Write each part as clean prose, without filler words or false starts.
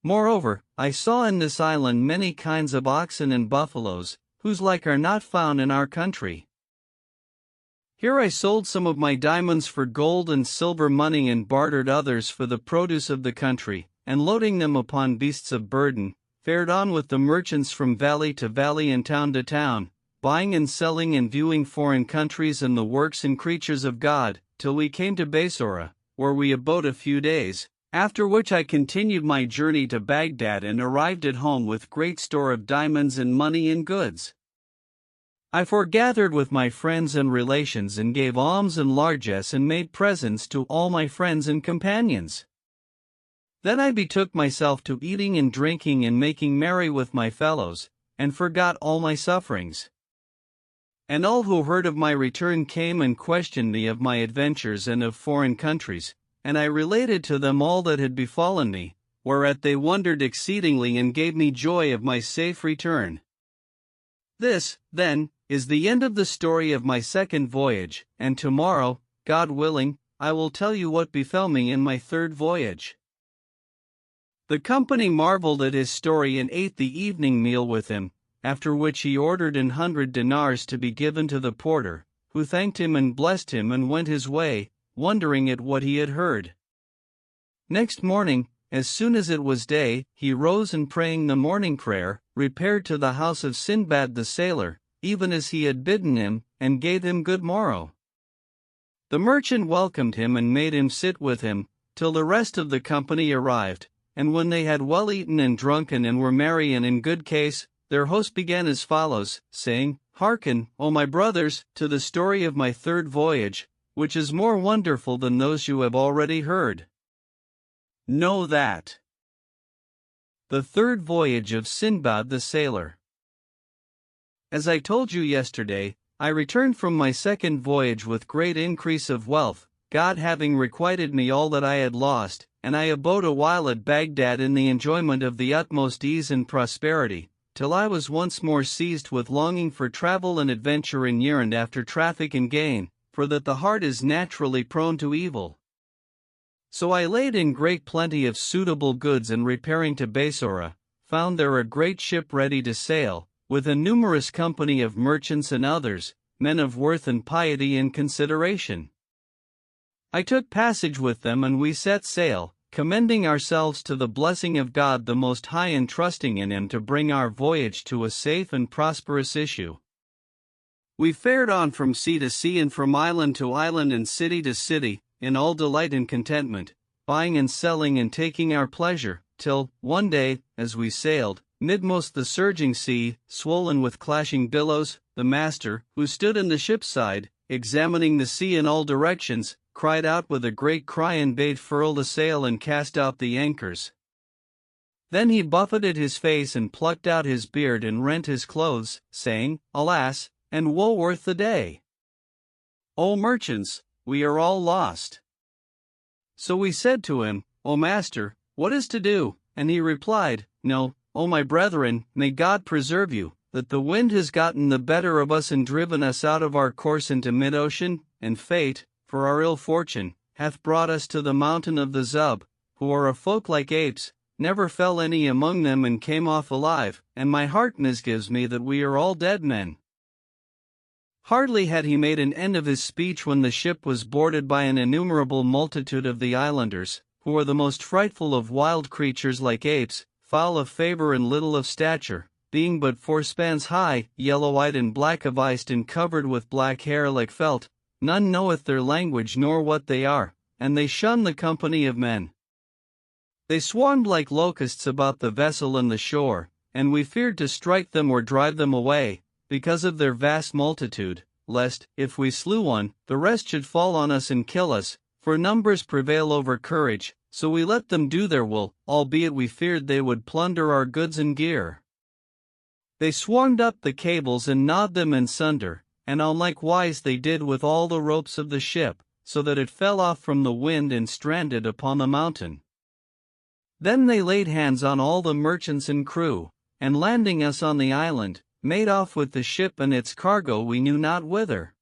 Moreover, I saw in this island many kinds of oxen and buffaloes, whose like are not found in our country. Here I sold some of my diamonds for gold and silver money and bartered others for the produce of the country, and loading them upon beasts of burden, fared on with the merchants from valley to valley and town to town, buying and selling and viewing foreign countries and the works and creatures of God, till we came to Basora, where we abode a few days, after which I continued my journey to Baghdad and arrived at home with great store of diamonds and money and goods. I foregathered with my friends and relations and gave alms and largesse and made presents to all my friends and companions. Then I betook myself to eating and drinking and making merry with my fellows, and forgot all my sufferings. And all who heard of my return came and questioned me of my adventures and of foreign countries, and I related to them all that had befallen me, whereat they wondered exceedingly and gave me joy of my safe return. This, then, is the end of the story of my second voyage, and tomorrow, God willing, I will tell you what befell me in my third voyage. The company marveled at his story and ate the evening meal with him, after which he ordered 100 dinars to be given to the porter, who thanked him and blessed him and went his way, wondering at what he had heard. Next morning, as soon as it was day, he rose and praying the morning prayer, repaired to the house of Sinbad the sailor, even as he had bidden him, and gave him good morrow. The merchant welcomed him and made him sit with him, till the rest of the company arrived, and when they had well eaten and drunken and were merry and in good case, their host began as follows, saying, Hearken, O my brothers, to the story of my third voyage, which is more wonderful than those you have already heard. Know that. The third voyage of Sinbad the sailor. As I told you yesterday, I returned from my second voyage with great increase of wealth, God having requited me all that I had lost, and I abode a while at Baghdad in the enjoyment of the utmost ease and prosperity, till I was once more seized with longing for travel and adventure and yearned after traffic and gain, for that the heart is naturally prone to evil. So I laid in great plenty of suitable goods and repairing to Basora, found there a great ship ready to sail, with a numerous company of merchants and others, men of worth and piety and consideration. I took passage with them and we set sail, commending ourselves to the blessing of God the Most High and trusting in Him to bring our voyage to a safe and prosperous issue. We fared on from sea to sea and from island to island and city to city, in all delight and contentment, buying and selling and taking our pleasure, till, one day, as we sailed, midmost the surging sea, swollen with clashing billows, the master, who stood in the ship's side, examining the sea in all directions, cried out with a great cry and bade furl the sail and cast out the anchors. Then he buffeted his face and plucked out his beard and rent his clothes, saying, Alas, and woe worth the day! O merchants, we are all lost. So we said to him, O master, what is to do? And he replied, No, O my brethren, may God preserve you, that the wind has gotten the better of us and driven us out of our course into mid-ocean, and fate, for our ill fortune, hath brought us to the mountain of the Zub, who are a folk like apes, never fell any among them and came off alive, and my heart misgives me that we are all dead men. Hardly had he made an end of his speech when the ship was boarded by an innumerable multitude of the islanders, who are the most frightful of wild creatures like apes, foul of favor and little of stature, being but 4 spans high, yellow-eyed and black-aviced and covered with black hair like felt. None knoweth their language nor what they are, and they shun the company of men. They swarmed like locusts about the vessel and the shore, and we feared to strike them or drive them away, because of their vast multitude, lest, if we slew one, the rest should fall on us and kill us, for numbers prevail over courage, so we let them do their will, albeit we feared they would plunder our goods and gear. They swarmed up the cables and gnawed them in sunder, and on like wise they did with all the ropes of the ship, so that it fell off from the wind and stranded upon the mountain. Then they laid hands on all the merchants and crew, and landing us on the island, made off with the ship and its cargo we knew not whither.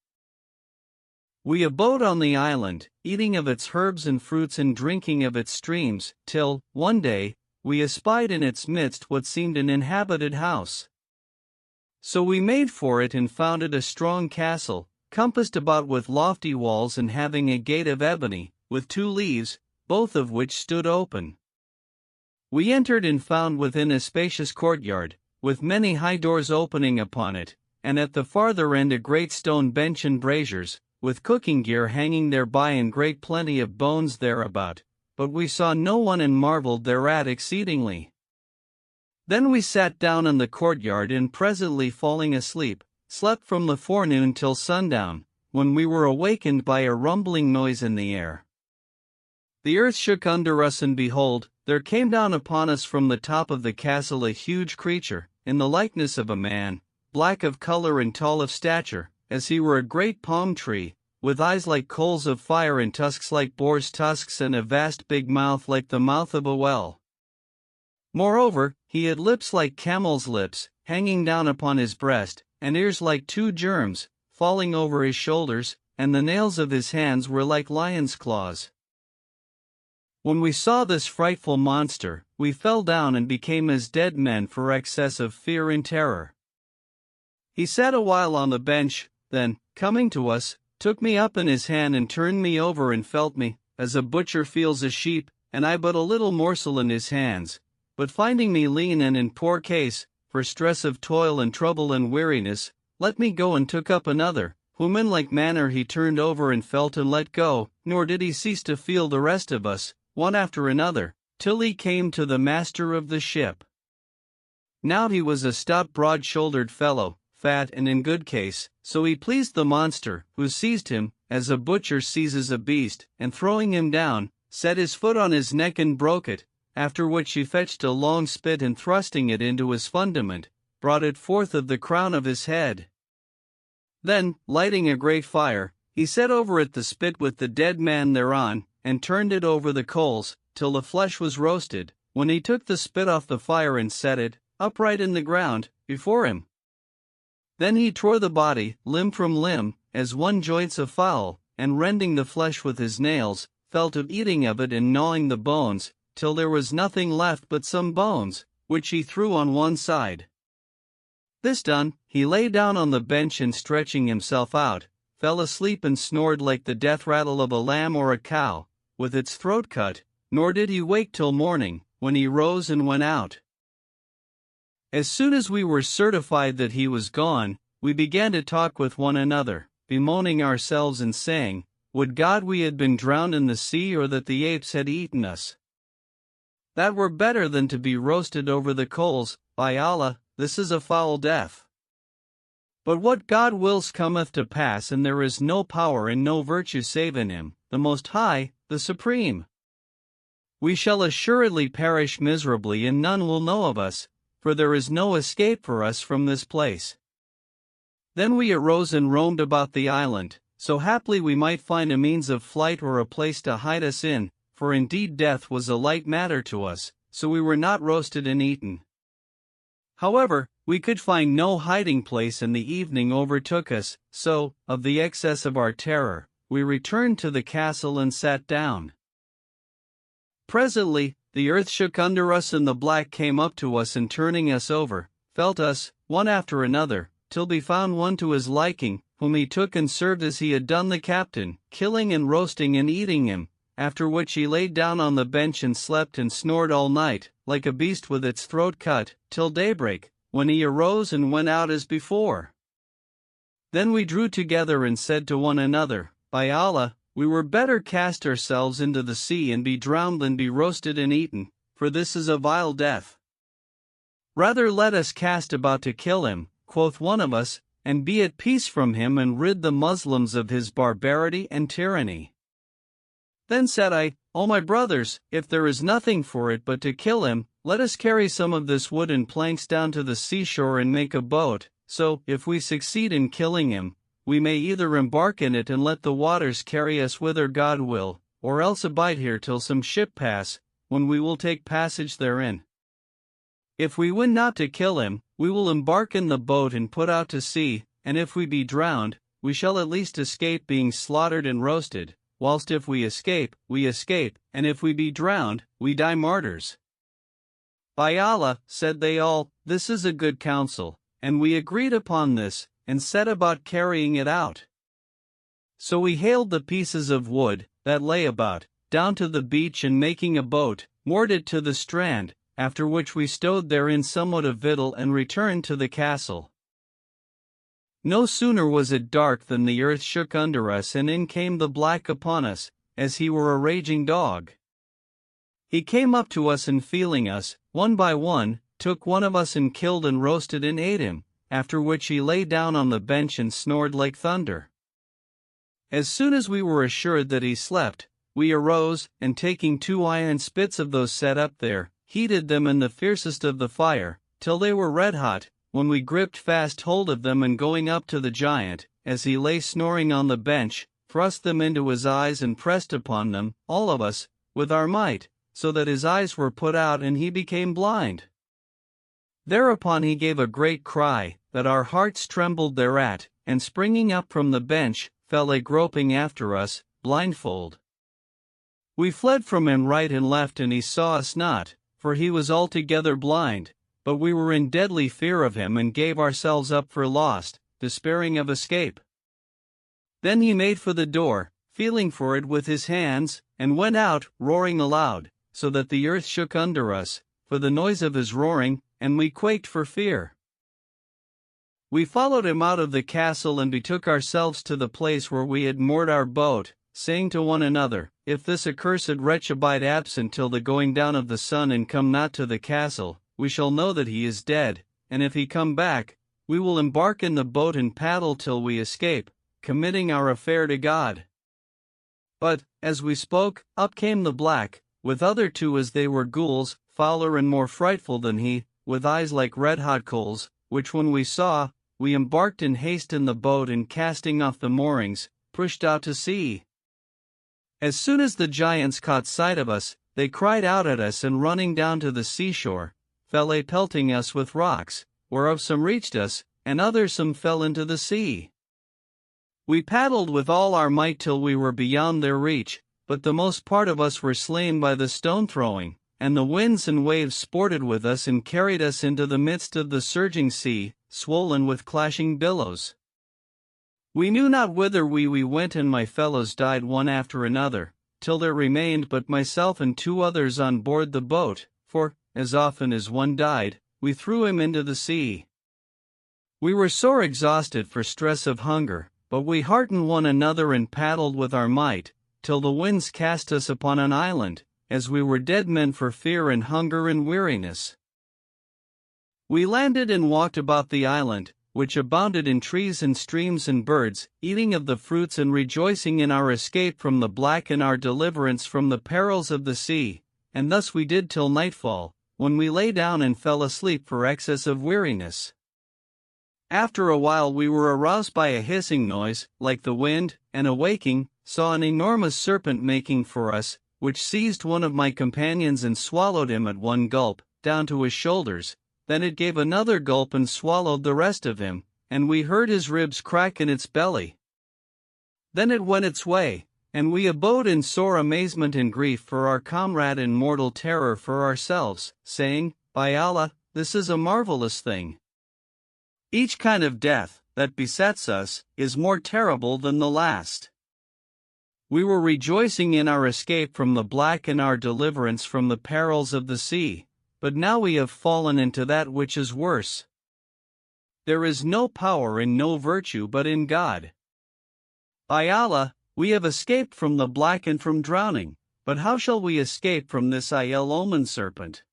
We abode on the island, eating of its herbs and fruits and drinking of its streams, till, one day, we espied in its midst what seemed an inhabited house. So we made for it and found it a strong castle, compassed about with lofty walls and having a gate of ebony, with 2 leaves, both of which stood open. We entered and found within a spacious courtyard, with many high doors opening upon it, and at the farther end a great stone bench and braziers, with cooking gear hanging thereby and great plenty of bones thereabout, but we saw no one and marveled thereat exceedingly. Then we sat down in the courtyard and presently falling asleep, slept from the forenoon till sundown, when we were awakened by a rumbling noise in the air. The earth shook under us and behold, there came down upon us from the top of the castle a huge creature, in the likeness of a man, black of color and tall of stature, as he were a great palm tree, with eyes like coals of fire and tusks like boar's tusks and a vast big mouth like the mouth of a well. Moreover, he had lips like camel's lips, hanging down upon his breast, and ears like 2 germs, falling over his shoulders, and the nails of his hands were like lion's claws. When we saw this frightful monster, we fell down and became as dead men for excess of fear and terror. He sat a while on the bench, then, coming to us, took me up in his hand and turned me over and felt me, as a butcher feels a sheep, and I but a little morsel in his hands, but finding me lean and in poor case, for stress of toil and trouble and weariness, let me go and took up another, whom in like manner he turned over and felt and let go, nor did he cease to feel the rest of us, one after another, till he came to the master of the ship. Now he was a stout broad-shouldered fellow, fat and in good case, so he pleased the monster, who seized him, as a butcher seizes a beast, and throwing him down, set his foot on his neck and broke it, after which he fetched a long spit and thrusting it into his fundament, brought it forth of the crown of his head. Then, lighting a great fire, he set over it the spit with the dead man thereon, and turned it over the coals, till the flesh was roasted, when he took the spit off the fire and set it, upright in the ground, before him. Then he tore the body, limb from limb, as one joints a fowl, and rending the flesh with his nails, fell to eating of it and gnawing the bones, till there was nothing left but some bones, which he threw on one side. This done, he lay down on the bench and stretching himself out, fell asleep and snored like the death rattle of a lamb or a cow, with its throat cut, nor did he wake till morning, when he rose and went out. As soon as we were certified that he was gone, we began to talk with one another, bemoaning ourselves and saying, would God we had been drowned in the sea or that the apes had eaten us. That were better than to be roasted over the coals, by Allah, this is a foul death. But what God wills cometh to pass, and there is no power and no virtue save in him, the Most High, the Supreme. We shall assuredly perish miserably and none will know of us, for there is no escape for us from this place. Then we arose and roamed about the island, so haply we might find a means of flight or a place to hide us in, for indeed death was a light matter to us, so we were not roasted and eaten. However, we could find no hiding place and the evening overtook us, so, of the excess of our terror, we returned to the castle and sat down. Presently, the earth shook under us and the black came up to us and turning us over, felt us, one after another, till he found one to his liking, whom he took and served as he had done the captain, killing and roasting and eating him, after which he laid down on the bench and slept and snored all night, like a beast with its throat cut, till daybreak, when he arose and went out as before. Then we drew together and said to one another, by Allah, we were better cast ourselves into the sea and be drowned than be roasted and eaten, for this is a vile death. Rather let us cast about to kill him, quoth one of us, and be at peace from him and rid the Muslims of his barbarity and tyranny. Then said I, O my brothers, if there is nothing for it but to kill him, let us carry some of this wood and planks down to the seashore and make a boat, so, if we succeed in killing him, we may either embark in it and let the waters carry us whither God will, or else abide here till some ship pass, when we will take passage therein. If we win not to kill him, we will embark in the boat and put out to sea, and if we be drowned, we shall at least escape being slaughtered and roasted, whilst if we escape, and if we be drowned, we die martyrs. "By Allah," said they all, "this is a good counsel," and we agreed upon this, and set about carrying it out. So we haled the pieces of wood that lay about, down to the beach, and making a boat, moored it to the strand, after which we stowed therein somewhat of victual and returned to the castle. No sooner was it dark than the earth shook under us, and in came the black upon us, as he were a raging dog. He came up to us, and feeling us, one by one, took one of us and killed and roasted and ate him, after which he lay down on the bench and snored like thunder. As soon as we were assured that he slept, we arose, and taking 2 iron spits of those set up there, heated them in the fiercest of the fire, till they were red hot, when we gripped fast hold of them, and going up to the giant, as he lay snoring on the bench, thrust them into his eyes and pressed upon them, all of us, with our might, so that his eyes were put out and he became blind. Thereupon he gave a great cry, that our hearts trembled thereat, and springing up from the bench, fell a groping after us, blindfold. We fled from him right and left, and he saw us not, for he was altogether blind, but we were in deadly fear of him, and gave ourselves up for lost, despairing of escape. Then he made for the door, feeling for it with his hands, and went out, roaring aloud, so that the earth shook under us, for the noise of his roaring, and we quaked for fear. We followed him out of the castle, and betook ourselves to the place where we had moored our boat, saying to one another, "If this accursed wretch abide absent till the going down of the sun, and come not to the castle, we shall know that he is dead, and if he come back, we will embark in the boat and paddle till we escape, committing our affair to God." But, as we spoke, up came the black, with other 2 as they were ghouls, fouler and more frightful than he, with eyes like red-hot coals, which when we saw, we embarked in haste in the boat, and casting off the moorings, pushed out to sea. As soon as the giants caught sight of us, they cried out at us, and running down to the seashore, fell a pelting us with rocks, whereof some reached us, and others some fell into the sea. We paddled with all our might till we were beyond their reach, but the most part of us were slain by the stone-throwing, and the winds and waves sported with us and carried us into the midst of the surging sea, swollen with clashing billows. We knew not whither we went, and my fellows died one after another, till there remained but myself and 2 others on board the boat, for, as often as one died, we threw him into the sea. We were sore exhausted for stress of hunger, but we heartened one another and paddled with our might, till the winds cast us upon an island, as we were dead men for fear and hunger and weariness. We landed and walked about the island, which abounded in trees and streams and birds, eating of the fruits and rejoicing in our escape from the black and our deliverance from the perils of the sea, and thus we did till nightfall, when we lay down and fell asleep for excess of weariness. After a while we were aroused by a hissing noise, like the wind, and awaking, saw an enormous serpent making for us, which seized one of my companions and swallowed him at one gulp, down to his shoulders. Then it gave another gulp and swallowed the rest of him, and we heard his ribs crack in its belly. Then it went its way, and we abode in sore amazement and grief for our comrade, and mortal terror for ourselves, saying, "By Allah, this is a marvelous thing. Each kind of death that besets us is more terrible than the last." We were rejoicing in our escape from the black and our deliverance from the perils of the sea, but now we have fallen into that which is worse. There is no power and no virtue but in God. By Allah, we have escaped from the black and from drowning, but how shall we escape from this ill-omened serpent?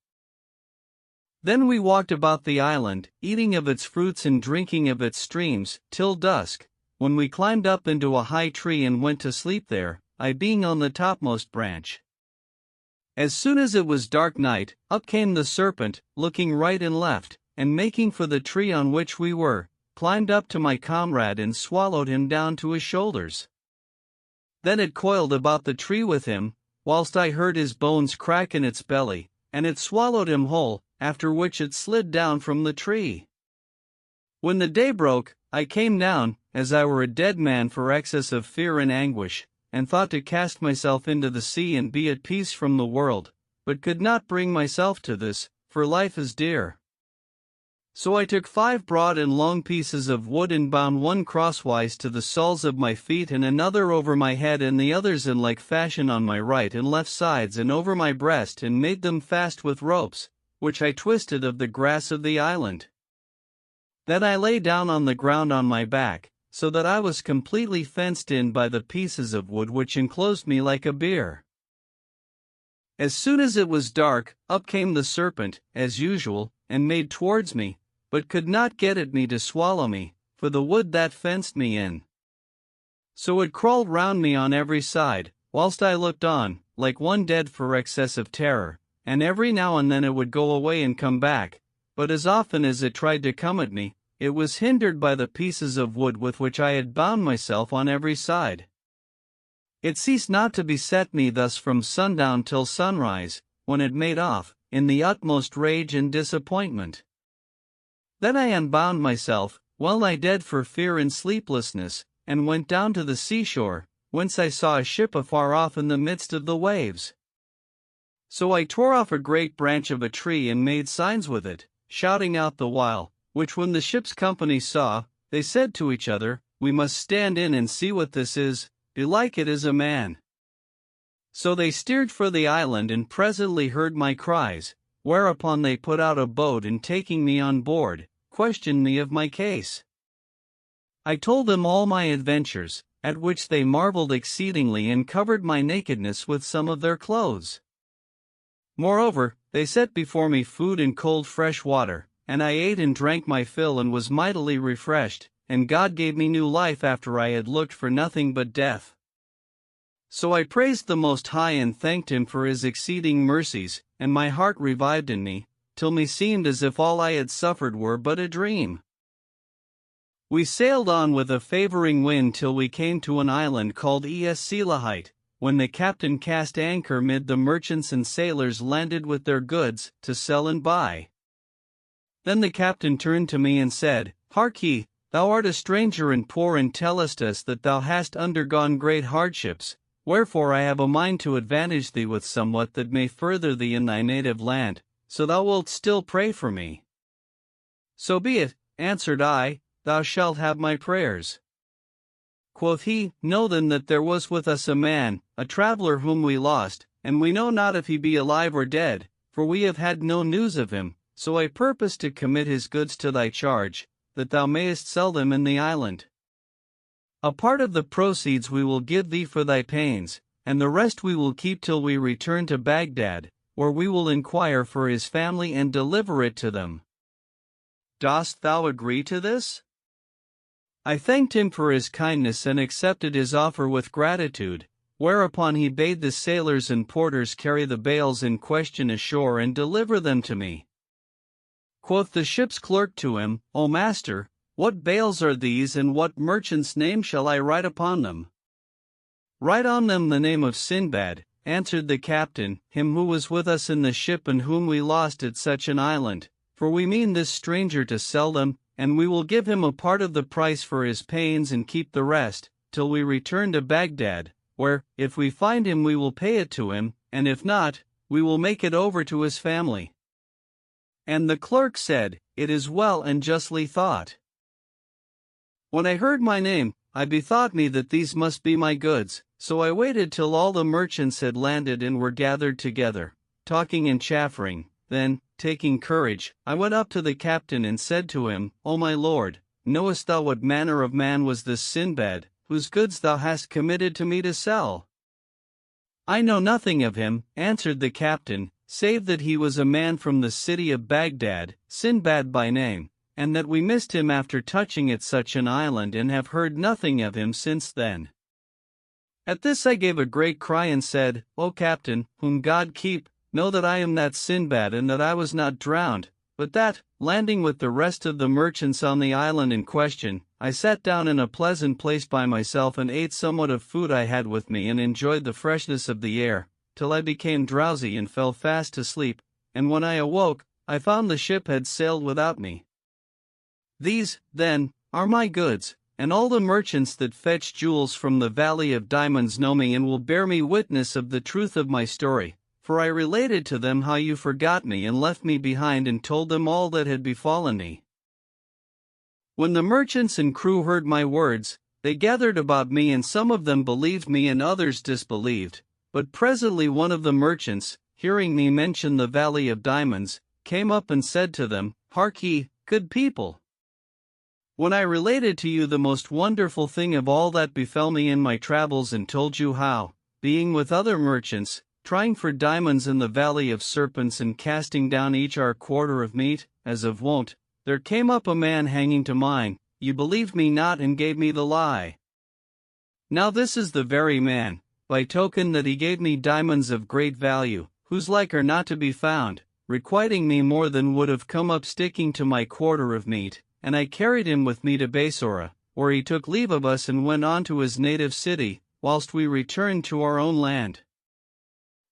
Then we walked about the island, eating of its fruits and drinking of its streams, till dusk, when we climbed up into a high tree and went to sleep there, I being on the topmost branch. As soon as it was dark night, up came the serpent, looking right and left, and making for the tree on which we were, climbed up to my comrade and swallowed him down to his shoulders. Then it coiled about the tree with him, whilst I heard his bones crack in its belly, and it swallowed him whole, after which it slid down from the tree. When the day broke, I came down, as I were a dead man for excess of fear and anguish, and thought to cast myself into the sea and be at peace from the world, but could not bring myself to this, for life is dear. So I took 5 broad and long pieces of wood and bound one crosswise to the soles of my feet and another over my head and the others in like fashion on my right and left sides and over my breast and made them fast with ropes, which I twisted of the grass of the island. Then I lay down on the ground on my back, so that I was completely fenced in by the pieces of wood which enclosed me like a bier. As soon as it was dark, up came the serpent, as usual, and made towards me, but could not get at me to swallow me, for the wood that fenced me in. So it crawled round me on every side, whilst I looked on, like one dead for excess of terror, and every now and then it would go away and come back, but as often as it tried to come at me, it was hindered by the pieces of wood with which I had bound myself on every side. It ceased not to beset me thus from sundown till sunrise, when it made off, in the utmost rage and disappointment. Then I unbound myself, well nigh dead for fear and sleeplessness, and went down to the seashore, whence I saw a ship afar off in the midst of the waves. So I tore off a great branch of a tree and made signs with it, shouting out the while, which when the ship's company saw, they said to each other, "We must stand in and see what this is, belike it is a man." So they steered for the island and presently heard my cries, whereupon they put out a boat and taking me on board, questioned me of my case. I told them all my adventures, at which they marveled exceedingly and covered my nakedness with some of their clothes. Moreover, they set before me food and cold fresh water, and I ate and drank my fill and was mightily refreshed, and God gave me new life after I had looked for nothing but death. So I praised the Most High and thanked Him for His exceeding mercies, and my heart revived in me, till me seemed as if all I had suffered were but a dream. We sailed on with a favoring wind till we came to an island called Selahite, when the captain cast anchor mid the merchants and sailors landed with their goods, to sell and buy. Then the captain turned to me and said, "Hark ye, thou art a stranger and poor and tellest us that thou hast undergone great hardships, wherefore I have a mind to advantage thee with somewhat that may further thee in thy native land, so thou wilt still pray for me." "So be it," answered I, "thou shalt have my prayers." Quoth he, "Know then that there was with us a man, a traveler whom we lost, and we know not if he be alive or dead, for we have had no news of him, so I purpose to commit his goods to thy charge, that thou mayest sell them in the island. A part of the proceeds we will give thee for thy pains, and the rest we will keep till we return to Baghdad, where we will inquire for his family and deliver it to them. Dost thou agree to this?" I thanked him for his kindness and accepted his offer with gratitude, whereupon he bade the sailors and porters carry the bales in question ashore and deliver them to me. Quoth the ship's clerk to him, "O master, what bales are these and what merchant's name shall I write upon them?" "Write on them the name of Sinbad," answered the captain, "him who was with us in the ship and whom we lost at such an island, for we mean this stranger to sell them, and we will give him a part of the price for his pains and keep the rest, till we return to Baghdad, where, if we find him we will pay it to him, and if not, we will make it over to his family." And the clerk said, "It is well and justly thought." When I heard my name, I bethought me that these must be my goods, so I waited till all the merchants had landed and were gathered together, talking and chaffering. Then, taking courage, I went up to the captain and said to him, "O my lord, knowest thou what manner of man was this Sinbad, whose goods thou hast committed to me to sell?" "I know nothing of him," answered the captain, "save that he was a man from the city of Baghdad, Sinbad by name, and that we missed him after touching at such an island and have heard nothing of him since then." At this I gave a great cry and said, "O captain, whom God keep, know that I am that Sinbad and that I was not drowned, but that, landing with the rest of the merchants on the island in question, I sat down in a pleasant place by myself and ate somewhat of food I had with me and enjoyed the freshness of the air, till I became drowsy and fell fast asleep, and when I awoke, I found the ship had sailed without me. These, then, are my goods, and all the merchants that fetch jewels from the Valley of Diamonds know me and will bear me witness of the truth of my story, for I related to them how you forgot me and left me behind and told them all that had befallen me. When the merchants and crew heard my words, they gathered about me, and some of them believed me and others disbelieved. But presently one of the merchants, hearing me mention the Valley of Diamonds, came up and said to them, "Hark ye, good people! When I related to you the most wonderful thing of all that befell me in my travels, and told you how, being with other merchants, trying for diamonds in the Valley of Serpents and casting down each our quarter of meat, as of wont, there came up a man hanging to mine, you believed me not and gave me the lie. Now this is the very man, by token that he gave me diamonds of great value, whose like are not to be found, requiting me more than would have come up sticking to my quarter of meat, and I carried him with me to Basora, where he took leave of us and went on to his native city, whilst we returned to our own land.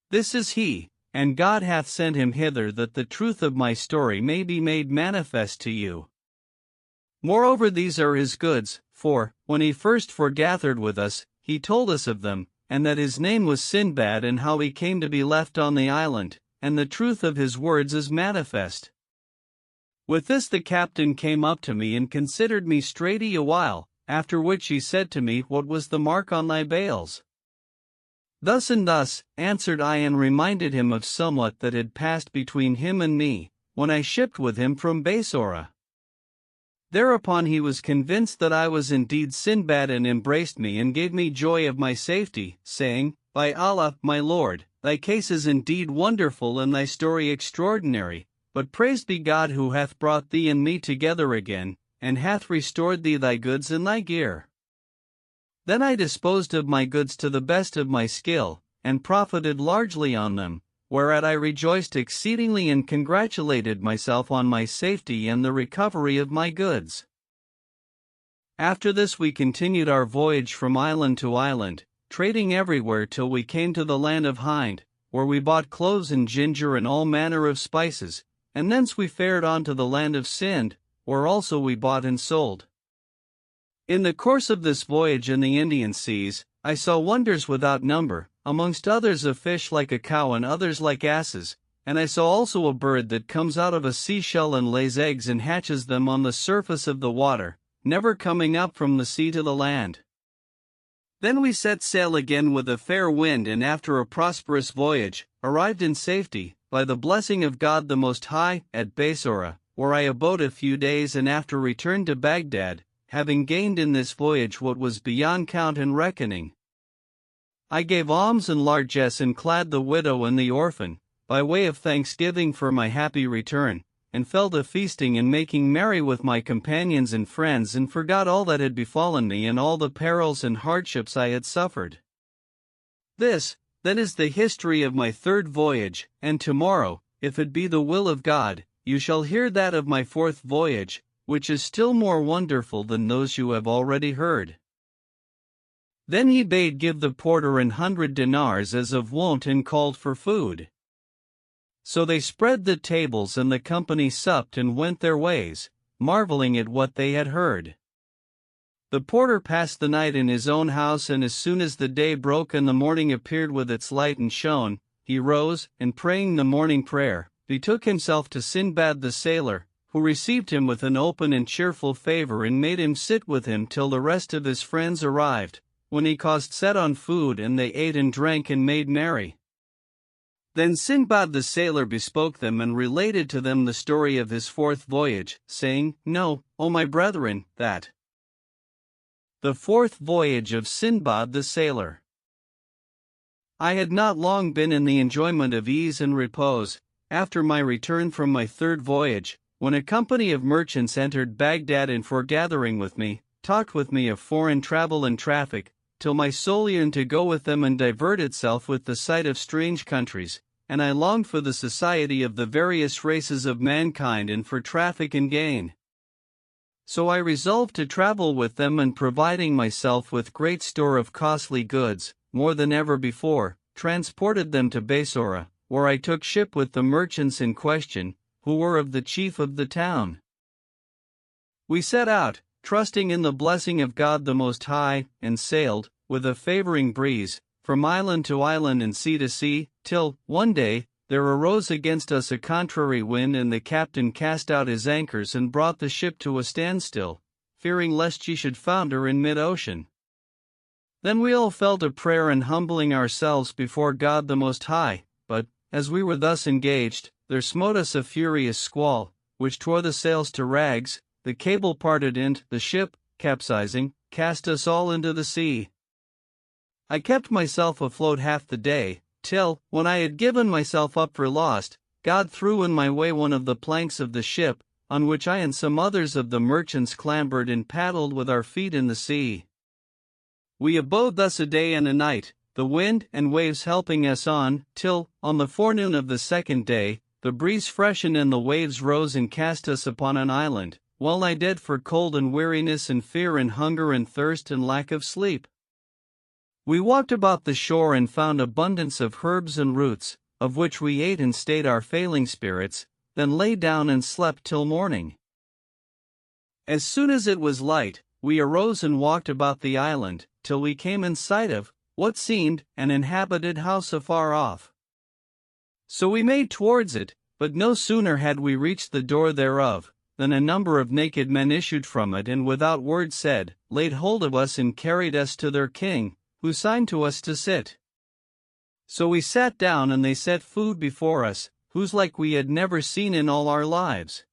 This is he, and God hath sent him hither that the truth of my story may be made manifest to you. Moreover, these are his goods, for, when he first foregathered with us, he told us of them, and that his name was Sinbad, and how he came to be left on the island, and the truth of his words is manifest." With this the captain came up to me and considered me straightly a while, after which he said to me, "What was the mark on thy bales?" "Thus and thus," answered I, and reminded him of somewhat that had passed between him and me, when I shipped with him from Basora. Thereupon he was convinced that I was indeed Sinbad, and embraced me and gave me joy of my safety, saying, "By Allah, my lord, thy case is indeed wonderful and thy story extraordinary, but praised be God who hath brought thee and me together again, and hath restored thee thy goods and thy gear." Then I disposed of my goods to the best of my skill, and profited largely on them, whereat I rejoiced exceedingly and congratulated myself on my safety and the recovery of my goods. After this we continued our voyage from island to island, trading everywhere till we came to the land of Hind, where we bought cloves and ginger and all manner of spices, and thence we fared on to the land of Sind, where also we bought and sold. In the course of this voyage in the Indian seas, I saw wonders without number, amongst others a fish like a cow and others like asses, and I saw also a bird that comes out of a seashell and lays eggs and hatches them on the surface of the water, never coming up from the sea to the land. Then we set sail again with a fair wind, and after a prosperous voyage, arrived in safety, by the blessing of God the Most High, at Basora, where I abode a few days, and after returned to Baghdad, having gained in this voyage what was beyond count and reckoning. I gave alms and largesse and clad the widow and the orphan, by way of thanksgiving for my happy return, and fell to feasting and making merry with my companions and friends, and forgot all that had befallen me and all the perils and hardships I had suffered. This, then, is the history of my third voyage, and tomorrow, if it be the will of God, you shall hear that of my fourth voyage, which is still more wonderful than those you have already heard. Then he bade give the porter 100 dinars as of wont, and called for food. So they spread the tables, and the company supped and went their ways, marveling at what they had heard. The porter passed the night in his own house, and as soon as the day broke and the morning appeared with its light and shone, he rose, and praying the morning prayer, betook himself to Sinbad the sailor, who received him with an open and cheerful favor, and made him sit with him till the rest of his friends arrived, when he caused set on food, and they ate and drank and made merry. Then Sinbad the sailor bespoke them and related to them the story of his fourth voyage, saying, "Know, O my brethren, that the fourth voyage of Sinbad the sailor. I had not long been in the enjoyment of ease and repose, after my return from my third voyage, when a company of merchants entered Baghdad, and foregathering with me, talked with me of foreign travel and traffic, till my soul yearned to go with them and divert itself with the sight of strange countries, and I longed for the society of the various races of mankind and for traffic and gain. So I resolved to travel with them, and providing myself with great store of costly goods, more than ever before, transported them to Basora, where I took ship with the merchants in question, who were of the chief of the town. We set out, trusting in the blessing of God the Most High, and sailed, with a favoring breeze, from island to island and sea to sea, till, one day, there arose against us a contrary wind, and the captain cast out his anchors and brought the ship to a standstill, fearing lest she should founder in mid-ocean. Then we all fell to prayer and humbling ourselves before God the Most High, but, as we were thus engaged, there smote us a furious squall, which tore the sails to rags, the cable parted and the ship, capsizing, cast us all into the sea. I kept myself afloat half the day, till, when I had given myself up for lost, God threw in my way one of the planks of the ship, on which I and some others of the merchants clambered and paddled with our feet in the sea. We abode thus a day and a night, the wind and waves helping us on, till, on the forenoon of the second day, the breeze freshened and the waves rose and cast us upon an island, well nigh dead for cold and weariness and fear and hunger and thirst and lack of sleep. We walked about the shore and found abundance of herbs and roots, of which we ate and stayed our failing spirits, then lay down and slept till morning. As soon as it was light, we arose and walked about the island, till we came in sight of what seemed an inhabited house afar off. So we made towards it, but no sooner had we reached the door thereof, than a number of naked men issued from it, and without word said, laid hold of us and carried us to their king, who signed to us to sit. So we sat down, and they set food before us, whose like we had never seen in all our lives.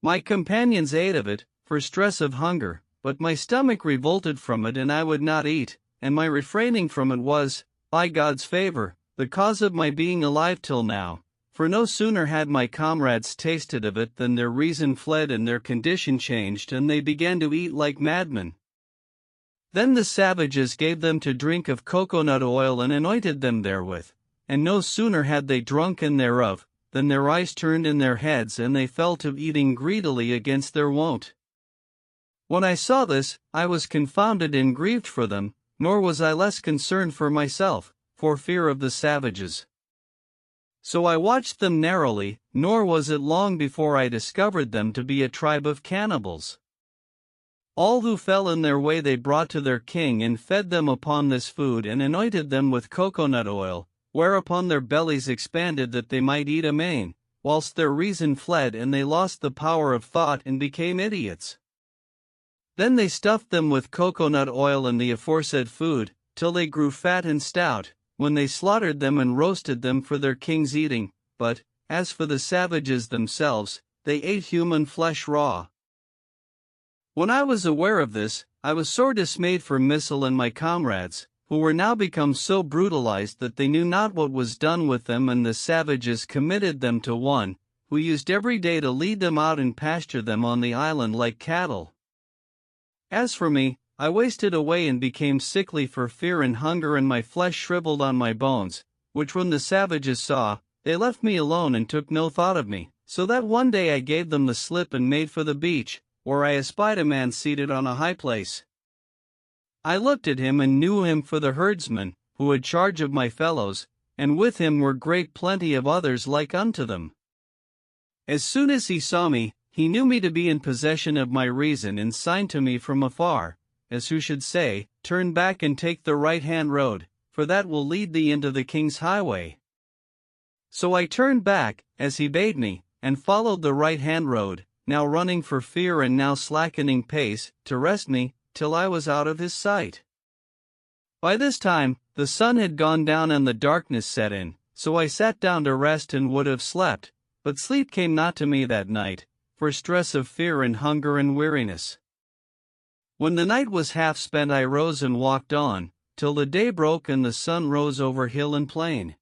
My companions ate of it, for stress of hunger, but my stomach revolted from it and I would not eat, and my refraining from it was, by God's favor, the cause of my being alive till now, for no sooner had my comrades tasted of it than their reason fled and their condition changed, and they began to eat like madmen. Then the savages gave them to drink of coconut oil and anointed them therewith, and no sooner had they drunken thereof, than their eyes turned in their heads and they fell to eating greedily against their wont. When I saw this, I was confounded and grieved for them, nor was I less concerned for myself, for fear of the savages. So I watched them narrowly, nor was it long before I discovered them to be a tribe of cannibals. All who fell in their way they brought to their king and fed them upon this food and anointed them with coconut oil, whereupon their bellies expanded that they might eat amain, whilst their reason fled and they lost the power of thought and became idiots. Then they stuffed them with coconut oil and the aforesaid food, till they grew fat and stout, when they slaughtered them and roasted them for their king's eating, but, as for the savages themselves, they ate human flesh raw. When I was aware of this, I was sore dismayed for Missile and my comrades, who were now become so brutalized that they knew not what was done with them, and the savages committed them to one, who used every day to lead them out and pasture them on the island like cattle. As for me, I wasted away and became sickly for fear and hunger, and my flesh shriveled on my bones, which when the savages saw, they left me alone and took no thought of me, so that one day I gave them the slip and made for the beach, where I espied a man seated on a high place. I looked at him and knew him for the herdsman, who had charge of my fellows, and with him were great plenty of others like unto them. As soon as he saw me, he knew me to be in possession of my reason and signed to me from afar, as who should say, turn back and take the right-hand road, for that will lead thee into the king's highway. So I turned back, as he bade me, and followed the right-hand road, now running for fear and now slackening pace, to rest me, till I was out of his sight. By this time, the sun had gone down and the darkness set in, so I sat down to rest and would have slept, but sleep came not to me that night, for stress of fear and hunger and weariness. When the night was half spent I rose and walked on, till the day broke and the sun rose over hill and plain.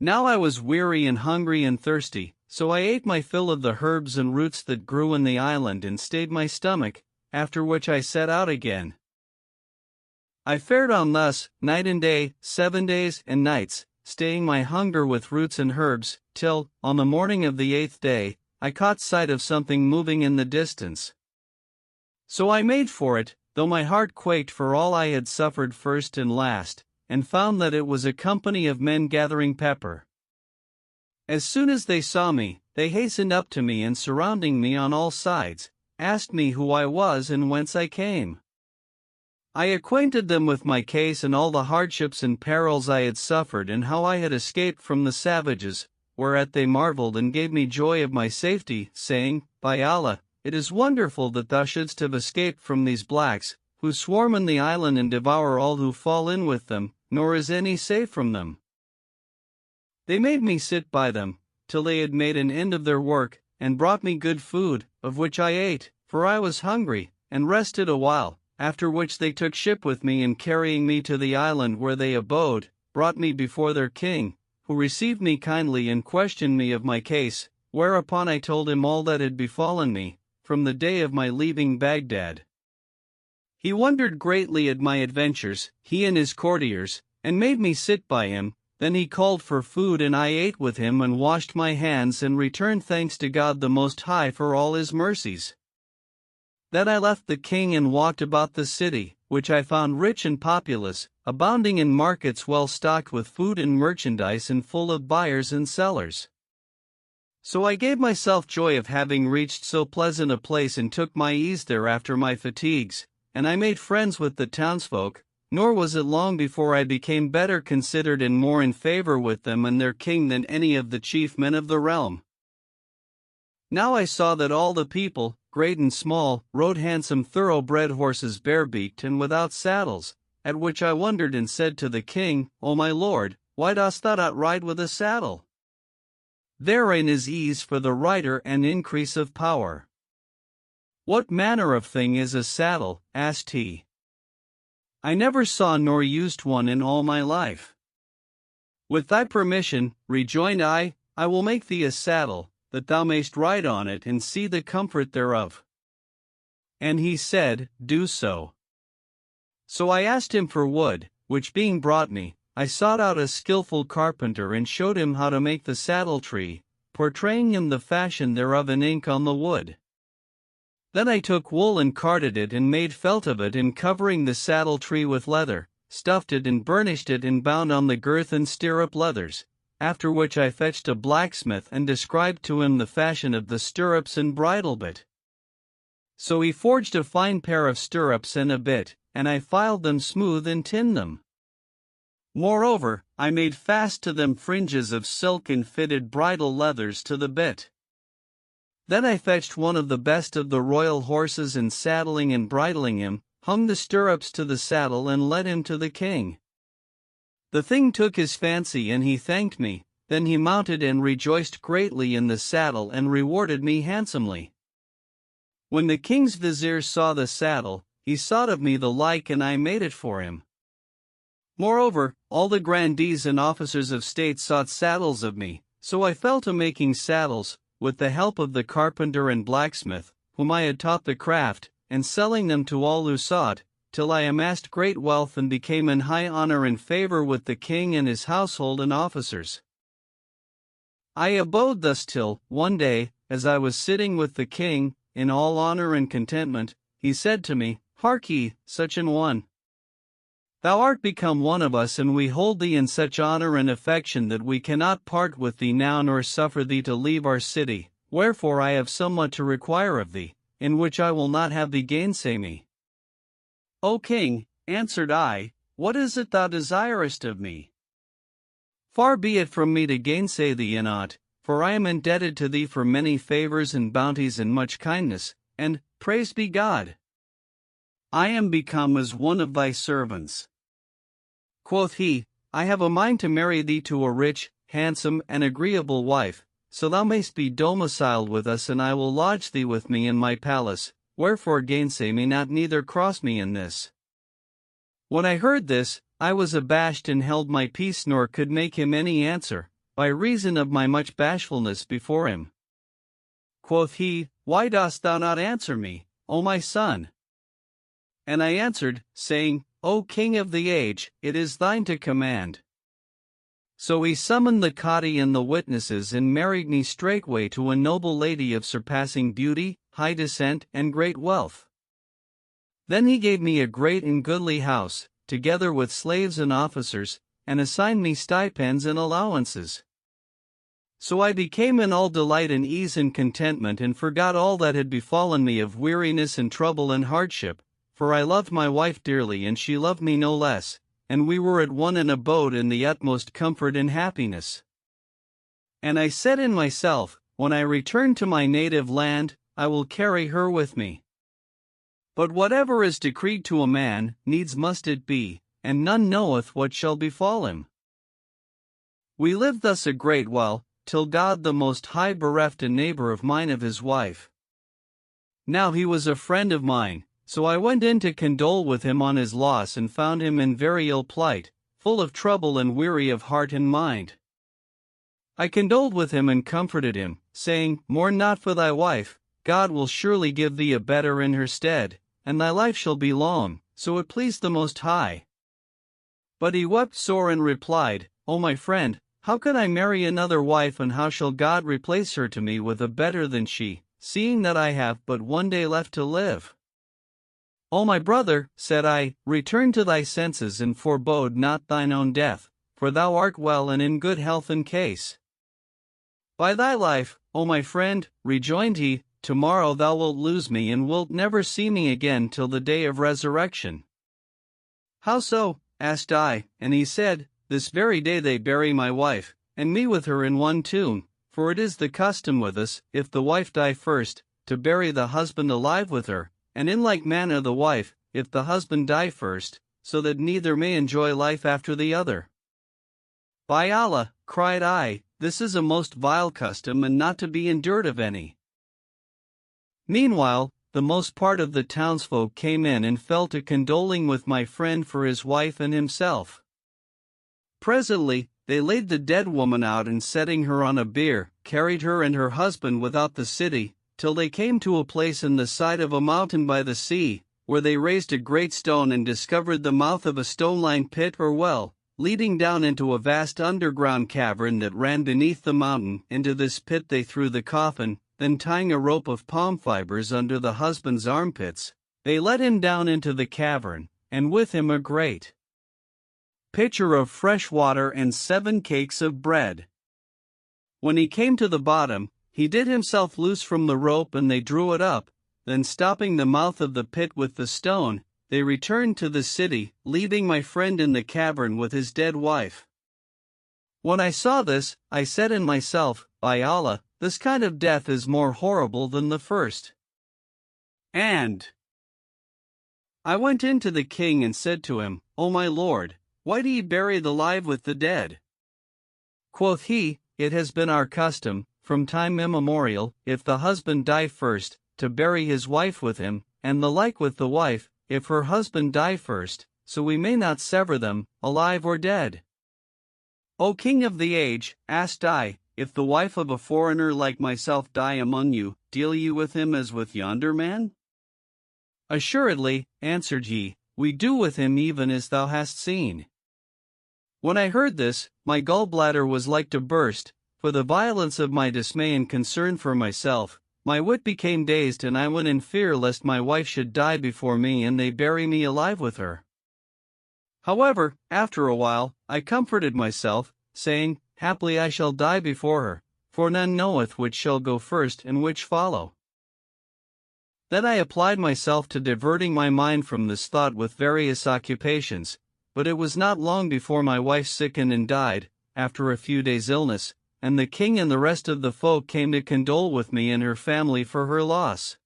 Now I was weary and hungry and thirsty, so I ate my fill of the herbs and roots that grew in the island and stayed my stomach, after which I set out again. I fared on thus, night and day, 7 days and nights, staying my hunger with roots and herbs, till, on the morning of the 8th day, I caught sight of something moving in the distance. So I made for it, though my heart quaked for all I had suffered first and last, and found that it was a company of men gathering pepper. As soon as they saw me, they hastened up to me and surrounding me on all sides, asked me who I was and whence I came. I acquainted them with my case and all the hardships and perils I had suffered and how I had escaped from the savages, whereat they marveled and gave me joy of my safety, saying, By Allah, it is wonderful that thou shouldst have escaped from these blacks, who swarm in the island and devour all who fall in with them, nor is any safe from them. They made me sit by them, till they had made an end of their work, and brought me good food, of which I ate, for I was hungry, and rested a while, after which they took ship with me and carrying me to the island where they abode, brought me before their king, who received me kindly and questioned me of my case, whereupon I told him all that had befallen me, from the day of my leaving Baghdad. He wondered greatly at my adventures, he and his courtiers, and made me sit by him. Then he called for food and I ate with him and washed my hands and returned thanks to God the Most High for all his mercies. Then I left the king and walked about the city, which I found rich and populous, abounding in markets well stocked with food and merchandise and full of buyers and sellers. So I gave myself joy of having reached so pleasant a place and took my ease there after my fatigues, and I made friends with the townsfolk, nor was it long before I became better considered and more in favor with them and their king than any of the chief men of the realm. Now I saw that all the people, great and small, rode handsome thoroughbred horses bare-beaked and without saddles, at which I wondered and said to the king, O my lord, why dost thou not ride with a saddle? Therein is ease for the rider and increase of power. What manner of thing is a saddle? Asked he. I never saw nor used one in all my life. With thy permission, rejoined I will make thee a saddle, that thou mayst ride on it and see the comfort thereof. And he said, Do so. So I asked him for wood, which being brought me, I sought out a skillful carpenter and showed him how to make the saddle tree, portraying him the fashion thereof in ink on the wood. Then I took wool and carded it and made felt of it, and covering the saddle tree with leather, stuffed it and burnished it and bound on the girth and stirrup leathers, after which I fetched a blacksmith and described to him the fashion of the stirrups and bridle bit. So he forged a fine pair of stirrups and a bit, and I filed them smooth and tinned them. Moreover, I made fast to them fringes of silk and fitted bridle leathers to the bit. Then I fetched one of the best of the royal horses and saddling and bridling him, hung the stirrups to the saddle and led him to the king. The thing took his fancy and he thanked me, then he mounted and rejoiced greatly in the saddle and rewarded me handsomely. When the king's vizier saw the saddle, he sought of me the like and I made it for him. Moreover, all the grandees and officers of state sought saddles of me, so I fell to making saddles, with the help of the carpenter and blacksmith, whom I had taught the craft, and selling them to all who sought, till I amassed great wealth and became in high honor and favor with the king and his household and officers. I abode thus till, one day, as I was sitting with the king, in all honor and contentment, he said to me, Hark ye, such an one. Thou art become one of us, and we hold thee in such honor and affection that we cannot part with thee now nor suffer thee to leave our city, wherefore I have somewhat to require of thee, in which I will not have thee gainsay me. O king, answered I, what is it thou desirest of me? Far be it from me to gainsay thee in aught, for I am indebted to thee for many favors and bounties and much kindness, and, praised be God, I am become as one of thy servants. Quoth he, I have a mind to marry thee to a rich, handsome, and agreeable wife, so thou mayst be domiciled with us, and I will lodge thee with me in my palace, wherefore gainsay me not, neither cross me in this. When I heard this, I was abashed and held my peace, nor could make him any answer, by reason of my much bashfulness before him. Quoth he, Why dost thou not answer me, O my son? And I answered, saying, O king of the age, it is thine to command. So he summoned the Cadi and the witnesses and married me straightway to a noble lady of surpassing beauty, high descent, and great wealth. Then he gave me a great and goodly house, together with slaves and officers, and assigned me stipends and allowances. So I became in all delight and ease and contentment, and forgot all that had befallen me of weariness and trouble and hardship, for I loved my wife dearly and she loved me no less, and we were at one and abode in the utmost comfort and happiness. And I said in myself, when I return to my native land, I will carry her with me. But whatever is decreed to a man, needs must it be, and none knoweth what shall befall him. We lived thus a great while, till God the Most High bereft a neighbor of mine of his wife. Now he was a friend of mine, so I went in to condole with him on his loss and found him in very ill plight, full of trouble and weary of heart and mind. I condoled with him and comforted him, saying, Mourn not for thy wife, God will surely give thee a better in her stead, and thy life shall be long, so it pleased the Most High. But he wept sore and replied, O my friend, how can I marry another wife, and how shall God replace her to me with a better than she, seeing that I have but one day left to live? O my brother, said I, return to thy senses and forebode not thine own death, for thou art well and in good health in case. By thy life, O my friend, rejoined he, tomorrow thou wilt lose me and wilt never see me again till the day of resurrection. How so? Asked I, and he said, This very day they bury my wife, and me with her in one tomb, for it is the custom with us, if the wife die first, to bury the husband alive with her, and in like manner the wife, if the husband die first, so that neither may enjoy life after the other. By Allah, cried I, this is a most vile custom and not to be endured of any. Meanwhile, the most part of the townsfolk came in and fell to condoling with my friend for his wife and himself. Presently, they laid the dead woman out and setting her on a bier, carried her and her husband without the city, till they came to a place in the side of a mountain by the sea, where they raised a great stone and discovered the mouth of a stone-lined pit or well, leading down into a vast underground cavern that ran beneath the mountain. Into this pit they threw the coffin, then tying a rope of palm fibers under the husband's armpits, they let him down into the cavern, and with him a great pitcher of fresh water and 7 cakes of bread. When he came to the bottom, he did himself loose from the rope and they drew it up, then stopping the mouth of the pit with the stone, they returned to the city, leaving my friend in the cavern with his dead wife. When I saw this, I said in myself, by Allah, this kind of death is more horrible than the first. And I went in to the king and said to him, O my lord, why do ye bury the live with the dead? Quoth he, it has been our custom, from time immemorial, if the husband die first, to bury his wife with him, and the like with the wife, if her husband die first, so we may not sever them, alive or dead. O king of the age, asked I, if the wife of a foreigner like myself die among you, deal ye with him as with yonder man? Assuredly, answered he, we do with him even as thou hast seen. When I heard this, my gallbladder was like to burst, for the violence of my dismay and concern for myself. My wit became dazed and I went in fear lest my wife should die before me and they bury me alive with her. However, after a while, I comforted myself, saying, haply I shall die before her, for none knoweth which shall go first and which follow. Then I applied myself to diverting my mind from this thought with various occupations, but it was not long before my wife sickened and died, after a few days' illness, and the king and the rest of the folk came to condole with me and her family for her loss.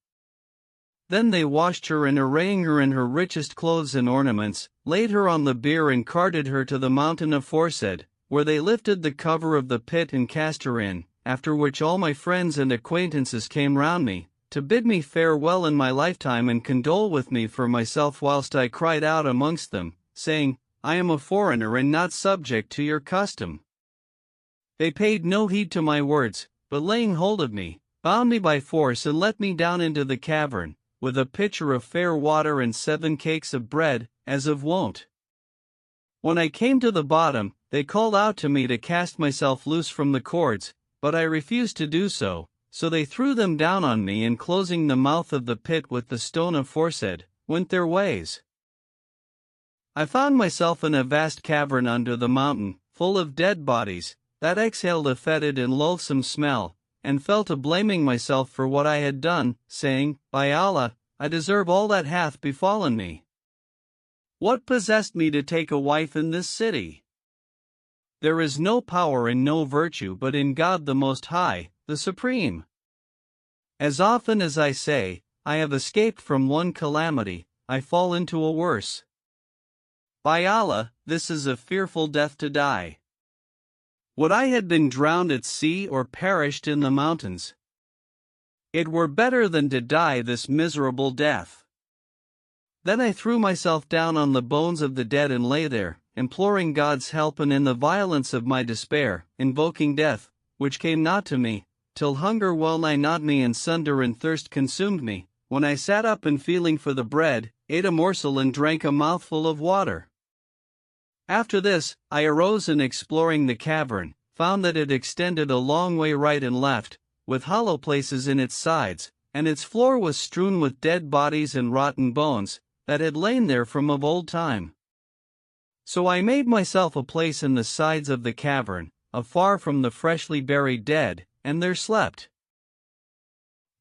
Then they washed her and arraying her in her richest clothes and ornaments, laid her on the bier and carted her to the mountain aforesaid, where they lifted the cover of the pit and cast her in, after which all my friends and acquaintances came round me, to bid me farewell in my lifetime and condole with me for myself whilst I cried out amongst them, saying, I am a foreigner and not subject to your custom. They paid no heed to my words, but laying hold of me, bound me by force and let me down into the cavern, with a pitcher of fair water and 7 cakes of bread, as of wont. When I came to the bottom, they called out to me to cast myself loose from the cords, but I refused to do so, so they threw them down on me and closing the mouth of the pit with the stone aforesaid, went their ways. I found myself in a vast cavern under the mountain, full of dead bodies, that exhaled a fetid and loathsome smell, and fell to blaming myself for what I had done, saying, by Allah, I deserve all that hath befallen me. What possessed me to take a wife in this city? There is no power and no virtue but in God the Most High, the Supreme. As often as I say, I have escaped from one calamity, I fall into a worse. By Allah, this is a fearful death to die. Would I had been drowned at sea or perished in the mountains. It were better than to die this miserable death. Then I threw myself down on the bones of the dead and lay there, imploring God's help, and in the violence of my despair, invoking death, which came not to me, till hunger well-nigh gnawed me in sunder and thirst consumed me, when I sat up and feeling for the bread, ate a morsel and drank a mouthful of water. After this, I arose and exploring the cavern, found that it extended a long way right and left, with hollow places in its sides, and its floor was strewn with dead bodies and rotten bones, that had lain there from of old time. So I made myself a place in the sides of the cavern, afar from the freshly buried dead, and there slept.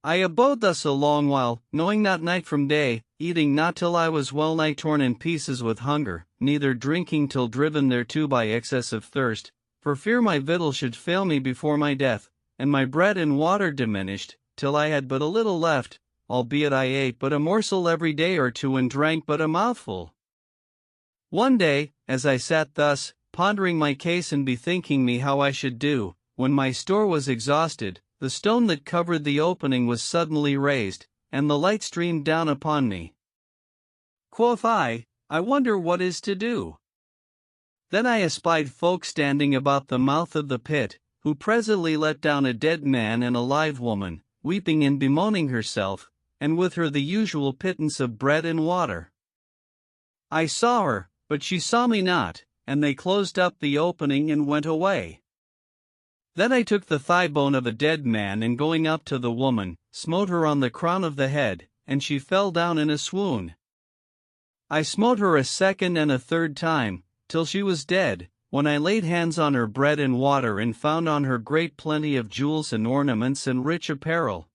I abode thus a long while, knowing not night from day, eating not till I was well nigh torn in pieces with hunger, neither drinking till driven thereto by excess of thirst, for fear my victual should fail me before my death, and my bread and water diminished, till I had but a little left, albeit I ate but a morsel every day or two and drank but a mouthful. One day, as I sat thus, pondering my case and bethinking me how I should do, when my store was exhausted, the stone that covered the opening was suddenly raised, and the light streamed down upon me. Quoth I wonder what is to do. Then I espied folk standing about the mouth of the pit, who presently let down a dead man and a live woman, weeping and bemoaning herself, and with her the usual pittance of bread and water. I saw her, but she saw me not, and they closed up the opening and went away. Then I took the thigh bone of a dead man, and going up to the woman, smote her on the crown of the head, and she fell down in a swoon. I smote her a second and a third time, till she was dead, when I laid hands on her bread and water and found on her great plenty of jewels and ornaments and rich apparel.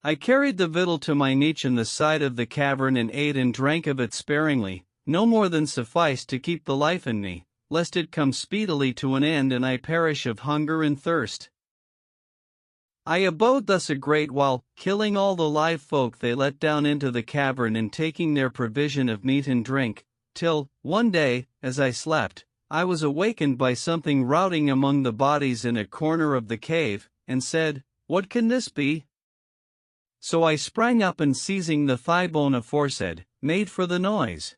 I carried the victual to my niche in the side of the cavern and ate and drank of it sparingly, no more than sufficed to keep the life in me, lest it come speedily to an end and I perish of hunger and thirst. I abode thus a great while, killing all the live folk they let down into the cavern and taking their provision of meat and drink, till, one day, as I slept, I was awakened by something routing among the bodies in a corner of the cave, and said, "What can this be?" So I sprang up and seizing the thigh bone aforesaid, made for the noise.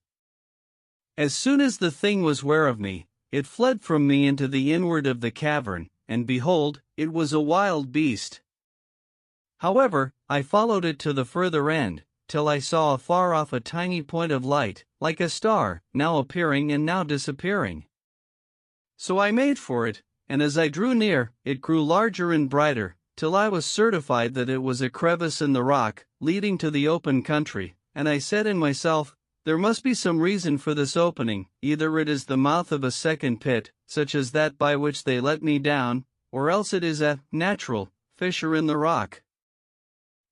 As soon as the thing was ware of me, it fled from me into the inward of the cavern, and behold, it was a wild beast. However, I followed it to the further end, till I saw afar off a tiny point of light, like a star, now appearing and now disappearing. So I made for it, and as I drew near, it grew larger and brighter, till I was certified that it was a crevice in the rock, leading to the open country, and I said in myself, there must be some reason for this opening, either it is the mouth of a second pit, such as that by which they let me down, or else it is a natural fissure in the rock.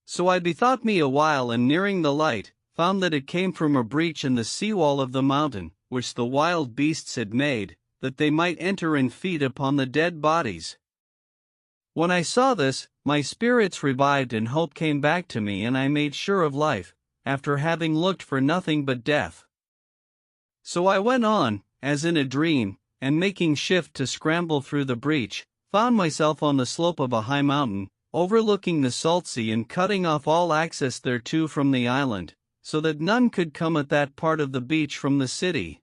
So I bethought me a while, and nearing the light, found that it came from a breach in the seawall of the mountain, which the wild beasts had made, that they might enter and feed upon the dead bodies. When I saw this, my spirits revived and hope came back to me, and I made sure of life, after having looked for nothing but death. So I went on, as in a dream, and making shift to scramble through the breach, found myself on the slope of a high mountain, overlooking the salt sea and cutting off all access thereto from the island, so that none could come at that part of the beach from the city.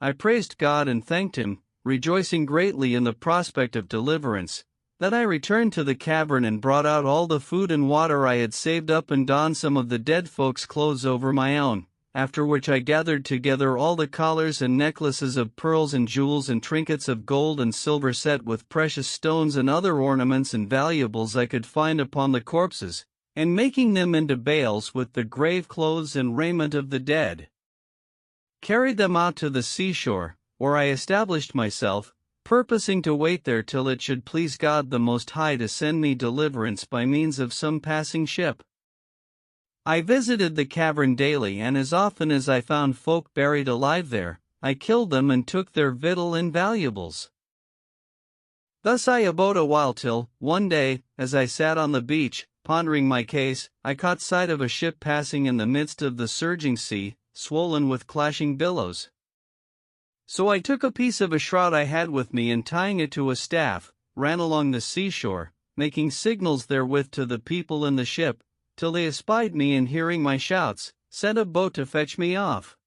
I praised God and thanked Him, rejoicing greatly in the prospect of deliverance. Then I returned to the cavern and brought out all the food and water I had saved up and donned some of the dead folks' clothes over my own, after which I gathered together all the collars and necklaces of pearls and jewels and trinkets of gold and silver set with precious stones and other ornaments and valuables I could find upon the corpses, and making them into bales with the grave clothes and raiment of the dead, carried them out to the seashore, where I established myself, purposing to wait there till it should please God the Most High to send me deliverance by means of some passing ship. I visited the cavern daily, and as often as I found folk buried alive there, I killed them and took their victual and valuables. Thus I abode a while till, one day, as I sat on the beach, pondering my case, I caught sight of a ship passing in the midst of the surging sea, swollen with clashing billows. So I took a piece of a shroud I had with me, and tying it to a staff, ran along the seashore, making signals therewith to the people in the ship, till they espied me, and hearing my shouts, sent a boat to fetch me off.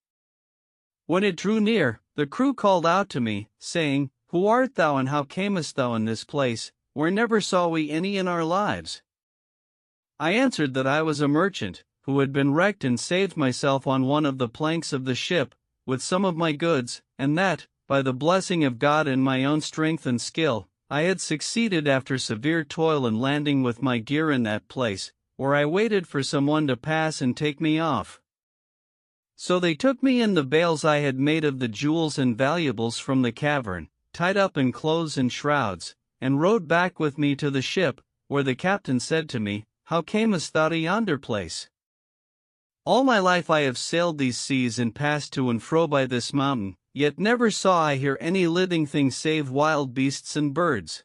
When it drew near, the crew called out to me, saying, "Who art thou, and how camest thou in this place, where never saw we any in our lives?" I answered that I was a merchant, who had been wrecked and saved myself on one of the planks of the ship, with some of my goods, and that, by the blessing of God and my own strength and skill, I had succeeded after severe toil in landing with my gear in that place, where I waited for someone to pass and take me off. So they took me in the bales I had made of the jewels and valuables from the cavern, tied up in clothes and shrouds, and rowed back with me to the ship, where the captain said to me, "How camest thou to yonder place?" "All my life I have sailed these seas and passed to and fro by this mountain, yet never saw I here any living thing save wild beasts and birds."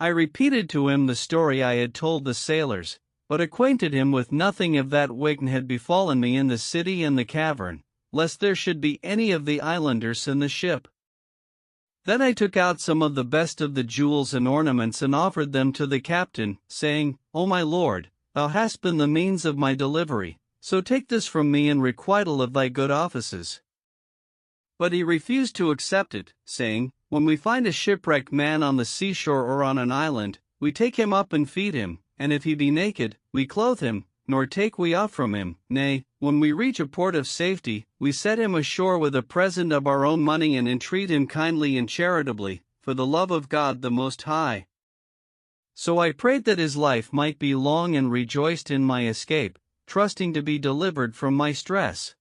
I repeated to him the story I had told the sailors, but acquainted him with nothing of that which had befallen me in the city and the cavern, lest there should be any of the islanders in the ship. Then I took out some of the best of the jewels and ornaments and offered them to the captain, saying, "O my lord, thou hast been the means of my delivery, so take this from me in requital of thy good offices." But he refused to accept it, saying, "When we find a shipwrecked man on the seashore or on an island, we take him up and feed him, and if he be naked, we clothe him, nor take we aught from him. Nay, when we reach a port of safety, we set him ashore with a present of our own money and entreat him kindly and charitably, for the love of God the Most High." So I prayed that his life might be long and rejoiced in my escape, trusting to be delivered from my stress.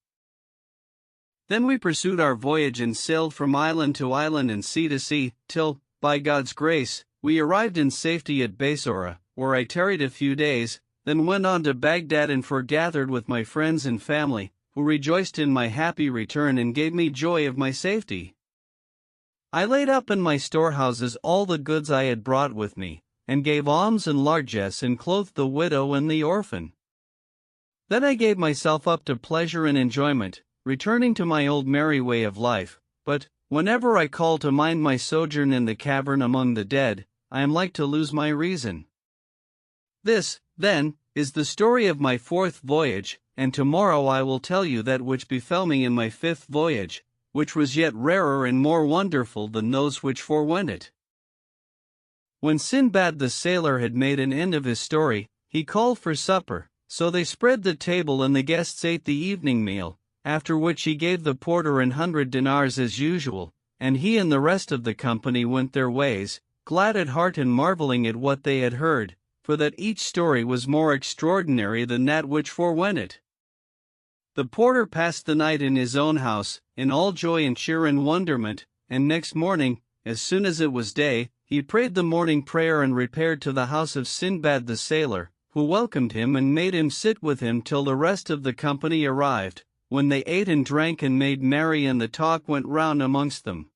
Then we pursued our voyage and sailed from island to island and sea to sea, till, by God's grace, we arrived in safety at Basora, where I tarried a few days, then went on to Baghdad and foregathered with my friends and family, who rejoiced in my happy return and gave me joy of my safety. I laid up in my storehouses all the goods I had brought with me, and gave alms and largesse and clothed the widow and the orphan. Then I gave myself up to pleasure and enjoyment, returning to my old merry way of life, but, whenever I call to mind my sojourn in the cavern among the dead, I am like to lose my reason. This, then, is the story of my 4th voyage, and tomorrow I will tell you that which befell me in my 5th voyage, which was yet rarer and more wonderful than those which forewent it. When Sinbad the sailor had made an end of his story, he called for supper, so they spread the table and the guests ate the evening meal, after which he gave the porter 100 dinars as usual, and he and the rest of the company went their ways, glad at heart and marveling at what they had heard, for that each story was more extraordinary than that which forewent it. The porter passed the night in his own house, in all joy and cheer and wonderment, and next morning, as soon as it was day, he prayed the morning prayer and repaired to the house of Sinbad the sailor, who welcomed him and made him sit with him till the rest of the company arrived, when they ate and drank and made merry, and the talk went round amongst them.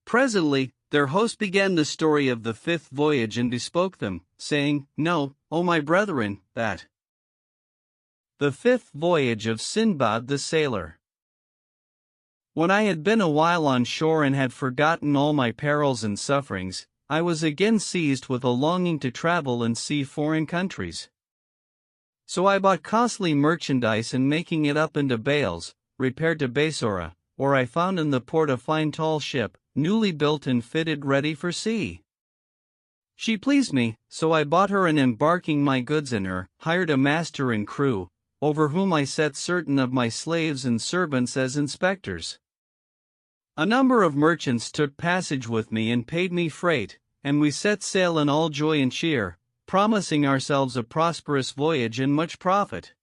Presently, their host began the story of the 5th voyage and bespoke them, saying, "Know, O my brethren, that the 5th voyage of Sinbad the sailor. When I had been a while on shore and had forgotten all my perils and sufferings, I was again seized with a longing to travel and see foreign countries. So I bought costly merchandise, and making it up into bales, repaired to Basora, where I found in the port a fine tall ship, newly built and fitted ready for sea. She pleased me, so I bought her, and embarking my goods in her, hired a master and crew, over whom I set certain of my slaves and servants as inspectors. A number of merchants took passage with me and paid me freight, and we set sail in all joy and cheer, promising ourselves a prosperous voyage and much profit.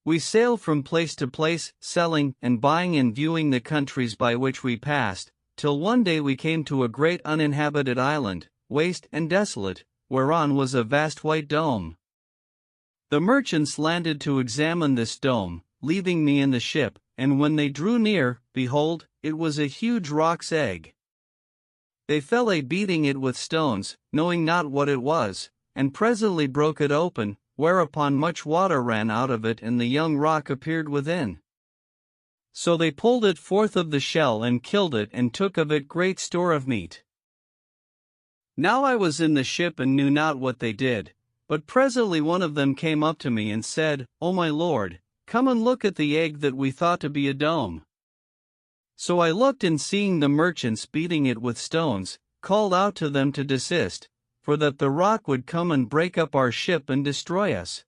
We sailed from place to place, selling and buying and viewing the countries by which we passed, till one day we came to a great uninhabited island, waste and desolate, whereon was a vast white dome. The merchants landed to examine this dome, leaving me in the ship, and when they drew near, behold, it was a huge roc's egg. They fell a beating it with stones, knowing not what it was, and presently broke it open, whereupon much water ran out of it and the young roc appeared within. So they pulled it forth of the shell and killed it and took of it great store of meat. Now I was in the ship and knew not what they did, but presently one of them came up to me and said, O my lord, come and look at the egg that we thought to be a dome. So I looked, and seeing the merchants beating it with stones, called out to them to desist, for that the roc would come and break up our ship and destroy us.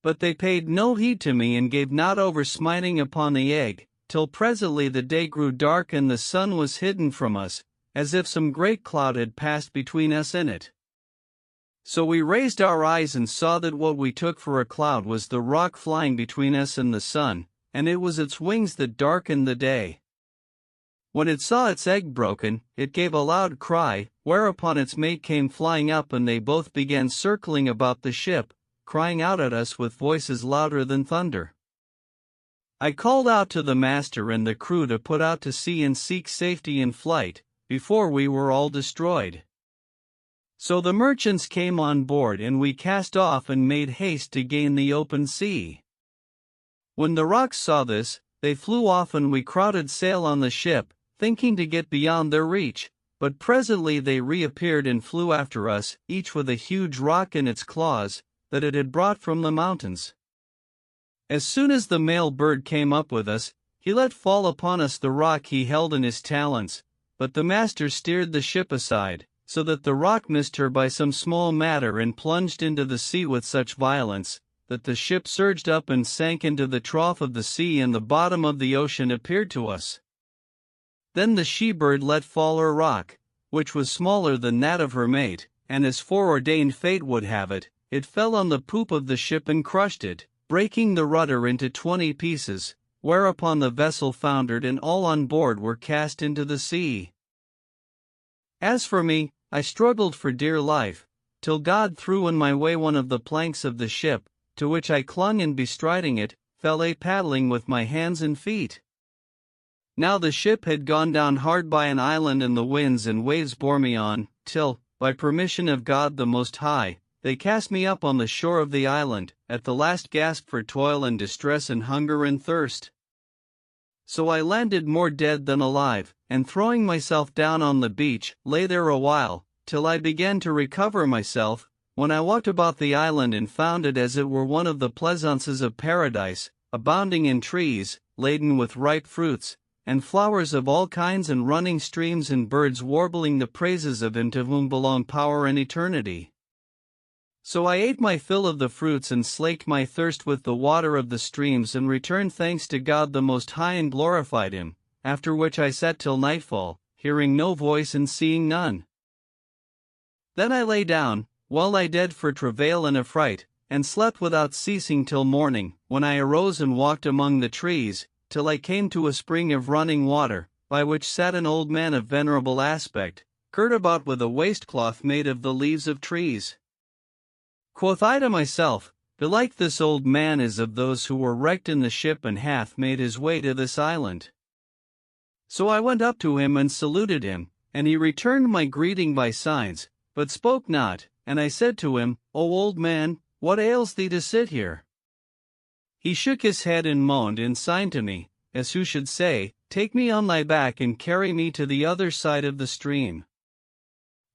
But they paid no heed to me and gave not over smiting upon the egg, till presently the day grew dark and the sun was hidden from us, as if some great cloud had passed between us and it. So we raised our eyes and saw that what we took for a cloud was the roc flying between us and the sun, and it was its wings that darkened the day. When it saw its egg broken, it gave a loud cry, whereupon its mate came flying up and they both began circling about the ship, crying out at us with voices louder than thunder. I called out to the master and the crew to put out to sea and seek safety in flight, before we were all destroyed. So the merchants came on board and we cast off and made haste to gain the open sea. When the rocs saw this, they flew off and we crowded sail on the ship, thinking to get beyond their reach, but presently they reappeared and flew after us, each with a huge roc in its claws, that it had brought from the mountains. As soon as the male bird came up with us, he let fall upon us the roc he held in his talons, but the master steered the ship aside, so that the roc missed her by some small matter and plunged into the sea with such violence, that the ship surged up and sank into the trough of the sea, and the bottom of the ocean appeared to us. Then the she-bird let fall her roc, which was smaller than that of her mate, and as foreordained fate would have it, it fell on the poop of the ship and crushed it, breaking the rudder into 20 pieces, whereupon the vessel foundered and all on board were cast into the sea. As for me, I struggled for dear life, till God threw in my way one of the planks of the ship, to which I clung, and bestriding it, fell a paddling with my hands and feet. Now the ship had gone down hard by an island, and the winds and waves bore me on, till, by permission of God the Most High, they cast me up on the shore of the island, at the last gasp for toil and distress and hunger and thirst. So I landed more dead than alive, and throwing myself down on the beach, lay there a while, till I began to recover myself, when I walked about the island and found it as it were one of the pleasaunces of paradise, abounding in trees, laden with ripe fruits, and flowers of all kinds, and running streams and birds warbling the praises of him to whom belong power and eternity. So I ate my fill of the fruits and slaked my thirst with the water of the streams, and returned thanks to God the Most High and glorified him, after which I sat till nightfall, hearing no voice and seeing none. Then I lay down, well nigh dead for travail and affright, and slept without ceasing till morning, when I arose and walked among the trees, till I came to a spring of running water, by which sat an old man of venerable aspect, girt about with a waistcloth made of the leaves of trees. Quoth I to myself, belike this old man is of those who were wrecked in the ship and hath made his way to this island. So I went up to him and saluted him, and he returned my greeting by signs, but spoke not, and I said to him, O old man, what ails thee to sit here? He shook his head and moaned and signed to me, as who should say, Take me on thy back and carry me to the other side of the stream.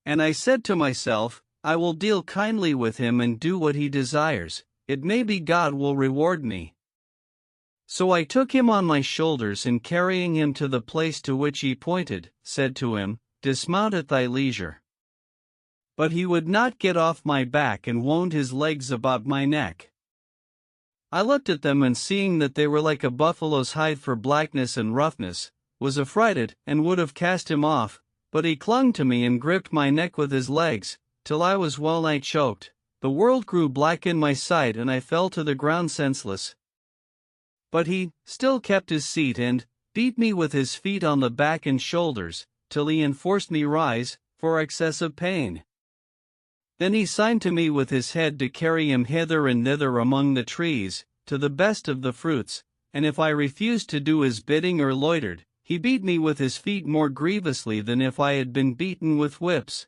And I said to myself, I will deal kindly with him and do what he desires, it may be God will reward me. So I took him on my shoulders, and carrying him to the place to which he pointed, said to him, Dismount at thy leisure. But he would not get off my back and wound his legs about my neck. I looked at them, and seeing that they were like a buffalo's hide for blackness and roughness, was affrighted, and would have cast him off, but he clung to me and gripped my neck with his legs, till I was well nigh choked. The world grew black in my sight, and I fell to the ground senseless. But he still kept his seat, and beat me with his feet on the back and shoulders, till he enforced me rise, for excess of pain. Then he signed to me with his head to carry him hither and thither among the trees, to the best of the fruits, and if I refused to do his bidding or loitered, he beat me with his feet more grievously than if I had been beaten with whips.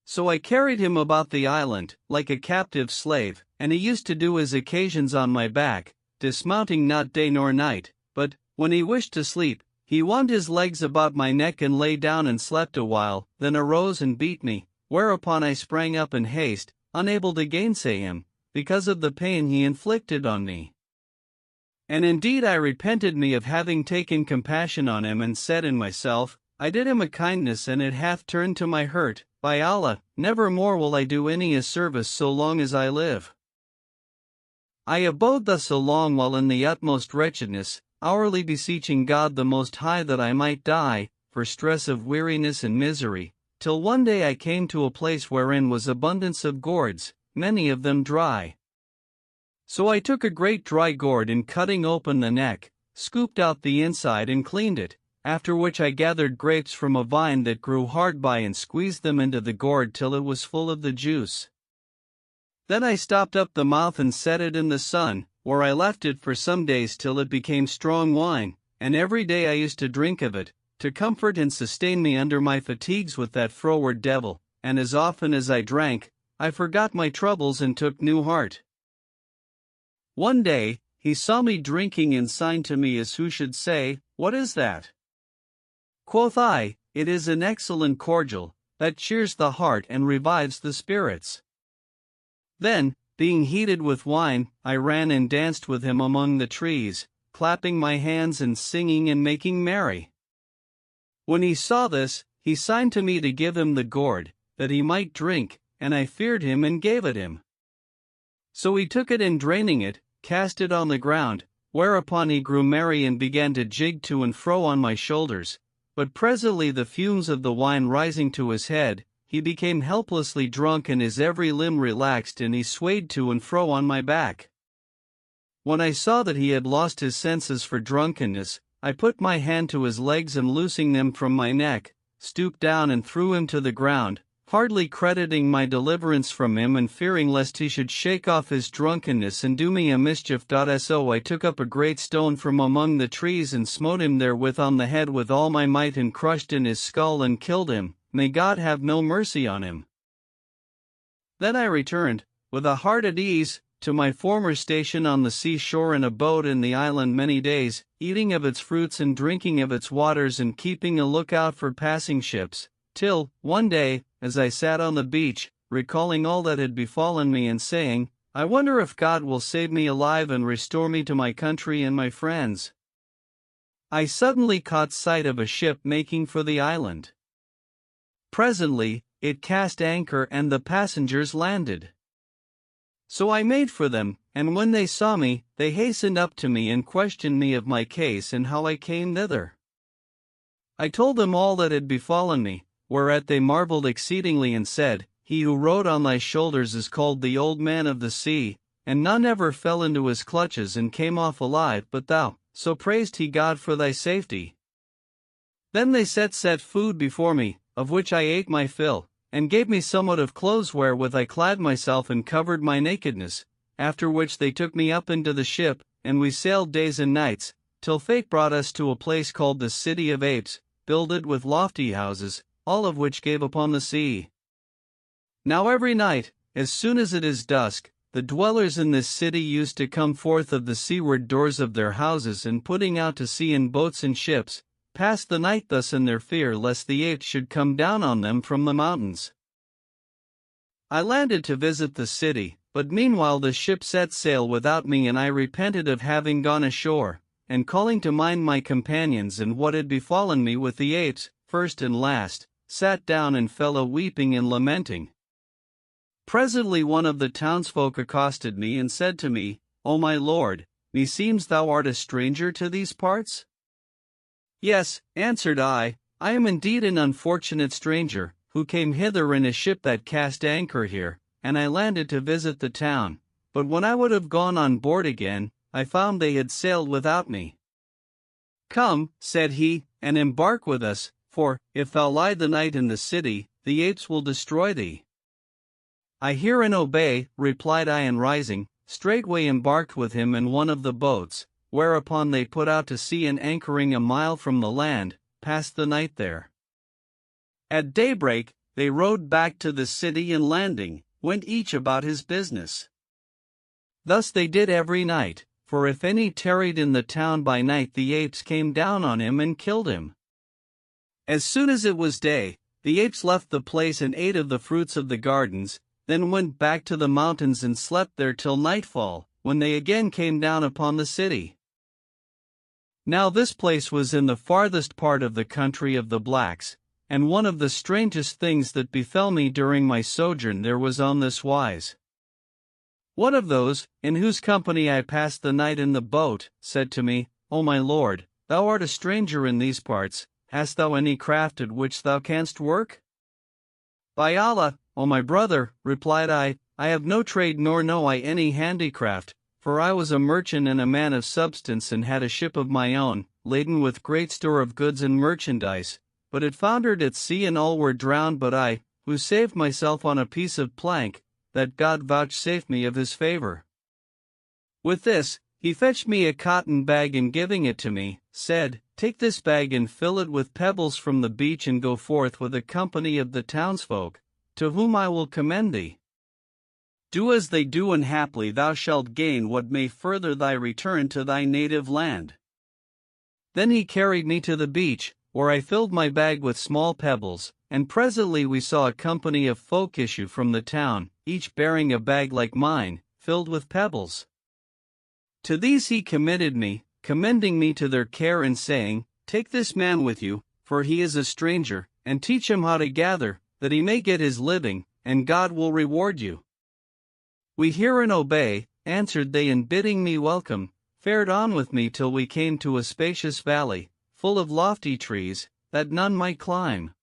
So I carried him about the island, like a captive slave, and he used to do his occasions on my back, dismounting not day nor night, but, when he wished to sleep, he wound his legs about my neck and lay down and slept a while, then arose and beat me, whereupon I sprang up in haste, unable to gainsay him, because of the pain he inflicted on me. And indeed I repented me of having taken compassion on him, and said in myself, I did him a kindness and it hath turned to my hurt. By Allah, never more will I do any a service so long as I live. I abode thus so long while in the utmost wretchedness, hourly beseeching God the Most High that I might die, for stress of weariness and misery, till one day I came to a place wherein was abundance of gourds, many of them dry. So I took a great dry gourd and cutting open the neck, scooped out the inside and cleaned it, after which I gathered grapes from a vine that grew hard by and squeezed them into the gourd till it was full of the juice. Then I stopped up the mouth and set it in the sun, where I left it for some days till it became strong wine, and every day I used to drink of it, to comfort and sustain me under my fatigues with that froward devil, and as often as I drank, I forgot my troubles and took new heart. One day, he saw me drinking and signed to me as who should say, What is that? Quoth I, It is an excellent cordial, that cheers the heart and revives the spirits. Then, being heated with wine, I ran and danced with him among the trees, clapping my hands and singing and making merry. When he saw this, he signed to me to give him the gourd, that he might drink, and I feared him and gave it him. So he took it and draining it, cast it on the ground, whereupon he grew merry and began to jig to and fro on my shoulders, but presently the fumes of the wine rising to his head, he became helplessly drunk and his every limb relaxed and he swayed to and fro on my back. When I saw that he had lost his senses for drunkenness, I put my hand to his legs and loosing them from my neck, stooped down and threw him to the ground, hardly crediting my deliverance from him and fearing lest he should shake off his drunkenness and do me a mischief. So I took up a great stone from among the trees and smote him therewith on the head with all my might and crushed in his skull and killed him. May God have no mercy on him. Then I returned, with a heart at ease, to my former station on the seashore and abode in the island many days, eating of its fruits and drinking of its waters and keeping a lookout for passing ships, till, one day, as I sat on the beach, recalling all that had befallen me and saying, I wonder if God will save me alive and restore me to my country and my friends, I suddenly caught sight of a ship making for the island. Presently, it cast anchor and the passengers landed. So I made for them, and when they saw me, they hastened up to me and questioned me of my case and how I came thither. I told them all that had befallen me, whereat they marveled exceedingly and said, He who rode on thy shoulders is called the Old Man of the Sea, and none ever fell into his clutches and came off alive but thou, so praised he God for thy safety. Then they set food before me, of which I ate my fill, and gave me somewhat of clothes wherewith I clad myself and covered my nakedness, after which they took me up into the ship, and we sailed days and nights, till fate brought us to a place called the City of Apes, builded with lofty houses, all of which gave upon the sea. Now every night, as soon as it is dusk, the dwellers in this city used to come forth of the seaward doors of their houses and putting out to sea in boats and ships, pass the night thus in their fear lest the apes should come down on them from the mountains. I landed to visit the city, but meanwhile the ship set sail without me and I repented of having gone ashore, and calling to mind my companions and what had befallen me with the apes, first and last, sat down and fell a weeping and lamenting. Presently one of the townsfolk accosted me and said to me, O my lord, meseems thou art a stranger to these parts? Yes, answered I am indeed an unfortunate stranger, who came hither in a ship that cast anchor here, and I landed to visit the town, but when I would have gone on board again, I found they had sailed without me. Come, said he, and embark with us, for, if thou lie the night in the city, the apes will destroy thee. "I hear and obey," replied I, and rising, straightway embarked with him in one of the boats, whereupon they put out to sea, and anchoring a mile from the land, passed the night there. At daybreak, they rowed back to the city, and landing, went each about his business. Thus they did every night, for if any tarried in the town by night, the apes came down on him and killed him. As soon as it was day, the apes left the place and ate of the fruits of the gardens, then went back to the mountains and slept there till nightfall, when they again came down upon the city. Now this place was in the farthest part of the country of the blacks, and one of the strangest things that befell me during my sojourn there was on this wise. One of those, in whose company I passed the night in the boat, said to me, "O my lord, thou art a stranger in these parts, hast thou any craft at which thou canst work?" "By Allah, O my brother," replied I have no trade, nor know I any handicraft, for I was a merchant and a man of substance, and had a ship of my own, laden with great store of goods and merchandise, but it foundered at sea, and all were drowned but I, who saved myself on a piece of plank, that God vouchsafed me of his favor. With this, he fetched me a cotton bag, and giving it to me, said, "Take this bag and fill it with pebbles from the beach, and go forth with a company of the townsfolk, to whom I will commend thee. Do as they do, and haply thou shalt gain what may further thy return to thy native land." Then he carried me to the beach, where I filled my bag with small pebbles, and presently we saw a company of folk issue from the town, each bearing a bag like mine, filled with pebbles. To these he committed me, commending me to their care, and saying, "Take this man with you, for he is a stranger, and teach him how to gather, that he may get his living, and God will reward you." "We hear and obey," answered they, and bidding me welcome, fared on with me till we came to a spacious valley, full of lofty trees, that none might climb.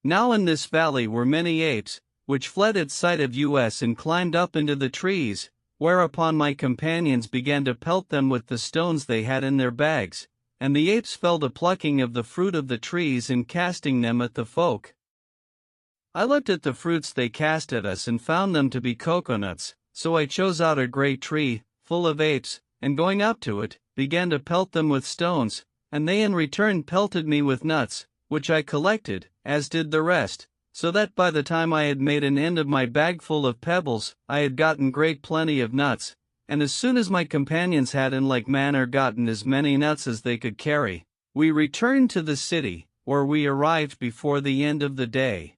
Now in this valley were many apes, which fled at sight of us and climbed up into the trees, whereupon my companions began to pelt them with the stones they had in their bags, and the apes fell to plucking of the fruit of the trees and casting them at the folk. I looked at the fruits they cast at us and found them to be coconuts, so I chose out a great tree, full of apes, and going up to it, began to pelt them with stones, and they in return pelted me with nuts, which I collected, as did the rest, so that by the time I had made an end of my bag full of pebbles, I had gotten great plenty of nuts, and as soon as my companions had in like manner gotten as many nuts as they could carry, we returned to the city, where we arrived before the end of the day.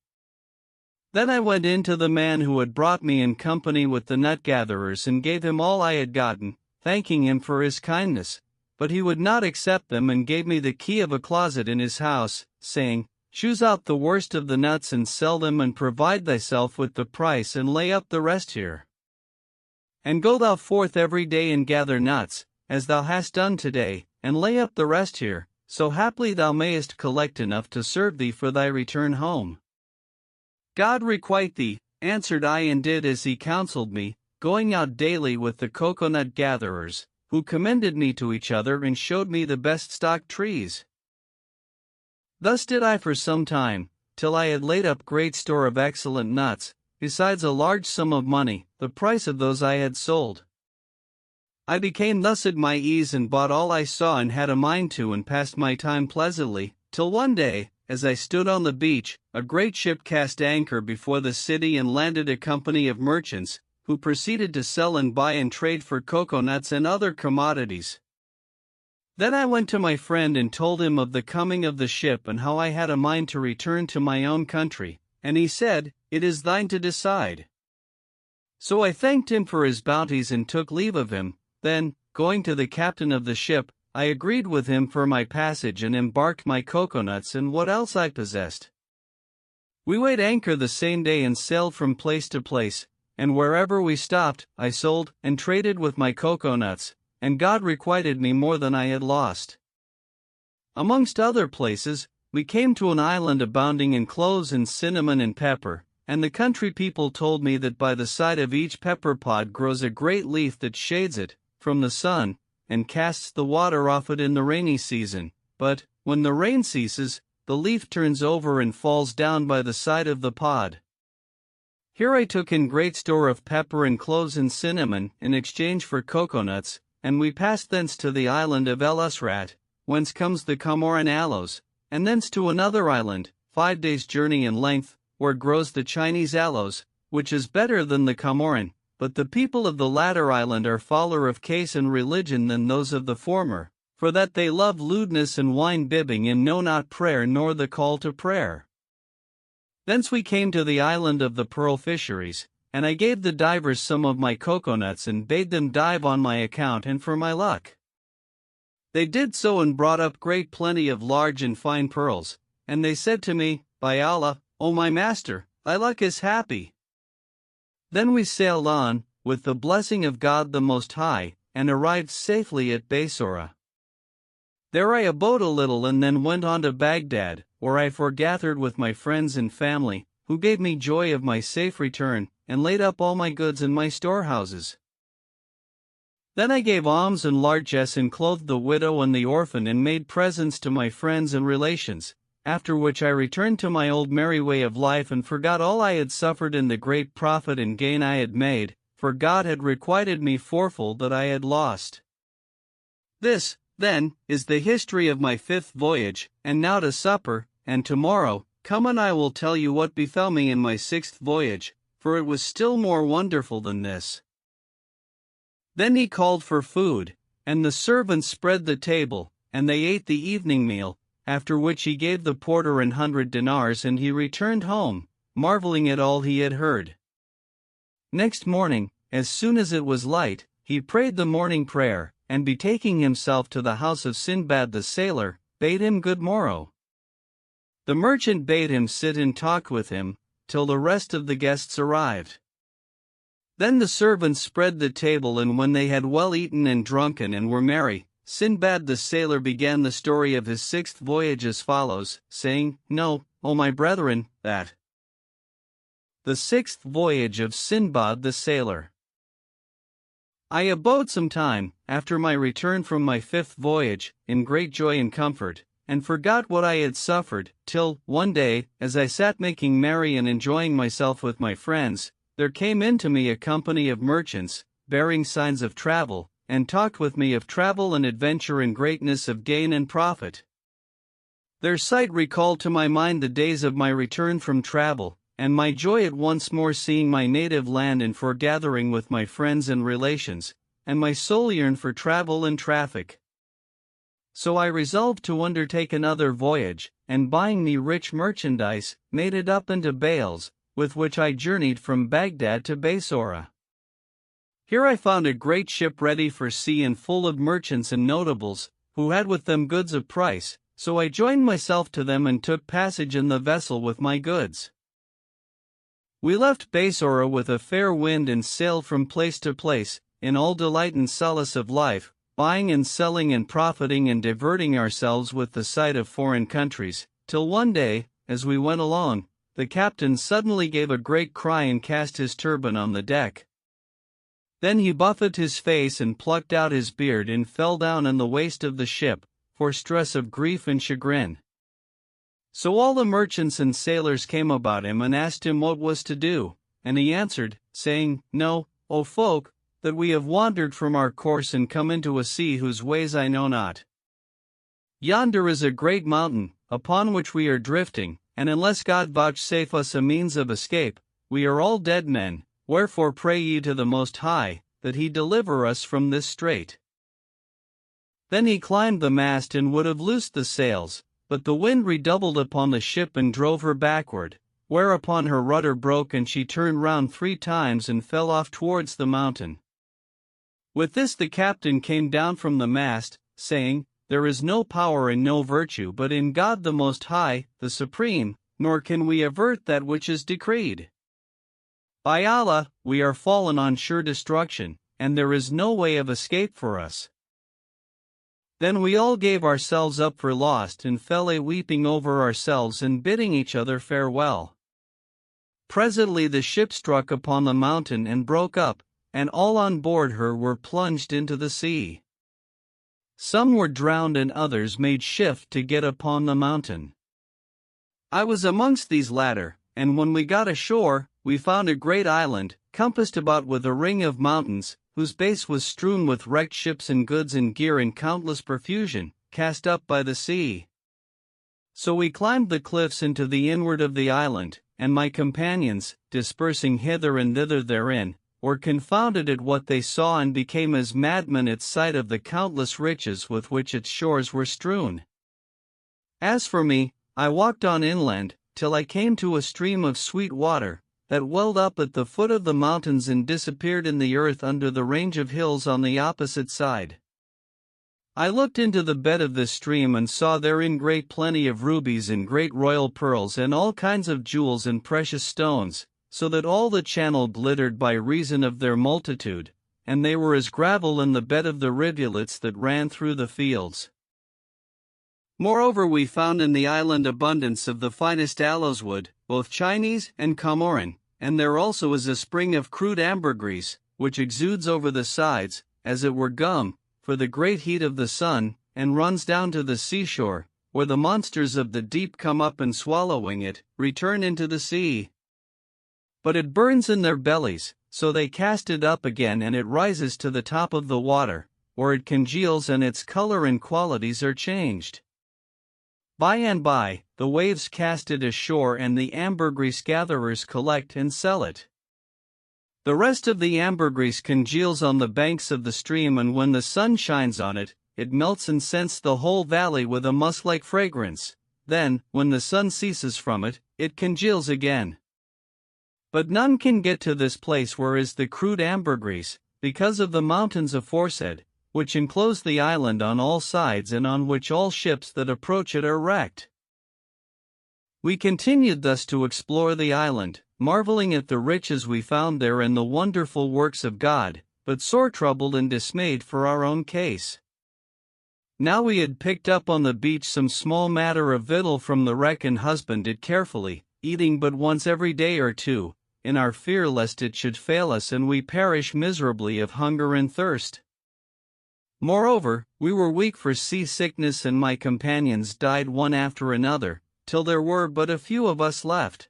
Then I went in to the man who had brought me in company with the nut gatherers, and gave him all I had gotten, thanking him for his kindness, but he would not accept them, and gave me the key of a closet in his house, saying, "Choose out the worst of the nuts and sell them, and provide thyself with the price, and lay up the rest here. And go thou forth every day and gather nuts, as thou hast done today, and lay up the rest here, so haply thou mayest collect enough to serve thee for thy return home." "God requite thee," answered I, and did as he counseled me, going out daily with the coconut gatherers, who commended me to each other and showed me the best stocked trees. Thus did I for some time, till I had laid up great store of excellent nuts, besides a large sum of money, the price of those I had sold. I became thus at my ease, and bought all I saw and had a mind to, and passed my time pleasantly, till one day, as I stood on the beach, a great ship cast anchor before the city, and landed a company of merchants, who proceeded to sell and buy and trade for coconuts and other commodities. Then I went to my friend and told him of the coming of the ship, and how I had a mind to return to my own country, and he said, "It is thine to decide." So I thanked him for his bounties and took leave of him. Then, going to the captain of the ship, I agreed with him for my passage, and embarked my coconuts and what else I possessed. We weighed anchor the same day and sailed from place to place, and wherever we stopped, I sold and traded with my coconuts, and God requited me more than I had lost. Amongst other places, we came to an island abounding in cloves and cinnamon and pepper, and the country people told me that by the side of each pepper pod grows a great leaf that shades it from the sun, and casts the water off it in the rainy season, but, when the rain ceases, the leaf turns over and falls down by the side of the pod. Here I took in great store of pepper and cloves and cinnamon in exchange for coconuts, and we passed thence to the island of El Usrat, whence comes the Comorin aloes, and thence to another island, 5 days' journey in length, where grows the Chinese aloes, which is better than the Comorin, but the people of the latter island are fouler of case and religion than those of the former, for that they love lewdness and wine-bibbing and know not prayer nor the call to prayer. Thence we came to the island of the pearl fisheries, and I gave the divers some of my coconuts and bade them dive on my account and for my luck. They did so and brought up great plenty of large and fine pearls, and they said to me, By Allah, O my master, thy luck is happy. Then we sailed on, with the blessing of God the Most High, and arrived safely at Baysora. There I abode a little and then went on to Baghdad, where I foregathered with my friends and family, who gave me joy of my safe return, and laid up all my goods in my storehouses. Then I gave alms and largesse and clothed the widow and the orphan and made presents to my friends and relations, after which I returned to my old merry way of life and forgot all I had suffered in the great profit and gain I had made, for God had requited me fourfold that I had lost. This, then, is the history of my 5th voyage, and now to supper, and tomorrow, come and I will tell you what befell me in my 6th voyage, for it was still more wonderful than this. Then he called for food, and the servants spread the table, and they ate the evening meal, after which he gave the porter 100 dinars and he returned home, marveling at all he had heard. Next morning, as soon as it was light, he prayed the morning prayer, and betaking himself to the house of Sinbad the sailor, bade him good morrow. The merchant bade him sit and talk with him, till the rest of the guests arrived. Then the servants spread the table, and when they had well eaten and drunken and were merry, Sinbad the sailor began the story of his 6th voyage as follows, saying, Know, O my brethren, that the 6th voyage of Sinbad the sailor. I abode some time, after my return from my 5th voyage, in great joy and comfort, and forgot what I had suffered, till, one day, as I sat making merry and enjoying myself with my friends, there came in to me a company of merchants, bearing signs of travel, and talked with me of travel and adventure and greatness of gain and profit. Their sight recalled to my mind the days of my return from travel, and my joy at once more seeing my native land and foregathering with my friends and relations, and my soul yearned for travel and traffic. So I resolved to undertake another voyage, and buying me rich merchandise, made it up into bales, with which I journeyed from Baghdad to Baysora. Here I found a great ship ready for sea and full of merchants and notables, who had with them goods of price, so I joined myself to them and took passage in the vessel with my goods. We left Baysora with a fair wind and sailed from place to place, in all delight and solace of life, buying and selling and profiting and diverting ourselves with the sight of foreign countries, till one day, as we went along, the captain suddenly gave a great cry and cast his turban on the deck. Then he buffeted his face and plucked out his beard and fell down in the waist of the ship, for stress of grief and chagrin. So all the merchants and sailors came about him and asked him what was to do, and he answered, saying, Know, O folk, that we have wandered from our course and come into a sea whose ways I know not. Yonder is a great mountain, upon which we are drifting, and unless God vouchsafe us a means of escape, we are all dead men, wherefore pray ye to the Most High, that he deliver us from this strait. Then he climbed the mast and would have loosed the sails, but the wind redoubled upon the ship and drove her backward, whereupon her rudder broke and she turned round 3 times and fell off towards the mountain. With this the captain came down from the mast, saying, There is no power and no virtue but in God the Most High, the Supreme, nor can we avert that which is decreed. By Allah, we are fallen on sure destruction, and there is no way of escape for us. Then we all gave ourselves up for lost and fell a weeping over ourselves and bidding each other farewell. Presently the ship struck upon the mountain and broke up, and all on board her were plunged into the sea. Some were drowned and others made shift to get upon the mountain. I was amongst these latter, and when we got ashore, we found a great island, compassed about with a ring of mountains, whose base was strewn with wrecked ships and goods and gear in countless profusion, cast up by the sea. So we climbed the cliffs into the inward of the island, and my companions, dispersing hither and thither therein, were confounded at what they saw and became as madmen at sight of the countless riches with which its shores were strewn. As for me, I walked on inland, till I came to a stream of sweet water, that welled up at the foot of the mountains and disappeared in the earth under the range of hills on the opposite side. I looked into the bed of this stream and saw therein great plenty of rubies and great royal pearls and all kinds of jewels and precious stones, so that all the channel glittered by reason of their multitude, and they were as gravel in the bed of the rivulets that ran through the fields. Moreover, we found in the island abundance of the finest aloes wood, both Chinese and Comorin, and there also is a spring of crude ambergris, which exudes over the sides, as it were gum, for the great heat of the sun, and runs down to the seashore, where the monsters of the deep come up and swallowing it, return into the sea. But it burns in their bellies, so they cast it up again and it rises to the top of the water, where it congeals and its color and qualities are changed. By and by, the waves cast it ashore and the ambergris gatherers collect and sell it. The rest of the ambergris congeals on the banks of the stream, and when the sun shines on it, it melts and scents the whole valley with a musk-like fragrance. Then, when the sun ceases from it, it congeals again. But none can get to this place where is the crude ambergris, because of the mountains aforesaid, which enclose the island on all sides and on which all ships that approach it are wrecked. We continued thus to explore the island, marveling at the riches we found there and the wonderful works of God, but sore troubled and dismayed for our own case. Now we had picked up on the beach some small matter of victual from the wreck and husbanded it carefully, eating but once every day or two, in our fear lest it should fail us and we perish miserably of hunger and thirst. Moreover, we were weak for sea-sickness, and my companions died one after another, till there were but a few of us left.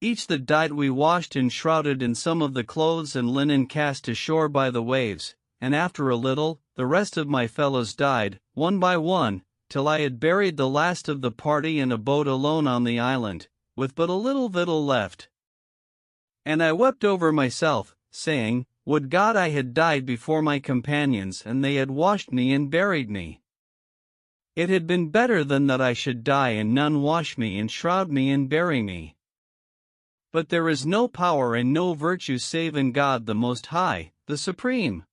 Each that died we washed and shrouded in some of the clothes and linen cast ashore by the waves, and after a little, the rest of my fellows died, one by one, till I had buried the last of the party and abode alone on the island, with but a little victual left. And I wept over myself, saying, would God I had died before my companions and they had washed me and buried me. It had been better than that I should die and none wash me and shroud me and bury me. But there is no power and no virtue save in God the Most High, the Supreme.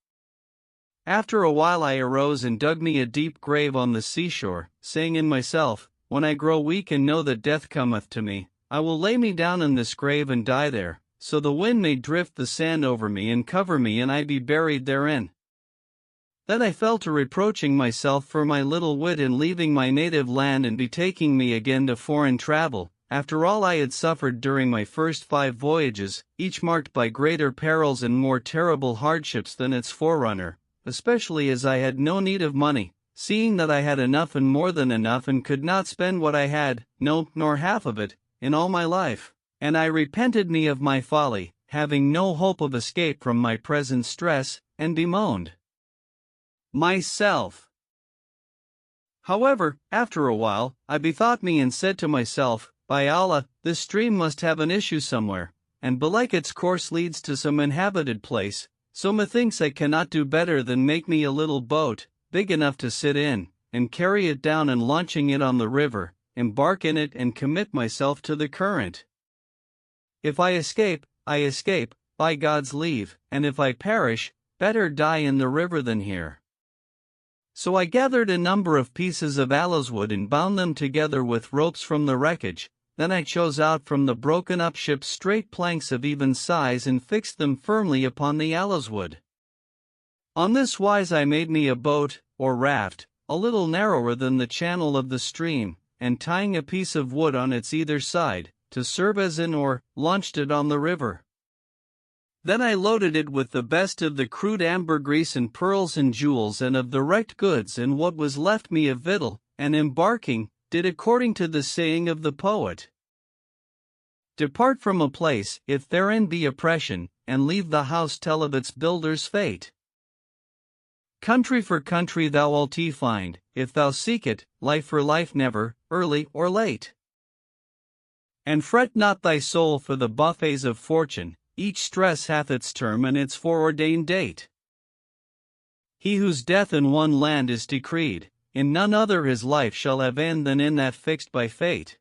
After a while I arose and dug me a deep grave on the seashore, saying in myself, when I grow weak and know that death cometh to me, I will lay me down in this grave and die there, so the wind may drift the sand over me and cover me and I be buried therein. Then I fell to reproaching myself for my little wit in leaving my native land and betaking me again to foreign travel, after all I had suffered during my first 5 voyages, each marked by greater perils and more terrible hardships than its forerunner, especially as I had no need of money, seeing that I had enough and more than enough and could not spend what I had, no, nor half of it, in all my life. And I repented me of my folly, having no hope of escape from my present stress, and bemoaned myself. However, after a while, I bethought me and said to myself, by Allah, this stream must have an issue somewhere, and belike its course leads to some inhabited place, so methinks I cannot do better than make me a little boat, big enough to sit in, and carry it down and launching it on the river, embark in it and commit myself to the current. If I escape, by God's leave, and if I perish, better die in the river than here. So I gathered a number of pieces of aloes wood and bound them together with ropes from the wreckage. Then I chose out from the broken-up ship straight planks of even size and fixed them firmly upon the aloes wood. On this wise I made me a boat, or raft, a little narrower than the channel of the stream, and tying a piece of wood on its either side, to serve as an oar, launched it on the river. Then I loaded it with the best of the crude ambergris and pearls and jewels and of the wrecked goods and what was left me of victual, and embarking, did according to the saying of the poet, Depart from a place, if therein be oppression, and leave the house tell of its builder's fate. Country for country thou wilt find, if thou seek it, life for life never, early or late. And fret not thy soul for the buffets of fortune, each stress hath its term and its foreordained date. He whose death in one land is decreed, in none other his life shall have end than in that fixed by fate.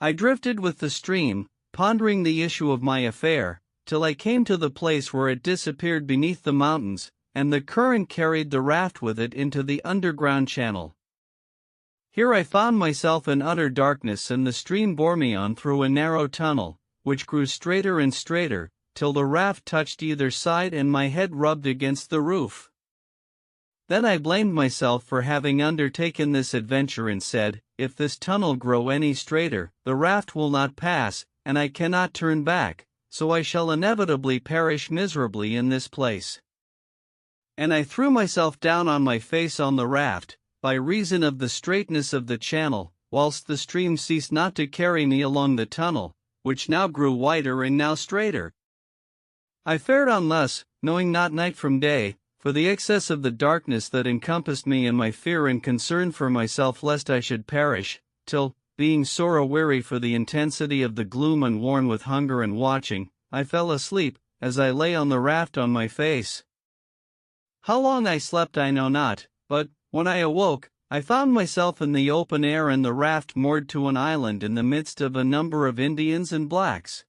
I drifted with the stream, pondering the issue of my affair, till I came to the place where it disappeared beneath the mountains, and the current carried the raft with it into the underground channel. Here I found myself in utter darkness, and the stream bore me on through a narrow tunnel, which grew straighter and straighter, till the raft touched either side and my head rubbed against the roof. Then I blamed myself for having undertaken this adventure and said, if this tunnel grow any straighter, the raft will not pass, and I cannot turn back, so I shall inevitably perish miserably in this place. And I threw myself down on my face on the raft, by reason of the straightness of the channel, whilst the stream ceased not to carry me along the tunnel, which now grew wider and now straighter. I fared on thus, knowing not night from day, for the excess of the darkness that encompassed me and my fear and concern for myself lest I should perish, till, being sore aweary for the intensity of the gloom and worn with hunger and watching, I fell asleep, as I lay on the raft on my face. How long I slept I know not, but, when I awoke, I found myself in the open air and the raft moored to an island in the midst of a number of Indians and blacks.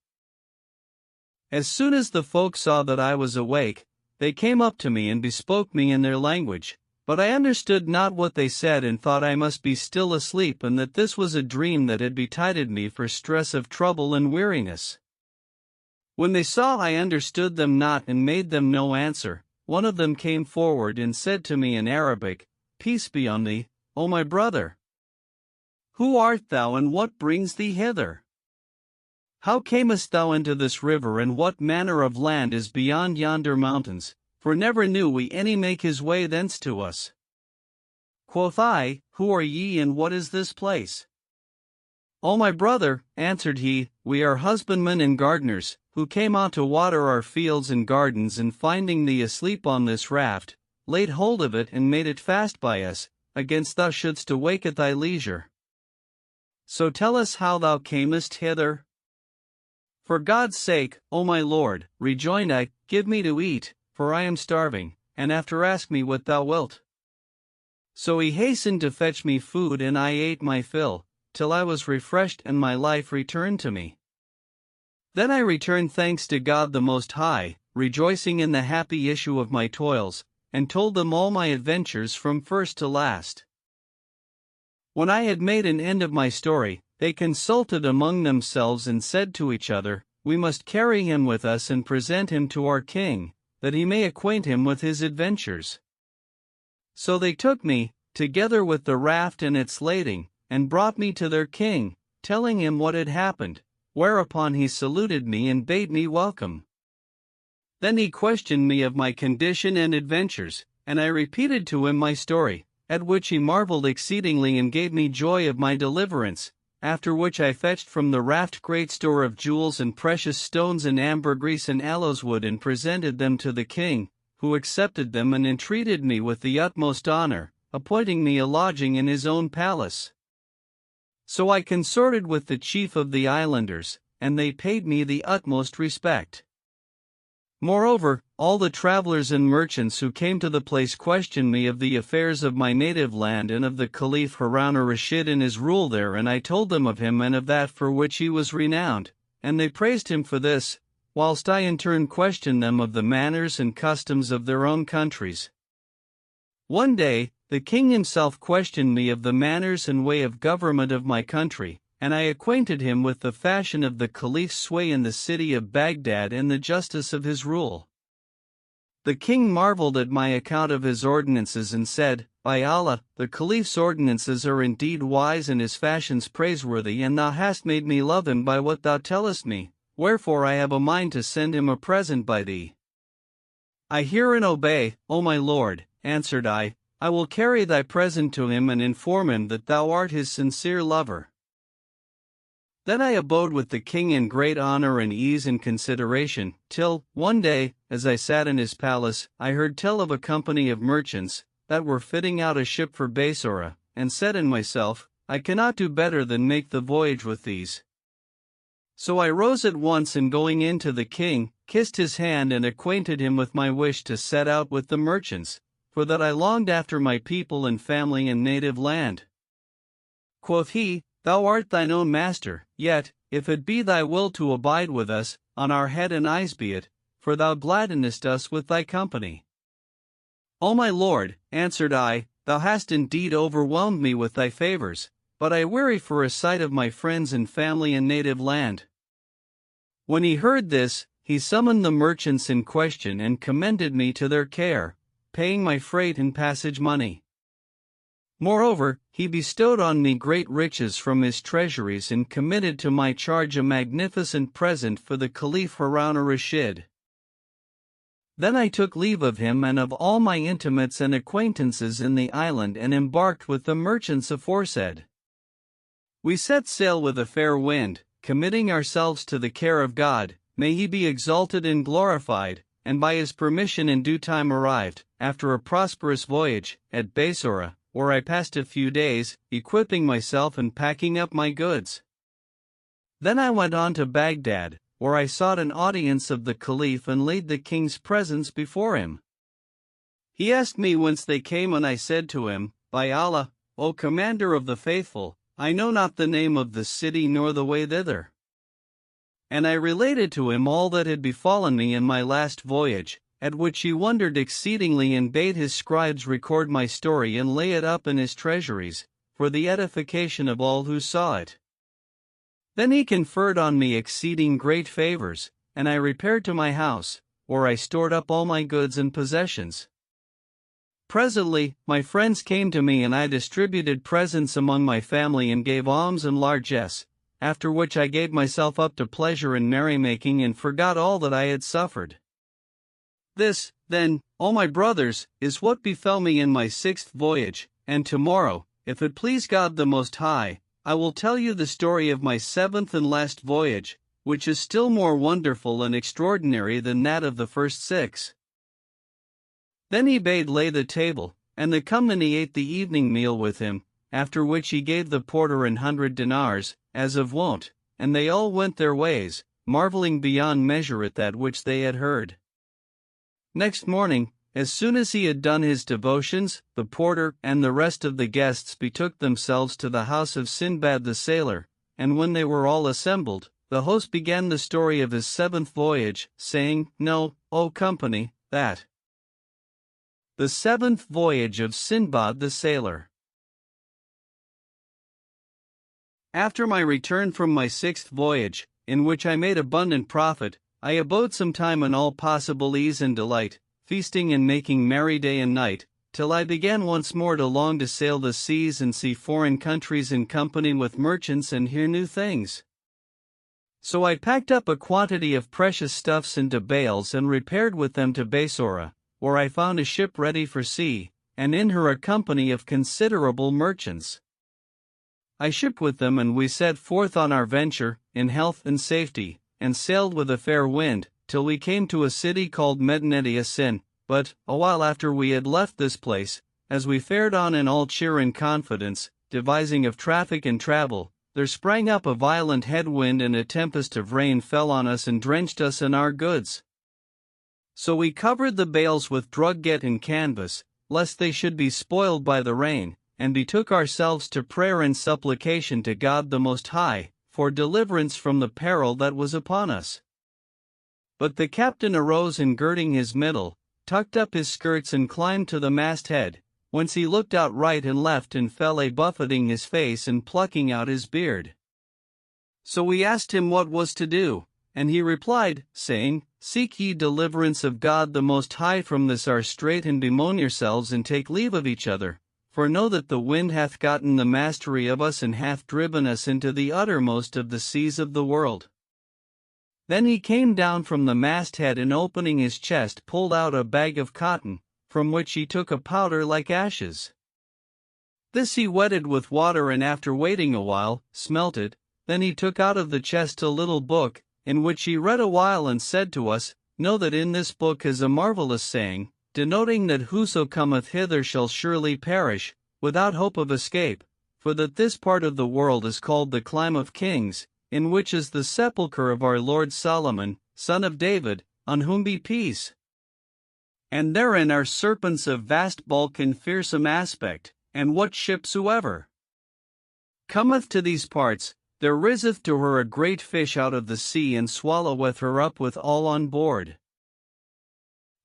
As soon as the folk saw that I was awake, they came up to me and bespoke me in their language, but I understood not what they said and thought I must be still asleep and that this was a dream that had betided me for stress of trouble and weariness. When they saw I understood them not and made them no answer, one of them came forward and said to me in Arabic, Peace be on thee, O my brother! Who art thou and what brings thee hither? How camest thou into this river, and what manner of land is beyond yonder mountains, for never knew we any make his way thence to us. Quoth I, Who are ye and what is this place? O my brother, answered he, we are husbandmen and gardeners, who came out to water our fields and gardens, and finding thee asleep on this raft, laid hold of it and made it fast by us, against thou shouldst awake at thy leisure. So tell us how thou camest hither? For God's sake, O my lord, rejoined I, give me to eat, for I am starving, and after ask me what thou wilt. So he hastened to fetch me food, and I ate my fill, till I was refreshed and my life returned to me. Then I returned thanks to God the Most High, rejoicing in the happy issue of my toils, and told them all my adventures from first to last. When I had made an end of my story, they consulted among themselves and said to each other, We must carry him with us and present him to our king, that he may acquaint him with his adventures. So they took me, together with the raft and its lading, and brought me to their king, telling him what had happened, whereupon he saluted me and bade me welcome. Then he questioned me of my condition and adventures, and I repeated to him my story, at which he marveled exceedingly and gave me joy of my deliverance, after which I fetched from the raft great store of jewels and precious stones and ambergris and aloes wood and presented them to the king, who accepted them and entreated me with the utmost honor, appointing me a lodging in his own palace. So I consorted with the chief of the islanders, and they paid me the utmost respect. Moreover, all the travelers and merchants who came to the place questioned me of the affairs of my native land and of the Caliph Harun al-Rashid and his rule there, and I told them of him and of that for which he was renowned, and they praised him for this, whilst I in turn questioned them of the manners and customs of their own countries. One day, the king himself questioned me of the manners and way of government of my country, and I acquainted him with the fashion of the Caliph's sway in the city of Baghdad and the justice of his rule. The king marveled at my account of his ordinances and said, By Allah, the Caliph's ordinances are indeed wise and his fashions praiseworthy, and thou hast made me love him by what thou tellest me, wherefore I have a mind to send him a present by thee. I hear and obey, O my lord, answered I will carry thy present to him and inform him that thou art his sincere lover. Then I abode with the king in great honor and ease and consideration, till, one day, as I sat in his palace, I heard tell of a company of merchants, that were fitting out a ship for Basora, and said in myself, I cannot do better than make the voyage with these. So I rose at once and going in to the king, kissed his hand and acquainted him with my wish to set out with the merchants, for that I longed after my people and family and native land. Quoth he, Thou art thine own master, yet, if it be thy will to abide with us, on our head and eyes be it, for thou gladdenest us with thy company. O my lord, answered I, thou hast indeed overwhelmed me with thy favors, but I weary for a sight of my friends and family and native land. When he heard this, he summoned the merchants in question and commended me to their care, paying my freight and passage money. Moreover, he bestowed on me great riches from his treasuries and committed to my charge a magnificent present for the Caliph Harun al-Rashid. Then I took leave of him and of all my intimates and acquaintances in the island and embarked with the merchants aforesaid. We set sail with a fair wind, committing ourselves to the care of God, may he be exalted and glorified, and by his permission in due time arrived, after a prosperous voyage, at Basora, where I passed a few days, equipping myself and packing up my goods. Then I went on to Baghdad, where I sought an audience of the Caliph and laid the king's presents before him. He asked me whence they came, and I said to him, By Allah, O Commander of the Faithful, I know not the name of the city nor the way thither. And I related to him all that had befallen me in my last voyage, at which he wondered exceedingly and bade his scribes record my story and lay it up in his treasuries, for the edification of all who saw it. Then he conferred on me exceeding great favors, and I repaired to my house, where I stored up all my goods and possessions. Presently, my friends came to me and I distributed presents among my family and gave alms and largesse, after which I gave myself up to pleasure and merrymaking and forgot all that I had suffered. This, then, O my brothers, is what befell me in my 6th voyage, and tomorrow, if it please God the Most High, I will tell you the story of my 7th and last voyage, which is still more wonderful and extraordinary than that of the first 6. Then he bade lay the table, and the company ate the evening meal with him, after which he gave the porter 100 dinars, as of wont, and they all went their ways, marveling beyond measure at that which they had heard. Next morning, as soon as he had done his devotions, the porter and the rest of the guests betook themselves to the house of Sinbad the sailor, and when they were all assembled, the host began the story of his 7th voyage, saying, Know, O company, that the 7th voyage of Sinbad the sailor. After my return from my 6th voyage, in which I made abundant profit, I abode some time in all possible ease and delight, feasting and making merry day and night, till I began once more to long to sail the seas and see foreign countries in company with merchants and hear new things. So I packed up a quantity of precious stuffs into bales and repaired with them to Basora, where I found a ship ready for sea, and in her a company of considerable merchants. I shipped with them and we set forth on our venture, in health and safety, and sailed with a fair wind, till we came to a city called Medinet Yasin. But, a while after we had left this place, as we fared on in all cheer and confidence, devising of traffic and travel, there sprang up a violent headwind and a tempest of rain fell on us and drenched us and our goods. So we covered the bales with drugget and canvas, lest they should be spoiled by the rain, and betook ourselves to prayer and supplication to God the Most High, for deliverance from the peril that was upon us. But the captain arose and girding his middle, tucked up his skirts and climbed to the masthead, whence he looked out right and left and fell a buffeting his face and plucking out his beard. So we asked him what was to do, and he replied, saying, Seek ye deliverance of God the Most High from this our strait and bemoan yourselves and take leave of each other, for know that the wind hath gotten the mastery of us and hath driven us into the uttermost of the seas of the world. Then he came down from the masthead and opening his chest pulled out a bag of cotton, from which he took a powder like ashes. This he wetted with water and after waiting a while, smelt it, Then he took out of the chest a little book, in which he read a while and said to us, "Know that in this book is a marvelous saying, denoting that whoso cometh hither shall surely perish, without hope of escape, for that this part of the world is called the clime of kings, in which is the sepulchre of our Lord Solomon, son of David, on whom be peace. And therein are serpents of vast bulk and fearsome aspect, and what ship soever cometh to these parts, there riseth to her a great fish out of the sea and swalloweth her up with all on board."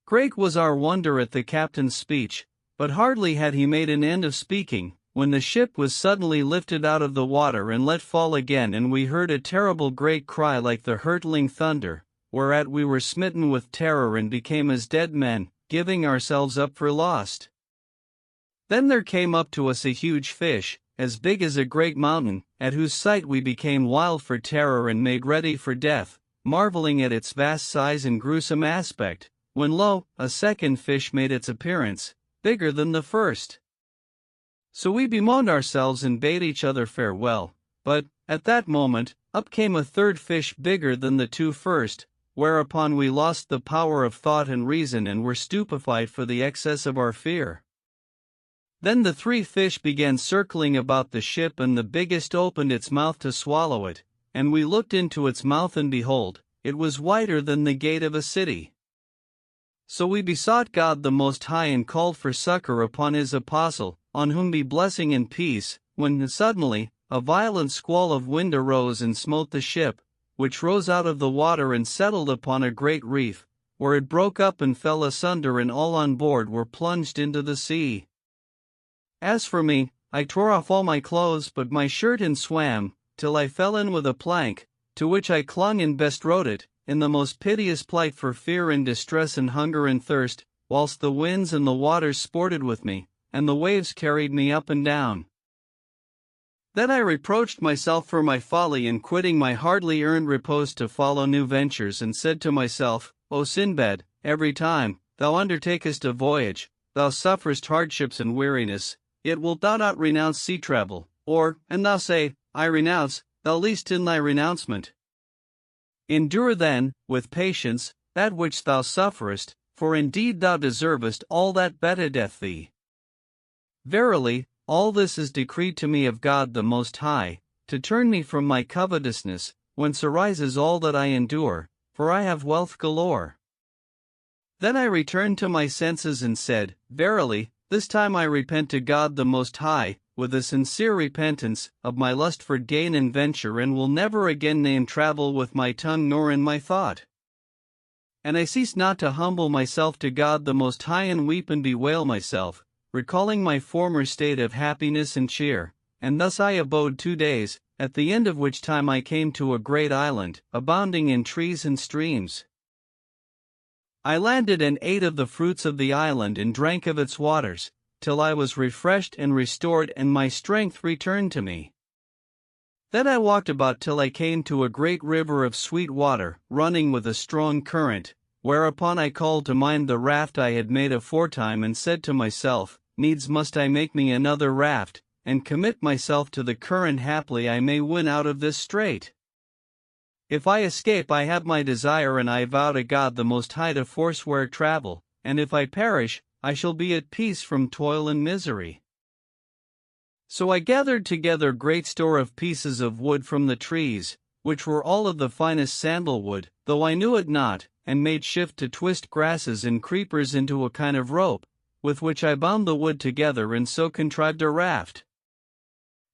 Great was our wonder at the captain's speech, but hardly had he made an end of speaking, when the ship was suddenly lifted out of the water and let fall again, and we heard a terrible great cry like the hurtling thunder, whereat we were smitten with terror and became as dead men, giving ourselves up for lost. Then there came up to us a huge fish, as big as a great mountain, at whose sight we became wild for terror and made ready for death, marveling at its vast size and gruesome aspect, when lo, a second fish made its appearance, bigger than the first. So we bemoaned ourselves and bade each other farewell, but, at that moment, up came a third fish bigger than the two first, whereupon we lost the power of thought and reason and were stupefied for the excess of our fear. Then the three fish began circling about the ship, and the biggest opened its mouth to swallow it, and we looked into its mouth, and behold, it was wider than the gate of a city. So we besought God the Most High and called for succor upon his apostle, on whom be blessing and peace, when suddenly a violent squall of wind arose and smote the ship, which rose out of the water and settled upon a great reef, where it broke up and fell asunder, and all on board were plunged into the sea. As for me, I tore off all my clothes but my shirt and swam, till I fell in with a plank, to which I clung and bestrode it, in the most piteous plight for fear and distress and hunger and thirst, whilst the winds and the waters sported with me, and the waves carried me up and down. Then I reproached myself for my folly in quitting my hardly earned repose to follow new ventures, and said to myself, O Sinbad, every time thou undertakest a voyage, thou sufferest hardships and weariness, yet wilt thou not renounce sea travel, or, and thou say, I renounce, thou least in thy renouncement. Endure then, with patience, that which thou sufferest, for indeed thou deservest all that bettereth thee. Verily, all this is decreed to me of God the Most High, to turn me from my covetousness, whence arises all that I endure, for I have wealth galore. Then I returned to my senses and said, Verily, this time I repent to God the Most High, with a sincere repentance, of my lust for gain and venture, and will never again name travel with my tongue nor in my thought. And I cease not to humble myself to God the Most High and weep and bewail myself, recalling my former state of happiness and cheer, and thus I abode 2 days, at the end of which time I came to a great island, abounding in trees and streams. I landed and ate of the fruits of the island and drank of its waters, till I was refreshed and restored and my strength returned to me. Then I walked about till I came to a great river of sweet water, running with a strong current, whereupon I called to mind the raft I had made aforetime, and said to myself, Needs must I make me another raft, and commit myself to the current, haply I may win out of this strait. If I escape, I have my desire, and I vow to God the Most High to forswear travel, and if I perish, I shall be at peace from toil and misery. So I gathered together great store of pieces of wood from the trees, which were all of the finest sandalwood, though I knew it not, and made shift to twist grasses and creepers into a kind of rope, with which I bound the wood together, and so contrived a raft.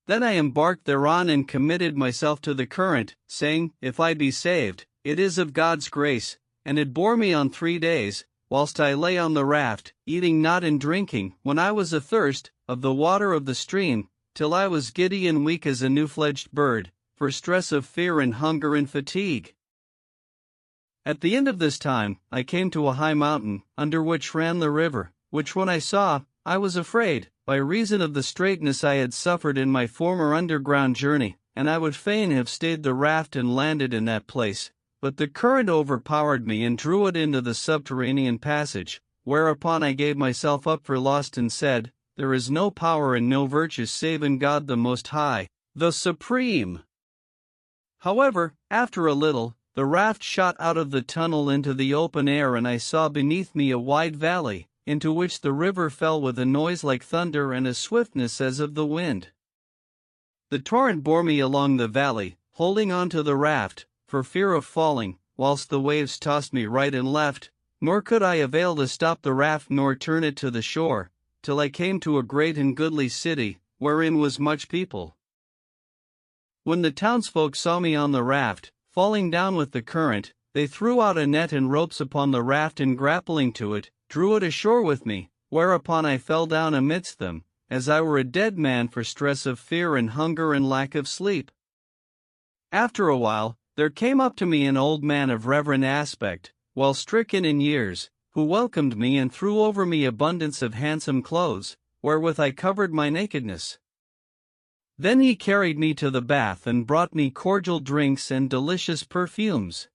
Then I embarked thereon and committed myself to the current, saying, If I be saved, it is of God's grace, and it bore me on 3 days, whilst I lay on the raft, eating not and drinking, when I was athirst, of the water of the stream, till I was giddy and weak as a new-fledged bird, for stress of fear and hunger and fatigue. At the end of this time, I came to a high mountain, under which ran the river, which when I saw, I was afraid, by reason of the straitness I had suffered in my former underground journey, and I would fain have stayed the raft and landed in that place, but the current overpowered me and drew it into the subterranean passage, whereupon I gave myself up for lost and said, There is no power and no virtue save in God the Most High, the Supreme. However, after a little, the raft shot out of the tunnel into the open air, and I saw beneath me a wide valley, into which the river fell with a noise like thunder and a swiftness as of the wind. The torrent bore me along the valley, holding on to the raft, for fear of falling, whilst the waves tossed me right and left, nor could I avail to stop the raft nor turn it to the shore, till I came to a great and goodly city, wherein was much people. When the townsfolk saw me on the raft, falling down with the current, they threw out a net and ropes upon the raft, and grappling to it, drew it ashore with me, whereupon I fell down amidst them, as I were a dead man for stress of fear and hunger and lack of sleep. After a while, there came up to me an old man of reverend aspect, well stricken in years, who welcomed me and threw over me abundance of handsome clothes, wherewith I covered my nakedness. Then he carried me to the bath and brought me cordial drinks and delicious perfumes.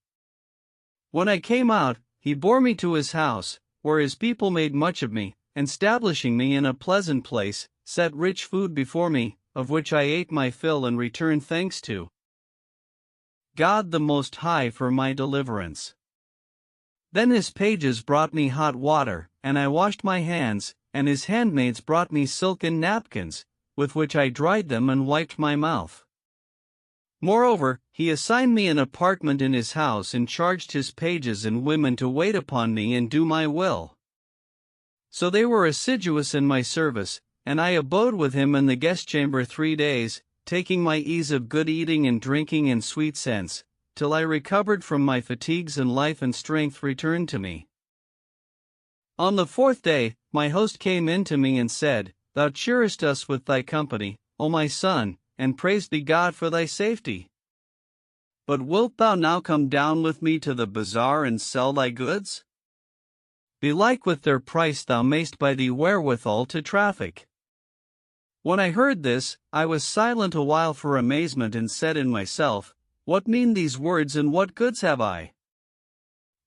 When I came out, he bore me to his house, where his people made much of me, and establishing me in a pleasant place, set rich food before me, of which I ate my fill and returned thanks to God the Most High for my deliverance. Then his pages brought me hot water, and I washed my hands, and his handmaids brought me silken napkins, with which I dried them and wiped my mouth. Moreover, he assigned me an apartment in his house and charged his pages and women to wait upon me and do my will. So they were assiduous in my service, and I abode with him in the guest chamber 3 days, taking my ease of good eating and drinking and sweet scents, till I recovered from my fatigues and life and strength returned to me. On the 4th day, my host came in to me and said, Thou cheerest us with thy company, O my son, and praised be God for thy safety. But wilt thou now come down with me to the bazaar and sell thy goods? Belike with their price thou mayst buy thee wherewithal to traffic. When I heard this, I was silent a while for amazement, and said in myself, What mean these words, and what goods have I?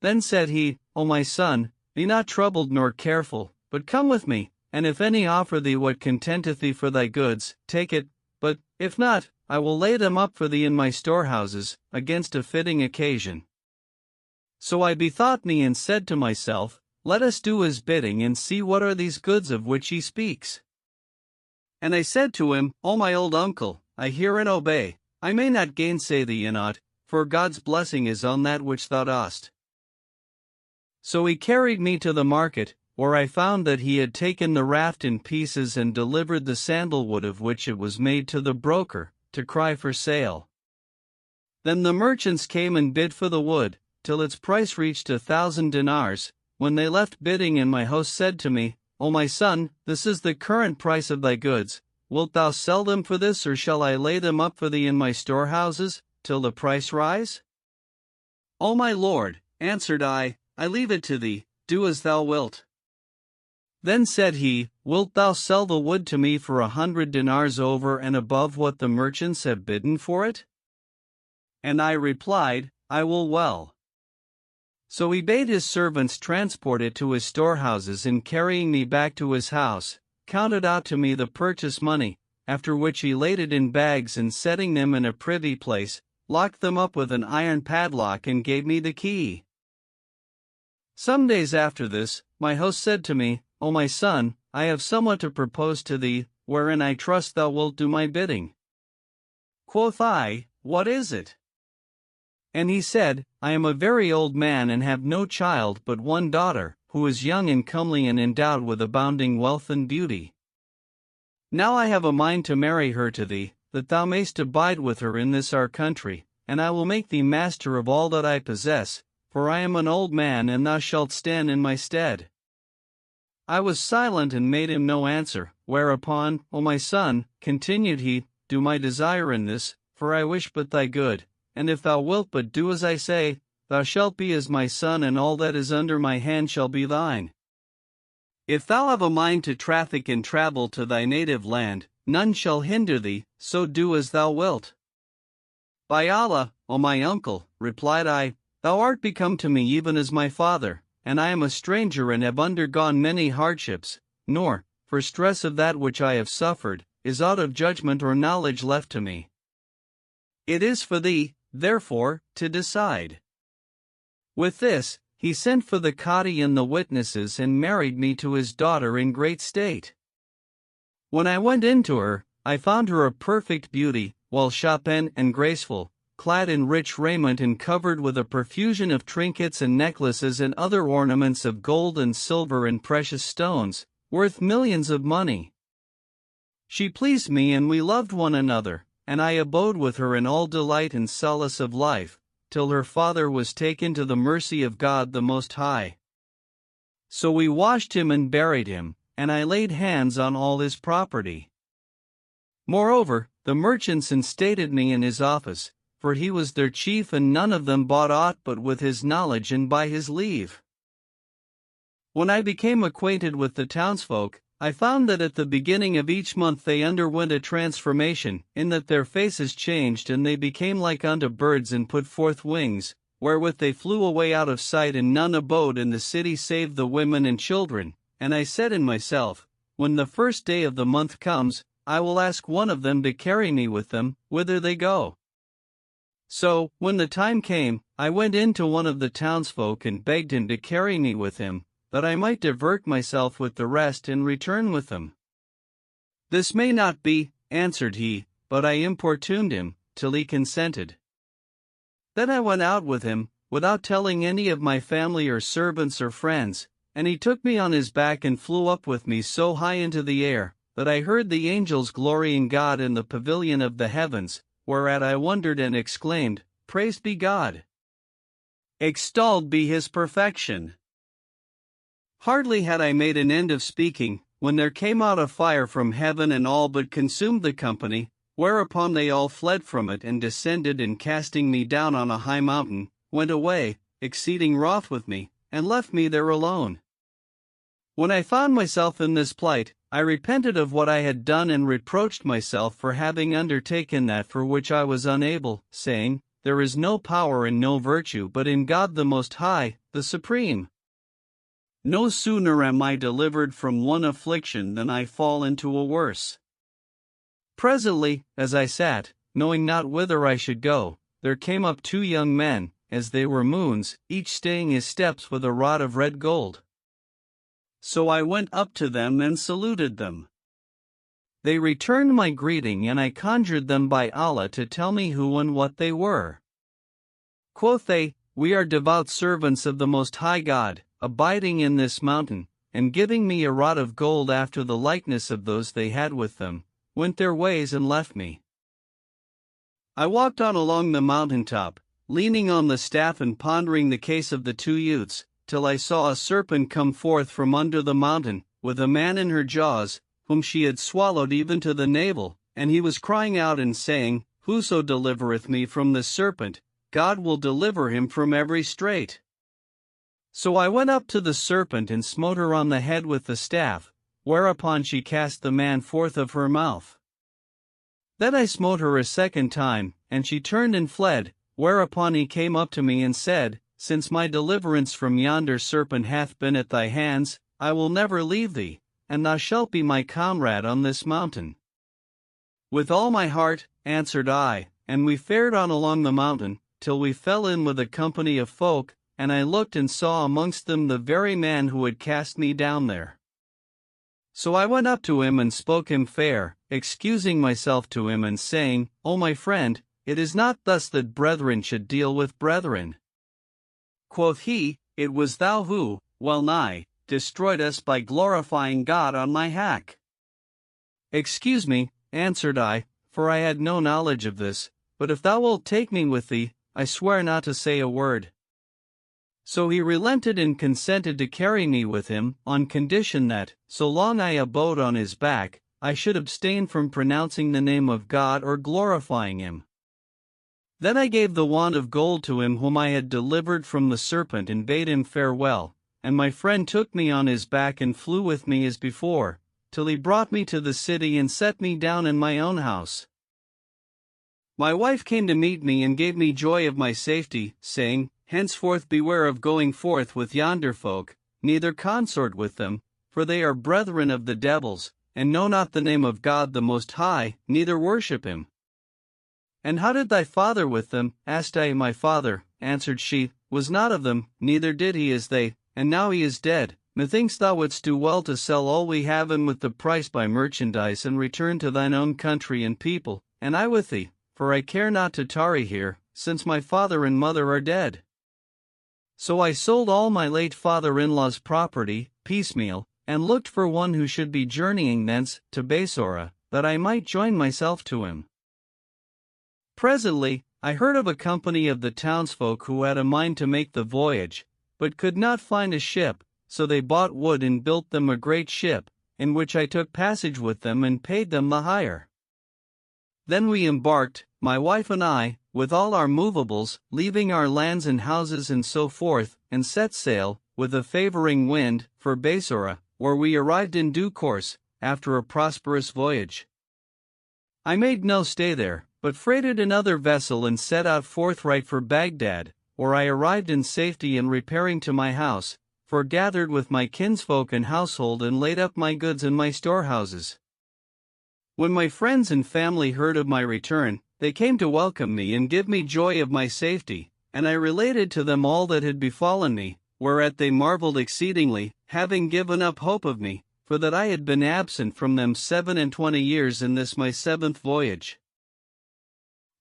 Then said he, O my son, be not troubled nor careful, but come with me, and if any offer thee what contenteth thee for thy goods, take it, but, if not, I will lay them up for thee in my storehouses, against a fitting occasion. So I bethought me and said to myself, Let us do his bidding and see what are these goods of which he speaks. And I said to him, O my old uncle, I hear and obey, I may not gainsay thee in aught, for God's blessing is on that which thou dost. So he carried me to the market, where I found that he had taken the raft in pieces and delivered the sandalwood of which it was made to the broker, to cry for sale. Then the merchants came and bid for the wood, till its price reached 1,000 dinars, when they left bidding, and my host said to me, O my son, this is the current price of thy goods, wilt thou sell them for this, or shall I lay them up for thee in my storehouses, till the price rise? O my lord, answered I leave it to thee, do as thou wilt. Then said he, Wilt thou sell the wood to me for 100 dinars over and above what the merchants have bidden for it? And I replied, I will well. So he bade his servants transport it to his storehouses, and carrying me back to his house, counted out to me the purchase money, after which he laid it in bags, and setting them in a privy place, locked them up with an iron padlock and gave me the key. Some days after this, my host said to me, O my son, I have somewhat to propose to thee, wherein I trust thou wilt do my bidding. Quoth I, What is it? And he said, I am a very old man and have no child but one daughter, who is young and comely and endowed with abounding wealth and beauty. Now I have a mind to marry her to thee, that thou mayst abide with her in this our country, and I will make thee master of all that I possess, for I am an old man, and thou shalt stand in my stead. I was silent and made him no answer, whereupon, O my son, continued he, do my desire in this, for I wish but thy good, and if thou wilt but do as I say, thou shalt be as my son, and all that is under my hand shall be thine. If thou have a mind to traffic and travel to thy native land, none shall hinder thee, so do as thou wilt. By Allah, O my uncle, replied I, thou art become to me even as my father, and I am a stranger and have undergone many hardships, nor, for stress of that which I have suffered, is aught of judgment or knowledge left to me. It is for thee, therefore, to decide. With this, he sent for the Cadi and the witnesses and married me to his daughter in great state. When I went in to her, I found her a perfect beauty, well shapen and graceful, clad in rich raiment and covered with a profusion of trinkets and necklaces and other ornaments of gold and silver and precious stones, worth millions of money. She pleased me and we loved one another, and I abode with her in all delight and solace of life, till her father was taken to the mercy of God the Most High. So we washed him and buried him, and I laid hands on all his property. Moreover, the merchants instated me in his office, for he was their chief, and none of them bought aught but with his knowledge and by his leave. When I became acquainted with the townsfolk, I found that at the beginning of each month they underwent a transformation, in that their faces changed and they became like unto birds and put forth wings, wherewith they flew away out of sight, and none abode in the city save the women and children. And I said in myself, when the first day of the month comes, I will ask one of them to carry me with them, whither they go. So, when the time came, I went in to one of the townsfolk and begged him to carry me with him, that I might divert myself with the rest and return with them. This may not be, answered he, but I importuned him, till he consented. Then I went out with him, without telling any of my family or servants or friends, and he took me on his back and flew up with me so high into the air, that I heard the angels glorying God in the pavilion of the heavens, whereat I wondered and exclaimed, Praised be God! Extolled be his perfection! Hardly had I made an end of speaking, when there came out a fire from heaven and all but consumed the company, whereupon they all fled from it and descended, and casting me down on a high mountain, went away, exceeding wroth with me, and left me there alone. When I found myself in this plight, I repented of what I had done and reproached myself for having undertaken that for which I was unable, saying, There is no power and no virtue but in God the Most High, the Supreme. No sooner am I delivered from one affliction than I fall into a worse. Presently, as I sat, knowing not whither I should go, there came up 2 young men, as they were moons, each staying his steps with a rod of red gold. So I went up to them and saluted them. They returned my greeting, and I conjured them by Allah to tell me who and what they were. Quoth they, We are devout servants of the Most High God, abiding in this mountain, and giving me a rod of gold after the likeness of those they had with them, went their ways and left me. I walked on along the mountain top, leaning on the staff and pondering the case of the 2 youths, till I saw a serpent come forth from under the mountain, with a man in her jaws, whom she had swallowed even to the navel, and he was crying out and saying, Whoso delivereth me from this serpent, God will deliver him from every strait. So I went up to the serpent and smote her on the head with the staff, whereupon she cast the man forth of her mouth. Then I smote her a second time, and she turned and fled, whereupon he came up to me and said, Since my deliverance from yonder serpent hath been at thy hands, I will never leave thee, and thou shalt be my comrade on this mountain. With all my heart, answered I, and we fared on along the mountain, till we fell in with a company of folk, and I looked and saw amongst them the very man who had cast me down there. So I went up to him and spoke him fair, excusing myself to him and saying, O my friend, it is not thus that brethren should deal with brethren. Quoth he, It was thou who, well nigh, destroyed us by glorifying God on my hack. Excuse me, answered I, for I had no knowledge of this, but if thou wilt take me with thee, I swear not to say a word. So he relented and consented to carry me with him, on condition that, so long I abode on his back, I should abstain from pronouncing the name of God or glorifying him. Then I gave the wand of gold to him whom I had delivered from the serpent and bade him farewell, and my friend took me on his back and flew with me as before, till he brought me to the city and set me down in my own house. My wife came to meet me and gave me joy of my safety, saying, Henceforth beware of going forth with yonder folk, neither consort with them, for they are brethren of the devils, and know not the name of God the Most High, neither worship him. And how did thy father with them? Asked I. My father, answered she, was not of them, neither did he as they, and now he is dead. Methinks thou wouldst do well to sell all we have and with the price buy merchandise and return to thine own country and people, and I with thee, for I care not to tarry here, since my father and mother are dead. So I sold all my late father-in-law's property, piecemeal, and looked for one who should be journeying thence to Basora, that I might join myself to him. Presently, I heard of a company of the townsfolk who had a mind to make the voyage, but could not find a ship, so they bought wood and built them a great ship, in which I took passage with them and paid them the hire. Then we embarked, my wife and I, with all our movables, leaving our lands and houses and so forth, and set sail, with a favoring wind, for Basora, where we arrived in due course, after a prosperous voyage. I made no stay there, but freighted another vessel and set out forthright for Baghdad, where I arrived in safety and repairing to my house, forgathered with my kinsfolk and household and laid up my goods in my storehouses. When my friends and family heard of my return, they came to welcome me and give me joy of my safety, and I related to them all that had befallen me, whereat they marveled exceedingly, having given up hope of me, for that I had been absent from them 27 years in this my 7th voyage.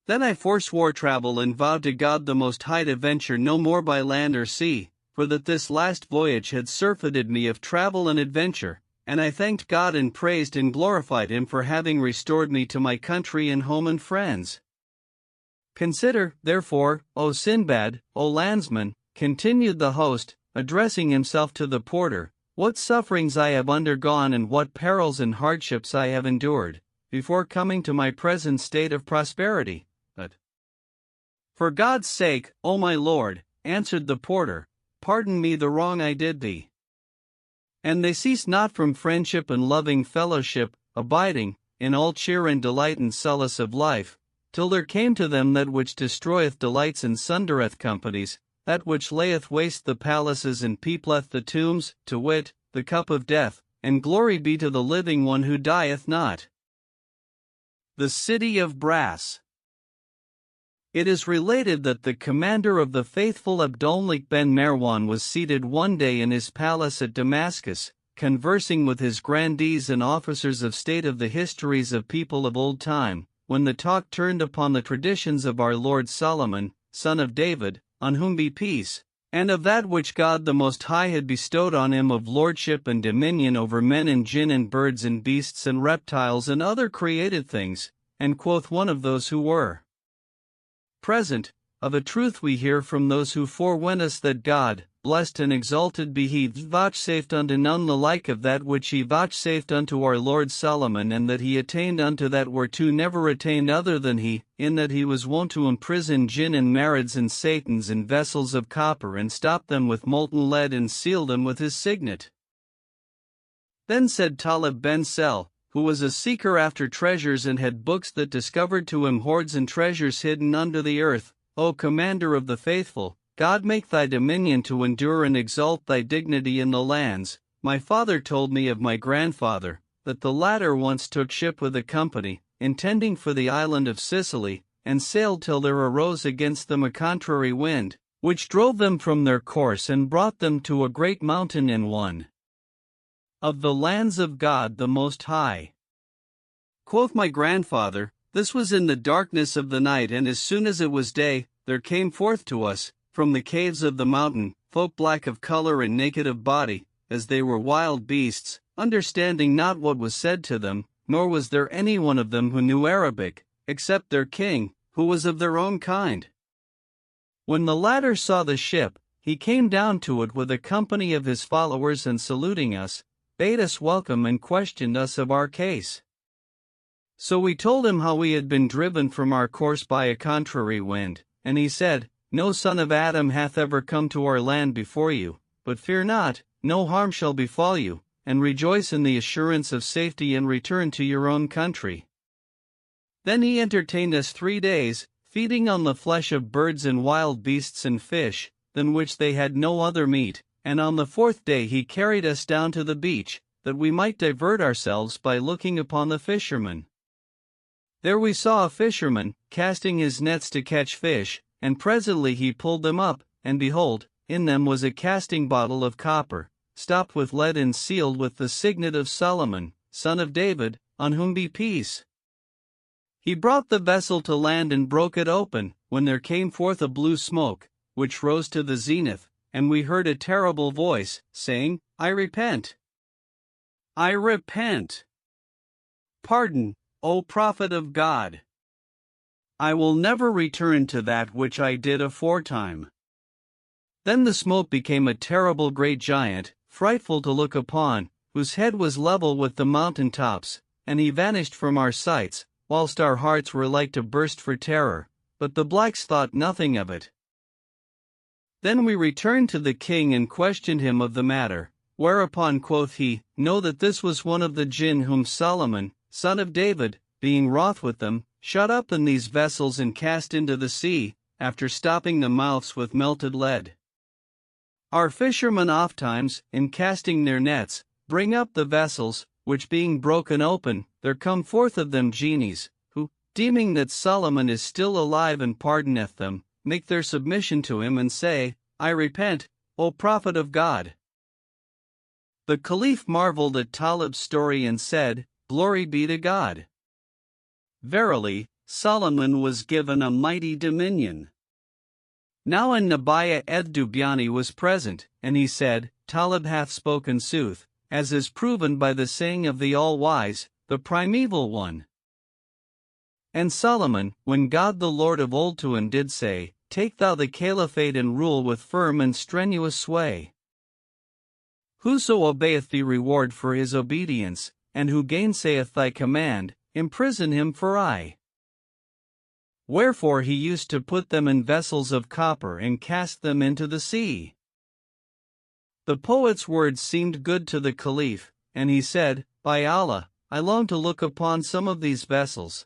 Then I forswore travel and vowed to God the Most High to venture no more by land or sea, for that this last voyage had surfeited me of travel and adventure, and I thanked God and praised and glorified Him for having restored me to my country and home and friends. Consider, therefore, O Sinbad, O landsman, continued the host, addressing himself to the porter, what sufferings I have undergone and what perils and hardships I have endured, before coming to my present state of prosperity. But, for God's sake, O my lord, answered the porter, pardon me the wrong I did thee. And they ceased not from friendship and loving fellowship, abiding, in all cheer and delight and solace of life, till there came to them that which destroyeth delights and sundereth companies, that which layeth waste the palaces and peopleth the tombs, to wit, the cup of death, and glory be to the living one who dieth not. The City of Brass. It is related that the commander of the faithful Abdulmalik ben Marwan was seated one day in his palace at Damascus, conversing with his grandees and officers of state of the histories of people of old time, when the talk turned upon the traditions of our Lord Solomon, son of David, on whom be peace, and of that which God the Most High had bestowed on him of lordship and dominion over men and jinn and birds and beasts and reptiles and other created things, and quoth one of those who were present, of a truth we hear from those who forewent us that God, blessed and exalted be He, vouchsafed unto none the like of that which He vouchsafed unto our Lord Solomon, and that He attained unto that whereto never attained other than He, in that He was wont to imprison jinn and marids and satans in vessels of copper and stop them with molten lead and seal them with His signet. Then said Talib ben Sel, who was a seeker after treasures and had books that discovered to him hoards and treasures hidden under the earth, O Commander of the Faithful, God make thy dominion to endure and exalt thy dignity in the lands. My father told me of my grandfather, that the latter once took ship with a company, intending for the island of Sicily, and sailed till there arose against them a contrary wind, which drove them from their course and brought them to a great mountain in one of the lands of God the Most High. Quoth my grandfather, this was in the darkness of the night, and as soon as it was day, there came forth to us, from the caves of the mountain, folk black of color and naked of body, as they were wild beasts, understanding not what was said to them, nor was there any one of them who knew Arabic, except their king, who was of their own kind. When the latter saw the ship, he came down to it with a company of his followers, and saluting us, bade us welcome and questioned us of our case. So we told him how we had been driven from our course by a contrary wind, and he said, No son of Adam hath ever come to our land before you, but fear not, no harm shall befall you, and rejoice in the assurance of safety and return to your own country. Then he entertained us 3 days, feeding on the flesh of birds and wild beasts and fish, than which they had no other meat, and on the 4th day he carried us down to the beach, that we might divert ourselves by looking upon the fishermen. There we saw a fisherman, casting his nets to catch fish, and presently he pulled them up, and behold, in them was a casting bottle of copper, stopped with lead and sealed with the signet of Solomon, son of David, on whom be peace. He brought the vessel to land and broke it open, when there came forth a blue smoke, which rose to the zenith, and we heard a terrible voice, saying, I repent. I repent. Pardon, O prophet of God. I will never return to that which I did aforetime. Then the smoke became a terrible great giant, frightful to look upon, whose head was level with the mountain tops, and he vanished from our sights, whilst our hearts were like to burst for terror, but the blacks thought nothing of it. Then we returned to the king and questioned him of the matter, whereupon quoth he, Know that this was one of the jinn whom Solomon, son of David, being wroth with them, shut up in these vessels and cast into the sea, after stopping the mouths with melted lead. Our fishermen ofttimes, in casting their nets, bring up the vessels, which being broken open, there come forth of them genies, who, deeming that Solomon is still alive and pardoneth them, make their submission to him and say, I repent, O prophet of God. The Caliph marveled at Talib's story and said, Glory be to God. Verily, Solomon was given a mighty dominion. Now an-Nabiyah ed-Dubyani was present, and he said, Talib hath spoken sooth, as is proven by the saying of the All-Wise, the Primeval One. And Solomon, when God the Lord of old to him did say, Take thou the caliphate and rule with firm and strenuous sway. Whoso obeyeth thee reward for his obedience, and who gainsayeth thy command, imprison him for aye. Wherefore he used to put them in vessels of copper and cast them into the sea. The poet's words seemed good to the Caliph, and he said, By Allah, I long to look upon some of these vessels.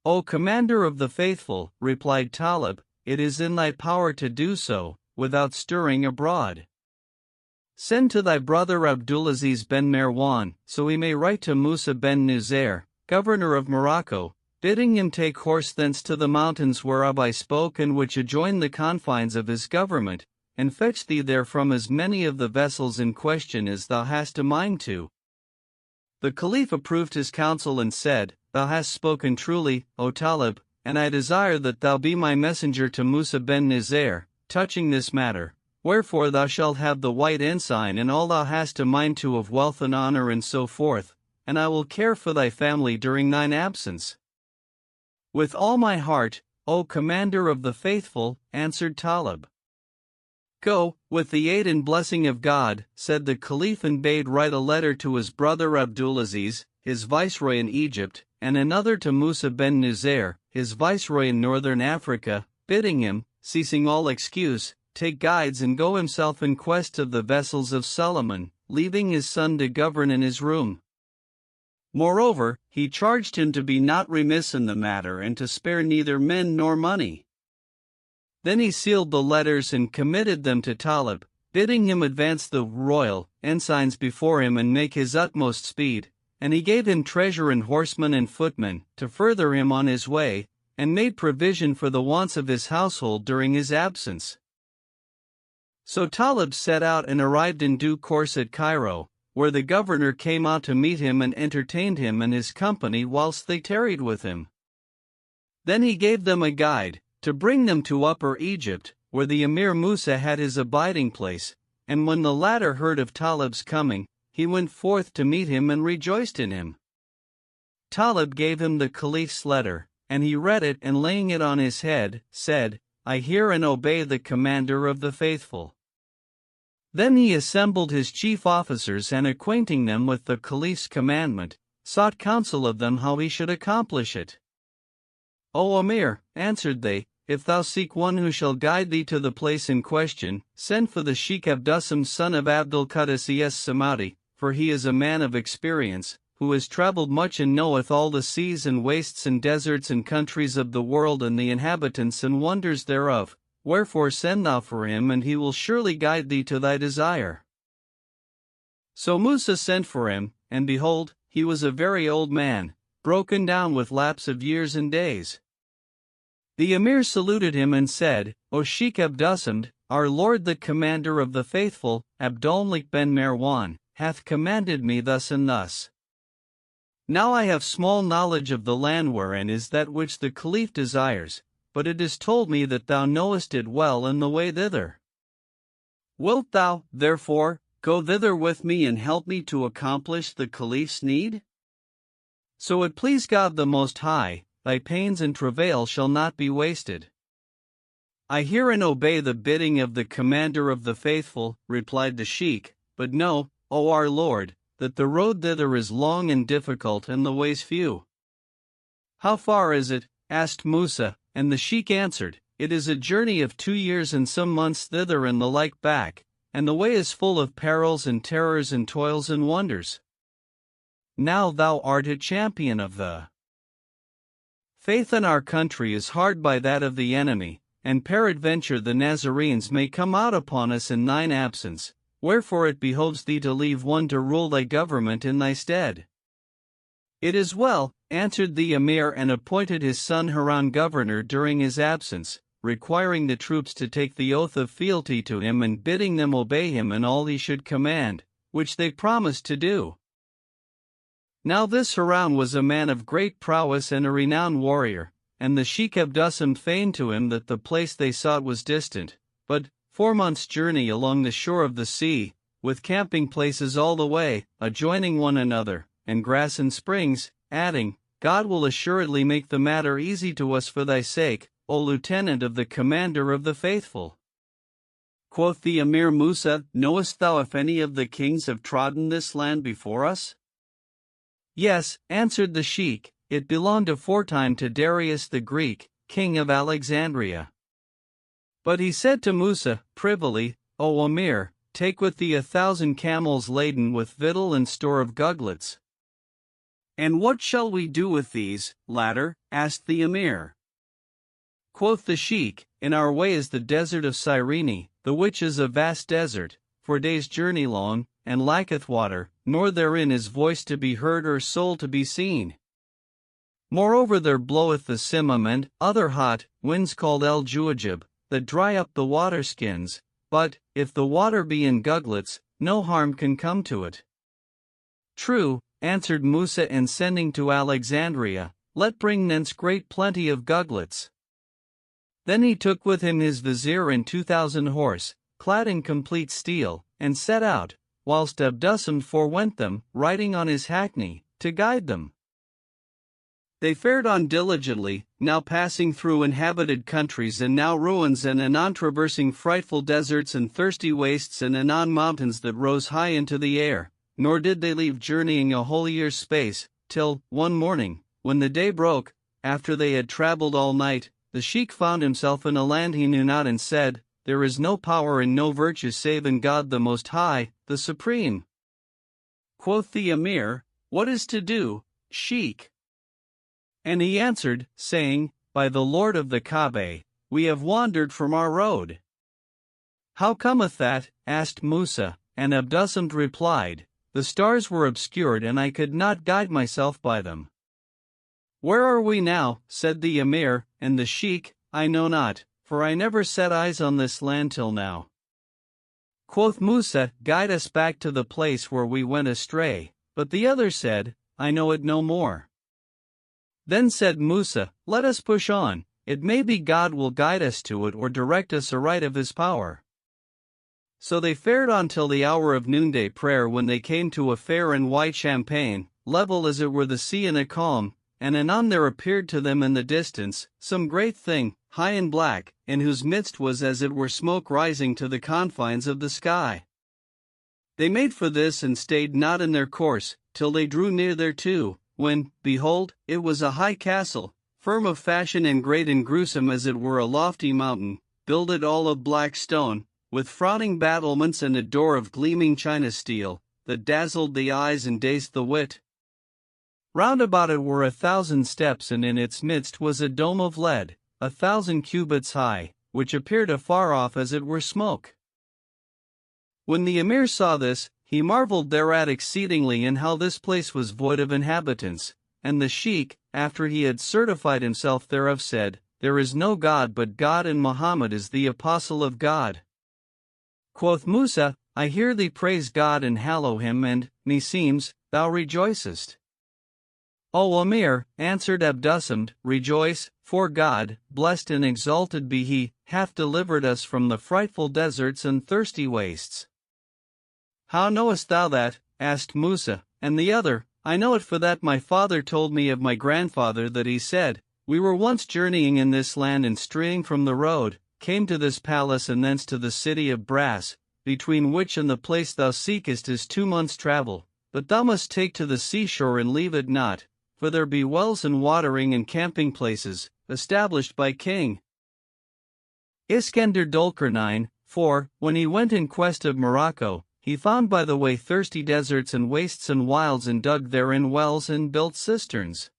O Commander of the Faithful, replied Talib, it is in thy power to do so, without stirring abroad. Send to thy brother Abdulaziz ben Marwan, so he may write to Musa ben Nuzair, governor of Morocco, bidding him take horse thence to the mountains whereof I spoke and which adjoin the confines of his government, and fetch thee therefrom as many of the vessels in question as thou hast a mind to. The Caliph approved his counsel and said, Thou hast spoken truly, O Talib, and I desire that thou be my messenger to Musa ben Nuzair, touching this matter, wherefore thou shalt have the white ensign and all thou hast a mind to of wealth and honor and so forth, and I will care for thy family during thine absence. With all my heart, O Commander of the Faithful, answered Talib. Go, with the aid and blessing of God, said the Caliph, and bade write a letter to his brother Abdulaziz, his viceroy in Egypt, and another to Musa ben Nuzair, his viceroy in northern Africa, bidding him, ceasing all excuse, take guides and go himself in quest of the vessels of Solomon, leaving his son to govern in his room. Moreover, he charged him to be not remiss in the matter and to spare neither men nor money. Then he sealed the letters and committed them to Talib, bidding him advance the royal ensigns before him and make his utmost speed, and he gave him treasure and horsemen and footmen, to further him on his way, and made provision for the wants of his household during his absence. So Talib set out and arrived in due course at Cairo, where the governor came out to meet him and entertained him and his company whilst they tarried with him. Then he gave them a guide, to bring them to Upper Egypt, where the Emir Musa had his abiding place, and when the latter heard of Talib's coming, he went forth to meet him and rejoiced in him. Talib gave him the Caliph's letter, and he read it and laying it on his head, said, I hear and obey the Commander of the Faithful. Then he assembled his chief officers and acquainting them with the Caliph's commandment, sought counsel of them how he should accomplish it. O Emir, answered they, if thou seek one who shall guide thee to the place in question, send for the Sheikh Abdusam son of Abdul Qudus Samadi, for he is a man of experience, who has traveled much and knoweth all the seas and wastes and deserts and countries of the world and the inhabitants and wonders thereof, wherefore send thou for him and he will surely guide thee to thy desire. So Musa sent for him, and behold, he was a very old man, broken down with lapse of years and days. The emir saluted him and said, O Sheikh Abdussamd, our lord the commander of the faithful, Abdulmalik ben Marwan, hath commanded me thus and thus. Now I have small knowledge of the land wherein is that which the Caliph desires, but it is told me that thou knowest it well and the way thither. Wilt thou, therefore, go thither with me and help me to accomplish the Caliph's need? So it please God the Most High, thy pains and travail shall not be wasted. I hear and obey the bidding of the commander of the faithful, replied the Sheikh, but know, O our Lord, that the road thither is long and difficult and the ways few. How far is it? Asked Musa, and the Sheikh answered, It is a journey of 2 years and some months thither and the like back, and the way is full of perils and terrors and toils and wonders. Now thou art a champion of the faith in our country is hard by that of the enemy, and peradventure the Nazarenes may come out upon us in thine absence, wherefore it behoves thee to leave one to rule thy government in thy stead. It is well, answered the emir, and appointed his son Harun governor during his absence, requiring the troops to take the oath of fealty to him and bidding them obey him in all he should command, which they promised to do. Now this Harun was a man of great prowess and a renowned warrior, and the Sheikh Abdussamd feigned to him that the place they sought was distant, but 4 months' journey along the shore of the sea, with camping places all the way, adjoining one another, and grass and springs, adding, God will assuredly make the matter easy to us for thy sake, O lieutenant of the commander of the faithful. Quoth the emir Musa, Knowest thou if any of the kings have trodden this land before us? Yes, answered the Sheikh, it belonged aforetime to Darius the Greek, king of Alexandria. But he said to Musa, privily, O emir, take with thee 1,000 camels laden with victual and store of guglets. And what shall we do with these, latter? Asked the emir. Quoth the Sheikh, In our way is the desert of Cyrene, the which is a vast desert, 4 days' journey long, and lacketh water, nor therein is voice to be heard or soul to be seen. Moreover there bloweth the Simum and other hot winds called El-Juajib, that dry up the water-skins, but, if the water be in guglets, no harm can come to it. True, answered Musa, and sending to Alexandria, let bring thence great plenty of guglets. Then he took with him his vizier and 2,000 horse, clad in complete steel, and set out, whilst Abdussamd forewent them, riding on his hackney, to guide them. They fared on diligently, now passing through inhabited countries and now ruins, and anon traversing frightful deserts and thirsty wastes, and anon mountains that rose high into the air, nor did they leave journeying a whole year's space, till, one morning, when the day broke, after they had travelled all night, the Sheikh found himself in a land he knew not, and said, There is no power and no virtue save in God the Most High, the Supreme. Quoth the emir, What is to do, Sheikh? And he answered, saying, By the Lord of the Kaaba, we have wandered from our road. How cometh that? Asked Musa, and Abdussamd replied, The stars were obscured and I could not guide myself by them. Where are we now? Said the emir, and the Sheikh, I know not, for I never set eyes on this land till now. Quoth Musa, Guide us back to the place where we went astray, but the other said, I know it no more. Then said Musa, Let us push on, it may be God will guide us to it or direct us aright of his power. So they fared on till the hour of noonday prayer, when they came to a fair and white champaign, level as it were the sea in a calm, and anon there appeared to them in the distance some great thing, high and black, in whose midst was as it were smoke rising to the confines of the sky. They made for this and stayed not in their course, till they drew near thereto, when, behold, it was a high castle, firm of fashion and great and gruesome as it were a lofty mountain, builded all of black stone, with frowning battlements and a door of gleaming china steel, that dazzled the eyes and dazed the wit. Round about it were 1,000 steps, and in its midst was a dome of lead, 1,000 cubits high, which appeared afar off as it were smoke. When the emir saw this, he marveled thereat exceedingly, and how this place was void of inhabitants, and the sheikh, after he had certified himself thereof, said, There is no God but God, and Muhammad is the apostle of God. Quoth Musa, I hear thee praise God and hallow him, and, meseems, thou rejoicest. O Amir, answered Abdussamd, rejoice, for God, blessed and exalted be he, hath delivered us from the frightful deserts and thirsty wastes. How knowest thou that? Asked Musa, and the other, I know it for that my father told me of my grandfather that he said, We were once journeying in this land, and straying from the road, came to this palace and thence to the city of brass, between which and the place thou seekest is 2 months' travel, but thou must take to the seashore and leave it not, for there be wells and watering and camping places, established by King Iskender Dulkarnain, for, when he went in quest of Morocco, he found by the way thirsty deserts and wastes and wilds, and dug therein wells and built cisterns.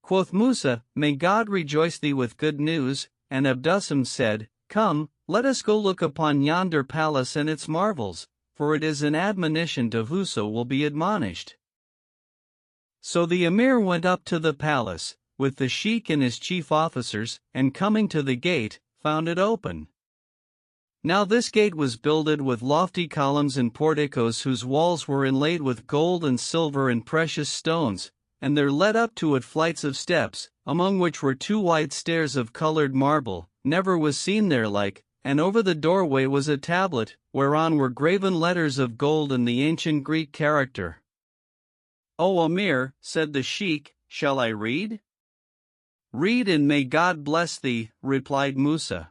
Quoth Musa, May God rejoice thee with good news, and Abdussamd said, Come, let us go look upon yonder palace and its marvels, for it is an admonition to whoso will be admonished. So the Emir went up to the palace, with the sheikh and his chief officers, and coming to the gate, found it open. Now this gate was builded with lofty columns and porticos, whose walls were inlaid with gold and silver and precious stones, and there led up to it flights of steps, among which were 2 wide stairs of colored marble, never was seen their like, and over the doorway was a tablet, whereon were graven letters of gold in the ancient Greek character. O Amir, said the sheikh, shall I read? Read, and may God bless thee, replied Musa.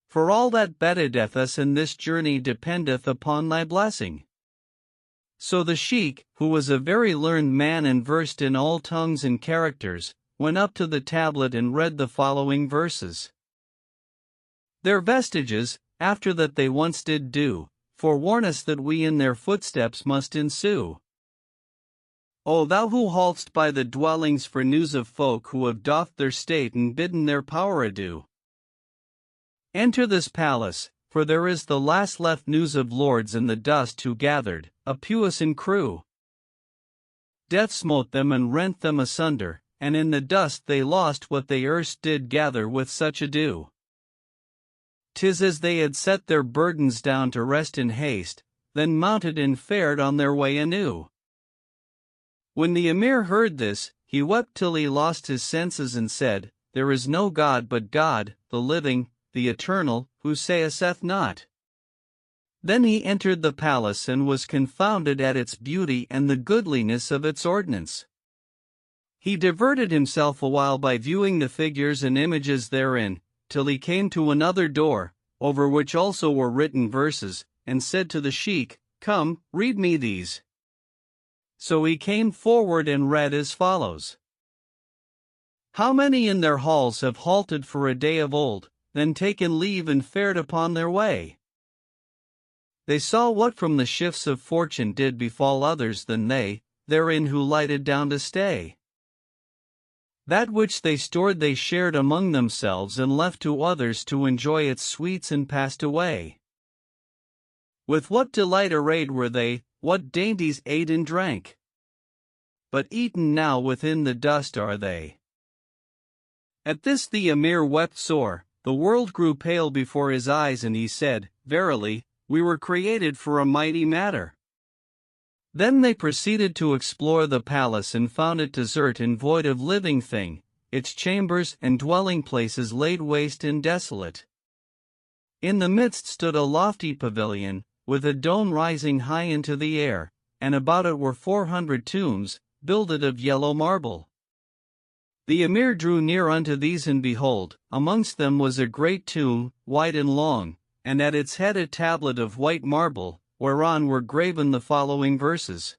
For all that bettereth us in this journey dependeth upon thy blessing. So the sheikh, who was a very learned man and versed in all tongues and characters, went up to the tablet and read the following verses. Their vestiges, after that they once did do, forewarn us that we in their footsteps must ensue. O thou who halt'st by the dwellings for news of folk who have doffed their state and bidden their power adieu. Enter this palace, for there is the last left news of lords in the dust who gathered, a puissant crew. Death smote them and rent them asunder, and in the dust they lost what they erst did gather with such ado. 'Tis as they had set their burdens down to rest in haste, then mounted and fared on their way anew. When the Emir heard this, he wept till he lost his senses and said, There is no God but God, the living, the eternal, who saith not. Then he entered the palace and was confounded at its beauty and the goodliness of its ordinance. He diverted himself a while by viewing the figures and images therein, till he came to another door, over which also were written verses, and said to the sheikh, Come, read me these. So he came forward and read as follows. How many in their halls have halted for a day of old, then taken leave and fared upon their way? They saw what from the shifts of fortune did befall others than they, therein who lighted down to stay. That which they stored they shared among themselves and left to others to enjoy its sweets and passed away. With what delight arrayed were they, what dainties ate and drank? But eaten now within the dust are they. At this the Emir wept sore, the world grew pale before his eyes, and he said, Verily, we were created for a mighty matter. Then they proceeded to explore the palace and found it desert and void of living thing, its chambers and dwelling places laid waste and desolate. In the midst stood a lofty pavilion, with a dome rising high into the air, and about it were 400 tombs, builded of yellow marble. The Emir drew near unto these, and behold, amongst them was a great tomb, wide and long, and at its head a tablet of white marble, whereon were graven the following verses.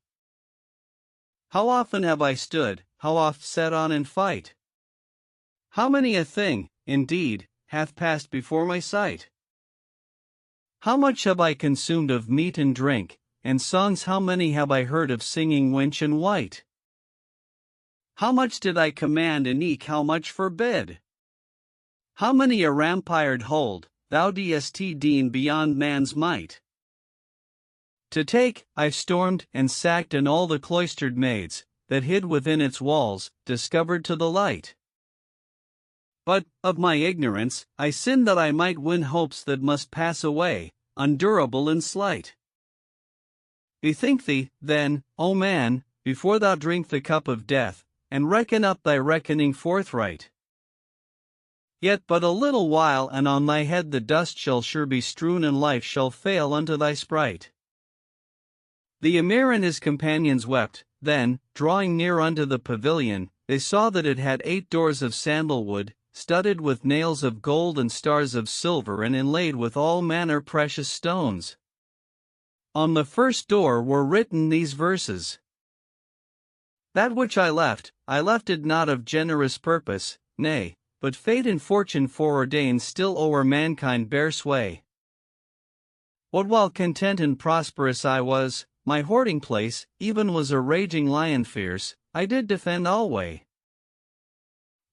How often have I stood, how oft sat on in fight? How many a thing, indeed, hath passed before my sight? How much have I consumed of meat and drink, and songs how many have I heard of singing wench and wight? How much did I command and eke how much forbid? How many a rampired hold, thou didst deem beyond man's might? To take, I've stormed and sacked and all the cloistered maids, that hid within its walls, discovered to the light. But, of my ignorance, I sinned that I might win hopes that must pass away, undurable and slight. Bethink thee, then, O man, before thou drink the cup of death, and reckon up thy reckoning forthright. Yet but a little while, and on thy head the dust shall sure be strewn, and life shall fail unto thy sprite. The Emir and his companions wept. Then, drawing near unto the pavilion, they saw that it had 8 doors of sandalwood, studded with nails of gold and stars of silver, and inlaid with all manner precious stones. On the first door were written these verses: That which I left it not of generous purpose, nay, but fate and fortune foreordained still o'er mankind bear sway. What while content and prosperous I was, my hoarding place, even was a raging lion fierce, I did defend alway.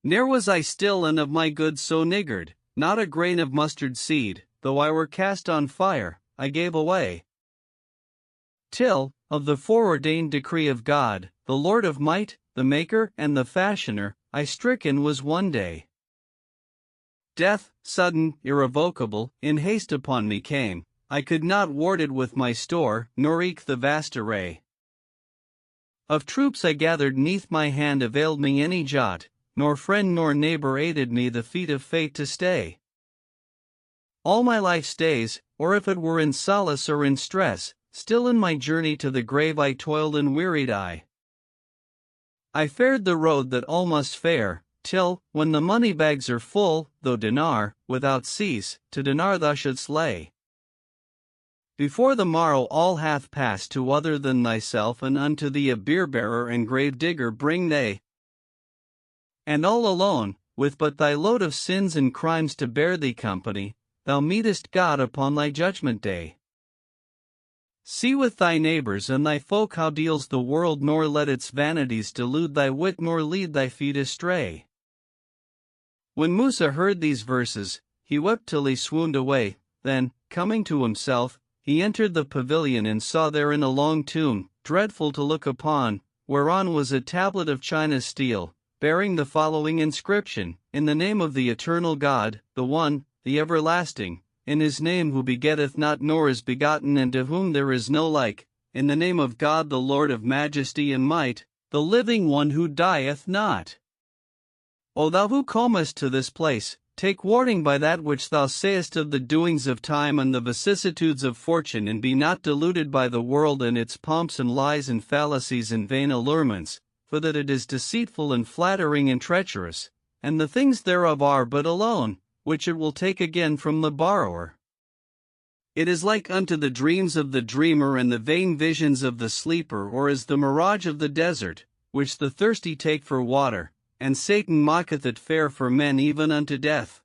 Ne'er was I still and of my goods so niggard, not a grain of mustard seed, though I were cast on fire, I gave away. Till, of the foreordained decree of God, the Lord of might, the maker and the fashioner, I stricken was one day. Death, sudden, irrevocable, in haste upon me came. I could not ward it with my store, nor eke the vast array of troops I gathered neath my hand availed me any jot, nor friend nor neighbor aided me the feet of fate to stay. All my life's days, or if it were in solace or in stress, still in my journey to the grave I toiled and wearied I fared the road that all must fare, till, when the money bags are full, though dinar, without cease, to dinar thou shouldst lay. Before the morrow all hath passed to other than thyself, and unto thee a beer-bearer and grave-digger bring they. And all alone, with but thy load of sins and crimes to bear thee company, thou meetest God upon thy judgment day. See with thy neighbors and thy folk how deals the world, nor let its vanities delude thy wit nor lead thy feet astray. When Musa heard these verses, he wept till he swooned away. Then, coming to himself, he entered the pavilion and saw therein a long tomb, dreadful to look upon, whereon was a tablet of China steel, bearing the following inscription: In the name of the eternal God, the one, the everlasting, in his name who begetteth not nor is begotten and to whom there is no like, in the name of God the Lord of majesty and might, the living one who dieth not. O thou who comest to this place, take warning by that which thou sayest of the doings of time and the vicissitudes of fortune, and be not deluded by the world and its pomps and lies and fallacies and vain allurements, for that it is deceitful and flattering and treacherous, and the things thereof are but a loan, which it will take again from the borrower. It is like unto the dreams of the dreamer and the vain visions of the sleeper, or as the mirage of the desert, which the thirsty take for water, and Satan mocketh it fair for men even unto death.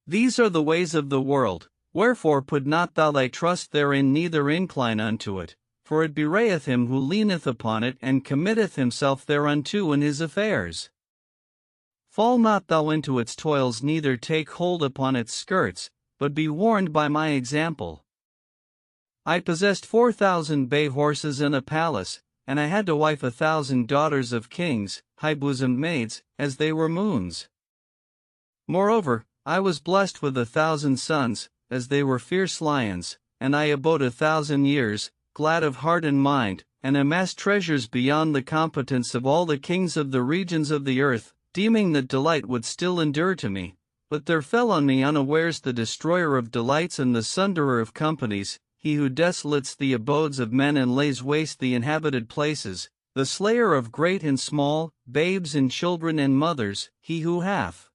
These are the ways of the world, wherefore put not thou thy trust therein, neither incline unto it, for it bewrayeth him who leaneth upon it and committeth himself thereunto in his affairs. Fall not thou into its toils, neither take hold upon its skirts, but be warned by my example. I possessed 4,000 bay horses and a palace, and I had to wife 1,000 daughters of kings, high-bosomed maids, as they were moons. Moreover, I was blessed with 1,000 sons, as they were fierce lions, and I abode 1,000 years, glad of heart and mind, and amassed treasures beyond the competence of all the kings of the regions of the earth, deeming that delight would still endure to me. But there fell on me unawares the destroyer of delights and the sunderer of companies, he who desolates the abodes of men and lays waste the inhabited places, the slayer of great and small, babes and children and mothers, he who hath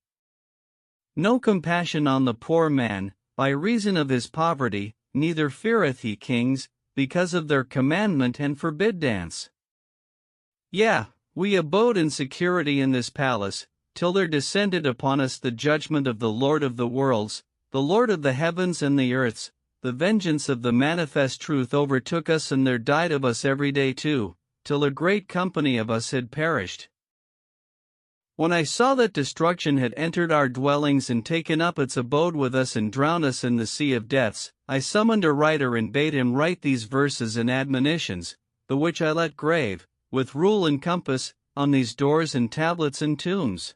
no compassion on the poor man, by reason of his poverty, neither feareth he kings, because of their commandment and forbiddance. Yea, we abode in security in this palace, till there descended upon us the judgment of the Lord of the worlds, the Lord of the heavens and the earths. The vengeance of the manifest truth overtook us, and there died of us every day too, till a great company of us had perished. When I saw that destruction had entered our dwellings and taken up its abode with us and drowned us in the sea of deaths, I summoned a writer and bade him write these verses and admonitions, the which I let grave, with rule and compass, on these doors and tablets and tombs.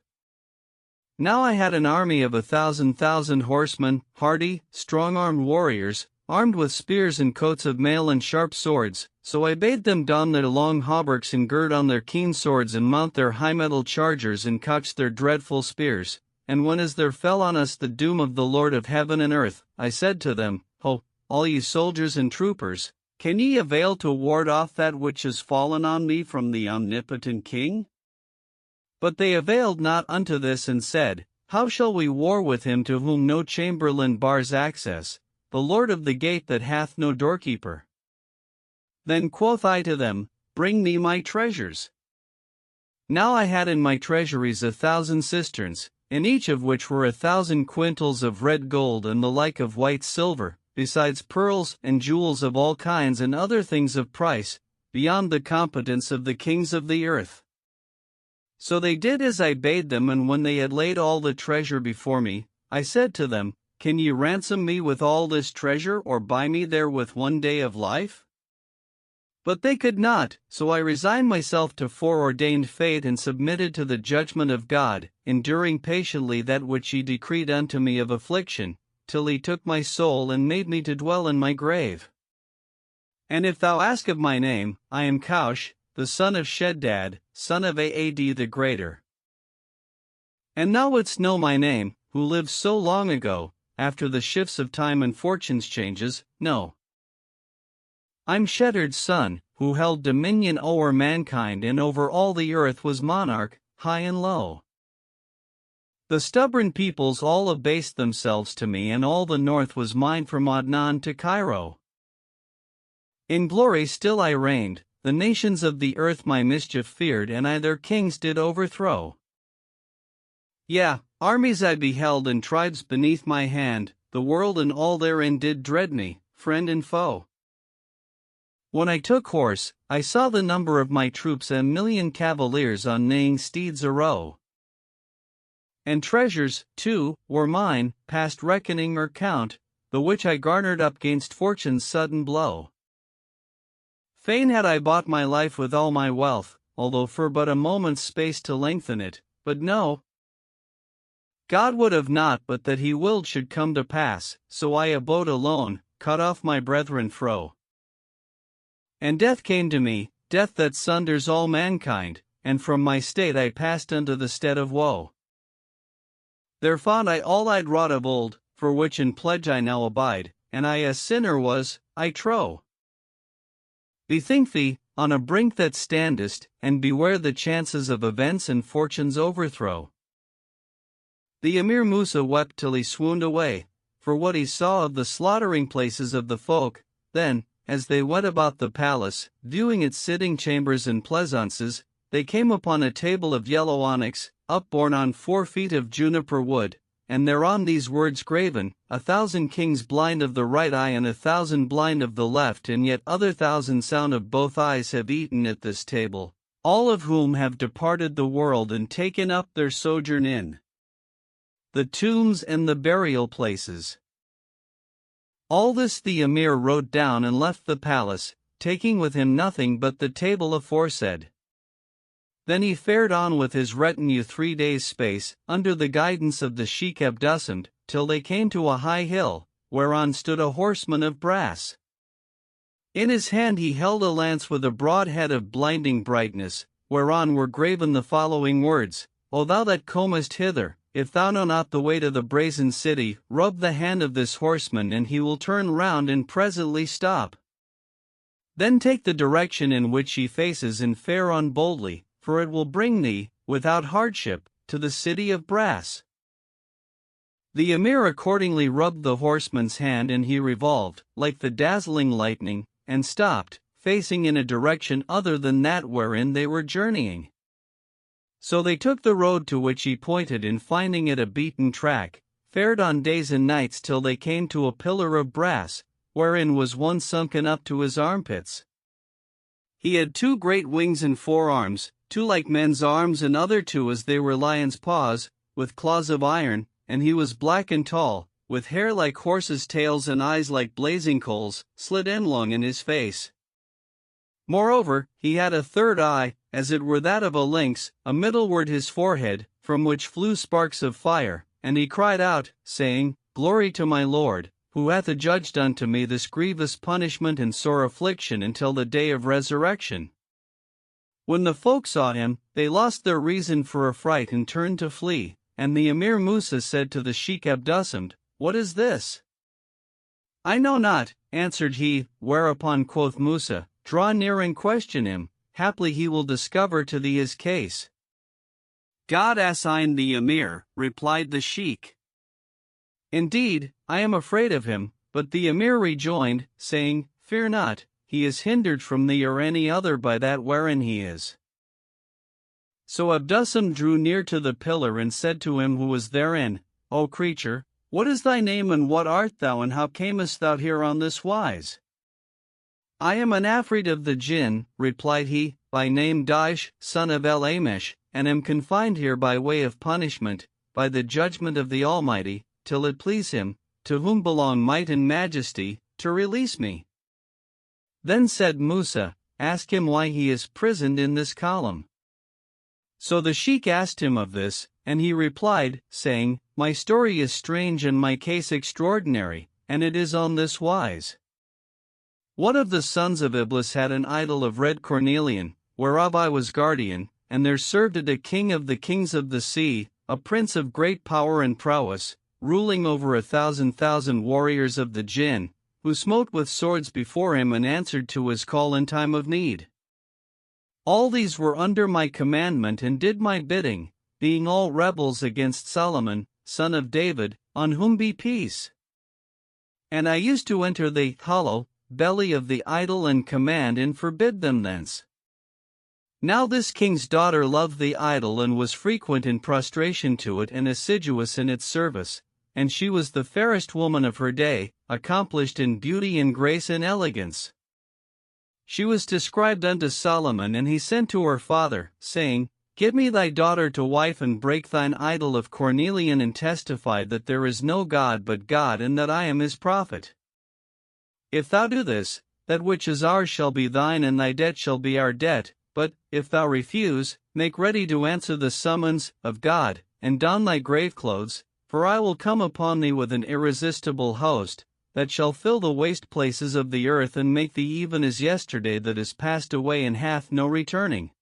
Now I had an army of 1,000 horsemen, hardy, strong-armed warriors, armed with spears and coats of mail and sharp swords, so I bade them don their long hauberks and gird on their keen swords and mount their high-mettled chargers and couch their dreadful spears. And when as there fell on us the doom of the Lord of heaven and earth, I said to them, Ho, all ye soldiers and troopers, can ye avail to ward off that which is fallen on me from the omnipotent King? But they availed not unto this and said, How shall we war with him to whom no chamberlain bars access, the Lord of the gate that hath no doorkeeper? Then quoth I to them, Bring me my treasures. Now I had in my treasuries 1,000 cisterns, in each of which were 1,000 quintals of red gold and the like of white silver, besides pearls and jewels of all kinds and other things of price, beyond the competence of the kings of the earth. So they did as I bade them, and when they had laid all the treasure before me, I said to them, Can ye ransom me with all this treasure, or buy me there with one day of life? But they could not, so I resigned myself to foreordained fate and submitted to the judgment of God, enduring patiently that which he decreed unto me of affliction, till he took my soul and made me to dwell in my grave. And if thou ask of my name, I am Cush, the son of Sheddad, son of Aad the Greater. And thou wouldst know my name, who lived so long ago, after the shifts of time and fortune's changes, no. I'm Sheddad's son, who held dominion o'er mankind and over all the earth was monarch, high and low. The stubborn peoples all abased themselves to me, and all the north was mine from Adnan to Cairo. In glory still I reigned, the nations of the earth my mischief feared, and I their kings did overthrow. Yea, armies I beheld and tribes beneath my hand, the world and all therein did dread me, friend and foe. When I took horse, I saw the number of my troops 1,000,000 cavaliers on neighing steeds a row. And treasures, too, were mine, past reckoning or count, the which I garnered up gainst fortune's sudden blow. Fain had I bought my life with all my wealth, although for but a moment's space to lengthen it, but no. God would have not but that he willed should come to pass, so I abode alone, cut off my brethren fro. And death came to me, death that sunders all mankind, and from my state I passed unto the stead of woe. There found I all I'd wrought of old, for which in pledge I now abide, and I a sinner was, I trow. Bethink thee, on a brink that standest, and beware the chances of events and fortune's overthrow. The Emir Musa wept till he swooned away, for what he saw of the slaughtering places of the folk. Then, as they went about the palace, viewing its sitting chambers and pleasaunces, they came upon a table of yellow onyx, upborne on 4 feet of juniper wood, and thereon these words graven, 1,000 kings blind of the right eye and 1,000 blind of the left, and yet other 1,000 sound of both eyes have eaten at this table, all of whom have departed the world and taken up their sojourn in the tombs and the burial places. All this the Emir wrote down and left the palace, taking with him nothing but the table aforesaid. Then he fared on with his retinue 3 days' space, under the guidance of the Sheikh Abdussamed, till they came to a high hill, whereon stood a horseman of brass. In his hand he held a lance with a broad head of blinding brightness, whereon were graven the following words, O thou that comest hither, if thou know not the way to the brazen city, rub the hand of this horseman and he will turn round and presently stop. Then take the direction in which he faces and fare on boldly, for it will bring thee, without hardship, to the city of brass. The Emir accordingly rubbed the horseman's hand, and he revolved, like the dazzling lightning, and stopped, facing in a direction other than that wherein they were journeying. So they took the road to which he pointed, and finding it a beaten track, fared on days and nights till they came to a pillar of brass, wherein was one sunken up to his armpits. He had 2 great wings and 4 arms, 2 like men's arms and other 2 as they were lions' paws, with claws of iron, and he was black and tall, with hair like horses' tails and eyes like blazing coals, slit endlong in his face. Moreover, he had a third eye, as it were that of a lynx, middleward his forehead, from which flew sparks of fire, and he cried out, saying, Glory to my Lord, who hath adjudged unto me this grievous punishment and sore affliction until the day of resurrection. When the folk saw him, they lost their reason for affright and turned to flee, and the Emir Musa said to the Sheikh Abdussamd, What is this? I know not, answered he, whereupon quoth Musa, Draw near and question him, haply he will discover to thee his case. God assign the Emir, replied the Sheikh. Indeed, I am afraid of him, but the Emir rejoined, saying, Fear not, he is hindered from thee or any other by that wherein he is. So Abdussamd drew near to the pillar and said to him who was therein, O creature, what is thy name and what art thou and how camest thou here on this wise? I am an Afrit of the Jinn, replied he, by name Daish, son of El-Amesh, and am confined here by way of punishment, by the judgment of the Almighty, till it please him, to whom belong might and majesty, to release me. Then said Musa, Ask him why he is prisoned in this column. So the Sheikh asked him of this, and he replied, saying, My story is strange and my case extraordinary, and it is on this wise. One of the sons of Iblis had an idol of red cornelian, whereof I was guardian, and there served it a king of the kings of the sea, a prince of great power and prowess, ruling over 1,000 warriors of the Jinn, who smote with swords before him and answered to his call in time of need. All these were under my commandment and did my bidding, being all rebels against Solomon, son of David, on whom be peace. And I used to enter the hollow belly of the idol and command and forbid them thence. Now this king's daughter loved the idol and was frequent in prostration to it and assiduous in its service, and she was the fairest woman of her day, accomplished in beauty and grace and elegance. She was described unto Solomon, and he sent to her father, saying, Give me thy daughter to wife and break thine idol of cornelian and testify that there is no God but God and that I am his prophet. If thou do this, that which is ours shall be thine and thy debt shall be our debt, but, if thou refuse, make ready to answer the summons of God, and don thy grave clothes, for I will come upon thee with an irresistible host, that shall fill the waste places of the earth and make thee even as yesterday that is passed away and hath no returning.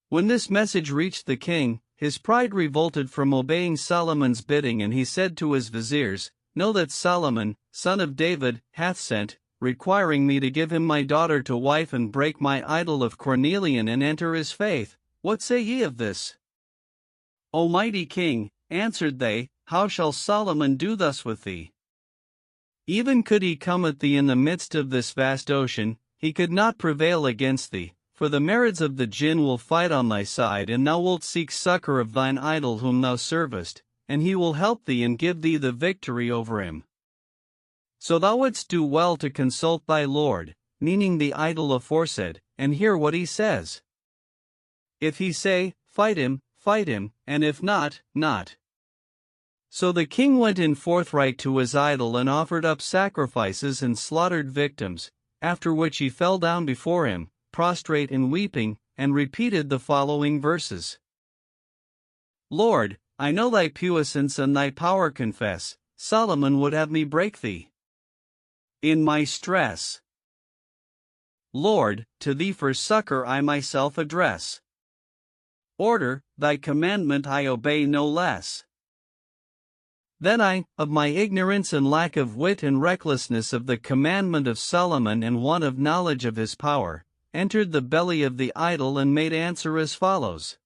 When this message reached the king, his pride revolted from obeying Solomon's bidding, and he said to his viziers, Know that Solomon, son of David, hath sent, requiring me to give him my daughter to wife and break my idol of cornelian and enter his faith. What say ye of this? O mighty king, answered they, how shall Solomon do thus with thee? Even could he come at thee in the midst of this vast ocean, he could not prevail against thee, for the Marids of the Jinn will fight on thy side, and thou wilt seek succor of thine idol whom thou servest, and he will help thee and give thee the victory over him. So thou wouldst do well to consult thy Lord, meaning the idol aforesaid, and hear what he says. If he say, fight him, and if not, not. So the king went in forthright to his idol and offered up sacrifices and slaughtered victims, after which he fell down before him, prostrate and weeping, and repeated the following verses. Lord, I know thy puissance and thy power confess, Solomon would have me break thee in my stress. Lord, to thee for succor I myself address. Order, thy commandment I obey no less. Then I, of my ignorance and lack of wit and recklessness of the commandment of Solomon and want of knowledge of his power, entered the belly of the idol and made answer as follows.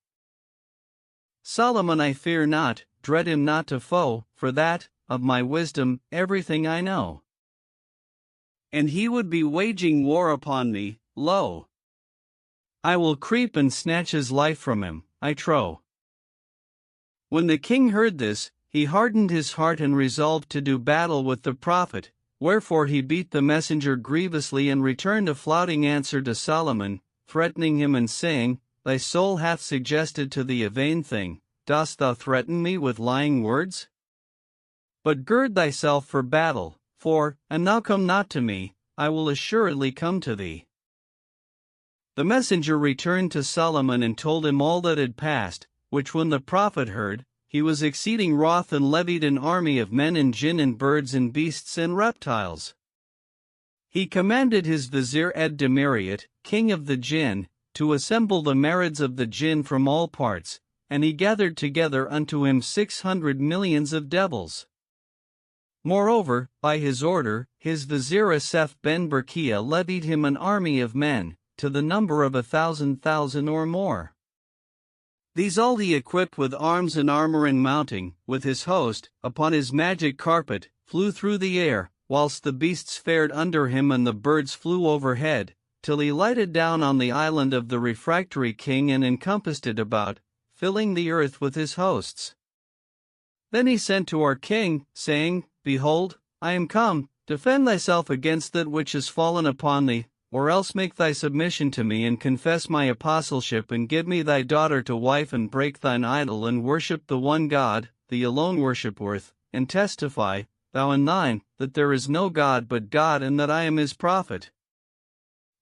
Solomon I fear not, dread him not to foe, for that, of my wisdom, everything I know. And he would be waging war upon me, lo! I will creep and snatch his life from him, I trow. When the king heard this, he hardened his heart and resolved to do battle with the prophet, wherefore he beat the messenger grievously and returned a flouting answer to Solomon, threatening him and saying, Thy soul hath suggested to thee a vain thing, dost thou threaten me with lying words? But gird thyself for battle, for, an thou come not to me, I will assuredly come to thee. The messenger returned to Solomon and told him all that had passed, which when the prophet heard, he was exceeding wroth and levied an army of men and jinn and birds and beasts and reptiles. He commanded his vizier Ed-Demiriat, king of the jinn, to assemble the marids of the jinn from all parts, and he gathered together unto him 600 millions of devils. Moreover, by his order, his vizier Asaph ben Berkiah levied him an army of men, to the number of 1,000,000 or more. These all he equipped with arms and armor, and mounting, with his host, upon his magic carpet, flew through the air, whilst the beasts fared under him and the birds flew overhead, till he lighted down on the island of the refractory king and encompassed it about, filling the earth with his hosts. Then he sent to our king, saying, Behold, I am come, defend thyself against that which is fallen upon thee, or else make thy submission to me and confess my apostleship and give me thy daughter to wife and break thine idol and worship the one God, the alone worshipworth, and testify, thou and thine, that there is no God but God and that I am his prophet.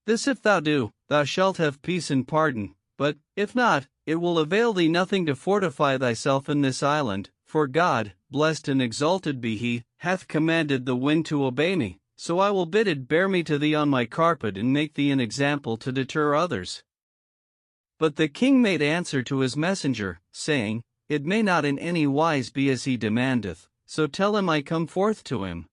This if thou do, thou shalt have peace and pardon, but, if not, it will avail thee nothing to fortify thyself in this island, for God, blessed and exalted be he, hath commanded the wind to obey me, so I will bid it bear me to thee on my carpet and make thee an example to deter others. But the king made answer to his messenger, saying, It may not in any wise be as he demandeth, so tell him I come forth to him.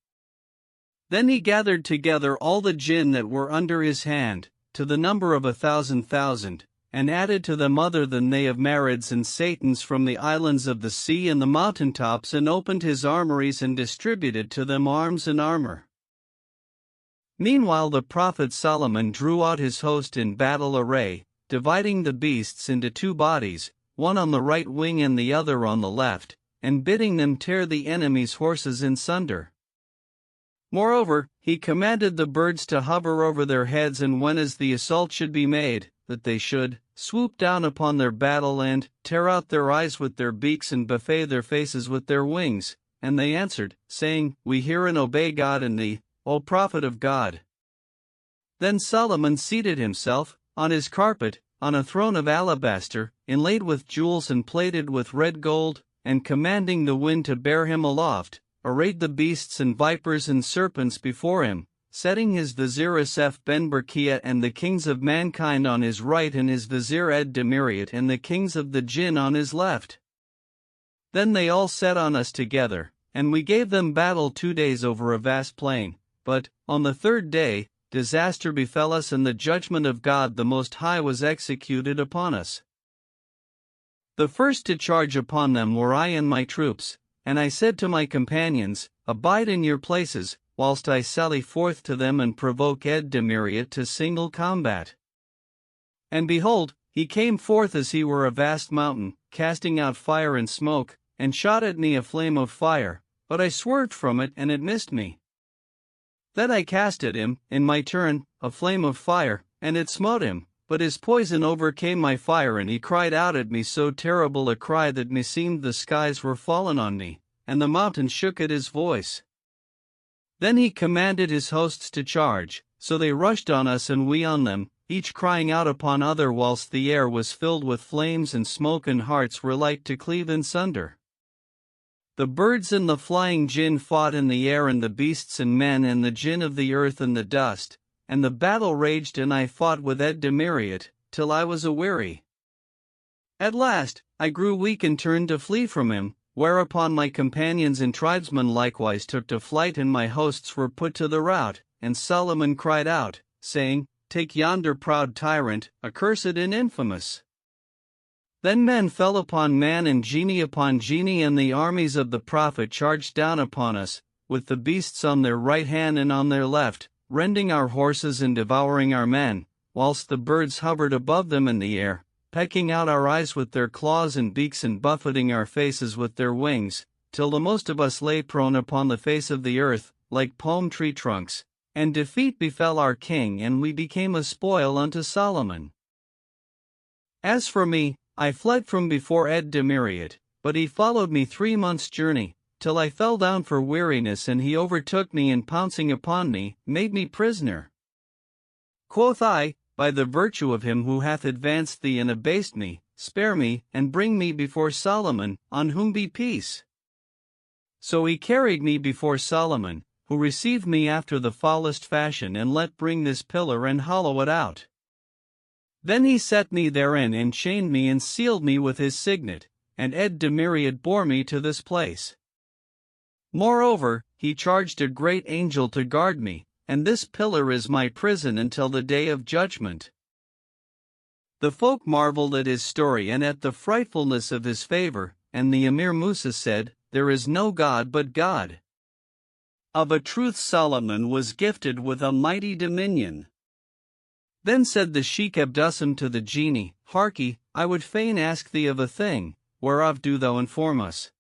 Then he gathered together all the jinn that were under his hand, to the number of 1,000,000, and added to them other than they of marids and satans from the islands of the sea and the mountain tops, and opened his armories and distributed to them arms and armor. Meanwhile the prophet Solomon drew out his host in battle array, dividing the beasts into 2 bodies, one on the right wing and the other on the left, and bidding them tear the enemy's horses in sunder. Moreover, he commanded the birds to hover over their heads, and when as the assault should be made, that they should swoop down upon their battle and tear out their eyes with their beaks and buffet their faces with their wings. And they answered, saying, We hear and obey God and thee, O prophet of God. Then Solomon seated himself, on his carpet, on a throne of alabaster, inlaid with jewels and plated with red gold, and commanding the wind to bear him aloft, arrayed the beasts and vipers and serpents before him, setting his vizier Asaph ben Berkiah and the kings of mankind on his right and his vizier Ed-Demiriat and the kings of the jinn on his left. Then they all set on us together, and we gave them battle 2 days over a vast plain, but, on the 3rd day, disaster befell us and the judgment of God the Most High was executed upon us. The first to charge upon them were I and my troops, and I said to my companions, Abide in your places, whilst I sally forth to them and provoke Ed-Demiriat to single combat. And behold, he came forth as he were a vast mountain, casting out fire and smoke, and shot at me a flame of fire, but I swerved from it and it missed me. Then I cast at him, in my turn, a flame of fire, and it smote him, but his poison overcame my fire, and he cried out at me so terrible a cry that meseemed the skies were fallen on me, and the mountain shook at his voice. Then he commanded his hosts to charge, so they rushed on us and we on them, each crying out upon other, whilst the air was filled with flames and smoke and hearts were like to cleave in sunder. The birds and the flying jinn fought in the air, and the beasts and men and the jinn of the earth and the dust, and the battle raged, and I fought with Ed-Demiriat, till I was aweary. At last, I grew weak and turned to flee from him, whereupon my companions and tribesmen likewise took to flight, and my hosts were put to the rout, and Solomon cried out, saying, Take yonder proud tyrant, accursed and infamous. Then men fell upon man and genie upon genie, and the armies of the prophet charged down upon us, with the beasts on their right hand and on their left, rending our horses and devouring our men, whilst the birds hovered above them in the air, pecking out our eyes with their claws and beaks and buffeting our faces with their wings, till the most of us lay prone upon the face of the earth, like palm tree trunks, and defeat befell our king, and we became a spoil unto Solomon. As for me, I fled from before Ed-Demiriat, but he followed me 3 months' journey, till I fell down for weariness, and he overtook me, and pouncing upon me, made me prisoner. Quoth I, by the virtue of him who hath advanced thee and abased me, spare me, and bring me before Solomon, on whom be peace. So he carried me before Solomon, who received me after the foulest fashion, and let bring this pillar and hollow it out. Then he set me therein and chained me and sealed me with his signet, and Ed-Demiriad bore me to this place. Moreover, he charged a great angel to guard me, and this pillar is my prison until the day of judgment. The folk marveled at his story and at the frightfulness of his favor, and the Emir Musa said, There is no God but God. Of a truth Solomon was gifted with a mighty dominion. Then said the Sheikh Abdusam to the genie, Harkye, I would fain ask thee of a thing, whereof do thou inform us.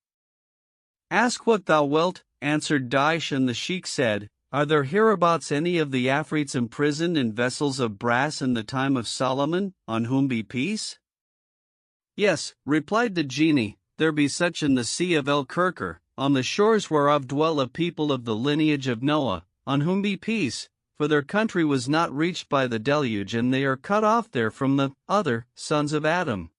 Ask what thou wilt, answered Daish, and the Sheikh said, Are there hereabouts any of the Afrits imprisoned in vessels of brass in the time of Solomon, on whom be peace? Yes, replied the genie, there be such in the sea of El-Kirkir, on the shores whereof dwell a people of the lineage of Noah, on whom be peace, for their country was not reached by the deluge, and they are cut off there from the other sons of Adam.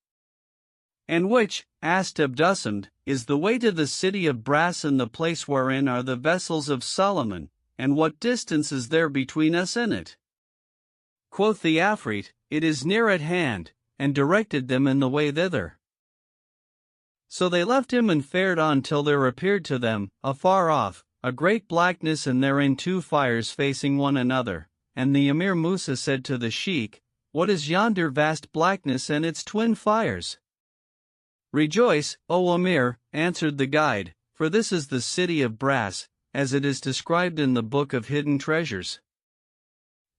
And which, asked Abdusam, is the way to the city of brass and the place wherein are the vessels of Solomon, and what distance is there between us and it? Quoth the Afrit, It is near at hand, and directed them in the way thither. So they left him and fared on till there appeared to them, afar off, a great blackness, and therein two fires facing one another. And the Emir Musa said to the Sheikh, What is yonder vast blackness and its twin fires? Rejoice, O Emir, answered the guide, for this is the city of brass, as it is described in the Book of Hidden Treasures.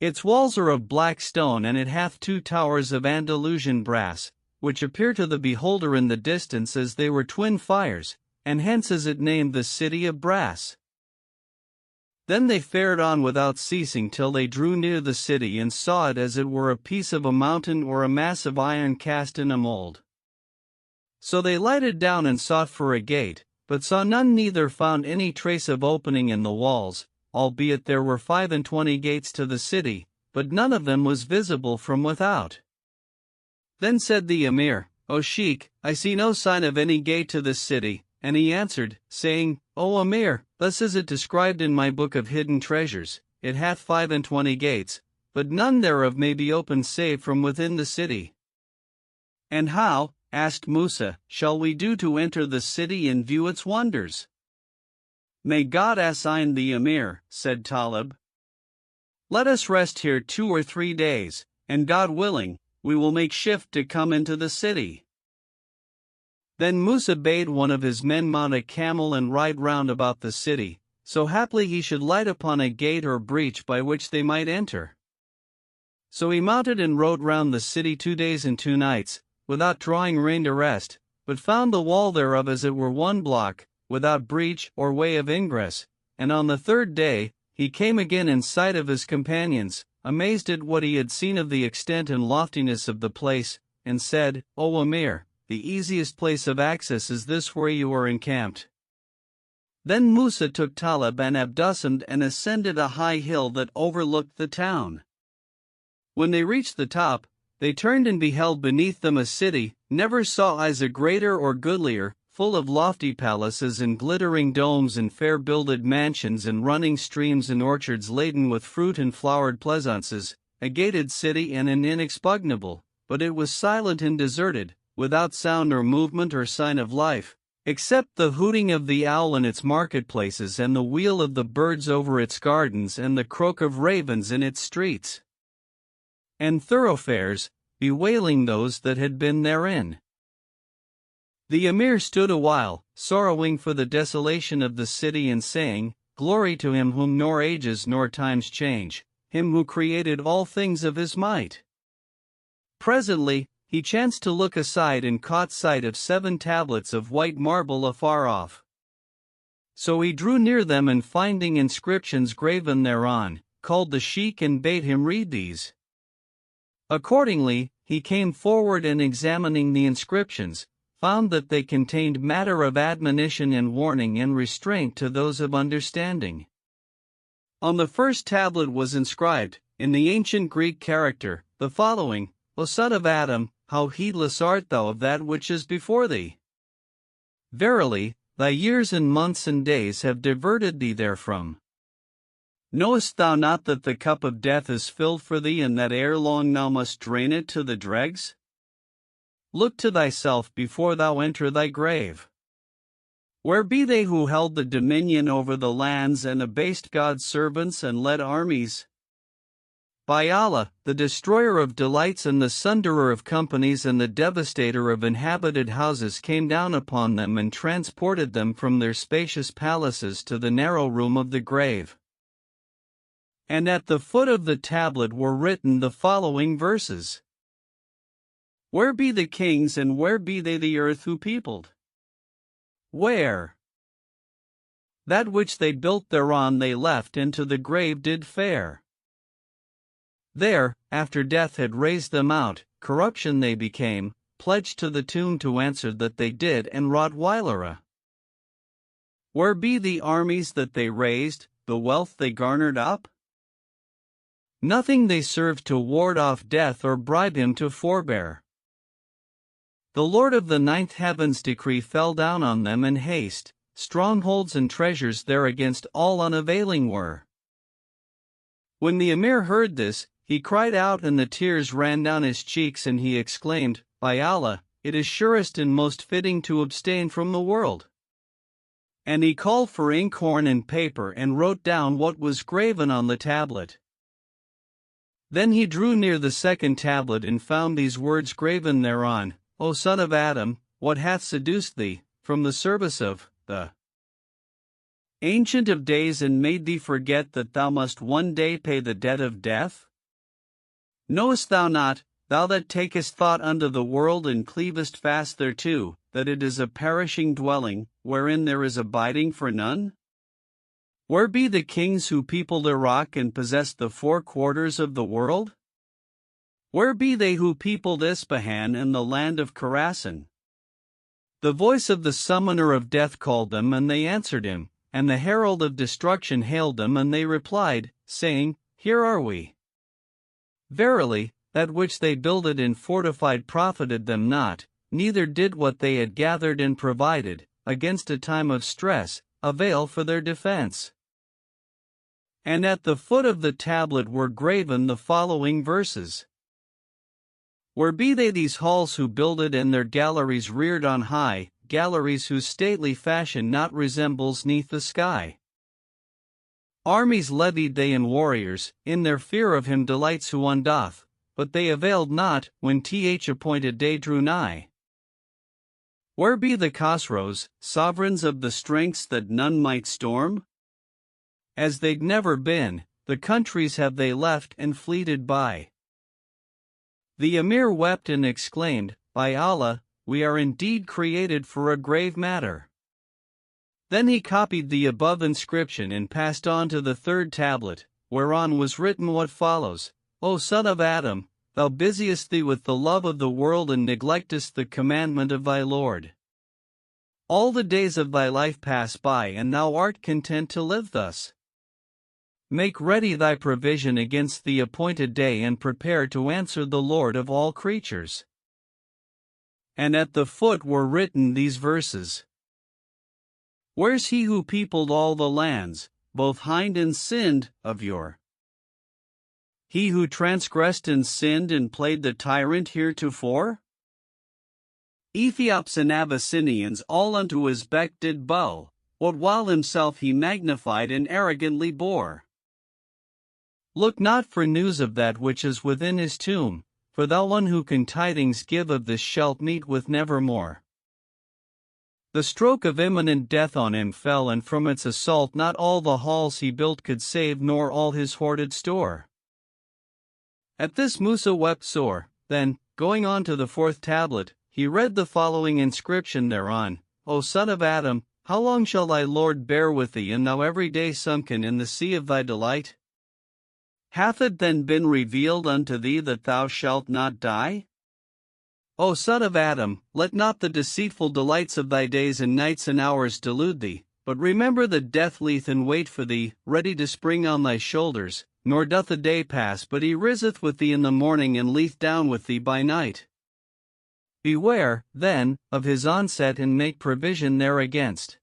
Its walls are of black stone, and it hath two towers of Andalusian brass, which appear to the beholder in the distance as they were twin fires, and hence is it named the city of brass. Then they fared on without ceasing till they drew near the city and saw it as it were a piece of a mountain or a mass of iron cast in a mold. So they lighted down and sought for a gate, but saw none, neither found any trace of opening in the walls, albeit there were 25 gates to the city, but none of them was visible from without. Then said the Emir, O Sheikh, I see no sign of any gate to this city, and he answered, saying, O Emir, thus is it described in my Book of Hidden Treasures, it hath 25 gates, but none thereof may be opened save from within the city. And how, asked Musa, shall we do to enter the city and view its wonders? May God assign the Emir, said Talib. Let us rest here 2 or 3 days, and God willing, we will make shift to come into the city. Then Musa bade one of his men mount a camel and ride round about the city, so haply he should light upon a gate or breach by which they might enter. So he mounted and rode round the city 2 days and 2 nights, without drawing rein to rest, but found the wall thereof as it were one block, without breach or way of ingress, and on the 3rd day, he came again in sight of his companions, amazed at what he had seen of the extent and loftiness of the place, and said, O Emir, the easiest place of access is this where you are encamped. Then Musa took Talib and Abdusam and ascended a high hill that overlooked the town. When they reached the top, they turned and beheld beneath them a city, never saw eyes a greater or goodlier, full of lofty palaces and glittering domes and fair-builded mansions and running streams and orchards laden with fruit and flowered pleasaunces, a gated city and an inexpugnable, but it was silent and deserted, without sound or movement or sign of life, except the hooting of the owl in its marketplaces and the wheel of the birds over its gardens and the croak of ravens in its streets and thoroughfares, bewailing those that had been therein. The Emir stood awhile, sorrowing for the desolation of the city and saying, Glory to him whom nor ages nor times change, him who created all things of his might. Presently, he chanced to look aside and caught sight of 7 tablets of white marble afar off. So he drew near them, and finding inscriptions graven thereon, called the Sheikh and bade him read these. Accordingly, he came forward and examining the inscriptions, found that they contained matter of admonition and warning and restraint to those of understanding. On the first tablet was inscribed, in the ancient Greek character, the following: O son of Adam, how heedless art thou of that which is before thee? Verily, thy years and months and days have diverted thee therefrom. Knowest thou not that the cup of death is filled for thee, and that ere long thou must drain it to the dregs? Look to thyself before thou enter thy grave. Where be they who held the dominion over the lands, and abased God's servants, and led armies? By Allah, the destroyer of delights and the sunderer of companies and the devastator of inhabited houses came down upon them and transported them from their spacious palaces to the narrow room of the grave. And at the foot of the tablet were written the following verses: Where be the kings, and where be they the earth who peopled? Where? That which they built thereon they left, and to the grave did fare. There, after death had raised them out, corruption they became, pledged to the tomb to answer that they did and wrought whilera. Where be the armies that they raised, the wealth they garnered up? Nothing they served to ward off death or bribe him to forbear. The Lord of the ninth heaven's decree fell down on them in haste, strongholds and treasures there against all unavailing were. When the Emir heard this, he cried out, and the tears ran down his cheeks, and he exclaimed, By Allah, it is surest and most fitting to abstain from the world. And he called for inkhorn and paper and wrote down what was graven on the tablet. Then he drew near the second tablet and found these words graven thereon: O son of Adam, what hath seduced thee from the service of the Ancient of Days, and made thee forget that thou must one day pay the debt of death? Knowest thou not, thou that takest thought unto the world and cleavest fast thereto, that it is a perishing dwelling, wherein there is abiding for none? Where be the kings who peopled Iraq and possessed the four quarters of the world? Where be they who peopled Ispahan and the land of Khorasan? The voice of the summoner of death called them, and they answered him, and the herald of destruction hailed them, and they replied, saying, Here are we. Verily, that which they builded and fortified profited them not, neither did what they had gathered and provided, against a time of stress, avail for their defense. And at the foot of the tablet were graven the following verses: Where be they these halls who builded, and their galleries reared on high, galleries whose stately fashion not resembles 'neath the sky? Armies levied they and warriors, in their fear of him delights who undoth, but they availed not, when th appointed day drew nigh. Where be the Khosrows, sovereigns of the strengths that none might storm? As they'd never been, the countries have they left and fleeted by. The Emir wept and exclaimed, By Allah, we are indeed created for a grave matter. Then he copied the above inscription and passed on to the third tablet, whereon was written what follows: O son of Adam, thou busiest thee with the love of the world and neglectest the commandment of thy Lord. All the days of thy life pass by, and thou art content to live thus. Make ready thy provision against the appointed day, and prepare to answer the Lord of all creatures. And at the foot were written these verses: Where's he who peopled all the lands, both hind and sinned, of yore? He who transgressed and sinned and played the tyrant heretofore? Ethiops and Abyssinians all unto his beck did bow, what while himself he magnified and arrogantly bore. Look not for news of that which is within his tomb, for thou one who can tidings give of this shalt meet with nevermore. The stroke of imminent death on him fell, and from its assault not all the halls he built could save, nor all his hoarded store. At this Musa wept sore. Then, going on to the fourth tablet, he read the following inscription thereon: O son of Adam, how long shall thy Lord bear with thee, and thou every day sunken in the sea of thy delight? Hath it then been revealed unto thee that thou shalt not die? O son of Adam, let not the deceitful delights of thy days and nights and hours delude thee, but remember that death lieth in wait for thee, ready to spring on thy shoulders, nor doth a day pass but he riseth with thee in the morning and lieth down with thee by night. Beware, then, of his onset and make provision thereagainst.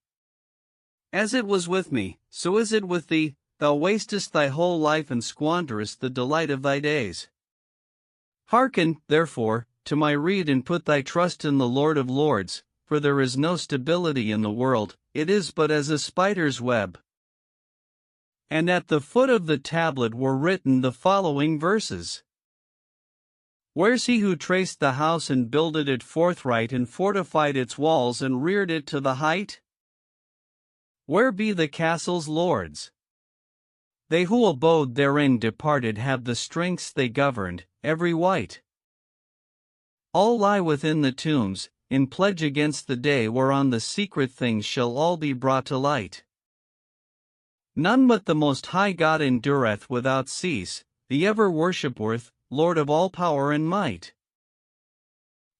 As it was with me, so is it with thee, thou wastest thy whole life and squanderest the delight of thy days. Hearken, therefore, to my rede and put thy trust in the Lord of Lords, for there is no stability in the world, it is but as a spider's web. And at the foot of the tablet were written the following verses. Where's he who traced the house and builded it forthright and fortified its walls and reared it to the height? Where be the castle's lords? They who abode therein departed have the strengths they governed, every wight. All lie within the tombs, in pledge against the day whereon the secret things shall all be brought to light. None but the Most High God endureth without cease, the ever-worshipworth, Lord of all power and might.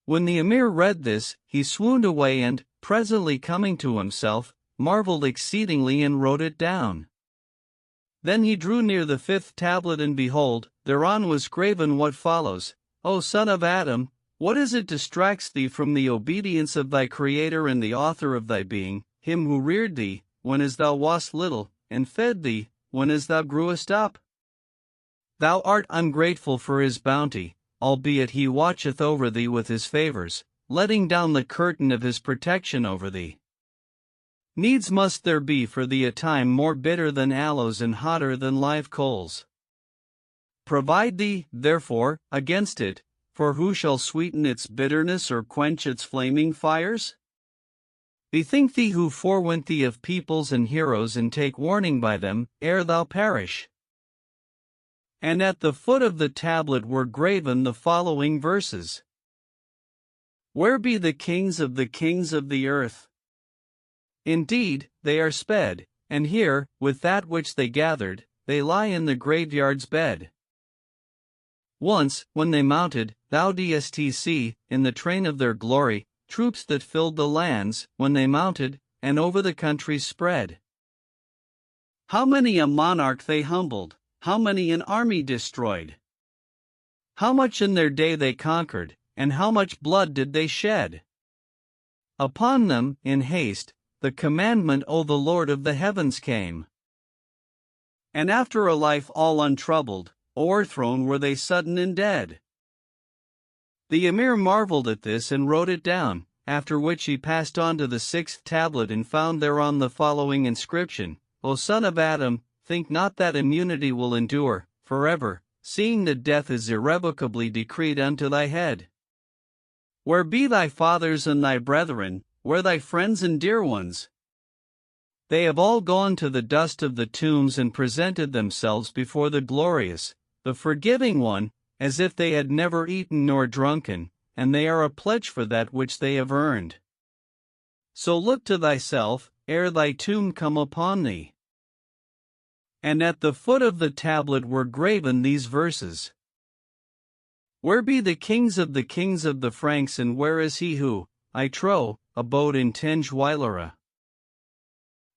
When the Emir read this, he swooned away and, presently coming to himself, marveled exceedingly and wrote it down. Then he drew near the fifth tablet and behold, thereon was graven what follows, O son of Adam, what is it distracts thee from the obedience of thy Creator and the author of thy being, him who reared thee, when as thou wast little, and fed thee, when as thou grewest up? Thou art ungrateful for his bounty, albeit he watcheth over thee with his favors, letting down the curtain of his protection over thee. Needs must there be for thee a time more bitter than aloes and hotter than live coals. Provide thee, therefore, against it, for who shall sweeten its bitterness or quench its flaming fires? Bethink thee who forewent thee of peoples and heroes and take warning by them, ere thou perish. And at the foot of the tablet were graven the following verses. Where be the kings of the earth? Indeed, they are sped, and here, with that which they gathered, they lie in the graveyard's bed. Once, when they mounted, thou didst see, in the train of their glory, troops that filled the lands, when they mounted, and over the countries spread. How many a monarch they humbled, how many an army destroyed? How much in their day they conquered, and how much blood did they shed? Upon them, in haste, the commandment o' the Lord of the heavens came. And after a life all untroubled, o'erthrown were they sudden and dead. The Emir marveled at this and wrote it down, after which he passed on to the sixth tablet and found thereon the following inscription, O son of Adam, think not that immunity will endure forever, seeing that death is irrevocably decreed unto thy head. Where be thy fathers and thy brethren, where thy friends and dear ones? They have all gone to the dust of the tombs and presented themselves before the glorious, the forgiving one, as if they had never eaten nor drunken, and they are a pledge for that which they have earned. So look to thyself, ere thy tomb come upon thee. And at the foot of the tablet were graven these verses. Where be the kings of the Franks, and where is he who, I trow, abode in Tenge.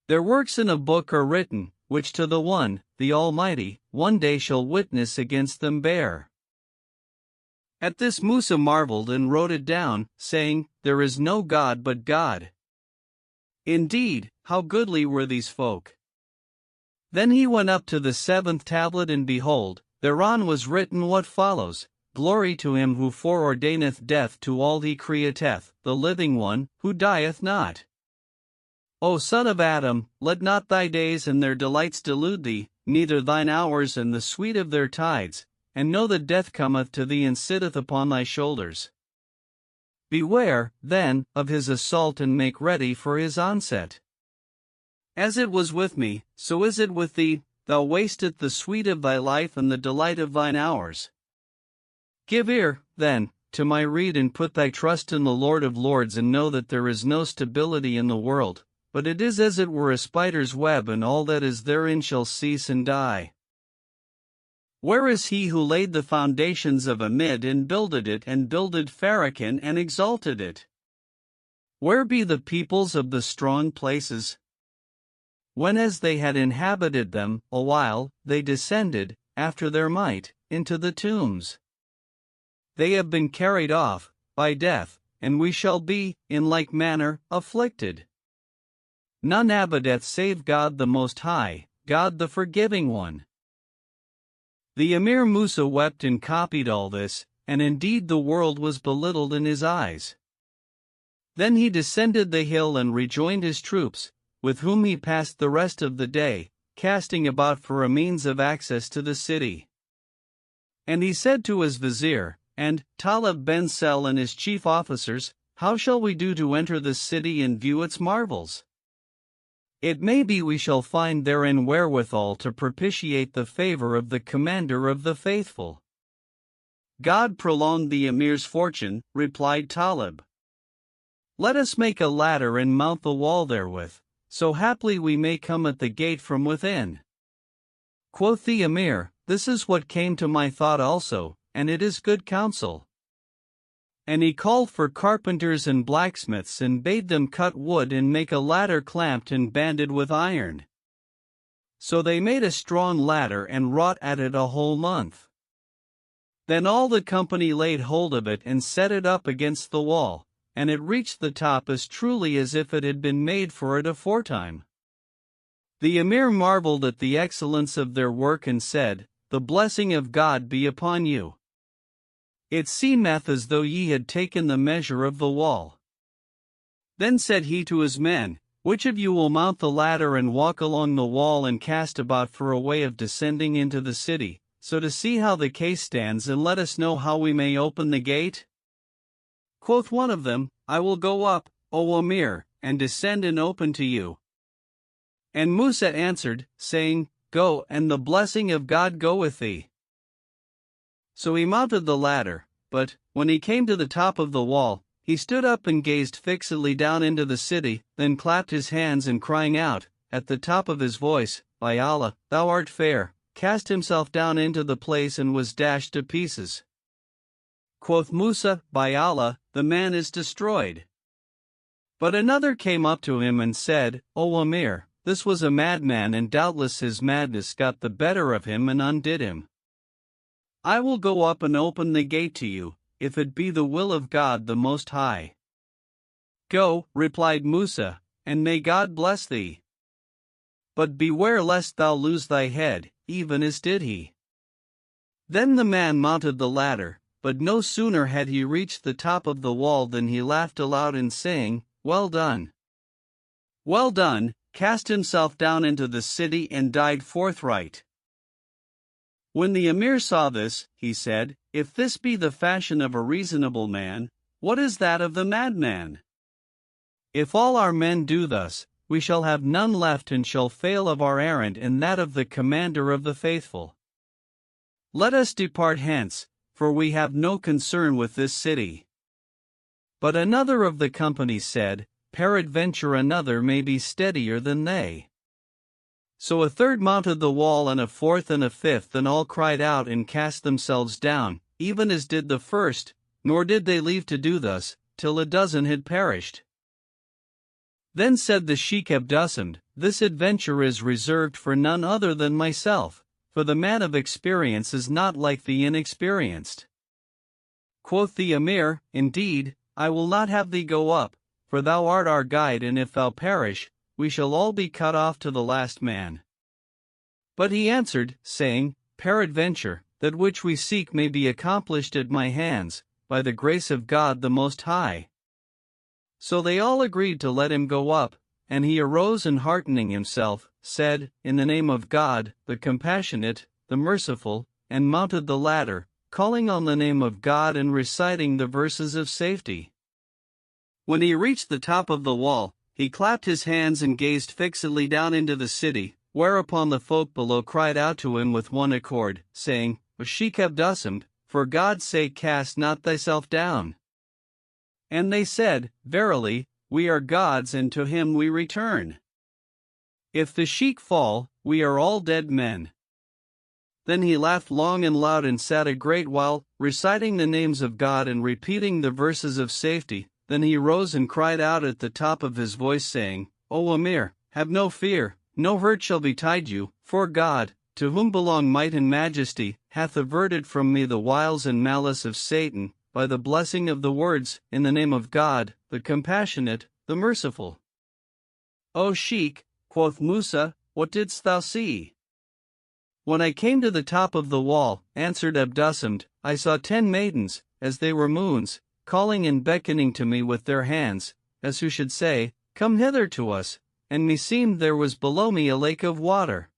Their works in a book are written, which to the one, the Almighty, one day shall witness against them bear. At this Musa marveled and wrote it down, saying, There is no God but God. Indeed, how goodly were these folk! Then he went up to the seventh tablet, and behold, thereon was written what follows, Glory to him who foreordaineth death to all he createth, the living one, who dieth not. O son of Adam, let not thy days and their delights delude thee, neither thine hours and the sweet of their tides, and know that death cometh to thee and sitteth upon thy shoulders. Beware, then, of his assault and make ready for his onset. As it was with me, so is it with thee, thou wastest the sweet of thy life and the delight of thine hours. Give ear, then, to my rede and put thy trust in the Lord of Lords, and know that there is no stability in the world, but it is as it were a spider's web, and all that is therein shall cease and die. Where is he who laid the foundations of Amid and builded it, and builded Farrakhan and exalted it? Where be the peoples of the strong places? When as they had inhabited them a while, they descended, after their might, into the tombs. They have been carried off by death, and we shall be, in like manner, afflicted. None abideth save God the Most High, God the Forgiving One. The Emir Musa wept and copied all this, and indeed the world was belittled in his eyes. Then he descended the hill and rejoined his troops, with whom he passed the rest of the day, casting about for a means of access to the city. And he said to his vizier, and Talib ben Sel and his chief officers, "How shall we do to enter this city and view its marvels? It may be we shall find therein wherewithal to propitiate the favor of the commander of the faithful." "God prolong the emir's fortune," replied Talib. "Let us make a ladder and mount the wall therewith, so haply we may come at the gate from within." Quoth the emir, "This is what came to my thought also, and it is good counsel." And he called for carpenters and blacksmiths and bade them cut wood and make a ladder clamped and banded with iron. So they made a strong ladder and wrought at it a whole month. Then all the company laid hold of it and set it up against the wall, and it reached the top as truly as if it had been made for it aforetime. The emir marveled at the excellence of their work and said, "The blessing of God be upon you. It seemeth as though ye had taken the measure of the wall." Then said he to his men, "Which of you will mount the ladder and walk along the wall and cast about for a way of descending into the city, so to see how the case stands, and let us know how we may open the gate?" Quoth one of them, "I will go up, O Emir, and descend and open to you." And Musa answered, saying, "Go, and the blessing of God go with thee." So he mounted the ladder, but, when he came to the top of the wall, he stood up and gazed fixedly down into the city, then clapped his hands and crying out, at the top of his voice, "By Allah, thou art fair," cast himself down into the place and was dashed to pieces. Quoth Musa, "By Allah, the man is destroyed." But another came up to him and said, "O Emir, this was a madman, and doubtless his madness got the better of him and undid him. I will go up and open the gate to you, if it be the will of God the Most High." "Go," replied Musa, "and may God bless thee. But beware lest thou lose thy head, even as did he." Then the man mounted the ladder, but no sooner had he reached the top of the wall than he laughed aloud and saying, "Well done! Well done," cast himself down into the city and died forthright. When the emir saw this, he said, "If this be the fashion of a reasonable man, what is that of the madman? If all our men do thus, we shall have none left and shall fail of our errand and that of the commander of the faithful. Let us depart hence, for we have no concern with this city." But another of the company said, "Peradventure another may be steadier than they." So a third mounted the wall and a fourth and a fifth, and all cried out and cast themselves down, even as did the first, nor did they leave to do thus, till a dozen had perished. Then said the Sheikh Abdussamd, "This adventure is reserved for none other than myself, for the man of experience is not like the inexperienced." Quoth the Emir, "Indeed, I will not have thee go up, for thou art our guide, and if thou perish, we shall all be cut off to the last man." But he answered, saying, "Peradventure, that which we seek may be accomplished at my hands, by the grace of God the Most High." So they all agreed to let him go up, and he arose and heartening himself, said, "In the name of God, the compassionate, the merciful," and mounted the ladder, calling on the name of God and reciting the verses of safety. When he reached the top of the wall, he clapped his hands and gazed fixedly down into the city, whereupon the folk below cried out to him with one accord, saying, "O Sheikh Abdussamd, for God's sake cast not thyself down." And they said, "Verily, we are God's and to him we return. If the Sheikh fall, we are all dead men." Then he laughed long and loud and sat a great while, reciting the names of God and repeating the verses of safety. Then he rose and cried out at the top of his voice, saying, "O Emir, have no fear, no hurt shall betide you, for God, to whom belong might and majesty, hath averted from me the wiles and malice of Satan, by the blessing of the words, in the name of God, the compassionate, the merciful. O Sheikh, quoth Musa, what didst thou see? When I came to the top of the wall, answered Abdussamed, I saw 10 maidens, as they were moons, calling and beckoning to me with their hands, as who should say, Come hither to us, and meseemed there was below me a lake of water.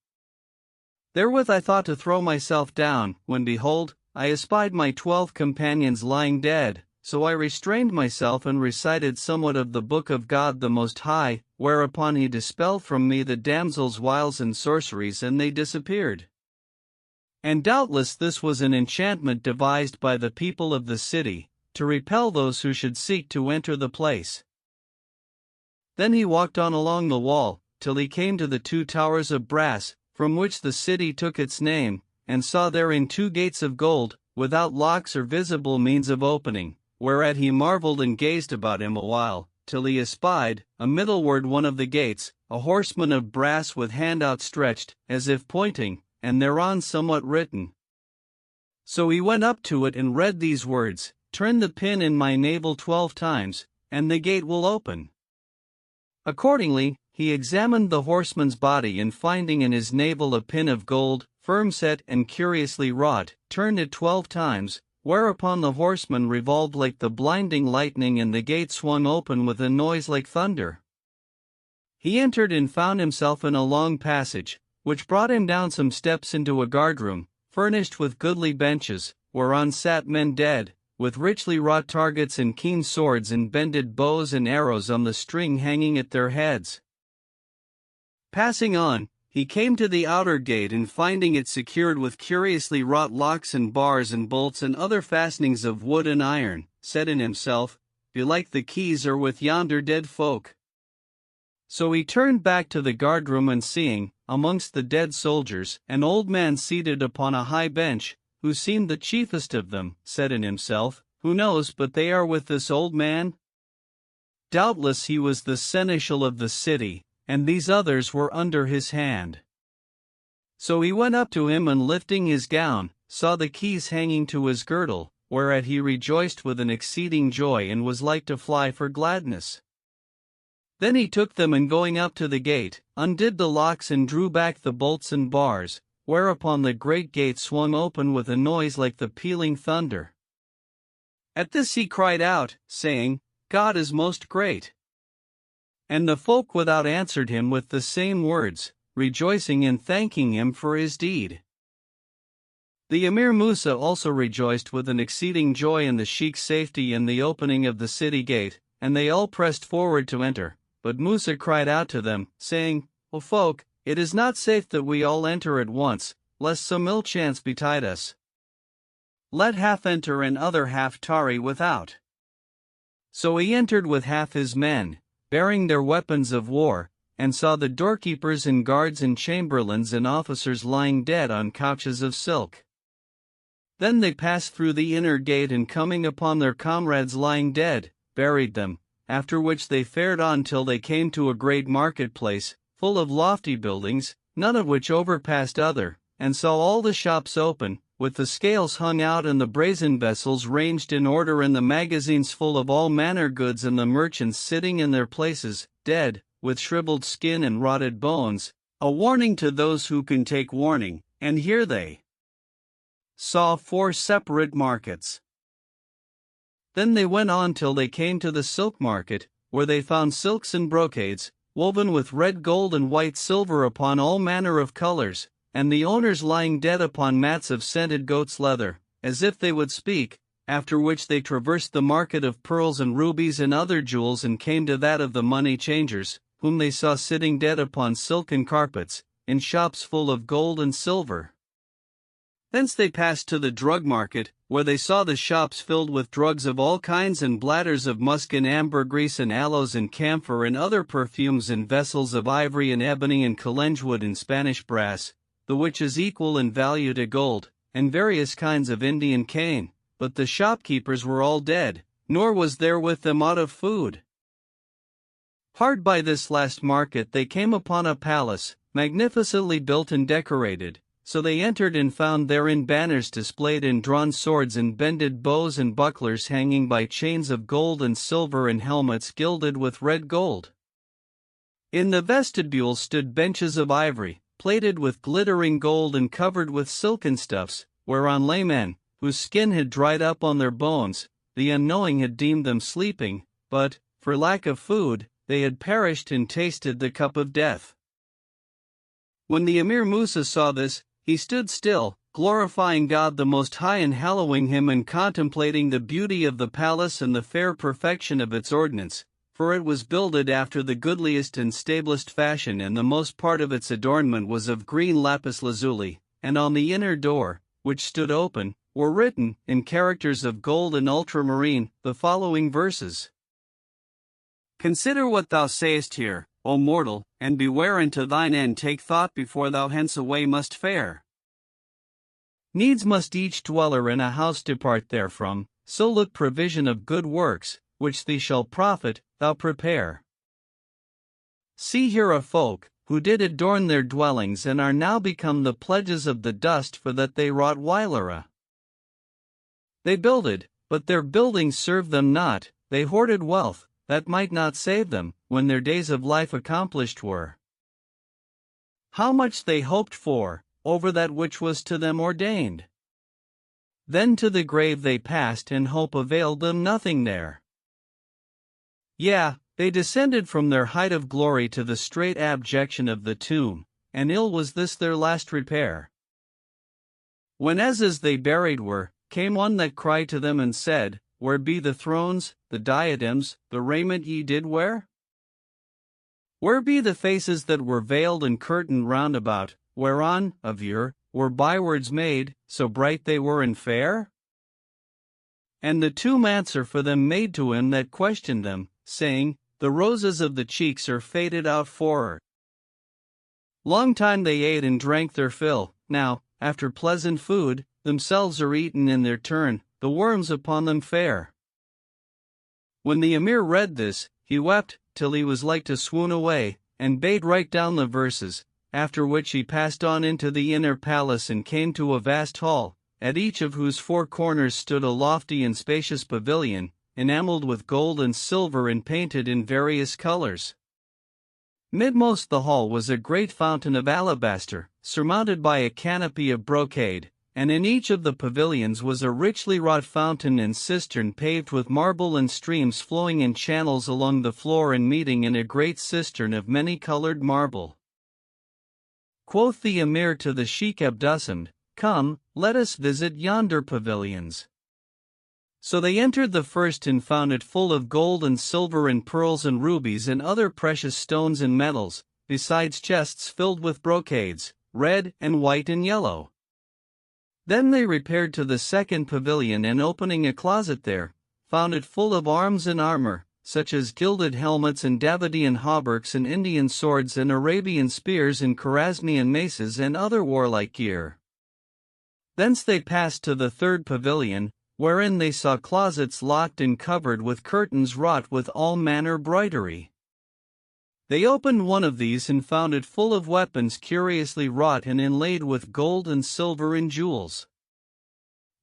Therewith I thought to throw myself down, when behold, I espied my 12 companions lying dead, so I restrained myself and recited somewhat of the book of God the Most High, whereupon he dispelled from me the damsels' wiles and sorceries and they disappeared. And doubtless this was an enchantment devised by the people of the city, to repel those who should seek to enter the place. Then he walked on along the wall, till he came to the 2 towers of brass, from which the city took its name, and saw therein 2 gates of gold, without locks or visible means of opening, whereat he marveled and gazed about him a while, till he espied, amiddleward one of the gates, a horseman of brass with hand outstretched, as if pointing, and thereon somewhat written. So he went up to it and read these words, Turn the pin in my navel 12 times, and the gate will open. Accordingly, he examined the horseman's body and finding in his navel a pin of gold, firm set and curiously wrought, turned it 12 times, whereupon the horseman revolved like the blinding lightning and the gate swung open with a noise like thunder. He entered and found himself in a long passage, which brought him down some steps into a guardroom, furnished with goodly benches, whereon sat men dead, with richly wrought targets and keen swords and bended bows and arrows on the string hanging at their heads. Passing on, he came to the outer gate and finding it secured with curiously wrought locks and bars and bolts and other fastenings of wood and iron, said in himself, Belike the keys are with yonder dead folk. So he turned back to the guardroom and seeing, amongst the dead soldiers, an old man seated upon a high bench, who seemed the chiefest of them, said in himself, Who knows but they are with this old man? Doubtless he was the seneschal of the city, and these others were under his hand. So he went up to him and lifting his gown, saw the keys hanging to his girdle, whereat he rejoiced with an exceeding joy and was like to fly for gladness. Then he took them and going up to the gate, undid the locks and drew back the bolts and bars, whereupon the great gate swung open with a noise like the pealing thunder. At this he cried out, saying, God is most great. And the folk without answered him with the same words, rejoicing and thanking him for his deed. The Emir Musa also rejoiced with an exceeding joy in the Sheikh's safety and the opening of the city gate, and they all pressed forward to enter, but Musa cried out to them, saying, O folk, it is not safe that we all enter at once, lest some ill chance betide us. Let half enter and other half tarry without. So he entered with half his men, bearing their weapons of war, and saw the doorkeepers and guards and chamberlains and officers lying dead on couches of silk. Then they passed through the inner gate and coming upon their comrades lying dead, buried them, after which they fared on till they came to a great marketplace, full of lofty buildings, none of which overpassed other, and saw all the shops open, with the scales hung out and the brazen vessels ranged in order and the magazines full of all manner goods and the merchants sitting in their places, dead, with shriveled skin and rotted bones, a warning to those who can take warning, and here they saw 4 separate markets. Then they went on till they came to the silk market, where they found silks and brocades, woven with red gold and white silver upon all manner of colors, and the owners lying dead upon mats of scented goat's leather, as if they would speak, after which they traversed the market of pearls and rubies and other jewels and came to that of the money changers, whom they saw sitting dead upon silken carpets, in shops full of gold and silver. Thence they passed to the drug market, where they saw the shops filled with drugs of all kinds and bladders of musk and ambergris and aloes and camphor and other perfumes and vessels of ivory and ebony and calengewood and Spanish brass, the which is equal in value to gold, and various kinds of Indian cane, but the shopkeepers were all dead, nor was there with them aught of food. Hard by this last market they came upon a palace, magnificently built and decorated, so they entered and found therein banners displayed and drawn swords and bended bows and bucklers hanging by chains of gold and silver and helmets gilded with red gold. In the vestibule stood benches of ivory, plated with glittering gold and covered with silken stuffs, whereon lay men, whose skin had dried up on their bones. The unknowing had deemed them sleeping, but, for lack of food, they had perished and tasted the cup of death. When the Emir Musa saw this, he stood still, glorifying God the Most High and hallowing Him and contemplating the beauty of the palace and the fair perfection of its ordinance, for it was builded after the goodliest and stablest fashion, and the most part of its adornment was of green lapis lazuli, and on the inner door, which stood open, were written, in characters of gold and ultramarine, the following verses. Consider what thou sayest here, O mortal, and beware unto thine end take thought before thou hence away must fare. Needs must each dweller in a house depart therefrom, so look provision of good works, which thee shall profit, thou prepare. See here a folk, who did adorn their dwellings and are now become the pledges of the dust for that they wrought whilera. They builded, but their buildings served them not, they hoarded wealth, that might not save them, when their days of life accomplished were. How much they hoped for, over that which was to them ordained. Then to the grave they passed and hope availed them nothing there. Yea, they descended from their height of glory to the strait abjection of the tomb, and ill was this their last repair. When as they buried were, came one that cried to them and said, Where be the thrones, the diadems, the raiment ye did wear? Where be the faces that were veiled and curtained round about, whereon, of yore, were bywords made, so bright they were and fair? And the tomb answer for them made to him that questioned them, saying, The roses of the cheeks are faded out for her. Long time they ate and drank their fill, now, after pleasant food, themselves are eaten in their turn, the worms upon them fare. When the Emir read this, he wept, till he was like to swoon away, and bade write down the verses, after which he passed on into the inner palace and came to a vast hall, at each of whose four corners stood a lofty and spacious pavilion, enamelled with gold and silver and painted in various colors. Midmost the hall was a great fountain of alabaster, surmounted by a canopy of brocade, and in each of the pavilions was a richly wrought fountain and cistern paved with marble and streams flowing in channels along the floor and meeting in a great cistern of many-colored marble. Quoth the Emir to the Sheikh Abdussamd, Come, let us visit yonder pavilions. So they entered the first and found it full of gold and silver and pearls and rubies and other precious stones and metals, besides chests filled with brocades, red and white and yellow. Then they repaired to the second pavilion and opening a closet there, found it full of arms and armor, such as gilded helmets and Davidian hauberks and Indian swords and Arabian spears and Khorasmian maces and other warlike gear. Thence they passed to the third pavilion, wherein they saw closets locked and covered with curtains wrought with all manner broidery. They opened one of these and found it full of weapons curiously wrought and inlaid with gold and silver and jewels.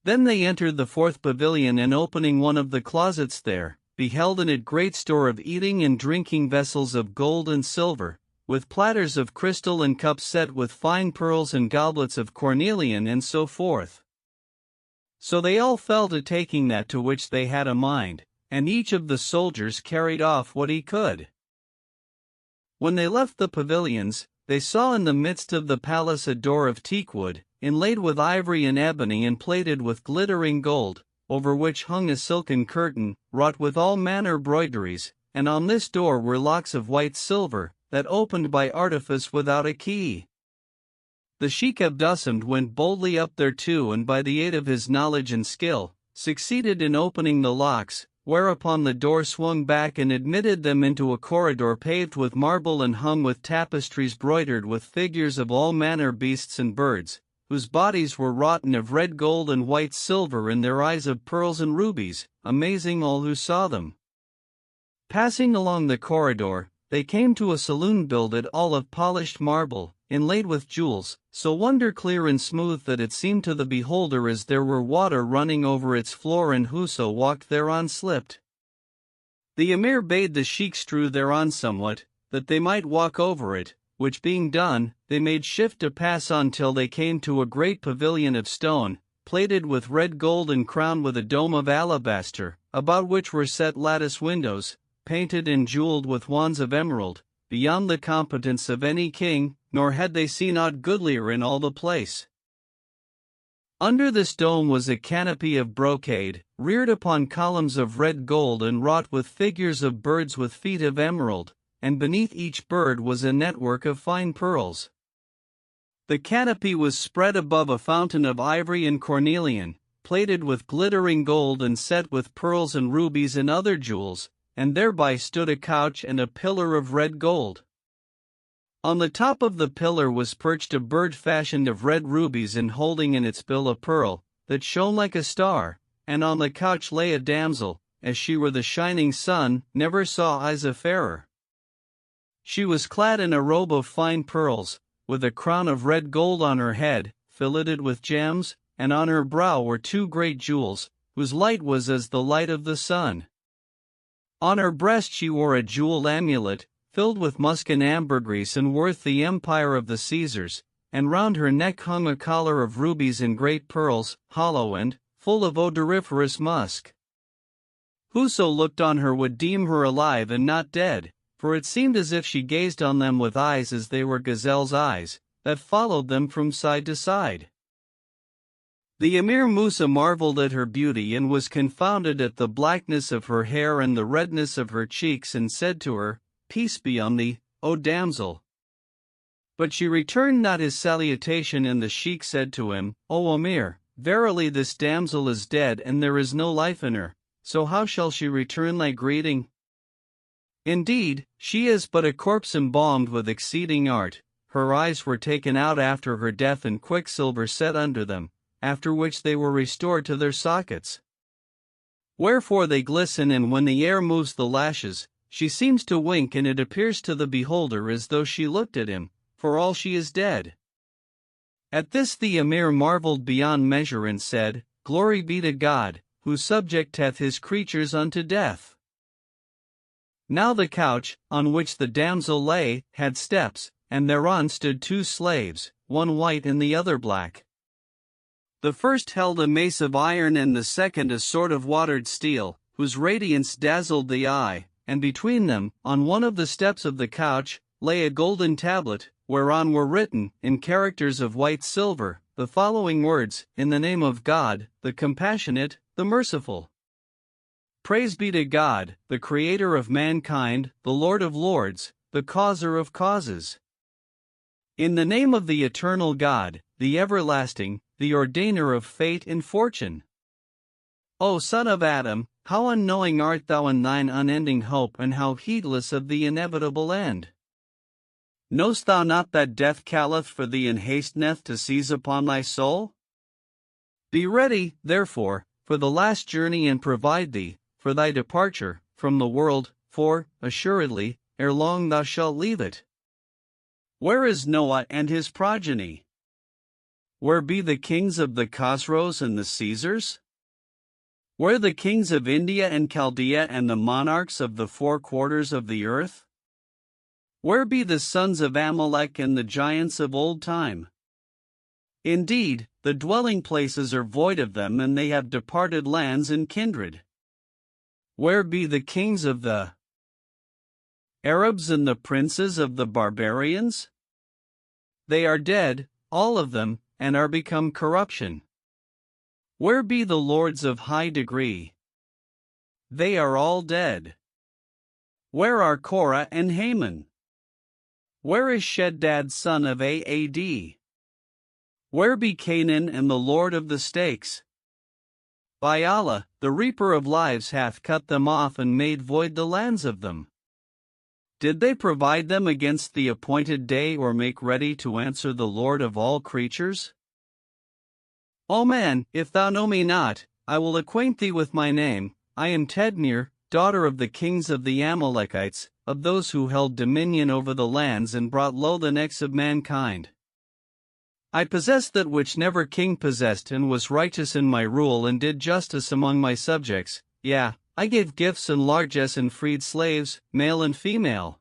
Then they entered the fourth pavilion and opening one of the closets there, beheld in it great store of eating and drinking vessels of gold and silver, with platters of crystal and cups set with fine pearls and goblets of cornelian and so forth. So they all fell to taking that to which they had a mind, and each of the soldiers carried off what he could. When they left the pavilions, they saw in the midst of the palace a door of teakwood, inlaid with ivory and ebony and plated with glittering gold, over which hung a silken curtain, wrought with all manner broideries, and on this door were locks of white silver, that opened by artifice without a key. The Sheikh Abdussamd went boldly up thereto and by the aid of his knowledge and skill, succeeded in opening the locks, whereupon the door swung back and admitted them into a corridor paved with marble and hung with tapestries broidered with figures of all manner beasts and birds, whose bodies were wroughten of red gold and white silver and their eyes of pearls and rubies, amazing all who saw them. Passing along the corridor, they came to a saloon builded all of polished marble, inlaid with jewels, so wonder-clear and smooth that it seemed to the beholder as there were water running over its floor, and whoso walked thereon slipped. The emir bade the sheik strew thereon somewhat, that they might walk over it, which being done, they made shift to pass on till they came to a great pavilion of stone, plated with red gold and crowned with a dome of alabaster, about which were set lattice windows, painted and jeweled with wands of emerald, beyond the competence of any king, nor had they seen aught goodlier in all the place. Under this dome was a canopy of brocade, reared upon columns of red gold and wrought with figures of birds with feet of emerald, and beneath each bird was a network of fine pearls. The canopy was spread above a fountain of ivory and cornelian, plated with glittering gold and set with pearls and rubies and other jewels, and thereby stood a couch and a pillar of red gold. On the top of the pillar was perched a bird fashioned of red rubies and holding in its bill a pearl, that shone like a star, and on the couch lay a damsel, as she were the shining sun, never saw eyes a fairer. She was clad in a robe of fine pearls, with a crown of red gold on her head, filleted with gems, and on her brow were two great jewels, whose light was as the light of the sun. On her breast she wore a jeweled amulet, filled with musk and ambergris and worth the empire of the Caesars, and round her neck hung a collar of rubies and great pearls, hollow and full of odoriferous musk. Whoso looked on her would deem her alive and not dead, for it seemed as if she gazed on them with eyes as they were gazelles' eyes, that followed them from side to side. The Emir Musa marveled at her beauty and was confounded at the blackness of her hair and the redness of her cheeks, and said to her, "Peace be on thee, O damsel." But she returned not his salutation, and the sheik said to him, "O Emir, verily this damsel is dead and there is no life in her, so how shall she return thy greeting? Indeed, she is but a corpse embalmed with exceeding art. Her eyes were taken out after her death and quicksilver set under them, after which they were restored to their sockets. Wherefore they glisten, and when the air moves the lashes, she seems to wink, and it appears to the beholder as though she looked at him, for all she is dead." At this the Emir marveled beyond measure and said, "Glory be to God, who subjecteth his creatures unto death." Now the couch, on which the damsel lay, had steps, and thereon stood two slaves, one white and the other black. The first held a mace of iron and the second a sword of watered steel, whose radiance dazzled the eye, and between them, on one of the steps of the couch, lay a golden tablet, whereon were written, in characters of white silver, the following words: "In the name of God, the compassionate, the merciful. Praise be to God, the Creator of mankind, the Lord of lords, the causer of causes. In the name of the eternal God, the everlasting, the ordainer of fate and fortune. O son of Adam, how unknowing art thou in thine unending hope, and how heedless of the inevitable end! Knowst thou not that death calleth for thee and hasteneth to seize upon thy soul? Be ready, therefore, for the last journey, and provide thee for thy departure from the world, for, assuredly, ere long thou shalt leave it. Where is Noah and his progeny? Where be the kings of the Khosrows and the Caesars? Where the kings of India and Chaldea and the monarchs of the four quarters of the earth? Where be the sons of Amalek and the giants of old time? Indeed, the dwelling places are void of them, and they have departed lands and kindred. Where be the kings of the Arabs and the princes of the barbarians? They are dead, all of them, and are become corruption. Where be the lords of high degree? They are all dead. Where are Korah and Haman? Where is Sheddad son of Aad? Where be Canaan and the lord of the stakes? By Allah, the reaper of lives hath cut them off and made void the lands of them. Did they provide them against the appointed day, or make ready to answer the Lord of all creatures? O man, if thou know me not, I will acquaint thee with my name. I am Tedmir, daughter of the kings of the Amalekites, of those who held dominion over the lands and brought low the necks of mankind. I possessed that which never king possessed, and was righteous in my rule, and did justice among my subjects. Yeah, I gave gifts and largesse, and freed slaves, male and female.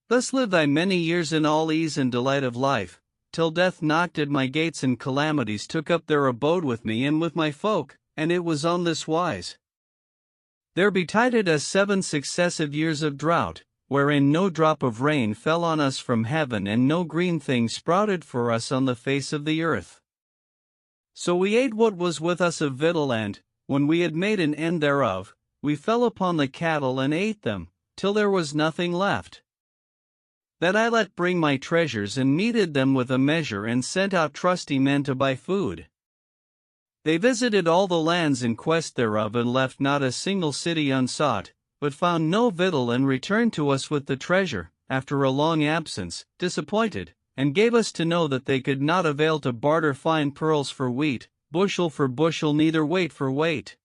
Thus lived I many years in all ease and delight of life, till death knocked at my gates, and calamities took up their abode with me and with my folk, and it was on this wise. There betided us 7 successive years of drought, wherein no drop of rain fell on us from heaven, and no green thing sprouted for us on the face of the earth. So we ate what was with us of victual, and, when we had made an end thereof, we fell upon the cattle and ate them, till there was nothing left. That I let bring my treasures, and meted them with a measure, and sent out trusty men to buy food. They visited all the lands in quest thereof, and left not a single city unsought, but found no victual, and returned to us with the treasure, after a long absence, disappointed, and gave us to know that they could not avail to barter fine pearls for wheat, bushel for bushel, neither weight for weight.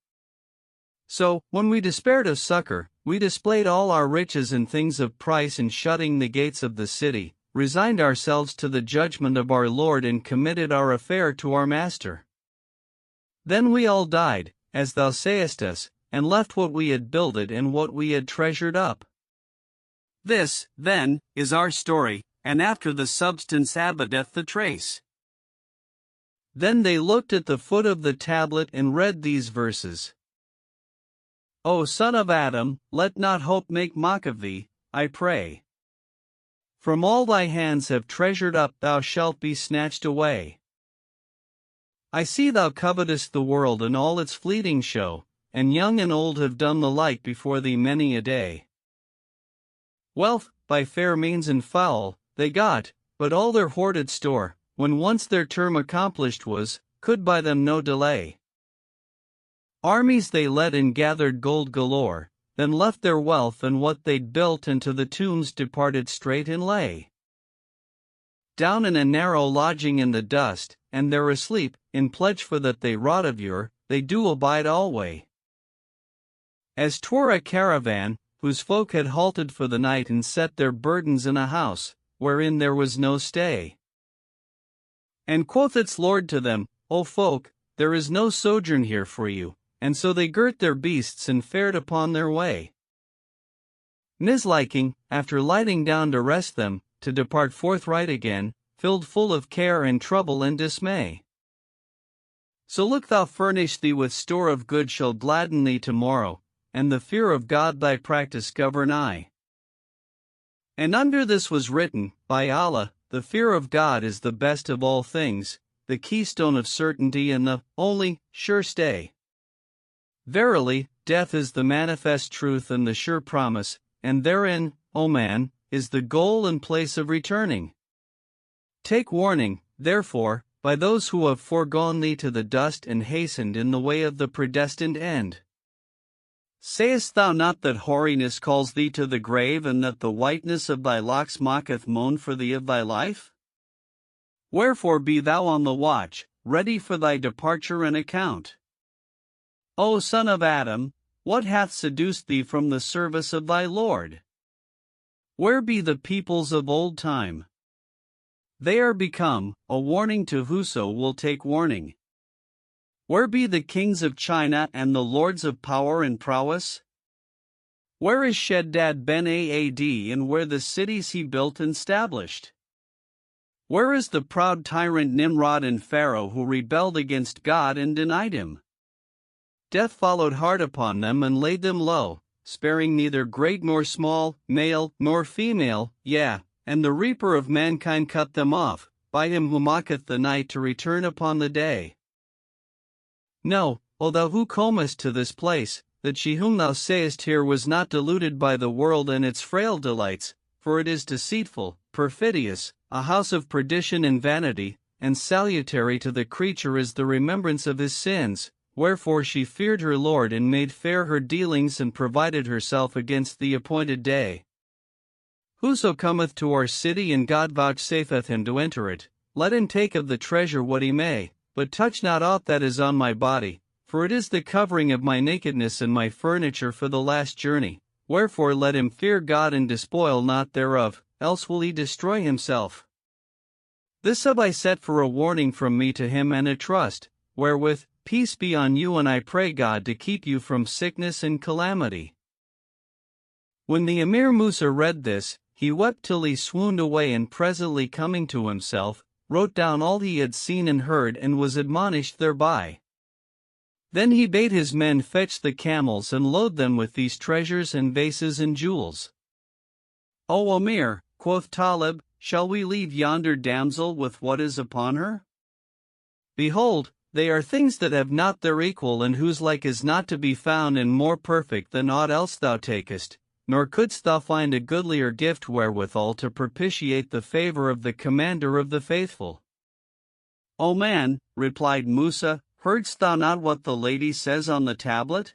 So, when we despaired of succor, we displayed all our riches and things of price, and shutting the gates of the city, resigned ourselves to the judgment of our Lord, and committed our affair to our Master. Then we all died, as thou sayest us, and left what we had builded and what we had treasured up. This, then, is our story, and after the substance abideth the trace. Then they looked at the foot of the tablet and read these verses. O son of Adam, let not hope make mock of thee, I pray. From all thy hands have treasured up, thou shalt be snatched away. I see thou covetest the world and all its fleeting show, and young and old have done the like before thee many a day. Wealth, by fair means and foul, they got, but all their hoarded store, when once their term accomplished was, could buy them no delay. Armies they led and gathered gold galore, then left their wealth and what they'd built, and to the tombs departed straight, and lay down in a narrow lodging in the dust, and there asleep, in pledge for that they wrought of yore, they do abide alway. As 'twere a caravan, whose folk had halted for the night, and set their burdens in a house, wherein there was no stay. And quoth its lord to them, O folk, there is no sojourn here for you, and so they girt their beasts and fared upon their way. Misliking, after lighting down to rest them, to depart forthright again, filled full of care and trouble and dismay. So look thou furnish thee with store of good shall gladden thee tomorrow, and the fear of God thy practice govern aye. And under this was written, by Allah, the fear of God is the best of all things, the keystone of certainty and the only sure stay. Verily, death is the manifest truth and the sure promise, and therein, O man, is the goal and place of returning. Take warning, therefore, by those who have foregone thee to the dust and hastened in the way of the predestined end. Sayest thou not that hoariness calls thee to the grave, and that the whiteness of thy locks mocketh moan for thee of thy life? Wherefore be thou on the watch, ready for thy departure and account. O son of Adam, what hath seduced thee from the service of thy Lord? Where be the peoples of old time? They are become a warning to whoso will take warning. Where be the kings of China and the lords of power and prowess? Where is Sheddad ben Aad, and where the cities he built and stablished? Where is the proud tyrant Nimrod and Pharaoh, who rebelled against God and denied him? Death followed hard upon them and laid them low, sparing neither great nor small, male nor female, yea, and the reaper of mankind cut them off, by him who mocketh the night to return upon the day. Know, O thou who comest to this place, that she whom thou sayest here was not deluded by the world and its frail delights, for it is deceitful, perfidious, a house of perdition and vanity, and salutary to the creature is the remembrance of his sins. Wherefore she feared her Lord and made fair her dealings and provided herself against the appointed day. Whoso cometh to our city and God vouchsafeth him to enter it, let him take of the treasure what he may, but touch not aught that is on my body, for it is the covering of my nakedness and my furniture for the last journey. Wherefore let him fear God and despoil not thereof, else will he destroy himself. This have I set for a warning from me to him and a trust, wherewith, peace be on you, and I pray God to keep you from sickness and calamity. When the Emir Musa read this, he wept till he swooned away, and presently coming to himself, wrote down all he had seen and heard, and was admonished thereby. Then he bade his men fetch the camels and load them with these treasures and vases and jewels. O Emir, quoth Talib, shall we leave yonder damsel with what is upon her? Behold, they are things that have not their equal, and whose like is not to be found, and more perfect than aught else thou takest, nor couldst thou find a goodlier gift wherewithal to propitiate the favor of the commander of the faithful. O man, replied Musa, heardst thou not what the lady says on the tablet?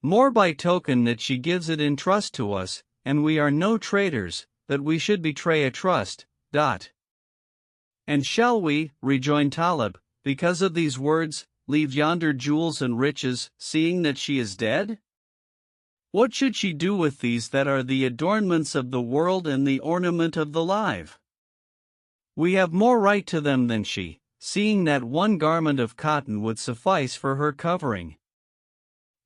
More by token that she gives it in trust to us, and we are no traitors, that we should betray a trust. And shall we, rejoined Talib, because of these words, leave yonder jewels and riches, seeing that she is dead? What should she do with these that are the adornments of the world and the ornament of the live? We have more right to them than she, seeing that one garment of cotton would suffice for her covering.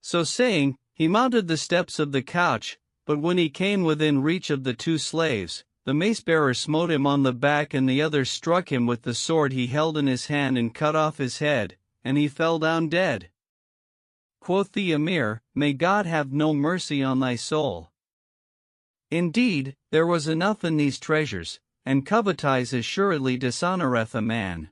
So saying, he mounted the steps of the couch, but when he came within reach of the two slaves, the mace-bearer smote him on the back, and the other struck him with the sword he held in his hand and cut off his head, and he fell down dead. Quoth the Emir, may God have no mercy on thy soul. Indeed, there was enough in these treasures, and covetise assuredly dishonoureth a man.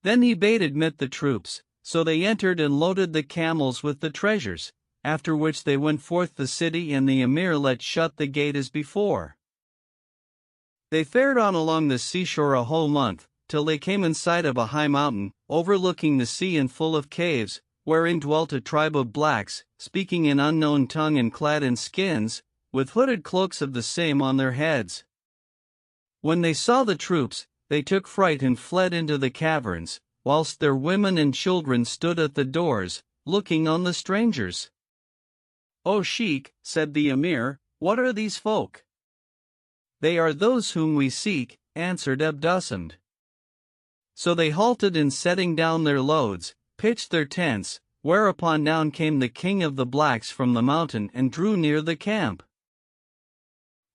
Then he bade admit the troops, so they entered and loaded the camels with the treasures, after which they went forth the city, and the Emir let shut the gate as before. They fared on along the seashore a whole month, till they came in sight of a high mountain, overlooking the sea and full of caves, wherein dwelt a tribe of blacks, speaking an unknown tongue and clad in skins, with hooded cloaks of the same on their heads. When they saw the troops, they took fright and fled into the caverns, whilst their women and children stood at the doors, looking on the strangers. O Sheikh, said the Emir, what are these folk? They are those whom we seek, answered Abdussamd. So they halted, and setting down their loads, pitched their tents, whereupon down came the king of the blacks from the mountain and drew near the camp.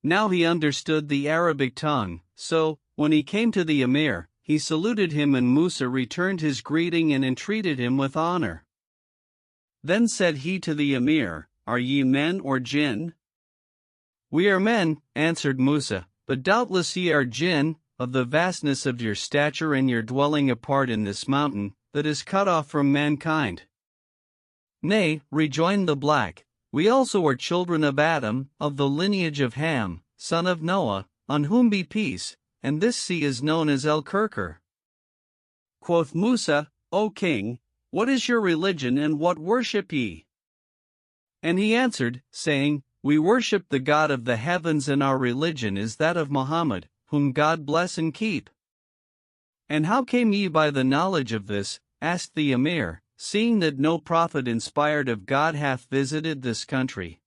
Now he understood the Arabic tongue, so, when he came to the Emir, he saluted him, and Musa returned his greeting and entreated him with honor. Then said he to the Emir, are ye men or jinn? We are men, answered Musa, but doubtless ye are jinn, of the vastness of your stature and your dwelling apart in this mountain, that is cut off from mankind. Nay, rejoined the black, we also are children of Adam, of the lineage of Ham, son of Noah, on whom be peace, and this sea is known as El-Kirkir. Quoth Musa, O king, what is your religion, and what worship ye? And he answered, saying, we worship the God of the heavens, and our religion is that of Muhammad, whom God bless and keep. And how came ye by the knowledge of this? Asked the Emir, seeing that no prophet inspired of God hath visited this country.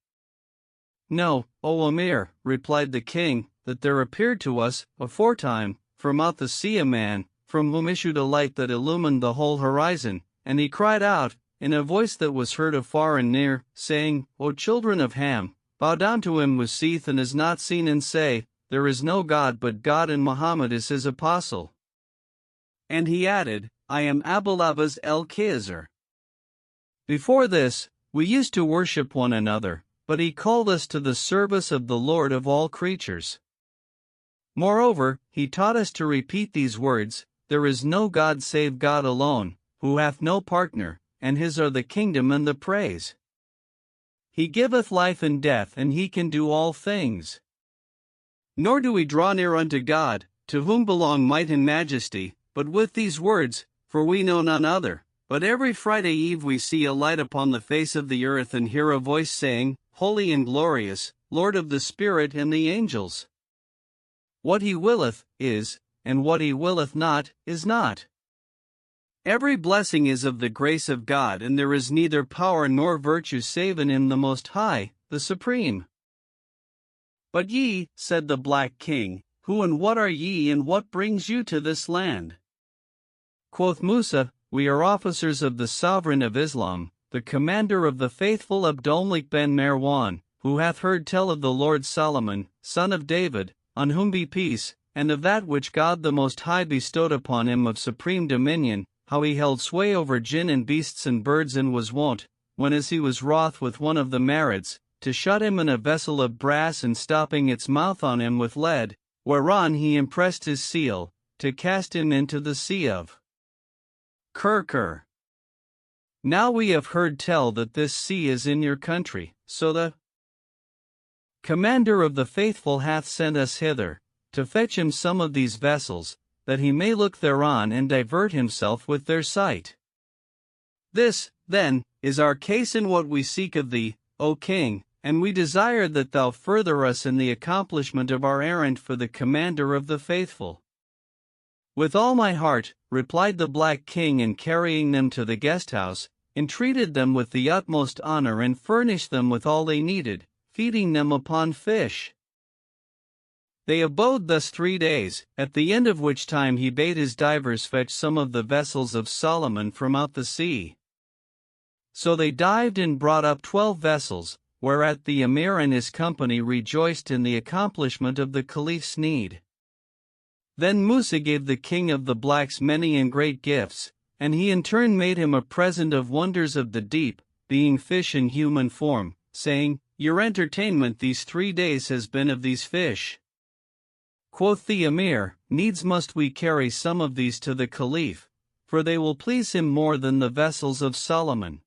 No, O Emir, replied the king, that there appeared to us, aforetime, from out the sea a man, from whom issued a light that illumined the whole horizon, and he cried out, in a voice that was heard afar and near, saying, O children of Ham, bow down to him who seeth and is not seen, and say, there is no God but God, and Muhammad is his apostle. And he added, I am Abul Abbas el-Khizr. Before this, we used to worship one another, but he called us to the service of the Lord of all creatures. Moreover, he taught us to repeat these words, there is no God save God alone, who hath no partner, and his are the kingdom and the praise. He giveth life and death, and he can do all things. Nor do we draw near unto God, to whom belong might and majesty, but with these words, for we know none other. But every Friday eve we see a light upon the face of the earth, and hear a voice saying, Holy and glorious, Lord of the Spirit and the angels. What he willeth, is, and what he willeth not, is not. Every blessing is of the grace of God, and there is neither power nor virtue save in Him the Most High, the Supreme. But ye, said the Black King, who and what are ye, and what brings you to this land? Quoth Musa, we are officers of the sovereign of Islam, the commander of the faithful Abdulmalik ben Marwan, who hath heard tell of the Lord Solomon, son of David, on whom be peace, and of that which God the Most High bestowed upon him of supreme dominion, how he held sway over jinn and beasts and birds, and was wont, when as he was wroth with one of the Marids, to shut him in a vessel of brass, and stopping its mouth on him with lead, whereon he impressed his seal, to cast him into the sea of Kirkur. Now we have heard tell that this sea is in your country, so the commander of the faithful hath sent us hither, to fetch him some of these vessels, that he may look thereon and divert himself with their sight. This, then, is our case in what we seek of thee, O king, and we desire that thou further us in the accomplishment of our errand for the commander of the faithful. With all my heart, replied the Black King, and carrying them to the guest house, entreated them with the utmost honor and furnished them with all they needed, feeding them upon fish. They abode thus 3 days, at the end of which time he bade his divers fetch some of the vessels of Solomon from out the sea. So they dived and brought up 12 vessels, whereat the Emir and his company rejoiced in the accomplishment of the Caliph's need. Then Musa gave the king of the blacks many and great gifts, and he in turn made him a present of wonders of the deep, being fish in human form, saying, Your entertainment these 3 days has been of these fish. Quoth the Emir, Needs must we carry some of these to the Caliph, for they will please him more than the vessels of Solomon.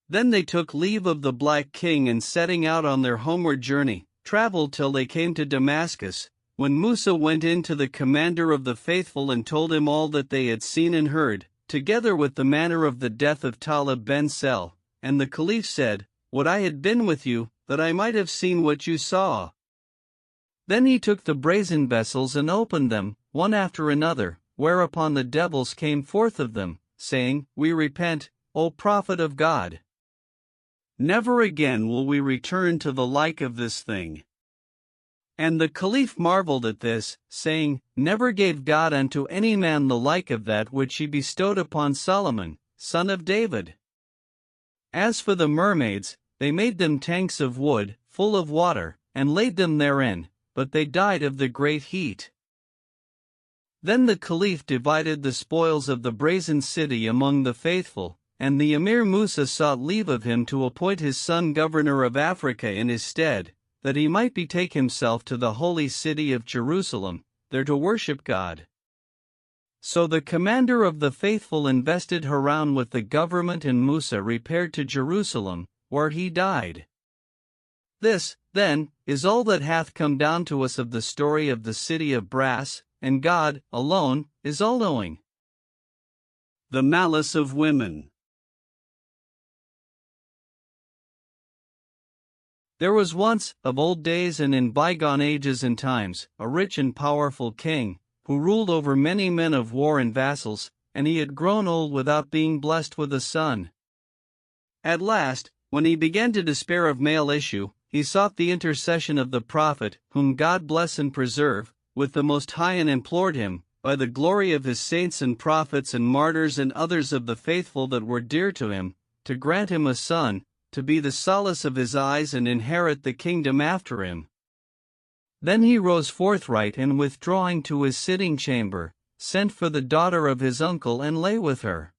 Then they took leave of the Black King, and setting out on their homeward journey, traveled till they came to Damascus, when Musa went in to the commander of the faithful and told him all that they had seen and heard, together with the manner of the death of Talib ben Sel, and the Caliph said, Would I had been with you, that I might have seen what you saw. Then he took the brazen vessels and opened them, one after another, whereupon the devils came forth of them, saying, We repent, O Prophet of God. Never again will we return to the like of this thing. And the Caliph marveled at this, saying, Never gave God unto any man the like of that which he bestowed upon Solomon, son of David. As for the mermaids, they made them tanks of wood, full of water, and laid them therein, but they died of the great heat. Then the Caliph divided the spoils of the brazen city among the faithful, and the Emir Musa sought leave of him to appoint his son governor of Africa in his stead, that he might betake himself to the holy city of Jerusalem, there to worship God. So the commander of the faithful invested Haran with the government, and Musa repaired to Jerusalem, where he died. This, then, is all that hath come down to us of the story of the city of brass, and God, alone, is all-knowing. The malice of women. There was once, of old days and in bygone ages and times, a rich and powerful king, who ruled over many men of war and vassals, and he had grown old without being blessed with a son. At last, when he began to despair of male issue, he sought the intercession of the prophet, whom God bless and preserve, with the Most High, and implored him, by the glory of his saints and prophets and martyrs and others of the faithful that were dear to him, to grant him a son, to be the solace of his eyes and inherit the kingdom after him. Then he rose forthright, and withdrawing to his sitting chamber, sent for the daughter of his uncle and lay with her.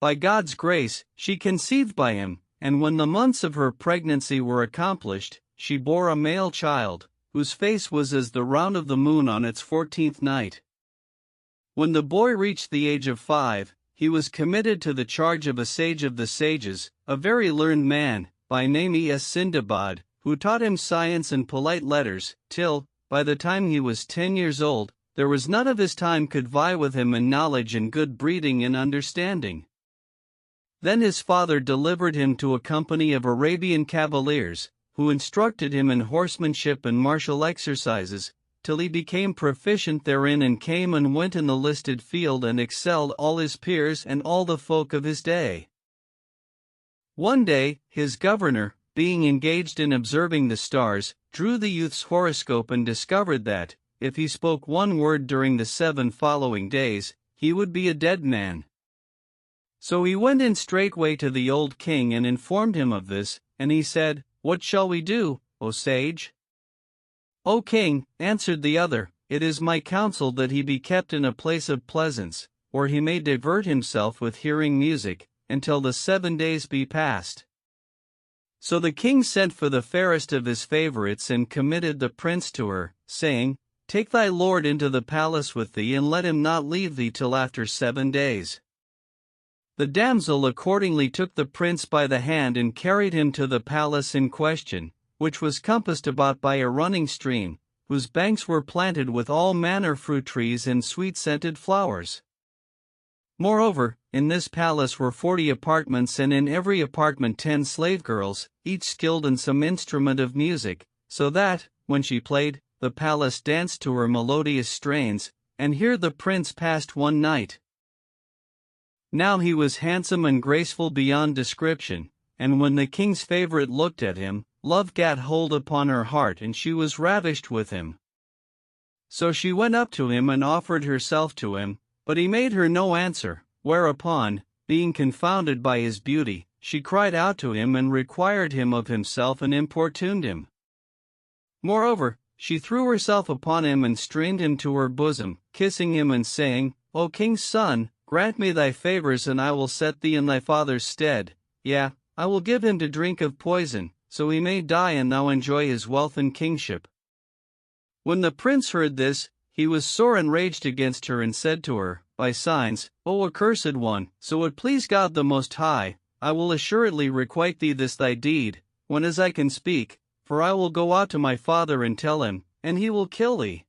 By God's grace, she conceived by him, and when the months of her pregnancy were accomplished, she bore a male child, whose face was as the round of the moon on its 14th night. When the boy reached the age of 5, he was committed to the charge of a sage of the sages, a very learned man, by name Sindbad, who taught him science and polite letters, till, by the time he was 10 years old, there was none of his time could vie with him in knowledge and good breeding and understanding. Then his father delivered him to a company of Arabian cavaliers, who instructed him in horsemanship and martial exercises, till he became proficient therein, and came and went in the listed field, and excelled all his peers and all the folk of his day. One day, his governor, being engaged in observing the stars, drew the youth's horoscope and discovered that, if he spoke one word during the 7 following days, he would be a dead man. So he went in straightway to the old king and informed him of this, and he said, "What shall we do, O sage?" "O king," answered the other, "it is my counsel that he be kept in a place of pleasance, where he may divert himself with hearing music, until the 7 days be past." So the king sent for the fairest of his favorites and committed the prince to her, saying, "Take thy lord into the palace with thee, and let him not leave thee till after 7 days. The damsel accordingly took the prince by the hand and carried him to the palace in question, which was compassed about by a running stream, whose banks were planted with all manner fruit trees and sweet-scented flowers. Moreover, in this palace were 40 apartments, and in every apartment 10 slave girls, each skilled in some instrument of music, so that, when she played, the palace danced to her melodious strains, and here the prince passed one night. Now he was handsome and graceful beyond description, and when the king's favorite looked at him, love gat hold upon her heart, and she was ravished with him. So she went up to him and offered herself to him, but he made her no answer, whereupon, being confounded by his beauty, she cried out to him and required him of himself and importuned him. Moreover, she threw herself upon him and strained him to her bosom, kissing him and saying, "O king's son, grant me thy favors, and I will set thee in thy father's stead. Yea, I will give him to drink of poison, so he may die and thou enjoy his wealth and kingship." When the prince heard this, he was sore enraged against her and said to her, by signs, "O accursed one, so it please God the Most High, I will assuredly requite thee this thy deed, when as I can speak, for I will go out to my father and tell him, and he will kill thee."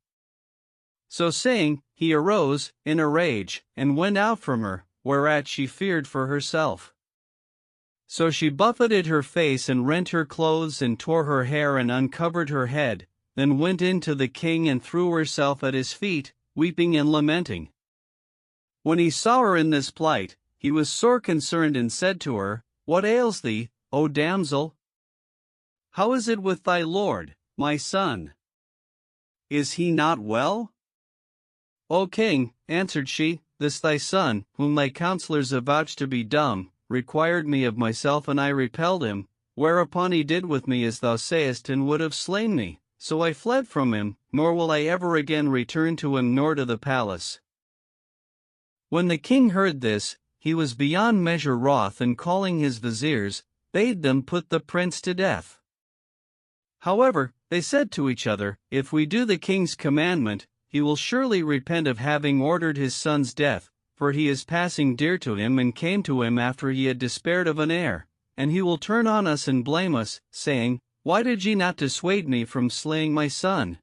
So saying, he arose, in a rage, and went out from her, whereat she feared for herself. So she buffeted her face and rent her clothes and tore her hair and uncovered her head, then went in to the king and threw herself at his feet, weeping and lamenting. When he saw her in this plight, he was sore concerned and said to her, "What ails thee, O damsel? How is it with thy lord, my son? Is he not well?" "O king," answered she, "this thy son, whom thy counselors avouched to be dumb, required me of myself, and I repelled him, whereupon he did with me as thou sayest, and would have slain me. So I fled from him, nor will I ever again return to him nor to the palace." When the king heard this, he was beyond measure wroth, and calling his viziers, bade them put the prince to death. However, they said to each other, "If we do the king's commandment, he will surely repent of having ordered his son's death, for he is passing dear to him and came to him after he had despaired of an heir, and he will turn on us and blame us, saying, 'Why did ye not dissuade me from slaying my son?'"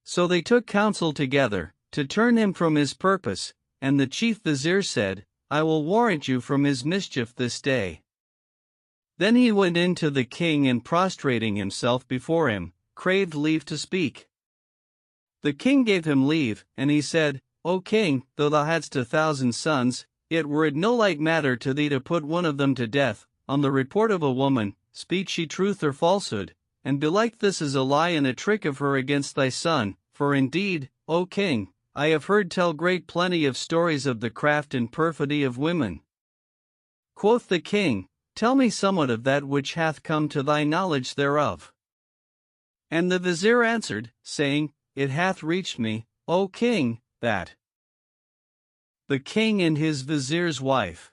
So they took counsel together, to turn him from his purpose, and the chief vizier said, "I will warrant you from his mischief this day." Then he went in to the king and prostrating himself before him, craved leave to speak. The king gave him leave, and he said, "O king, though thou hadst 1,000 sons, yet were it no light matter to thee to put one of them to death, on the report of a woman, speak she truth or falsehood, and belike this is a lie and a trick of her against thy son, for indeed, O king, I have heard tell great plenty of stories of the craft and perfidy of women." Quoth the king, "Tell me somewhat of that which hath come to thy knowledge thereof." And the vizier answered, saying, "It hath reached me, O king, that the king and his vizier's wife.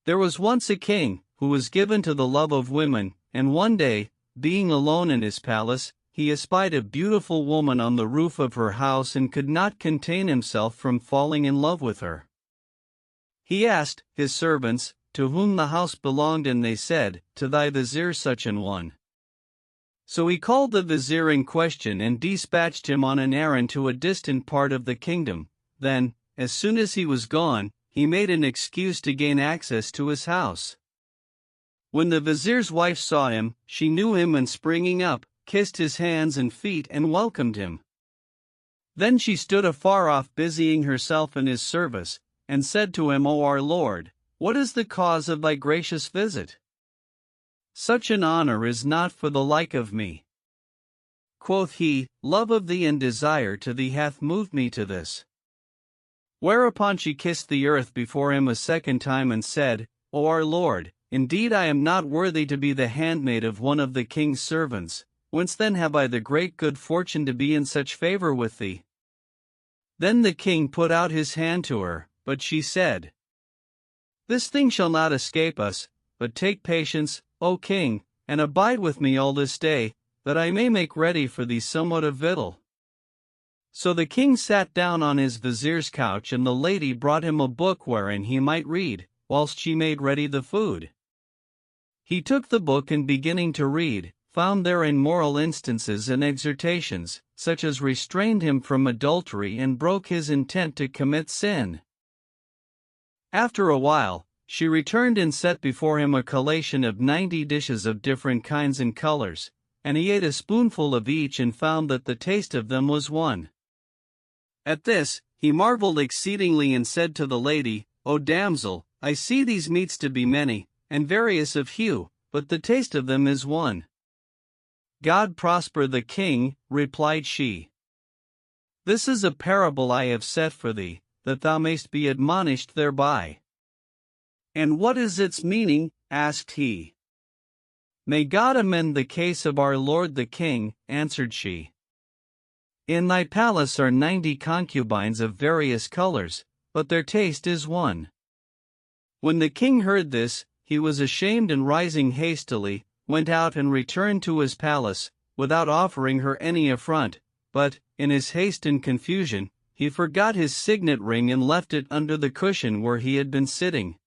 There was once a king, who was given to the love of women, and one day, being alone in his palace, he espied a beautiful woman on the roof of her house and could not contain himself from falling in love with her. He asked his servants, to whom the house belonged, and they said, "To thy vizier such an one." So he called the vizier in question and dispatched him on an errand to a distant part of the kingdom. Then, as soon as he was gone, he made an excuse to gain access to his house. When the vizier's wife saw him, she knew him, and springing up, kissed his hands and feet and welcomed him. Then she stood afar off busying herself in his service, and said to him, O our Lord, what is the cause of thy gracious visit? Such an honor is not for the like of me. Quoth he, Love of thee and desire to thee hath moved me to this. Whereupon she kissed the earth before him a second time and said, O our Lord, indeed I am not worthy to be the handmaid of one of the king's servants, whence then have I the great good fortune to be in such favor with thee? Then the king put out his hand to her, but she said, This thing shall not escape us, but take patience, O king, and abide with me all this day, that I may make ready for thee somewhat of victual. So the king sat down on his vizier's couch, and the lady brought him a book wherein he might read, whilst she made ready the food. He took the book and beginning to read, found therein moral instances and exhortations, such as restrained him from adultery and broke his intent to commit sin. After a while, she returned and set before him a collation of 90 dishes of different kinds and colors, and he ate a spoonful of each and found that the taste of them was one. At this, he marveled exceedingly and said to the lady, O damsel, I see these meats to be many, and various of hue, but the taste of them is one. God prosper the king, replied she. This is a parable I have set for thee, that thou mayst be admonished thereby. And what is its meaning? Asked he. May God amend the case of our lord the king, answered she. In thy palace are 90 concubines of various colors, but their taste is one. When the king heard this, he was ashamed, and rising hastily, went out and returned to his palace, without offering her any affront, but, in his haste and confusion, he forgot his signet ring and left it under the cushion where he had been sitting.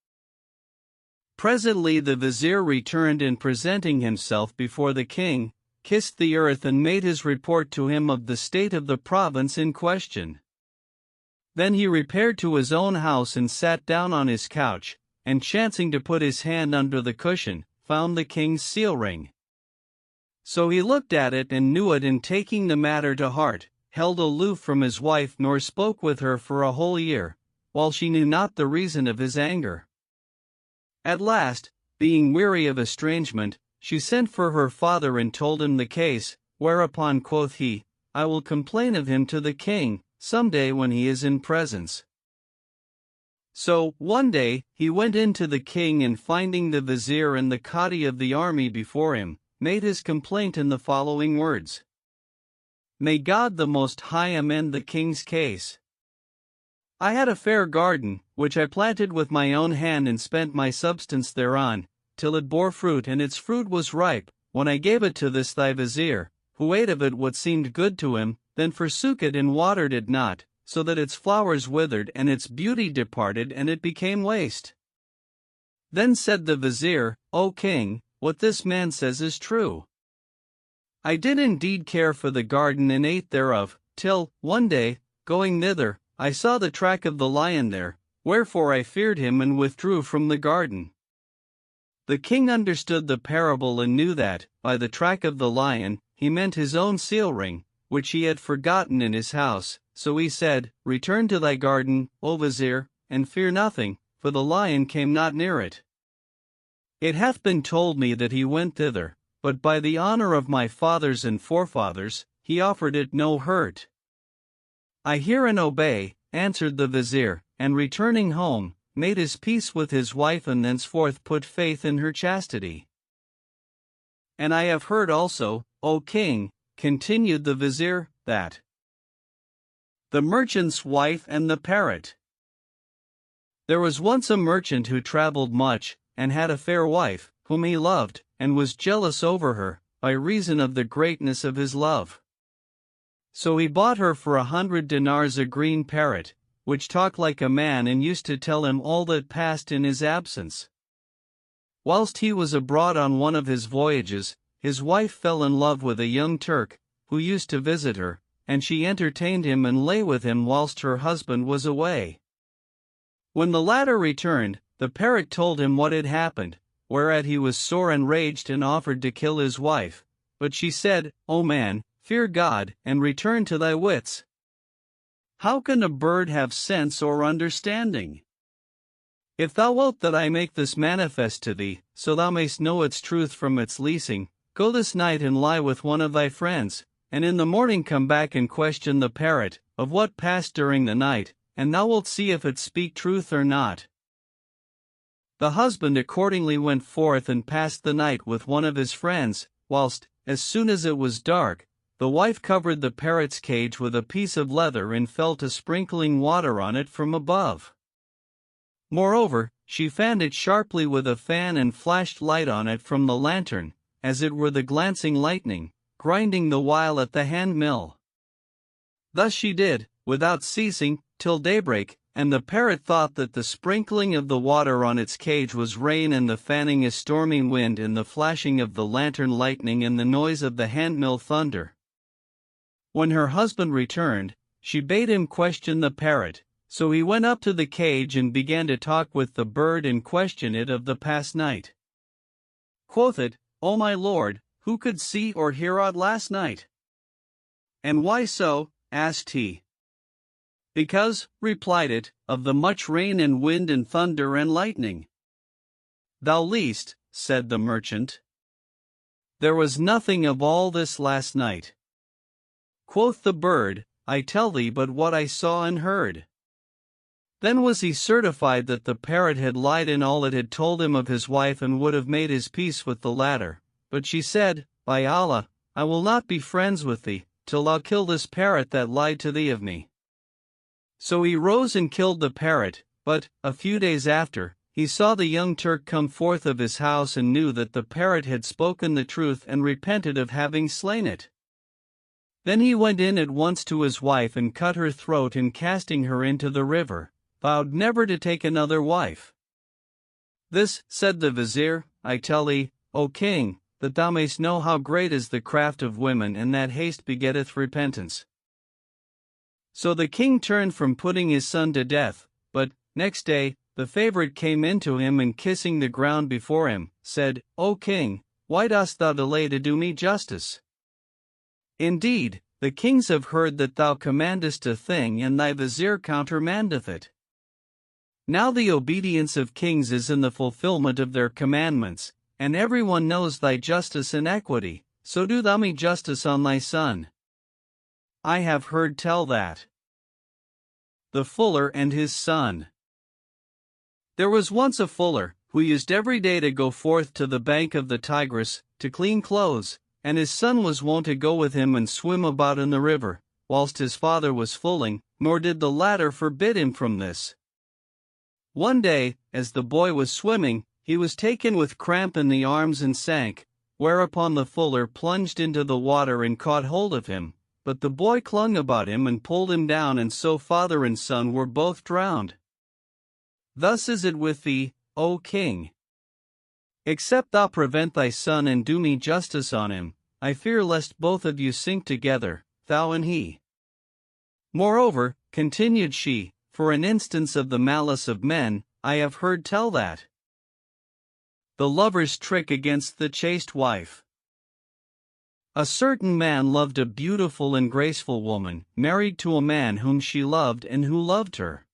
Presently the vizier returned, and presenting himself before the king, kissed the earth and made his report to him of the state of the province in question. Then he repaired to his own house and sat down on his couch, and chancing to put his hand under the cushion, found the king's seal ring. So he looked at it and knew it, and taking the matter to heart, held aloof from his wife nor spoke with her for a whole year, while she knew not the reason of his anger. At last, being weary of estrangement, she sent for her father and told him the case, whereupon quoth he, I will complain of him to the king, some day when he is in presence. So, one day, he went in to the king, and finding the vizier and the Cadi of the army before him, made his complaint in the following words. May God the Most High amend the king's case. I had a fair garden, which I planted with my own hand and spent my substance thereon, till it bore fruit, and its fruit was ripe, when I gave it to this thy vizier, who ate of it what seemed good to him, then forsook it and watered it not, so that its flowers withered and its beauty departed, and it became waste. Then said the vizier, O king, what this man says is true. I did indeed care for the garden and ate thereof, till, one day, going thither, I saw the track of the lion there, wherefore I feared him and withdrew from the garden. The king understood the parable and knew that, by the track of the lion, he meant his own seal ring, which he had forgotten in his house, so he said, Return to thy garden, O vizier, and fear nothing, for the lion came not near it. It hath been told me that he went thither, but by the honor of my fathers and forefathers, he offered it no hurt. I hear and obey, answered the vizier, and returning home, made his peace with his wife, and thenceforth put faith in her chastity. And I have heard also, O king, continued the vizier, that the merchant's wife and the parrot. There was once a merchant who traveled much, and had a fair wife, whom he loved, and was jealous over her, by reason of the greatness of his love. So he bought her for 100 dinars a green parrot, which talked like a man and used to tell him all that passed in his absence. Whilst he was abroad on one of his voyages, his wife fell in love with a young Turk, who used to visit her, and she entertained him and lay with him whilst her husband was away. When the latter returned, the parrot told him what had happened, whereat he was sore enraged and offered to kill his wife, but she said, O man, fear God, and return to thy wits. How can a bird have sense or understanding? If thou wilt that I make this manifest to thee, so thou mayst know its truth from its leasing, go this night and lie with one of thy friends, and in the morning come back and question the parrot, of what passed during the night, and thou wilt see if it speak truth or not. The husband accordingly went forth and passed the night with one of his friends, whilst, as soon as it was dark, the wife covered the parrot's cage with a piece of leather and fell to sprinkling water on it from above. Moreover, she fanned it sharply with a fan and flashed light on it from the lantern, as it were the glancing lightning, grinding the while at the hand-mill. Thus she did, without ceasing, till daybreak, and the parrot thought that the sprinkling of the water on its cage was rain and the fanning a stormy wind and the flashing of the lantern lightning and the noise of the hand-mill thunder. When her husband returned, she bade him question the parrot, so he went up to the cage and began to talk with the bird and question it of the past night. Quoth it, O my lord, who could see or hear aught last night? And why so? Asked he. Because, replied it, of the much rain and wind and thunder and lightning. Thou liest, said the merchant. There was nothing of all this last night. Quoth the bird, I tell thee but what I saw and heard. Then was he certified that the parrot had lied in all it had told him of his wife and would have made his peace with the latter, but she said, By Allah, I will not be friends with thee, till thou kill this parrot that lied to thee of me. So he rose and killed the parrot, but, a few days after, he saw the young Turk come forth of his house and knew that the parrot had spoken the truth and repented of having slain it. Then he went in at once to his wife and cut her throat and casting her into the river, vowed never to take another wife. This, said the vizier, I tell thee, O king, that thou mayst know how great is the craft of women and that haste begetteth repentance. So the king turned from putting his son to death, but, next day, the favorite came in to him and kissing the ground before him, said, O king, why dost thou delay to do me justice? Indeed, the kings have heard that thou commandest a thing and thy vizier countermandeth it. Now the obedience of kings is in the fulfillment of their commandments, and everyone knows thy justice and equity, so do thou me justice on thy son. I have heard tell that. The Fuller and his Son. There was once a fuller, who used every day to go forth to the bank of the Tigris, to clean clothes, and his son was wont to go with him and swim about in the river, whilst his father was fulling, nor did the latter forbid him from this. One day, as the boy was swimming, he was taken with cramp in the arms and sank, whereupon the fuller plunged into the water and caught hold of him, but the boy clung about him and pulled him down, and so father and son were both drowned. Thus is it with thee, O king. Except thou prevent thy son and do me justice on him, I fear lest both of you sink together, thou and he. Moreover, continued she, for an instance of the malice of men, I have heard tell that. The lover's trick against the chaste wife. A certain man loved a beautiful and graceful woman, married to a man whom she loved and who loved her.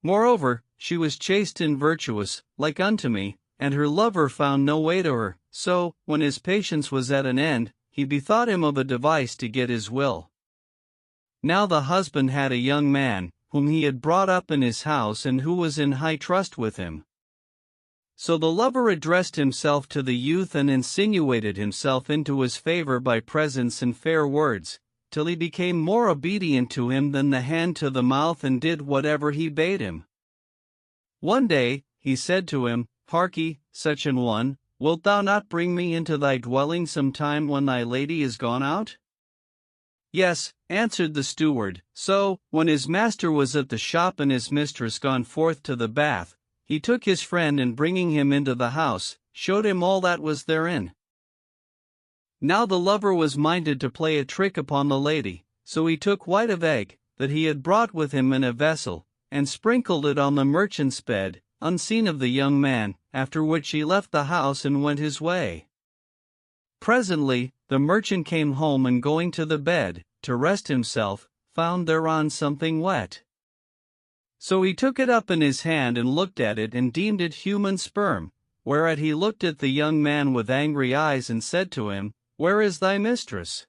Moreover, she was chaste and virtuous, like unto me, and her lover found no way to her, so, when his patience was at an end, he bethought him of a device to get his will. Now the husband had a young man, whom he had brought up in his house and who was in high trust with him. So the lover addressed himself to the youth and insinuated himself into his favor by presents and fair words, till he became more obedient to him than the hand to the mouth and did whatever he bade him. One day, he said to him, Harkye, such an one, wilt thou not bring me into thy dwelling some time when thy lady is gone out? Yes, answered the steward. So, when his master was at the shop and his mistress gone forth to the bath, he took his friend and bringing him into the house, showed him all that was therein. Now the lover was minded to play a trick upon the lady, so he took white of egg, that he had brought with him in a vessel, and sprinkled it on the merchant's bed, unseen of the young man, after which he left the house and went his way. presently, the merchant came home and going to the bed, to rest himself, found thereon something wet. So he took it up in his hand and looked at it and deemed it human sperm, whereat he looked at the young man with angry eyes and said to him, Where is thy mistress?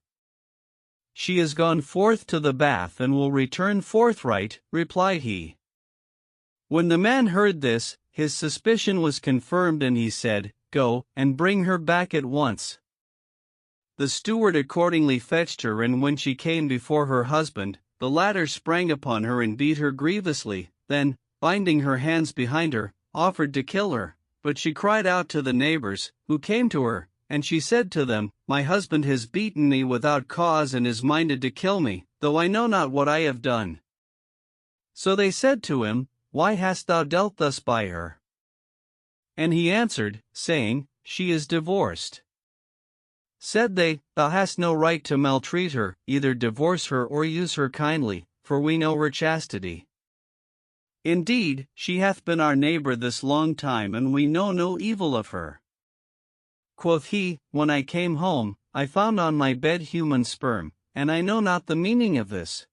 She is gone forth to the bath and will return forthright, replied he. When the man heard this, his suspicion was confirmed and he said, Go, and bring her back at once. The steward accordingly fetched her, and when she came before her husband, the latter sprang upon her and beat her grievously, then, binding her hands behind her, offered to kill her, but she cried out to the neighbors, who came to her, and she said to them, My husband has beaten me without cause and is minded to kill me, though I know not what I have done. So they said to him, Why hast thou dealt thus by her? And he answered, saying, She is divorced. Said they, Thou hast no right to maltreat her, either divorce her or use her kindly, for we know her chastity. Indeed, she hath been our neighbor this long time, and we know no evil of her. Quoth he, When I came home, I found on my bed human sperm, and I know not the meaning of this.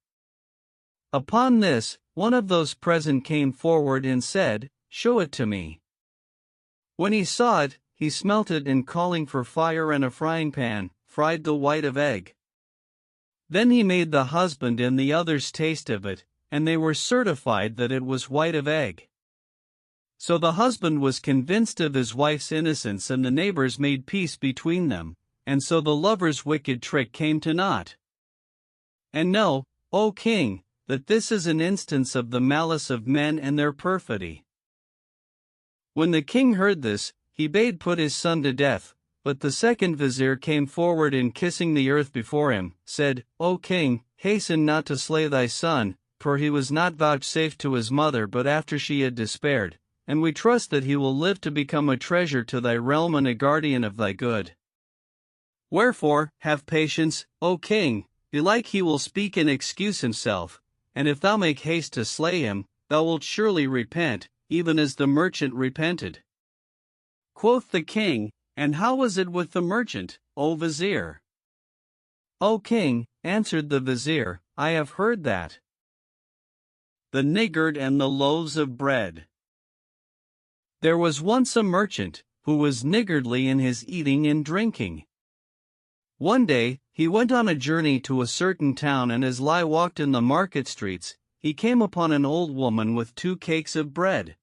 Upon this, one of those present came forward and said, Show it to me. When he saw it, he smelt it, and calling for fire and a frying pan, fried the white of egg. Then he made the husband and the others taste of it, and they were certified that it was white of egg. So the husband was convinced of his wife's innocence, and the neighbors made peace between them, and so the lover's wicked trick came to naught. And know, O king, that this is an instance of the malice of men and their perfidy. When the king heard this, he bade put his son to death, but the second vizier came forward and kissing the earth before him, said, O king, hasten not to slay thy son, for he was not vouchsafed to his mother but after she had despaired, and we trust that he will live to become a treasure to thy realm and a guardian of thy good. Wherefore, have patience, O king, belike he will speak and excuse himself, and if thou make haste to slay him, thou wilt surely repent, even as the merchant repented. Quoth the king, And how was it with the merchant, O vizier? O king, answered the vizier, I have heard that. The niggard and the loaves of bread. There was once a merchant, who was niggardly in his eating and drinking. One day, he went on a journey to a certain town, and as he walked in the market streets, he came upon an old woman with 2 cakes of bread.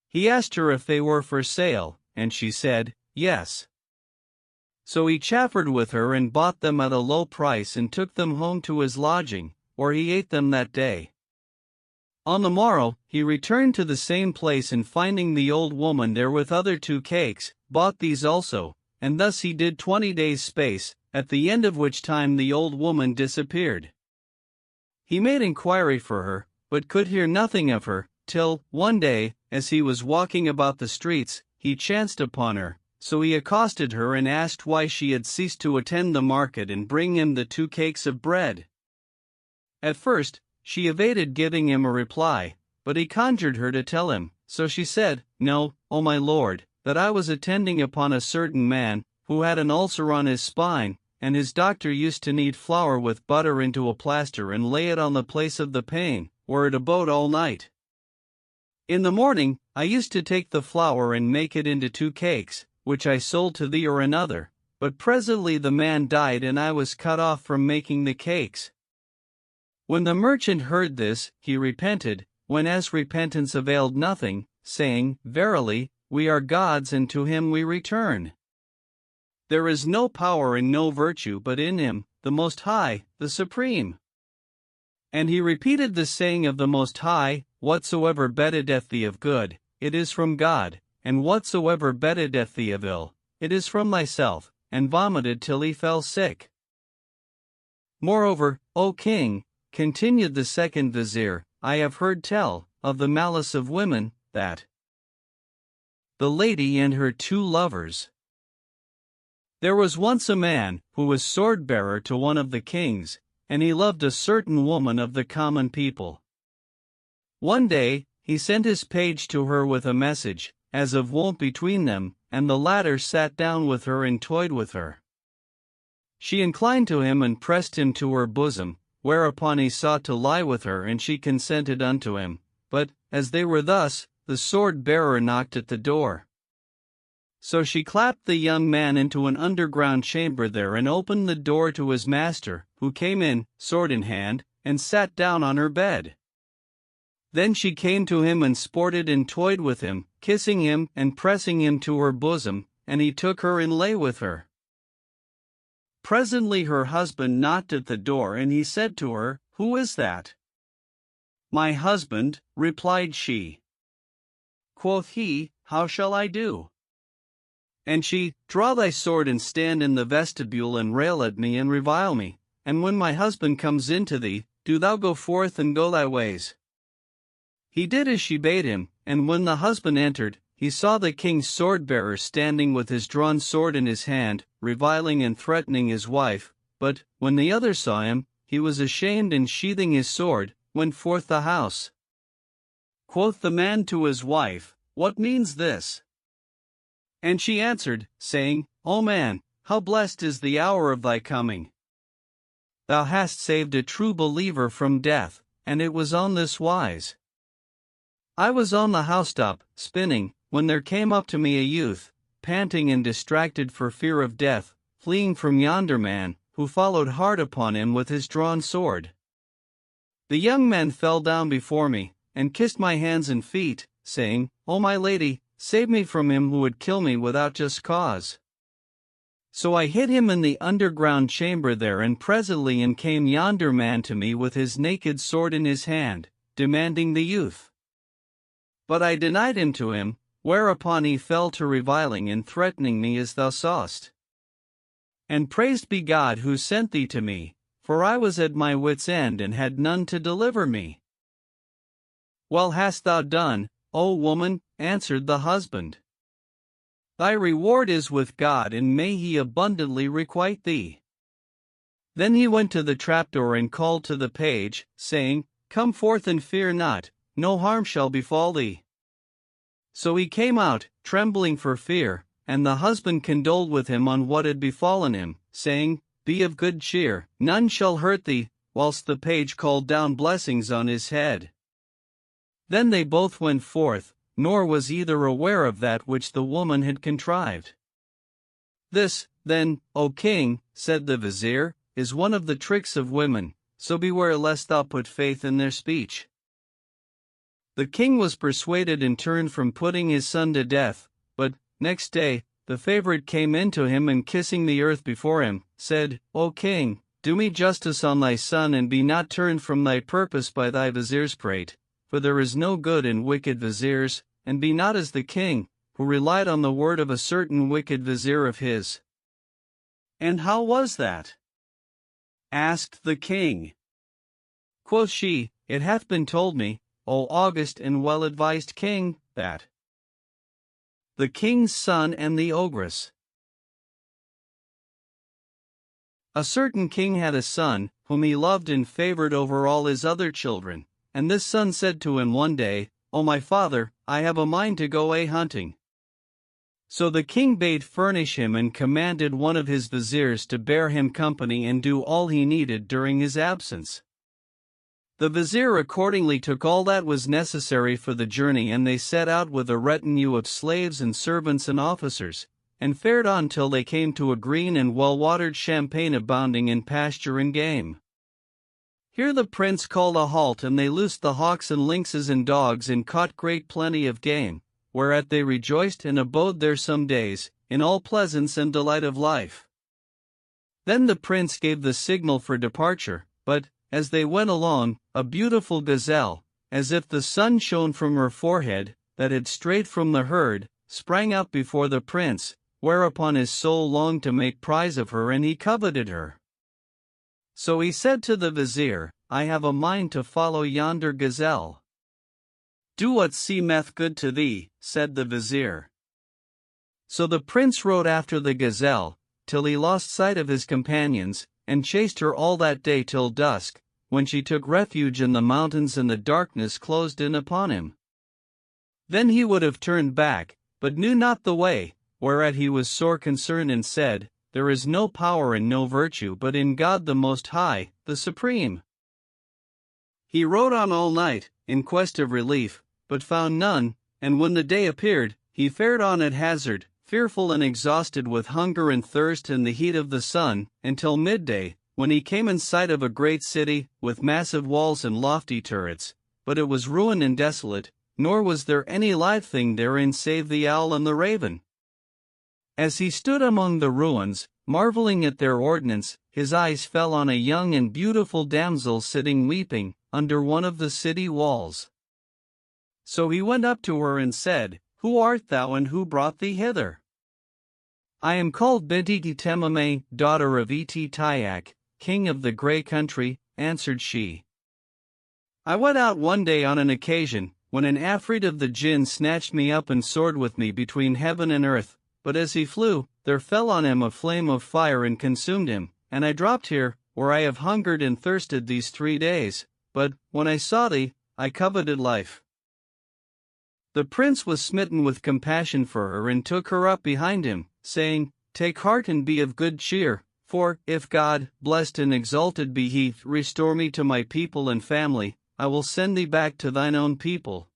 He asked her if they were for sale, and she said, Yes. So he chaffered with her and bought them at a low price and took them home to his lodging, where he ate them that day. On the morrow, he returned to the same place, and finding the old woman there with other 2 cakes, bought these also, and thus he did 20 days' space, at the end of which time the old woman disappeared. He made inquiry for her, but could hear nothing of her, till, one day, as he was walking about the streets, he chanced upon her, so he accosted her and asked why she had ceased to attend the market and bring him the 2 cakes of bread. At first, she evaded giving him a reply, but he conjured her to tell him, so she said, No, O my lord, that I was attending upon a certain man, who had an ulcer on his spine, and his doctor used to knead flour with butter into a plaster and lay it on the place of the pain, where it abode all night. In the morning, I used to take the flour and make it into 2 cakes, which I sold to thee or another, but presently the man died and I was cut off from making the cakes. When the merchant heard this, he repented, whenas repentance availed nothing, saying, Verily, we are God's and to him we return. There is no power and no virtue but in him, the Most High, the Supreme. And he repeated the saying of the Most High, Whatsoever bettereth thee of good, it is from God, and whatsoever bettereth thee of ill, it is from thyself, and vomited till he fell sick. Moreover, O king, continued the second vizier, I have heard tell, of the malice of women, that the lady and her 2 lovers. There was once a man, who was sword-bearer to one of the kings, and he loved a certain woman of the common people. One day, he sent his page to her with a message, as of wont between them, and the latter sat down with her and toyed with her. She inclined to him and pressed him to her bosom, whereupon he sought to lie with her, and she consented unto him. But, as they were thus, the sword-bearer knocked at the door. So she clapped the young man into an underground chamber there and opened the door to his master, who came in, sword in hand, and sat down on her bed. Then she came to him and sported and toyed with him, kissing him and pressing him to her bosom, and he took her and lay with her. Presently her husband knocked at the door, and he said to her, "Who is that?" "My husband," replied she. Quoth he, "How shall I do?" And she, "Draw thy sword and stand in the vestibule and rail at me and revile me, and when my husband comes in to thee, do thou go forth and go thy ways." He did as she bade him, and when the husband entered, he saw the king's sword-bearer standing with his drawn sword in his hand, reviling and threatening his wife. But, when the other saw him, he was ashamed, and sheathing his sword, went forth the house. Quoth the man to his wife, "What means this?" And she answered, saying, "O man, how blessed is the hour of thy coming! Thou hast saved a true believer from death, and it was on this wise. I was on the housetop, spinning, when there came up to me a youth, panting and distracted for fear of death, fleeing from yonder man, who followed hard upon him with his drawn sword. The young man fell down before me, and kissed my hands and feet, saying, O my lady, save me from him who would kill me without just cause. So I hid him in the underground chamber there, and presently in came yonder man to me with his naked sword in his hand, demanding the youth. But I denied him to him, whereupon he fell to reviling and threatening me as thou sawest. And praised be God who sent thee to me, for I was at my wit's end and had none to deliver me. Well hast thou done, O woman, answered the husband. Thy reward is with God, and may he abundantly requite thee. Then he went to the trapdoor and called to the page, saying, Come forth and fear not, no harm shall befall thee. So he came out, trembling for fear, and the husband condoled with him on what had befallen him, saying, Be of good cheer, none shall hurt thee, whilst the page called down blessings on his head. Then they both went forth, nor was either aware of that which the woman had contrived. This, then, O king, said the vizier, is one of the tricks of women, so beware lest thou put faith in their speech. The king was persuaded and turned from putting his son to death, but, next day, the favorite came in to him and kissing the earth before him, said, O king, do me justice on thy son, and be not turned from thy purpose by thy vizier's prate, for there is no good in wicked viziers, and be not as the king, who relied on the word of a certain wicked vizier of his. And how was that? Asked the king. Quoth she, It hath been told me, O august and well-advised king, that the king's son and the ogress. A certain king had a son, whom he loved and favored over all his other children, and this son said to him one day, O my father, I have a mind to go a-hunting. So the king bade furnish him and commanded one of his viziers to bear him company and do all he needed during his absence. The vizier accordingly took all that was necessary for the journey, and they set out with a retinue of slaves and servants and officers, and fared on till they came to a green and well-watered champaign abounding in pasture and game. Here the prince called a halt, and they loosed the hawks and lynxes and dogs and caught great plenty of game, whereat they rejoiced and abode there some days, in all pleasance and delight of life. Then the prince gave the signal for departure, but, as they went along, a beautiful gazelle, as if the sun shone from her forehead, that had strayed from the herd, sprang up before the prince, whereupon his soul longed to make prize of her, and he coveted her. So he said to the vizier, I have a mind to follow yonder gazelle. Do what seemeth good to thee, said the vizier. So the prince rode after the gazelle, till he lost sight of his companions, and chased her all that day till dusk, when she took refuge in the mountains and the darkness closed in upon him. Then he would have turned back, but knew not the way, whereat he was sore concerned and said, There is no power and no virtue but in God the Most High, the Supreme. He rode on all night, in quest of relief, but found none, and when the day appeared, he fared on at hazard, fearful and exhausted with hunger and thirst and the heat of the sun, until midday, when he came in sight of a great city, with massive walls and lofty turrets, but it was ruined and desolate, nor was there any live thing therein save the owl and the raven. As he stood among the ruins, marveling at their ordinance, his eyes fell on a young and beautiful damsel sitting weeping, under one of the city walls. So he went up to her and said, Who art thou and who brought thee hither? I am called Binti Temame, daughter of Eti Tyak, king of the grey country, answered she. I went out one day on an occasion, when an Afrit of the Jinn snatched me up and soared with me between heaven and earth, but as he flew, there fell on him a flame of fire and consumed him, and I dropped here, where I have hungered and thirsted these 3 days, but, when I saw thee, I coveted life. The prince was smitten with compassion for her and took her up behind him, saying, Take heart and be of good cheer, for, if God, blessed and exalted be He, restore me to my people and family, I will send thee back to thine own people.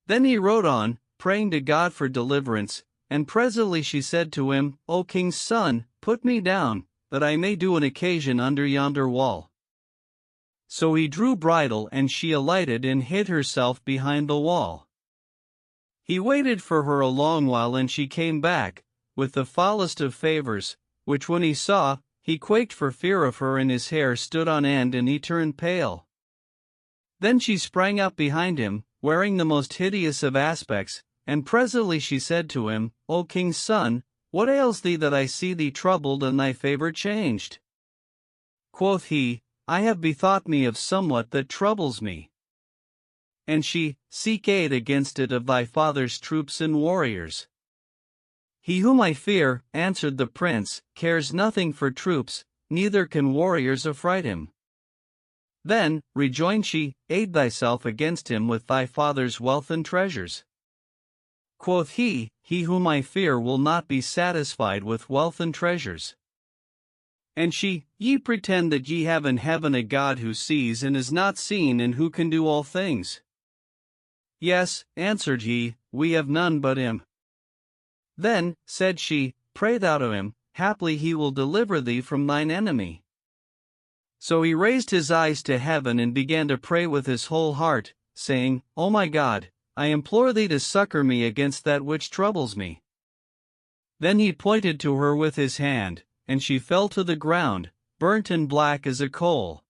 Then he rode on, praying to God for deliverance, and presently she said to him, O king's son, put me down, that I may do an occasion under yonder wall. So he drew bridle and she alighted and hid herself behind the wall. He waited for her a long while and she came back, with the foulest of favors, which when he saw, he quaked for fear of her and his hair stood on end and he turned pale. Then she sprang up behind him, wearing the most hideous of aspects, and presently she said to him, O king's son, what ails thee that I see thee troubled and thy favor changed? Quoth he, I have bethought me of somewhat that troubles me. And she, Seek aid against it of thy father's troops and warriors. He whom I fear, answered the prince, cares nothing for troops, neither can warriors affright him. Then, rejoined she, aid thyself against him with thy father's wealth and treasures. Quoth he, He whom I fear will not be satisfied with wealth and treasures. And she, Ye pretend that ye have in heaven a God who sees and is not seen and who can do all things. Yes, answered he, we have none but him. Then, said she, pray thou to him, haply he will deliver thee from thine enemy. So he raised his eyes to heaven and began to pray with his whole heart, saying, O my God, I implore thee to succor me against that which troubles me. Then he pointed to her with his hand, and she fell to the ground, burnt and black as a coal.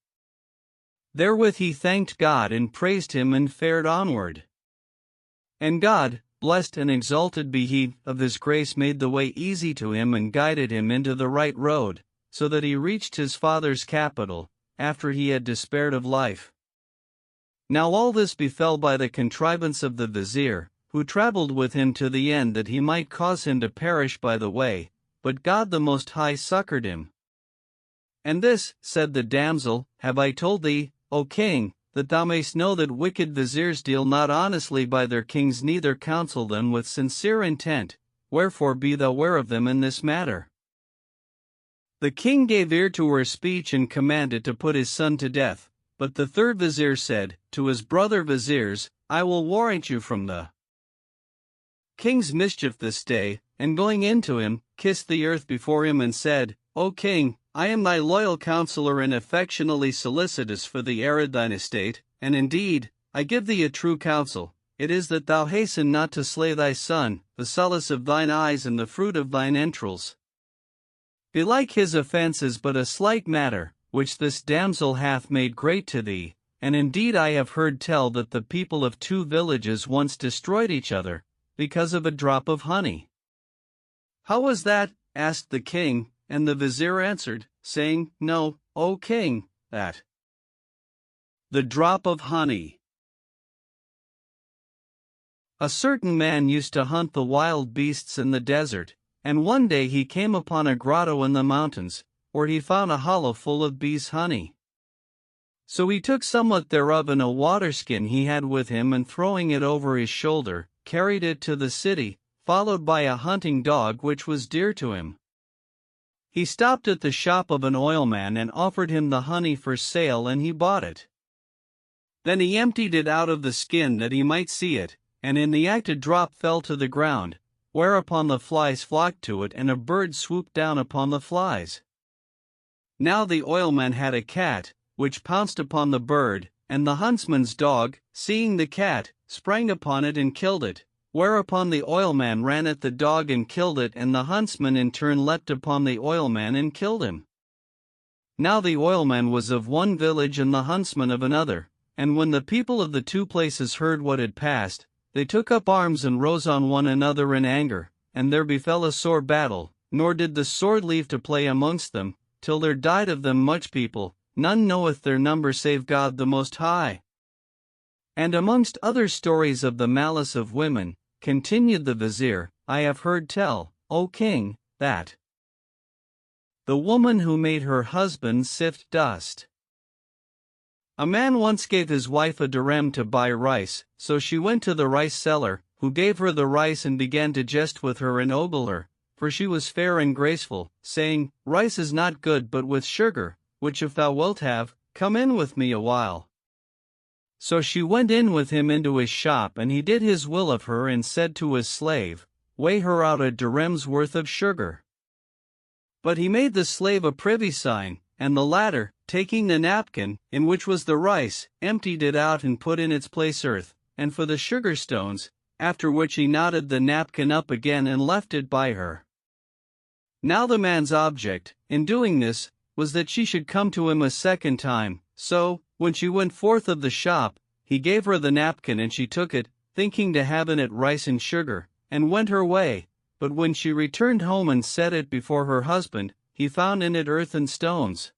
Therewith he thanked God and praised him and fared onward. And God, blessed and exalted be He, of His grace made the way easy to him and guided him into the right road, so that he reached his father's capital, after he had despaired of life. Now all this befell by the contrivance of the vizier, who travelled with him to the end that he might cause him to perish by the way, but God the Most High succored him. And this, said the damsel, have I told thee, O king, that thou mayst know that wicked viziers deal not honestly by their kings neither counsel them with sincere intent, wherefore be thou ware of them in this matter. The king gave ear to her speech and commanded to put his son to death, but the third vizier said, to his brother viziers, I will warrant you from the king's mischief this day, and going in to him, kissed the earth before him and said, O king, I am thy loyal counselor and affectionately solicitous for the heir of thine estate, and indeed, I give thee a true counsel, it is that thou hasten not to slay thy son, the solace of thine eyes and the fruit of thine entrails. Belike his offense is but a slight matter, which this damsel hath made great to thee, and indeed I have heard tell that the people of 2 villages once destroyed each other, because of a drop of honey. How was that? Asked the king, and the vizier answered, saying, Know, O king, that the drop of honey. A certain man used to hunt the wild beasts in the desert, and one day he came upon a grotto in the mountains, where he found a hollow full of bees' honey. So he took somewhat thereof in a water-skin he had with him and throwing it over his shoulder, carried it to the city, followed by a hunting dog which was dear to him. He stopped at the shop of an oilman and offered him the honey for sale, and he bought it. Then he emptied it out of the skin that he might see it, and in the act a drop fell to the ground, whereupon the flies flocked to it and a bird swooped down upon the flies. Now the oilman had a cat, which pounced upon the bird, and the huntsman's dog, seeing the cat, sprang upon it and killed it, whereupon the oilman ran at the dog and killed it, and the huntsman in turn leapt upon the oilman and killed him. Now the oilman was of one village and the huntsman of another, and when the people of the two places heard what had passed, they took up arms and rose on one another in anger, and there befell a sore battle, nor did the sword leave to play amongst them, till there died of them much people, none knoweth their number save God the Most High. And amongst other stories of the malice of women, continued the vizier, I have heard tell, O king, that the woman who made her husband sift dust. A man once gave his wife a dirham to buy rice, so she went to the rice seller, who gave her the rice and began to jest with her and ogle her, for she was fair and graceful, saying, Rice is not good but with sugar, which if thou wilt have, come in with me a while. So she went in with him into his shop, and he did his will of her and said to his slave, Weigh her out a dirham's worth of sugar. But he made the slave a privy sign, and the latter, taking the napkin, in which was the rice, emptied it out and put in its place earth, and for the sugar stones, after which he knotted the napkin up again and left it by her. Now the man's object, in doing this, was that she should come to him a second time, so, when she went forth of the shop, he gave her the napkin and she took it, thinking to have in it rice and sugar, and went her way, but when she returned home and set it before her husband, he found in it earth and stones.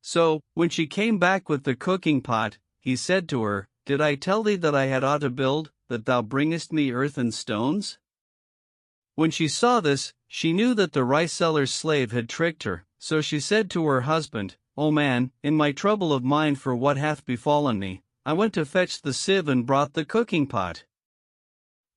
So, when she came back with the cooking pot, he said to her, Did I tell thee that I had aught to build, that thou bringest me earth and stones? When she saw this, she knew that the rice seller's slave had tricked her, so she said to her husband, O man, in my trouble of mind for what hath befallen me, I went to fetch the sieve and brought the cooking pot.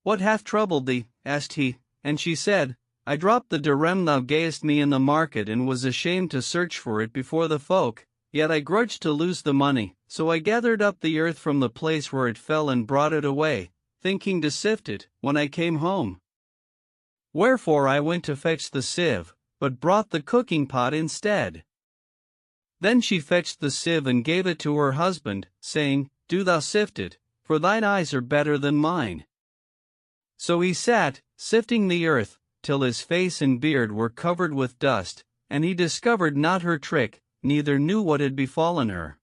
What hath troubled thee? Asked he, and she said, I dropped the dirham thou gavest me in the market and was ashamed to search for it before the folk, yet I grudged to lose the money, so I gathered up the earth from the place where it fell and brought it away, thinking to sift it, when I came home. Wherefore I went to fetch the sieve, but brought the cooking pot instead. Then she fetched the sieve and gave it to her husband, saying, Do thou sift it, for thine eyes are better than mine. So he sat, sifting the earth, till his face and beard were covered with dust, and he discovered not her trick, neither knew what had befallen her.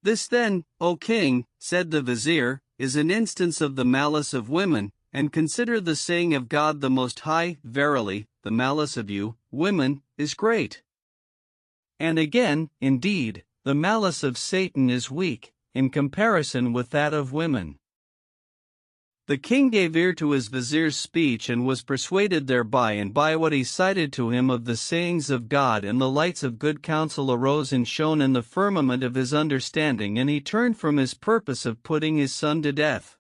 This then, O king, said the vizier, is an instance of the malice of women, and consider the saying of God the Most High, Verily, the malice of you, women, is great. And again, indeed, the malice of Satan is weak, in comparison with that of women. The king gave ear to his vizier's speech and was persuaded thereby, and by what he cited to him of the sayings of God, and the lights of good counsel arose and shone in the firmament of his understanding, and he turned from his purpose of putting his son to death.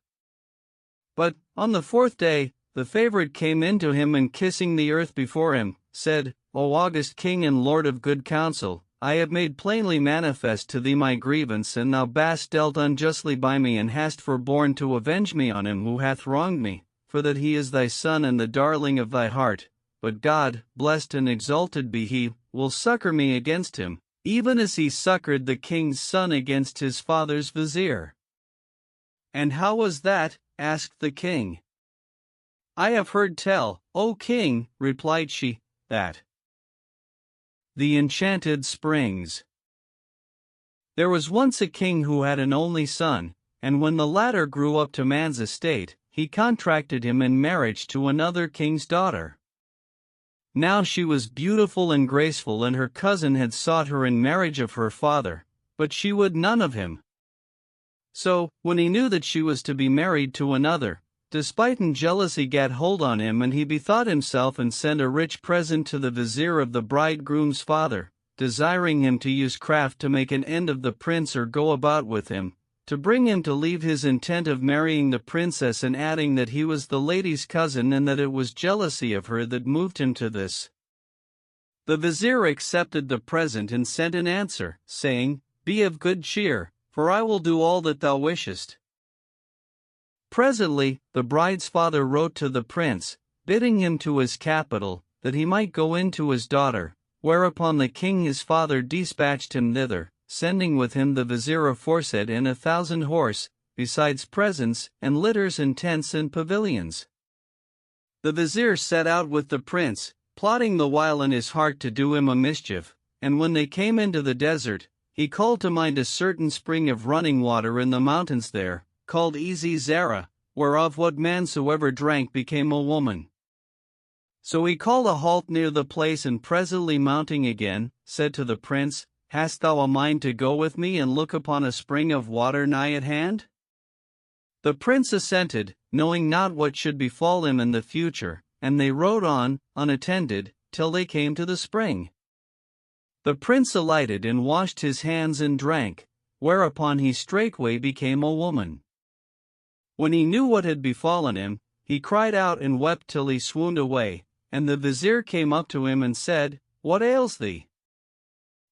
But, on the fourth day, the favorite came in to him and kissing the earth before him, said, O august king and lord of good counsel, I have made plainly manifest to thee my grievance, and thou hast dealt unjustly by me and hast forborne to avenge me on him who hath wronged me, for that he is thy son and the darling of thy heart. But God, blessed and exalted be he, will succor me against him, even as he succored the king's son against his father's vizier. And how was that? Asked the king. I have heard tell, O king, replied she, that the enchanted springs. There was once a king who had an only son, and when the latter grew up to man's estate, he contracted him in marriage to another king's daughter. Now she was beautiful and graceful, and her cousin had sought her in marriage of her father, but she would none of him. So, when he knew that she was to be married to another, despite and jealousy gat hold on him, and he bethought himself and sent a rich present to the vizier of the bridegroom's father, desiring him to use craft to make an end of the prince or go about with him, to bring him to leave his intent of marrying the princess, and adding that he was the lady's cousin and that it was jealousy of her that moved him to this. The vizier accepted the present and sent an answer, saying, "Be of good cheer, for I will do all that thou wishest." Presently, the bride's father wrote to the prince, bidding him to his capital, that he might go in to his daughter, whereupon the king his father dispatched him thither, sending with him the vizier aforesaid and 1,000 horse, besides presents, and litters and tents and pavilions. The vizier set out with the prince, plotting the while in his heart to do him a mischief, and when they came into the desert, he called to mind a certain spring of running water in the mountains there, called Easy Zara, whereof what man soever drank became a woman. So he called a halt near the place, and presently mounting again, said to the prince, "Hast thou a mind to go with me and look upon a spring of water nigh at hand?" The prince assented, knowing not what should befall him in the future, and they rode on, unattended, till they came to the spring. The prince alighted and washed his hands and drank, whereupon he straightway became a woman. When he knew what had befallen him, he cried out and wept till he swooned away, and the vizier came up to him and said, "What ails thee?"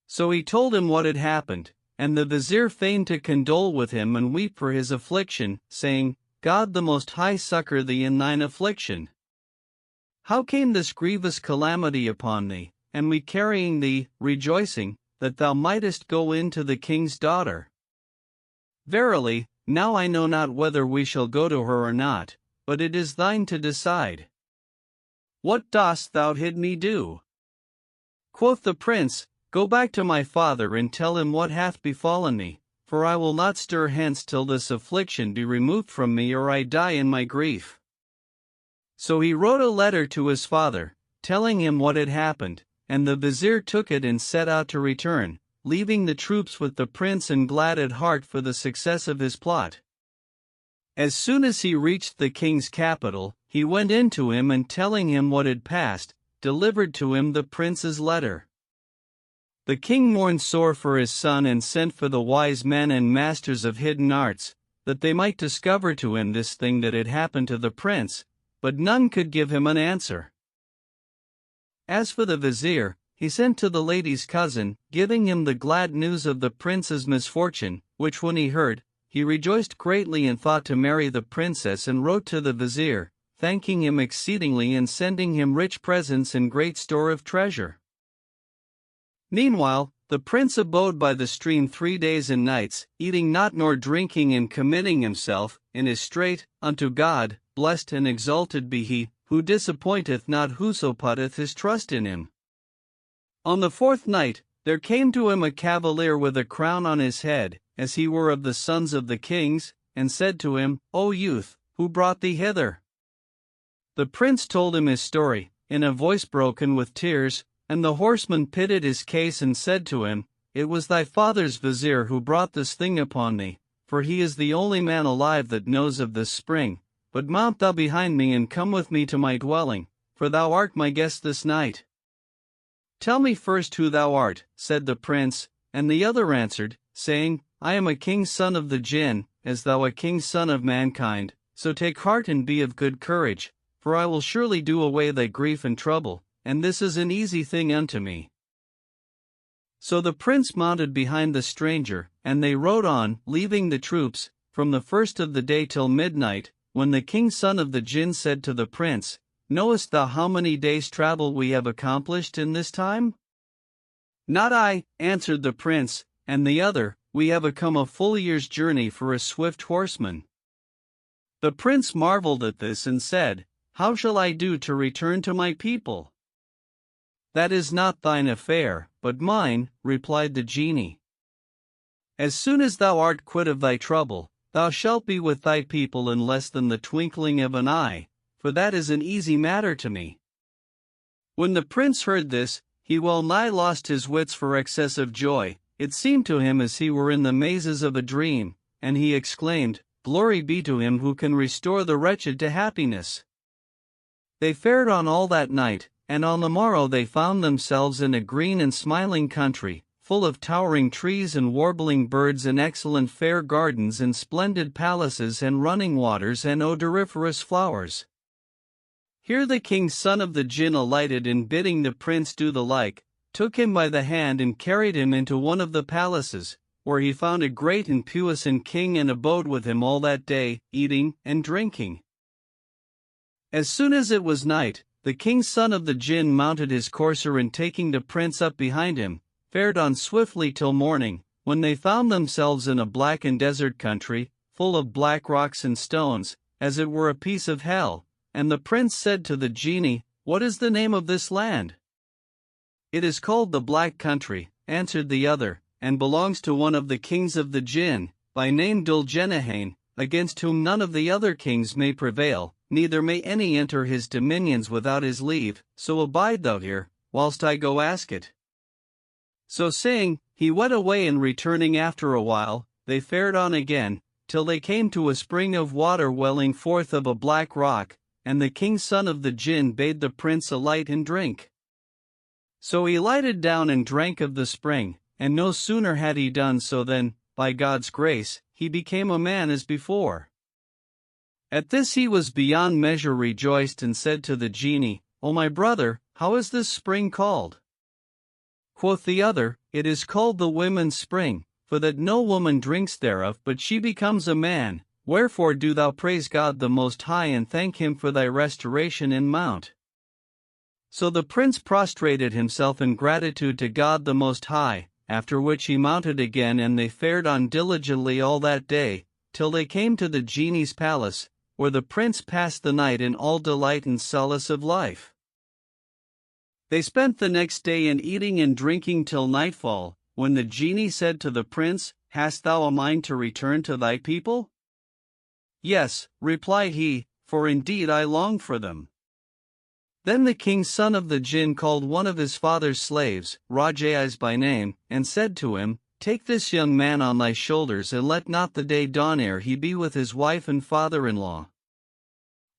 So he told him what had happened, and the vizier feigned to condole with him and weep for his affliction, saying, "God the Most High succor thee in thine affliction. How came this grievous calamity upon thee, and we carrying thee, rejoicing, that thou mightest go in to the king's daughter? Verily, now I know not whether we shall go to her or not, but it is thine to decide. What dost thou bid me do?" Quoth the prince, "Go back to my father and tell him what hath befallen me, for I will not stir hence till this affliction be removed from me, or I die in my grief." So he wrote a letter to his father, telling him what had happened, and the vizier took it and set out to return, leaving the troops with the prince and glad at heart for the success of his plot. As soon as he reached the king's capital, he went in to him and telling him what had passed, delivered to him the prince's letter. The king mourned sore for his son and sent for the wise men and masters of hidden arts, that they might discover to him this thing that had happened to the prince, but none could give him an answer. As for the vizier, he sent to the lady's cousin, giving him the glad news of the prince's misfortune, which when he heard, he rejoiced greatly and thought to marry the princess, and wrote to the vizier, thanking him exceedingly and sending him rich presents and great store of treasure. Meanwhile, the prince abode by the stream 3 days and nights, eating not nor drinking, and committing himself, in his strait, unto God. Blessed and exalted be he, who disappointeth not whoso putteth his trust in him. On the 4th night, there came to him a cavalier with a crown on his head, as he were of the sons of the kings, and said to him, "O youth, who brought thee hither?" The prince told him his story, in a voice broken with tears, and the horseman pitied his case and said to him, "It was thy father's vizier who brought this thing upon thee, for he is the only man alive that knows of this spring. But mount thou behind me and come with me to my dwelling, for thou art my guest this night." "Tell me first who thou art," said the prince, and the other answered, saying, "I am a king's son of the jinn, as thou a king's son of mankind, so take heart and be of good courage, for I will surely do away thy grief and trouble, and this is an easy thing unto me." So the prince mounted behind the stranger, and they rode on, leaving the troops, from the first of the day till midnight, when the king's son of the jinn said to the prince, "Knowest thou how many days' travel we have accomplished in this time?" "Not I," answered the prince, and the other, "We have come a full year's journey for a swift horseman." The prince marveled at this and said, "How shall I do to return to my people?" "That is not thine affair, but mine," replied the genie. "As soon as thou art quit of thy trouble, thou shalt be with thy people in less than the twinkling of an eye, for that is an easy matter to me." When the prince heard this, he well nigh lost his wits for excess of joy. It seemed to him as he were in the mazes of a dream, and he exclaimed, "Glory be to him who can restore the wretched to happiness." They fared on all that night, and on the morrow they found themselves in a green and smiling country, full of towering trees and warbling birds and excellent fair gardens and splendid palaces and running waters and odoriferous flowers. Here the king's son of the Jinn alighted, and bidding the prince do the like, took him by the hand and carried him into one of the palaces, where he found a great and puissant king, and abode with him all that day, eating and drinking. As soon as it was night, the king's son of the Jinn mounted his courser, and taking the prince up behind him, fared on swiftly till morning, when they found themselves in a black and desert country, full of black rocks and stones, as it were a piece of hell. And the prince said to the genie, "What is the name of this land?" "It is called the Black Country," answered the other, "and belongs to one of the kings of the Jinn, by name Dulgenahane, against whom none of the other kings may prevail, neither may any enter his dominions without his leave, so abide thou here, whilst I go ask it." So saying, he went away, and returning after a while, they fared on again, till they came to a spring of water welling forth of a black rock, and the king's son of the Jinn bade the prince alight and drink. So he lighted down and drank of the spring, and no sooner had he done so than, by God's grace, he became a man as before. At this he was beyond measure rejoiced, and said to the genie, "O my brother, how is this spring called?" Quoth the other, "It is called the Women's Spring, for that no woman drinks thereof but she becomes a man. Wherefore do thou praise God the Most High, and thank him for thy restoration and mount." So the prince prostrated himself in gratitude to God the Most High, after which he mounted again, and they fared on diligently all that day, till they came to the genie's palace, where the prince passed the night in all delight and solace of life. They spent the next day in eating and drinking till nightfall, when the genie said to the prince, "Hast thou a mind to return to thy people?" "Yes," replied he, "for indeed I long for them." Then the king's son of the Jinn called one of his father's slaves, Rajais by name, and said to him, "Take this young man on thy shoulders, and let not the day dawn ere he be with his wife and father-in-law."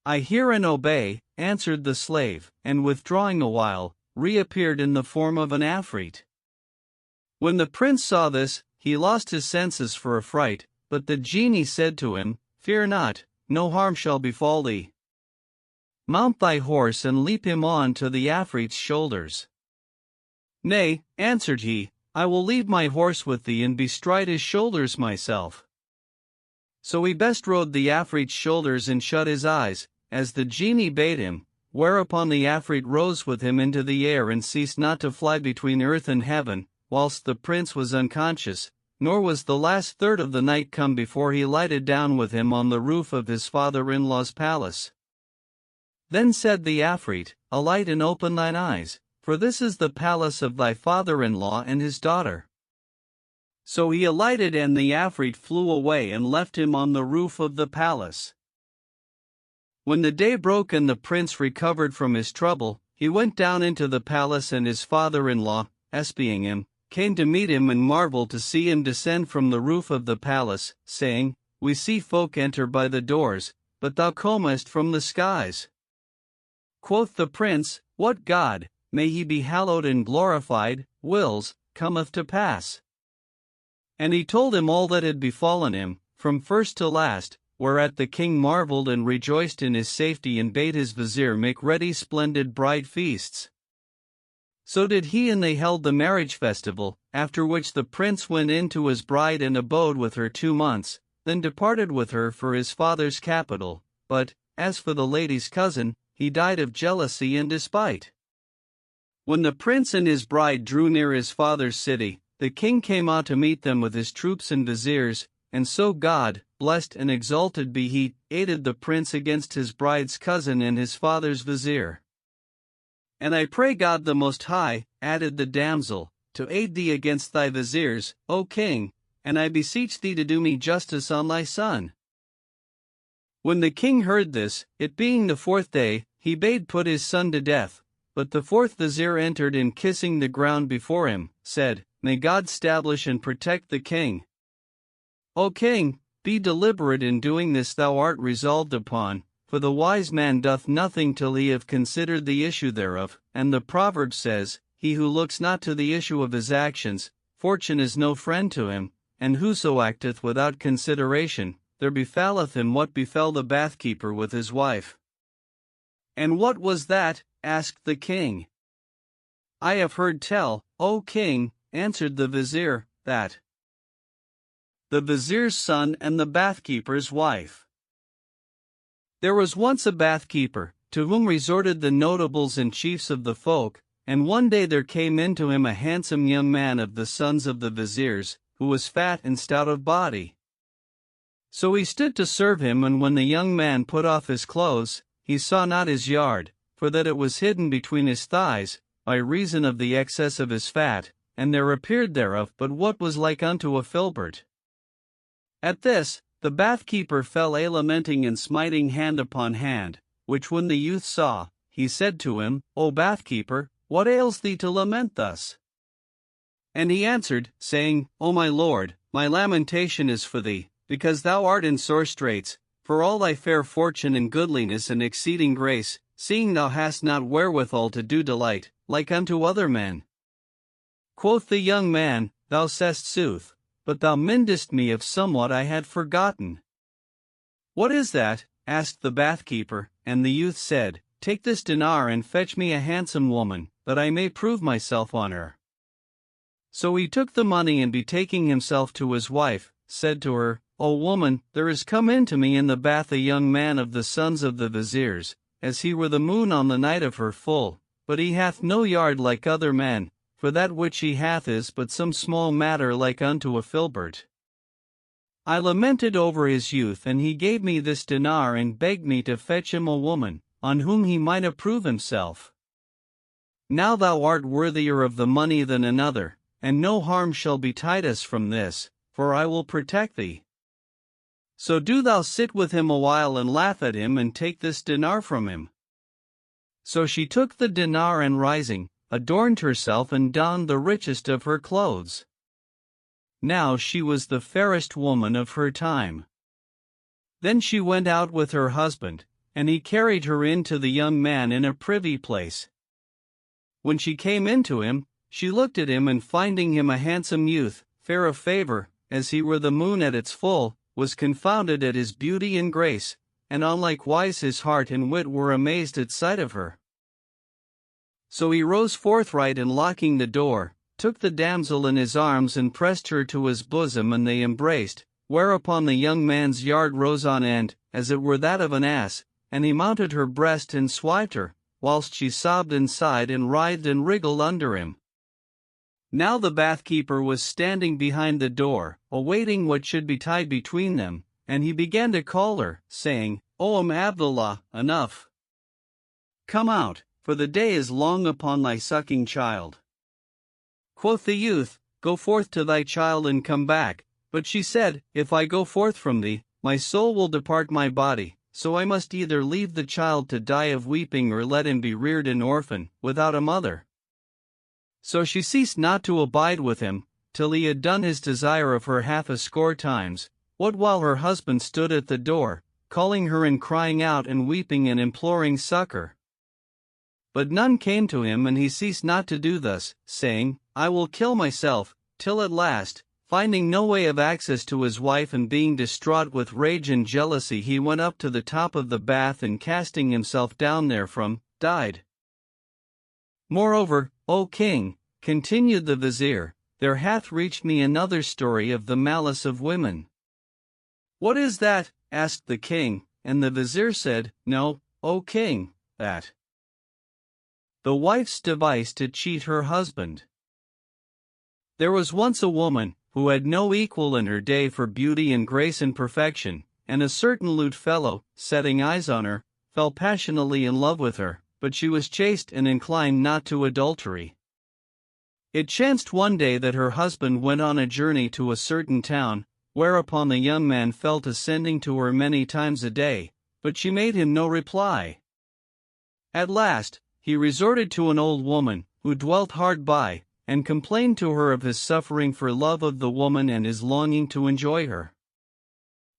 "I hear and obey," answered the slave, and withdrawing a while, reappeared in the form of an Afrit. When the prince saw this, he lost his senses for affright, but the genie said to him, "Fear not, no harm shall befall thee. Mount thy horse and leap him on to the Afrit's shoulders." "Nay," answered he, "I will leave my horse with thee and bestride his shoulders myself." So he bestrode the Afrit's shoulders and shut his eyes, as the genie bade him, whereupon the Afrit rose with him into the air and ceased not to fly between earth and heaven, whilst the prince was unconscious, nor was the last third of the night come before he lighted down with him on the roof of his father-in-law's palace. Then said the Afrit, "Alight and open thine eyes, for this is the palace of thy father-in-law and his daughter." So he alighted, and the Afrit flew away and left him on the roof of the palace. When the day broke and the prince recovered from his trouble, he went down into the palace, and his father-in-law, espying him, came to meet him and marveled to see him descend from the roof of the palace, saying, "We see folk enter by the doors, but thou comest from the skies." Quoth the prince, "What God, may he be hallowed and glorified, wills, cometh to pass." And he told him all that had befallen him, from first to last, whereat the king marveled and rejoiced in his safety, and bade his vizier make ready splendid bride feasts. So did he, and they held the marriage festival, after which the prince went in to his bride and abode with her 2 months, then departed with her for his father's capital. But, as for the lady's cousin, he died of jealousy and despite. When the prince and his bride drew near his father's city, the king came out to meet them with his troops and viziers, and so God, blessed and exalted be he, aided the prince against his bride's cousin and his father's vizier. "And I pray God the Most High," added the damsel, "to aid thee against thy viziers, O king, and I beseech thee to do me justice on thy son." When the king heard this, it being the 4th day, he bade put his son to death, but the 4th vizier entered, and kissing the ground before him, said, "May God stablish and protect the king." "O king, be deliberate in doing this thou art resolved upon, for the wise man doth nothing till he have considered the issue thereof, and the proverb says, He who looks not to the issue of his actions, fortune is no friend to him, and whoso acteth without consideration, there befalleth him what befell the bathkeeper with his wife. And what was that? Asked the king. I have heard tell, O king, answered the vizier, that the vizier's son and the bathkeeper's wife. There was once a bathkeeper, to whom resorted the notables and chiefs of the folk, and one day there came in to him a handsome young man of the sons of the viziers, who was fat and stout of body. So he stood to serve him, and when the young man put off his clothes, he saw not his yard, for that it was hidden between his thighs, by reason of the excess of his fat, and there appeared thereof but what was like unto a filbert. At this, the bathkeeper fell a lamenting and smiting hand upon hand, which when the youth saw, he said to him, O bathkeeper, what ails thee to lament thus? And he answered, saying, O my lord, my lamentation is for thee, because thou art in sore straits, for all thy fair fortune and goodliness and exceeding grace, seeing thou hast not wherewithal to do delight, like unto other men. Quoth the young man, Thou sayest sooth, but thou mindest me of somewhat I had forgotten. What is that? Asked the bathkeeper, and the youth said, Take this dinar and fetch me a handsome woman, that I may prove myself on her. So he took the money, and betaking himself to his wife, said to her, O woman, there is come in to me in the bath a young man of the sons of the viziers, as he were the moon on the night of her full, but he hath no yard like other men, for that which he hath is but some small matter like unto a filbert. I lamented over his youth, and he gave me this dinar and begged me to fetch him a woman, on whom he might approve himself. Now thou art worthier of the money than another, and no harm shall betide us from this, for I will protect thee. So do thou sit with him a while and laugh at him and take this dinar from him. So she took the dinar and rising, adorned herself and donned the richest of her clothes. Now she was the fairest woman of her time. Then she went out with her husband, and he carried her in to the young man in a privy place. When she came in to him, she looked at him, and finding him a handsome youth, fair of favor, as he were the moon at its full, was confounded at his beauty and grace, and on like wise his heart and wit were amazed at sight of her. So he rose forthright, and locking the door, took the damsel in his arms and pressed her to his bosom, and they embraced, whereupon the young man's yard rose on end, as it were that of an ass, and he mounted her breast and swived her, whilst she sobbed and sighed and writhed and wriggled under him. Now the bathkeeper was standing behind the door, awaiting what should betide between them, and he began to call her, saying, O Abdullah, enough. Come out, for the day is long upon thy sucking child. Quoth the youth, Go forth to thy child and come back. But she said, If I go forth from thee, my soul will depart my body, so I must either leave the child to die of weeping, or let him be reared an orphan, without a mother. So she ceased not to abide with him, till he had done his desire of her 60 times, what while her husband stood at the door, calling her and crying out and weeping and imploring succor. But none came to him, and he ceased not to do thus, saying, I will kill myself, till at last, finding no way of access to his wife, and being distraught with rage and jealousy, he went up to the top of the bath, and casting himself down therefrom, died. Moreover, O king, continued the vizier, there hath reached me another story of the malice of women. What is that? Asked the king, and the vizier said, Know, O king, that the wife's device to cheat her husband. There was once a woman, who had no equal in her day for beauty and grace and perfection, and a certain lewd fellow, setting eyes on her, fell passionately in love with her, but she was chaste and inclined not to adultery. It chanced one day that her husband went on a journey to a certain town, whereupon the young man fell to sending to her many times a day, but she made him no reply. At last, he resorted to an old woman, who dwelt hard by, and complained to her of his suffering for love of the woman and his longing to enjoy her.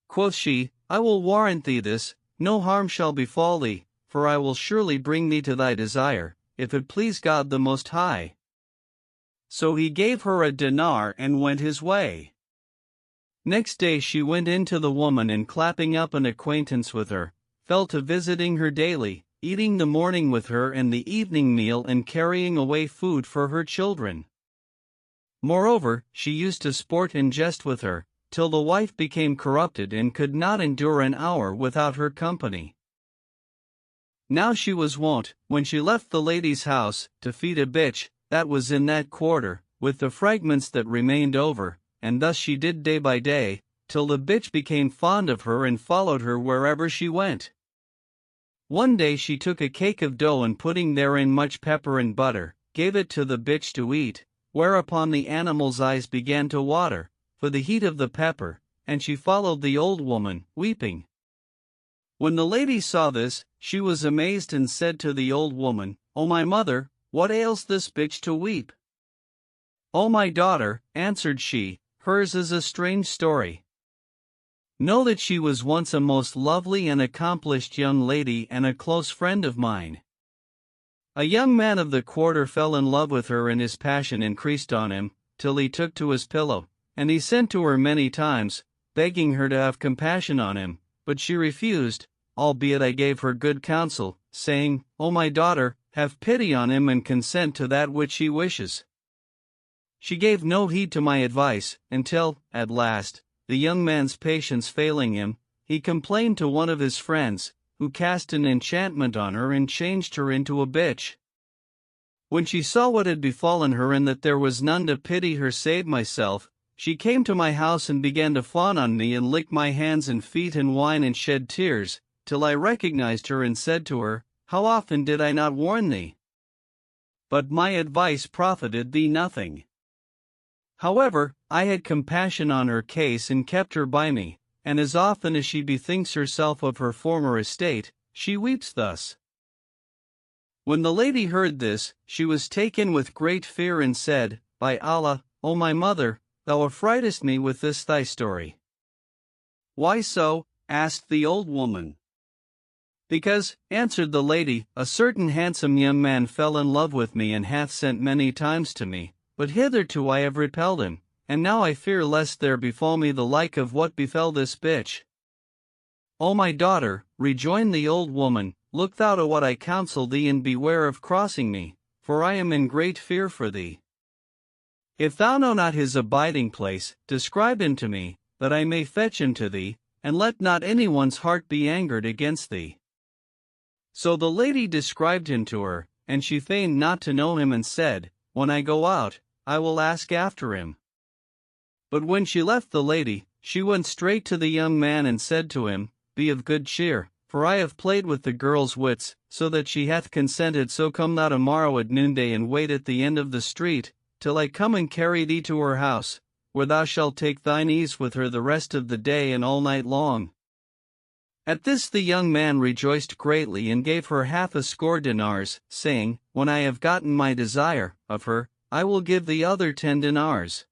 Quoth she, I will warrant thee this, no harm shall befall thee, for I will surely bring thee to thy desire, if it please God the Most High. So he gave her a dinar and went his way. Next day she went in to the woman and, clapping up an acquaintance with her, fell to visiting her daily, eating the morning with her and the evening meal, and carrying away food for her children. Moreover, she used to sport and jest with her, till the wife became corrupted and could not endure an hour without her company. Now she was wont, when she left the lady's house, to feed a bitch that was in that quarter, with the fragments that remained over, and thus she did day by day, till the bitch became fond of her and followed her wherever she went. One day she took a cake of dough and, putting therein much pepper and butter, gave it to the bitch to eat, whereupon the animal's eyes began to water, for the heat of the pepper, and she followed the old woman, weeping. When the lady saw this, she was amazed and said to the old woman, "O my mother, what ails this bitch to weep?" "O my daughter," answered she, "hers is a strange story. Know that she was once a most lovely and accomplished young lady and a close friend of mine. A young man of the quarter fell in love with her, and his passion increased on him, till he took to his pillow, and he sent to her many times, begging her to have compassion on him, but she refused, albeit I gave her good counsel, saying, O my daughter, have pity on him and consent to that which he wishes. She gave no heed to my advice, until, at last, the young man's patience failing him, he complained to one of his friends, who cast an enchantment on her and changed her into a bitch. When she saw what had befallen her and that there was none to pity her save myself, she came to my house and began to fawn on me and lick my hands and feet and whine and shed tears, till I recognized her and said to her, How often did I not warn thee? But my advice profited thee nothing. However, I had compassion on her case and kept her by me, and as often as she bethinks herself of her former estate, she weeps thus. When the lady heard this, she was taken with great fear and said, By Allah, O my mother, thou affrightest me with this thy story. Why so? Asked the old woman. Because, answered the lady, a certain handsome young man fell in love with me and hath sent many times to me, but hitherto I have repelled him, and now I fear lest there befall me the like of what befell this bitch. O my daughter, rejoined the old woman, look thou to what I counsel thee and beware of crossing me, for I am in great fear for thee. If thou know not his abiding place, describe him to me, that I may fetch him to thee, and let not anyone's heart be angered against thee. So the lady described him to her, and she feigned not to know him and said, When I go out, I will ask after him. But when she left the lady, she went straight to the young man and said to him, Be of good cheer, for I have played with the girl's wits, so that she hath consented. So come thou tomorrow at noonday and wait at the end of the street, till I come and carry thee to her house, where thou shalt take thine ease with her the rest of the day and all night long. At this the young man rejoiced greatly and gave her 50 dinars, saying, When I have gotten my desire of her, I will give the other 10 dinars.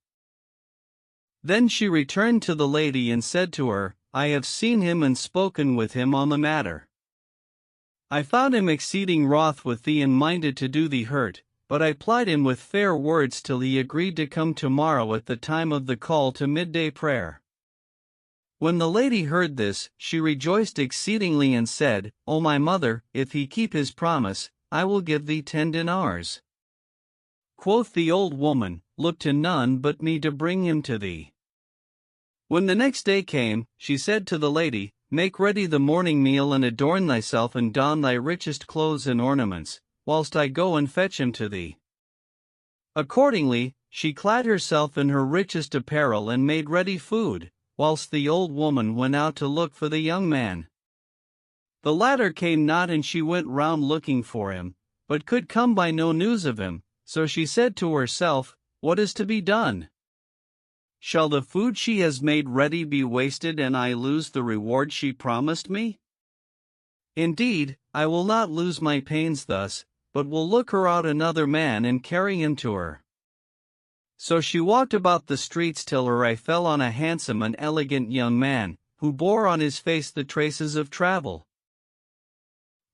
Then she returned to the lady and said to her, I have seen him and spoken with him on the matter. I found him exceeding wroth with thee and minded to do thee hurt, but I plied him with fair words till he agreed to come tomorrow at the time of the call to midday prayer. When the lady heard this, she rejoiced exceedingly and said, O my mother, if he keep his promise, I will give thee 10 dinars. Quoth the old woman, Look to none but me to bring him to thee. When the next day came, she said to the lady, Make ready the morning meal and adorn thyself and don thy richest clothes and ornaments, whilst I go and fetch him to thee. Accordingly, she clad herself in her richest apparel and made ready food, whilst the old woman went out to look for the young man. The latter came not, and she went round looking for him, but could come by no news of him, so she said to herself, What is to be done? Shall the food she has made ready be wasted and I lose the reward she promised me? Indeed, I will not lose my pains thus, but will look her out another man and carry him to her. So she walked about the streets till her eye fell on a handsome and elegant young man, who bore on his face the traces of travel.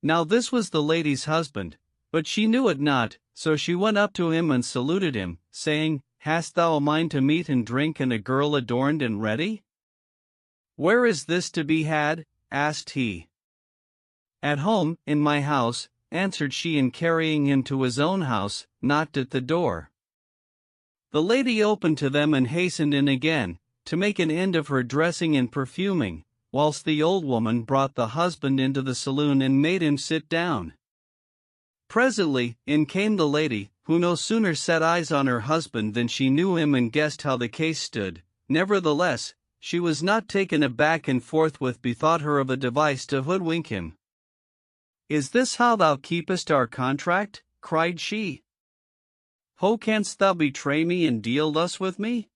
Now this was the lady's husband, but she knew it not, So she went up to him and saluted him, saying, "Hast thou a mind to meat and drink and a girl adorned and ready?" "Where is this to be had?" asked he. "At home, in my house," answered she, and carrying him to his own house, knocked at the door. The lady opened to them and hastened in again, to make an end of her dressing and perfuming, whilst the old woman brought the husband into the saloon and made him sit down. Presently, in came the lady, who no sooner set eyes on her husband than she knew him and guessed how the case stood. Nevertheless, she was not taken aback and forthwith bethought her of a device to hoodwink him. "Is this how thou keepest our contract?" cried she. "How canst thou betray me and deal thus with me?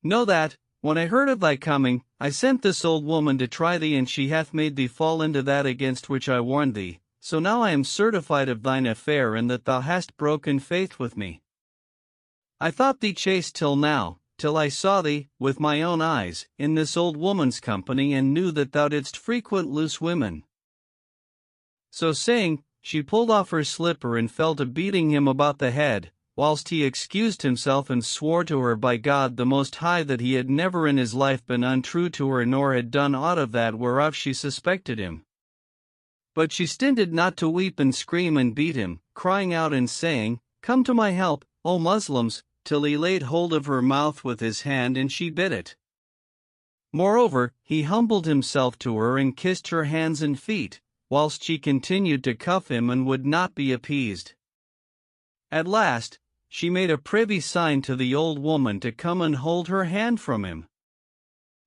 Know that, when I heard of thy coming, I sent this old woman to try thee, and she hath made thee fall into that against which I warned thee. So now I am certified of thine affair, and that thou hast broken faith with me. I thought thee chaste till now, till I saw thee, with my own eyes, in this old woman's company, and knew that thou didst frequent loose women." So saying, she pulled off her slipper and fell to beating him about the head, whilst he excused himself and swore to her by God the Most High that he had never in his life been untrue to her, nor had done aught of that whereof she suspected him. But she stinted not to weep and scream and beat him, crying out and saying, "Come to my help, O Muslims," till he laid hold of her mouth with his hand and she bit it. Moreover, he humbled himself to her and kissed her hands and feet, whilst she continued to cuff him and would not be appeased. At last, she made a privy sign to the old woman to come and hold her hand from him.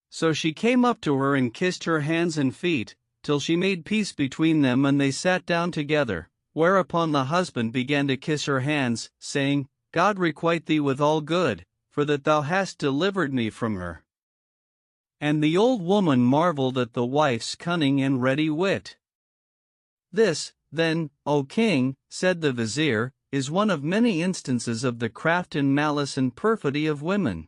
So she came up to her and kissed her hands and feet, till she made peace between them, and they sat down together, whereupon the husband began to kiss her hands, saying, "God requite thee with all good, for that thou hast delivered me from her." And the old woman marveled at the wife's cunning and ready wit. "This, then, O king," said the vizier, "is one of many instances of the craft and malice and perfidy of women."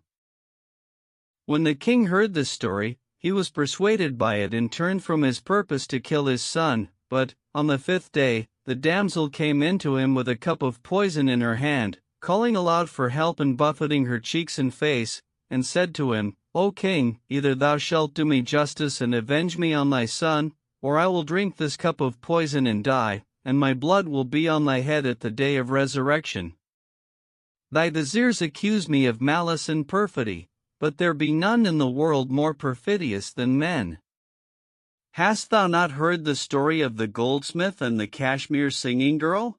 When the king heard this story, he was persuaded by it and turned from his purpose to kill his son. But, on the 5th day, the damsel came in to him with a cup of poison in her hand, calling aloud for help and buffeting her cheeks and face, and said to him, "O king, either thou shalt do me justice and avenge me on thy son, or I will drink this cup of poison and die, and my blood will be on thy head at the day of resurrection. Thy viziers accuse me of malice and perfidy, but there be none in the world more perfidious than men. Hast thou not heard the story of the goldsmith and the cashmere singing girl?"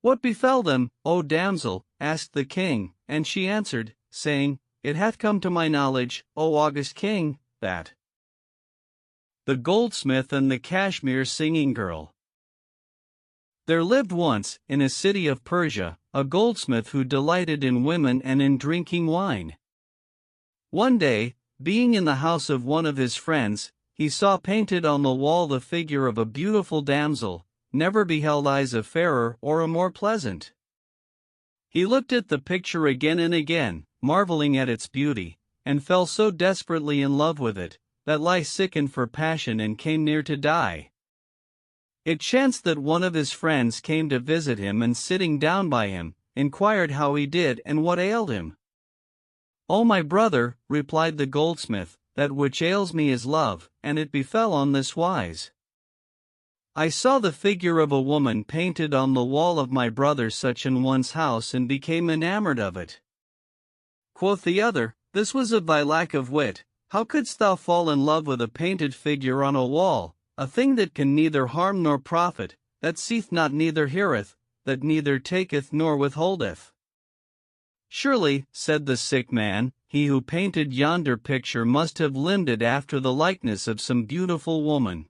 "What befell them, O damsel?" asked the king, and she answered, saying, "It hath come to my knowledge, O august king, that the goldsmith and the cashmere singing girl. There lived once, in a city of Persia, a goldsmith who delighted in women and in drinking wine. One day, being in the house of one of his friends, he saw painted on the wall the figure of a beautiful damsel. Never beheld eyes a fairer or a more pleasant. He looked at the picture again and again, marveling at its beauty, and fell so desperately in love with it, that he sickened for passion and came near to die. It chanced that one of his friends came to visit him, and sitting down by him, inquired how he did and what ailed him. "O my brother," replied the goldsmith, "that which ails me is love, and it befell on this wise. I saw the figure of a woman painted on the wall of my brother such an one's house, and became enamored of it." Quoth the other, "This was of thy lack of wit. How couldst thou fall in love with a painted figure on a wall, a thing that can neither harm nor profit, that seeth not neither heareth, that neither taketh nor withholdeth?" "Surely," said the sick man, "he who painted yonder picture must have limned it after the likeness of some beautiful woman."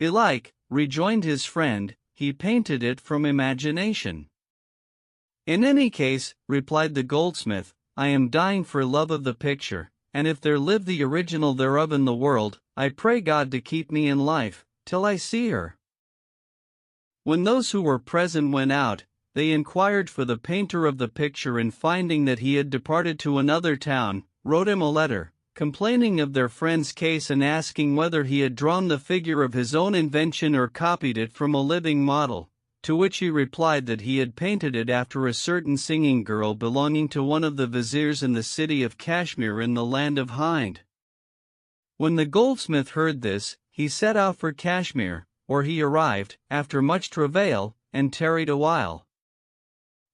"Belike," rejoined his friend, "he painted it from imagination." "In any case," replied the goldsmith, "I am dying for love of the picture, and if there live the original thereof in the world, I pray God to keep me in life, till I see her." When those who were present went out, they inquired for the painter of the picture, and finding that he had departed to another town, wrote him a letter, complaining of their friend's case and asking whether he had drawn the figure of his own invention or copied it from a living model. to which he replied that he had painted it after a certain singing girl belonging to one of the viziers in the city of Kashmir in the land of Hind. When the goldsmith heard this, he set out for Kashmir, where he arrived, after much travail, and tarried a while.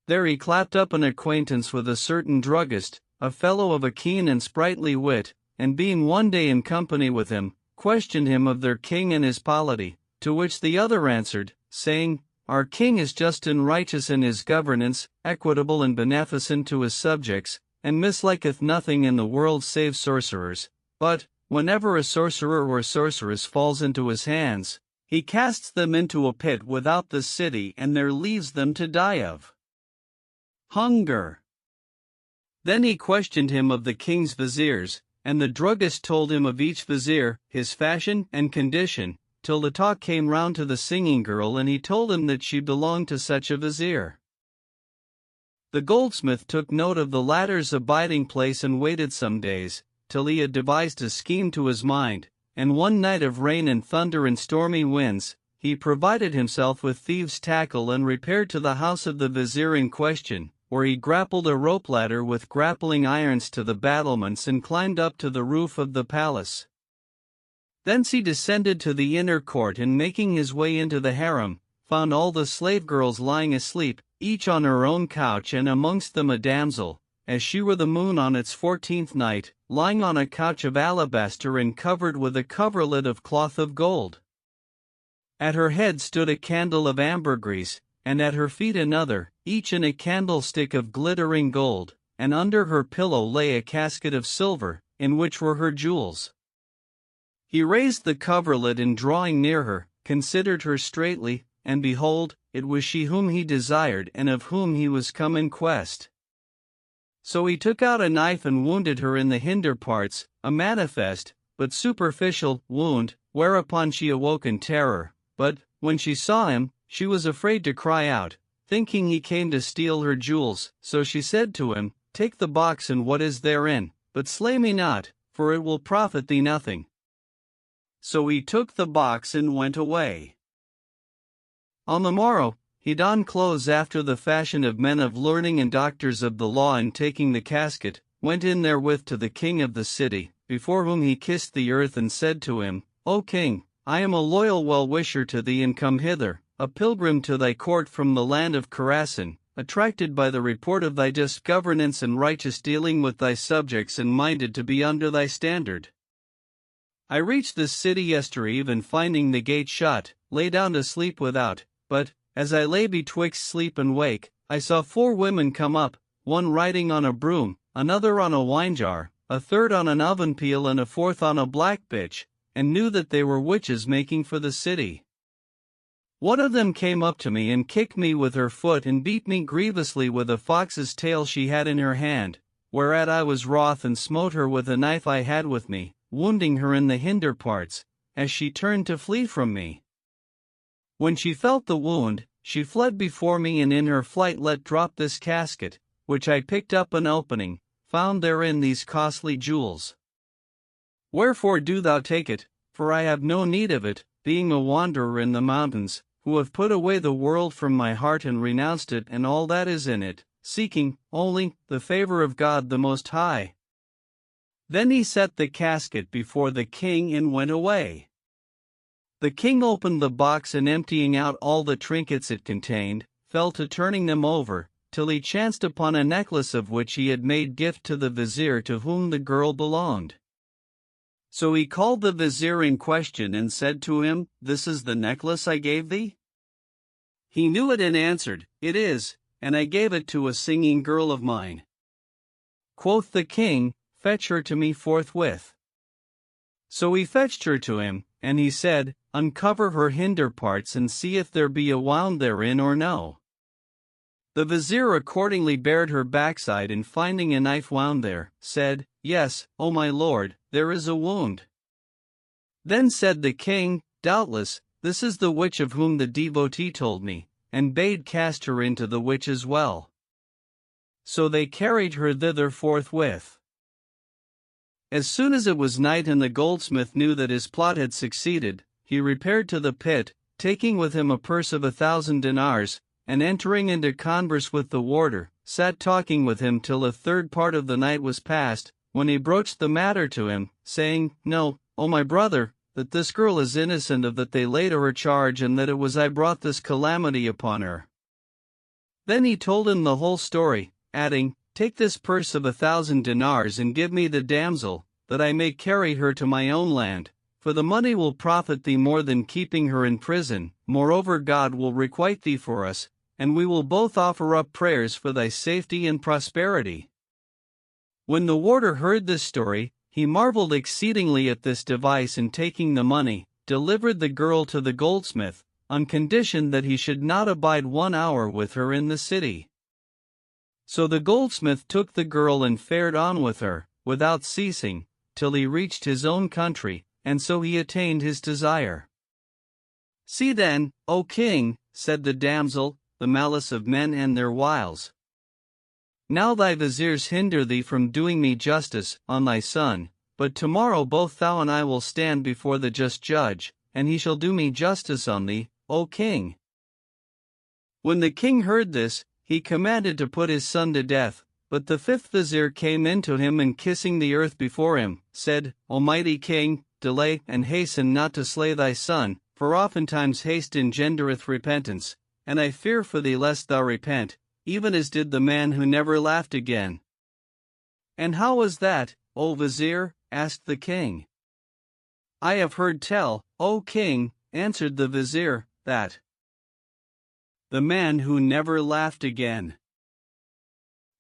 There he clapped up an acquaintance with a certain druggist, a fellow of a keen and sprightly wit, and being one day in company with him, questioned him of their king and his polity, to which the other answered, saying, "Our king is just and righteous in his governance, equitable and beneficent to his subjects, and misliketh nothing in the world save sorcerers, but, whenever a sorcerer or sorceress falls into his hands, he casts them into a pit without the city and there leaves them to die of hunger." Then he questioned him of the king's viziers, and the druggist told him of each vizier, his fashion and condition, till the talk came round to the singing girl and he told him that she belonged to such a vizier. The goldsmith took note of the latter's abiding place and waited some days, till he had devised a scheme to his mind, and one night of rain and thunder and stormy winds, he provided himself with thieves' tackle and repaired to the house of the vizier in question, where he grappled a rope ladder with grappling irons to the battlements and climbed up to the roof of the palace. Thence he descended to the inner court and making his way into the harem, found all the slave girls lying asleep, each on her own couch and amongst them a damsel, as she were the moon on its 14th night, lying on a couch of alabaster and covered with a coverlet of cloth of gold. At her head stood a candle of ambergris, and at her feet another, each in a candlestick of glittering gold, and under her pillow lay a casket of silver, in which were her jewels. He raised the coverlet and drawing near her, considered her straitly, and behold, it was she whom he desired and of whom he was come in quest. So he took out a knife and wounded her in the hinder parts, a manifest, but superficial, wound, whereupon she awoke in terror, but, when she saw him, she was afraid to cry out, thinking he came to steal her jewels, so she said to him, "Take the box and what is therein, but slay me not, for it will profit thee nothing." So he took the box and went away. On the morrow, he donned clothes after the fashion of men of learning and doctors of the law, and taking the casket, went in therewith to the king of the city, before whom he kissed the earth and said to him, "O king, I am a loyal well-wisher to thee and come hither, a pilgrim to thy court from the land of Khorasan, attracted by the report of thy just governance and righteous dealing with thy subjects and minded to be under thy standard. I reached this city yestereve and finding the gate shut, lay down to sleep without, but, as I lay betwixt sleep and wake, I saw 4 women come up, one riding on a broom, another on a wine-jar, a third on an oven peel and a fourth on a black bitch, and knew that they were witches making for the city. One of them came up to me and kicked me with her foot and beat me grievously with a fox's tail she had in her hand, whereat I was wroth and smote her with a knife I had with me, wounding her in the hinder parts, as she turned to flee from me. When she felt the wound, she fled before me and in her flight let drop this casket, which I picked up and opening, found therein these costly jewels. Wherefore do thou take it, for I have no need of it, being a wanderer in the mountains, who have put away the world from my heart and renounced it and all that is in it, seeking, only, the favor of God the Most High." Then he set the casket before the king and went away. The king opened the box and emptying out all the trinkets it contained, fell to turning them over, till he chanced upon a necklace of which he had made gift to the vizier to whom the girl belonged. So he called the vizier in question and said to him, "This is the necklace I gave thee?" He knew it and answered, "It is, and I gave it to a singing girl of mine." Quoth the king, "Fetch her to me forthwith." So he fetched her to him, and he said, "Uncover her hinder parts and see if there be a wound therein or no." The vizier accordingly bared her backside and finding a knife wound there, said, "Yes, O my lord, there is a wound." Then said the king, "Doubtless, this is the witch of whom the devotee told me, and bade cast her into the witch's well." So they carried her thither forthwith. As soon as it was night and the goldsmith knew that his plot had succeeded, he repaired to the pit, taking with him a purse of 1,000 dinars, and entering into converse with the warder, sat talking with him till a third part of the night was past, when he broached the matter to him, saying, "Know, O my brother, that this girl is innocent of that they laid her charge, and that it was I brought this calamity upon her." Then he told him the whole story, adding, "Take this purse of 1,000 dinars and give me the damsel, that I may carry her to my own land, for the money will profit thee more than keeping her in prison. Moreover, God will requite thee for us, and we will both offer up prayers for thy safety and prosperity." When the warder heard this story, he marveled exceedingly at this device, and taking the money, delivered the girl to the goldsmith, on condition that he should not abide 1 hour with her in the city. So the goldsmith took the girl and fared on with her, without ceasing, till he reached his own country, and so he attained his desire. "See then, O king," said the damsel, "the malice of men and their wiles. Now thy viziers hinder thee from doing me justice on thy son, but tomorrow both thou and I will stand before the just judge, and he shall do me justice on thee, O king." When the king heard this, he commanded to put his son to death, but the fifth vizier came in to him, and kissing the earth before him, said, "Almighty king, delay and hasten not to slay thy son, for oftentimes haste engendereth repentance, and I fear for thee lest thou repent, even as did the man who never laughed again." "And how was that, O vizier?" asked the king. "I have heard tell, O king," answered the vizier, "that the man who never laughed again.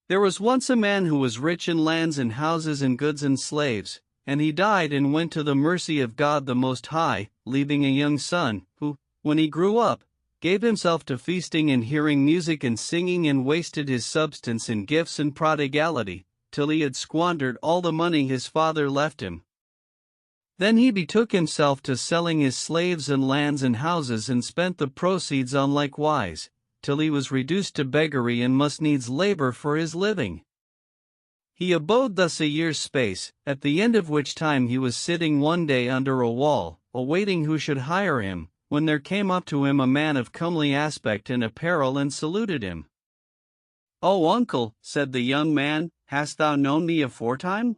There was once a man who was rich in lands and houses and goods and slaves, and he died and went to the mercy of God the Most High, leaving a young son, who, when he grew up, gave himself to feasting and hearing music and singing, and wasted his substance in gifts and prodigality, till he had squandered all the money his father left him. Then he betook himself to selling his slaves and lands and houses, and spent the proceeds on like wise, till he was reduced to beggary and must needs labor for his living. He abode thus a year's space, at the end of which time he was sitting one day under a wall, awaiting who should hire him, when there came up to him a man of comely aspect and apparel, and saluted him. "O uncle," said the young man, "hast thou known me aforetime?"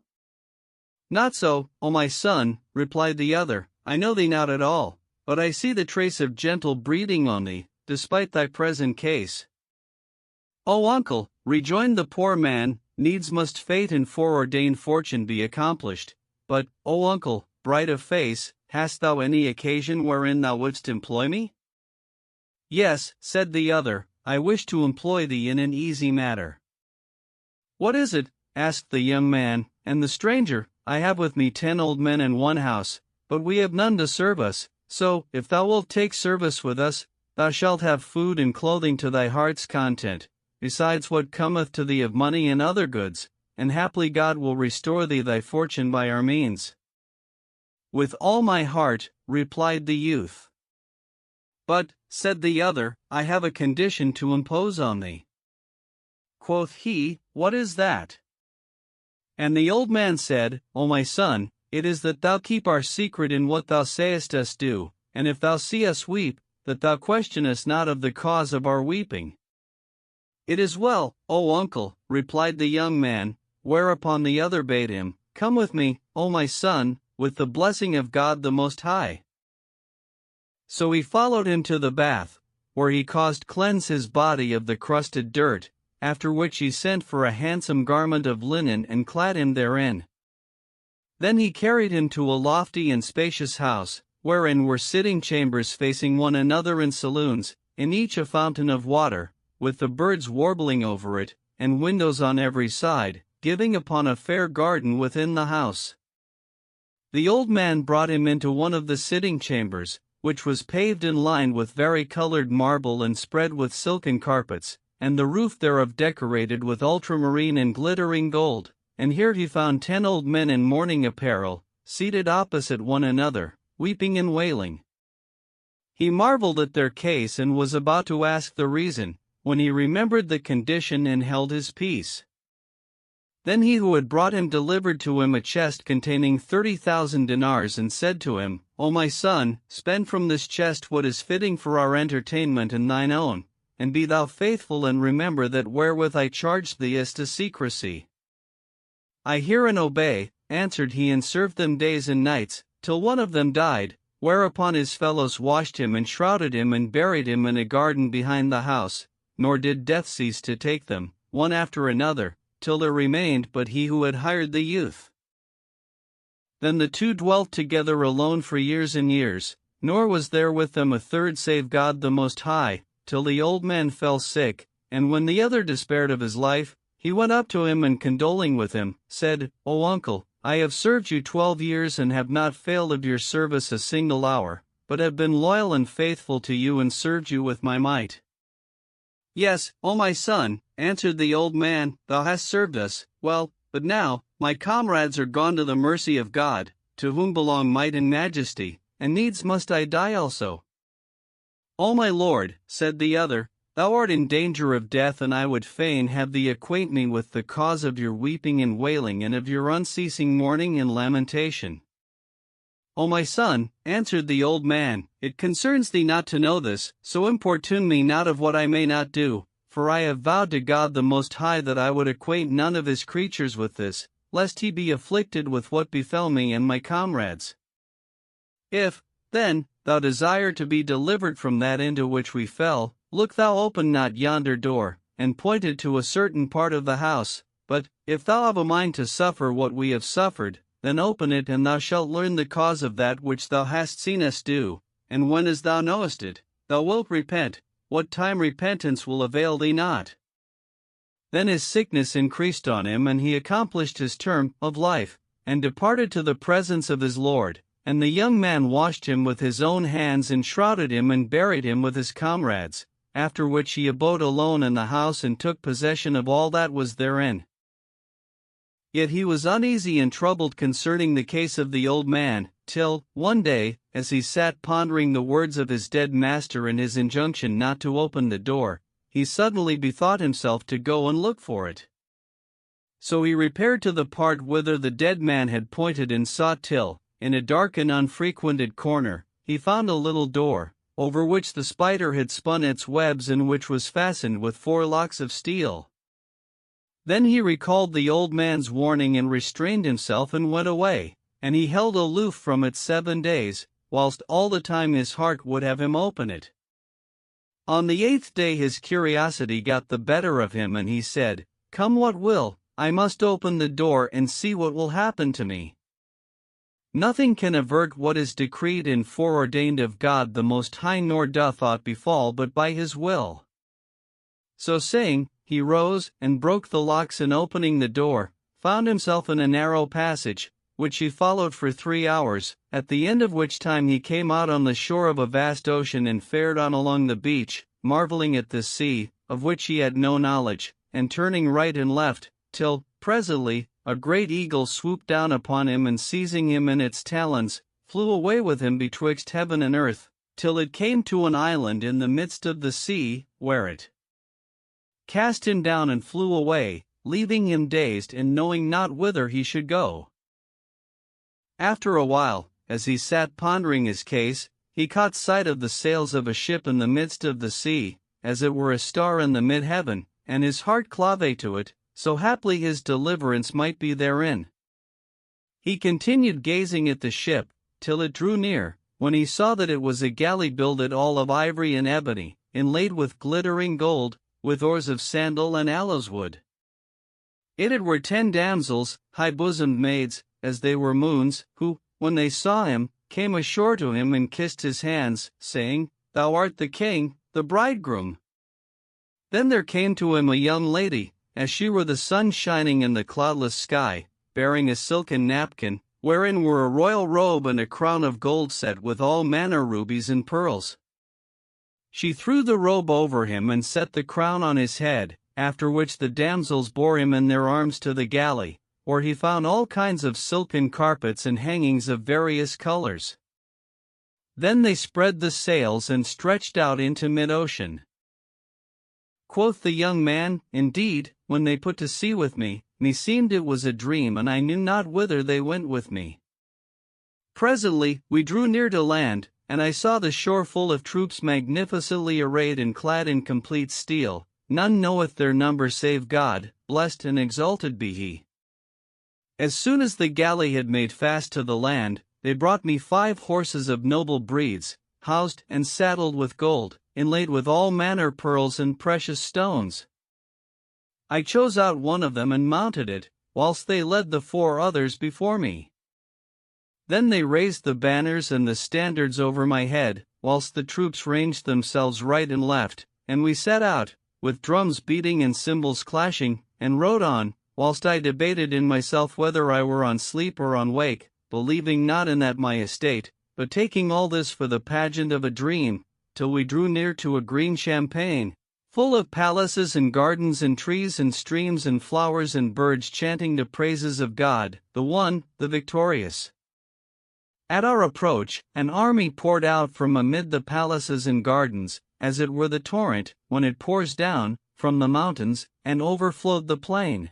"Not so, O my son," replied the other, "I know thee not at all, but I see the trace of gentle breeding on thee, despite thy present case." "O uncle," rejoined the poor man, "needs must fate and foreordained fortune be accomplished. But, O uncle, bright of face, hast thou any occasion wherein thou wouldst employ me?" "Yes," said the other, "I wish to employ thee in an easy matter." "What is it?" asked the young man, and the stranger, "I have with me 10 old men and 1 house, but we have none to serve us, so, if thou wilt take service with us, thou shalt have food and clothing to thy heart's content, besides what cometh to thee of money and other goods, and haply God will restore thee thy fortune by our means." "With all my heart," replied the youth. "But," said the other, "I have a condition to impose on thee." Quoth he, "What is that?" And the old man said, "O my son, it is that thou keep our secret in what thou sayest us do, and if thou see us weep, that thou question us not of the cause of our weeping." "It is well, O uncle," replied the young man, whereupon the other bade him, "Come with me, O my son, with the blessing of God the Most High." So he followed him to the bath, where he caused cleanse his body of the crusted dirt, after which he sent for a handsome garment of linen and clad him therein. Then he carried him to a lofty and spacious house, wherein were sitting chambers facing one another and saloons, in each a fountain of water, with the birds warbling over it, and windows on every side, giving upon a fair garden within the house. The old man brought him into one of the sitting chambers, which was paved and lined with vari-colored marble and spread with silken carpets, and the roof thereof decorated with ultramarine and glittering gold, and here he found 10 old men in mourning apparel, seated opposite one another, weeping and wailing. He marveled at their case and was about to ask the reason, when he remembered the condition and held his peace. Then he who had brought him delivered to him a chest containing 30,000 dinars and said to him, O my son, spend from this chest what is fitting for our entertainment and thine own, and be thou faithful and remember that wherewith I charged thee as to secrecy. I hear and obey, answered he, and served them days and nights, till one of them died, whereupon his fellows washed him and shrouded him and buried him in a garden behind the house, nor did death cease to take them, one after another, till there remained but he who had hired the youth. Then the two dwelt together alone for years and years, nor was there with them a third save God the Most High, till the old man fell sick, and when the other despaired of his life, he went up to him and condoling with him, said, O uncle, I have served you 12 years and have not failed of your service a single hour, but have been loyal and faithful to you and served you with my might. Yes, O my son, answered the old man, thou hast served us well, but now, my comrades are gone to the mercy of God, to whom belong might and majesty, and needs must I die also. O my lord, said the other, thou art in danger of death, and I would fain have thee acquaint me with the cause of your weeping and wailing and of your unceasing mourning and lamentation. O my son, answered the old man, it concerns thee not to know this, so importune me not of what I may not do, for I have vowed to God the Most High that I would acquaint none of his creatures with this, lest he be afflicted with what befell me and my comrades. If, then, thou desire to be delivered from that into which we fell, look thou open not yonder door, and pointed to a certain part of the house, but, if thou have a mind to suffer what we have suffered, then open it, and thou shalt learn the cause of that which thou hast seen us do, and when as thou knowest it, thou wilt repent, what time repentance will avail thee not. Then his sickness increased on him, and he accomplished his term of life, and departed to the presence of his Lord, and the young man washed him with his own hands and shrouded him and buried him with his comrades, after which he abode alone in the house and took possession of all that was therein. Yet he was uneasy and troubled concerning the case of the old man, till, one day, as he sat pondering the words of his dead master and his injunction not to open the door, he suddenly bethought himself to go and look for it. So he repaired to the part whither the dead man had pointed and saw till, in a dark and unfrequented corner, he found a little door, over which the spider had spun its webs and which was fastened with 4 locks of steel. Then he recalled the old man's warning and restrained himself and went away, and he held aloof from it 7 days, whilst all the time his heart would have him open it. On the 8th day his curiosity got the better of him, and he said, Come what will, I must open the door and see what will happen to me. Nothing can avert what is decreed and foreordained of God the Most High, nor doth aught befall but by his will. So saying, he rose and broke the locks, and opening the door, found himself in a narrow passage, which he followed for 3 hours, at the end of which time he came out on the shore of a vast ocean and fared on along the beach, marveling at this sea, of which he had no knowledge, and turning right and left, till, presently, a great eagle swooped down upon him, and seizing him in its talons, flew away with him betwixt heaven and earth, till it came to an island in the midst of the sea, where it cast him down and flew away, leaving him dazed and knowing not whither he should go. After a while, as he sat pondering his case, he caught sight of the sails of a ship in the midst of the sea, as it were a star in the mid-heaven, and his heart clave to it, so haply his deliverance might be therein. He continued gazing at the ship, till it drew near, when he saw that it was a galley builded all of ivory and ebony, inlaid with glittering gold, with oars of sandal and aloes wood. In it were 10 damsels, high-bosomed maids, as they were moons, who, when they saw him, came ashore to him and kissed his hands, saying, Thou art the king, the bridegroom. Then there came to him a young lady, as she were the sun shining in the cloudless sky, bearing a silken napkin, wherein were a royal robe and a crown of gold set with all manner rubies and pearls. She threw the robe over him and set the crown on his head, after which the damsels bore him in their arms to the galley, where he found all kinds of silken carpets and hangings of various colors. Then they spread the sails and stretched out into mid-ocean. Quoth the young man, Indeed, when they put to sea with me, meseemed it was a dream, and I knew not whither they went with me. Presently, we drew near to land, and I saw the shore full of troops magnificently arrayed and clad in complete steel. None knoweth their number save God, blessed and exalted be he. As soon as the galley had made fast to the land, they brought me 5 horses of noble breeds, housed and saddled with gold, inlaid with all manner pearls and precious stones. I chose out one of them and mounted it, whilst they led the 4 others before me. Then they raised the banners and the standards over my head, whilst the troops ranged themselves right and left, and we set out, with drums beating and cymbals clashing, and rode on, whilst I debated in myself whether I were on sleep or on wake, believing not in that my estate, but taking all this for the pageant of a dream, till we drew near to a green champaign, full of palaces and gardens and trees and streams and flowers and birds chanting the praises of God, the one, the victorious. At our approach, an army poured out from amid the palaces and gardens, as it were the torrent, when it pours down, from the mountains, and overflowed the plain.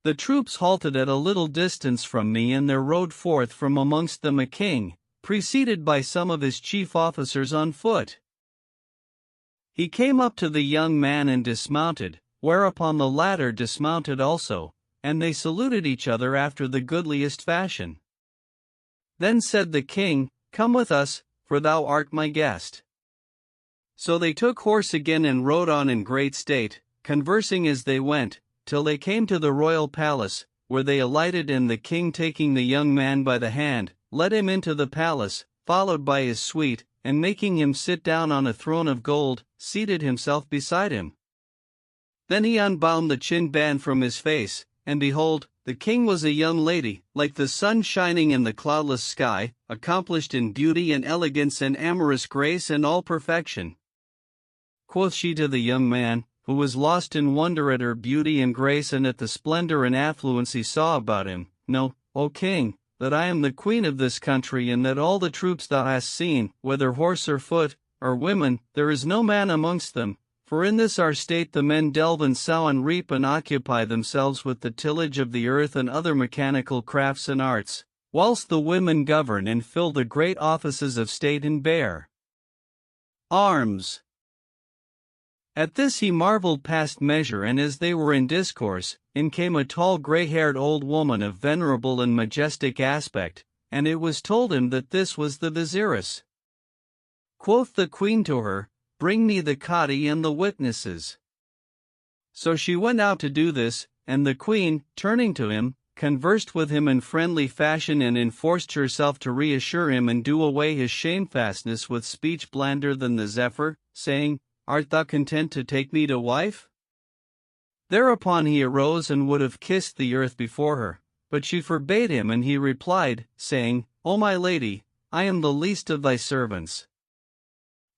The troops halted at a little distance from me, and there rode forth from amongst them a king, preceded by some of his chief officers on foot. He came up to the young man and dismounted, whereupon the latter dismounted also, and they saluted each other after the goodliest fashion. Then said the king, Come with us, for thou art my guest. So they took horse again and rode on in great state, conversing as they went, till they came to the royal palace, where they alighted, and the king, taking the young man by the hand, led him into the palace, followed by his suite, and making him sit down on a throne of gold, seated himself beside him. Then he unbound the chin band from his face, and behold, the king was a young lady, like the sun shining in the cloudless sky, accomplished in beauty and elegance and amorous grace and all perfection. Quoth she to the young man, who was lost in wonder at her beauty and grace and at the splendor and affluence he saw about him, Know, O king, that I am the queen of this country, and that all the troops thou hast seen, whether horse or foot, or women, there is no man amongst them, for in this our state the men delve and sow and reap and occupy themselves with the tillage of the earth and other mechanical crafts and arts, whilst the women govern and fill the great offices of state and bear arms. At this he marveled past measure, and as they were in discourse, in came a tall grey-haired old woman of venerable and majestic aspect, and it was told him that this was the vizieress. Quoth the queen to her, Bring me the cadi and the witnesses. So she went out to do this, and the queen, turning to him, conversed with him in friendly fashion, and enforced herself to reassure him and do away his shamefastness with speech blander than the zephyr, saying, Art thou content to take me to wife? Thereupon he arose and would have kissed the earth before her, but she forbade him, and he replied, saying, O my lady, I am the least of thy servants.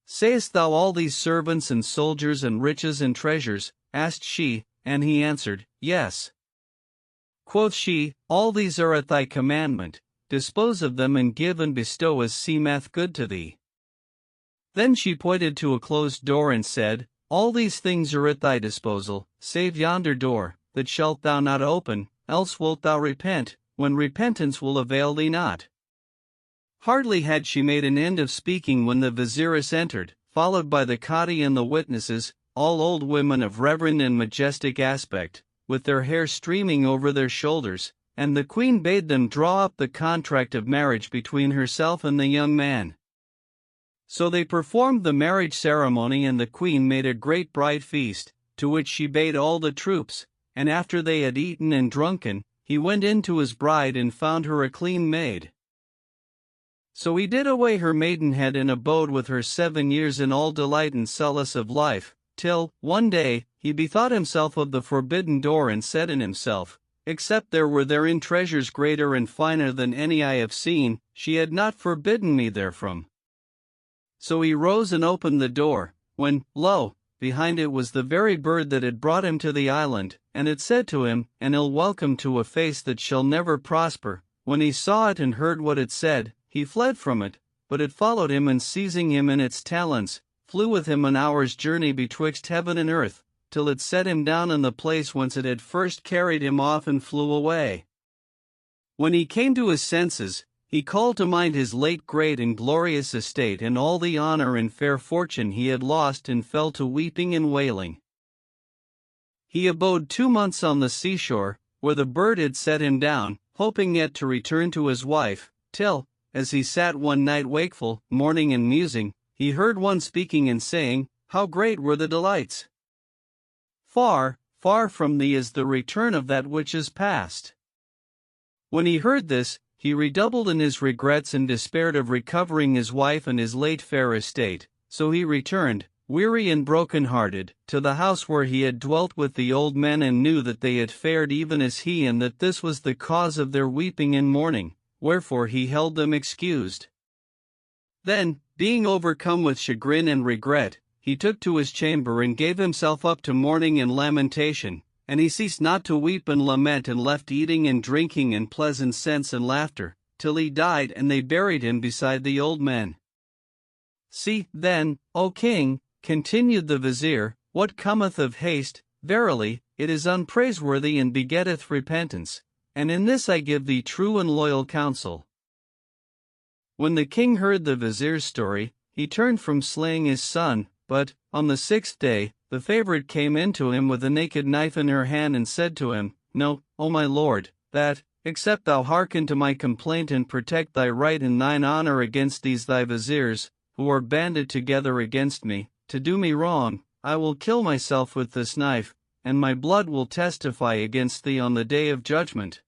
Sayest thou all these servants and soldiers and riches and treasures? Asked she, and he answered, Yes. Quoth she, All these are at thy commandment, dispose of them and give and bestow as seemeth good to thee. Then she pointed to a closed door and said, All these things are at thy disposal, save yonder door, that shalt thou not open, else wilt thou repent, when repentance will avail thee not. Hardly had she made an end of speaking when the vizieress entered, followed by the cadi and the witnesses, all old women of reverend and majestic aspect, with their hair streaming over their shoulders, and the queen bade them draw up the contract of marriage between herself and the young man. So they performed the marriage ceremony, and the queen made a great bride feast, to which she bade all the troops, and after they had eaten and drunken, he went in to his bride and found her a clean maid. So he did away her maidenhead and abode with her 7 years in all delight and solace of life, till, one day, he bethought himself of the forbidden door and said in himself, Except there were therein treasures greater and finer than any I have seen, she had not forbidden me therefrom. So he rose and opened the door, when, lo, behind it was the very bird that had brought him to the island, and it said to him, An ill welcome to a face that shall never prosper. When he saw it and heard what it said, he fled from it, but it followed him, and seizing him in its talons, flew with him an hour's journey betwixt heaven and earth, till it set him down in the place whence it had first carried him off and flew away. When he came to his senses, he called to mind his late great and glorious estate and all the honor and fair fortune he had lost, and fell to weeping and wailing. He abode 2 months on the seashore, where the bird had set him down, hoping yet to return to his wife, till, as he sat one night wakeful, mourning and musing, he heard one speaking and saying, "How great were the delights! Far, far from thee is the return of that which is past." When he heard this, he redoubled in his regrets and despaired of recovering his wife and his late fair estate, so he returned, weary and broken-hearted, to the house where he had dwelt with the old men, and knew that they had fared even as he, and that this was the cause of their weeping and mourning, wherefore he held them excused. Then, being overcome with chagrin and regret, he took to his chamber and gave himself up to mourning and lamentation, and he ceased not to weep and lament, and left eating and drinking and pleasant sense and laughter, till he died, and they buried him beside the old men. "See, then, O king," continued the vizier, "what cometh of haste, verily, it is unpraiseworthy and begetteth repentance, and in this I give thee true and loyal counsel." When the king heard the vizier's story, he turned from slaying his son, but, on the 6th day, the favorite came in to him with a naked knife in her hand, and said to him, "Know, O my lord, that, except thou hearken to my complaint and protect thy right and thine honor against these thy viziers, who are banded together against me, to do me wrong, I will kill myself with this knife, and my blood will testify against thee on the day of judgment."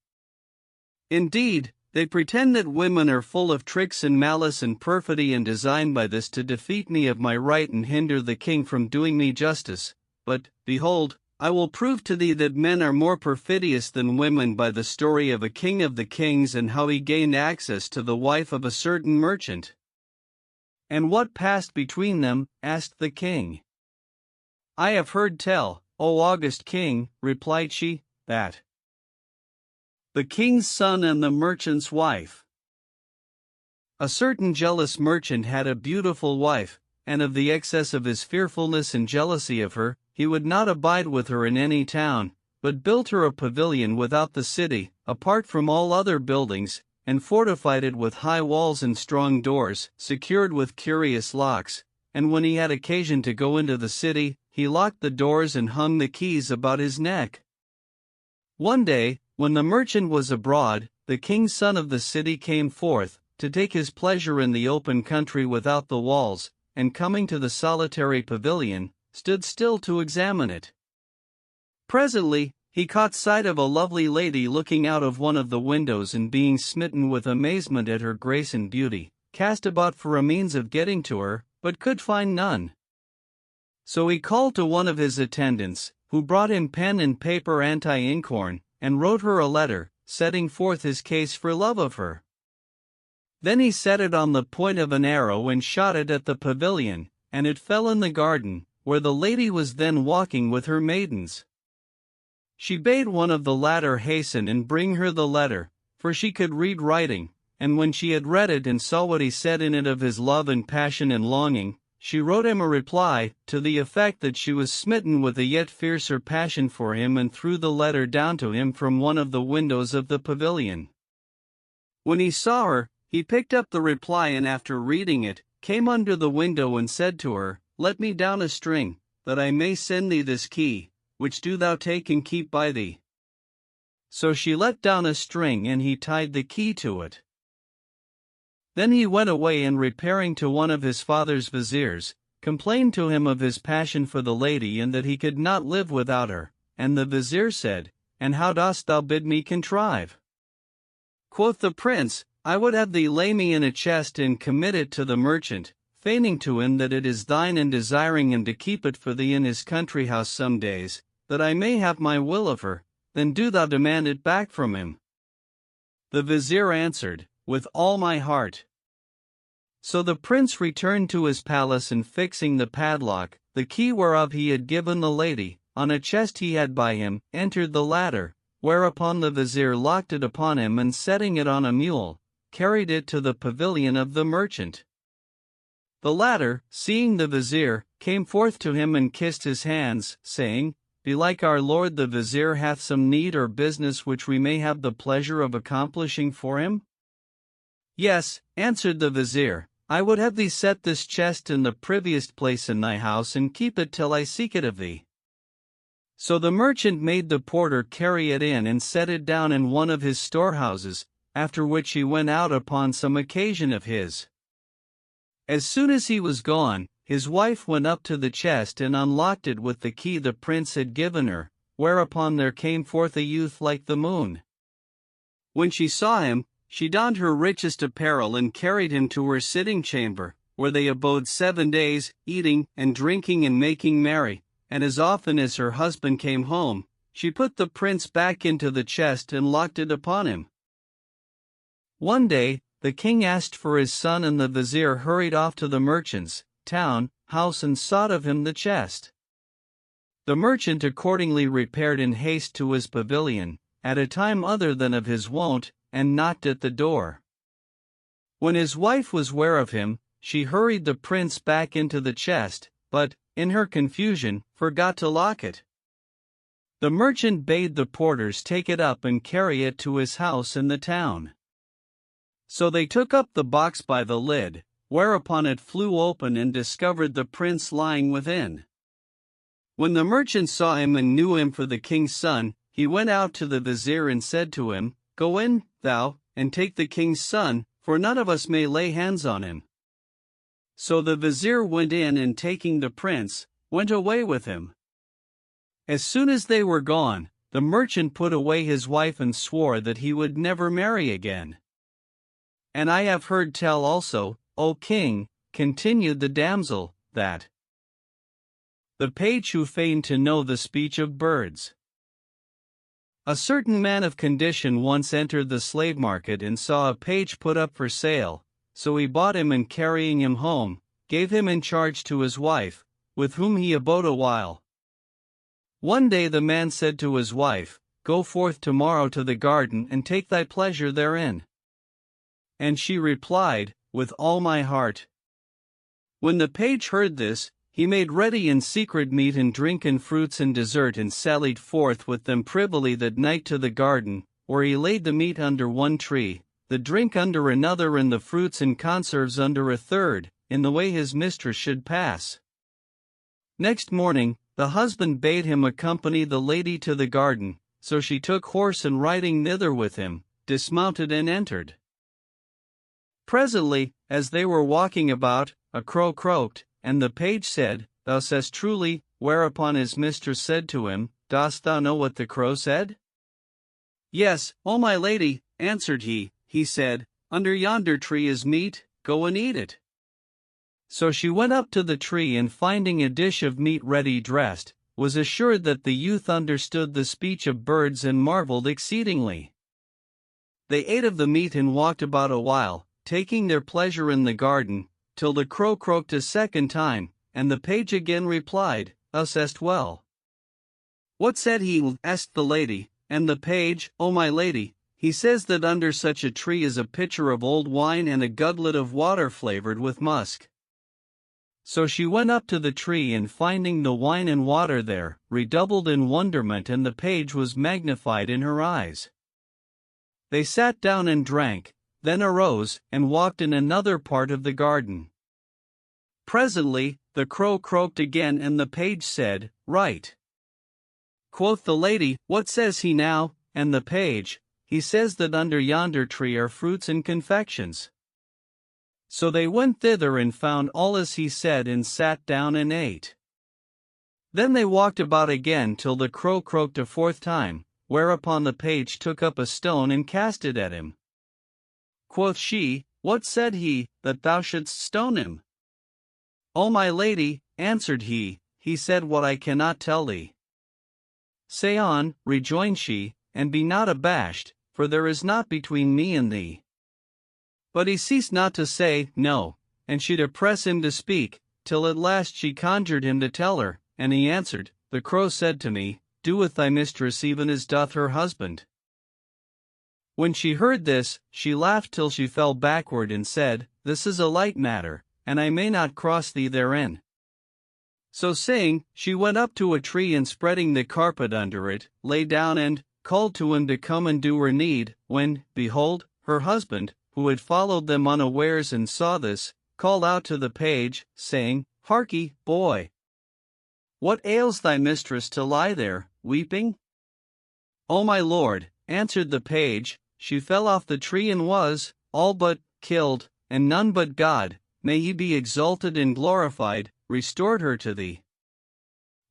Indeed, they pretend that women are full of tricks and malice and perfidy, and design by this to defeat me of my right and hinder the king from doing me justice. But, behold, I will prove to thee that men are more perfidious than women by the story of a king of the kings, and how he gained access to the wife of a certain merchant. "And what passed between them?" asked the king. "I have heard tell, O august king," replied she, "that the king's son and the merchant's wife. A certain jealous merchant had a beautiful wife, and of the excess of his fearfulness and jealousy of her, he would not abide with her in any town, but built her a pavilion without the city, apart from all other buildings, and fortified it with high walls and strong doors, secured with curious locks, and when he had occasion to go into the city, he locked the doors and hung the keys about his neck. One day, when the merchant was abroad, the king's son of the city came forth, to take his pleasure in the open country without the walls, and coming to the solitary pavilion, stood still to examine it. Presently, he caught sight of a lovely lady looking out of one of the windows, and being smitten with amazement at her grace and beauty, cast about for a means of getting to her, but could find none. So he called to one of his attendants, who brought him pen and paper anti-inkhorn, and wrote her a letter, setting forth his case for love of her. Then he set it on the point of an arrow and shot it at the pavilion, and it fell in the garden, where the lady was then walking with her maidens. She bade one of the latter hasten and bring her the letter, for she could read writing, and when she had read it and saw what he said in it of his love and passion and longing, she wrote him a reply, to the effect that she was smitten with a yet fiercer passion for him, and threw the letter down to him from one of the windows of the pavilion. When he saw her, he picked up the reply, and after reading it, came under the window and said to her, "Let me down a string, that I may send thee this key, which do thou take and keep by thee." So she let down a string, and he tied the key to it. Then he went away, and repairing to one of his father's viziers, complained to him of his passion for the lady, and that he could not live without her. And the vizier said, "And how dost thou bid me contrive?" Quoth the prince, "I would have thee lay me in a chest and commit it to the merchant, feigning to him that it is thine, and desiring him to keep it for thee in his country house some days, that I may have my will of her, then do thou demand it back from him." The vizier answered, "With all my heart." So the prince returned to his palace, and fixing the padlock, the key whereof he had given the lady, on a chest he had by him, entered the latter, whereupon the vizier locked it upon him, and setting it on a mule, carried it to the pavilion of the merchant. The latter, seeing the vizier, came forth to him and kissed his hands, saying, Belike our lord the vizier hath some need or business which we may have the pleasure of accomplishing for him? Yes, answered the vizier, I would have thee set this chest in the privriest place in thy house and keep it till I seek it of thee. So the merchant made the porter carry it in and set it down in one of his storehouses, after which he went out upon some occasion of his. As soon as he was gone, his wife went up to the chest and unlocked it with the key the prince had given her, whereupon there came forth a youth like the moon. When she saw him, she donned her richest apparel and carried him to her sitting chamber, where they abode 7 days, eating and drinking and making merry, and as often as her husband came home, she put the prince back into the chest and locked it upon him. One day, the king asked for his son and the vizier hurried off to the merchant's house and sought of him the chest. The merchant accordingly repaired in haste to his pavilion, at a time other than of his wont, and knocked at the door. When his wife was ware of him, she hurried the prince back into the chest, but, in her confusion, forgot to lock it. The merchant bade the porters take it up and carry it to his house in the town. So they took up the box by the lid, whereupon it flew open and discovered the prince lying within. When the merchant saw him and knew him for the king's son, he went out to the vizier and said to him, Go in, thou, and take the king's son, for none of us may lay hands on him. So the vizier went in and taking the prince, went away with him. As soon as they were gone, the merchant put away his wife and swore that he would never marry again. And I have heard tell also, O king, continued the damsel, that the page who feigned to know the speech of birds. A certain man of condition once entered the slave market and saw a page put up for sale, so he bought him and carrying him home, gave him in charge to his wife, with whom he abode a while. One day the man said to his wife, Go forth tomorrow to the garden and take thy pleasure therein. And she replied, With all my heart. When the page heard this, he made ready in secret meat and drink and fruits and dessert and sallied forth with them privily that night to the garden, where he laid the meat under one tree, the drink under another and the fruits and conserves under a third, in the way his mistress should pass. Next morning, the husband bade him accompany the lady to the garden, so she took horse and riding thither with him, dismounted and entered. Presently, as they were walking about, a crow croaked, and the page said, Thou sayest truly, whereupon his mistress said to him, Dost thou know what the crow said? Yes, O my lady, answered he. He said, Under yonder tree is meat, go and eat it. So she went up to the tree and finding a dish of meat ready dressed, was assured that the youth understood the speech of birds and marveled exceedingly. They ate of the meat and walked about a while, taking their pleasure in the garden, till the crow croaked a second time, and the page again replied, Thou sayest well. What said he? Asked the lady, and the page, O my lady, he says that under such a tree is a pitcher of old wine and a gugglet of water flavored with musk. So she went up to the tree and finding the wine and water there, redoubled in wonderment and the page was magnified in her eyes. They sat down and drank, then arose, and walked in another part of the garden. Presently, the crow croaked again and the page said, Right. Quoth the lady, What says he now? And the page, He says that under yonder tree are fruits and confections. So they went thither and found all as he said and sat down and ate. Then they walked about again till the crow croaked a fourth time, whereupon the page took up a stone and cast it at him. Quoth she, What said he, that thou shouldst stone him? O my lady, answered he said what I cannot tell thee. Say on, rejoined she, and be not abashed, for there is naught between me and thee. But he ceased not to say, No, and she to press him to speak, till at last she conjured him to tell her, and he answered, The crow said to me, Do with thy mistress even as doth her husband. When she heard this, she laughed till she fell backward and said, This is a light matter, and I may not cross thee therein. So saying, she went up to a tree and spreading the carpet under it, lay down and called to him to come and do her need, when, behold, her husband, who had followed them unawares and saw this, called out to the page, saying, Harkye, boy! What ails thy mistress to lie there, weeping? O my lord, answered the page, she fell off the tree and was, all but, killed, and none but God, may he be exalted and glorified, restored her to thee.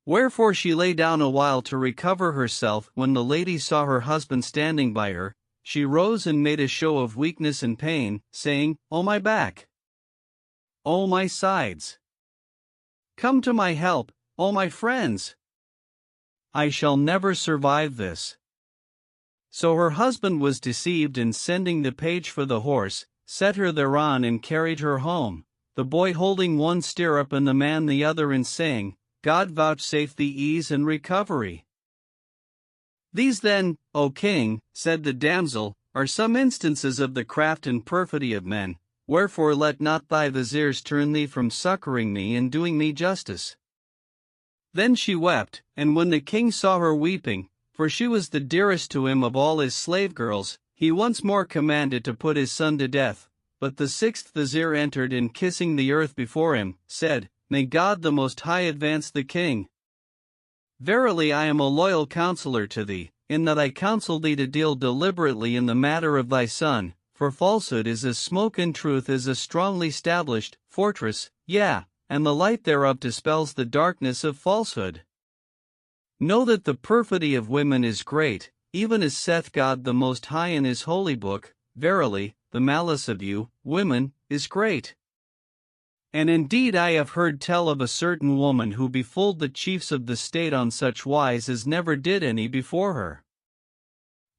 Wherefore she lay down a while to recover herself. When the lady saw her husband standing by her, she rose and made a show of weakness and pain, saying, O my back! O my sides! Come to my help, O my friends! I shall never survive this. So her husband was deceived, and sending the page for the horse, set her thereon and carried her home, the boy holding one stirrup and the man the other, and saying, God vouchsafe thee ease and recovery. These then, O king, said the damsel, are some instances of the craft and perfidy of men, wherefore let not thy viziers turn thee from succoring me and doing me justice. Then she wept, and when the king saw her weeping, for she was the dearest to him of all his slave girls, he once more commanded to put his son to death. But the sixth vizier entered, and kissing the earth before him, said, May God the Most High advance the king. Verily I am a loyal counselor to thee, in that I counsel thee to deal deliberately in the matter of thy son, for falsehood is as smoke and truth is a strongly established fortress, yea, and the light thereof dispels the darkness of falsehood. Know that the perfidy of women is great, even as saith God the Most High in his holy book, verily, the malice of you, women, is great. And indeed I have heard tell of a certain woman who befooled the chiefs of the state on such wise as never did any before her.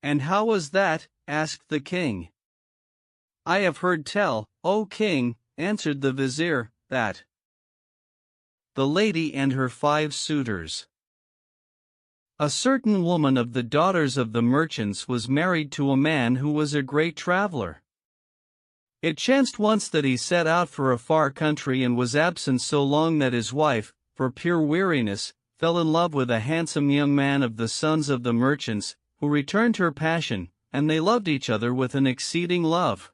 And how was that? Asked the king. I have heard tell, O king, answered the vizier, that the lady and her 5 suitors. A certain woman of the daughters of the merchants was married to a man who was a great traveler. It chanced once that he set out for a far country and was absent so long that his wife, for pure weariness, fell in love with a handsome young man of the sons of the merchants, who returned her passion, and they loved each other with an exceeding love.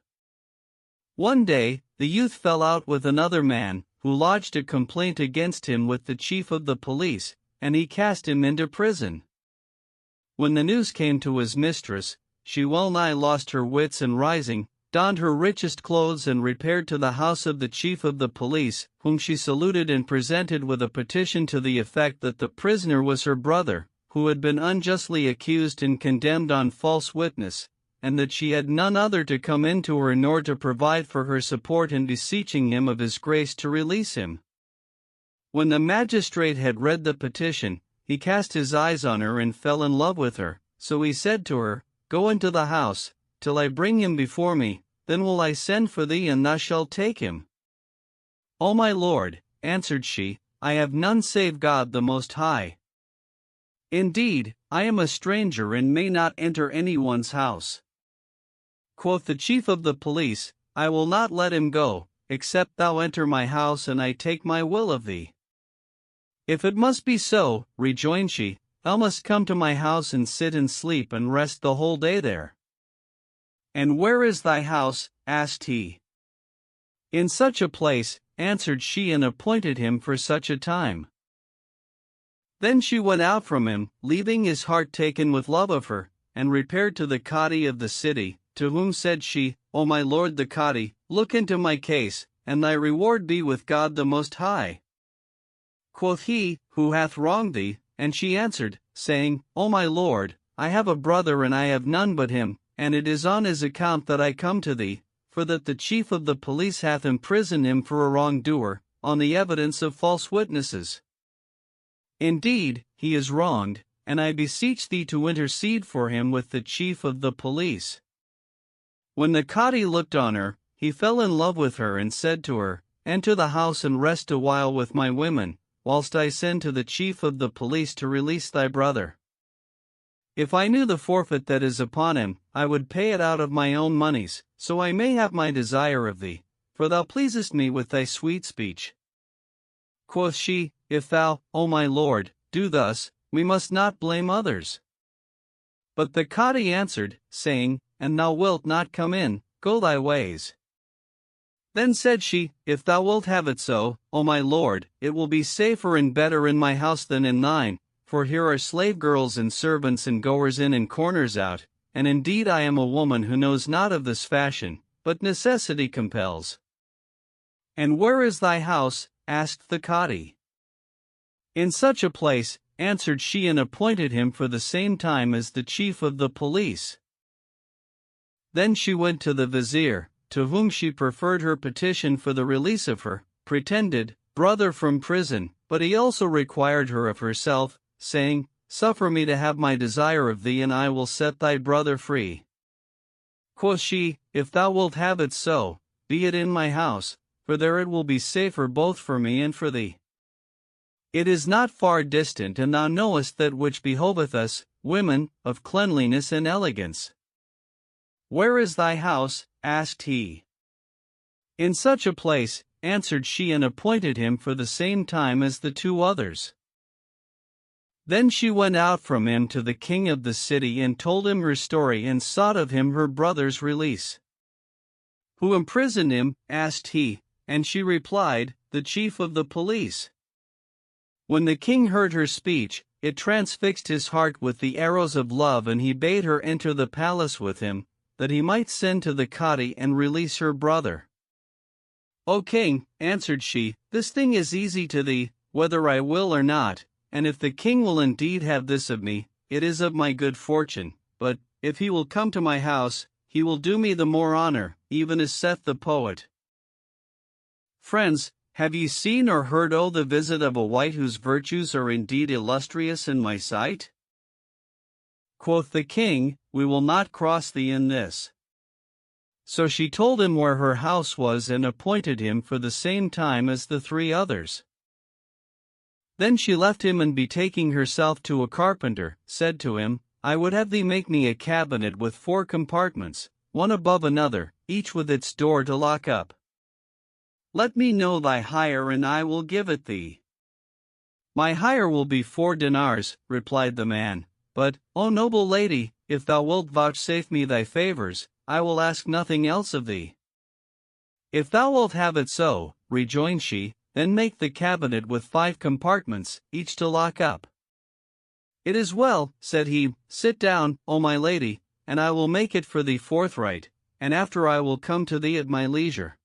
One day, the youth fell out with another man, who lodged a complaint against him with the chief of the police, and he cast him into prison. When the news came to his mistress, she well nigh lost her wits, and rising, donned her richest clothes and repaired to the house of the chief of the police, whom she saluted and presented with a petition to the effect that the prisoner was her brother, who had been unjustly accused and condemned on false witness, and that she had none other to come in to her nor to provide for her support, and beseeching him of his grace to release him. When the magistrate had read the petition, he cast his eyes on her and fell in love with her, so he said to her, Go into the house, till I bring him before me, then will I send for thee and thou shalt take him. O my lord, answered she, I have none save God the Most High. Indeed, I am a stranger and may not enter any one's house. Quoth the chief of the police, I will not let him go, except thou enter my house and I take my will of thee. If it must be so, rejoined she, thou must come to my house and sit and sleep and rest the whole day there. And where is thy house? Asked he. In such a place, answered she, and appointed him for such a time. Then she went out from him, leaving his heart taken with love of her, and repaired to the Cadi of the city, to whom said she, O my lord the Cadi, look into my case, and thy reward be with God the Most High. Quoth he, Who hath wronged thee? And she answered, saying, O my lord, I have a brother and I have none but him, and it is on his account that I come to thee, for that the chief of the police hath imprisoned him for a wrongdoer, on the evidence of false witnesses. Indeed, he is wronged, and I beseech thee to intercede for him with the chief of the police. When the Cadi looked on her, he fell in love with her and said to her, Enter the house and rest a while with my women, whilst I send to the chief of the police to release thy brother. If I knew the forfeit that is upon him, I would pay it out of my own monies, so I may have my desire of thee, for thou pleasest me with thy sweet speech. Quoth she, If thou, O my lord, do thus, we must not blame others. But the Cadi answered, saying, An thou wilt not come in, go thy ways. Then said she, If thou wilt have it so, O my lord, it will be safer and better in my house than in thine, for here are slave girls and servants and goers in and corners out, and indeed I am a woman who knows not of this fashion, but necessity compels. And where is thy house? Asked the Cadi. In such a place, answered she, and appointed him for the same time as the chief of the police. Then she went to the vizier, to whom she preferred her petition for the release of her pretended brother from prison, but he also required her of herself, saying, Suffer me to have my desire of thee, and I will set thy brother free. Quoth she, If thou wilt have it so, be it in my house, for there it will be safer both for me and for thee. It is not far distant, and thou knowest that which behoveth us, women, of cleanliness and elegance. Where is thy house? Asked he. In such a place, answered she, and appointed him for the same time as the two others. Then she went out from him to the king of the city and told him her story and sought of him her brother's release. Who imprisoned him? Asked he, and she replied, The chief of the police. When the king heard her speech, it transfixed his heart with the arrows of love, and he bade her enter the palace with him, that he might send to the Cadi and release her brother. O king, answered she, this thing is easy to thee, whether I will or not, and if the king will indeed have this of me, it is of my good fortune, but, if he will come to my house, he will do me the more honor, even as saith the poet. Friends, have ye seen or heard the visit of a wight whose virtues are indeed illustrious in my sight? Quoth the king, We will not cross thee in this. So she told him where her house was and appointed him for the same time as the three others. Then she left him, and betaking herself to a carpenter, said to him, I would have thee make me a cabinet with 4 compartments, one above another, each with its door to lock up. Let me know thy hire, and I will give it thee. My hire will be 4 dinars, replied the man, but, O noble lady, if thou wilt vouchsafe me thy favors, I will ask nothing else of thee. If thou wilt have it so, rejoined she, then make the cabinet with 5 compartments, each to lock up. It is well, said he, sit down, O my lady, and I will make it for thee forthright, and after I will come to thee at my leisure.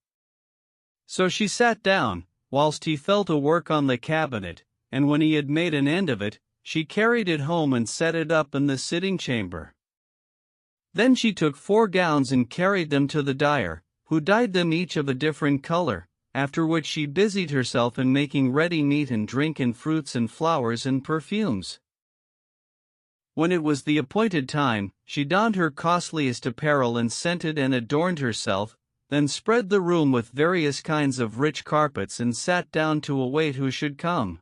So she sat down, whilst he fell to work on the cabinet, and when he had made an end of it, she carried it home and set it up in the sitting chamber. Then she took 4 gowns and carried them to the dyer, who dyed them each of a different color, after which she busied herself in making ready meat and drink and fruits and flowers and perfumes. When it was the appointed time, she donned her costliest apparel and scented and adorned herself, then spread the room with various kinds of rich carpets and sat down to await who should come.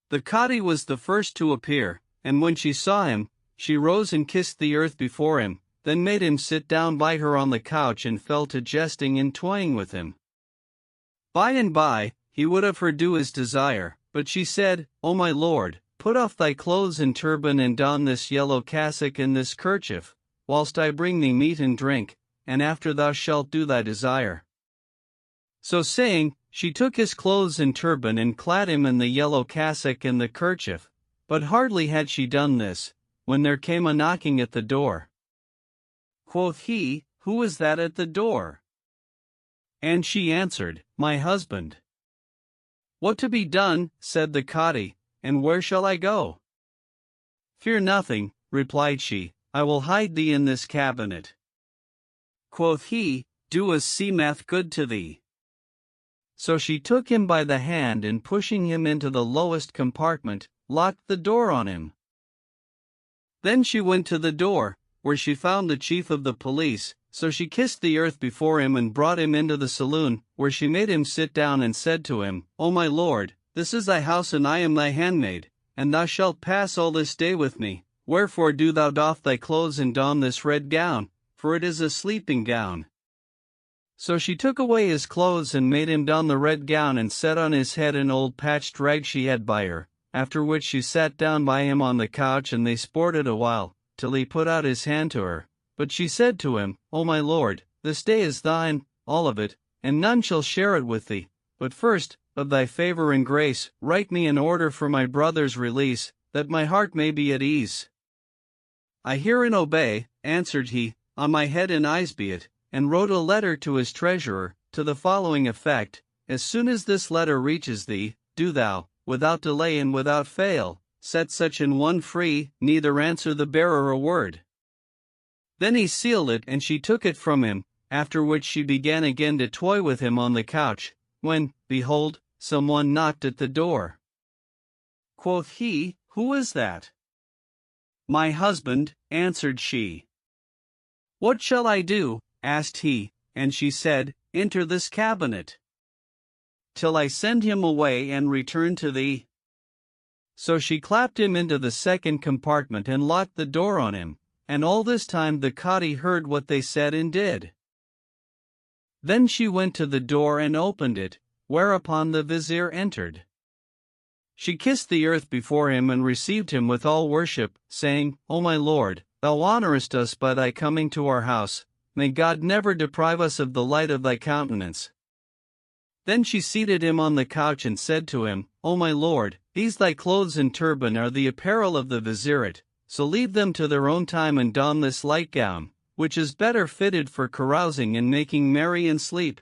The Cadi was the first to appear, and when she saw him, she rose and kissed the earth before him, then made him sit down by her on the couch and fell to jesting and toying with him. By and by, he would have her do his desire, but she said, O my lord, put off thy clothes and turban and don this yellow cassock and this kerchief, whilst I bring thee meat and drink, and after thou shalt do thy desire. So saying, she took his clothes and turban and clad him in the yellow cassock and the kerchief, but hardly had she done this, when there came a knocking at the door. Quoth he, Who is that at the door? And she answered, My husband. What to be done, said the Cadi, and where shall I go? Fear nothing, replied she, I will hide thee in this cabinet. Quoth he, Do as seemeth good to thee. So she took him by the hand and pushing him into the lowest compartment, locked the door on him. Then she went to the door, where she found the chief of the police, so she kissed the earth before him and brought him into the saloon, where she made him sit down and said to him, O my lord, this is thy house and I am thy handmaid, and thou shalt pass all this day with me, wherefore do thou doff thy clothes and don this red gown, for it is a sleeping gown. So she took away his clothes and made him don the red gown and set on his head an old patched rag she had by her, after which she sat down by him on the couch and they sported a while, till he put out his hand to her. But she said to him, O my lord, this day is thine, all of it, and none shall share it with thee. But first, of thy favor and grace, write me an order for my brother's release, that my heart may be at ease. I hear and obey, answered he, on my head and eyes be it, and wrote a letter to his treasurer, to the following effect: As soon as this letter reaches thee, do thou, without delay and without fail, set such an one free, neither answer the bearer a word. Then he sealed it and she took it from him, after which she began again to toy with him on the couch, when, behold, someone knocked at the door. Quoth he, Who is that? My husband, answered she. What shall I do? Asked he, and she said, Enter this cabinet, till I send him away and return to thee. So she clapped him into the second compartment and locked the door on him, and all this time the Cadi heard what they said and did. Then she went to the door and opened it, whereupon the vizier entered. She kissed the earth before him and received him with all worship, saying, O my lord, thou honorest us by thy coming to our house. May God never deprive us of the light of thy countenance. Then she seated him on the couch and said to him, O my lord, these thy clothes and turban are the apparel of the vizierate, so leave them to their own time and don this light gown, which is better fitted for carousing and making merry in sleep.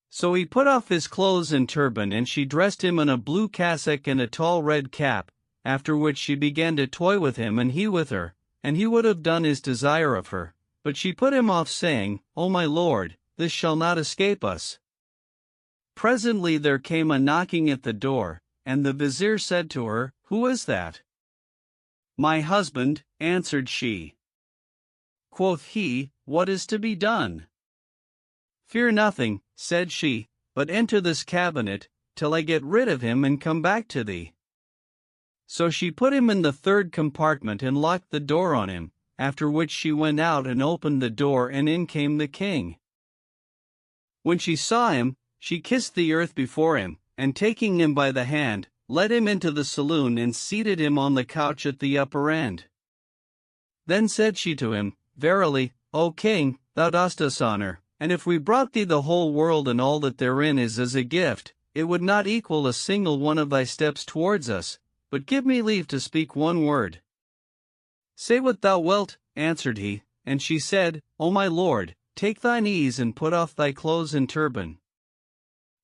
So he put off his clothes and turban and she dressed him in a blue cassock and a tall red cap, after which she began to toy with him and he with her, and he would have done his desire of her. But she put him off, saying, O my lord, this shall not escape us. Presently there came a knocking at the door, and the vizier said to her, Who is that? My husband, answered she. Quoth he, What is to be done? Fear nothing, said she, but enter this cabinet, till I get rid of him and come back to thee. So she put him in the third compartment and locked the door on him, after which she went out and opened the door and in came the king. When she saw him, she kissed the earth before him, and taking him by the hand, led him into the saloon and seated him on the couch at the upper end. Then said she to him, Verily, O king, thou dost us honor, and if we brought thee the whole world and all that therein is as a gift, it would not equal a single one of thy steps towards us, but give me leave to speak one word. Say what thou wilt, answered he, and she said, O my lord, take thine ease and put off thy clothes and turban.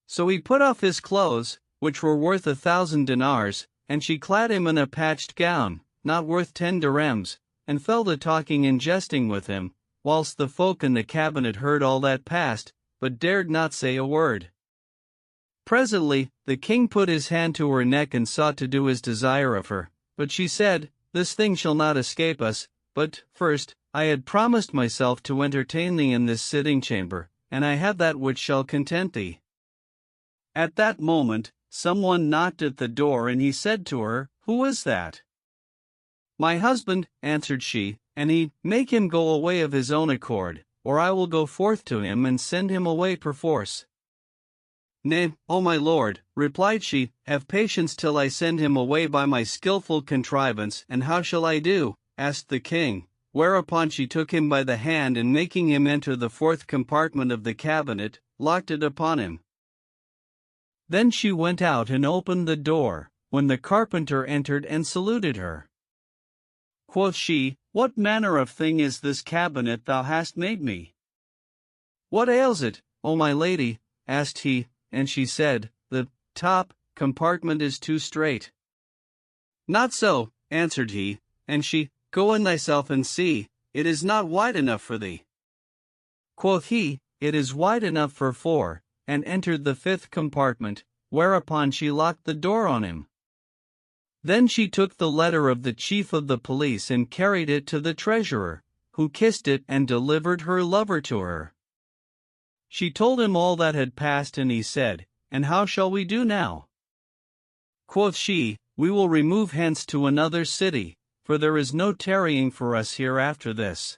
So he put off his clothes, which were worth 1,000 dinars, and she clad him in a patched gown, not worth 10 dirhams, and fell to talking and jesting with him, whilst the folk in the cabinet heard all that passed, but dared not say a word. Presently, the king put his hand to her neck and sought to do his desire of her, but she said, This thing shall not escape us, but, first, I had promised myself to entertain thee in this sitting chamber, and I have that which shall content thee. At that moment, someone knocked at the door and he said to her, Who is that? My husband, answered she, and he, Make him go away of his own accord, or I will go forth to him and send him away perforce. Nay, O my lord, replied she, have patience till I send him away by my skilful contrivance. And how shall I do? Asked the king, whereupon she took him by the hand and making him enter the fourth compartment of the cabinet, locked it upon him. Then she went out and opened the door, when the carpenter entered and saluted her. Quoth she, What manner of thing is this cabinet thou hast made me? What ails it, O my lady? Asked he, and she said, The top compartment is too strait. Not so, answered he, and she, Go in thyself and see, it is not wide enough for thee. Quoth he, It is wide enough for 4, and entered the fifth compartment, whereupon she locked the door on him. Then she took the letter of the chief of the police and carried it to the treasurer, who kissed it and delivered her lover to her. She told him all that had passed, and he said, And how shall we do now? Quoth she, We will remove hence to another city, for there is no tarrying for us here after this.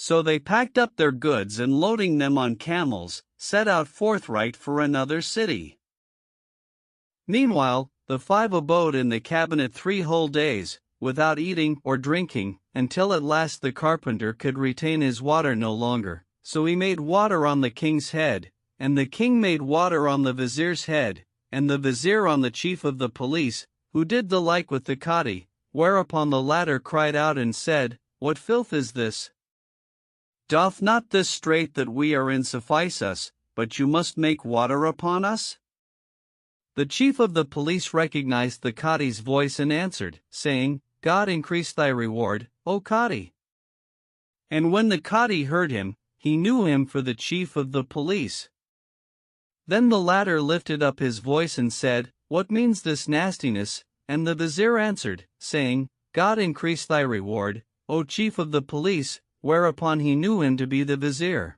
So they packed up their goods and loading them on camels, set out forthright for another city. Meanwhile, the five abode in the cabinet 3 whole days, without eating or drinking, until at last the carpenter could retain his water no longer. So he made water on the king's head, and the king made water on the vizier's head, and the vizier on the chief of the police, who did the like with the Cadi, whereupon the latter cried out and said, "What filth is this? Doth not this strait that we are in suffice us, but you must make water upon us?" The chief of the police recognized the Cadi's voice and answered, saying, "God increase thy reward, O Cadi." And when the Cadi heard him, he knew him for the chief of the police. Then the latter lifted up his voice and said, "What means this nastiness?" And the vizier answered, saying, "God increase thy reward, O chief of the police," whereupon he knew him to be the vizier.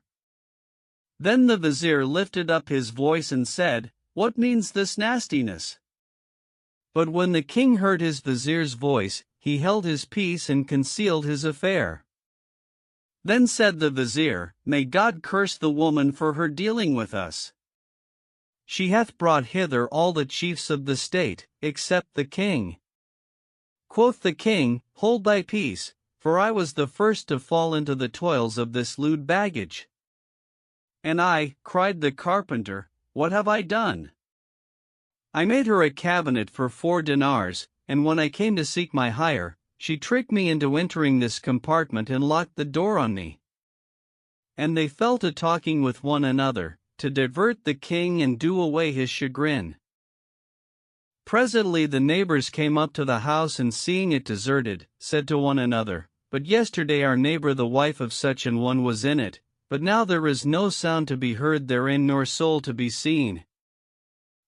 Then the vizier lifted up his voice and said, "What means this nastiness?" But when the king heard his vizier's voice, he held his peace and concealed his affair. Then said the vizier, "May God curse the woman for her dealing with us. She hath brought hither all the chiefs of the state, except the king." Quoth the king, "Hold thy peace, for I was the first to fall into the toils of this lewd baggage." "And I," cried the carpenter, "what have I done?" "I made her a cabinet for 4 dinars, and when I came to seek my hire, she tricked me into entering this compartment and locked the door on me." And they fell to talking with one another, to divert the king and do away his chagrin. Presently the neighbors came up to the house and seeing it deserted, said to one another, "But yesterday our neighbor the wife of such an one was in it, but now there is no sound to be heard therein nor soul to be seen.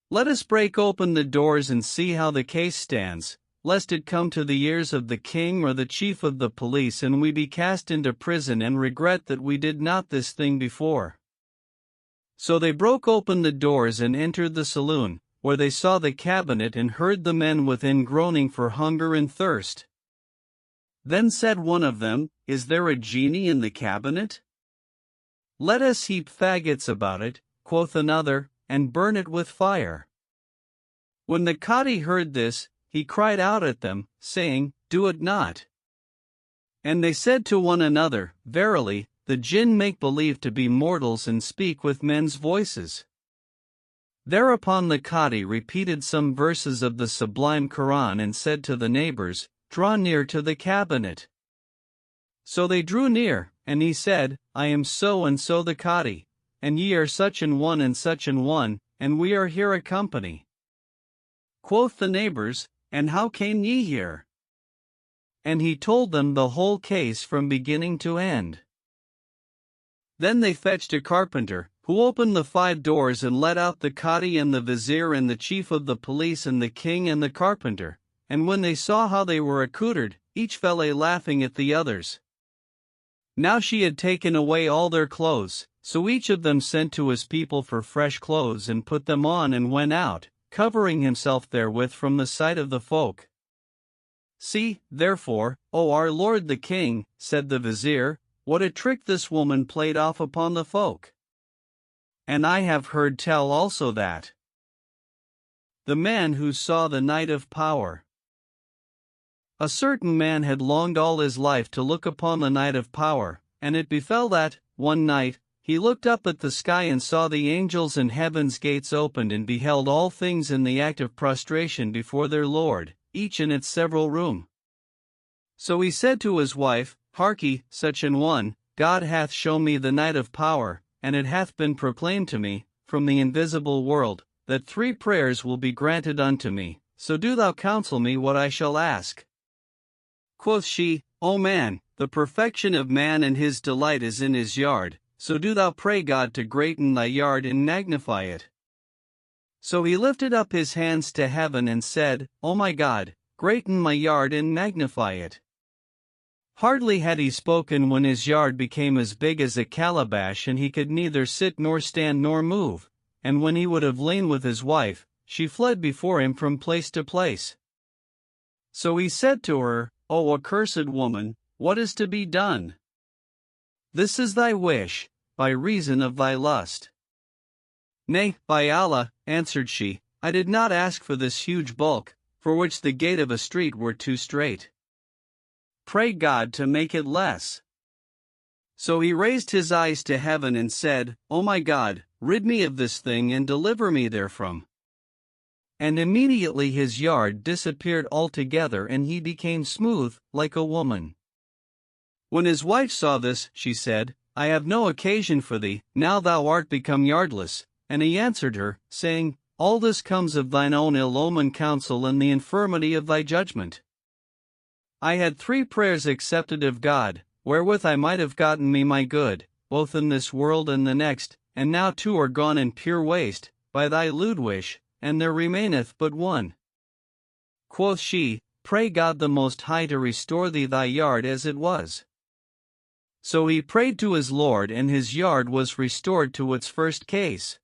Let us break open the doors and see how the case stands, lest it come to the ears of the king or the chief of the police and we be cast into prison and regret that we did not this thing before." So they broke open the doors and entered the saloon, where they saw the cabinet and heard the men within groaning for hunger and thirst. Then said one of them, "Is there a genie in the cabinet? Let us heap faggots about it," quoth another, "and burn it with fire." When the Cadi heard this, he cried out at them, saying, "Do it not." And they said to one another, "Verily, the jinn make believe to be mortals and speak with men's voices." Thereupon the Cadi repeated some verses of the sublime Quran and said to the neighbors, "Draw near to the cabinet." So they drew near, and he said, "I am so and so the Cadi, and ye are such an one, and we are here a company." Quoth the neighbors, "And how came ye here?" And he told them the whole case from beginning to end. Then they fetched a carpenter, who opened the 5 doors and let out the Cadi and the vizier and the chief of the police and the king and the carpenter, and when they saw how they were accoutred, each fell a laughing at the others. Now she had taken away all their clothes, so each of them sent to his people for fresh clothes and put them on and went out, covering himself therewith from the sight of the folk. "See, therefore, O our lord the king," said the vizier, "what a trick this woman played off upon the folk. And I have heard tell also that the man who saw the night of power. A certain man had longed all his life to look upon the night of power, and it befell that, one night, he looked up at the sky and saw the angels and heaven's gates opened and beheld all things in the act of prostration before their Lord, each in its several room. So he said to his wife, "Harkye, such an one, God hath shown me the night of power, and it hath been proclaimed to me, from the invisible world, that 3 prayers will be granted unto me, so do thou counsel me what I shall ask." Quoth she, "O man, the perfection of man and his delight is in his yard, so do thou pray God to greaten thy yard and magnify it." So he lifted up his hands to heaven and said, "O my God, greaten my yard and magnify it." Hardly had he spoken when his yard became as big as a calabash and he could neither sit nor stand nor move, and when he would have lain with his wife, she fled before him from place to place. So he said to her, "O accursed woman, what is to be done?" This is thy wish, by reason of thy lust. Nay, by Allah, answered she, I did not ask for this huge bulk, for which the gate of a street were too strait. Pray God to make it less. So he raised his eyes to heaven and said, O my God, rid me of this thing and deliver me therefrom. And immediately his yard disappeared altogether and he became smooth, like a woman. When his wife saw this, she said, I have no occasion for thee, now thou art become yardless. And he answered her, saying, All this comes of thine own ill-omened counsel and the infirmity of thy judgment. I had 3 prayers accepted of God, wherewith I might have gotten me my good, both in this world and the next, and now 2 are gone in pure waste, by thy lewd wish, and there remaineth but 1. Quoth she, Pray God the Most High to restore thee thy yard as it was. So he prayed to his Lord and his yard was restored to its first case.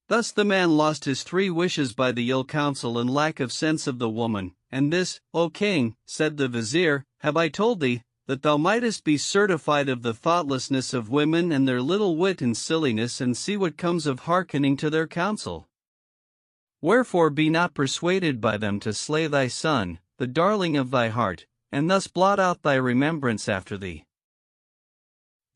Thus the man lost his 3 wishes by the ill counsel and lack of sense of the woman, and this, O king, said the vizier, have I told thee, that thou mightest be certified of the thoughtlessness of women and their little wit and silliness and see what comes of hearkening to their counsel. Wherefore be not persuaded by them to slay thy son, the darling of thy heart, and thus blot out thy remembrance after thee.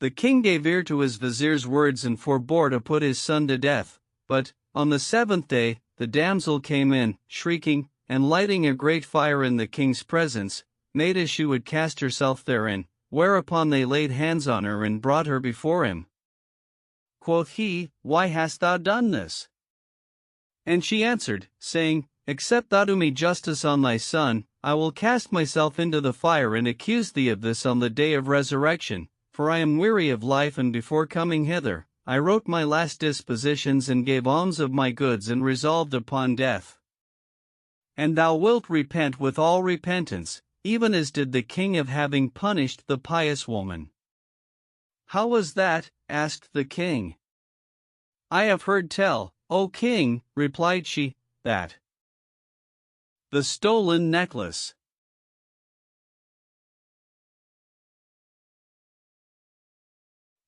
The king gave ear to his vizier's words and forbore to put his son to death. But, on the 7th day, the damsel came in, shrieking, and lighting a great fire in the king's presence, made as she would cast herself therein, whereupon they laid hands on her and brought her before him. Quoth he, Why hast thou done this? And she answered, saying, Except thou do me justice on thy son, I will cast myself into the fire and accuse thee of this on the day of resurrection, for I am weary of life and before coming hither, I wrote my last dispositions and gave alms of my goods and resolved upon death. And thou wilt repent with all repentance, even as did the king of having punished the pious woman. How was that? Asked the king. I have heard tell, O king, replied she, that the stolen necklace.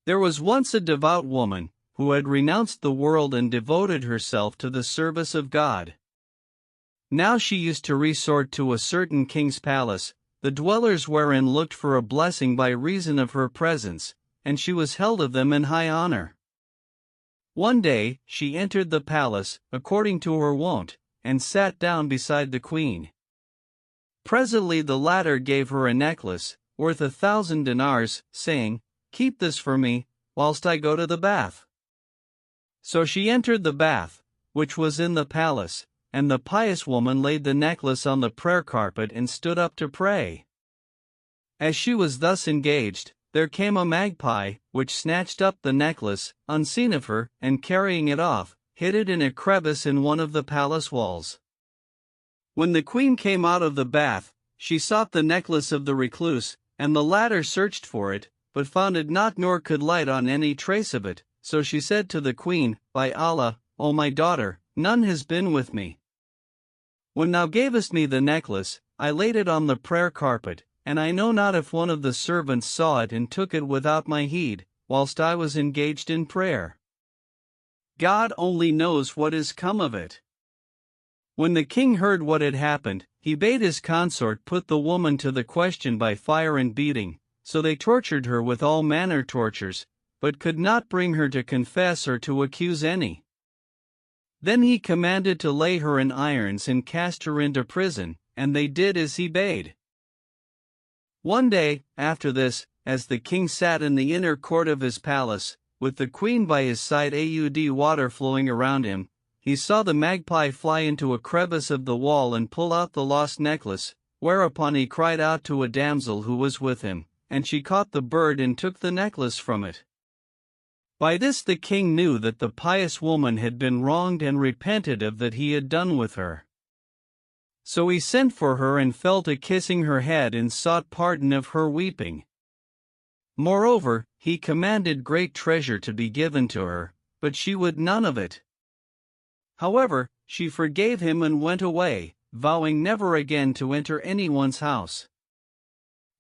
There was once a devout woman, who had renounced the world and devoted herself to the service of God. Now she used to resort to a certain king's palace, the dwellers wherein looked for a blessing by reason of her presence, and she was held of them in high honor. One day, she entered the palace, according to her wont, and sat down beside the queen. Presently the latter gave her a necklace, worth 1,000 dinars, saying, Keep this for me, whilst I go to the bath. So she entered the bath, which was in the palace, and the pious woman laid the necklace on the prayer carpet and stood up to pray. As she was thus engaged, there came a magpie, which snatched up the necklace, unseen of her, and carrying it off, hid it in a crevice in one of the palace walls. When the queen came out of the bath, she sought the necklace of the recluse, and the latter searched for it, but found it not nor could light on any trace of it, so she said to the queen, By Allah, O my daughter, none has been with me. When thou gavest me the necklace, I laid it on the prayer carpet, and I know not if one of the servants saw it and took it without my heed, whilst I was engaged in prayer. God only knows what is come of it. When the king heard what had happened, he bade his consort put the woman to the question by fire and beating. So they tortured her with all manner tortures, but could not bring her to confess or to accuse any. Then he commanded to lay her in irons and cast her into prison, and they did as he bade. One day, after this, as the king sat in the inner court of his palace, with the queen by his side water flowing around him, he saw the magpie fly into a crevice of the wall and pull out the lost necklace, whereupon he cried out to a damsel who was with him, and she caught the bird and took the necklace from it. By this the king knew that the pious woman had been wronged and repented of that he had done with her. So he sent for her and fell to kissing her head and sought pardon of her weeping. Moreover, he commanded great treasure to be given to her, but she would none of it. However, she forgave him and went away, vowing never again to enter anyone's house.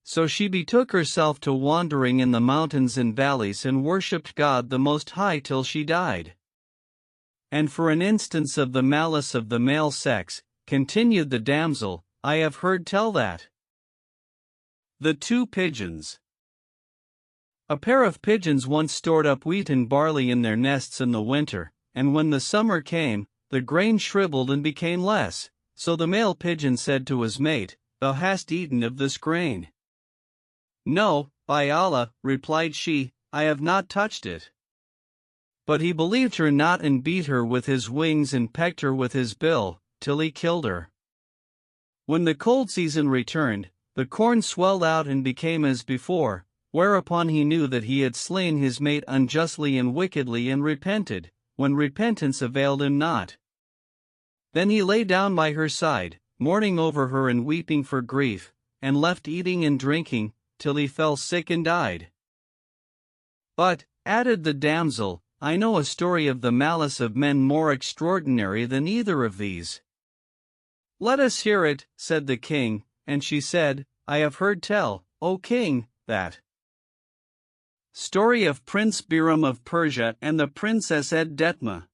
So she betook herself to wandering in the mountains and valleys and worshipped God the Most High till she died. And for an instance of the malice of the male sex, continued the damsel, I have heard tell that. The two pigeons. A pair of pigeons once stored up wheat and barley in their nests in the winter, and when the summer came, the grain shriveled and became less. So the male pigeon said to his mate, Thou hast eaten of this grain. No, by Allah, replied she, I have not touched it. But he believed her not and beat her with his wings and pecked her with his bill, till he killed her. When the cold season returned, the corn swelled out and became as before, whereupon he knew that he had slain his mate unjustly and wickedly and repented, when repentance availed him not. Then he lay down by her side, mourning over her and weeping for grief, and left eating and drinking, till he fell sick and died. But, added the damsel, I know a story of the malice of men more extraordinary than either of these. Let us hear it, said the king, and she said, I have heard tell, O king, that. Story of Prince Biram of Persia and the Princess Ed-Detma.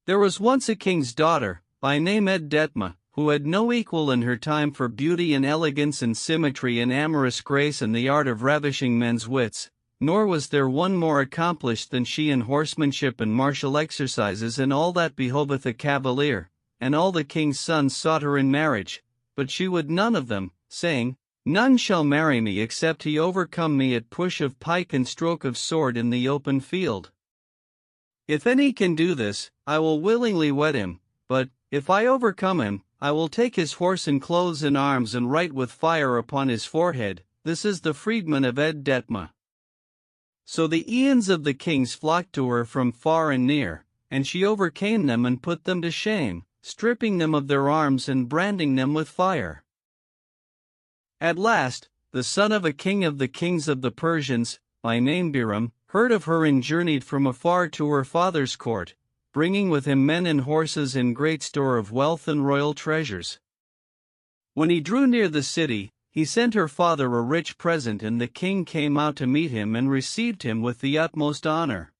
There was once a king's daughter, by name Ed-Detma, who had no equal in her time for beauty and elegance and symmetry and amorous grace and the art of ravishing men's wits, nor was there one more accomplished than she in horsemanship and martial exercises and all that behoveth a cavalier, and all the king's sons sought her in marriage, but she would none of them, saying, None shall marry me except he overcome me at push of pike and stroke of sword in the open field. If any can do this, I will willingly wed him, but, if I overcome him, I will take his horse and clothes and arms and write with fire upon his forehead, This is the freedman of Ed-Detma. So the eons of the kings flocked to her from far and near, and she overcame them and put them to shame, stripping them of their arms and branding them with fire. At last, the son of a king of the kings of the Persians, by name Biram, heard of her and journeyed from afar to her father's court, bringing with him men and horses and great store of wealth and royal treasures. When he drew near the city, he sent her father a rich present, and the king came out to meet him and received him with the utmost honor.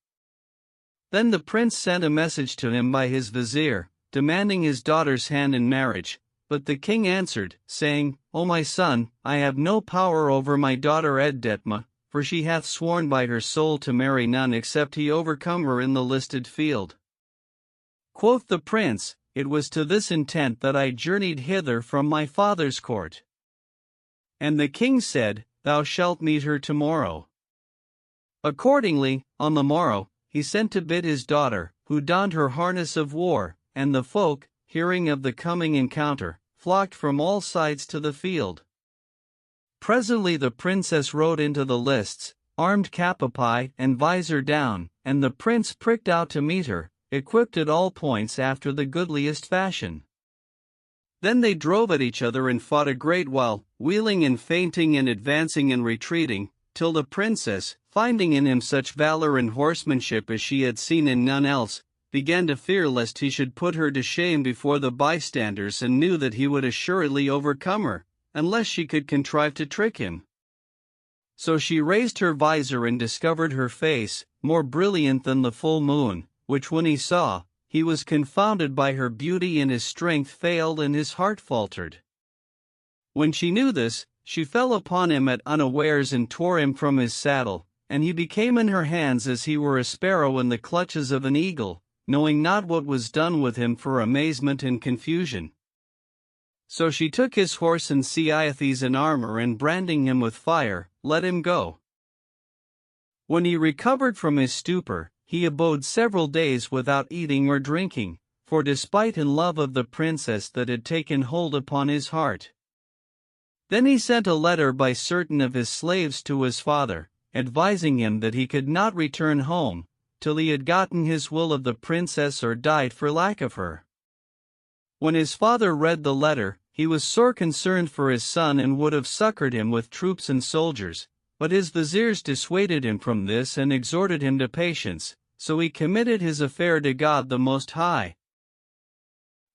Then the prince sent a message to him by his vizier, demanding his daughter's hand in marriage, but the king answered, saying, O my son, I have no power over my daughter Ed-Detma, for she hath sworn by her soul to marry none except he overcome her in the listed field. Quoth the prince, It was to this intent that I journeyed hither from my father's court. And the king said, Thou shalt meet her tomorrow. Accordingly, on the morrow, he sent to bid his daughter, who donned her harness of war, and the folk, hearing of the coming encounter, flocked from all sides to the field. Presently the princess rode into the lists, armed cap a pie and visor down, and the prince pricked out to meet her, equipped at all points after the goodliest fashion. Then they drove at each other and fought a great while, wheeling and feinting and advancing and retreating, till the princess, finding in him such valor and horsemanship as she had seen in none else, began to fear lest he should put her to shame before the bystanders, and knew that he would assuredly overcome her, unless she could contrive to trick him. So she raised her visor and discovered her face, more brilliant than the full moon, which when he saw, he was confounded by her beauty, and his strength failed and his heart faltered. When she knew this, she fell upon him at unawares and tore him from his saddle, and he became in her hands as he were a sparrow in the clutches of an eagle, knowing not what was done with him for amazement and confusion. So she took his horse and Ciaithes in armor, and branding him with fire, let him go. When he recovered from his stupor, he abode several days without eating or drinking, for despite and love of the princess that had taken hold upon his heart. Then he sent a letter by certain of his slaves to his father, advising him that he could not return home, till he had gotten his will of the princess or died for lack of her. When his father read the letter, he was sore concerned for his son and would have succored him with troops and soldiers, but his viziers dissuaded him from this and exhorted him to patience, so he committed his affair to God the Most High.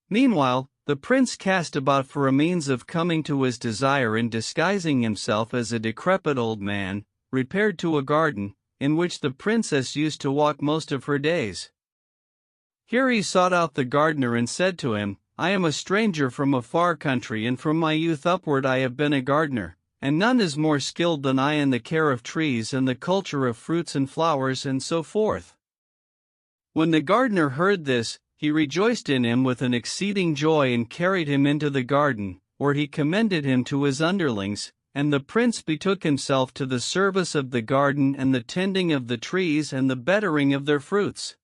Meanwhile, The prince cast about for a means of coming to his desire, and disguising himself as a decrepit old man, repaired to a garden, in which the princess used to walk most of her days. Here he sought out the gardener and said to him, "I am a stranger from a far country, and from my youth upward I have been a gardener, and none is more skilled than I in the care of trees and the culture of fruits and flowers and so forth." When the gardener heard this, he rejoiced in him with an exceeding joy and carried him into the garden, where he commended him to his underlings, and the prince betook himself to the service of the garden and the tending of the trees and the bettering of their fruits.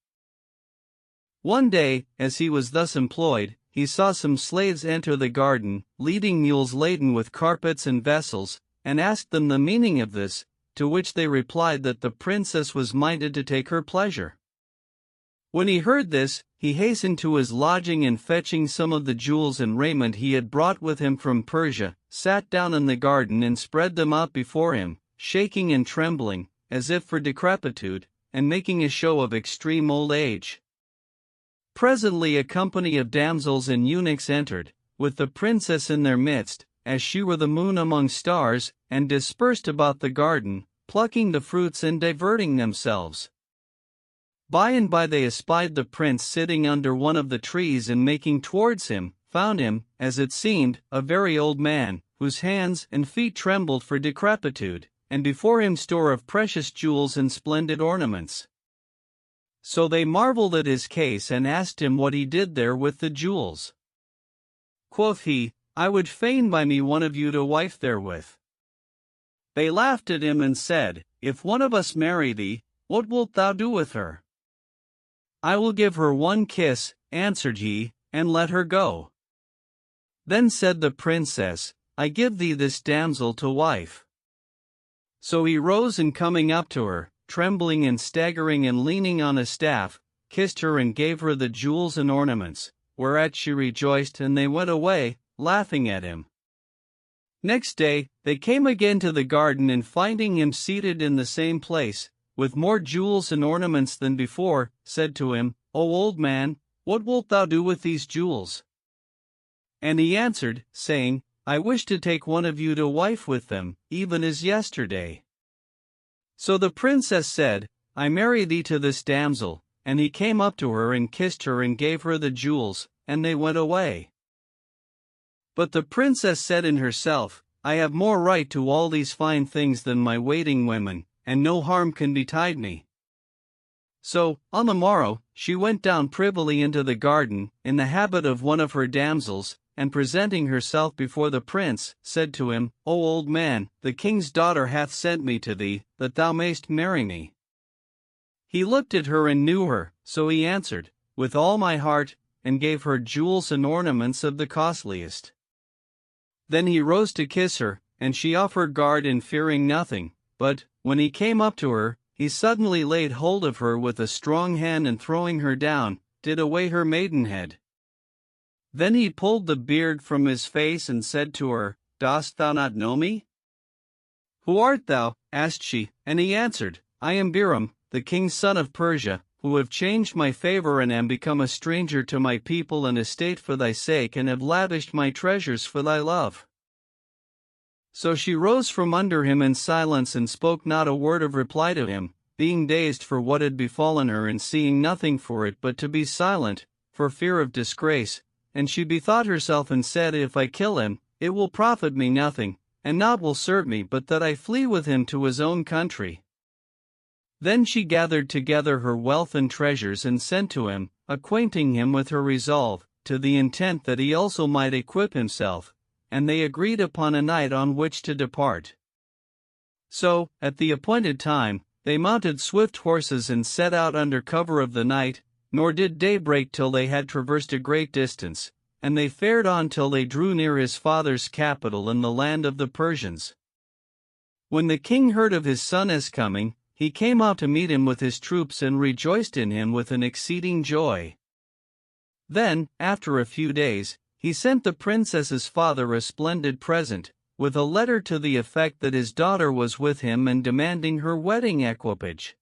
One day, as he was thus employed, he saw some slaves enter the garden, leading mules laden with carpets and vessels, and asked them the meaning of this, to which they replied that the princess was minded to take her pleasure. When he heard this, he hastened to his lodging, and fetching some of the jewels and raiment he had brought with him from Persia, sat down in the garden and spread them out before him, shaking and trembling, as if for decrepitude, and making a show of extreme old age. Presently a company of damsels and eunuchs entered, with the princess in their midst, as she were the moon among stars, and dispersed about the garden, plucking the fruits and diverting themselves. By and by they espied the prince sitting under one of the trees, and making towards him, found him, as it seemed, a very old man, whose hands and feet trembled for decrepitude, and before him store of precious jewels and splendid ornaments. So they marveled at his case, and asked him what he did there with the jewels. Quoth he, "I would fain buy me one of you to wife therewith." They laughed at him and said, "If one of us marry thee, what wilt thou do with her?" "I will give her one kiss," answered he, "and let her go." Then said the princess, "I give thee this damsel to wife." So he rose, and coming up to her, trembling and staggering and leaning on a staff, kissed her and gave her the jewels and ornaments, whereat she rejoiced, and they went away, laughing at him. Next day, they came again to the garden, and finding him seated in the same place, with more jewels and ornaments than before, said to him, "O old man, what wilt thou do with these jewels?" And he answered, saying, "I wish to take one of you to wife with them, even as yesterday." So the princess said, "I marry thee to this damsel," and he came up to her and kissed her and gave her the jewels, and they went away. But the princess said in herself, "I have more right to all these fine things than my waiting women, and no harm can betide me." So, on the morrow, she went down privily into the garden, in the habit of one of her damsels, and presenting herself before the prince, said to him, "O old man, the king's daughter hath sent me to thee, that thou mayst marry me." He looked at her and knew her, so he answered, "With all my heart," and gave her jewels and ornaments of the costliest. Then he rose to kiss her, and she off her guard and fearing nothing, but, when he came up to her, he suddenly laid hold of her with a strong hand, and throwing her down, did away her maidenhead. Then he pulled the beard from his face and said to her, "Dost thou not know me?" "Who art thou?" asked she, and he answered, "I am Biram, the king's son of Persia, who have changed my favor and am become a stranger to my people and estate for thy sake, and have lavished my treasures for thy love." So she rose from under him in silence and spoke not a word of reply to him, being dazed for what had befallen her, and seeing nothing for it but to be silent, for fear of disgrace. And she bethought herself and said, "If I kill him, it will profit me nothing, and naught will serve me but that I flee with him to his own country." Then she gathered together her wealth and treasures and sent to him, acquainting him with her resolve, to the intent that he also might equip himself, and they agreed upon a night on which to depart. So, at the appointed time, they mounted swift horses and set out under cover of the night, nor did day break till they had traversed a great distance, and they fared on till they drew near his father's capital in the land of the Persians. When the king heard of his son as coming, he came out to meet him with his troops and rejoiced in him with an exceeding joy. Then, after a few days, he sent the princess's father a splendid present, with a letter to the effect that his daughter was with him and demanding her wedding equipage.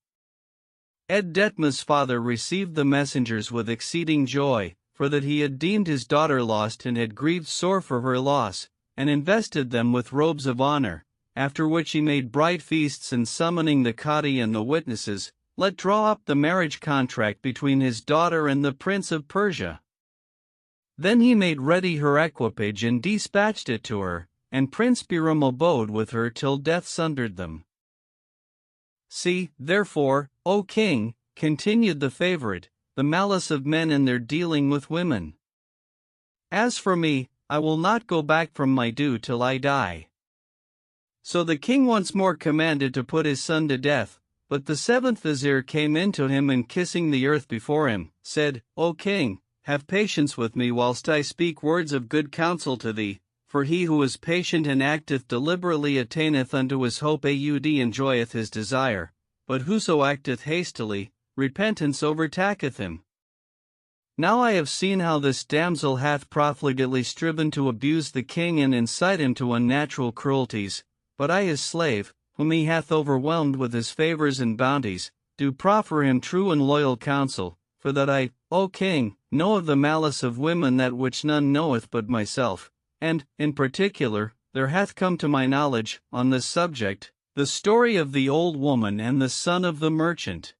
Ed Detma's father received the messengers with exceeding joy, for that he had deemed his daughter lost and had grieved sore for her loss, and invested them with robes of honor, after which he made bright feasts, and summoning the Cadi and the witnesses, let draw up the marriage contract between his daughter and the prince of Persia. Then he made ready her equipage and dispatched it to her, and Prince Biram abode with her till death sundered them. See, therefore, O king, continued the favorite, the malice of men in their dealing with women. As for me, I will not go back from my due till I die. So the king once more commanded to put his son to death, but the seventh vizier came in to him and kissing the earth before him, said, O king, have patience with me whilst I speak words of good counsel to thee, for he who is patient and acteth deliberately attaineth unto his hope and enjoyeth his desire, but whoso acteth hastily, repentance overtaketh him. Now I have seen how this damsel hath profligately striven to abuse the king and incite him to unnatural cruelties, but I his slave, whom he hath overwhelmed with his favors and bounties, do proffer him true and loyal counsel, for that I, O king, know of the malice of women that which none knoweth but myself, and, in particular, there hath come to my knowledge, on this subject, the story of the old woman and the son of the merchant.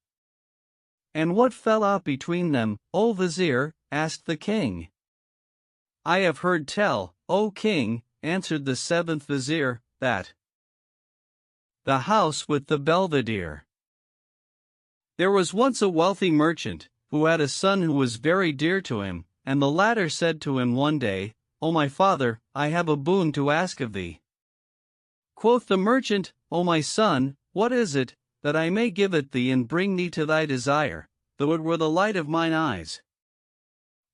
And what fell out between them, O vizier? Asked the king. I have heard tell, O king, answered the seventh vizier, that the house with the belvedere. There was once a wealthy merchant, who had a son who was very dear to him, and the latter said to him one day, O my father, I have a boon to ask of thee. Quoth the merchant, O my son, what is it, that I may give it thee and bring thee to thy desire, though it were the light of mine eyes?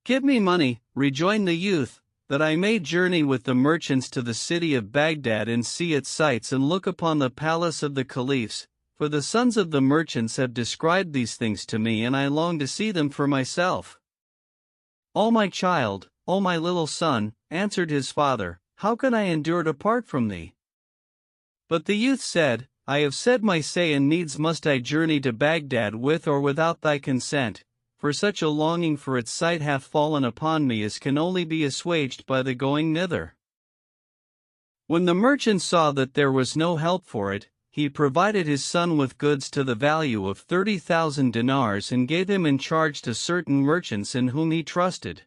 Give me money, rejoined the youth, that I may journey with the merchants to the city of Baghdad and see its sights and look upon the palace of the caliphs, for the sons of the merchants have described these things to me and I long to see them for myself. O my child, O my little son, answered his father, how can I endure to part from thee? But the youth said, I have said my say and needs must I journey to Baghdad with or without thy consent, for such a longing for its sight hath fallen upon me as can only be assuaged by the going thither. When the merchant saw that there was no help for it, he provided his son with goods to the value of 30,000 dinars and gave him in charge to certain merchants in whom he trusted.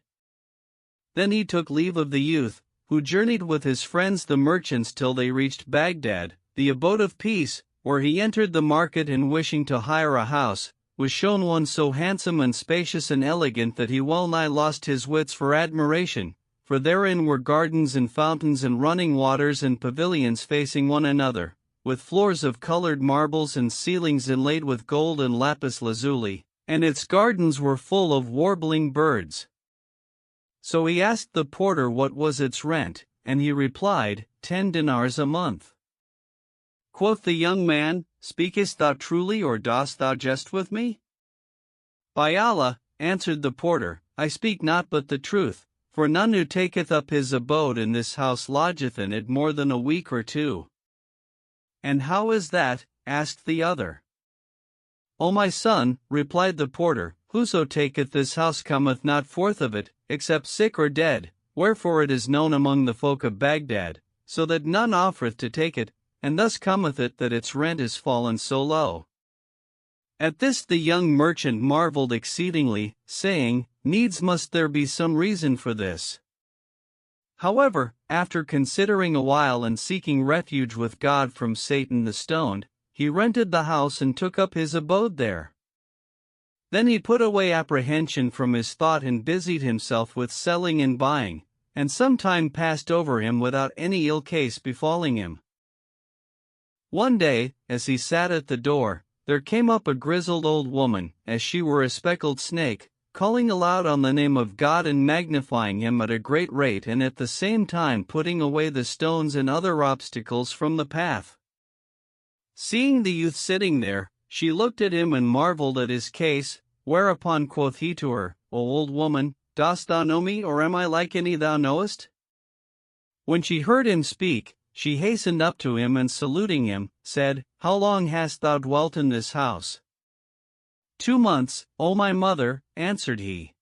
Then he took leave of the youth, who journeyed with his friends the merchants till they reached Baghdad, the abode of peace, where he entered the market and wishing to hire a house, was shown one so handsome and spacious and elegant that he well nigh lost his wits for admiration, for therein were gardens and fountains and running waters and pavilions facing one another, with floors of colored marbles and ceilings inlaid with gold and lapis lazuli, and its gardens were full of warbling birds. So he asked the porter what was its rent, and he replied, 10 dinars a month. Quoth the young man, Speakest thou truly or dost thou jest with me? By Allah, answered the porter, I speak not but the truth, for none who taketh up his abode in this house lodgeth in it more than a week or two. And how is that? Asked the other. O my son, replied the porter, whoso taketh this house cometh not forth of it, except sick or dead, wherefore it is known among the folk of Baghdad, so that none offereth to take it, and thus cometh it that its rent is fallen so low. At this the young merchant marveled exceedingly, saying, Needs must there be some reason for this. However, after considering a while and seeking refuge with God from Satan the stoned, he rented the house and took up his abode there. Then he put away apprehension from his thought and busied himself with selling and buying, and some time passed over him without any ill case befalling him. One day, as he sat at the door, there came up a grizzled old woman, as she were a speckled snake, calling aloud on the name of God and magnifying him at a great rate and at the same time putting away the stones and other obstacles from the path. Seeing the youth sitting there, she looked at him and marveled at his case, whereupon quoth he to her, O old woman, dost thou know me, or am I like any thou knowest? When she heard him speak, she hastened up to him and saluting him, said, How long hast thou dwelt in this house? 2 months, O my mother, answered he.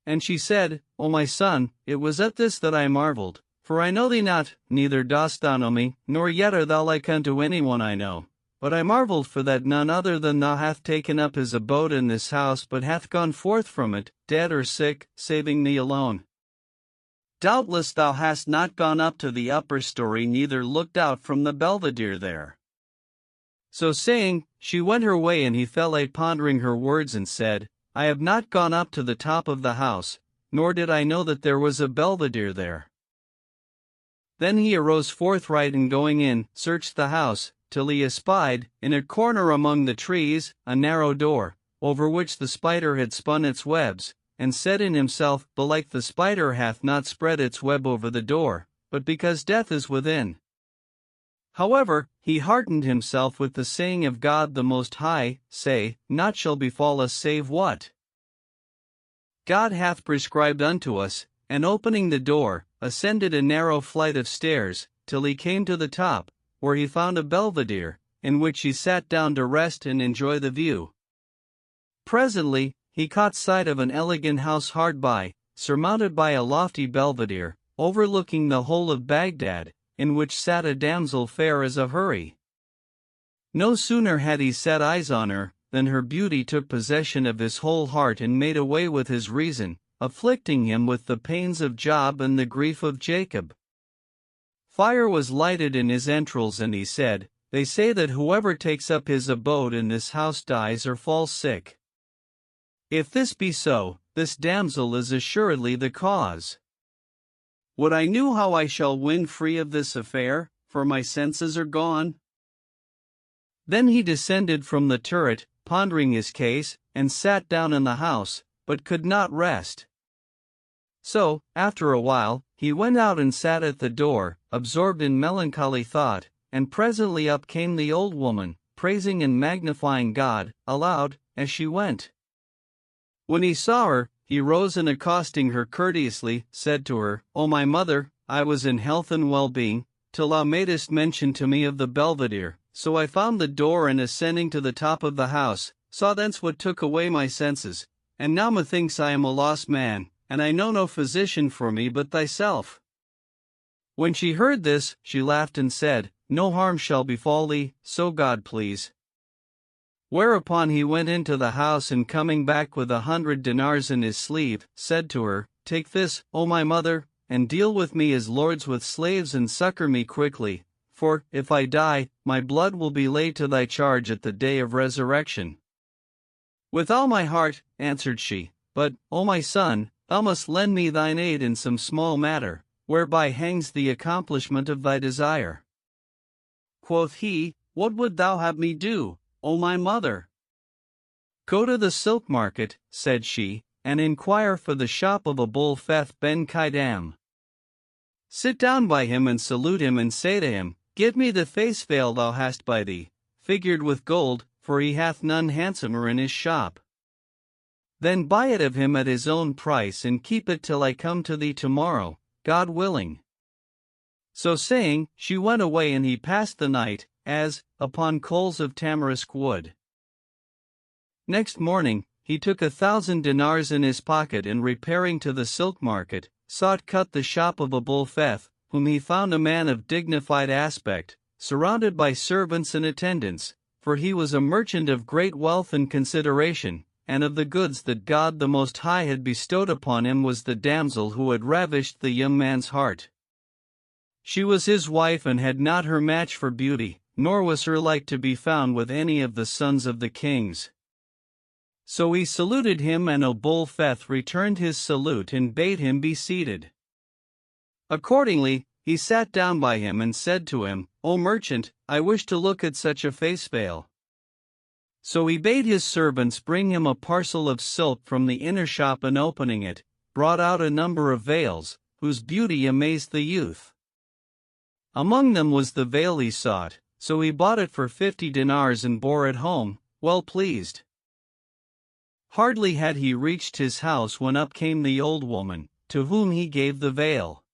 And she said, O my son, it was at this that I marveled, for I know thee not, neither dost thou know me, nor yet art thou like unto any one I know. But I marveled for that none other than thou hath taken up his abode in this house, but hath gone forth from it, dead or sick, saving thee alone. Doubtless thou hast not gone up to the upper story, neither looked out from the belvedere there. So saying, she went her way, and he fell a pondering her words, and said, I have not gone up to the top of the house, nor did I know that there was a belvedere there. Then he arose forthright, and going in, searched the house, till he espied, in a corner among the trees, a narrow door, over which the spider had spun its webs, and said in himself, Belike the spider hath not spread its web over the door, but because death is within. However, he heartened himself with the saying of God the Most High, Say, Naught shall befall us save what God hath prescribed unto us, and opening the door, ascended a narrow flight of stairs, till he came to the top, where he found a belvedere, in which he sat down to rest and enjoy the view. Presently, he caught sight of an elegant house hard by, surmounted by a lofty belvedere, overlooking the whole of Baghdad, in which sat a damsel fair as a houri. No sooner had he set eyes on her, than her beauty took possession of his whole heart and made away with his reason, afflicting him with the pains of Job and the grief of Jacob. Fire was lighted in his entrails, and he said, They say that whoever takes up his abode in this house dies or falls sick. If this be so, this damsel is assuredly the cause. Would I knew how I shall win free of this affair, for my senses are gone. Then he descended from the turret, pondering his case, and sat down in the house, but could not rest. So, after a while, he went out and sat at the door, absorbed in melancholy thought, and presently up came the old woman, praising and magnifying God, aloud, as she went. When he saw her, he rose, and accosting her courteously, said to her, O my mother, I was in health and well-being, till thou madest mention to me of the belvedere, so I found the door, and ascending to the top of the house, saw thence what took away my senses, and now methinks I am a lost man, and I know no physician for me but thyself. When she heard this, she laughed and said, No harm shall befall thee, so God please. Whereupon he went into the house, and coming back with 100 dinars in his sleeve, said to her, Take this, O my mother, and deal with me as lords with slaves, and succor me quickly, for, if I die, my blood will be laid to thy charge at the day of resurrection. With all my heart, answered she, but, O my son, thou must lend me thine aid in some small matter, whereby hangs the accomplishment of thy desire. Quoth he, What would thou have me do, O my mother? Go to the silk market, said she, and inquire for the shop of Abul Feth ben Qaidam. Sit down by him and salute him, and say to him, Give me the face veil thou hast by thee, figured with gold, for he hath none handsomer in his shop. Then buy it of him at his own price, and keep it till I come to thee tomorrow, God willing. So saying, she went away, and he passed the night, as, upon coals of tamarisk wood. Next morning, he took 1,000 dinars in his pocket, and repairing to the silk market, sought cut the shop of Abul Feth, whom he found a man of dignified aspect, surrounded by servants and attendants, for he was a merchant of great wealth and consideration, and of the goods that God the Most High had bestowed upon him was the damsel who had ravished the young man's heart. She was his wife, and had not her match for beauty, nor was her like to be found with any of the sons of the kings. So he saluted him, and Abul Feth returned his salute and bade him be seated. Accordingly, he sat down by him and said to him, O merchant, I wish to look at such a face veil. So he bade his servants bring him a parcel of silk from the inner shop, and opening it, brought out a number of veils, whose beauty amazed the youth. Among them was the veil he sought, so he bought it for 50 dinars and bore it home, well pleased. Hardly had he reached his house when up came the old woman, to whom he gave the veil.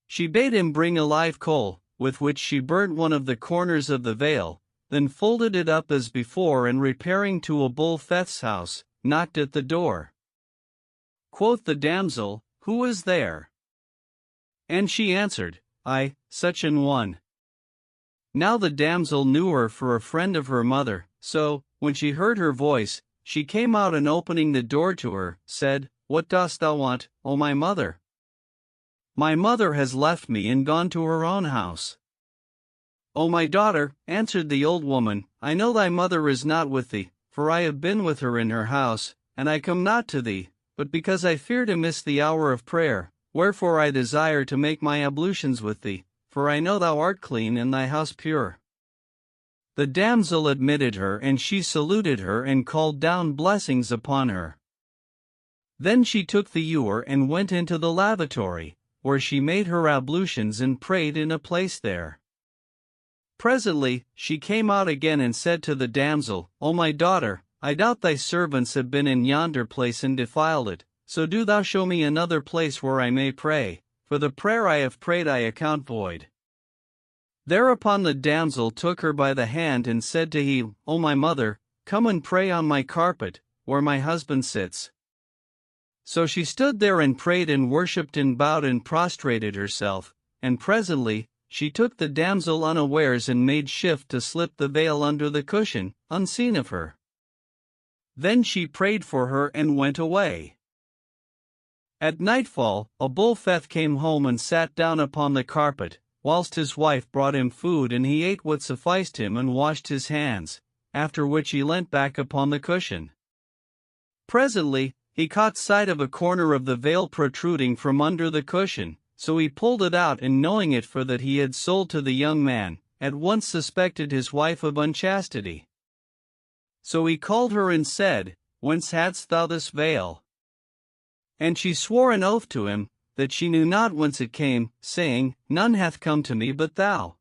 She bade him bring a live coal, with which she burnt one of the corners of the veil, then folded it up as before, and repairing to Abul Feth's house, knocked at the door. Quoth the damsel, Who is there? And she answered, I, such an one. Now the damsel knew her for a friend of her mother, so, when she heard her voice, she came out and opening the door to her, said, What dost thou want, O my mother? My mother has left me and gone to her own house. O my daughter, answered the old woman, I know thy mother is not with thee, for I have been with her in her house, and I come not to thee, but because I fear to miss the hour of prayer, wherefore I desire to make my ablutions with thee, for I know thou art clean and thy house pure. The damsel admitted her, and she saluted her and called down blessings upon her. Then she took the ewer and went into the lavatory, where she made her ablutions and prayed in a place there. Presently, she came out again and said to the damsel, O my daughter, I doubt thy servants have been in yonder place and defiled it, so do thou show me another place where I may pray, for the prayer I have prayed I account void. Thereupon the damsel took her by the hand and said to him, O my mother, come and pray on my carpet, where my husband sits. So she stood there and prayed and worshipped and bowed and prostrated herself, and presently, she took the damsel unawares and made shift to slip the veil under the cushion, unseen of her. Then she prayed for her and went away. At nightfall, a bullfeth came home and sat down upon the carpet, whilst his wife brought him food and he ate what sufficed him and washed his hands, after which he leant back upon the cushion. Presently, he caught sight of a corner of the veil protruding from under the cushion, so he pulled it out and knowing it for that he had sold to the young man, at once suspected his wife of unchastity. So he called her and said, Whence hadst thou this veil? And she swore an oath to him, that she knew not whence it came, saying, None hath come to me but thou.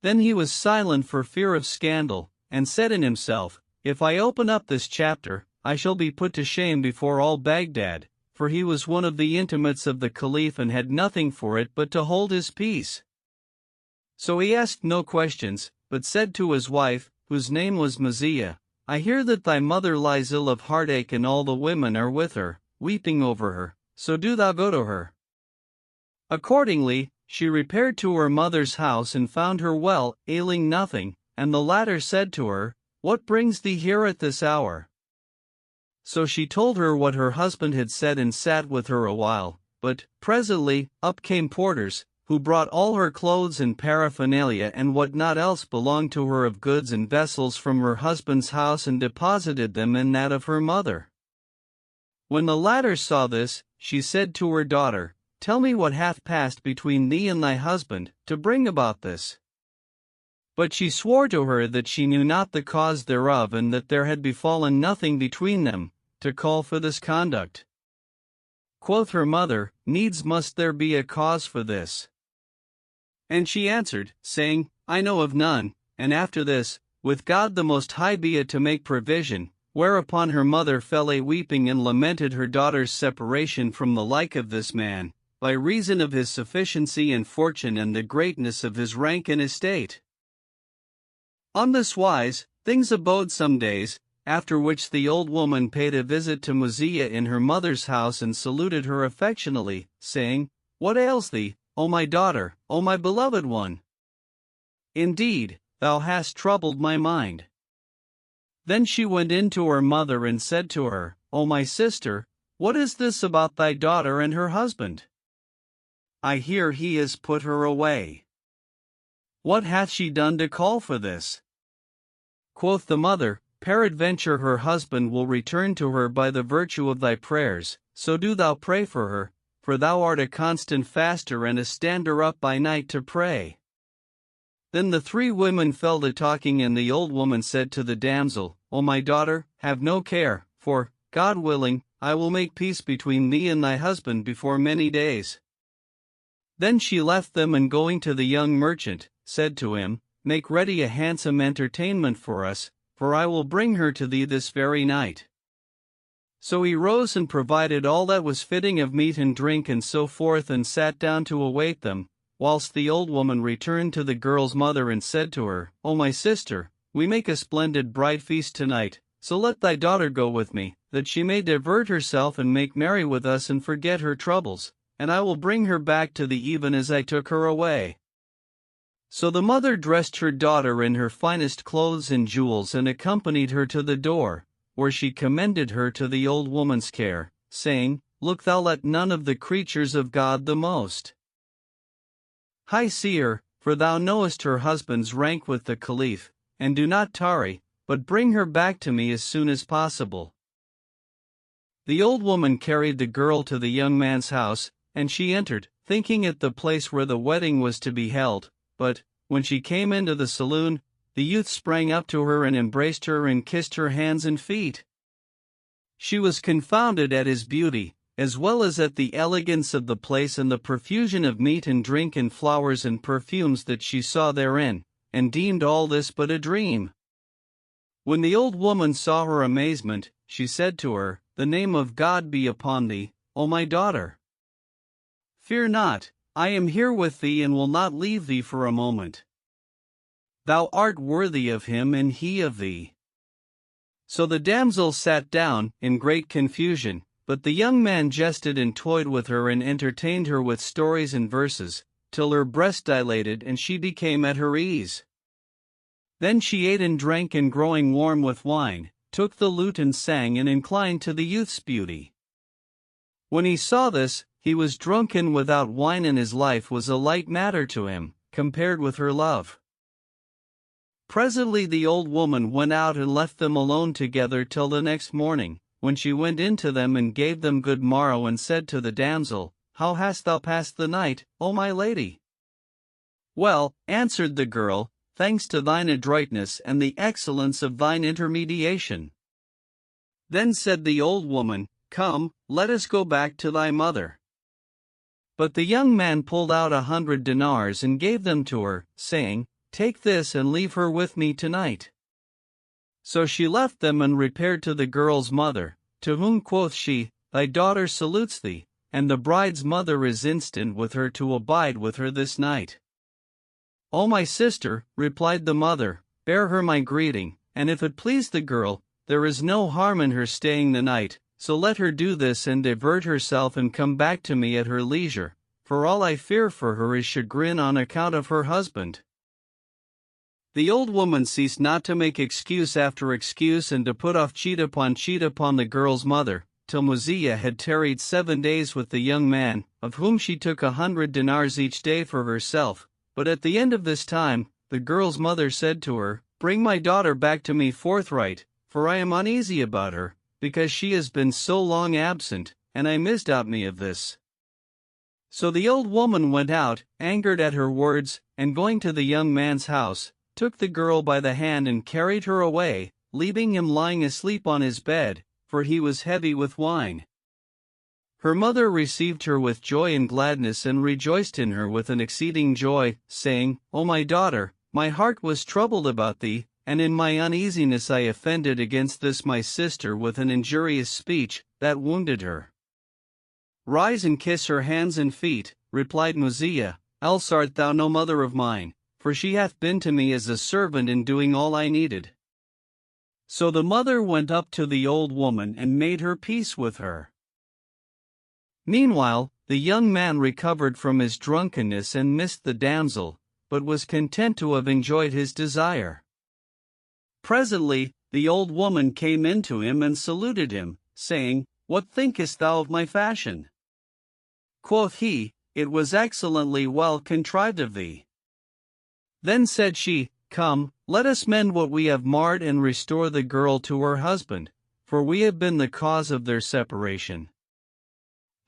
Then he was silent for fear of scandal, and said in himself, If I open up this chapter, I shall be put to shame before all Baghdad, for he was one of the intimates of the Caliph and had nothing for it but to hold his peace. So he asked no questions, but said to his wife, whose name was Mazia, I hear that thy mother lies ill of heartache and all the women are with her, weeping over her, so do thou go to her. Accordingly, she repaired to her mother's house and found her well, ailing nothing, and the latter said to her, What brings thee here at this hour? So she told her what her husband had said and sat with her a while, but, presently, up came porters, who brought all her clothes and paraphernalia and what not else belonged to her of goods and vessels from her husband's house and deposited them in that of her mother. When the latter saw this, she said to her daughter, Tell me what hath passed between thee and thy husband, to bring about this. But she swore to her that she knew not the cause thereof and that there had befallen nothing between them, to call for this conduct. Quoth her mother, Needs must there be a cause for this. And she answered, saying, I know of none, and after this, with God the Most High be it to make provision. Whereupon her mother fell a weeping and lamented her daughter's separation from the like of this man, by reason of his sufficiency and fortune and the greatness of his rank and estate. On this wise, things abode some days, after which the old woman paid a visit to Mazia in her mother's house and saluted her affectionately, saying, What ails thee, O my daughter, O my beloved one? Indeed, thou hast troubled my mind. Then she went in to her mother and said to her, O my sister, what is this about thy daughter and her husband? I hear he has put her away. What hath she done to call for this? Quoth the mother, Peradventure her husband will return to her by the virtue of thy prayers, so do thou pray for her, for thou art a constant faster and a stander up by night to pray. Then the three women fell to talking, and the old woman said to the damsel, O my daughter, have no care, for, God willing, I will make peace between thee and thy husband before many days. Then she left them and going to the young merchant, said to him, Make ready a handsome entertainment for us, for I will bring her to thee this very night. So he rose and provided all that was fitting of meat and drink and so forth and sat down to await them, whilst the old woman returned to the girl's mother and said to her, O my sister, we make a splendid bright feast tonight, so let thy daughter go with me, that she may divert herself and make merry with us and forget her troubles, and I will bring her back to thee even as I took her away." So the mother dressed her daughter in her finest clothes and jewels and accompanied her to the door, where she commended her to the old woman's care, saying, "Look thou let none of the creatures of God the most high see her, for thou knowest her husband's rank with the Caliph, and do not tarry, but bring her back to me as soon as possible." The old woman carried the girl to the young man's house, and she entered, thinking it the place where the wedding was to be held, but, when she came into the saloon, the youth sprang up to her and embraced her and kissed her hands and feet. She was confounded at his beauty, as well as at the elegance of the place and the profusion of meat and drink and flowers and perfumes that she saw therein, and deemed all this but a dream. When the old woman saw her amazement, she said to her, "The name of God be upon thee, O my daughter. Fear not, I am here with thee and will not leave thee for a moment. Thou art worthy of him and he of thee." So the damsel sat down, in great confusion, but the young man jested and toyed with her and entertained her with stories and verses, till her breast dilated and she became at her ease. Then she ate and drank, and growing warm with wine, took the lute and sang and inclined to the youth's beauty. When he saw this, he was drunken without wine, and his life was a light matter to him, compared with her love. Presently the old woman went out and left them alone together till the next morning, when she went in to them and gave them good morrow and said to the damsel, "How hast thou passed the night, O my lady?" "Well," answered the girl, "thanks to thine adroitness and the excellence of thine intermediation." Then said the old woman, "Come, let us go back to thy mother." But the young man pulled out 100 dinars and gave them to her, saying, "Take this and leave her with me tonight." So she left them and repaired to the girl's mother, to whom quoth she, "Thy daughter salutes thee, and the bride's mother is instant with her to abide with her this night." "O my sister," replied the mother, "bear her my greeting, and if it please the girl, there is no harm in her staying the night, so let her do this and divert herself and come back to me at her leisure, for all I fear for her is chagrin on account of her husband." The old woman ceased not to make excuse after excuse and to put off cheat upon the girl's mother, till Muzia had tarried 7 days with the young man, of whom she took 100 dinars each day for herself. But at the end of this time, the girl's mother said to her, "Bring my daughter back to me forthright, for I am uneasy about her, because she has been so long absent, and I misdoubt me of this." So the old woman went out, angered at her words, and going to the young man's house, took the girl by the hand and carried her away, leaving him lying asleep on his bed, for he was heavy with wine. Her mother received her with joy and gladness and rejoiced in her with an exceeding joy, saying, "O my daughter, my heart was troubled about thee, and in my uneasiness I offended against this my sister with an injurious speech, that wounded her." "Rise and kiss her hands and feet," replied Muzia, "else art thou no mother of mine, for she hath been to me as a servant in doing all I needed." So the mother went up to the old woman and made her peace with her. Meanwhile, the young man recovered from his drunkenness and missed the damsel, but was content to have enjoyed his desire. Presently, the old woman came in to him and saluted him, saying, "What thinkest thou of my fashion?" Quoth he, "It was excellently well contrived of thee." Then said she, "Come, let us mend what we have marred and restore the girl to her husband, for we have been the cause of their separation."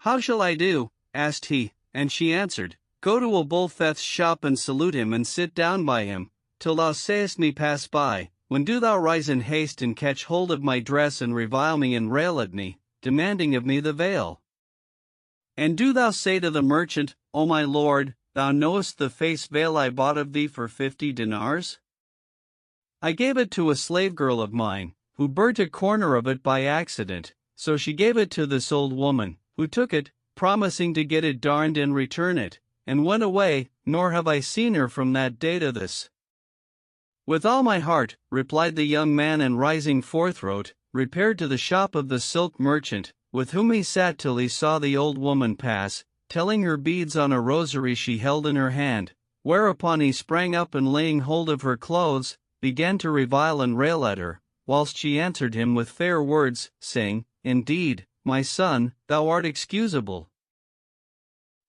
"How shall I do?" asked he, and she answered, "Go to a bullfeth's shop and salute him and sit down by him, till thou sayest me pass by, when do thou rise in haste and catch hold of my dress and revile me and rail at me, demanding of me the veil. And do thou say to the merchant, O my lord, thou knowest the face veil I bought of thee for 50 dinars? I gave it to a slave girl of mine, who burnt a corner of it by accident, so she gave it to this old woman, who took it, promising to get it darned and return it, and went away, nor have I seen her from that day to this." "With all my heart," replied the young man, and rising forthright, repaired to the shop of the silk merchant, with whom he sat till he saw the old woman pass, telling her beads on a rosary she held in her hand, whereupon he sprang up and laying hold of her clothes, began to revile and rail at her, whilst she answered him with fair words, saying, "Indeed, my son, thou art excusable."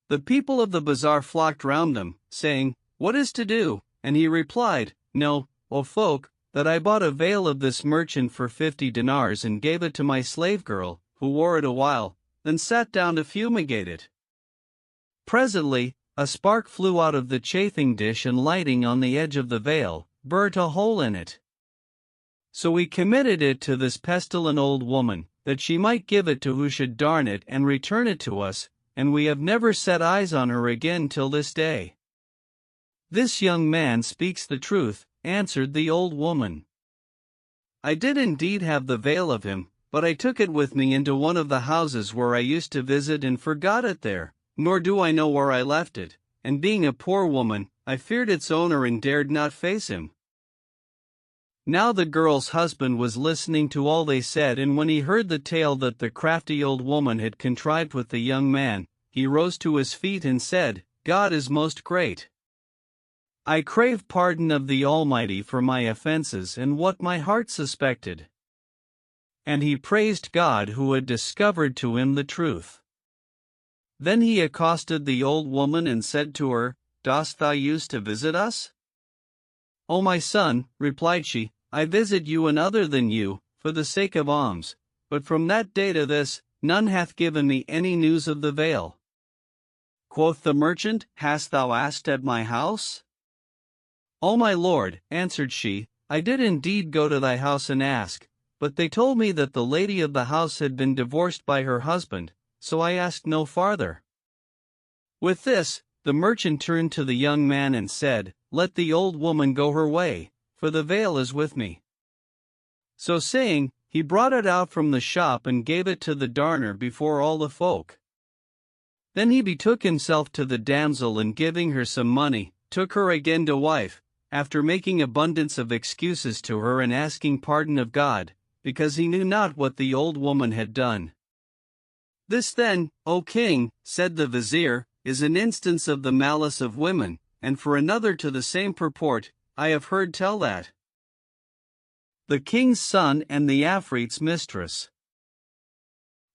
The people of the bazaar flocked round him, saying, "What is to do?" And he replied, "Know, O folk, that I bought a veil of this merchant for 50 dinars and gave it to my slave girl, who wore it a while, then sat down to fumigate it. Presently, a spark flew out of the chafing dish and lighting on the edge of the veil, burnt a hole in it. So we committed it to this pestilent old woman, that she might give it to who should darn it and return it to us, and we have never set eyes on her again till this day." "This young man speaks the truth," answered the old woman. "I did indeed have the veil of him, but I took it with me into one of the houses where I used to visit and forgot it there, nor do I know where I left it, and being a poor woman, I feared its owner and dared not face him." Now the girl's husband was listening to all they said, and when he heard the tale that the crafty old woman had contrived with the young man, he rose to his feet and said, "God is most great. I crave pardon of the Almighty for my offenses and what my heart suspected." And he praised God who had discovered to him the truth. Then he accosted the old woman and said to her, "Dost thou use to visit us?" "O my son," replied she, "I visit you and other than you, for the sake of alms, but from that day to this, none hath given me any news of the veil." Quoth the merchant, "Hast thou asked at my house?" "O my lord," answered she, "I did indeed go to thy house and ask, but they told me that the lady of the house had been divorced by her husband, so I asked no farther." With this, the merchant turned to the young man and said, "Let the old woman go her way, for the veil is with me." So saying, he brought it out from the shop and gave it to the darner before all the folk. Then he betook himself to the damsel and giving her some money, took her again to wife, after making abundance of excuses to her and asking pardon of God, because he knew not what the old woman had done. "This then, O king," said the vizier, "is an instance of the malice of women, and for another to the same purport, I have heard tell that the king's son and the Afreet's mistress.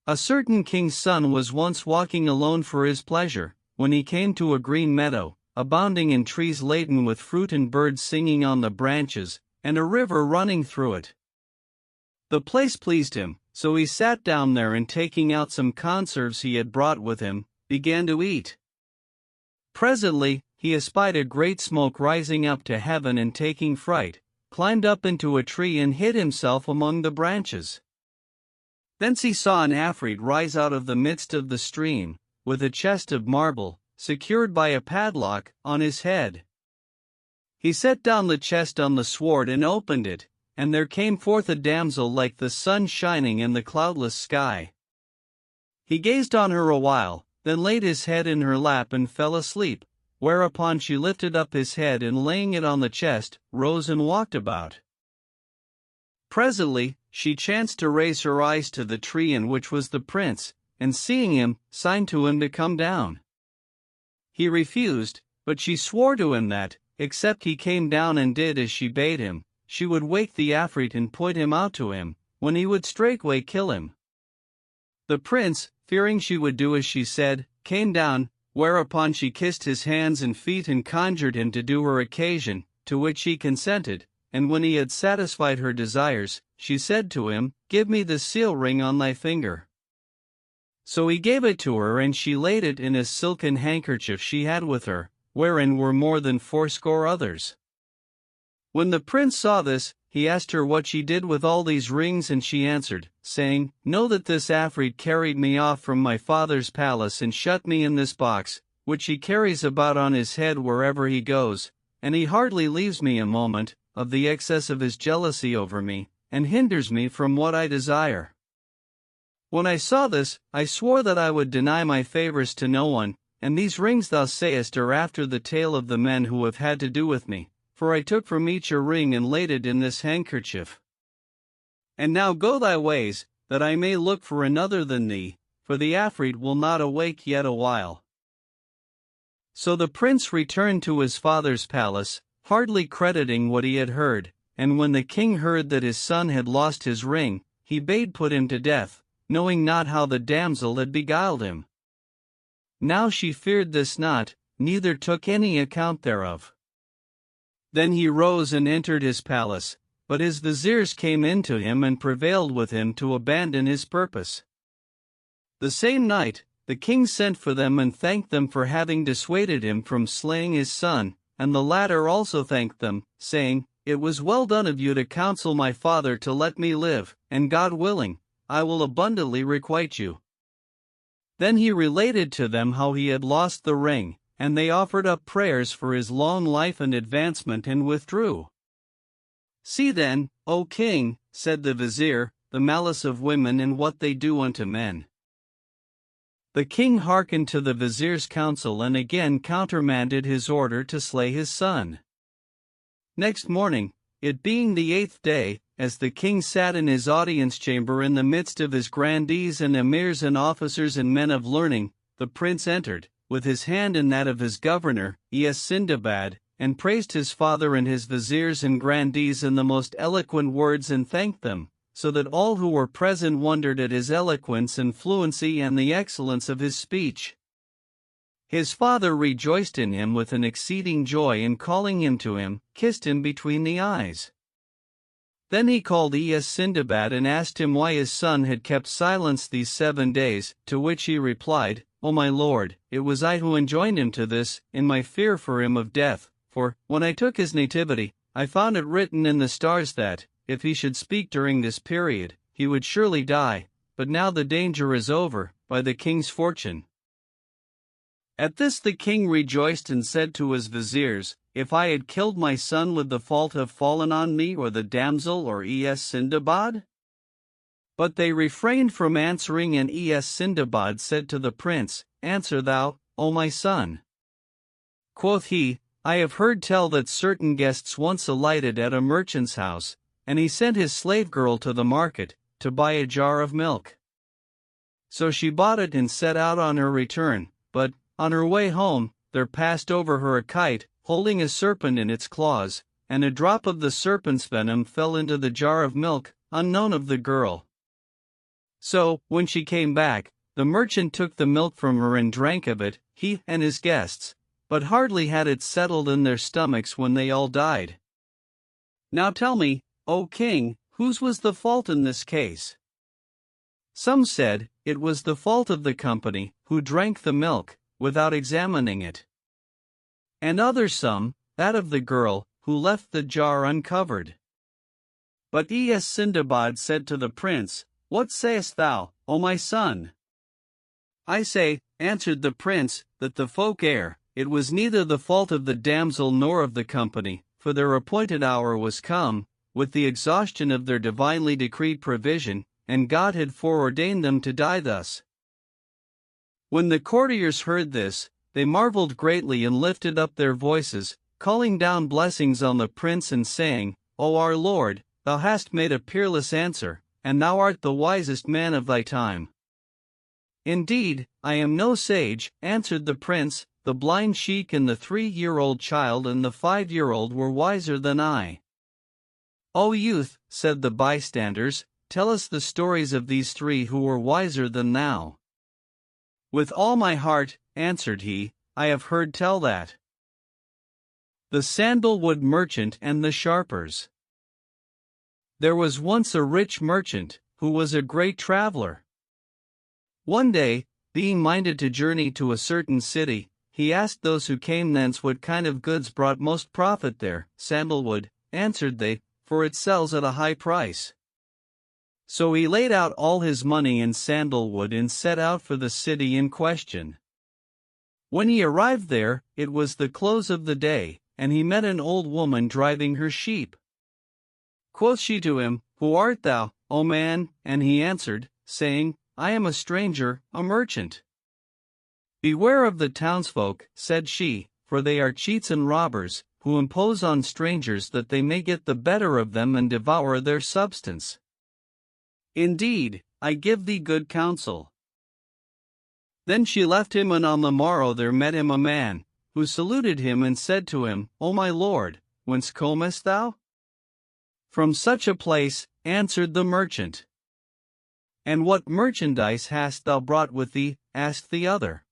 A certain king's son was once walking alone for his pleasure, when he came to a green meadow, abounding in trees laden with fruit and birds singing on the branches, and a river running through it. The place pleased him, so he sat down there and taking out some conserves he had brought with him, began to eat. Presently, he espied a great smoke rising up to heaven and taking fright, climbed up into a tree and hid himself among the branches. Thence he saw an Afreet rise out of the midst of the stream, with a chest of marble, secured by a padlock, on his head. He set down the chest on the sward and opened it, and there came forth a damsel like the sun shining in the cloudless sky. He gazed on her a while, then laid his head in her lap and fell asleep, whereupon she lifted up his head and laying it on the chest, rose and walked about. Presently, she chanced to raise her eyes to the tree in which was the prince, and seeing him, signed to him to come down. He refused, but she swore to him that, except he came down and did as she bade him, she would wake the Afreet and point him out to him, when he would straightway kill him. The prince, fearing she would do as she said, came down, whereupon she kissed his hands and feet and conjured him to do her occasion, to which he consented, and when he had satisfied her desires, she said to him, "Give me the seal ring on thy finger." So he gave it to her and she laid it in a silken handkerchief she had with her, wherein were more than 80 others. When the prince saw this, he asked her what she did with all these rings, and she answered, saying, "Know that this Afreet carried me off from my father's palace and shut me in this box, which he carries about on his head wherever he goes, and he hardly leaves me a moment, of the excess of his jealousy over me, and hinders me from what I desire. When I saw this, I swore that I would deny my favors to no one, and these rings thou sayest are after the tale of the men who have had to do with me, for I took from each a ring and laid it in this handkerchief. And now go thy ways, that I may look for another than thee, for the Afrit will not awake yet a while. So the prince returned to his father's palace, hardly crediting what he had heard, and when the king heard that his son had lost his ring, he bade put him to death, knowing not how the damsel had beguiled him. Now she feared this not, neither took any account thereof. Then he rose and entered his palace, but his viziers came in to him and prevailed with him to abandon his purpose. The same night, the king sent for them and thanked them for having dissuaded him from slaying his son, and the latter also thanked them, saying, "It was well done of you to counsel my father to let me live, and God willing, I will abundantly requite you." Then he related to them how he had lost the ring, and they offered up prayers for his long life and advancement and withdrew. "See then, O king," said the vizier, "the malice of women and what they do unto men." The king hearkened to the vizier's counsel and again countermanded his order to slay his son. Next morning, it being the 8th day, as the king sat in his audience chamber in the midst of his grandees and emirs and officers and men of learning, the prince entered, with his hand in that of his governor, Sindbad, and praised his father and his viziers and grandees in the most eloquent words and thanked them, so that all who were present wondered at his eloquence and fluency and the excellence of his speech. His father rejoiced in him with an exceeding joy, and calling him to him, kissed him between the eyes. Then he called Sindbad and asked him why his son had kept silence these 7 days, to which he replied, "O my lord, it was I who enjoined him to this, in my fear for him of death, for, when I took his nativity, I found it written in the stars that, if he should speak during this period, he would surely die, but now the danger is over, by the king's fortune." At this the king rejoiced and said to his viziers, "If I had killed my son, would the fault have fallen on me or the damsel or Sindbad?" But they refrained from answering, and Sindbad said to the prince, "Answer thou, O my son." Quoth he, "I have heard tell that certain guests once alighted at a merchant's house, and he sent his slave girl to the market, to buy a jar of milk. So she bought it and set out on her return, but, on her way home, there passed over her a kite, holding a serpent in its claws, and a drop of the serpent's venom fell into the jar of milk, unknown of the girl. So, when she came back, the merchant took the milk from her and drank of it, he and his guests, but hardly had it settled in their stomachs when they all died. Now tell me, O king, whose was the fault in this case?" Some said, it was the fault of the company, who drank the milk, without examining it. And others some, that of the girl, who left the jar uncovered. But Sindbad said to the prince, "What sayest thou, O my son?" "I say," answered the prince, "that the folk err, it was neither the fault of the damsel nor of the company, for their appointed hour was come, with the exhaustion of their divinely decreed provision, and God had foreordained them to die thus." When the courtiers heard this, they marveled greatly and lifted up their voices, calling down blessings on the prince and saying, "O our lord, thou hast made a peerless answer, and thou art the wisest man of thy time." "Indeed, I am no sage," answered the prince, "the blind sheik and the 3-year-old child and the 5-year-old were wiser than I." "O youth," said the bystanders, "tell us the stories of these 3 who were wiser than thou." "With all my heart," answered he, "I have heard tell that." The Sandalwood Merchant and the Sharpers. There was once a rich merchant, who was a great traveler. One day, being minded to journey to a certain city, he asked those who came thence what kind of goods brought most profit there. "Sandalwood," answered they, "for it sells at a high price." So he laid out all his money in sandalwood and set out for the city in question. When he arrived there, it was the close of the day, and he met an old woman driving her sheep. Quoth she to him, "Who art thou, O man?" And he answered, saying, "I am a stranger, a merchant." "Beware of the townsfolk," said she, "for they are cheats and robbers, who impose on strangers that they may get the better of them and devour their substance. Indeed, I give thee good counsel. Then she left him, and on the morrow there met him a man, who saluted him and said to him, O my lord, whence comest thou? From such a place, answered the merchant. And what merchandise hast thou brought with thee? asked the other.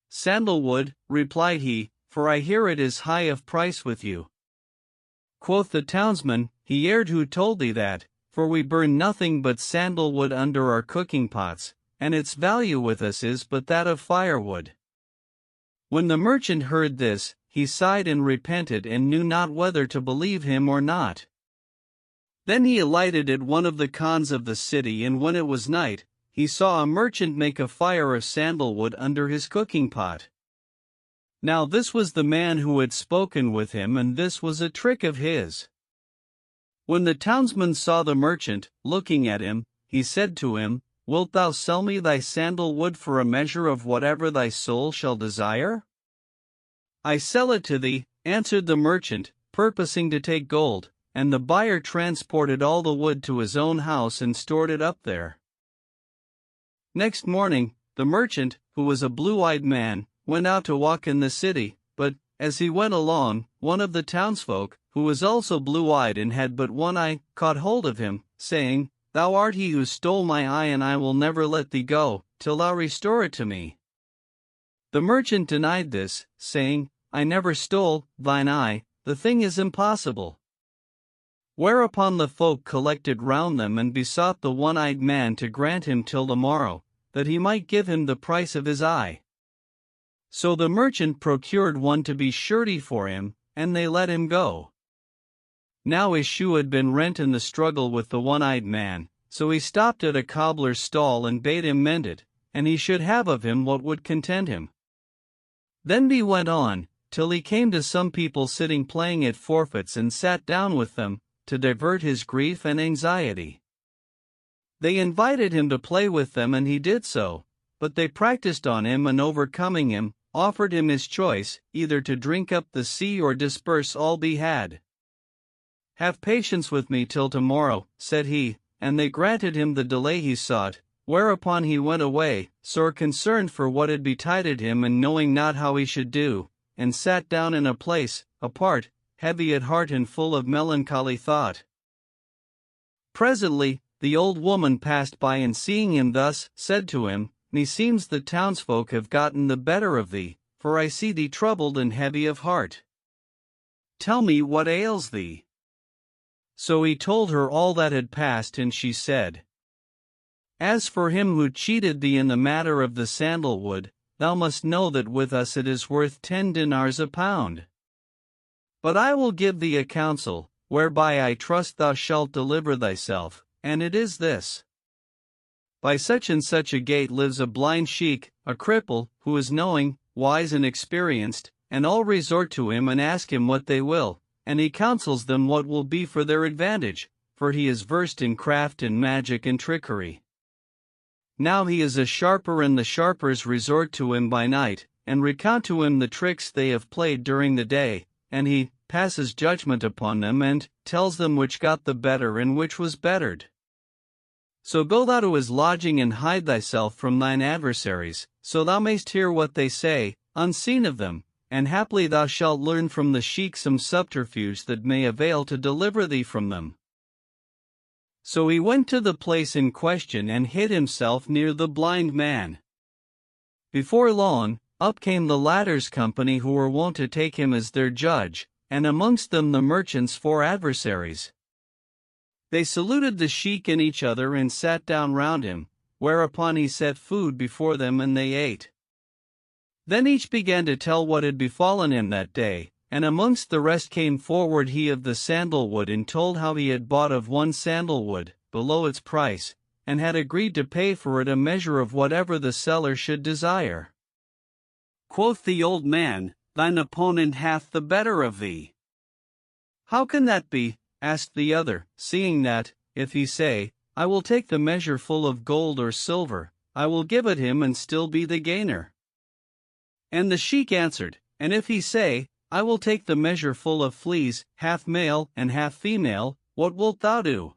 Sandalwood, replied he, for I hear it is high of price with you. Quoth the townsman, He erred who told thee that, for we burn nothing but sandalwood under our cooking pots, and its value with us is but that of firewood. When the merchant heard this, he sighed and repented and knew not whether to believe him or not. Then he alighted at one of the khans of the city, and when it was night, he saw a merchant make a fire of sandalwood under his cooking pot. Now this was the man who had spoken with him, and this was a trick of his. When the townsman saw the merchant, looking at him, he said to him, Wilt thou sell me thy sandalwood for a measure of whatever thy soul shall desire? I sell it to thee, answered the merchant, purposing to take gold, and the buyer transported all the wood to his own house and stored it up there. Next morning, the merchant, who was a blue-eyed man, went out to walk in the city, but, as he went along, one of the townsfolk, who was also blue-eyed and had but one eye, caught hold of him, saying, Thou art he who stole my eye, and I will never let thee go, till thou restore it to me. The merchant denied this, saying, I never stole thine eye, the thing is impossible. Whereupon the folk collected round them and besought the one-eyed man to grant him till the morrow, that he might give him the price of his eye. So the merchant procured one to be surety for him, and they let him go. Now his shoe had been rent in the struggle with the one-eyed man, so he stopped at a cobbler's stall and bade him mend it, and he should have of him what would content him. Then he went on, till he came to some people sitting playing at forfeits, and sat down with them, to divert his grief and anxiety. They invited him to play with them, and he did so, but they practiced on him, and overcoming him, offered him his choice, either to drink up the sea or disperse all he had. Have patience with me till tomorrow, said he, and they granted him the delay he sought, whereupon he went away, sore concerned for what had betided him, and knowing not how he should do, and sat down in a place, apart, heavy at heart and full of melancholy thought. Presently, the old woman passed by, and seeing him thus, said to him, Meseems the townsfolk have gotten the better of thee, for I see thee troubled and heavy of heart. Tell me what ails thee. So he told her all that had passed, and she said, As for him who cheated thee in the matter of the sandalwood, thou must know that with us it is worth 10 dinars a pound. But I will give thee a counsel, whereby I trust thou shalt deliver thyself, and it is this. By such and such a gate lives a blind sheik, a cripple, who is knowing, wise and experienced, and all resort to him and ask him what they will, and he counsels them what will be for their advantage, for he is versed in craft and magic and trickery. Now he is a sharper, and the sharpers resort to him by night, and recount to him the tricks they have played during the day, and he passes judgment upon them, and tells them which got the better and which was bettered. So go thou to his lodging, and hide thyself from thine adversaries, so thou mayst hear what they say, unseen of them, and haply thou shalt learn from the sheik some subterfuge that may avail to deliver thee from them. So he went to the place in question, and hid himself near the blind man. Before long, up came the latter's company, who were wont to take him as their judge, and amongst them the merchant's 4 adversaries. They saluted the sheik and each other, and sat down round him, whereupon he set food before them, and they ate. Then each began to tell what had befallen him that day, and amongst the rest came forward he of the sandalwood, and told how he had bought of one sandalwood, below its price, and had agreed to pay for it a measure of whatever the seller should desire. Quoth the old man, Thine opponent hath the better of thee. How can that be? Asked the other, seeing that, if he say, I will take the measure full of gold or silver, I will give it him and still be the gainer. And the sheik answered, And if he say, I will take the measure full of fleas, half male and half female, what wilt thou do?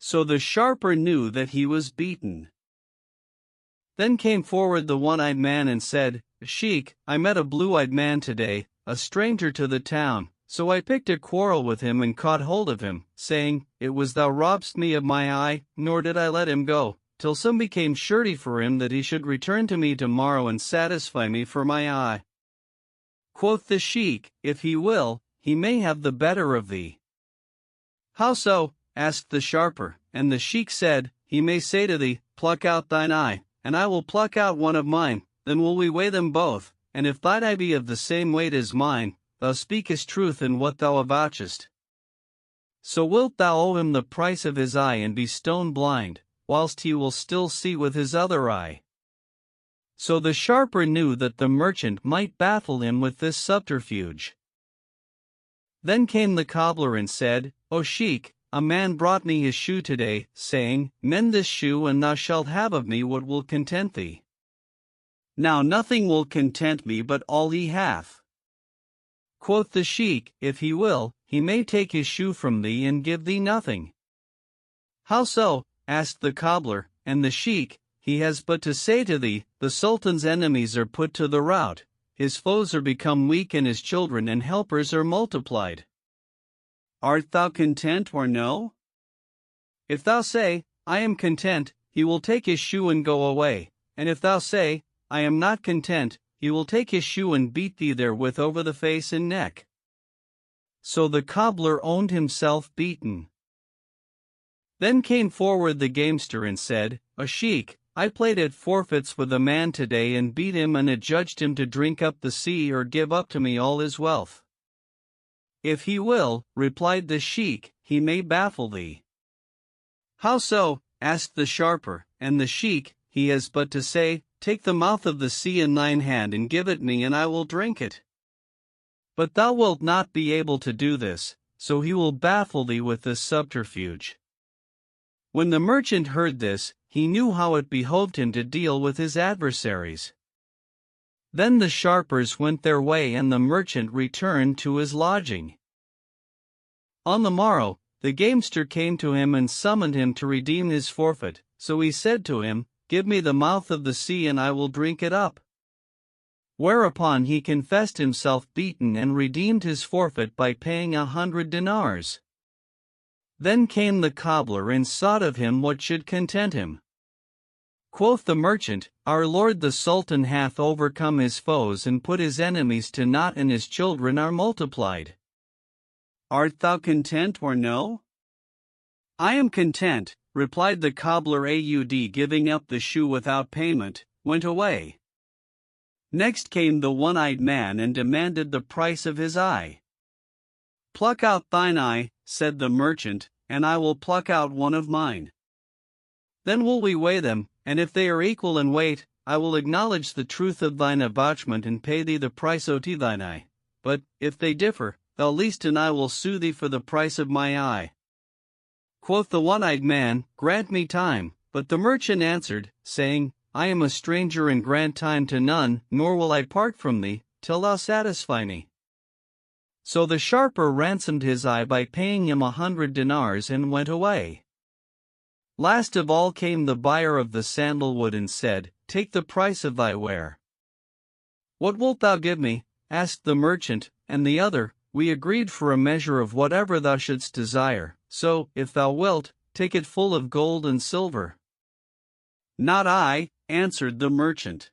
So the sharper knew that he was beaten. Then came forward the one-eyed man and said, "Sheik, I met a blue-eyed man today, a stranger to the town, so I picked a quarrel with him and caught hold of him, saying, 'It was thou robbedst me of my eye,' nor did I let him go, till some became surety for him that he should return to me tomorrow and satisfy me for my eye." Quoth the sheik, "If he will, he may have the better of thee." "How so?" asked the sharper, and the sheik said, "He may say to thee, 'Pluck out thine eye,' and I will pluck out one of mine, then will we weigh them both, and if thine eye be of the same weight as mine, thou speakest truth in what thou avouchest. So wilt thou owe him the price of his eye and be stone blind, whilst he will still see with his other eye." So the sharper knew that the merchant might baffle him with this subterfuge. Then came the cobbler and said, "O sheik, a man brought me his shoe today, saying, 'Mend this shoe and thou shalt have of me what will content thee.' Now nothing will content me but all he hath." Quoth the sheik, "If he will, he may take his shoe from thee and give thee nothing." "How so?" asked the cobbler, and the sheik, "He has but to say to thee, 'The Sultan's enemies are put to the rout, his foes are become weak and his children and helpers are multiplied. Art thou content or no?' If thou say, 'I am content,' he will take his shoe and go away, and if thou say, 'I am not content,' he will take his shoe and beat thee therewith over the face and neck." So the cobbler owned himself beaten. Then came forward the gamester and said, "A sheik, I played at forfeits with a man today and beat him and adjudged him to drink up the sea or give up to me all his wealth." "If he will," replied the sheik, "he may baffle thee." "How so?" asked the sharper, and the sheik, "He has but to say, 'Take the mouth of the sea in thine hand and give it me and I will drink it.' But thou wilt not be able to do this, so he will baffle thee with this subterfuge." When the merchant heard this, he knew how it behoved him to deal with his adversaries. Then the sharpers went their way and the merchant returned to his lodging. On the morrow, the gamester came to him and summoned him to redeem his forfeit, so he said to him, "Give me the mouth of the sea and I will drink it up." Whereupon he confessed himself beaten and redeemed his forfeit by paying 100 dinars. Then came the cobbler and sought of him what should content him. Quoth the merchant, "Our lord the Sultan hath overcome his foes and put his enemies to naught and his children are multiplied. Art thou content or no?" "I am content," replied the cobbler. Aud giving up the shoe without payment, went away. Next came the one-eyed man and demanded the price of his eye. "Pluck out thine eye," said the merchant, "and I will pluck out one of mine. Then will we weigh them, and if they are equal in weight, I will acknowledge the truth of thine avouchment and pay thee the price of thine eye. But, if they differ, thou least and I will sue thee for the price of my eye." Quoth the one-eyed man, "Grant me time," but the merchant answered, saying, "I am a stranger and grant time to none, nor will I part from thee, till thou satisfy me." So the sharper ransomed his eye by paying him 100 dinars and went away. Last of all came the buyer of the sandalwood and said, "Take the price of thy ware." "What wilt thou give me?" asked the merchant, and the other, "We agreed for a measure of whatever thou shouldst desire, so, if thou wilt, take it full of gold and silver." "Not I," answered the merchant.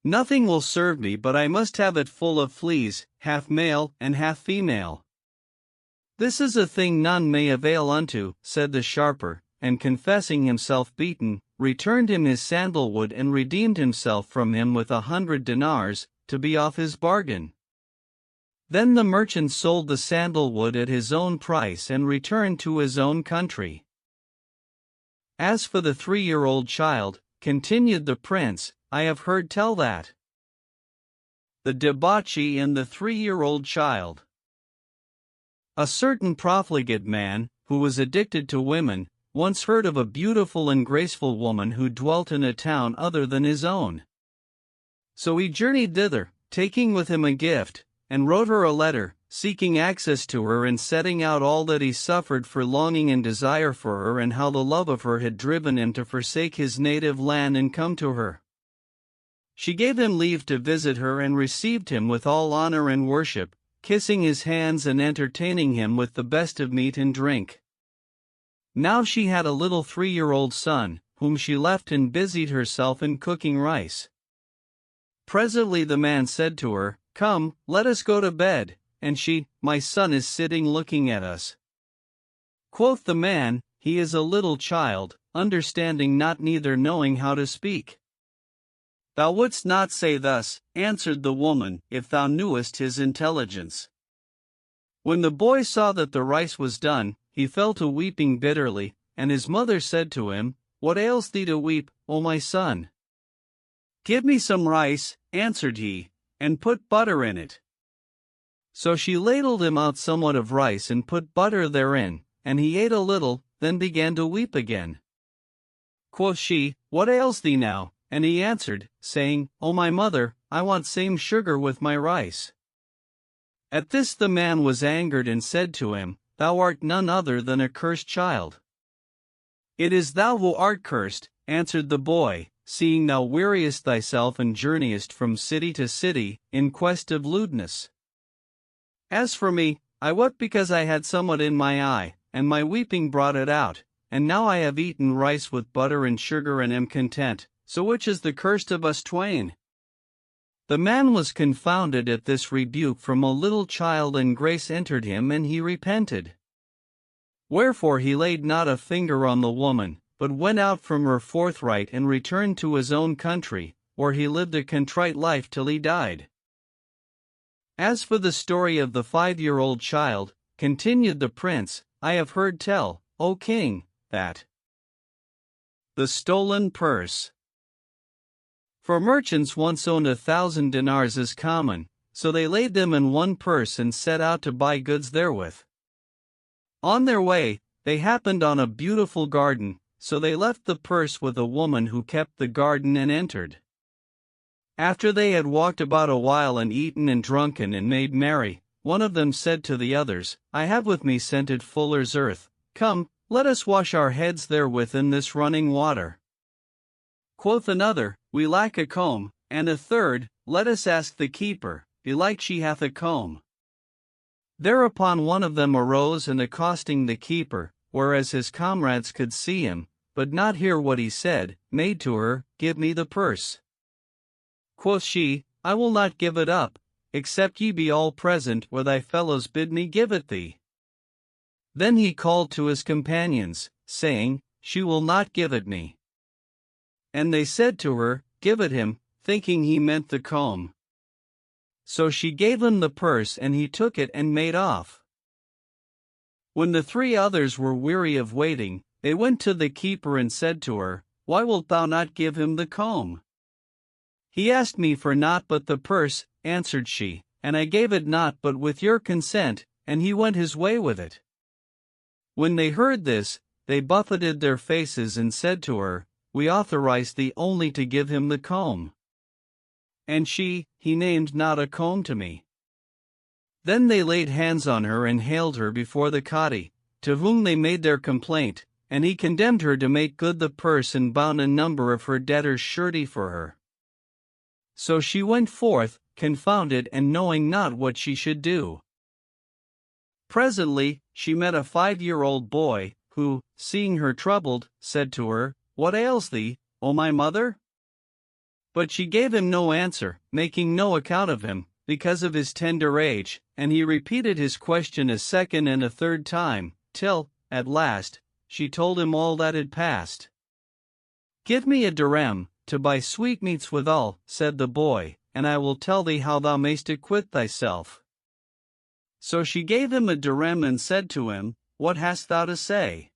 "Nothing will serve me but I must have it full of fleas, half male and half female." "This is a thing none may avail unto," said the sharper, and confessing himself beaten, returned him his sandalwood and redeemed himself from him with 100 dinars, to be off his bargain. Then the merchant sold the sandalwood at his own price and returned to his own country. "As for the 3-year-old child," continued the prince, "I have heard tell that." The debauchee and the 3-year-old child. A certain profligate man, who was addicted to women, once heard of a beautiful and graceful woman who dwelt in a town other than his own. So he journeyed thither, taking with him a gift, and wrote her a letter, seeking access to her and setting out all that he suffered for longing and desire for her, and how the love of her had driven him to forsake his native land and come to her. She gave him leave to visit her and received him with all honor and worship, kissing his hands and entertaining him with the best of meat and drink. Now she had a little 3-year-old son, whom she left and busied herself in cooking rice. Presently the man said to her, "Come, let us go to bed," and she, "My son is sitting looking at us." Quoth the man, "He is a little child, understanding not neither knowing how to speak." "Thou wouldst not say thus," answered the woman, "if thou knewest his intelligence." When the boy saw that the rice was done, he fell to weeping bitterly, and his mother said to him, "What ails thee to weep, O my son?" "Give me some rice," answered he, "and put butter in it." So she ladled him out somewhat of rice and put butter therein, and he ate a little, then began to weep again. Quoth she, "What ails thee now?" And he answered, saying, "O my mother, I want same sugar with my rice." At this the man was angered and said to him, "Thou art none other than a cursed child." "It is thou who art cursed," answered the boy, "seeing thou weariest thyself and journeyest from city to city, in quest of lewdness. As for me, I wept because I had somewhat in my eye, and my weeping brought it out, and now I have eaten rice with butter and sugar and am content, so which is the cursed of us twain?" The man was confounded at this rebuke from a little child, and grace entered him, and he repented. Wherefore he laid not a finger on the woman, but went out from her forthright and returned to his own country, where he lived a contrite life till he died. As for the story of the 5-year-old child, continued the prince, I have heard tell, O king, that the stolen purse. For merchants once owned 1,000 dinars as common, so they laid them in one purse and set out to buy goods therewith. On their way, they happened on a beautiful garden, so they left the purse with a woman who kept the garden and entered. After they had walked about a while and eaten and drunken and made merry, one of them said to the others, "I have with me scented fuller's earth, come, let us wash our heads therewith in this running water." Quoth another, "We lack a comb," and a third, "Let us ask the keeper, belike she hath a comb." Thereupon one of them arose and accosting the keeper, whereas his comrades could see him, but not hear what he said, made to her, "Give me the purse." Quoth she, "I will not give it up, except ye be all present where thy fellows bid me give it thee." Then he called to his companions, saying, "She will not give it me." And they said to her, "Give it him," thinking he meant the comb. So she gave him the purse, and he took it and made off. When the 3 others were weary of waiting, they went to the keeper and said to her, "Why wilt thou not give him the comb?" "He asked me for naught but the purse," answered she, "and I gave it not but with your consent, and he went his way with it." When they heard this, they buffeted their faces and said to her, "We authorize thee only to give him the comb." And she, "He named not a comb to me." Then they laid hands on her and haled her before the Cadi, to whom they made their complaint, and he condemned her to make good the purse and bound a number of her debtors surety for her. So she went forth, confounded and knowing not what she should do. Presently, she met a 5-year-old boy, who, seeing her troubled, said to her, "What ails thee, O my mother?" But she gave him no answer, making no account of him, because of his tender age, and he repeated his question a second and a third time, till, at last, she told him all that had passed. "Give me a dirham, to buy sweetmeats withal," said the boy, "and I will tell thee how thou mayst acquit thyself." So she gave him a dirham and said to him, "What hast thou to say?"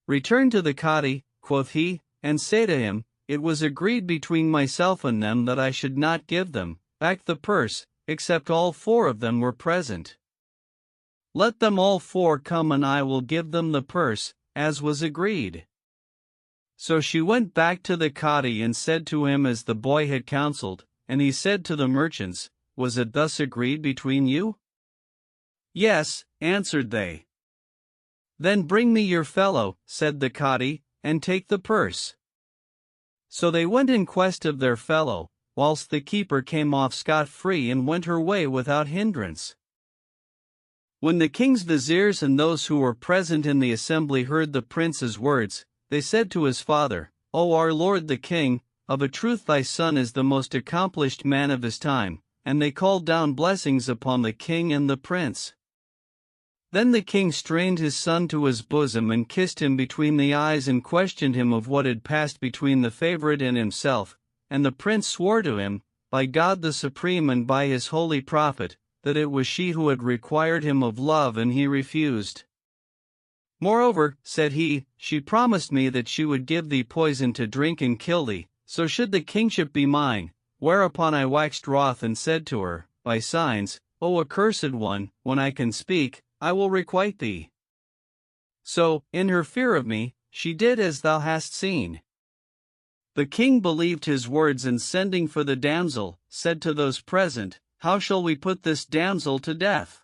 "Return to the Cadi," quoth he, "and say to him, it was agreed between myself and them that I should not give them back the purse, except all 4 of them were present. Let them all 4 come and I will give them the purse, as was agreed." So she went back to the Cadi and said to him as the boy had counseled, and he said to the merchants, "Was it thus agreed between you?" Yes, answered they. Then bring me your fellow, said the Cadi, and take the purse. So they went in quest of their fellow, whilst the keeper came off scot-free and went her way without hindrance. When the king's viziers and those who were present in the assembly heard the prince's words, they said to his father, O our lord the king, of a truth thy son is the most accomplished man of his time, and they called down blessings upon the king and the prince. Then the king strained his son to his bosom and kissed him between the eyes and questioned him of what had passed between the favorite and himself, and the prince swore to him, by God the Supreme and by his holy prophet, that it was she who had required him of love and he refused. Moreover, said he, she promised me that she would give thee poison to drink and kill thee, so should the kingship be mine, whereupon I waxed wroth and said to her, by signs, O accursed one, when I can speak, I will requite thee. So, in her fear of me, she did as thou hast seen. The king believed his words and sending for the damsel, said to those present, How shall we put this damsel to death?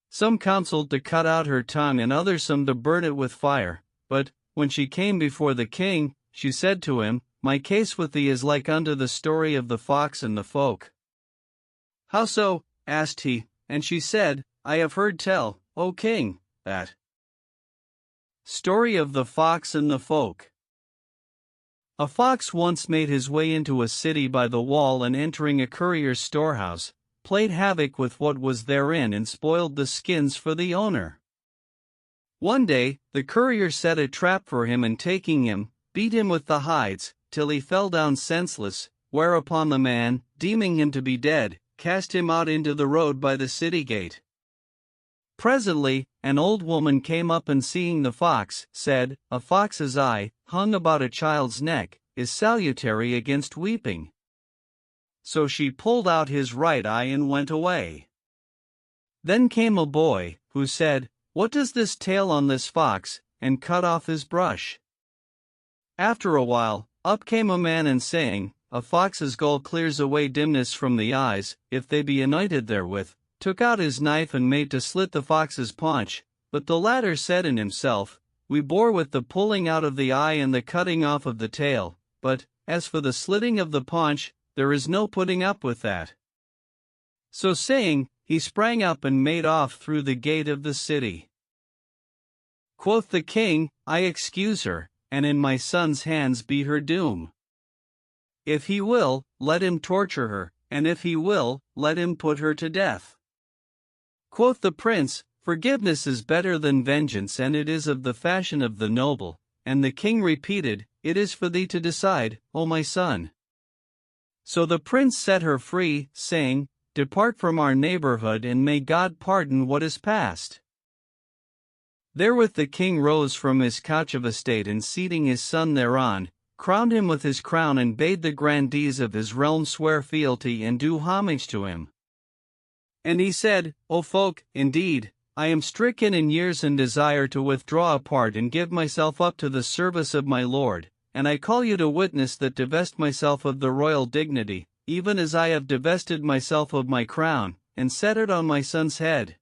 Some counseled to cut out her tongue and others some to burn it with fire, but, when she came before the king, she said to him, My case with thee is like unto the story of the fox and the folk. How so? Asked he, and she said, I have heard tell, O king, that story of the fox and the folk. A fox once made his way into a city by the wall and entering a courier's storehouse, played havoc with what was therein and spoiled the skins for the owner. One day, the courier set a trap for him and taking him, beat him with the hides, till he fell down senseless, whereupon the man, deeming him to be dead, cast him out into the road by the city gate. Presently, an old woman came up and seeing the fox, said, A fox's eye, hung about a child's neck, is salutary against weeping. So she pulled out his right eye and went away. Then came a boy, who said, What does this tale on this fox, and cut off his brush? After a while, up came a man and saying, A fox's gall clears away dimness from the eyes, if they be anointed therewith, took out his knife and made to slit the fox's paunch, but the latter said in himself, We bore with the pulling out of the eye and the cutting off of the tail, but, as for the slitting of the paunch, there is no putting up with that. So saying, he sprang up and made off through the gate of the city. Quoth the king, I excuse her, and in my son's hands be her doom. If he will, let him torture her, and if he will, let him put her to death. Quoth the prince, Forgiveness is better than vengeance, and it is of the fashion of the noble. And the king repeated, It is for thee to decide, O my son. So the prince set her free, saying, Depart from our neighborhood, and may God pardon what is past. Therewith the king rose from his couch of estate, and seating his son thereon, crowned him with his crown, and bade the grandees of his realm swear fealty and do homage to him. And he said, O folk, indeed, I am stricken in years and desire to withdraw apart and give myself up to the service of my Lord, and I call you to witness that divest myself of the royal dignity, even as I have divested myself of my crown, and set it on my son's head.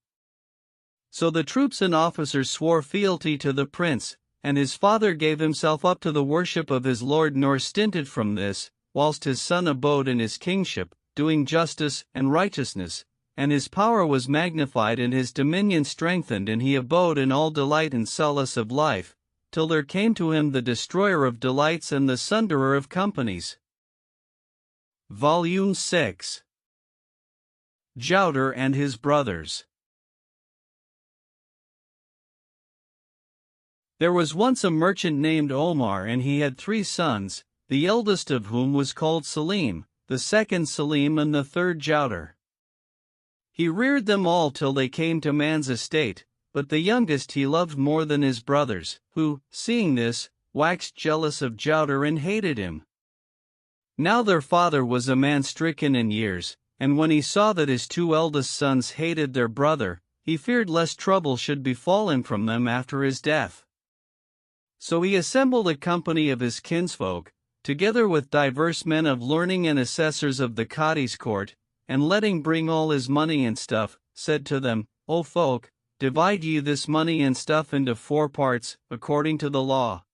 So the troops and officers swore fealty to the prince, and his father gave himself up to the worship of his Lord, nor stinted from this, whilst his son abode in his kingship, doing justice and righteousness, and his power was magnified and his dominion strengthened, and he abode in all delight and solace of life, till there came to him the destroyer of delights and the sunderer of companies. Volume 6. Jouder and his brothers. There was once a merchant named Omar, and he had 3 sons, the eldest of whom was called Salim, the second Salim, and the third Jouder. He reared them all till they came to man's estate, but the youngest he loved more than his brothers, who, seeing this, waxed jealous of Jouder and hated him. Now their father was a man stricken in years, and when he saw that his 2 eldest sons hated their brother, he feared lest trouble should befall him from them after his death. So he assembled a company of his kinsfolk, together with divers men of learning and assessors of the Cadi's court, and letting bring all his money and stuff, said to them, O folk, divide ye this money and stuff into 4 parts, according to the law.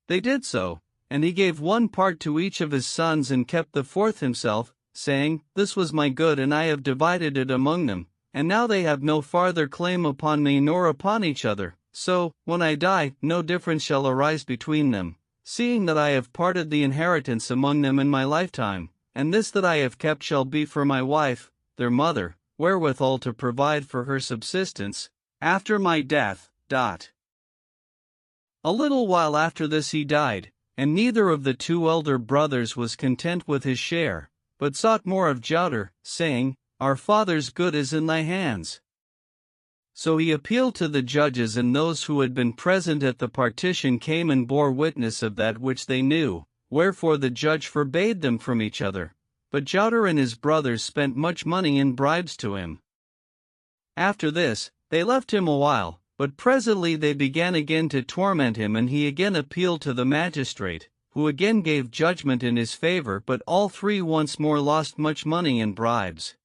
They did so, and he gave 1 part to each of his sons and kept the 4th himself, saying, This was my good and I have divided it among them, and now they have no farther claim upon me nor upon each other, so, when I die, no difference shall arise between them, seeing that I have parted the inheritance among them in my lifetime, and this that I have kept shall be for my wife, their mother, wherewithal to provide for her subsistence, after my death. A little while after this he died, and neither of the 2 elder brothers was content with his share, but sought more of Jouter, saying, Our father's good is in thy hands. So he appealed to the judges, and those who had been present at the partition came and bore witness of that which they knew, wherefore the judge forbade them from each other. But Jouter and his brothers spent much money in bribes to him. After this, they left him a while, but presently they began again to torment him, and he again appealed to the magistrate, who again gave judgment in his favor, but all 3 once more lost much money in bribes.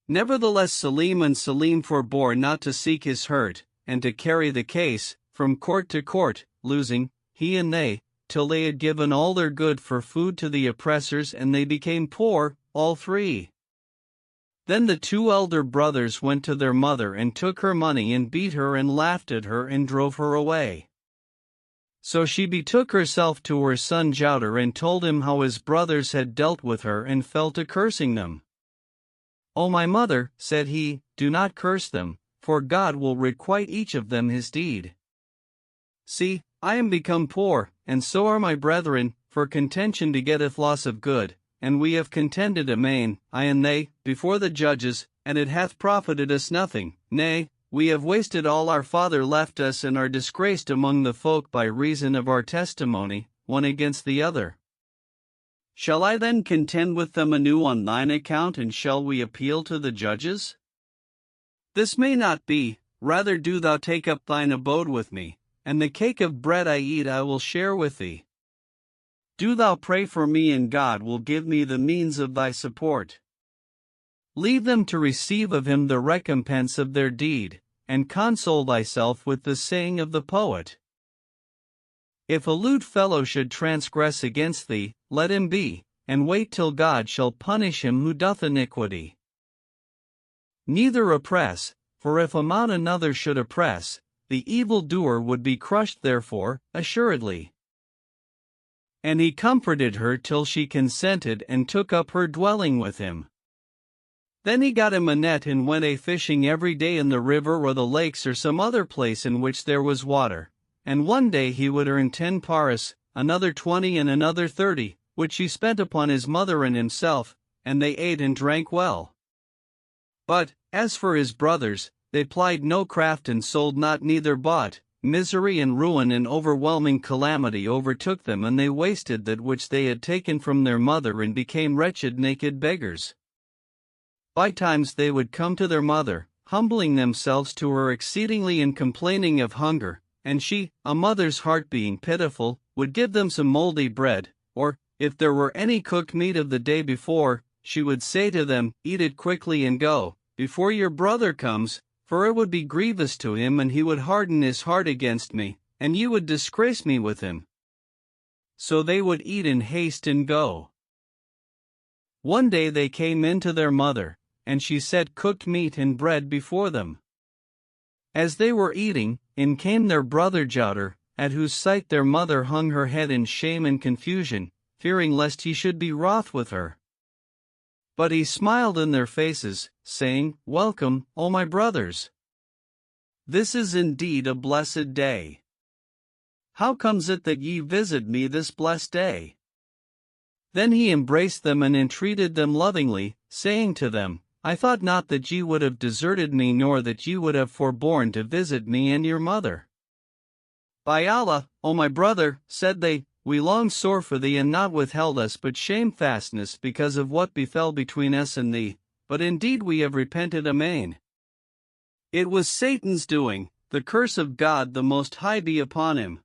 Nevertheless Salim and Salim forbore not to seek his hurt, and to carry the case, from court to court, losing, he and they, till they had given all their good for food to the oppressors, and they became poor, all 3. Then the 2 elder brothers went to their mother and took her money and beat her and laughed at her and drove her away. So she betook herself to her son Jouter and told him how his brothers had dealt with her, and fell to cursing them. O my mother, said he, do not curse them, for God will requite each of them his deed. See, I am become poor, and so are my brethren, for contention begetteth loss of good, and we have contended amain, I and they, before the judges, and it hath profited us nothing, nay, we have wasted all our father left us, and are disgraced among the folk by reason of our testimony, one against the other. Shall I then contend with them anew on thine account, and shall we appeal to the judges? This may not be, rather do thou take up thine abode with me, and the cake of bread I eat I will share with thee. Do thou pray for me, and God will give me the means of thy support. Leave them to receive of him the recompense of their deed, and console thyself with the saying of the poet. If a lewd fellow should transgress against thee, let him be, and wait till God shall punish him who doth iniquity. Neither oppress, for if a mount another should oppress, the evildoer would be crushed therefore, assuredly. And he comforted her till she consented, and took up her dwelling with him. Then he got him a net and went a-fishing every day in the river or the lakes or some other place in which there was water. And one day he would earn 10 paras, another 20 and another 30, which he spent upon his mother and himself, and they ate and drank well. But, as for his brothers, they plied no craft and sold not, neither bought. Misery and ruin and overwhelming calamity overtook them, and they wasted that which they had taken from their mother, and became wretched naked beggars. By times they would come to their mother, humbling themselves to her exceedingly and complaining of hunger, and she, a mother's heart being pitiful, would give them some mouldy bread, or, if there were any cooked meat of the day before, she would say to them, Eat it quickly and go, before your brother comes, for it would be grievous to him, and he would harden his heart against me, and you would disgrace me with him. So they would eat in haste and go. One day they came in to their mother, and she set cooked meat and bread before them. As they were eating, in came their brother Jouter, at whose sight their mother hung her head in shame and confusion, fearing lest he should be wroth with her. But he smiled in their faces, saying, Welcome, O my brothers! This is indeed a blessed day. How comes it that ye visit me this blessed day? Then he embraced them and entreated them lovingly, saying to them, I thought not that ye would have deserted me, nor that ye would have forborne to visit me and your mother. By Allah, O my brother, said they, we longed sore for thee, and not withheld us but shamefastness because of what befell between us and thee, but indeed we have repented amain. It was Satan's doing, the curse of God the Most High be upon him.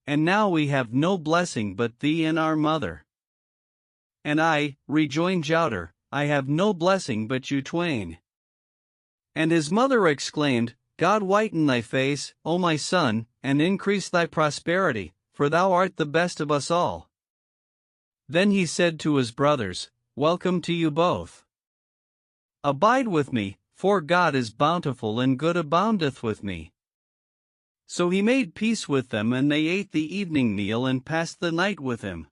And now we have no blessing but thee and our mother. And I, rejoined Jouter, I have no blessing but you twain. And his mother exclaimed, God whiten thy face, O my son, and increase thy prosperity, for thou art the best of us all. Then he said to his brothers, Welcome to you both. Abide with me, for God is bountiful and good aboundeth with me. So he made peace with them, and they ate the evening meal and passed the night with him.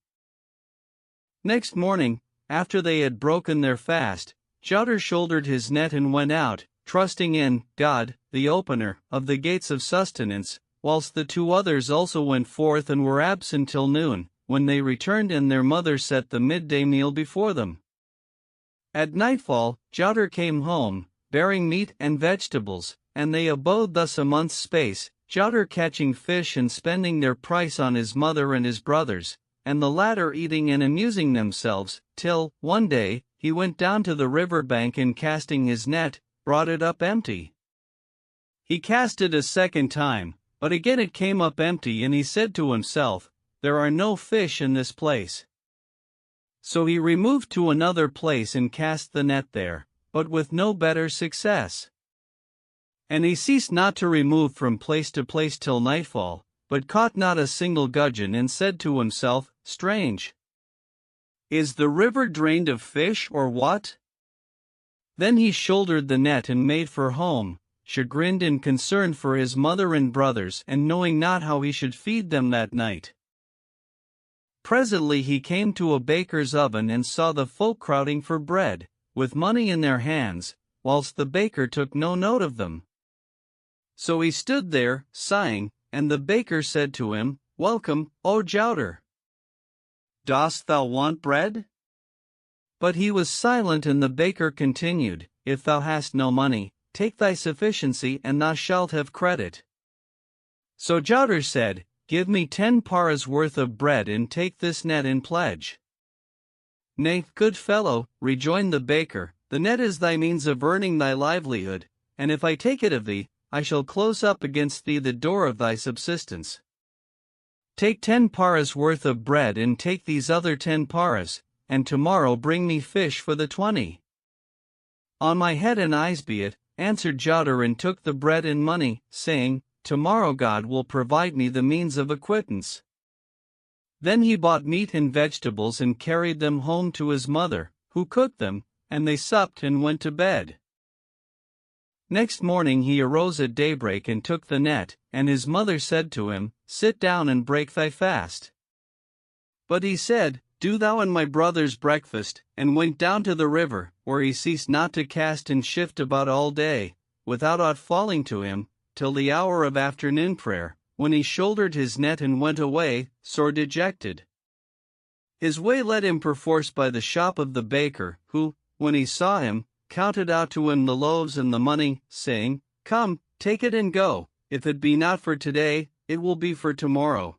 Next morning, after they had broken their fast, Jowder shouldered his net and went out, trusting in God, the opener of the gates of sustenance, whilst the two others also went forth and were absent till noon, when they returned and their mother set the midday meal before them. At nightfall, Jowder came home, bearing meat and vegetables, and they abode thus a month's space, Jowder catching fish and spending their price on his mother and his brothers, and the latter eating and amusing themselves, till, one day, he went down to the river bank and casting his net, brought it up empty. He cast it a second time, but again it came up empty, and he said to himself, There are no fish in this place. So he removed to another place and cast the net there, but with no better success. And he ceased not to remove from place to place till nightfall, but caught not a single gudgeon, and said to himself, Strange! Is the river drained of fish, or what? Then he shouldered the net and made for home, chagrined and concerned for his mother and brothers, and knowing not how he should feed them that night. Presently he came to a baker's oven and saw the folk crowding for bread, with money in their hands, whilst the baker took no note of them. So he stood there, sighing, and the baker said to him, Welcome, O Jowder! Dost thou want bread? But he was silent, and the baker continued, If thou hast no money, take thy sufficiency, and thou shalt have credit. So Jowder said, Give me 10 paras worth of bread, and take this net in pledge. Nay, good fellow, rejoined the baker, the net is thy means of earning thy livelihood, and if I take it of thee, I shall close up against thee the door of thy subsistence. Take 10 paras worth of bread, and take these other 10 paras, and tomorrow bring me fish for the 20. On my head and eyes be it, answered Jowder, and took the bread and money, saying, Tomorrow God will provide me the means of acquittance. Then he bought meat and vegetables and carried them home to his mother, who cooked them, and they supped and went to bed. Next morning he arose at daybreak and took the net, and his mother said to him, Sit down and break thy fast. But he said, Do thou and my brothers breakfast, and went down to the river, where he ceased not to cast and shift about all day, without aught falling to him, till the hour of afternoon prayer, when he shouldered his net and went away, sore dejected. His way led him perforce by the shop of the baker, who, when he saw him, counted out to him the loaves and the money, saying, Come, take it and go, if it be not for today, it will be for tomorrow.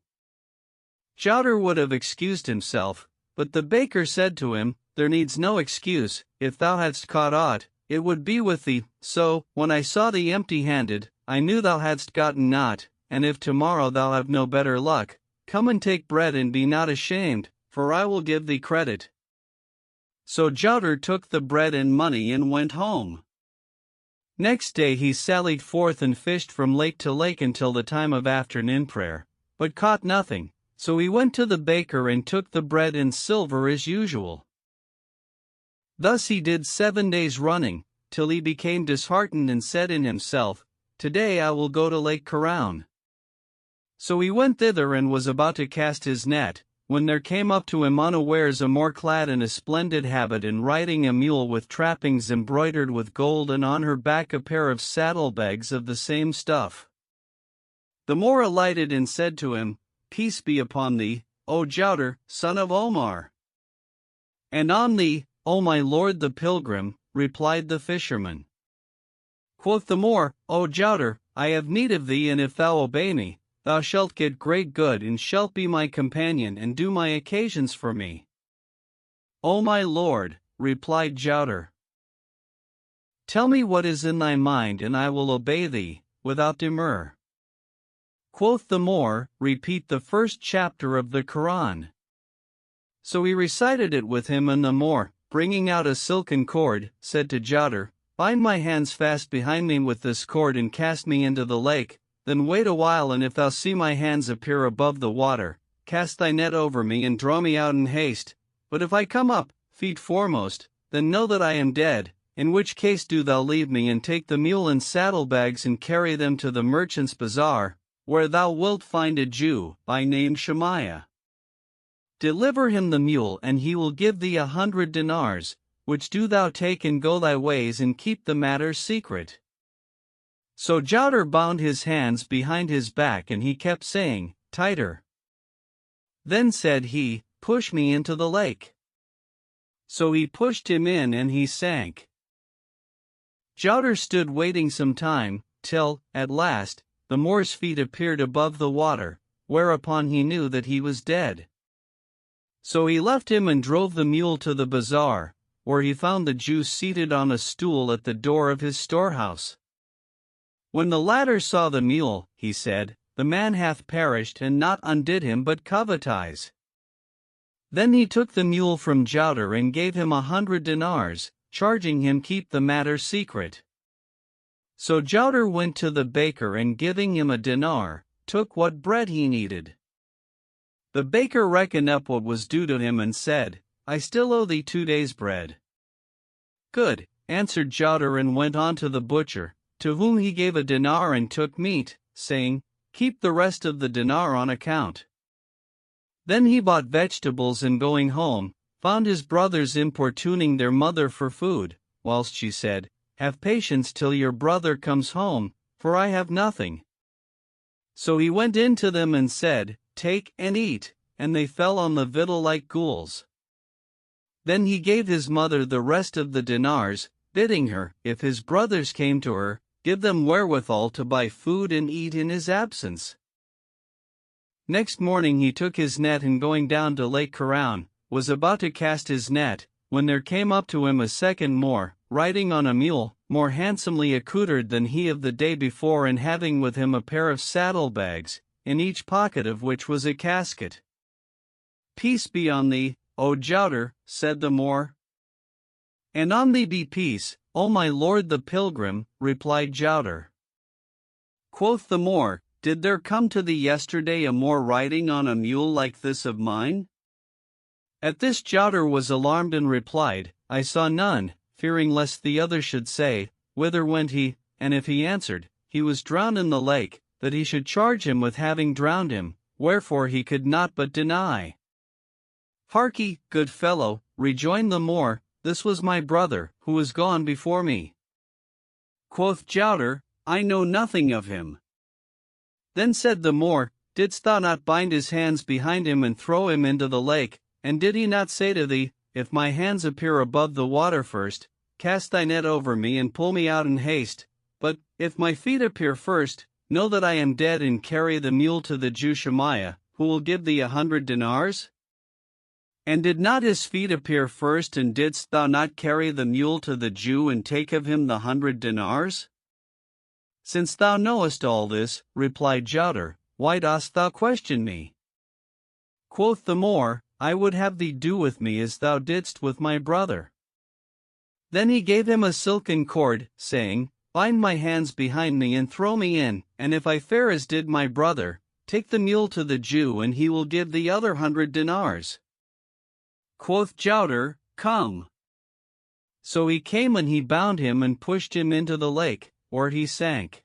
Jowder would have excused himself, but the baker said to him, There needs no excuse, if thou hadst caught aught, it would be with thee, so, when I saw thee empty-handed, I knew thou hadst gotten naught, and if tomorrow thou have no better luck, come and take bread and be not ashamed, for I will give thee credit. So Jowder took the bread and money and went home. Next day he sallied forth and fished from lake to lake until the time of afternoon prayer, but caught nothing, so he went to the baker and took the bread and silver as usual. Thus he did 7 days running, till he became disheartened and said in himself, Today I will go to Lake Carown. So he went thither and was about to cast his net, when there came up to him unawares a Moor clad in a splendid habit and riding a mule with trappings embroidered with gold, and on her back a pair of saddlebags of the same stuff. The Moor alighted and said to him, Peace be upon thee, O Jowder, son of Omar. And on thee, O my lord the pilgrim, replied the fisherman. Quoth the Moor, O Jowder, I have need of thee, and if thou obey me, thou shalt get great good, and shalt be my companion and do my occasions for me. O my lord, replied Jowder, tell me what is in thy mind, and I will obey thee, without demur. Quoth the Moor, Repeat the first chapter of the Quran. So he recited it with him, and the Moor, bringing out a silken cord, said to Jowder, "Bind my hands fast behind me with this cord and cast me into the lake, then wait a while, and if thou see my hands appear above the water, cast thy net over me and draw me out in haste. But if I come up, feet foremost, then know that I am dead, in which case do thou leave me and take the mule and saddlebags and carry them to the merchant's bazaar, where thou wilt find a Jew, by name Shemaiah. Deliver him the mule and he will give thee 100 dinars, which do thou take and go thy ways and keep the matter secret." So Jowder bound his hands behind his back and he kept saying, "Tighter." Then said he, "Push me into the lake." So he pushed him in and he sank. Jowder stood waiting some time, till, at last, the Moor's feet appeared above the water, whereupon he knew that he was dead. So he left him and drove the mule to the bazaar, where he found the Jew seated on a stool at the door of his storehouse. When the latter saw the mule, he said, "The man hath perished, and not undid him but covetise." Then he took the mule from Jowder and gave him 100 dinars, charging him keep the matter secret. So Jowder went to the baker and giving him a dinar, took what bread he needed. The baker reckoned up what was due to him and said, "I still owe thee 2 days' bread." "Good," answered Jowder, and went on to the butcher, to whom he gave a dinar and took meat, saying, "Keep the rest of the dinar on account." Then he bought vegetables and going home, found his brothers importuning their mother for food, whilst she said, "Have patience till your brother comes home, for I have nothing." So he went in to them and said, "Take and eat," and they fell on the victual like ghouls. Then he gave his mother the rest of the dinars, bidding her, if his brothers came to her, give them wherewithal to buy food and eat in his absence. Next morning he took his net and going down to Lake Carown, was about to cast his net, when there came up to him a second Moor, riding on a mule, more handsomely accoutred than he of the day before, and having with him a pair of saddlebags, in each pocket of which was a casket. "Peace be on thee, O Jowder," said the Moor. "And on thee be peace, O my lord the pilgrim," replied Jowder. Quoth the Moor, "Did there come to thee yesterday a Moor riding on a mule like this of mine?" At this Jowder was alarmed and replied, "I saw none," fearing lest the other should say, "Whither went he?" and if he answered, "He was drowned in the lake," that he should charge him with having drowned him, wherefore he could not but deny. "Harkee, good fellow," rejoined the Moor, "this was my brother, who is gone before me." Quoth Jowder, "I know nothing of him." Then said the Moor, "Didst thou not bind his hands behind him and throw him into the lake, and did he not say to thee, if my hands appear above the water first, cast thy net over me and pull me out in haste, but, if my feet appear first, know that I am dead, and carry the mule to the Jew Shemaiah, who will give thee 100 dinars? And did not his feet appear first, and didst thou not carry the mule to the Jew and take of him the 100 dinars? Since thou knowest all this," replied Jowder, "why dost thou question me?" Quoth the Moor, "I would have thee do with me as thou didst with my brother." Then he gave him a silken cord, saying, "Bind my hands behind me and throw me in, and if I fare as did my brother, take the mule to the Jew and he will give thee other 100 dinars. Quoth Jowder, "Come." So he came and he bound him and pushed him into the lake, where he sank.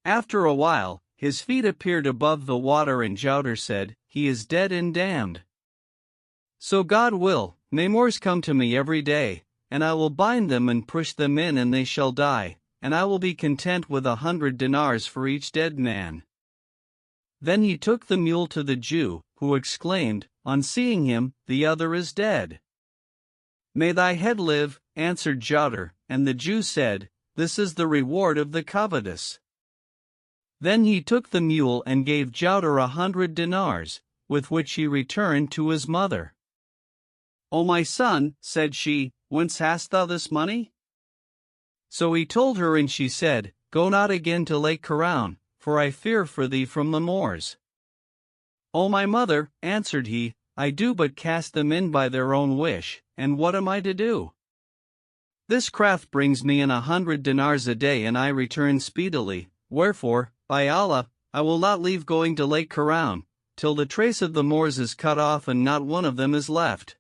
After a while, his feet appeared above the water, and Jowder said, "He is dead and damned. So God will, may Moors come to me every day, and I will bind them and push them in, and they shall die, and I will be content with 100 dinars for each dead man." Then he took the mule to the Jew, who exclaimed, on seeing him, "The other is dead." "May thy head live," answered Jowder, and the Jew said, "This is the reward of the covetous." Then he took the mule and gave Jowder 100 dinars, with which he returned to his mother. "O my son," said she, "whence hast thou this money?" So he told her, and she said, "Go not again to Lake Carown, for I fear for thee from the Moors." "O my mother," answered he, "I do but cast them in by their own wish, and what am I to do?" This craft brings me in 100 dinars a day and I return speedily, wherefore, by Allah, I will not leave going to Lake Carown, till the trace of the Moors is cut off and not one of them is left.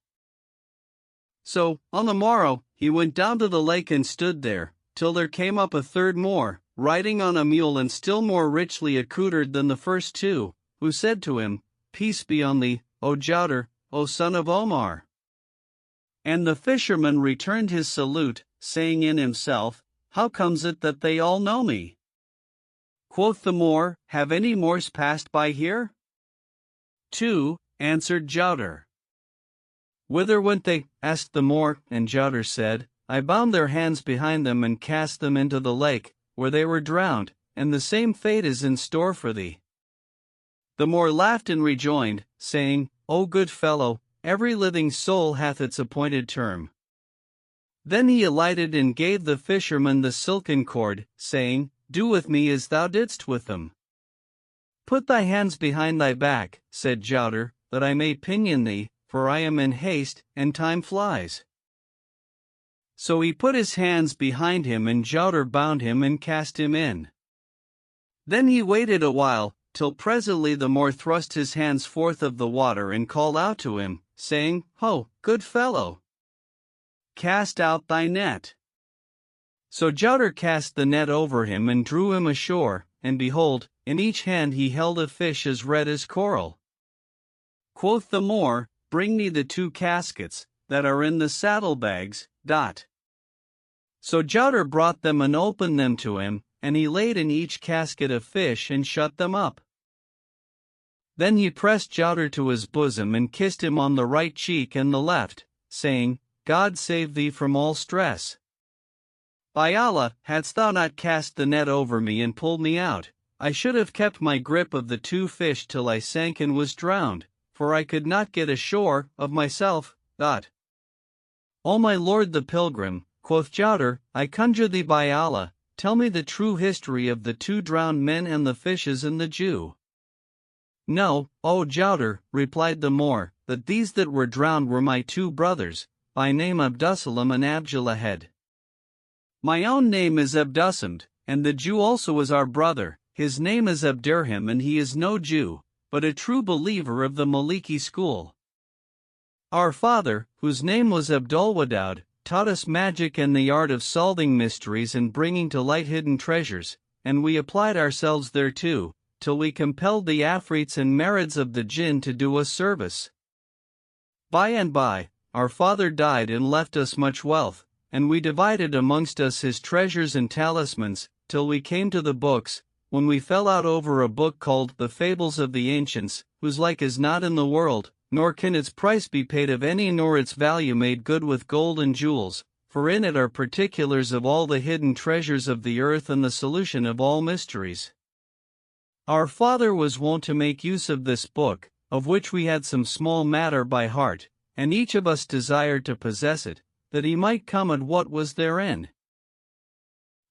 So, on the morrow, he went down to the lake and stood there, till there came up a third Moor, riding on a mule and still more richly accoutred than the first two, who said to him, Peace be on thee, O Jowder, O son of Omar. And the fisherman returned his salute, saying in himself, How comes it that they all know me? Quoth the Moor, Have any Moors passed by here? 2, answered Jowder. Whither went they? Asked the Moor, and Jowder said, I bound their hands behind them and cast them into the lake, where they were drowned, and the same fate is in store for thee. The Moor laughed and rejoined, saying, O good fellow, every living soul hath its appointed term. Then he alighted and gave the fisherman the silken cord, saying, Do with me as thou didst with them. Put thy hands behind thy back, said Jowder, that I may pinion thee, for I am in haste, and time flies. So he put his hands behind him and Jowder bound him and cast him in. Then he waited a while, till presently the Moor thrust his hands forth of the water and called out to him, saying, Ho, good fellow! Cast out thy net. So Jowder cast the net over him and drew him ashore, and behold, in each hand he held a fish as red as coral. Quoth the Moor, Bring me the 2 caskets, that are in the saddlebags. So Jowder brought them and opened them to him, and he laid in each casket a fish and shut them up. Then he pressed Jowder to his bosom and kissed him on the right cheek and the left, saying, God save thee from all stress. By Allah, hadst thou not cast the net over me and pulled me out, I should have kept my grip of the 2 fish till I sank and was drowned, for I could not get ashore, of myself. O my lord the pilgrim, quoth Jowder, I conjure thee by Allah, tell me the true history of the 2 drowned men and the fishes and the Jew. No, O Jowder, replied the Moor, that these that were drowned were my 2 brothers, by name Abdussalam and Abdulahed. My own name is Abdussamd, and the Jew also is our brother, his name is Abdirham and he is no Jew, but a true believer of the Maliki school. Our father, whose name was Abdulwadud, taught us magic and the art of solving mysteries and bringing to light hidden treasures, and we applied ourselves thereto, till we compelled the Afrits and Marids of the Jinn to do us service. By and by, our father died and left us much wealth, and we divided amongst us his treasures and talismans, till we came to the books, when we fell out over a book called The Fables of the Ancients, whose like is not in the world, nor can its price be paid of any nor its value made good with gold and jewels, for in it are particulars of all the hidden treasures of the earth and the solution of all mysteries. Our father was wont to make use of this book, of which we had some small matter by heart, and each of us desired to possess it, that he might come at what was therein.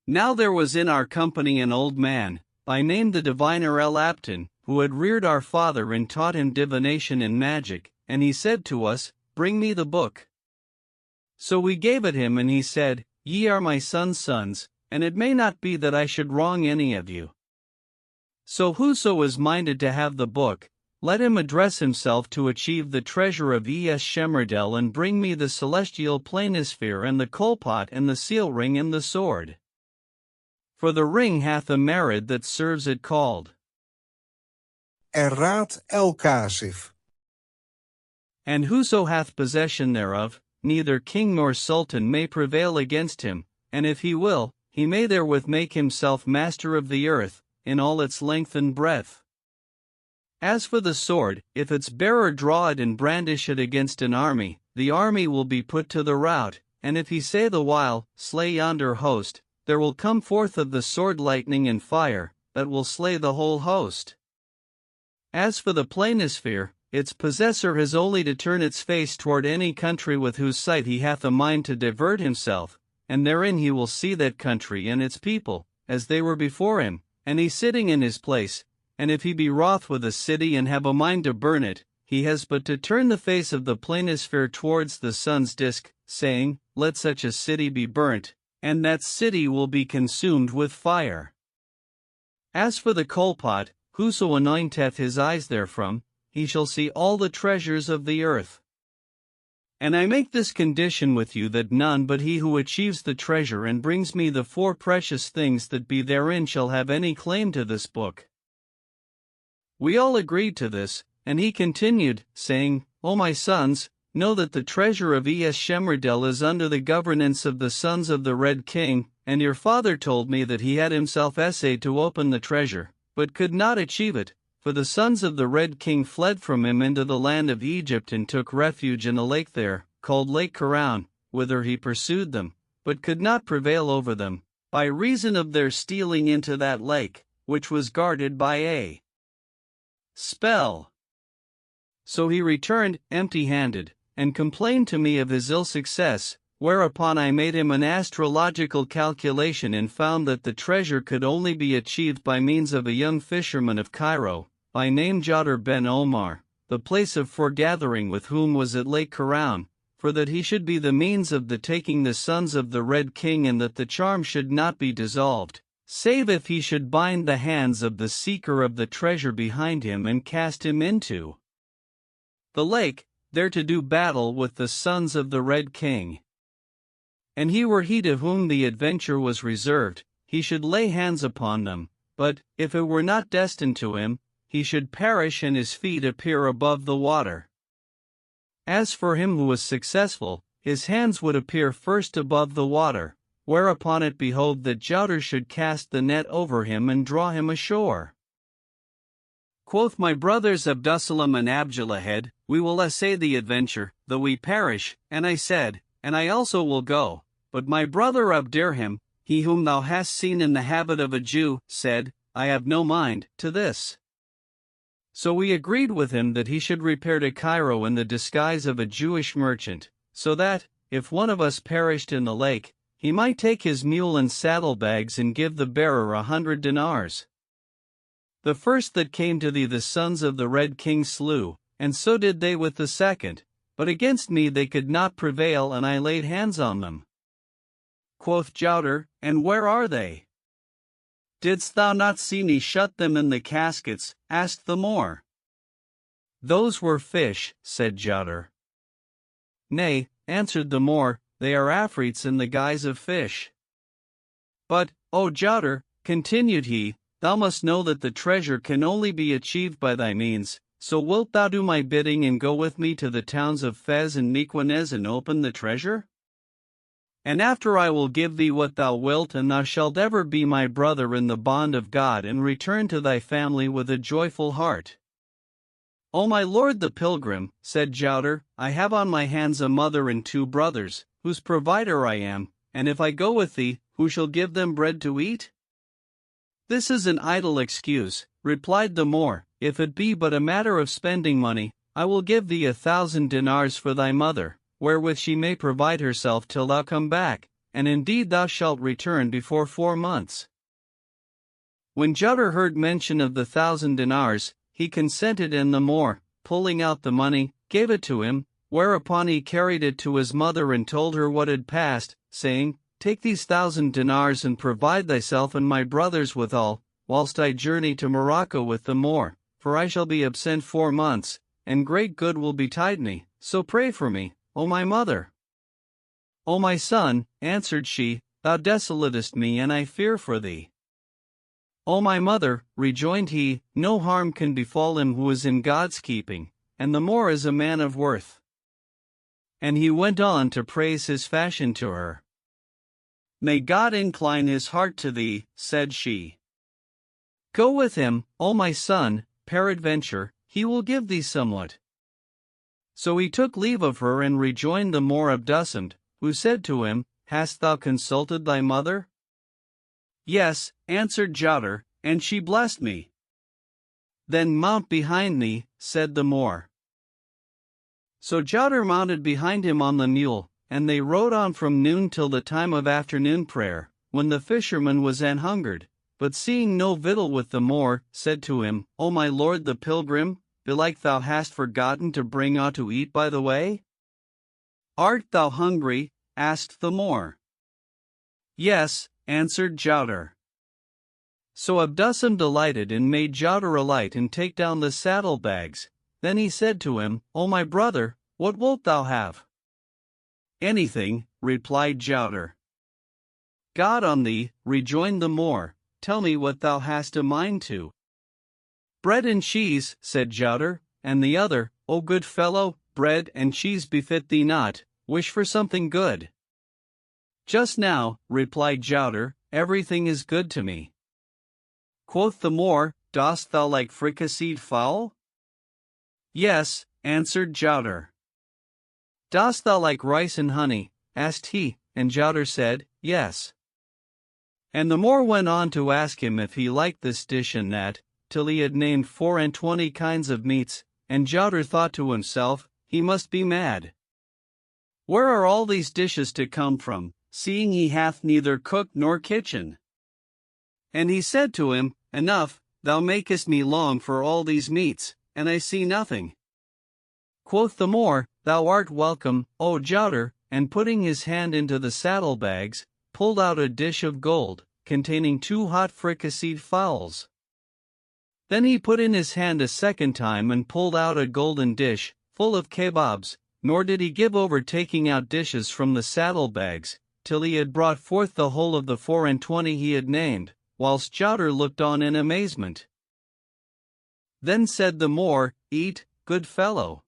Now there was in our company an old man, by name the diviner El-Aptin, who had reared our father and taught him divination and magic, and he said to us, Bring me the book. So we gave it him and he said, Ye are my son's sons, and it may not be that I should wrong any of you. So whoso is minded to have the book, let him address himself to achieve the treasure of Es Shemerdel and bring me the celestial planisphere and the coalpot and the seal ring and the sword. For the ring hath a merit that serves it called Erraat El-Kasif. And whoso hath possession thereof, neither king nor sultan may prevail against him, and if he will, he may therewith make himself master of the earth, in all its length and breadth. As for the sword, if its bearer draw it and brandish it against an army, the army will be put to the rout, and if he say the while, Slay yonder host, there will come forth of the sword lightning and fire, that will slay the whole host. As for the planisphere, its possessor has only to turn its face toward any country with whose sight he hath a mind to divert himself, and therein he will see that country and its people, as they were before him, and he sitting in his place, and if he be wroth with a city and have a mind to burn it, he has but to turn the face of the planisphere towards the sun's disk, saying, Let such a city be burnt, and that city will be consumed with fire. As for the coalpot, whoso anointeth his eyes therefrom, he shall see all the treasures of the earth. And I make this condition with you, that none but he who achieves the treasure and brings me the 4 precious things that be therein shall have any claim to this book. We all agreed to this, and he continued, saying, O my sons, know that the treasure of Shemerdel is under the governance of the sons of the Red King, and your father told me that he had himself essayed to open the treasure, but could not achieve it, for the sons of the Red King fled from him into the land of Egypt and took refuge in a lake there, called Lake Caroun, whither he pursued them, but could not prevail over them, by reason of their stealing into that lake, which was guarded by a spell. So he returned empty-handed, and complained to me of his ill success, whereupon I made him an astrological calculation and found that the treasure could only be achieved by means of a young fisherman of Cairo, by name Jadr ben Omar, the place of foregathering with whom was at Lake Caroun, for that he should be the means of the taking the sons of the Red King, and that the charm should not be dissolved, save if he should bind the hands of the seeker of the treasure behind him and cast him into the lake, there to do battle with the sons of the Red King. And were he to whom the adventure was reserved, he should lay hands upon them, but, if it were not destined to him, he should perish and his feet appear above the water. As for him who was successful, his hands would appear first above the water, whereupon it behoved that Jadr should cast the net over him and draw him ashore. Quoth my brothers Abdussalam and Abjalahed, We will essay the adventure, though we perish, and I said, And I also will go. But my brother Abdirham, he whom thou hast seen in the habit of a Jew, said, I have no mind to this. So we agreed with him that he should repair to Cairo in the disguise of a Jewish merchant, so that, if one of us perished in the lake, he might take his mule and saddlebags and give the bearer 100 dinars. The first that came to thee the sons of the Red King slew, and so did they with the second, but against me they could not prevail, and I laid hands on them. Quoth Jadr, And where are they? Didst thou not see me shut them in the caskets? Asked the Moor. Those were fish, said Jadr. Nay, answered the Moor, they are afrits in the guise of fish. But, O Jadr, continued he, thou must know that the treasure can only be achieved by thy means, so wilt thou do my bidding and go with me to the towns of Fez and Mequinez and open the treasure? And after I will give thee what thou wilt, and thou shalt ever be my brother in the bond of God, and return to thy family with a joyful heart. O my lord the pilgrim, said Jadr, I have on my hands a mother and 2 brothers, whose provider I am, and if I go with thee, who shall give them bread to eat? This is an idle excuse, replied the Moor. If it be but a matter of spending money, I will give thee 1,000 dinars for thy mother, wherewith she may provide herself till thou come back, and indeed thou shalt return before 4 months. When Jadr heard mention of the 1,000 dinars, he consented, and the Moor, pulling out the money, gave it to him, whereupon he carried it to his mother and told her what had passed, saying, Take these 1,000 dinars and provide thyself and my brothers withal, whilst I journey to Morocco with the Moor, for I shall be absent 4 months, and great good will betide me, so pray for me, O my mother. O my son, answered she, thou desolatest me and I fear for thee. O my mother, rejoined he, no harm can befall him who is in God's keeping, and the Moor is a man of worth. And he went on to praise his fashion to her. May God incline his heart to thee, said she. Go with him, O my son, peradventure, he will give thee somewhat. So he took leave of her and rejoined the Moor Abdussamed, who said to him, Hast thou consulted thy mother? Yes, answered Jadr, and she blessed me. Then mount behind me, said the Moor. So Jadr mounted behind him on the mule, and they rode on from noon till the time of afternoon prayer, when the fisherman was an-hungered, but seeing no victual with the Moor, said to him, O my lord the pilgrim, belike thou hast forgotten to bring aught to eat by the way? Art thou hungry? asked the Moor. Yes, answered Jouder. So Abdusam delighted and made Jouder alight and take down the saddlebags. Then he said to him, O my brother, what wilt thou have? Anything, replied Jouder. God on thee, rejoined the Moor, tell me what thou hast a mind to. Bread and cheese, said Jouder, and the other, O good fellow, bread and cheese befit thee not, wish for something good. Just now, replied Jouder, everything is good to me. Quoth the Moor, dost thou like fricasseed fowl? Yes, answered Jouder. Dost thou like rice and honey? asked he, and Jouder said, yes. And the Moor went on to ask him if he liked this dish and that, till he had named 24 kinds of meats, and Jouder thought to himself, he must be mad. Where are all these dishes to come from, seeing he hath neither cook nor kitchen? And he said to him, enough, thou makest me long for all these meats, and I see nothing. Quoth the Moor, thou art welcome, O Jouder, and putting his hand into the saddlebags, pulled out a dish of gold, containing 2 hot fricasseed fowls. Then he put in his hand a second time and pulled out a golden dish, full of kebabs, nor did he give over taking out dishes from the saddlebags, till he had brought forth the whole of the 24 he had named, whilst Jouder looked on in amazement. Then said the Moor, eat, good fellow.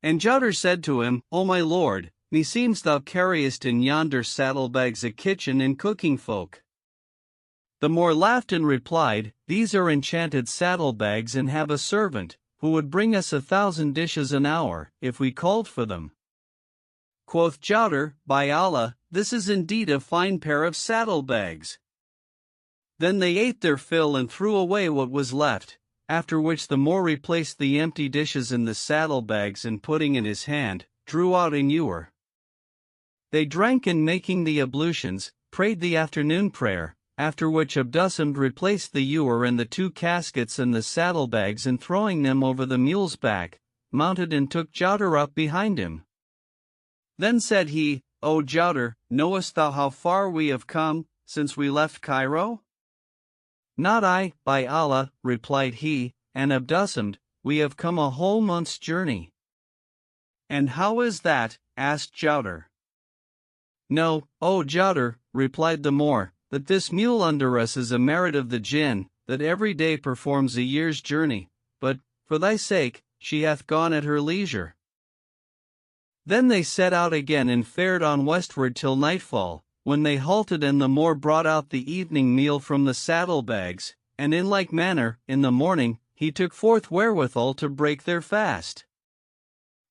And Jouder said to him, O my lord, meseems thou carriest in yonder saddlebags a kitchen and cooking folk. The Moor laughed and replied, these are enchanted saddlebags and have a servant, who would bring us 1,000 dishes an hour, if we called for them. Quoth Jouder, by Allah, this is indeed a fine pair of saddlebags. Then they ate their fill and threw away what was left, after which the Moor replaced the empty dishes in the saddlebags and putting in his hand, drew out an ewer. They drank and making the ablutions, prayed the afternoon prayer, after which Abdusam replaced the ewer and the 2 caskets and the saddlebags and throwing them over the mule's back, mounted and took Jouder up behind him. Then said he, O Jouder, knowest thou how far we have come, since we left Cairo? Not I, by Allah, replied he, and Abdusam, we have come a whole month's journey. And how is that? asked Jouder. No, O Jouder, replied the Moor, that this mule under us is a merit of the Jinn, that every day performs a year's journey, but, for thy sake, she hath gone at her leisure. Then they set out again and fared on westward till nightfall, when they halted and the Moor brought out the evening meal from the saddlebags, and in like manner, in the morning, he took forth wherewithal to break their fast.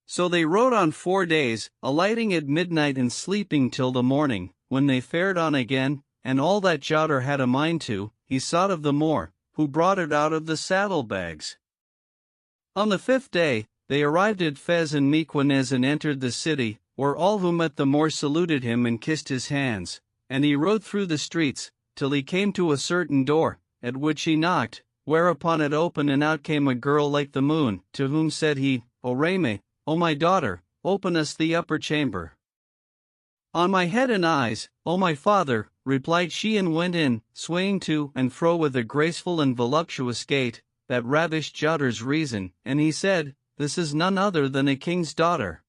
So they rode on 4 days, alighting at midnight and sleeping till the morning, when they fared on again, and all that Jouder had a mind to, he sought of the Moor, who brought it out of the saddlebags. On the 5th day, they arrived at Fez and Mequinez and entered the city, where all who met the Moor saluted him and kissed his hands, and he rode through the streets, till he came to a certain door, at which he knocked, whereupon it opened and out came a girl like the moon, to whom said he, O Reme, O my daughter, open us the upper chamber. On my head and eyes, O my father, replied she and went in, swaying to and fro with a graceful and voluptuous gait, that ravished Jouder's reason, and he said, this is none other than a king's daughter.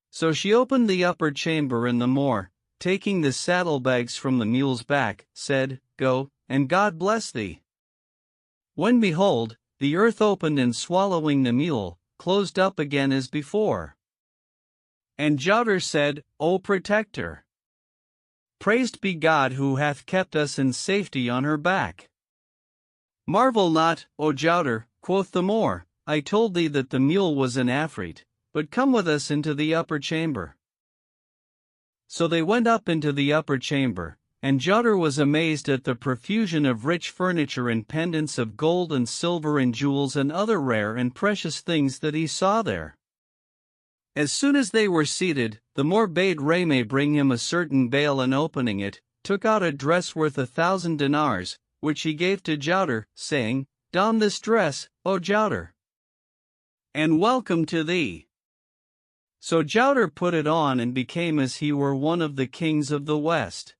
So she opened the upper chamber and the Moor, taking the saddlebags from the mule's back, said, Go, and God bless thee. When behold, the earth opened and swallowing the mule, closed up again as before. And Jouder said, O protector! Praised be God who hath kept us in safety on her back. Marvel not, O Jouder, quoth the Moor, I told thee that the mule was an Afrit, but come with us into the upper chamber. So they went up into the upper chamber, and Jouder was amazed at the profusion of rich furniture and pendants of gold and silver and jewels and other rare and precious things that he saw there. As soon as they were seated, the Moor bade Reme bring him a certain bale and opening it, took out a dress worth 1,000 dinars, which he gave to Jouder, saying, Don this dress, O Jouder. and welcome to thee. So Jouder put it on and became as he were one of the kings of the West.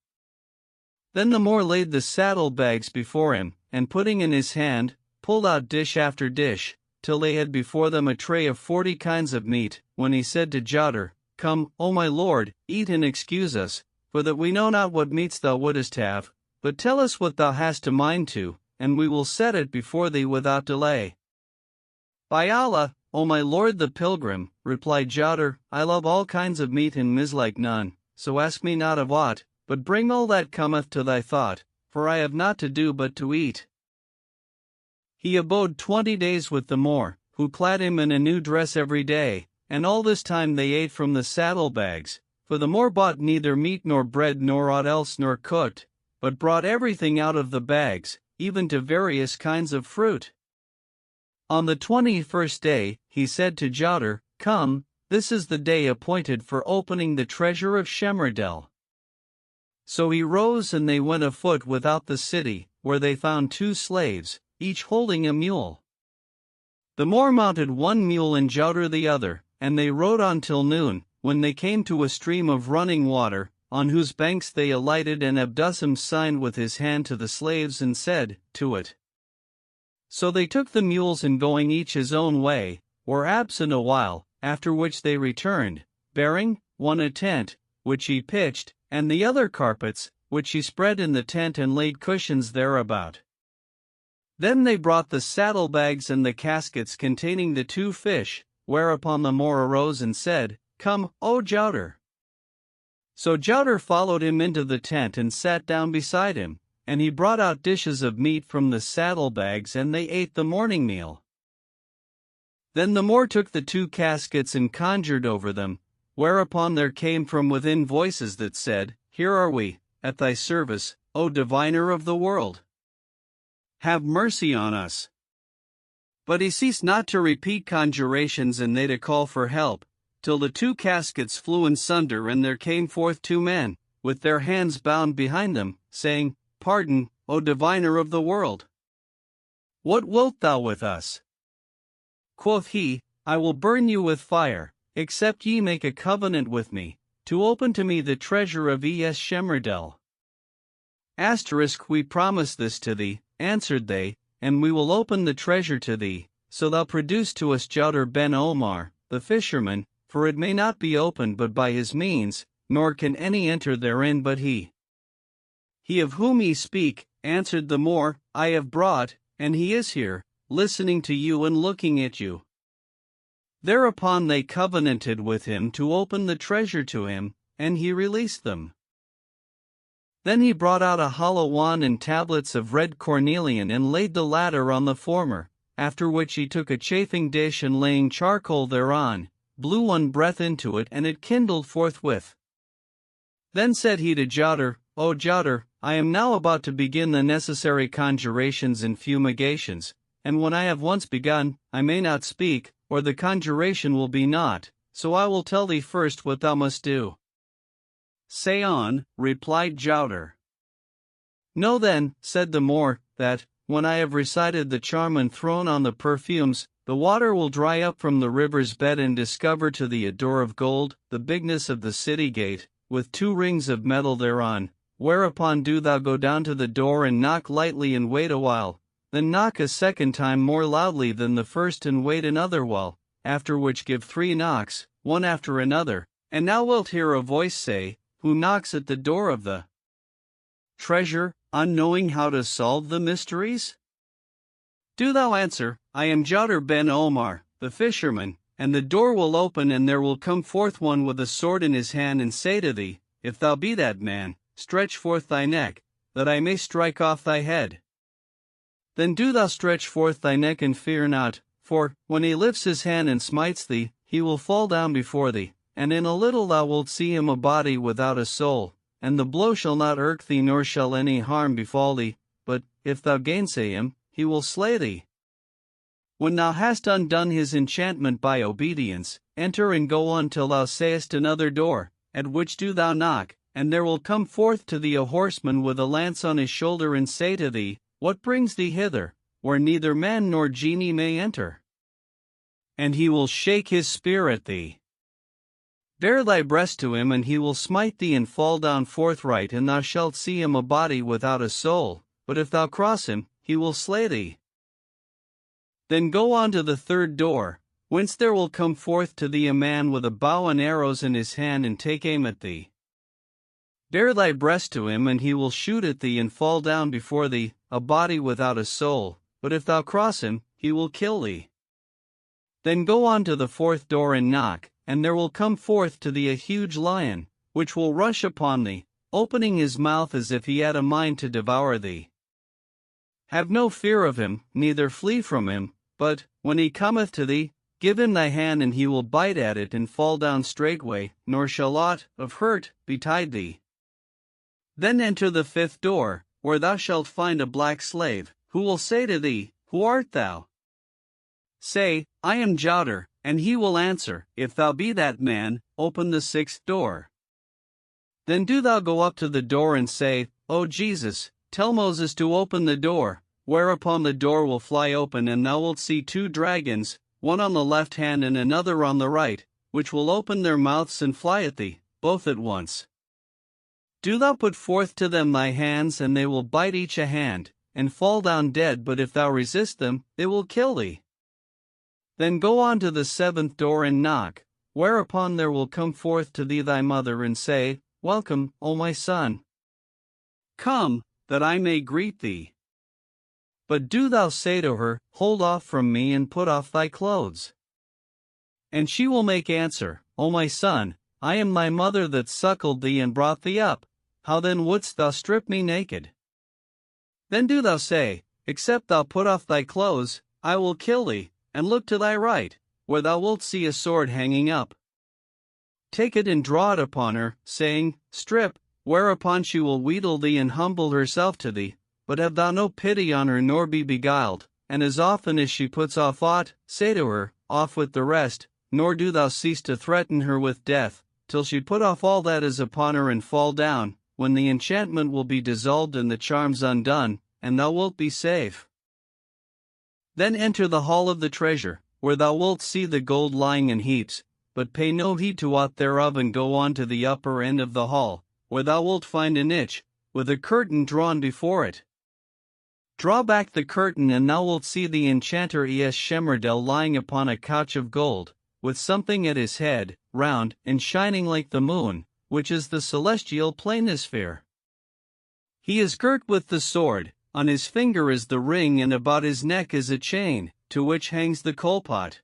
Then the Moor laid the saddle-bags before him, and putting in his hand, pulled out dish after dish, till they had before them a tray of 40 kinds of meat, when he said to Jouder, Come, O my lord, eat and excuse us, for that we know not what meats thou wouldest have, but tell us what thou hast a mind to, and we will set it before thee without delay. By Allah, O my lord the pilgrim, replied Jouder, I love all kinds of meat and mislike none, so ask me not of aught, but bring all that cometh to thy thought, for I have naught to do but to eat. He abode 20 days with the Moor, who clad him in a new dress every day, and all this time they ate from the saddle-bags, for the Moor bought neither meat nor bread nor aught else nor cooked, but brought everything out of the bags, even to various kinds of fruit. On the 21st day, he said to Jouder, Come, this is the day appointed for opening the treasure of Shemerdel. So he rose and they went afoot without the city, where they found 2 slaves, each holding a mule. The Moor mounted one mule and Jouder the other, and they rode on till noon, when they came to a stream of running water, on whose banks they alighted, and Abdusam signed with his hand to the slaves and said, To it. So they took the mules, and going each his own way, were absent a while, after which they returned, bearing, one a tent, which he pitched, and the other carpets, which he spread in the tent and laid cushions thereabout. Then they brought the saddle-bags and the caskets containing the 2 fish, whereupon the Moor arose and said, Come, O Jouder. So Jouder followed him into the tent and sat down beside him, and he brought out dishes of meat from the saddle-bags, and they ate the morning meal. Then the Moor took the 2 caskets and conjured over them, whereupon there came from within voices that said, Here are we, at thy service, O diviner of the world. Have mercy on us. But he ceased not to repeat conjurations and they to call for help, till the 2 caskets flew in sunder, and there came forth 2 men, with their hands bound behind them, saying, Pardon, O diviner of the world. What wilt thou with us? Quoth he, I will burn you with fire, except ye make a covenant with me, to open to me the treasure of Es Shemerdel. We promise this to thee, answered they, and we will open the treasure to thee, so thou produce to us Jouder ben Omar, the fisherman, for it may not be opened but by his means, nor can any enter therein but he. He of whom ye speak, answered the Moor, I have brought, and he is here, listening to you and looking at you. Thereupon they covenanted with him to open the treasure to him, and he released them. Then he brought out a hollow wand and tablets of red cornelian and laid the latter on the former, after which he took a chafing dish and laying charcoal thereon, blew one breath into it and it kindled forthwith. Then said he to Jouder, O Jouder, I am now about to begin the necessary conjurations and fumigations, and when I have once begun, I may not speak, or the conjuration will be naught, so I will tell thee first what thou must do. Say on, replied Jouder. Know then, said the Moor, that, when I have recited the charm and thrown on the perfumes, the water will dry up from the river's bed and discover to thee a door of gold, the bigness of the city gate, with 2 rings of metal thereon, whereupon do thou go down to the door and knock lightly and wait a while, then knock a second time more loudly than the first and wait another while, after which give 3 knocks, one after another, and thou wilt hear a voice say, Who knocks at the door of the treasure, unknowing how to solve the mysteries? Do thou answer, I am Jouder ben Omar, the fisherman, and the door will open and there will come forth one with a sword in his hand and say to thee, If thou be that man, stretch forth thy neck, that I may strike off thy head. Then do thou stretch forth thy neck and fear not, for, when he lifts his hand and smites thee, he will fall down before thee, and in a little thou wilt see him a body without a soul, and the blow shall not irk thee nor shall any harm befall thee, but, if thou gainsay him, he will slay thee. When thou hast undone his enchantment by obedience, enter and go on till thou sayest another door, at which do thou knock, and there will come forth to thee a horseman with a lance on his shoulder and say to thee, What brings thee hither, where neither man nor genie may enter? and he will shake his spear at thee. Bare thy breast to him, and he will smite thee and fall down forthright, and thou shalt see him a body without a soul, but if thou cross him, he will slay thee. Then go on to the third door, whence there will come forth to thee a man with a bow and arrows in his hand, and take aim at thee. Bare thy breast to him, and he will shoot at thee and fall down before thee, a body without a soul, but if thou cross him, he will kill thee. Then go on to the fourth door and knock, and there will come forth to thee a huge lion, which will rush upon thee, opening his mouth as if he had a mind to devour thee. Have no fear of him, neither flee from him, but, when he cometh to thee, give him thy hand, and he will bite at it and fall down straightway, nor shall aught of hurt betide thee. Then enter the fifth door, where thou shalt find a black slave, who will say to thee, Who art thou? Say, I am Jouder, and he will answer, If thou be that man, open the sixth door. Then do thou go up to the door and say, O Jesus, tell Moses to open the door, whereupon the door will fly open, and thou wilt see two dragons, one on the left hand and another on the right, which will open their mouths and fly at thee, both at once. Do thou put forth to them thy hands, and they will bite each a hand, and fall down dead, but if thou resist them, they will kill thee. Then go on to the seventh door and knock, whereupon there will come forth to thee thy mother, and say, Welcome, O my son. Come, that I may greet thee. But do thou say to her, Hold off from me, and put off thy clothes. And she will make answer, O my son, I am thy mother that suckled thee and brought thee up. How then wouldst thou strip me naked? Then do thou say, Except thou put off thy clothes, I will kill thee, and look to thy right, where thou wilt see a sword hanging up. Take it and draw it upon her, saying, Strip, whereupon she will wheedle thee and humble herself to thee, but have thou no pity on her, nor be beguiled, and as often as she puts off aught, say to her, Off with the rest, nor do thou cease to threaten her with death, till she put off all that is upon her and fall down, when the enchantment will be dissolved and the charms undone, and thou wilt be safe. Then enter the hall of the treasure, where thou wilt see the gold lying in heaps, but pay no heed to aught thereof, and go on to the upper end of the hall, where thou wilt find a niche, with a curtain drawn before it. Draw back the curtain, and thou wilt see the enchanter Shemerdel lying upon a couch of gold, with something at his head, round, and shining like the moon, which is the celestial planisphere. He is girt with the sword, on his finger is the ring, and about his neck is a chain, to which hangs the coalpot.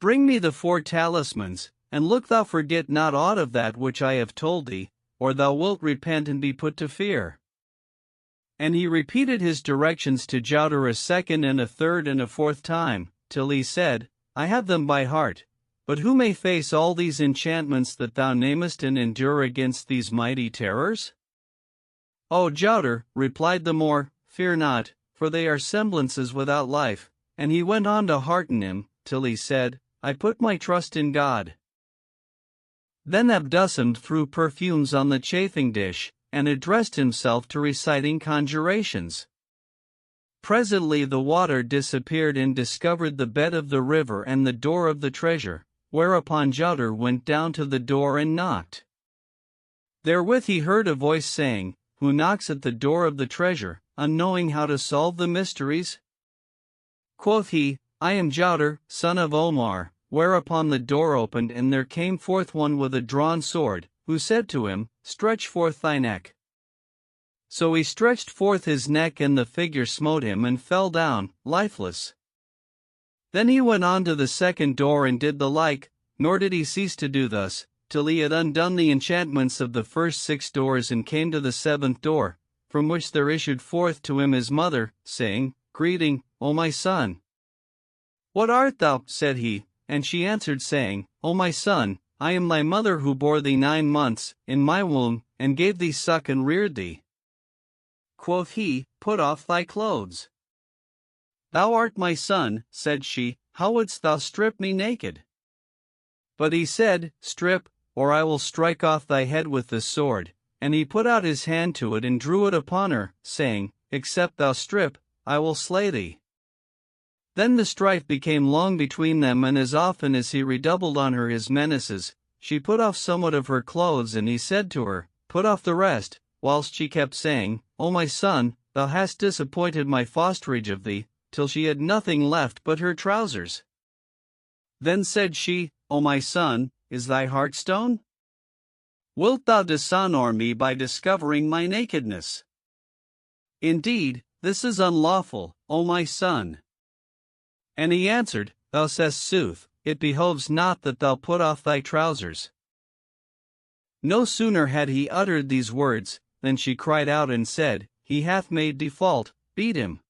Bring me the 4 talismans, and look thou forget not aught of that which I have told thee, or thou wilt repent and be put to fear. And he repeated his directions to Jouder a second and a third and a fourth time, till he said, I have them by heart, but who may face all these enchantments that thou namest and endure against these mighty terrors? O Jouder, replied the Moor, fear not, for they are semblances without life, and he went on to hearten him, till he said, I put my trust in God. Then Abdusam threw perfumes on the chafing dish, and addressed himself to reciting conjurations. Presently the water disappeared and discovered the bed of the river and the door of the treasure, whereupon Jouder went down to the door and knocked. Therewith he heard a voice saying, Who knocks at the door of the treasure, unknowing how to solve the mysteries? Quoth he, I am Jouder, son of Omar, whereupon the door opened, and there came forth one with a drawn sword, who said to him, Stretch forth thy neck. So he stretched forth his neck, and the figure smote him and fell down, lifeless. Then he went on to the second door and did the like, nor did he cease to do thus, till he had undone the enchantments of the first 6 doors, and came to the 7th door, from which there issued forth to him his mother, saying, Greeting, O my son. What art thou? Said he, and she answered, saying, O my son, I am thy mother, who bore thee 9 months, in my womb, and gave thee suck and reared thee. Quoth he, Put off thy clothes. Thou art my son, said she, how wouldst thou strip me naked? But he said, Strip, or I will strike off thy head with the sword, and he put out his hand to it and drew it upon her, saying, Except thou strip, I will slay thee. Then the strife became long between them, and as often as he redoubled on her his menaces, she put off somewhat of her clothes, and he said to her, "Put off the rest," whilst she kept saying, "O my son, thou hast disappointed my fosterage of thee," till she had nothing left but her trousers. Then said she, "O my son, is thy heart stone? Wilt thou dishonor me by discovering my nakedness? Indeed, this is unlawful, O my son." And he answered, "Thou sayest sooth, it behoves not that thou put off thy trousers." No sooner had he uttered these words, than she cried out and said, "He hath made default, beat him."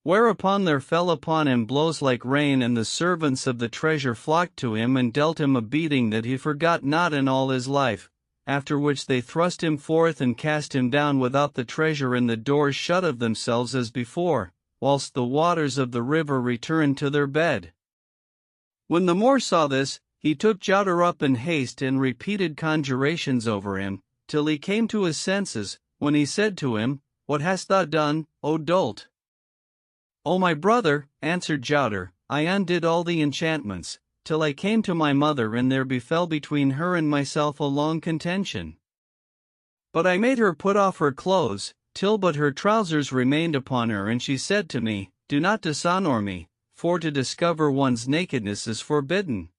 Whereupon there fell upon him blows like rain, and the servants of the treasure flocked to him and dealt him a beating that he forgot not in all his life, after which they thrust him forth and cast him down without the treasure, and the doors shut of themselves as before, whilst the waters of the river returned to their bed. When the Moor saw this, he took Jowder up in haste and repeated conjurations over him, till he came to his senses, when he said to him, "What hast thou done, O dolt?" "O my brother," answered Jowder, "I undid all the enchantments, till I came to my mother, and there befell between her and myself a long contention. But I made her put off her clothes, till but her trousers remained upon her, and she said to me, 'Do not dishonor me, for to discover one's nakedness is forbidden.'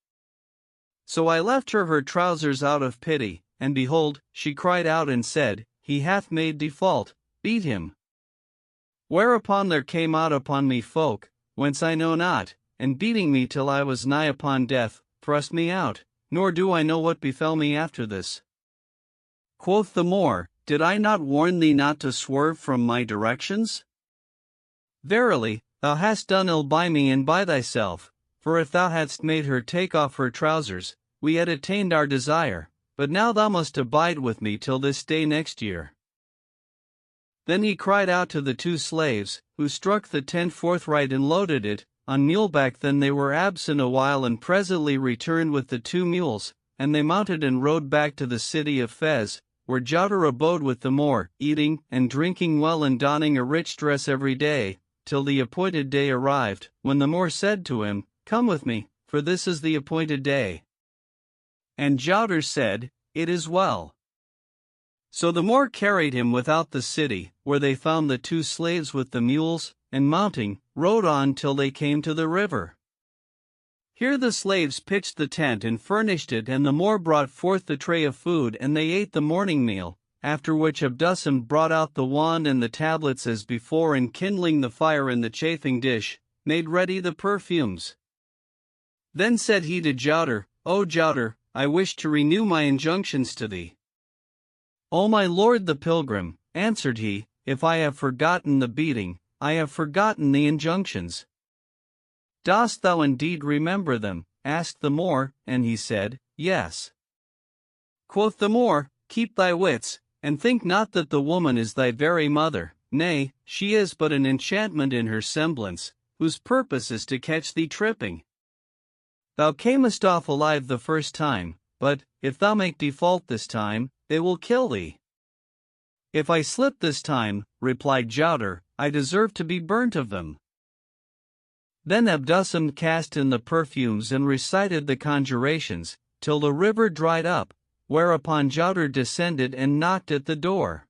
So I left her trousers out of pity, and behold, she cried out and said, 'He hath made default, beat him.' Whereupon there came out upon me folk, whence I know not, and beating me till I was nigh upon death, thrust me out, nor do I know what befell me after this." Quoth the Moor, "Did I not warn thee not to swerve from my directions? Verily, thou hast done ill by me and by thyself, for if thou hadst made her take off her trousers, we had attained our desire, but now thou must abide with me till this day next year." Then he cried out to the two slaves, who struck the tent forthright and loaded it on muleback. Then they were absent a while, and presently returned with the 2 mules, and they mounted and rode back to the city of Fez, where Jowder abode with the Moor, eating and drinking well and donning a rich dress every day, till the appointed day arrived, when the Moor said to him, "Come with me, for this is the appointed day." And Jowder said, "It is well." So the Moor carried him without the city, where they found the 2 slaves with the mules, and mounting, rode on till they came to the river. Here the slaves pitched the tent and furnished it, and the Moor brought forth the tray of food, and they ate the morning meal, after which Abdusam brought out the wand and the tablets as before, and kindling the fire in the chafing dish, made ready the perfumes. Then said he to Jowder, "O Jowder, I wish to renew my injunctions to thee." "O my lord the pilgrim," answered he, "if I have forgotten the beating, I have forgotten the injunctions." "Dost thou indeed remember them?" asked the Moor, and he said, "Yes." Quoth the Moor, "Keep thy wits, and think not that the woman is thy very mother, nay, she is but an enchantment in her semblance, whose purpose is to catch thee tripping. Thou camest off alive the first time, but, if thou make default this time, they will kill thee." "If I slip this time," replied Jowder, "I deserve to be burnt of them." Then Abdusam cast in the perfumes and recited the conjurations, till the river dried up, whereupon Jowder descended and knocked at the door.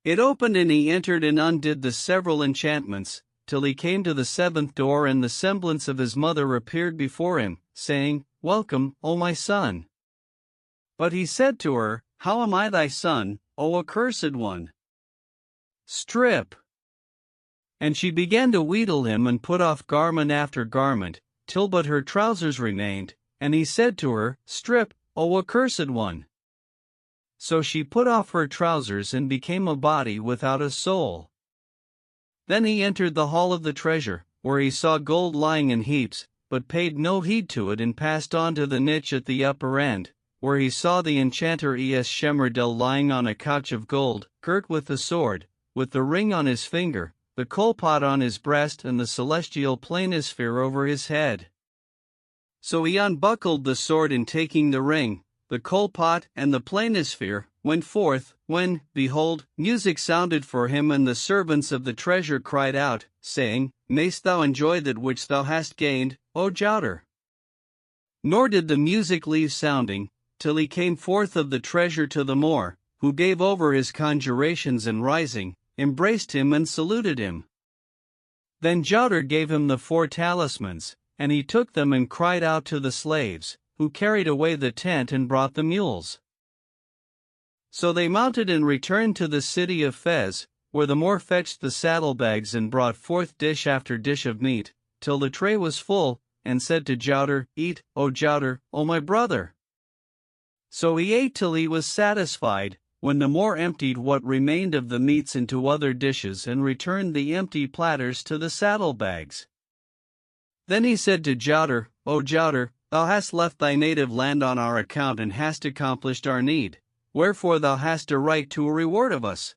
It opened, and he entered and undid the several enchantments, till he came to the 7th door, and the semblance of his mother appeared before him, saying, "Welcome, O my son." But he said to her, "How am I thy son, O accursed one? Strip." And she began to wheedle him and put off garment after garment, till but her trousers remained, and he said to her, "Strip, O accursed one." So she put off her trousers and became a body without a soul. Then he entered the hall of the treasure, where he saw gold lying in heaps, but paid no heed to it, and passed on to the niche at the upper end, where he saw the enchanter Shemerdel lying on a couch of gold, girt with the sword, with the ring on his finger, the coal-pot on his breast, and the celestial planisphere over his head. So he unbuckled the sword, and taking the ring, the coal-pot, and the planisphere, went forth, when, behold, music sounded for him, and the servants of the treasure cried out, saying, Mayst thou enjoy that which thou hast gained, O Jouter? Nor did the music leave sounding, till he came forth of the treasure to the Moor, who gave over his conjurations, and rising, embraced him and saluted him. Then Jouter gave him the 4 talismans, and he took them and cried out to the slaves, who carried away the tent and brought the mules. So they mounted and returned to the city of Fez, where the Moor fetched the saddlebags and brought forth dish after dish of meat, till the tray was full, and said to Jouter, Eat, O Jouter, O my brother. So he ate till he was satisfied, when the Moor emptied what remained of the meats into other dishes and returned the empty platters to the saddlebags. Then he said to Jouter, O Jouter, thou hast left thy native land on our account and hast accomplished our need, wherefore thou hast a right to a reward of us.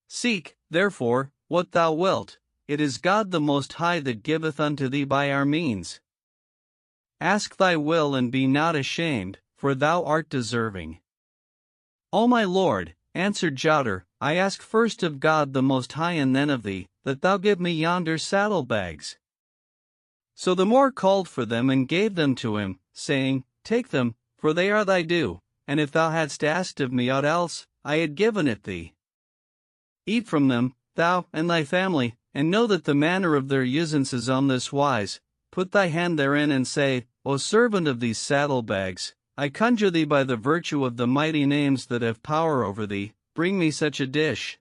Seek, therefore, what thou wilt, it is God the Most High that giveth unto thee by our means. Ask thy will and be not ashamed, for thou art deserving. O my lord, answered Jouter, I ask first of God the Most High and then of thee, that thou give me yonder saddlebags. So the Moor called for them and gave them to him, saying, Take them, for they are thy due, and if thou hadst asked of me aught else, I had given it thee. Eat from them, thou and thy family, and know that the manner of their usance is on this wise. Put thy hand therein and say, O servant of these saddlebags, I conjure thee by the virtue of the mighty names that have power over thee, bring me such a dish.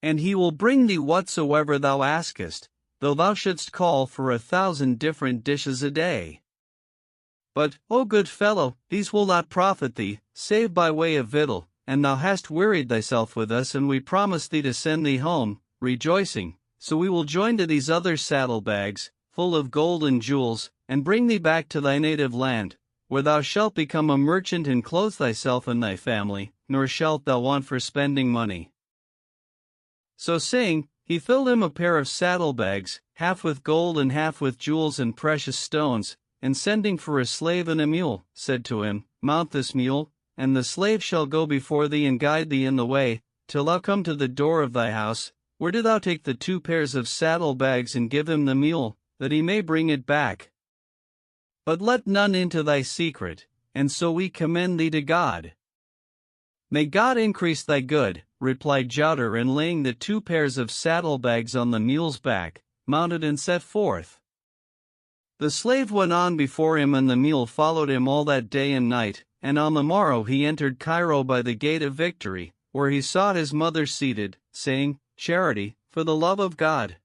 And he will bring thee whatsoever thou askest, though thou shouldst call for 1,000 different dishes a day. But, O good fellow, these will not profit thee, save by way of victual, and thou hast wearied thyself with us, and we promise thee to send thee home, rejoicing. So we will join to these other saddlebags, full of gold and jewels, and bring thee back to thy native land, where thou shalt become a merchant and clothe thyself and thy family, nor shalt thou want for spending money. So saying, he filled him a pair of saddlebags, half with gold and half with jewels and precious stones, and sending for a slave and a mule, said to him, Mount this mule, and the slave shall go before thee and guide thee in the way, till thou come to the door of thy house, where do thou take the 2 pairs of saddlebags and give him the mule, that he may bring it back. But let none into thy secret, and so we commend thee to God. May God increase thy good, replied Jouter, and laying the 2 pairs of saddlebags on the mule's back, mounted and set forth. The slave went on before him, and the mule followed him all that day and night, and on the morrow he entered Cairo by the gate of Victory, where he sought his mother seated, saying, Charity, for the love of God.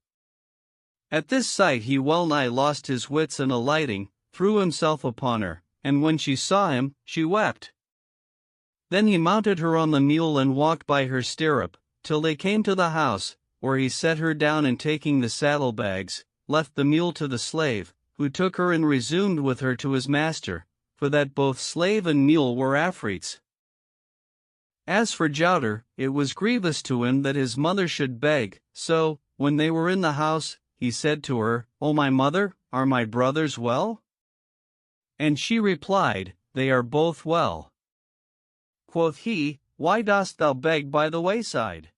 At this sight he well nigh lost his wits, and alighting, threw himself upon her, and when she saw him, she wept. Then he mounted her on the mule and walked by her stirrup, till they came to the house, where he set her down, and taking the saddlebags, left the mule to the slave, who took her and resumed with her to his master, for that both slave and mule were Afrits. As for Jouter, it was grievous to him that his mother should beg, so, when they were in the house, he said to her, O my mother, are my brothers well? And she replied, They are both well. Quoth he, Why dost thou beg by the wayside?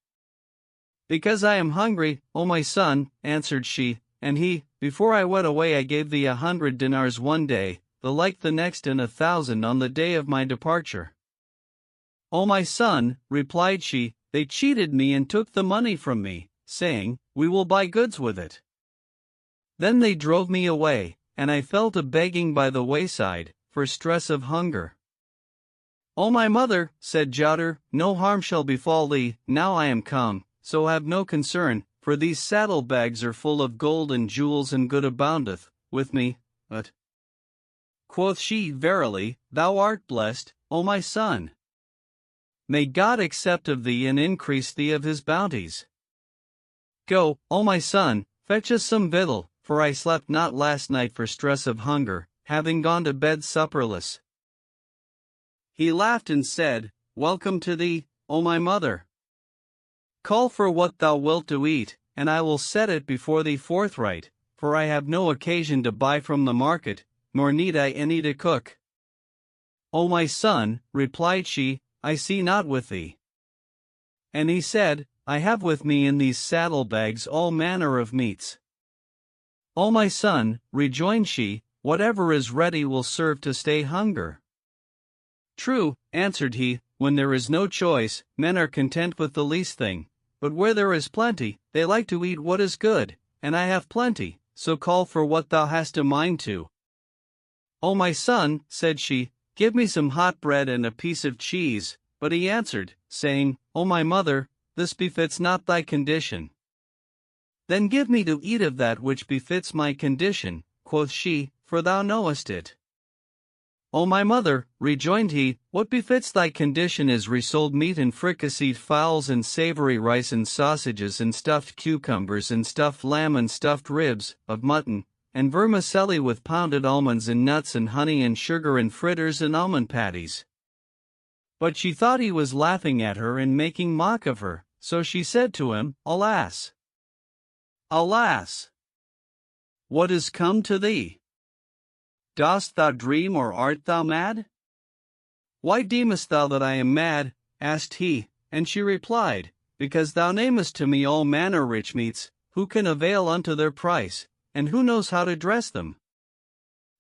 Because I am hungry, O my son, answered she, and he, Before I went away I gave thee 100 dinars one day, the like the next, and 1,000 on the day of my departure. O my son, replied she, they cheated me and took the money from me, saying, We will buy goods with it. Then they drove me away, and I fell to begging by the wayside, for stress of hunger. O my mother, said Jouter, no harm shall befall thee, now I am come, so have no concern, for these saddlebags are full of gold and jewels, and good aboundeth with me. But, quoth she, verily, thou art blessed, O my son. May God accept of thee and increase thee of his bounties. Go, O my son, fetch us some victual, for I slept not last night for stress of hunger, having gone to bed supperless. He laughed and said, Welcome to thee, O my mother. Call for what thou wilt to eat, and I will set it before thee forthright, for I have no occasion to buy from the market, nor need I any to cook. O my son, replied she, I see not with thee. And he said, I have with me in these saddlebags all manner of meats. O my son, rejoined she, whatever is ready will serve to stay hunger. True, answered he, when there is no choice, men are content with the least thing, but where there is plenty, they like to eat what is good, and I have plenty, so call for what thou hast a mind to. O my son, said she, give me some hot bread and a piece of cheese, but he answered, saying, O my mother, this befits not thy condition. Then give me to eat of that which befits my condition, quoth she, for thou knowest it. O my mother, rejoined he, what befits thy condition is resold meat and fricasseed fowls and savory rice and sausages and stuffed cucumbers and stuffed lamb and stuffed ribs of mutton, and vermicelli with pounded almonds and nuts and honey and sugar and fritters and almond patties. But she thought he was laughing at her and making mock of her, so she said to him, Alas! Alas! What is come to thee? Dost thou dream, or art thou mad? Why deemest thou that I am mad? Asked he, and she replied, Because thou namest to me all manner rich meats, who can avail unto their price, and who knows how to dress them?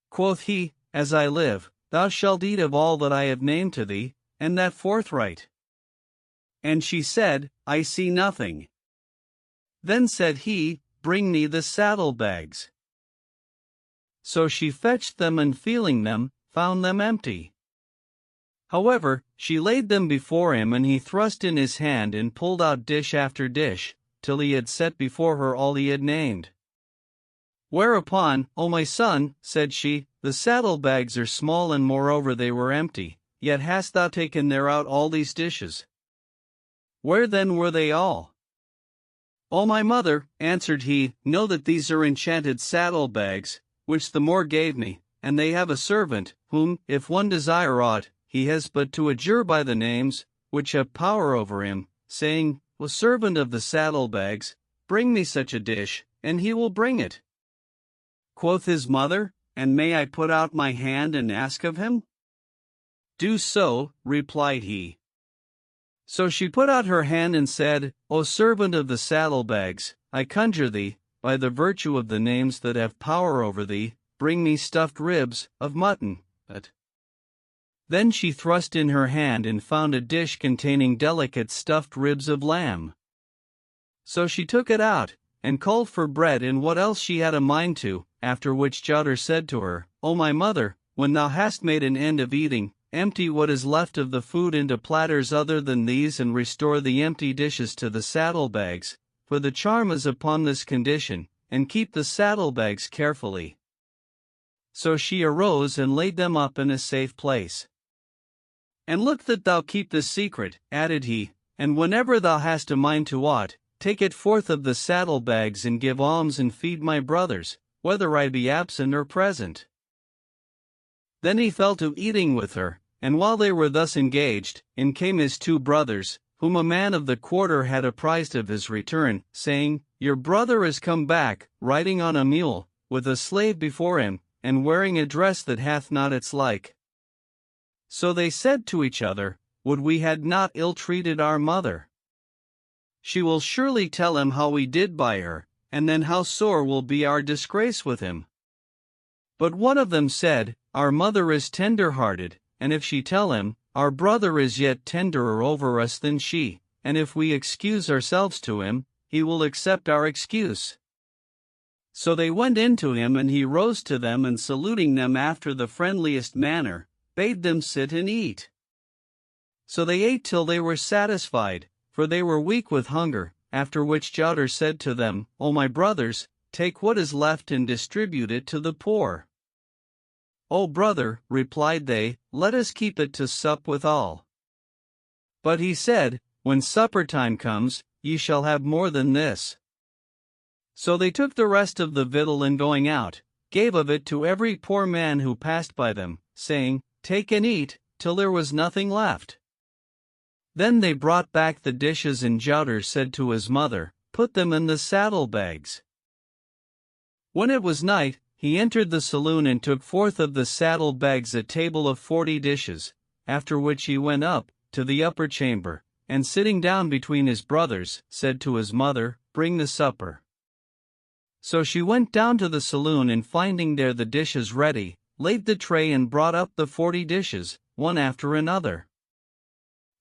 Quoth he, As I live, thou shalt eat of all that I have named to thee, and that forthright. And she said, I see nothing. Then said he, Bring me the saddlebags. So she fetched them, and feeling them, found them empty. However, she laid them before him, and he thrust in his hand and pulled out dish after dish, till he had set before her all he had named. Whereupon, O my son, said she, the saddlebags are small, and moreover they were empty, yet hast thou taken thereout all these dishes. Where then were they all? O my mother, answered he, know that these are enchanted saddlebags, which the Moor gave me, and they have a servant, whom, if one desire aught, he has but to adjure by the names, which have power over him, saying, O servant of the saddlebags, bring me such a dish, and he will bring it. Quoth his mother, And may I put out my hand and ask of him? Do so, replied he. So she put out her hand and said, O servant of the saddlebags, I conjure thee, by the virtue of the names that have power over thee, bring me stuffed ribs of mutton. Then she thrust in her hand and found a dish containing delicate stuffed ribs of lamb. So she took it out, and called for bread and what else she had a mind to, after which Jowder said to her, O my mother, when thou hast made an end of eating, empty what is left of the food into platters other than these, and restore the empty dishes to the saddlebags, for the charm is upon this condition, and keep the saddlebags carefully. So she arose and laid them up in a safe place. And look that thou keep this secret, added he, and whenever thou hast a mind to aught, take it forth of the saddlebags and give alms and feed my brothers, whether I be absent or present. Then he fell to eating with her, and while they were thus engaged, in came his two brothers, whom a man of the quarter had apprised of his return, saying, Your brother is come back, riding on a mule, with a slave before him, and wearing a dress that hath not its like. So they said to each other, Would we had not ill-treated our mother? She will surely tell him how we did by her, and then how sore will be our disgrace with him. But one of them said, Our mother is tender-hearted, and if she tell him, our brother is yet tenderer over us than she, and if we excuse ourselves to him, he will accept our excuse. So they went in to him, and he rose to them, and saluting them after the friendliest manner, bade them sit and eat. So they ate till they were satisfied, for they were weak with hunger, after which Jowder said to them, O my brothers, take what is left and distribute it to the poor. O brother, replied they, let us keep it to sup withal. But he said, When supper time comes, ye shall have more than this. So they took the rest of the victual, and going out, gave of it to every poor man who passed by them, saying, Take and eat, till there was nothing left. Then they brought back the dishes, and Jowder said to his mother, Put them in the saddlebags. When it was night, he entered the saloon and took forth of the saddlebags a table of 40 dishes, after which he went up, to the upper chamber, and sitting down between his brothers, said to his mother, "Bring the supper." So she went down to the saloon, and finding there the dishes ready, laid the tray and brought up the 40 dishes, one after another.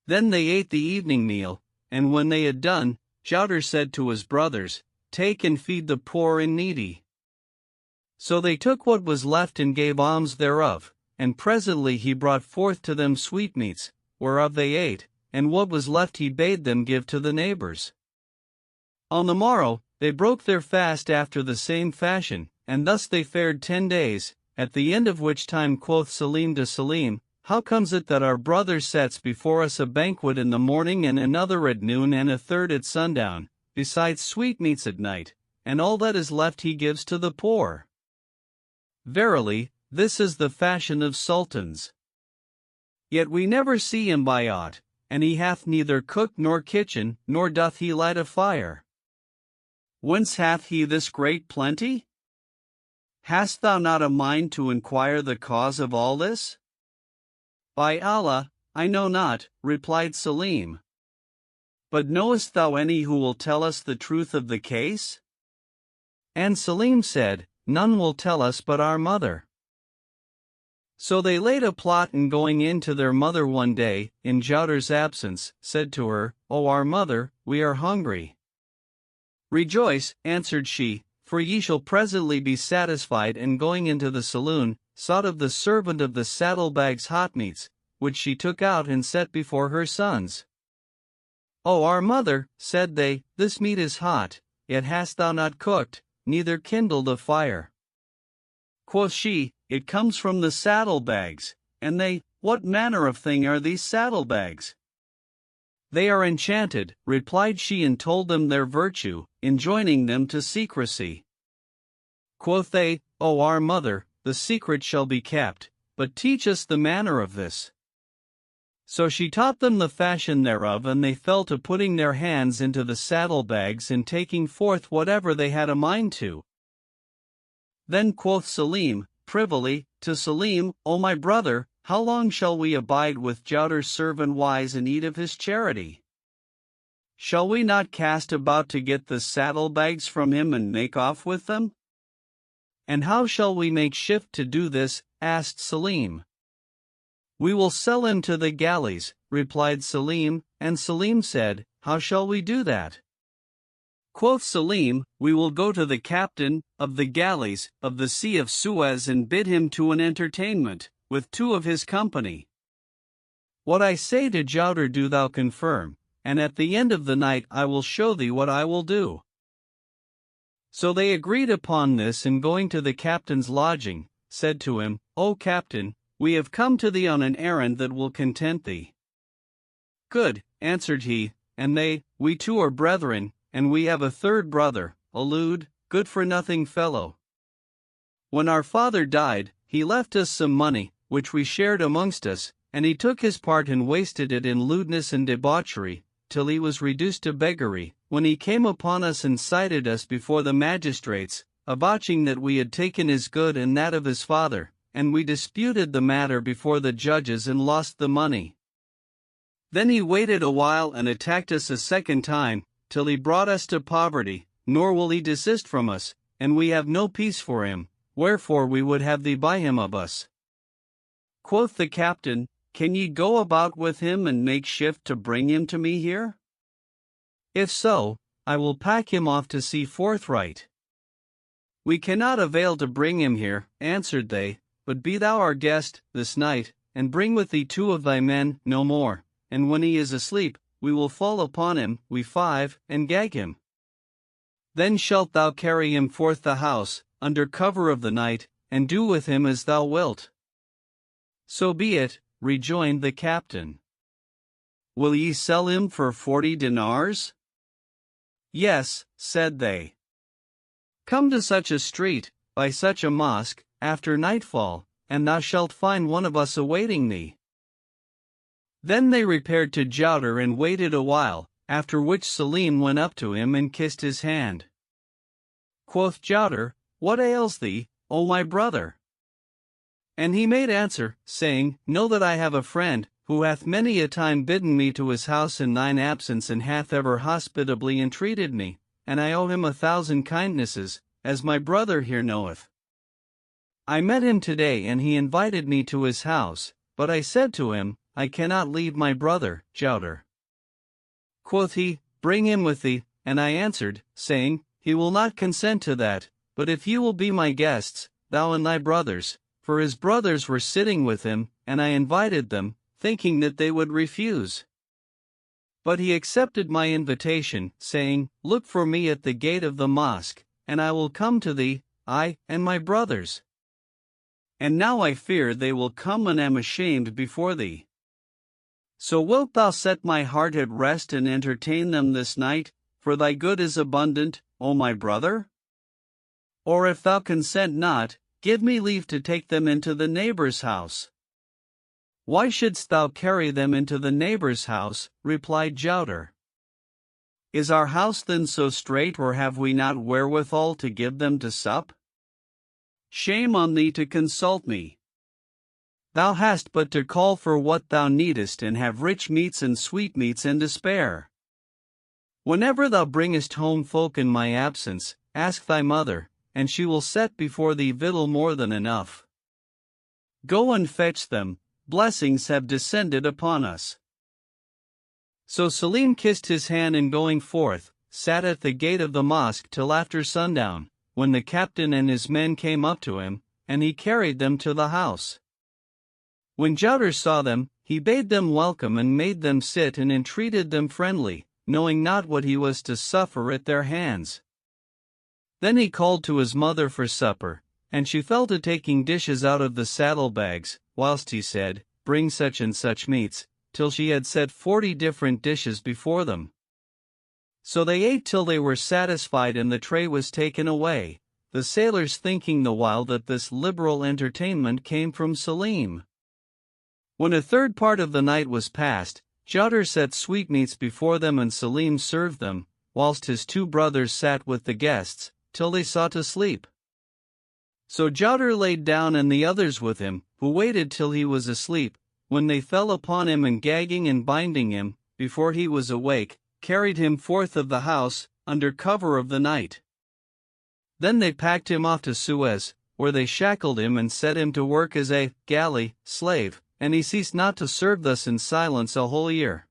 Then they ate the evening meal, and when they had done, Jouter said to his brothers, "Take and feed the poor and needy." So they took what was left and gave alms thereof, and presently he brought forth to them sweetmeats, whereof they ate, and what was left he bade them give to the neighbors. On the morrow, they broke their fast after the same fashion, and thus they fared 10 days, at the end of which time quoth Selim to Selim, "How comes it that our brother sets before us a banquet in the morning and another at noon and a third at sundown, besides sweetmeats at night, and all that is left he gives to the poor? Verily, this is the fashion of sultans. Yet we never see him buy aught, and he hath neither cook nor kitchen, nor doth he light a fire. Whence hath he this great plenty? Hast thou not a mind to inquire the cause of all this?" "By Allah, I know not," replied Selim. "But knowest thou any who will tell us the truth of the case?" And Selim said, "None will tell us but our mother." So they laid a plot, and going in to their mother one day, in Jouter's absence, said to her, "O our mother, we are hungry." "Rejoice," answered she, "for ye shall presently be satisfied." And going into the saloon, sought of the servant of the saddlebags hot meats, which she took out and set before her sons. "O our mother," said they, "this meat is hot, yet hast thou not cooked, neither kindled a fire." Quoth she, "It comes from the saddlebags." And they, "What manner of thing are these saddlebags?" "They are enchanted," replied she, and told them their virtue, enjoining them to secrecy. Quoth they, "O our mother, the secret shall be kept, but teach us the manner of this." So she taught them the fashion thereof, and they fell to putting their hands into the saddlebags and taking forth whatever they had a mind to. Then quoth Selim, privily, to Selim, "O my brother, how long shall we abide with Jouter's servant wise and eat of his charity? Shall we not cast about to get the saddlebags from him and make off with them?" "And how shall we make shift to do this?" asked Selim. "We will sell him to the galleys," replied Selim, and Selim said, "How shall we do that?" Quoth Selim, "We will go to the captain of the galleys of the Sea of Suez and bid him to an entertainment, with 2 of his company. What I say to Jouter do thou confirm, and at the end of the night I will show thee what I will do." So they agreed upon this, and going to the captain's lodging, said to him, "O captain, we have come to thee on an errand that will content thee." "Good," answered he, and they, "We too are brethren, and we have a third brother, a lewd, good-for-nothing fellow. When our father died, he left us some money, which we shared amongst us, and he took his part and wasted it in lewdness and debauchery, till he was reduced to beggary, when he came upon us and cited us before the magistrates, avouching that we had taken his good and that of his father, and we disputed the matter before the judges and lost the money. Then he waited a while and attacked us a second time, till he brought us to poverty, nor will he desist from us, and we have no peace for him, wherefore we would have thee buy him of us." Quoth the captain, "Can ye go about with him and make shift to bring him to me here? If so, I will pack him off to sea forthright." "We cannot avail to bring him here," answered they, "but be thou our guest this night, and bring with thee 2 of thy men, no more, and when he is asleep, we will fall upon him, we 5, and gag him. Then shalt thou carry him forth the house, under cover of the night, and do with him as thou wilt." "So be it," rejoined the captain. "Will ye sell him for 40 dinars? "Yes," said they. "Come to such a street, by such a mosque, after nightfall, and thou shalt find one of us awaiting thee." Then they repaired to Jouter and waited a while, after which Selim went up to him and kissed his hand. Quoth Jouter, "What ails thee, O my brother?" And he made answer, saying, "Know that I have a friend, who hath many a time bidden me to his house in thine absence, and hath ever hospitably entreated me, and I owe him 1,000 kindnesses, as my brother here knoweth. I met him today, and he invited me to his house, but I said to him, I cannot leave my brother, Jouder. Quoth he, Bring him with thee, and I answered, saying, He will not consent to that, but if you will be my guests, thou and thy brothers, for his brothers were sitting with him, and I invited them, thinking that they would refuse. But he accepted my invitation, saying, Look for me at the gate of the mosque, and I will come to thee, I and my brothers. And now I fear they will come and am ashamed before thee. So wilt thou set my heart at rest and entertain them this night, for thy good is abundant, O my brother? Or if thou consent not, give me leave to take them into the neighbor's house. Why shouldst thou carry them into the neighbor's house? Replied Jouder. Is our house then so strait, or have we not wherewithal to give them to sup? Shame on thee to consult me. Thou hast but to call for what thou needest, and have rich meats and sweetmeats and to spare. Whenever thou bringest home folk in my absence, ask thy mother, and she will set before thee victual more than enough. Go and fetch them. Blessings have descended upon us. So Selim kissed his hand, and going forth, sat at the gate of the mosque till after sundown, when the captain and his men came up to him, and he carried them to the house. When Jouder saw them, he bade them welcome and made them sit and entreated them friendly, knowing not what he was to suffer at their hands. Then he called to his mother for supper, and she fell to taking dishes out of the saddlebags, whilst he said, Bring such and such meats, till she had set 40 different dishes before them. So they ate till they were satisfied, and the tray was taken away, the sailors thinking the while that this liberal entertainment came from Selim. When a third part of the night was past, Jouder set sweetmeats before them, and Selim served them, whilst his 2 brothers sat with the guests, till they sought to sleep. So Jouder laid down, and the others with him, who waited till he was asleep, when they fell upon him, and gagging and binding him, before he was awake, carried him forth of the house, under cover of the night. Then they packed him off to Suez, where they shackled him and set him to work as a galley slave, and he ceased not to serve thus in silence a whole year.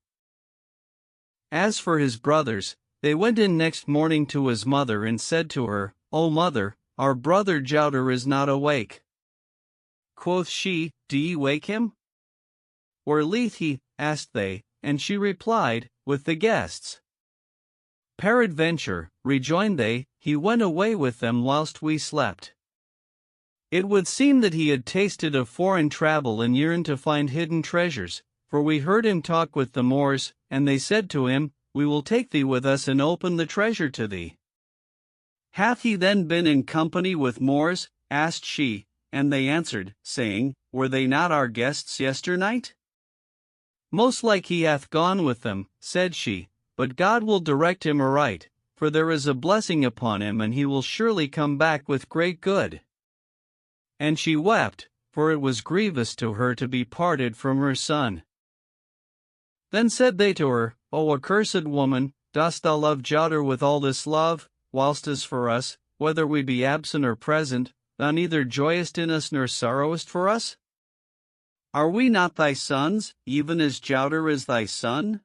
As for his brothers, they went in next morning to his mother, and said to her, O mother, our brother Jouder is not awake. Quoth she, Do ye wake him? Where lieth he? Asked they, and she replied, With the guests. Peradventure, rejoined they, he went away with them whilst we slept. It would seem that he had tasted of foreign travel, and yearned to find hidden treasures, for we heard him talk with the Moors, and they said to him, We will take thee with us and open the treasure to thee. Hath he then been in company with Moors? Asked she, and they answered, saying, Were they not our guests yesternight? Most like he hath gone with them, said she, but God will direct him aright, for there is a blessing upon him, and he will surely come back with great good. And she wept, for it was grievous to her to be parted from her son. Then said they to her, O accursed woman, dost thou love Jouder with all this love, whilst as for us, whether we be absent or present, thou neither joyest in us nor sorrowest for us? Are we not thy sons, even as Jouder is thy son?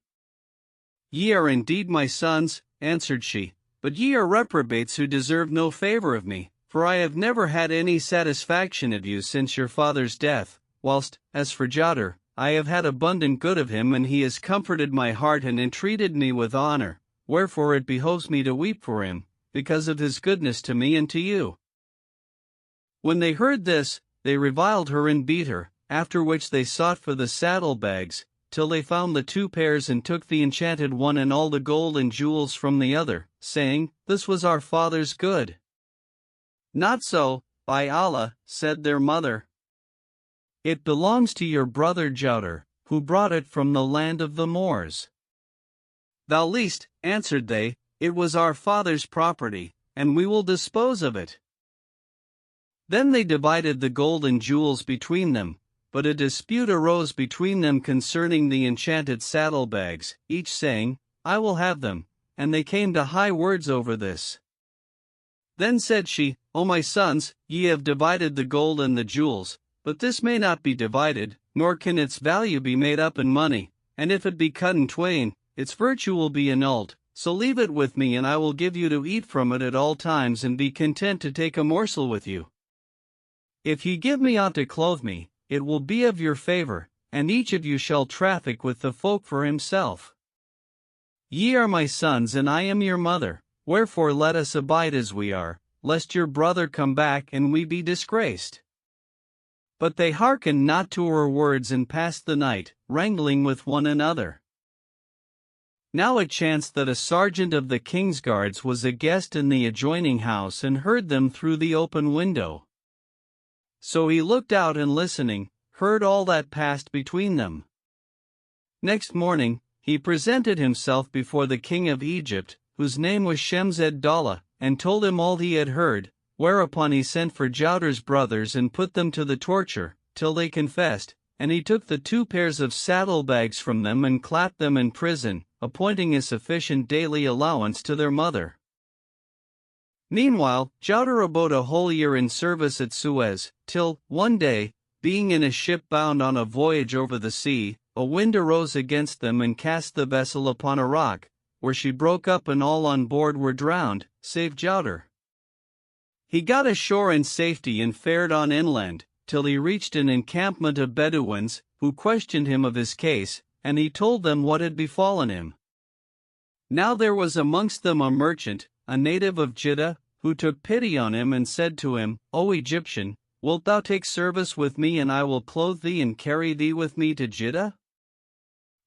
Ye are indeed my sons, answered she, but ye are reprobates who deserve no favor of me, for I have never had any satisfaction of you since your father's death, whilst, as for Jouder, I have had abundant good of him, and he has comforted my heart and entreated me with honor, wherefore it behoves me to weep for him, because of his goodness to me and to you. When they heard this, they reviled her and beat her, after which they sought for the saddlebags, till they found the 2 pairs, and took the enchanted one and all the gold and jewels from the other, saying, This was our father's good. Not so, by Allah, said their mother. It belongs to your brother Jouder, who brought it from the land of the Moors. Thou liest, answered they, it was our father's property, and we will dispose of it. Then they divided the gold and jewels between them, but a dispute arose between them concerning the enchanted saddlebags, each saying, I will have them, and they came to high words over this. Then said she, O my sons, ye have divided the gold and the jewels, but this may not be divided, nor can its value be made up in money, and if it be cut in twain, its virtue will be annulled. So leave it with me, and I will give you to eat from it at all times, and be content to take a morsel with you. If ye give me aught to clothe me, it will be of your favor, and each of you shall traffic with the folk for himself. Ye are my sons, and I am your mother, wherefore let us abide as we are, lest your brother come back and we be disgraced. But they hearkened not to her words, and passed the night, wrangling with one another. Now it chanced that a sergeant of the king's guards was a guest in the adjoining house, and heard them through the open window. So he looked out, and listening, heard all that passed between them. Next morning, he presented himself before the king of Egypt, whose name was Shemsed-Dala, and told him all he had heard, whereupon he sent for Jouder's brothers and put them to the torture, till they confessed, and he took the 2 pairs of saddlebags from them and clapped them in prison, appointing a sufficient daily allowance to their mother. Meanwhile, Jouder abode a whole year in service at Suez, till, one day, being in a ship bound on a voyage over the sea, a wind arose against them and cast the vessel upon a rock, where she broke up and all on board were drowned, save Jouder. He got ashore in safety and fared on inland, till he reached an encampment of Bedouins, who questioned him of his case, and he told them what had befallen him. Now there was amongst them a merchant, a native of Jiddah, who took pity on him and said to him, O Egyptian, wilt thou take service with me, and I will clothe thee and carry thee with me to Jiddah?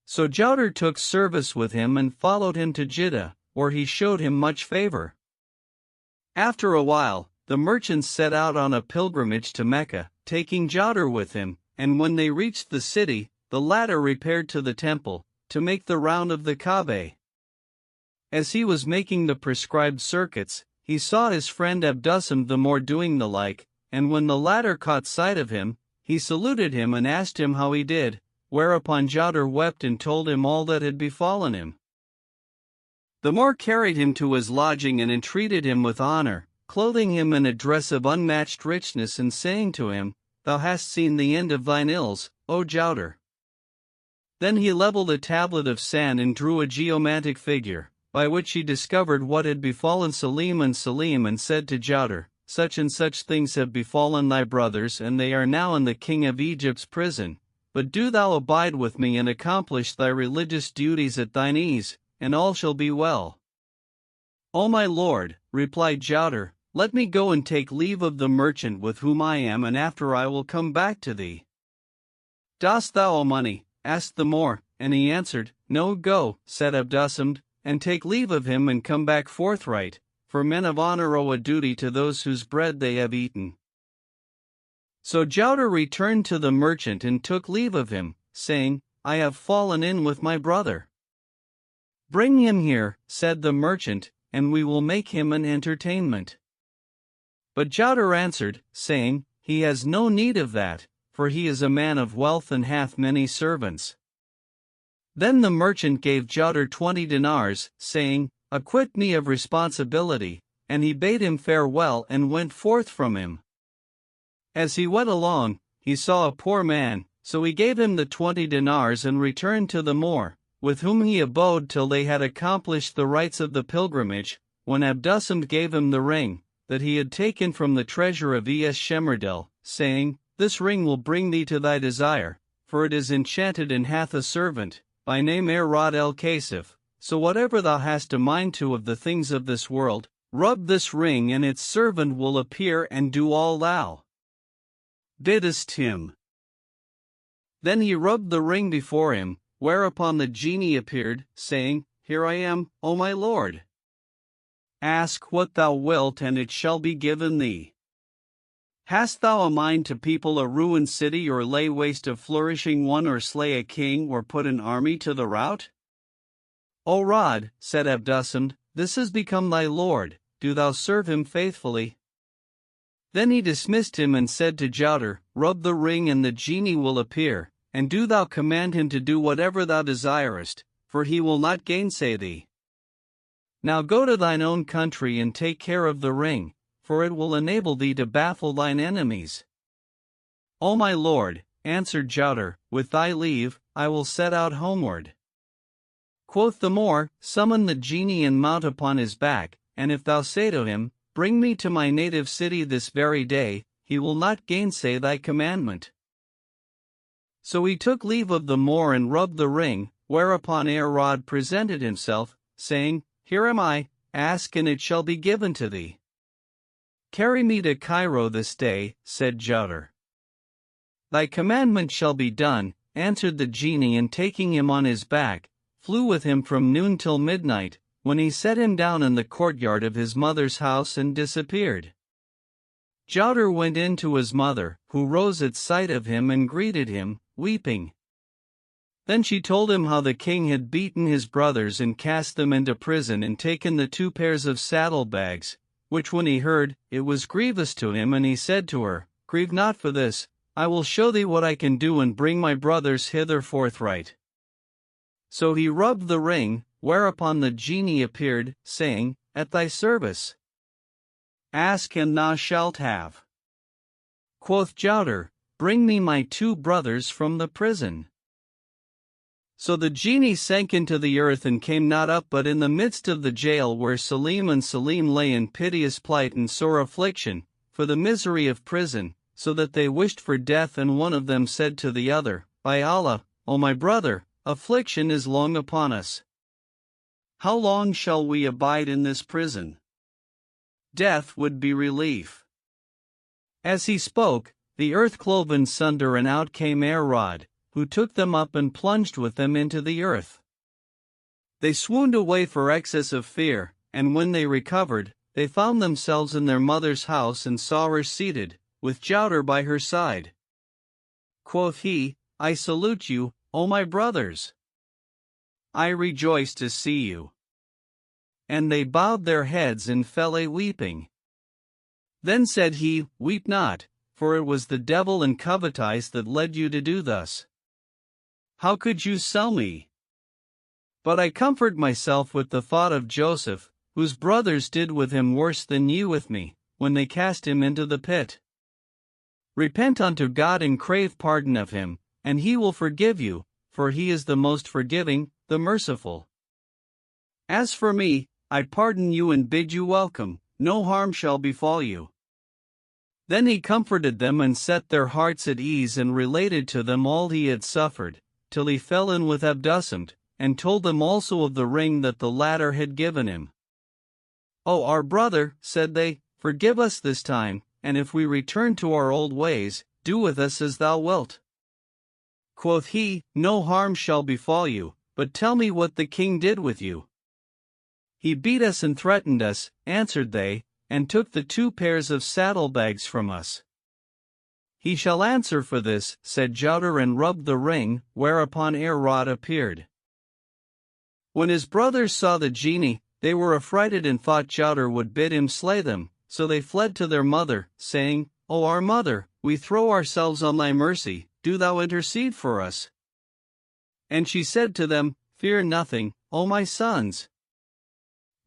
So Jouder took service with him and followed him to Jiddah, where he showed him much favor. After a while, the merchants set out on a pilgrimage to Mecca, taking Jouder with him, and when they reached the city, the latter repaired to the temple, to make the round of the Kaaba. As he was making the prescribed circuits, he saw his friend Abdusam the Moor doing the like, and when the latter caught sight of him, he saluted him and asked him how he did, whereupon Jouder wept and told him all that had befallen him. The Moor carried him to his lodging and entreated him with honor, clothing him in a dress of unmatched richness, and saying to him, Thou hast seen the end of thine ills, O Jouder. Then he leveled a tablet of sand and drew a geomantic figure, by which he discovered what had befallen Salim, and said to Jouder, Such and such things have befallen thy brothers, and they are now in the king of Egypt's prison. But do thou abide with me and accomplish thy religious duties at thine ease, and all shall be well. O my lord, replied Jouder, let me go and take leave of the merchant with whom I am, and after I will come back to thee. Dost thou owe money? asked the Moor, and he answered, No, go, said Abdusam, and take leave of him and come back forthright, for men of honor owe a duty to those whose bread they have eaten. So Jouder returned to the merchant and took leave of him, saying, I have fallen in with my brother. Bring him here, said the merchant, and we will make him an entertainment. But Jouder answered, saying, He has no need of that, for he is a man of wealth and hath many servants. Then the merchant gave Jouder 20 dinars, saying, Acquit me of responsibility, and he bade him farewell and went forth from him. As he went along, he saw a poor man, so he gave him the 20 dinars and returned to the Moor, with whom he abode till they had accomplished the rites of the pilgrimage, when Abdusam gave him the ring, that he had taken from the treasure of Shemerdel, saying, This ring will bring thee to thy desire, for it is enchanted and hath a servant, by name Rod el-Kasif, so whatever thou hast a mind to of the things of this world, rub this ring and its servant will appear and do all thou biddest him. Then he rubbed the ring before him, whereupon the genie appeared, saying, Here I am, O my lord. Ask what thou wilt, and it shall be given thee. Hast thou a mind to people a ruined city, or lay waste a flourishing one, or slay a king, or put an army to the rout? O Rod, said Abdusam, this has become thy lord, do thou serve him faithfully. Then he dismissed him and said to Jowder, Rub the ring and the genie will appear, and do thou command him to do whatever thou desirest, for he will not gainsay thee. Now go to thine own country and take care of the ring, for it will enable thee to baffle thine enemies. O my lord, answered Jowder, with thy leave, I will set out homeward. Quoth the Moor, Summon the genie and mount upon his back, and if thou say to him, Bring me to my native city this very day, he will not gainsay thy commandment. So he took leave of the Moor and rubbed the ring, whereupon Rod presented himself, saying, Here am I, ask and it shall be given to thee. Carry me to Cairo this day, said Jowder. Thy commandment shall be done, answered the genie, and taking him on his back, flew with him from noon till midnight, when he set him down in the courtyard of his mother's house and disappeared. Jowder went in to his mother, who rose at sight of him and greeted him, weeping. Then she told him how the king had beaten his brothers and cast them into prison and taken the 2 pairs of saddlebags, which when he heard, it was grievous to him, and he said to her, Grieve not for this, I will show thee what I can do and bring my brothers hither forthright. So he rubbed the ring, whereupon the genie appeared, saying, At thy service. Ask and thou shalt have. Quoth Jowder, Bring me my 2 brothers from the prison. So the genie sank into the earth and came not up, but in the midst of the jail where Salim and Salim lay in piteous plight and sore affliction, for the misery of prison, so that they wished for death, and one of them said to the other, By Allah, O my brother, affliction is long upon us. How long shall we abide in this prison? Death would be relief. As he spoke, the earth clove in sunder, and out came Rod, who took them up and plunged with them into the earth. They swooned away for excess of fear, and when they recovered, they found themselves in their mother's house and saw her seated, with Jowder by her side. Quoth he, I salute you, O my brothers. I rejoice to see you. And they bowed their heads and fell a weeping. Then said he, Weep not, for it was the devil and covetise that led you to do thus. How could you sell me? But I comfort myself with the thought of Joseph, whose brothers did with him worse than you with me, when they cast him into the pit. Repent unto God and crave pardon of him, and he will forgive you, for he is the most forgiving, the merciful. As for me, I pardon you and bid you welcome, no harm shall befall you. Then he comforted them and set their hearts at ease, and related to them all he had suffered, till he fell in with Abdusamed, and told them also of the ring that the latter had given him. O our brother, said they, forgive us this time, and if we return to our old ways, do with us as thou wilt. Quoth he, No harm shall befall you, but tell me what the king did with you. He beat us and threatened us, answered they, and took the 2 pairs of saddlebags from us. He shall answer for this, said Jowder, and rubbed the ring, whereupon Rod appeared. When his brothers saw the genie, they were affrighted and thought Jowder would bid him slay them, so they fled to their mother, saying, O our mother, we throw ourselves on thy mercy, do thou intercede for us. And she said to them, Fear nothing, O my sons.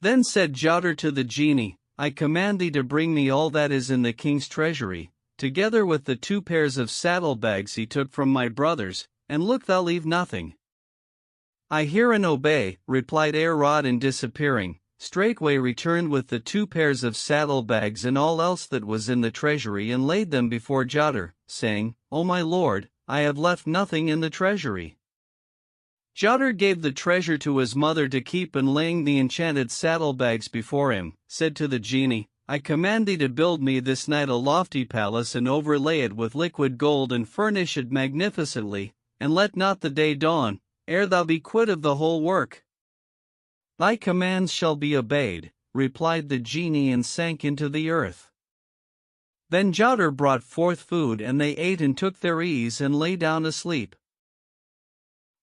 Then said Jowder to the genie, I command thee to bring me all that is in the king's treasury, together with the 2 pairs of saddlebags he took from my brothers, and look thou leave nothing. I hear and obey, replied Rod, and disappearing, straightway returned with the 2 pairs of saddlebags and all else that was in the treasury, and laid them before Jowder, saying, O my lord, I have left nothing in the treasury. Jowder gave the treasure to his mother to keep, and laying the enchanted saddlebags before him, said to the genie, I command thee to build me this night a lofty palace, and overlay it with liquid gold, and furnish it magnificently, and let not the day dawn, ere thou be quit of the whole work. Thy commands shall be obeyed, replied the genie, and sank into the earth. Then Jowder brought forth food, and they ate and took their ease and lay down asleep.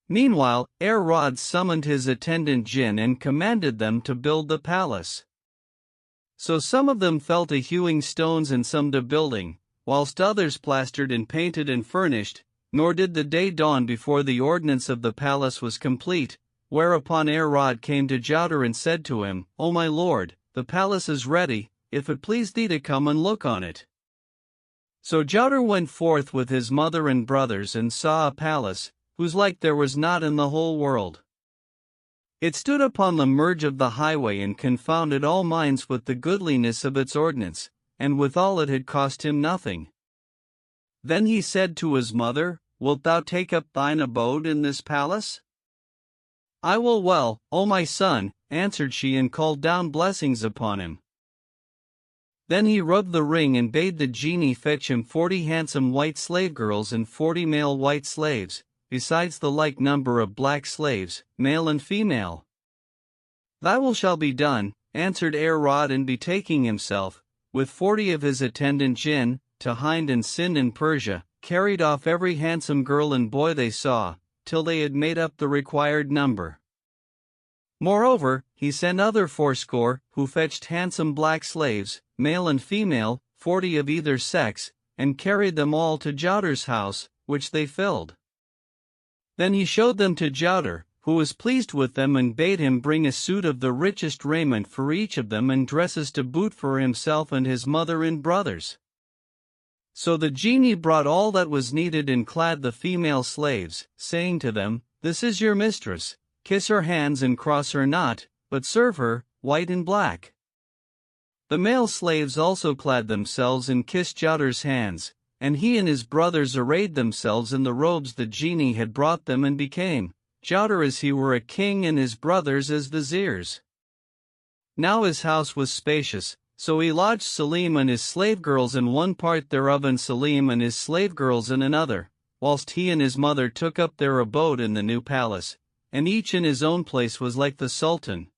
Meanwhile, Rod summoned his attendant jinn and commanded them to build the palace. So some of them fell to hewing stones and some to building, whilst others plastered and painted and furnished, nor did the day dawn before the ordinance of the palace was complete, whereupon Herod came to Jouder and said to him, O my lord, the palace is ready, if it please thee to come and look on it. So Jouder went forth with his mother and brothers and saw a palace, whose like there was not in the whole world. It stood upon the merge of the highway and confounded all minds with the goodliness of its ordinance, and withal it had cost him nothing. Then he said to his mother, Wilt thou take up thine abode in this palace? I will well, O my son, answered she, and called down blessings upon him. Then he rubbed the ring and bade the genie fetch him 40 handsome white slave girls and 40 male white slaves, besides the like number of black slaves, male and female. Thy will shall be done, answered Herod, and betaking himself, with 40 of his attendant jinn, to Hind and Sind in Persia, carried off every handsome girl and boy they saw, till they had made up the required number. Moreover, he sent other 80, who fetched handsome black slaves, male and female, 40 of either sex, and carried them all to Jouder's house, which they filled. Then he showed them to Jouder, who was pleased with them, and bade him bring a suit of the richest raiment for each of them, and dresses to boot for himself and his mother and brothers. So the genie brought all that was needed and clad the female slaves, saying to them, This is your mistress, kiss her hands and cross her not, but serve her, white and black. The male slaves also clad themselves and kissed Jouder's hands, and he and his brothers arrayed themselves in the robes the genie had brought them, and became, Jouder as he were a king and his brothers as viziers. Now his house was spacious, so he lodged Salim and his slave girls in one part thereof, and Salim and his slave girls in another, whilst he and his mother took up their abode in the new palace, and each in his own place was like the Sultan.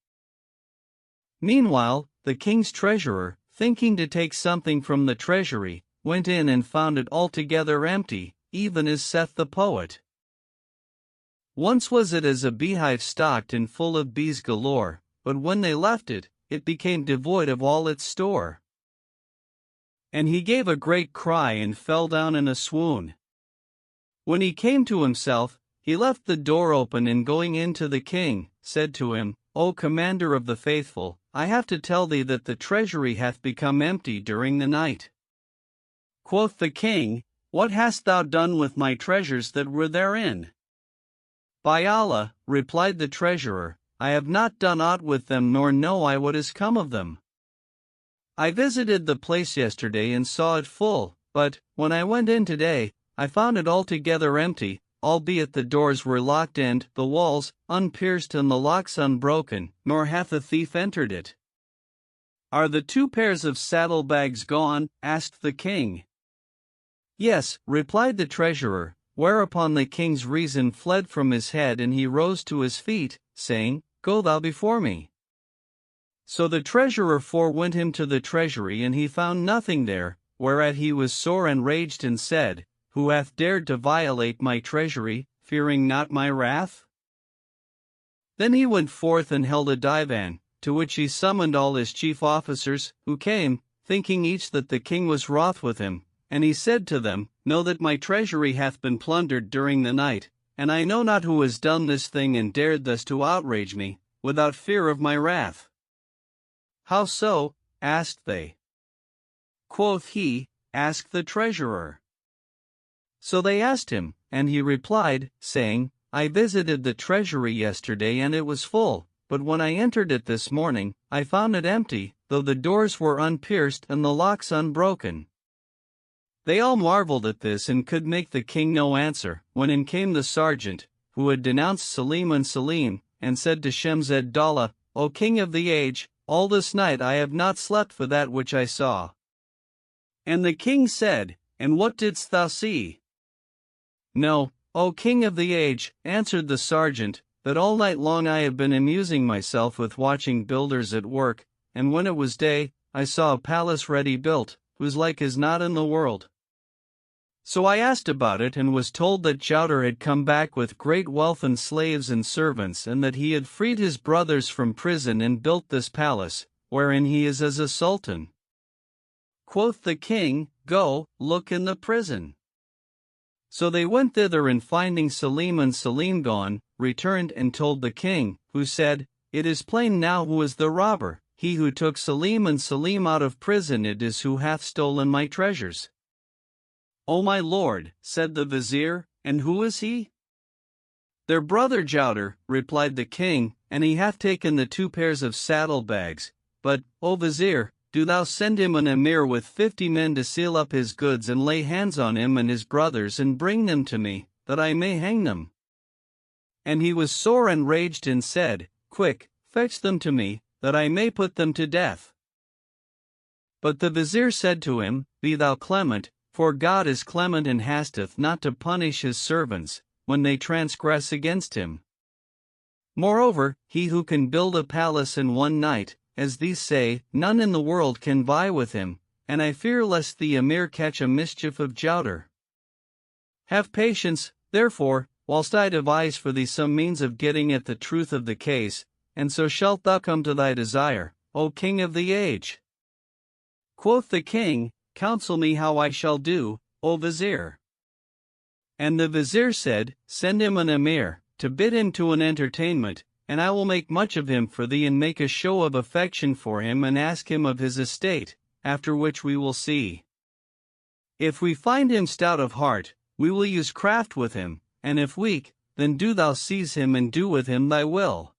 Meanwhile, the king's treasurer, thinking to take something from the treasury, went in and found it altogether empty, even as saith the poet. Once was it as a beehive stocked and full of bees galore, but when they left it, it became devoid of all its store. And he gave a great cry and fell down in a swoon. When he came to himself, he left the door open, and going in to the king, said to him, O commander of the faithful, I have to tell thee that the treasury hath become empty during the night. Quoth the king, What hast thou done with my treasures that were therein? By Allah, replied the treasurer, I have not done aught with them, nor know I what is come of them. I visited the place yesterday and saw it full, but, when I went in today, I found it altogether empty, albeit the doors were locked and the walls unpierced and the locks unbroken, nor hath a thief entered it. Are the 2 pairs of saddlebags gone? Asked the king. Yes, replied the treasurer, whereupon the king's reason fled from his head, and he rose to his feet, saying, Go thou before me. So the treasurer forewent him to the treasury, and he found nothing there, whereat he was sore enraged, and said, Who hath dared to violate my treasury, fearing not my wrath? Then he went forth and held a divan, to which he summoned all his chief officers, who came, thinking each that the king was wroth with him, and he said to them, Know that my treasury hath been plundered during the night, and I know not who has done this thing and dared thus to outrage me, without fear of my wrath. How so? Asked they. Quoth he, Ask the treasurer. So they asked him, and he replied, saying, I visited the treasury yesterday and it was full, but when I entered it this morning, I found it empty, though the doors were unpierced and the locks unbroken. They all marveled at this and could make the king no answer, when in came the sergeant, who had denounced Salim and Salim, and said to Shemsed-Dowlah, O king of the age, all this night I have not slept for that which I saw. And the king said, And what didst thou see? No, O king of the age, answered the sergeant, but all night long I have been amusing myself with watching builders at work, and when it was day, I saw a palace ready built, whose like is not in the world. So I asked about it, and was told that Jouder had come back with great wealth and slaves and servants, and that he had freed his brothers from prison and built this palace, wherein he is as a sultan. Quoth the king, Go, look in the prison. So they went thither, and finding Salim and Salim gone, returned and told the king, who said, It is plain now who is the robber. He who took Salim and Salim out of prison, it is who hath stolen my treasures. O my lord, said the vizier, and who is he? Their brother Jowder, replied the king, and he hath taken the 2 pairs of saddle-bags. But, O vizier, do thou send him an emir with 50 men to seal up his goods and lay hands on him and his brothers and bring them to me, that I may hang them. And he was sore enraged and said, Quick, fetch them to me, that I may put them to death. But the vizier said to him, Be thou clement, for God is clement and hasteth not to punish his servants, when they transgress against him. Moreover, he who can build a palace in one night, as these say, none in the world can vie with him, and I fear lest the emir catch a mischief of Jowder. Have patience, therefore, whilst I devise for thee some means of getting at the truth of the case, and so shalt thou come to thy desire, O king of the age. Quoth the king, Counsel me how I shall do, O vizier. And the vizier said, Send him an emir, to bid him to an entertainment, and I will make much of him for thee and make a show of affection for him and ask him of his estate, after which we will see. If we find him stout of heart, we will use craft with him, and if weak, then do thou seize him and do with him thy will.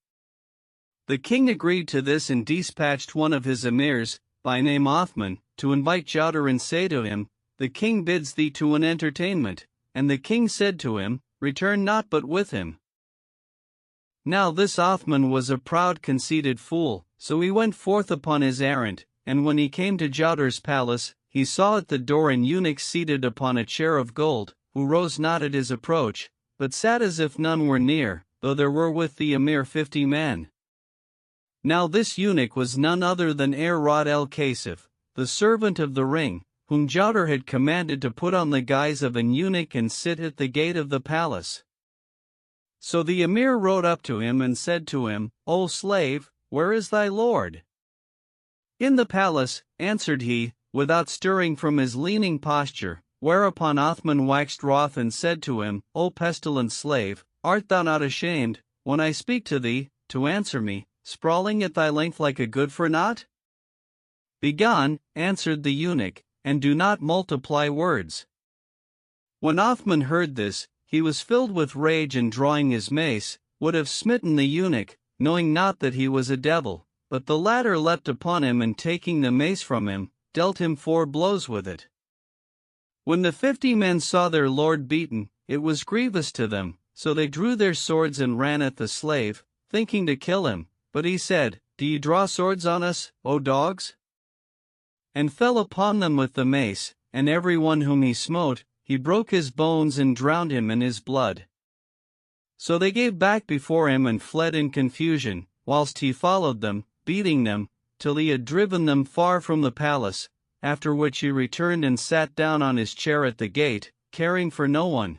The king agreed to this and dispatched one of his emirs, by name Othman, to invite Jowder and say to him, The king bids thee to an entertainment, and the king said to him, Return not but with him. Now this Othman was a proud conceited fool, so he went forth upon his errand, and when he came to Jowder's palace, he saw at the door an eunuch seated upon a chair of gold, who rose not at his approach, but sat as if none were near, though there were with the emir 50 men. Now this eunuch was none other than Rod el-Kasif, the servant of the ring, whom Jowder had commanded to put on the guise of an eunuch and sit at the gate of the palace. So the emir rode up to him and said to him, O slave, where is thy lord? In the palace, answered he, without stirring from his leaning posture, whereupon Othman waxed wroth and said to him, O pestilent slave, art thou not ashamed, when I speak to thee, to answer me, sprawling at thy length like a good-for-naught? Begone, answered the eunuch, and do not multiply words. When Othman heard this, he was filled with rage and drawing his mace, would have smitten the eunuch, knowing not that he was a devil, but the latter leapt upon him and taking the mace from him, dealt him 4 blows with it. When the 50 men saw their lord beaten, it was grievous to them, so they drew their swords and ran at the slave, thinking to kill him, but he said, Do ye draw swords on us, O dogs? And fell upon them with the mace, and every one whom he smote, he broke his bones and drowned him in his blood. So they gave back before him and fled in confusion, whilst he followed them, beating them, till he had driven them far from the palace, after which he returned and sat down on his chair at the gate, caring for no one.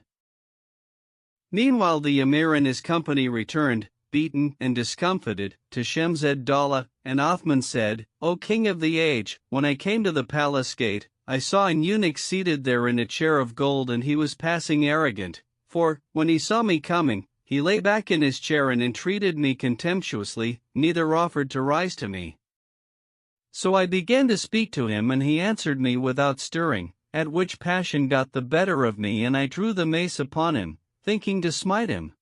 Meanwhile the emir and his company returned, beaten and discomfited, to Shems-ed-Dawla, and Othman said, O king of the age, when I came to the palace gate, I saw an eunuch seated there in a chair of gold, and he was passing arrogant, for, when he saw me coming, he lay back in his chair and entreated me contemptuously, neither offered to rise to me. So I began to speak to him, and he answered me without stirring, at which passion got the better of me, and I drew the mace upon him, thinking to smite him.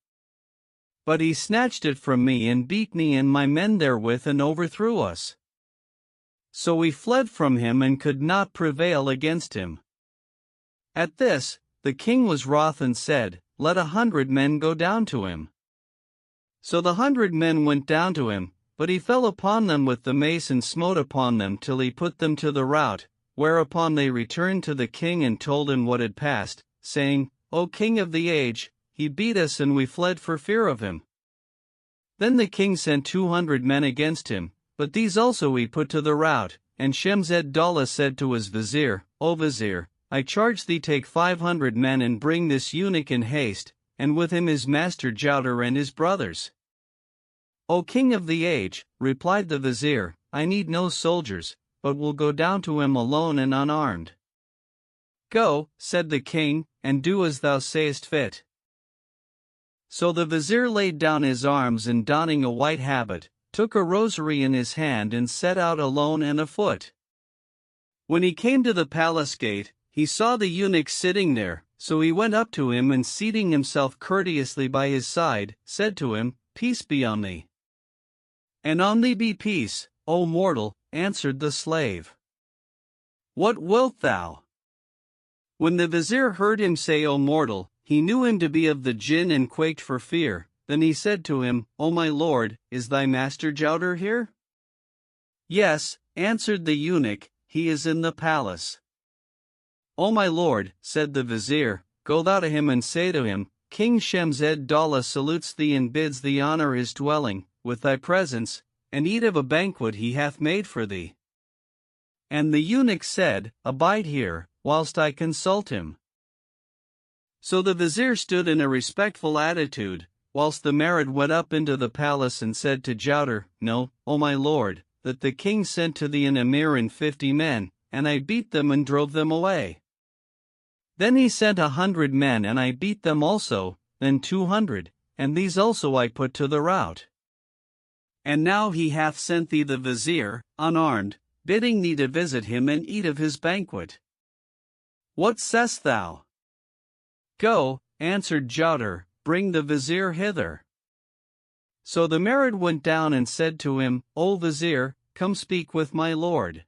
But he snatched it from me and beat me and my men therewith and overthrew us. So we fled from him and could not prevail against him. At this, the king was wroth and said, Let 100 men go down to him. So the 100 men went down to him, but he fell upon them with the mace and smote upon them till he put them to the rout, whereupon they returned to the king and told him what had passed, saying, O king of the age, he beat us and we fled for fear of him. Then the king sent 200 men against him, but these also he put to the rout, and Shems-ed-Dawla said to his vizier, O vizier, I charge thee take 500 men and bring this eunuch in haste, and with him his master Jowder and his brothers. O king of the age, replied the vizier, I need no soldiers, but will go down to him alone and unarmed. Go, said the king, and do as thou sayest fit. So the vizier laid down his arms and donning a white habit, took a rosary in his hand and set out alone and afoot. When he came to the palace gate, he saw the eunuch sitting there, so he went up to him and seating himself courteously by his side, said to him, Peace be on thee. And on thee be peace, O mortal, answered the slave. What wilt thou? When the vizier heard him say O mortal, he knew him to be of the jinn and quaked for fear. Then he said to him, O my lord, is thy master Jowder here? Yes, answered the eunuch, he is in the palace. O my lord, said the vizier, go thou to him and say to him, King Shemsed-Dowlah salutes thee and bids thee honor his dwelling, with thy presence, and eat of a banquet he hath made for thee. And the eunuch said, Abide here, whilst I consult him. So the vizier stood in a respectful attitude, whilst the Marid went up into the palace and said to Jowder, Know, O my lord, that the king sent to thee an emir and 50 men, and I beat them and drove them away. Then he sent 100 men and I beat them also, then 200, and these also I put to the rout. And now he hath sent thee the vizier, unarmed, bidding thee to visit him and eat of his banquet. What sayst thou? Go, answered Jowder, bring the vizier hither. So the Marid went down and said to him, O vizier, come speak with my lord.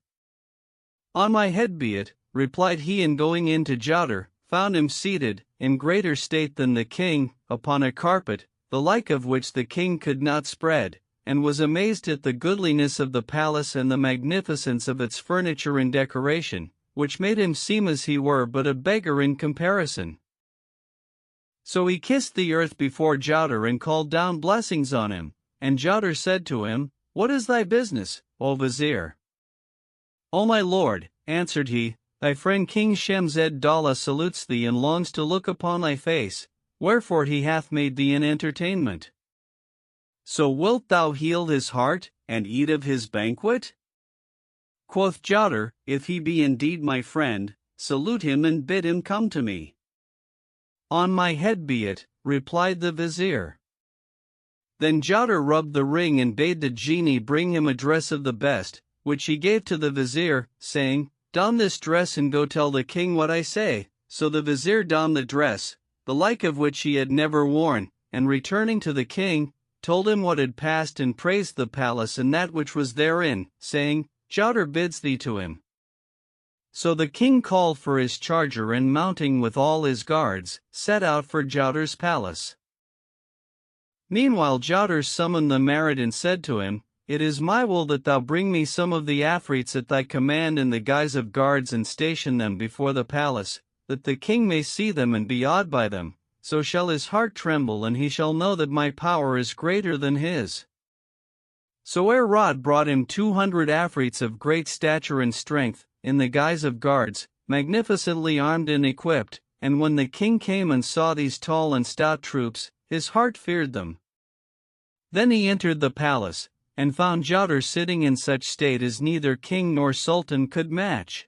On my head be it, replied he, and going in to Jowder, found him seated, in greater state than the king, upon a carpet, the like of which the king could not spread, and was amazed at the goodliness of the palace and the magnificence of its furniture and decoration, which made him seem as he were but a beggar in comparison. So he kissed the earth before Jowder and called down blessings on him, and Jowder said to him, What is thy business, O vizier? O my lord, answered he, thy friend King Shemsed-Dowlah salutes thee and longs to look upon thy face, wherefore he hath made thee an entertainment. So wilt thou heal his heart, and eat of his banquet? Quoth Jowder, If he be indeed my friend, salute him and bid him come to me. On my head be it, replied the vizier. Then Jowder rubbed the ring and bade the genie bring him a dress of the best, which he gave to the vizier, saying, Don this dress and go tell the king what I say. So the vizier donned the dress, the like of which he had never worn, and returning to the king, told him what had passed and praised the palace and that which was therein, saying, Jowder bids thee to him. So the king called for his charger and mounting with all his guards, set out for Jowder's palace. Meanwhile Jowder summoned the Marid and said to him, It is my will that thou bring me some of the afrits at thy command in the guise of guards and station them before the palace, that the king may see them and be awed by them, so shall his heart tremble and he shall know that my power is greater than his. So Rod brought him 200 afrits of great stature and strength, in the guise of guards, magnificently armed and equipped, and when the king came and saw these tall and stout troops, his heart feared them. Then he entered the palace, and found Jowder sitting in such state as neither king nor sultan could match.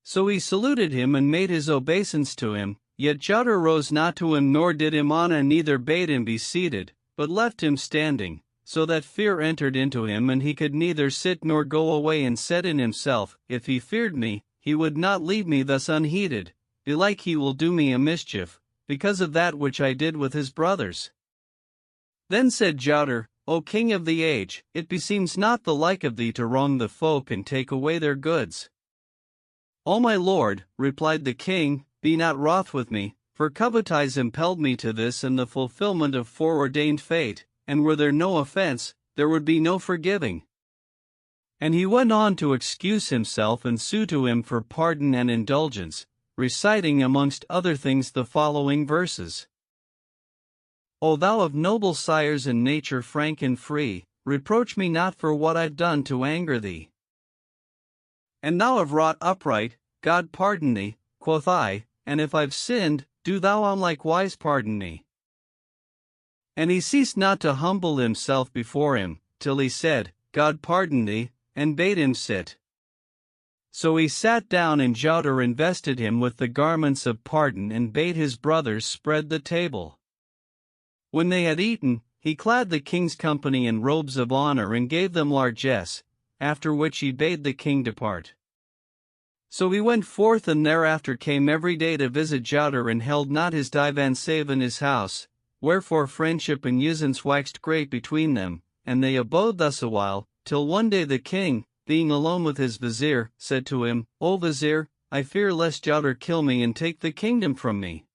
So he saluted him and made his obeisance to him, yet Jowder rose not to him nor did him honor, neither bade him be seated, but left him standing, so that fear entered into him and he could neither sit nor go away, and said in himself, If he feared me, he would not leave me thus unheeded, belike he will do me a mischief, because of that which I did with his brothers. Then said Jowder, O king of the age, it beseems not the like of thee to wrong the folk and take away their goods. O my lord, replied the king, be not wroth with me, for covetise impelled me to this and the fulfillment of foreordained fate, and were there no offense, there would be no forgiving. And he went on to excuse himself and sue to him for pardon and indulgence, reciting amongst other things the following verses. O thou of noble sires and nature frank and free, reproach me not for what I've done to anger thee. And thou have wrought upright, God pardon thee, quoth I, and if I've sinned, do thou on likewise pardon me. And he ceased not to humble himself before him, till he said, God pardon thee, and bade him sit. So he sat down, and Jodar invested him with the garments of pardon and bade his brothers spread the table. When they had eaten, he clad the king's company in robes of honor and gave them largesse, after which he bade the king depart. So he went forth, and thereafter came every day to visit Jodar, and held not his divan save in his house, wherefore friendship and usance waxed great between them, and they abode thus a while, till one day the king, being alone with his vizier, said to him, O vizier, I fear lest Jodar kill me and take the kingdom from me.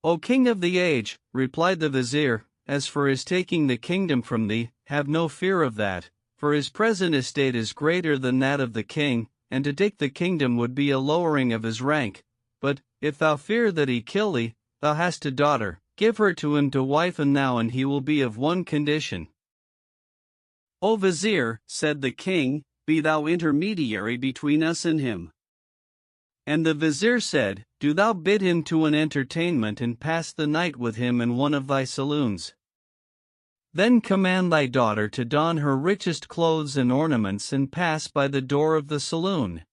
O king of the age, replied the vizier, as for his taking the kingdom from thee, have no fear of that, for his present estate is greater than that of the king, and to take the kingdom would be a lowering of his rank. But, if thou fear that he kill thee, thou hast a daughter, give her to him to wife, and he will be of one condition. O vizier, said the king, be thou intermediary between us and him. And the vizier said, Do thou bid him to an entertainment, and pass the night with him in one of thy saloons. Then command thy daughter to don her richest clothes and ornaments, and pass by the door of the saloon.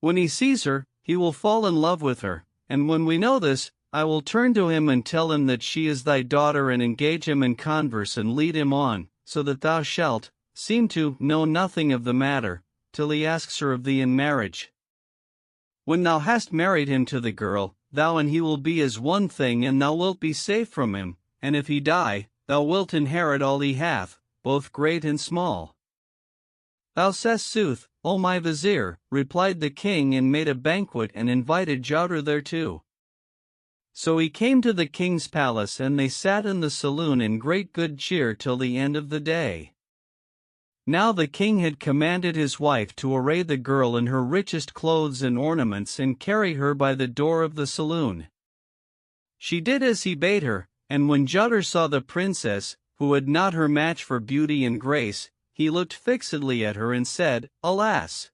When he sees her, he will fall in love with her, and when we know this, I will turn to him and tell him that she is thy daughter, and engage him in converse and lead him on, so that thou shalt seem to know nothing of the matter, till he asks her of thee in marriage. When thou hast married him to the girl, thou and he will be as one thing, and thou wilt be safe from him, and if he die, thou wilt inherit all he hath, both great and small. Thou sayest sooth, O my vizier, replied the king, and made a banquet and invited Jodar thereto. So he came to the king's palace, and they sat in the saloon in great good cheer till the end of the day. Now the king had commanded his wife to array the girl in her richest clothes and ornaments, and carry her by the door of the saloon. She did as he bade her, and when Jodar saw the princess, who had not her match for beauty and grace, he looked fixedly at her and said, Alas!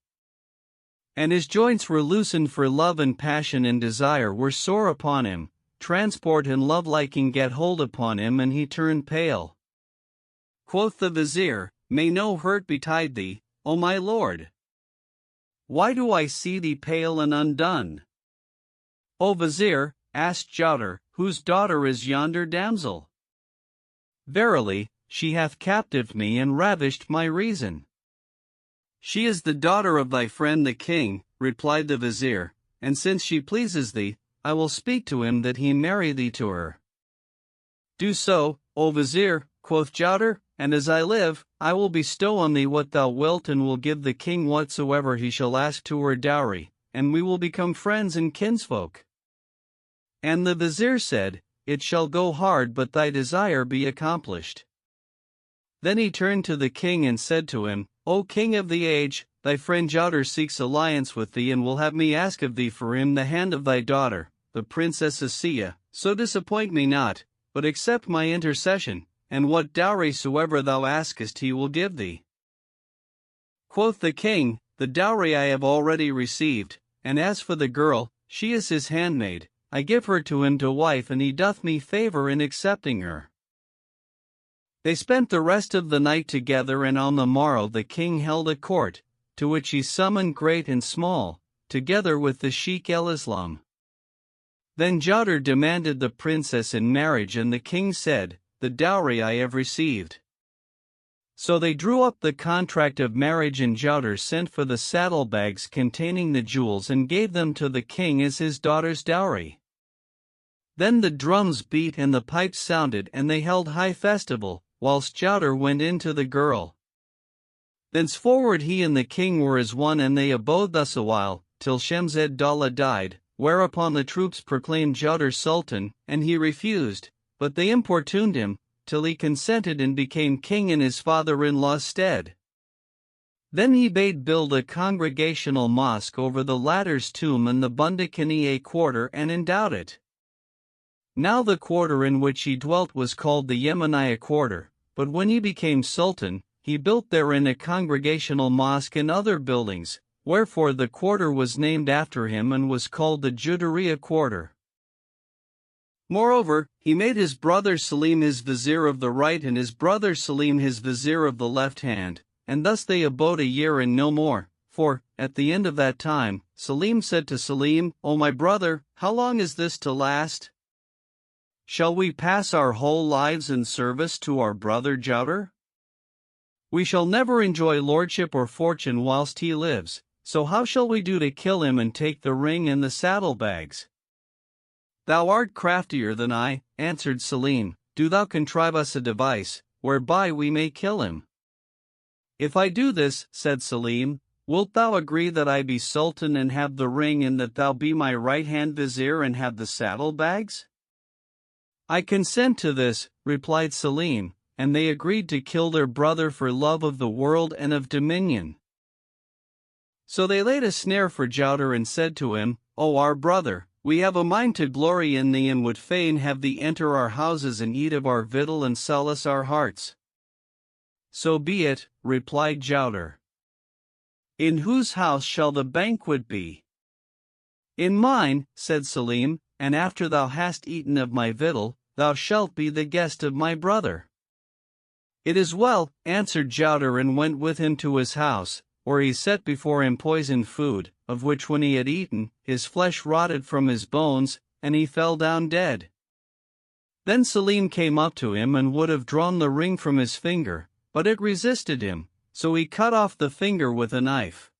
And his joints were loosened, for love and passion and desire were sore upon him, transport and love-liking get hold upon him, and he turned pale. Quoth the vizier, May no hurt betide thee, O my lord. Why do I see thee pale and undone? O vizier, asked Jodar, whose daughter is yonder damsel? Verily, she hath captived me and ravished my reason. She is the daughter of thy friend the king, replied the vizier, and since she pleases thee, I will speak to him that he marry thee to her. Do so, O vizier, quoth Jodar, and as I live, I will bestow on thee what thou wilt, and will give the king whatsoever he shall ask to her dowry, and we will become friends and kinsfolk. And the vizier said, It shall go hard, but thy desire be accomplished. Then he turned to the king and said to him, O king of the age, thy friend Jodar seeks alliance with thee, and will have me ask of thee for him the hand of thy daughter, the princess Asiya. So disappoint me not, but accept my intercession, and what dowry soever thou askest he will give thee. Quoth the king, The dowry I have already received, and as for the girl, she is his handmaid, I give her to him to wife, and he doth me favor in accepting her. They spent the rest of the night together, and on the morrow the king held a court, to which he summoned great and small, together with the Sheikh el-Islam. Then Jodar demanded the princess in marriage, and the king said, The dowry I have received. So they drew up the contract of marriage, and Jodar sent for the saddlebags containing the jewels and gave them to the king as his daughter's dowry. Then the drums beat and the pipes sounded, and they held high festival, whilst Jodar went in to the girl. Thenceforward he and the king were as one, and they abode thus a while, till Shems-ed-Dawla died, whereupon the troops proclaimed Jodar sultan, and he refused, but they importuned him, till he consented and became king in his father-in-law's stead. Then he bade build a congregational mosque over the latter's tomb in the Bundakaniya quarter, and endowed it. Now the quarter in which he dwelt was called the Yemeniya quarter, but when he became sultan, he built therein a congregational mosque and other buildings, wherefore the quarter was named after him and was called the Judariya quarter. Moreover, he made his brother Salim his vizier of the right and his brother Salim his vizier of the left hand, and thus they abode a year and no more. For, at the end of that time, Salim said to Salim, O my brother, how long is this to last? Shall we pass our whole lives in service to our brother Jowder? We shall never enjoy lordship or fortune whilst he lives, so how shall we do to kill him and take the ring and the saddlebags? Thou art craftier than I, answered Salim. Do thou contrive us a device, whereby we may kill him. If I do this, said Salim, wilt thou agree that I be sultan and have the ring and that thou be my right-hand vizier and have the saddlebags? I consent to this, replied Salim, and they agreed to kill their brother for love of the world and of dominion. So they laid a snare for Jowder and said to him, O our brother, we have a mind to glory in thee and would fain have thee enter our houses and eat of our victual and sell us our hearts. So be it, replied Jowder. In whose house shall the banquet be? In mine, said Salim, and after thou hast eaten of my victual, thou shalt be the guest of my brother. It is well, answered Jowder and went with him to his house, where he set before him poisoned food, of which when he had eaten, his flesh rotted from his bones, and he fell down dead. Then Salim came up to him and would have drawn the ring from his finger, but it resisted him, so he cut off the finger with a knife.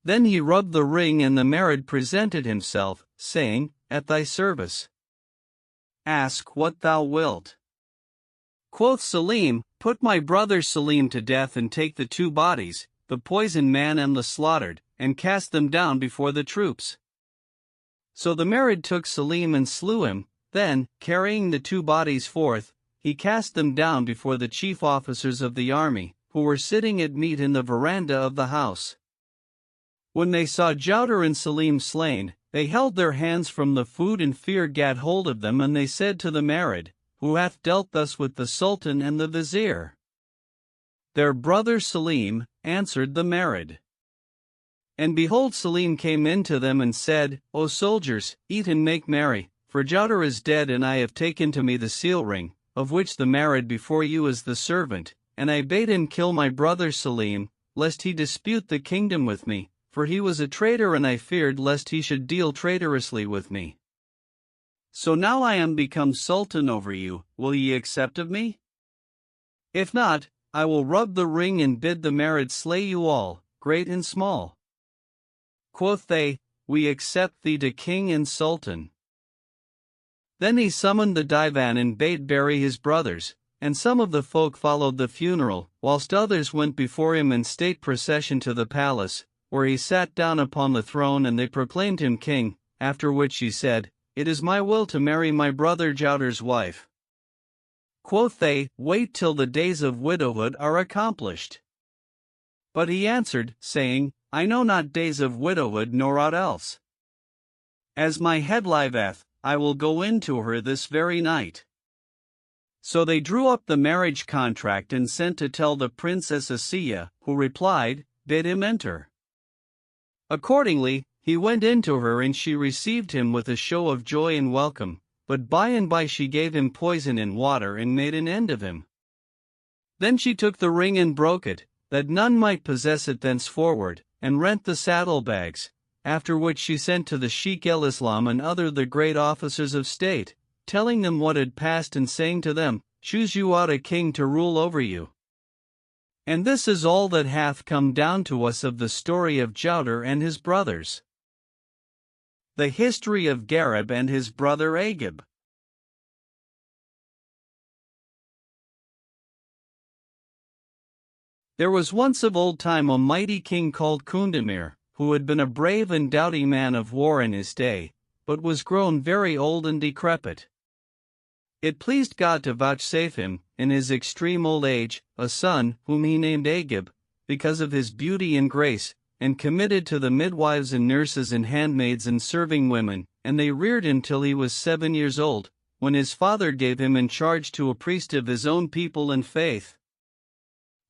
Then he rubbed the ring and the Marid presented himself, saying, At thy service. Ask what thou wilt. Quoth Salim, Put my brother Salim to death and take the two bodies, the poisoned man and the slaughtered, and cast them down before the troops. So the Marid took Salim and slew him, then, carrying the two bodies forth, he cast them down before the chief officers of the army, who were sitting at meat in the veranda of the house. When they saw Jowder and Salim slain, they held their hands from the food and fear gat hold of them and they said to the Marid, Who hath dealt thus with the Sultan and the Vizier? Their brother Salim, answered the Marid. And behold Salim came in to them and said, O soldiers, eat and make merry, for Jowder is dead and I have taken to me the seal ring, of which the Marid before you is the servant, and I bade him kill my brother Salim, lest he dispute the kingdom with me, for he was a traitor and I feared lest he should deal traitorously with me. So now I am become sultan over you, will ye accept of me? If not, I will rub the ring and bid the Marid slay you all, great and small. Quoth they, We accept thee to king and sultan. Then he summoned the divan and bade bury his brothers, and some of the folk followed the funeral, whilst others went before him in state procession to the palace, where he sat down upon the throne and they proclaimed him king, after which he said, It is my will to marry my brother Jowder's wife. Quoth they, Wait till the days of widowhood are accomplished. But he answered, saying, I know not days of widowhood nor aught else. As my head liveth, I will go in to her this very night. So they drew up the marriage contract and sent to tell the Princess Asiya, who replied, Bid him enter. Accordingly, he went in to her and she received him with a show of joy and welcome. But by and by she gave him poison in water and made an end of him. Then she took the ring and broke it, that none might possess it thenceforward, and rent the saddlebags, after which she sent to the Sheikh el-Islam and other the great officers of state, telling them what had passed and saying to them, Choose you out a king to rule over you. And this is all that hath come down to us of the story of Jowder and his brothers. The history of Gareb and his brother Agib. There was once of old time a mighty king called Kundamir, who had been a brave and doughty man of war in his day, but was grown very old and decrepit. It pleased God to vouchsafe him, in his extreme old age, a son, whom he named Agib, because of his beauty and grace, and committed to the midwives and nurses and handmaids and serving women, and they reared him till he was 7 years old, when his father gave him in charge to a priest of his own people and faith.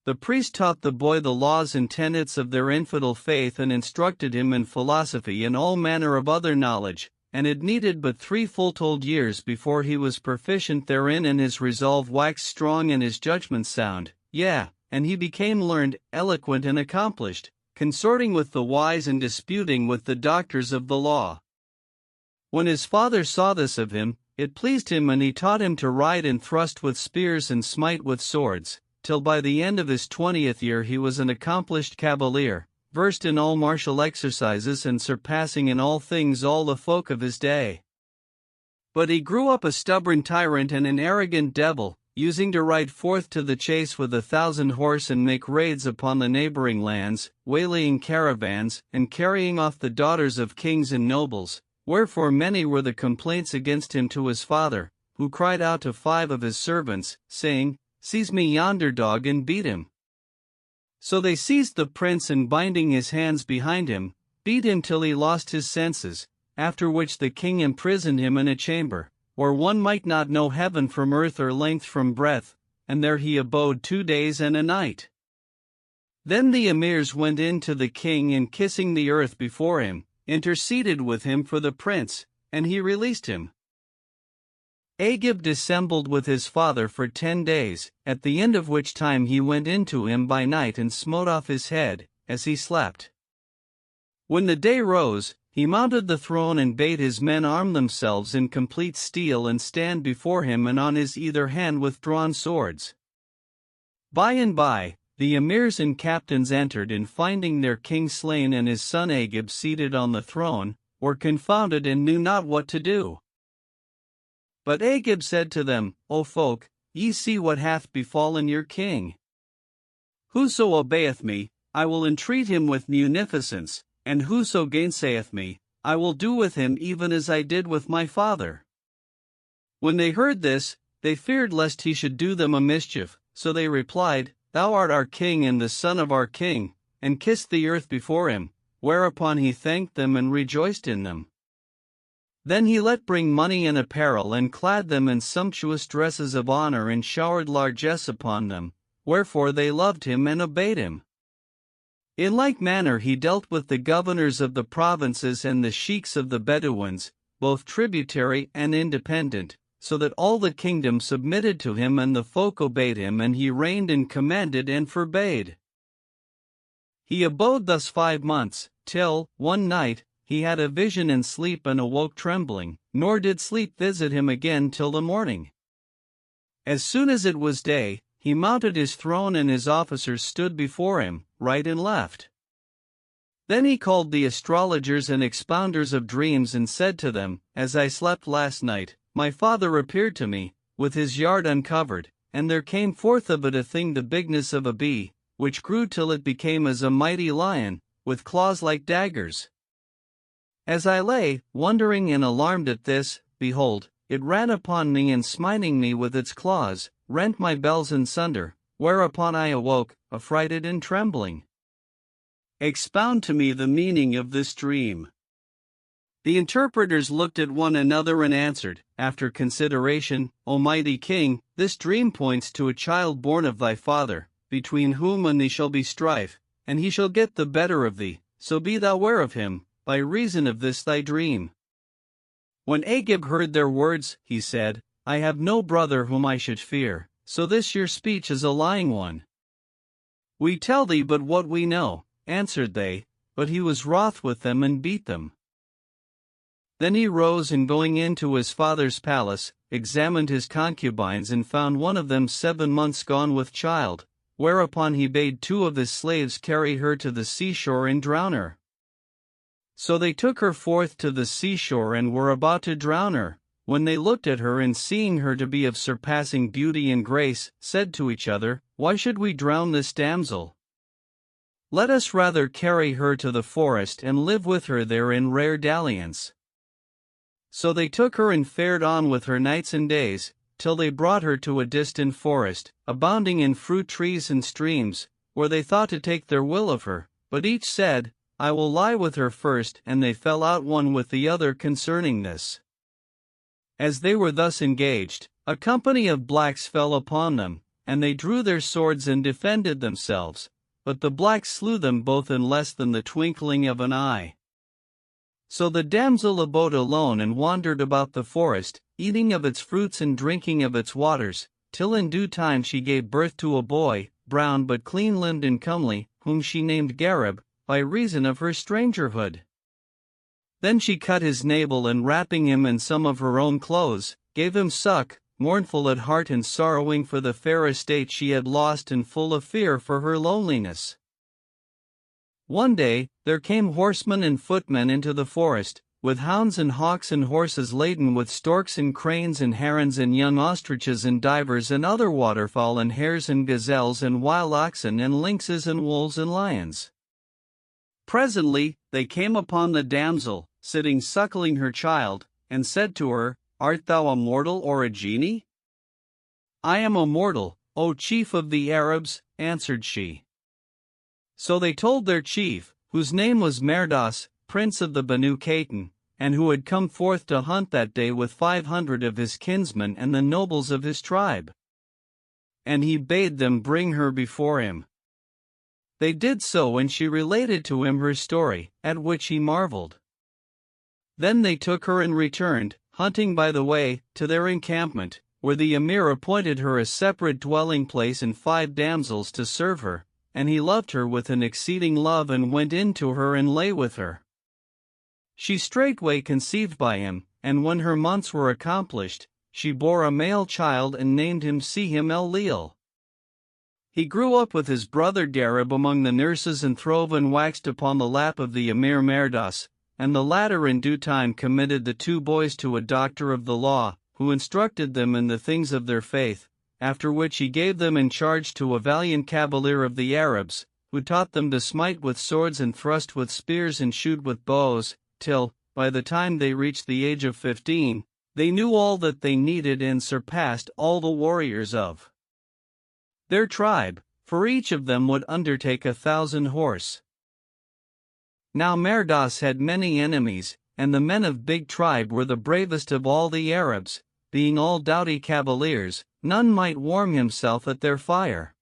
The priest taught the boy the laws and tenets of their infidel faith and instructed him in philosophy and all manner of other knowledge, and it needed but 3 full-told years before he was proficient therein, and his resolve waxed strong and his judgment sound, yea, and he became learned, eloquent and accomplished, consorting with the wise and disputing with the doctors of the law. When his father saw this of him, it pleased him, and he taught him to ride and thrust with spears and smite with swords, till by the end of his 20th year he was an accomplished cavalier, versed in all martial exercises and surpassing in all things all the folk of his day. But he grew up a stubborn tyrant and an arrogant devil, using to ride forth to the chase with 1,000 horse and make raids upon the neighboring lands, waylaying caravans, and carrying off the daughters of kings and nobles, wherefore many were the complaints against him to his father, who cried out to 5 of his servants, saying, "Seize me yonder dog and beat him." So they seized the prince, and binding his hands behind him, beat him till he lost his senses, after which the king imprisoned him in a chamber, where one might not know heaven from earth or length from breadth, and there he abode 2 days and a night. Then the emirs went in to the king, and kissing the earth before him, interceded with him for the prince, and he released him. Agib dissembled with his father for 10 days, at the end of which time he went in to him by night and smote off his head, as he slept. When the day rose, he mounted the throne and bade his men arm themselves in complete steel and stand before him, and on his either hand with drawn swords. By and by, the emirs and captains entered, and finding their king slain and his son Agib seated on the throne, were confounded and knew not what to do. But Agib said to them, O folk, ye see what hath befallen your king. Whoso obeyeth me, I will entreat him with munificence, and whoso gainsayeth me, I will do with him even as I did with my father. When they heard this, they feared lest he should do them a mischief, so they replied, Thou art our king and the son of our king, and kissed the earth before him, whereupon he thanked them and rejoiced in them. Then he let bring money and apparel, and clad them in sumptuous dresses of honor, and showered largesse upon them, wherefore they loved him and obeyed him. In like manner he dealt with the governors of the provinces and the sheiks of the Bedouins, both tributary and independent, so that all the kingdom submitted to him and the folk obeyed him, and he reigned and commanded and forbade. He abode thus 5 months, till, one night, he had a vision in sleep and awoke trembling, nor did sleep visit him again till the morning. As soon as it was day, he mounted his throne, and his officers stood before him, right and left. Then he called the astrologers and expounders of dreams, and said to them, As I slept last night, my father appeared to me, with his yard uncovered, and there came forth of it a thing the bigness of a bee, which grew till it became as a mighty lion, with claws like daggers. As I lay, wondering and alarmed at this, behold, it ran upon me, and smiting me with its claws, rent my bells in sunder, whereupon I awoke, affrighted and trembling. Expound to me the meaning of this dream. The interpreters looked at one another and answered, after consideration, O mighty king, this dream points to a child born of thy father, between whom and thee shall be strife, and he shall get the better of thee, so be thou ware of him, by reason of this thy dream. When Agib heard their words, he said, I have no brother whom I should fear, so this your speech is a lying one. We tell thee but what we know, answered they, but he was wroth with them and beat them. Then he rose, and going into his father's palace, examined his concubines, and found one of them 7 months gone with child, whereupon he bade 2 of his slaves carry her to the seashore and drown her. So they took her forth to the seashore, and were about to drown her, when they looked at her, and seeing her to be of surpassing beauty and grace, said to each other, Why should we drown this damsel? Let us rather carry her to the forest, and live with her there in rare dalliance. So they took her and fared on with her nights and days, till they brought her to a distant forest, abounding in fruit trees and streams, where they thought to take their will of her, but each said, I will lie with her first, and they fell out one with the other concerning this. As they were thus engaged, a company of blacks fell upon them, and they drew their swords and defended themselves, but the blacks slew them both in less than the twinkling of an eye. So the damsel abode alone and wandered about the forest, eating of its fruits and drinking of its waters, till in due time she gave birth to a boy, brown but clean-limbed and comely, whom she named Gareb, by reason of her strangerhood. Then she cut his navel and wrapping him in some of her own clothes, gave him suck, mournful at heart and sorrowing for the fair estate she had lost and full of fear for her loneliness. One day, there came horsemen and footmen into the forest, with hounds and hawks and horses laden with storks and cranes and herons and young ostriches and divers and other waterfowl and hares and gazelles and wild oxen and lynxes and wolves and lions. Presently, they came upon the damsel, sitting suckling her child, and said to her, Art thou a mortal or a genie? I am a mortal, O chief of the Arabs, answered she. So they told their chief, whose name was Merdas, prince of the Banu Khatan, and who had come forth to hunt that day with 500 of his kinsmen and the nobles of his tribe. And he bade them bring her before him. They did so, and she related to him her story, at which he marveled. Then they took her and returned, hunting by the way, to their encampment, where the emir appointed her a separate dwelling place and 5 damsels to serve her, and he loved her with an exceeding love and went in to her and lay with her. She straightway conceived by him, and when her months were accomplished, she bore a male child and named him Sihim el-Leal. He grew up with his brother Gareb among the nurses and throve and waxed upon the lap of the emir Merdas, and the latter in due time committed the 2 boys to a doctor of the law, who instructed them in the things of their faith, after which he gave them in charge to a valiant cavalier of the Arabs, who taught them to smite with swords and thrust with spears and shoot with bows, till, by the time they reached the age of 15, they knew all that they needed and surpassed all the warriors of their tribe, for each of them would undertake 1,000 horse. Now Merdas had many enemies, and the men of big tribe were the bravest of all the Arabs, being all doughty cavaliers, none might warm himself at their fire.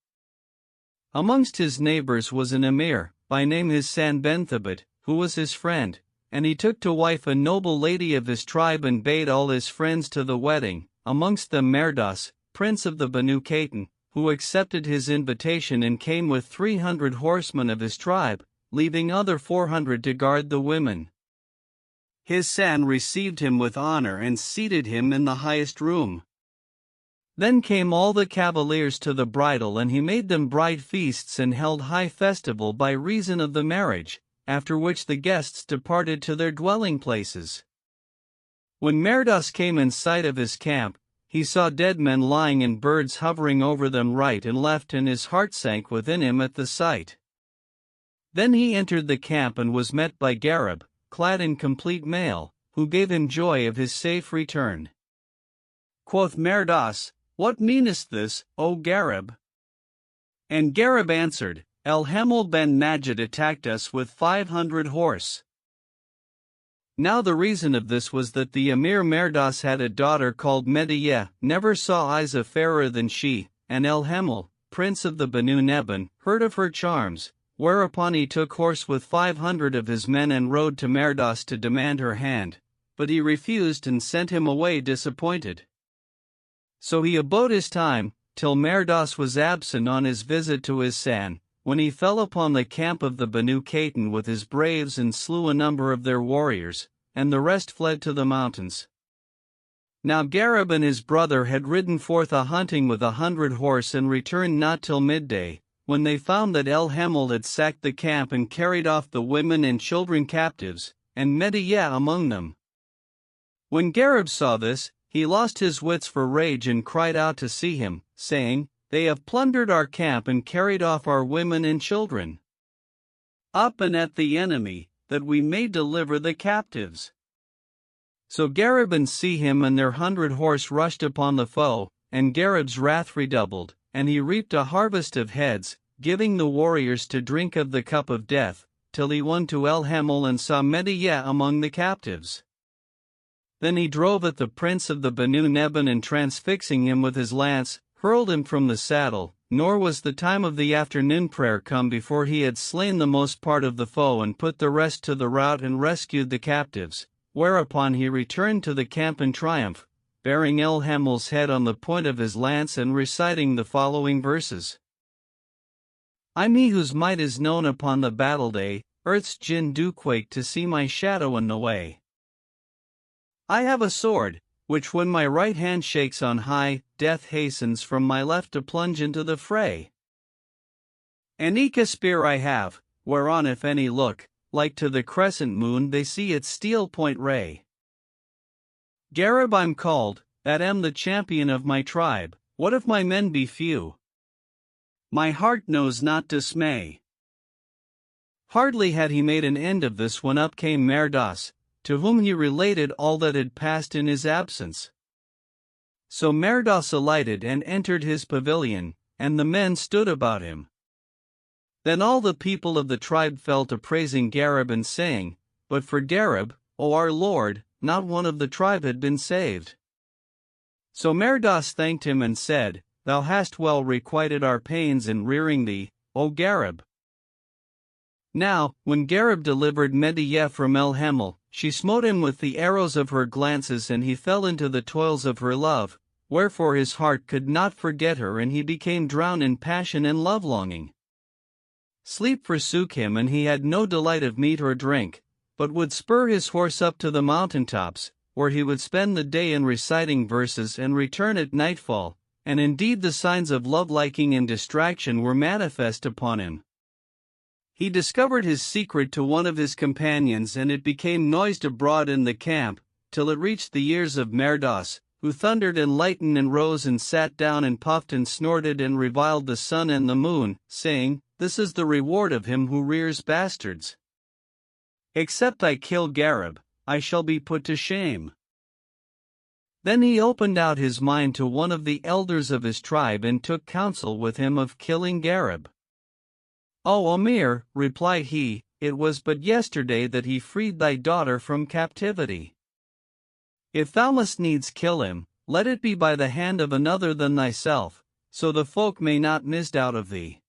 Amongst his neighbors was an emir, by name Hassan ben Thabit, who was his friend, and he took to wife a noble lady of his tribe and bade all his friends to the wedding, amongst them Merdas, prince of the Banu Khatan, who accepted his invitation and came with 300 horsemen of his tribe, leaving other 400 to guard the women. Hassan received him with honor and seated him in the highest room. Then came all the cavaliers to the bridal, and he made them bride feasts and held high festival by reason of the marriage, after which the guests departed to their dwelling places. When Merdas came in sight of his camp, he saw dead men lying and birds hovering over them right and left, and his heart sank within him at the sight. Then he entered the camp and was met by Gareb, clad in complete mail, who gave him joy of his safe return. Quoth Merdas, What meanest this, O Gareb? And Gareb answered, El-Hamel ben Najid attacked us with 500 horse. Now the reason of this was that the emir Merdas had a daughter called Mediyah, never saw eyes a fairer than she, and El-Hamel, prince of the Banu Neban, heard of her charms, whereupon he took horse with 500 of his men and rode to Merdas to demand her hand, but he refused and sent him away disappointed. So he abode his time, till Merdas was absent on his visit to Hassan, when he fell upon the camp of the Banu Khatan with his braves and slew a number of their warriors, and the rest fled to the mountains. Now Gareb and his brother had ridden forth a-hunting with 100 horse and returned not till midday, when they found that El-Hamel had sacked the camp and carried off the women and children captives, and Mediyah among them. When Gareb saw this, he lost his wits for rage and cried out to see him, saying, They have plundered our camp and carried off our women and children. Up and at the enemy, that we may deliver the captives. So Gareb and Sihim and their 100 horse rushed upon the foe, and Gareb's wrath redoubled, and he reaped a harvest of heads, giving the warriors to drink of the cup of death, till he won to El-Hamel and saw Mediyah among the captives. Then he drove at the prince of the Banu Neban and transfixing him with his lance, hurled him from the saddle, nor was the time of the afternoon prayer come before he had slain the most part of the foe and put the rest to the rout and rescued the captives, whereupon he returned to the camp in triumph, bearing Elhamel's head on the point of his lance and reciting the following verses. I me whose might is known upon the battle day, earth's gin do quake to see my shadow in the way. I have a sword, which when my right hand shakes on high, death hastens from my left to plunge into the fray. And eke a spear I have, whereon if any look, like to the crescent moon they see its steel point ray. Gareb I'm called, that am the champion of my tribe, what if my men be few? My heart knows not dismay. Hardly had he made an end of this when up came Merdas, to whom he related all that had passed in his absence. So Merdas alighted and entered his pavilion, and the men stood about him. Then all the people of the tribe fell to praising Gareb and saying, But for Gareb, O our Lord, not one of the tribe had been saved. So Merdas thanked him and said, Thou hast well requited our pains in rearing thee, O Gareb. Now, when Gareb delivered Mediyah from Elhamel, she smote him with the arrows of her glances and he fell into the toils of her love, wherefore his heart could not forget her and he became drowned in passion and love-longing. Sleep forsook him and he had no delight of meat or drink, but would spur his horse up to the mountain-tops, where he would spend the day in reciting verses and return at nightfall, and indeed the signs of love-liking and distraction were manifest upon him. He discovered his secret to one of his companions and it became noised abroad in the camp, till it reached the ears of Merdas, who thundered and lightened and rose and sat down and puffed and snorted and reviled the sun and the moon, saying, This is the reward of him who rears bastards. Except I kill Gareb, I shall be put to shame. Then he opened out his mind to one of the elders of his tribe and took counsel with him of killing Gareb. O Amir, replied he, it was but yesterday that he freed thy daughter from captivity. If thou must needs kill him, let it be by the hand of another than thyself, so the folk may not misdoubt of thee.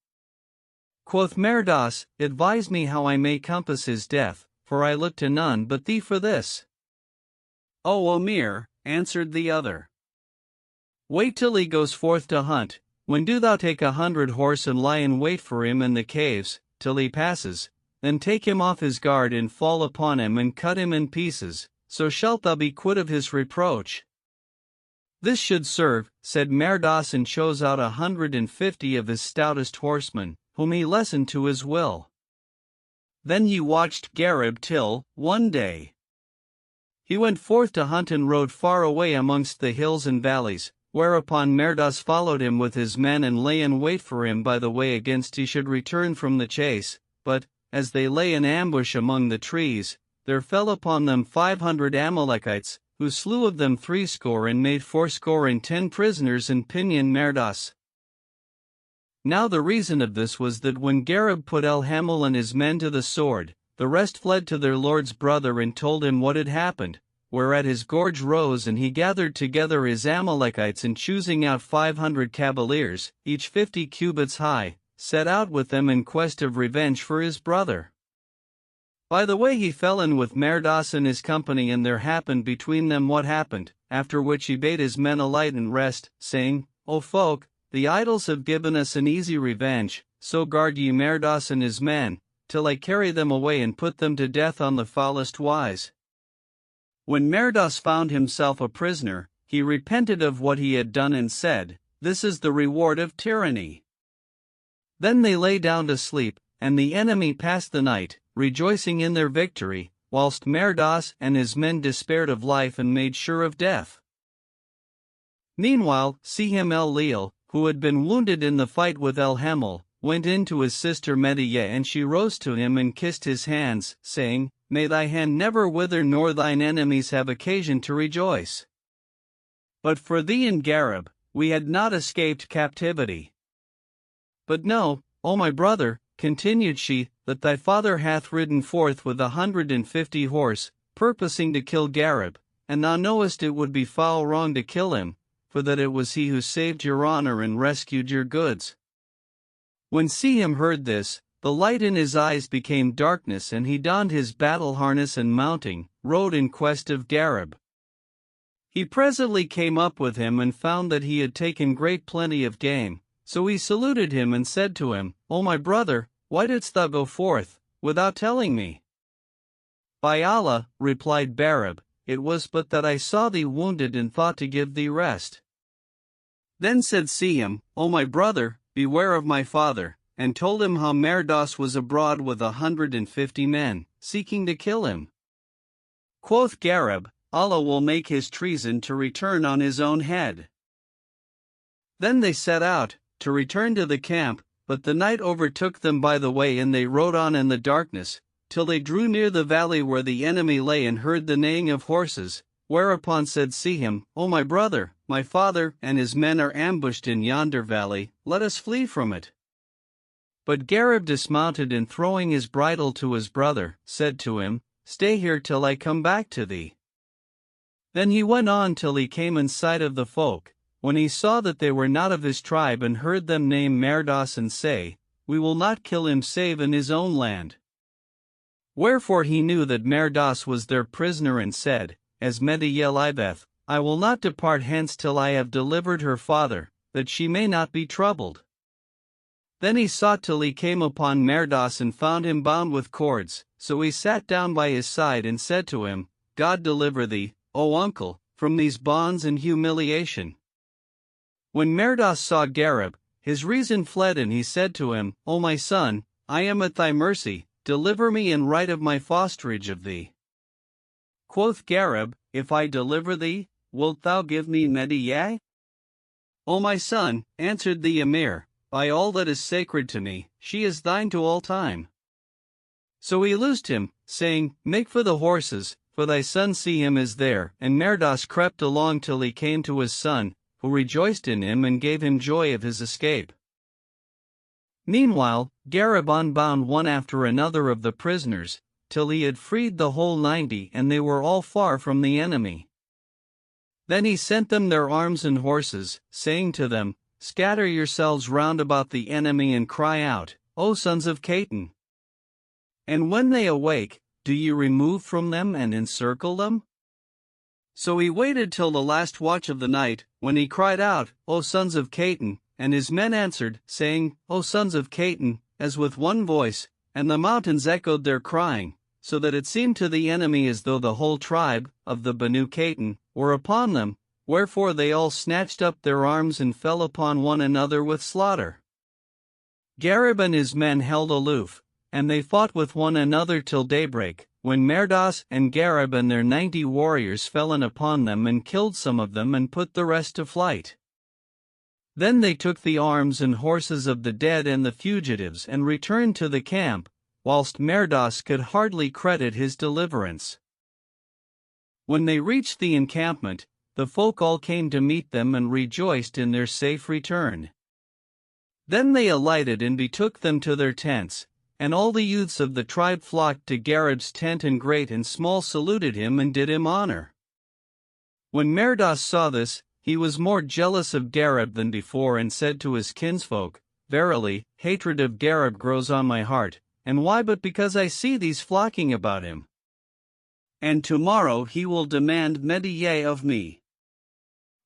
Quoth Merdas, Advise me how I may compass his death, for I look to none but thee for this. O Amir, answered the other, wait till he goes forth to hunt, when do thou take 100 horse and lie in wait for him in the caves, till he passes, then take him off his guard and fall upon him and cut him in pieces, so shalt thou be quit of his reproach. This should serve, said Merdas and chose out 150 of his stoutest horsemen, whom he lessoned to his will. Then he watched Gareb till, one day, he went forth to hunt and rode far away amongst the hills and valleys, whereupon Merdas followed him with his men and lay in wait for him by the way against he should return from the chase, but, as they lay in ambush among the trees, there fell upon them 500 Amalekites, who slew of them 80 and made 80 prisoners and pinioned Merdas. Now the reason of this was that when Gareb put Elhamel and his men to the sword, the rest fled to their lord's brother and told him what had happened, whereat his gorge rose and he gathered together his Amalekites and choosing out 500 cavaliers, each 50 cubits high, set out with them in quest of revenge for his brother. By the way he fell in with Merdas and his company and there happened between them what happened, after which he bade his men alight and rest, saying, O folk, the idols have given us an easy revenge, so guard ye Merdas and his men, till I carry them away and put them to death on the foulest wise. When Merdas found himself a prisoner, he repented of what he had done and said, This is the reward of tyranny. Then they lay down to sleep, and the enemy passed the night, rejoicing in their victory, whilst Merdas and his men despaired of life and made sure of death. Meanwhile, Sehem el-Leal, who had been wounded in the fight with Elhamel, went in to his sister Mediyah and she rose to him and kissed his hands, saying, May thy hand never wither nor thine enemies have occasion to rejoice. But for thee and Gareb, we had not escaped captivity. But know, O my brother, continued she, that thy father hath ridden forth with 150 horse, purposing to kill Gareb, and thou knowest it would be foul wrong to kill him, for that it was he who saved your honor and rescued your goods. When Sihim heard this, the light in his eyes became darkness, and he donned his battle harness and mounting, rode in quest of Gareb. He presently came up with him and found that he had taken great plenty of game, so he saluted him and said to him, O my brother, why didst thou go forth, without telling me? By Allah, replied Gareb, it was but that I saw thee wounded and thought to give thee rest. Then said Sihim, O my brother, beware of my father, and told him how Merdos was abroad with 150 men, seeking to kill him. Quoth Gareb, Allah will make his treason to return on his own head. Then they set out, to return to the camp, but the night overtook them by the way, and they rode on in the darkness, till they drew near the valley where the enemy lay, and heard the neighing of horses, whereupon said Sihim, O my brother, my father and his men are ambushed in yonder valley, let us flee from it. But Gareb dismounted, and throwing his bridle to his brother, said to him, Stay here till I come back to thee. Then he went on till he came in sight of the folk, when he saw that they were not of his tribe, and heard them name Merdos and say, We will not kill him save in his own land. Wherefore he knew that Merdos was their prisoner, and said, As Mediyelibeth, I will not depart hence till I have delivered her father, that she may not be troubled. Then he sought till he came upon Merdos and found him bound with cords, so he sat down by his side and said to him, God deliver thee, O uncle, from these bonds and humiliation. When Merdos saw Gareb, his reason fled, and he said to him, O my son, I am at thy mercy, deliver me in right of my fosterage of thee. Quoth Gareb, If I deliver thee, wilt thou give me Mediyah? O my son, answered the emir, by all that is sacred to me, she is thine to all time. So he loosed him, saying, Make for the horses, for thy son Sihim is there. And Merdos crept along till he came to his son, who rejoiced in him and gave him joy of his escape. Meanwhile, Gareb unbound one after another of the prisoners, till he had freed the whole 90, and they were all far from the enemy. Then he sent them their arms and horses, saying to them, Scatter yourselves round about the enemy and cry out, O sons of Catan! And when they awake, do you remove from them and encircle them? So he waited till the last watch of the night, when he cried out, O sons of Catan, and his men answered, saying, O sons of Catan, as with one voice, and the mountains echoed their crying, so that it seemed to the enemy as though the whole tribe of the Banu Catan were upon them, wherefore they all snatched up their arms and fell upon one another with slaughter. Gareb and his men held aloof, and they fought with one another till daybreak, when Merdos and Gareb and their 90 warriors fell in upon them and killed some of them and put the rest to flight. Then they took the arms and horses of the dead and the fugitives and returned to the camp, whilst Merdos could hardly credit his deliverance. When they reached the encampment, the folk all came to meet them and rejoiced in their safe return. Then they alighted and betook them to their tents, and all the youths of the tribe flocked to Gareb's tent, and great and small saluted him and did him honor. When Merdos saw this, he was more jealous of Gareb than before, and said to his kinsfolk, Verily, hatred of Gareb grows on my heart, and why but because I see these flocking about him? And tomorrow he will demand Mediyah of me.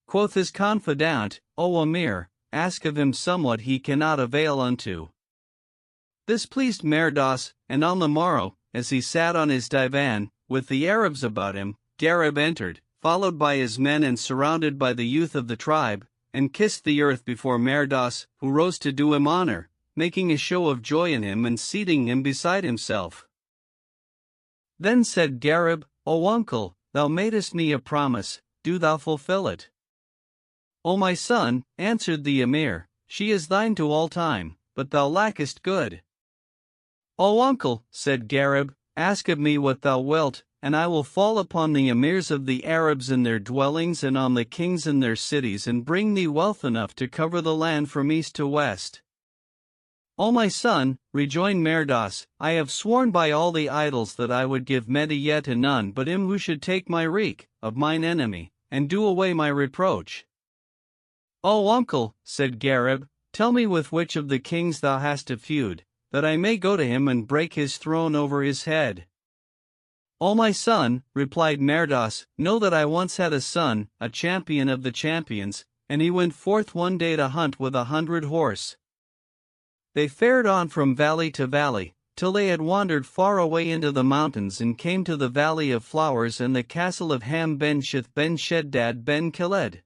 Quoth his confidant, O Amir, ask of him somewhat he cannot avail unto. This pleased Merdos, and on the morrow, as he sat on his divan, with the Arabs about him, Gareb entered, followed by his men and surrounded by the youth of the tribe, and kissed the earth before Merdos, who rose to do him honor, making a show of joy in him and seating him beside himself. Then said Gareb, O uncle, thou madest me a promise, do thou fulfill it. O my son, answered the emir, she is thine to all time, but thou lackest good. O uncle, said Gareb, ask of me what thou wilt, and I will fall upon the emirs of the Arabs in their dwellings and on the kings in their cities, and bring thee wealth enough to cover the land from east to west. O my son, rejoined Merdos, I have sworn by all the idols that I would give Mediyah to none but him who should take my wreak, of mine enemy, and do away my reproach. O uncle, said Gareb, tell me with which of the kings thou hast a feud, that I may go to him and break his throne over his head. O my son, replied Merdos, know that I once had a son, a champion of the champions, and he went forth one day to hunt with 100 horse. They fared on from valley to valley, till they had wandered far away into the mountains and came to the valley of flowers and the castle of Ham ben Sheth ben Sheddad ben Khaled.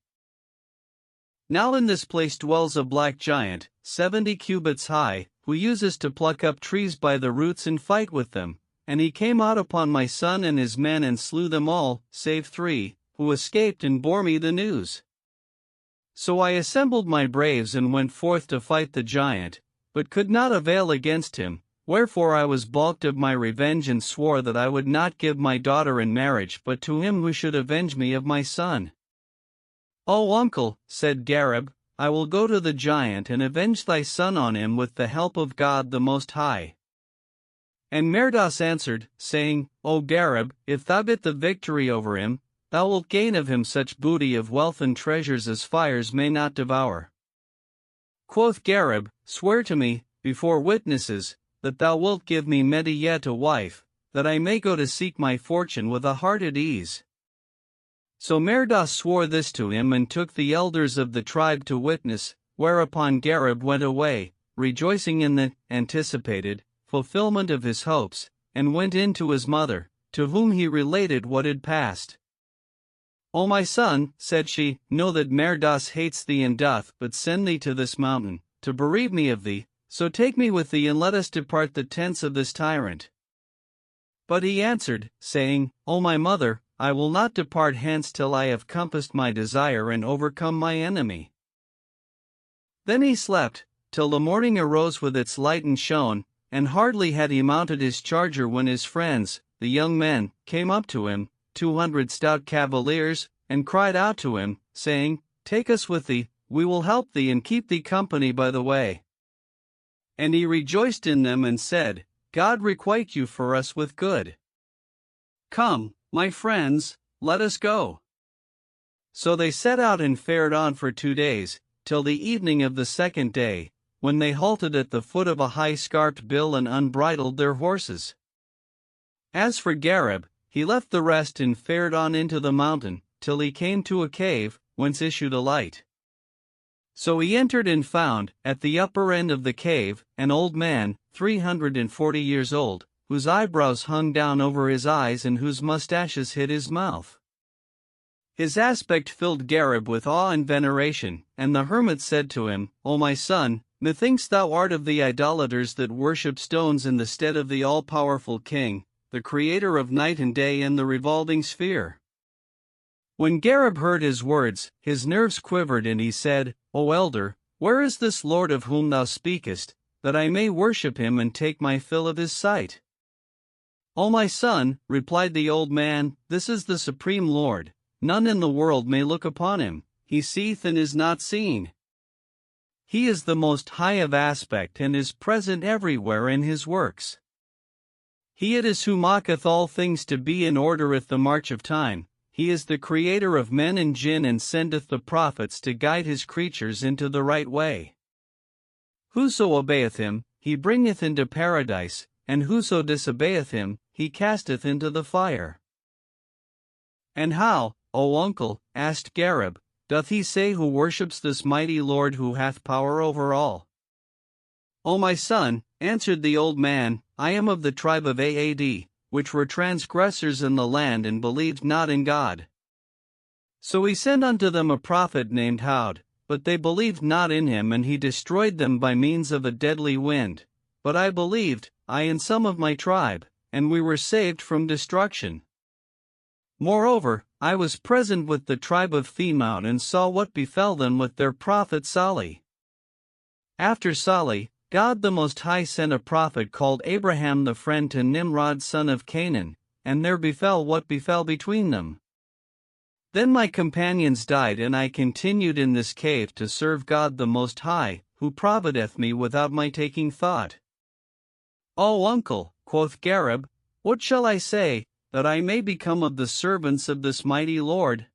Now in this place dwells a black giant, 70 cubits high, who uses to pluck up trees by the roots and fight with them, and he came out upon my son and his men and slew them all, save 3, who escaped and bore me the news. So I assembled my braves and went forth to fight the giant, but could not avail against him, wherefore I was balked of my revenge and swore that I would not give my daughter in marriage but to him who should avenge me of my son. O uncle, said Gareb, I will go to the giant and avenge thy son on him with the help of God the Most High. And Merdos answered, saying, O Gareb, if thou get the victory over him, thou wilt gain of him such booty of wealth and treasures as fires may not devour. Quoth Gareb, swear to me, before witnesses, that thou wilt give me Mediyah to wife, that I may go to seek my fortune with a heart at ease. So Merdos swore this to him and took the elders of the tribe to witness, whereupon Gareb went away, rejoicing in the anticipated fulfillment of his hopes, and went in to his mother, to whom he related what had passed. O my son, said she, know that Merdos hates thee and doth but send thee to this mountain, to bereave me of thee, so take me with thee and let us depart the tents of this tyrant. But he answered, saying, O my mother, I will not depart hence till I have compassed my desire and overcome my enemy. Then he slept, till the morning arose with its light and shone, and hardly had he mounted his charger when his friends, the young men, came up to him, 200 stout cavaliers, and cried out to him, saying, Take us with thee, we will help thee and keep thee company by the way. And he rejoiced in them and said, God requite you for us with good. Come, my friends, let us go. So they set out and fared on for 2 days, till the evening of the 2nd day, when they halted at the foot of a high scarped bill and unbridled their horses. As for Gareb, he left the rest and fared on into the mountain, till he came to a cave, whence issued a light. So he entered and found, at the upper end of the cave, an old man, 340 years old, whose eyebrows hung down over his eyes and whose mustaches hid his mouth. His aspect filled Gareb with awe and veneration, and the hermit said to him, O my son, methinks thou art of the idolaters that worship stones in the stead of the all-powerful king, the creator of night and day and the revolving sphere. When Gareb heard his words, his nerves quivered and he said, O elder, where is this Lord of whom thou speakest, that I may worship him and take my fill of his sight? O my son, replied the old man, this is the supreme Lord, none in the world may look upon him, he seeth and is not seen. He is the most high of aspect and is present everywhere in his works. He it is who maketh all things to be and ordereth the march of time, he is the creator of men and jinn and sendeth the prophets to guide his creatures into the right way. Whoso obeyeth him, he bringeth into paradise, and whoso disobeyeth him, he casteth into the fire. And how, O uncle, asked Gareb, doth he say who worships this mighty Lord who hath power over all? O my son, answered the old man, I am of the tribe of Aad, which were transgressors in the land and believed not in God. So he sent unto them a prophet named Hud, but they believed not in him and he destroyed them by means of a deadly wind. But I believed, I and some of my tribe, and we were saved from destruction. Moreover, I was present with the tribe of Themaud and saw what befell them with their prophet Salih. After Salih, God the Most High sent a prophet called Abraham the friend to Nimrod son of Canaan, and there befell what befell between them. Then my companions died and I continued in this cave to serve God the Most High, who provideth me without my taking thought. O uncle, quoth Gareb, what shall I say, that I may become of the servants of this mighty Lord?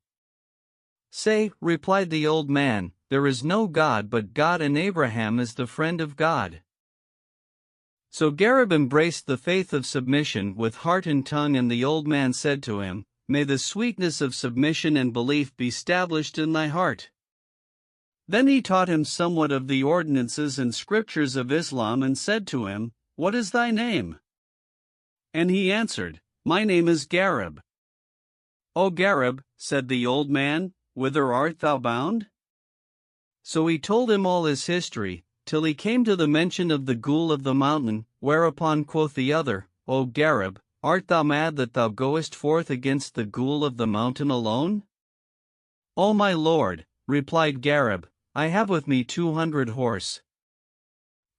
Say, replied the old man, there is no God but God, and Abraham is the friend of God. So Gareb embraced the faith of submission with heart and tongue, and the old man said to him, May the sweetness of submission and belief be stablished in thy heart. Then he taught him somewhat of the ordinances and scriptures of Islam, and said to him, What is thy name? And he answered, My name is Gareb. O Gareb, said the old man, whither art thou bound? So he told him all his history, till he came to the mention of the ghoul of the mountain, whereupon quoth the other, O Gareb, art thou mad that thou goest forth against the ghoul of the mountain alone? O my lord, replied Gareb, I have with me 200 horse.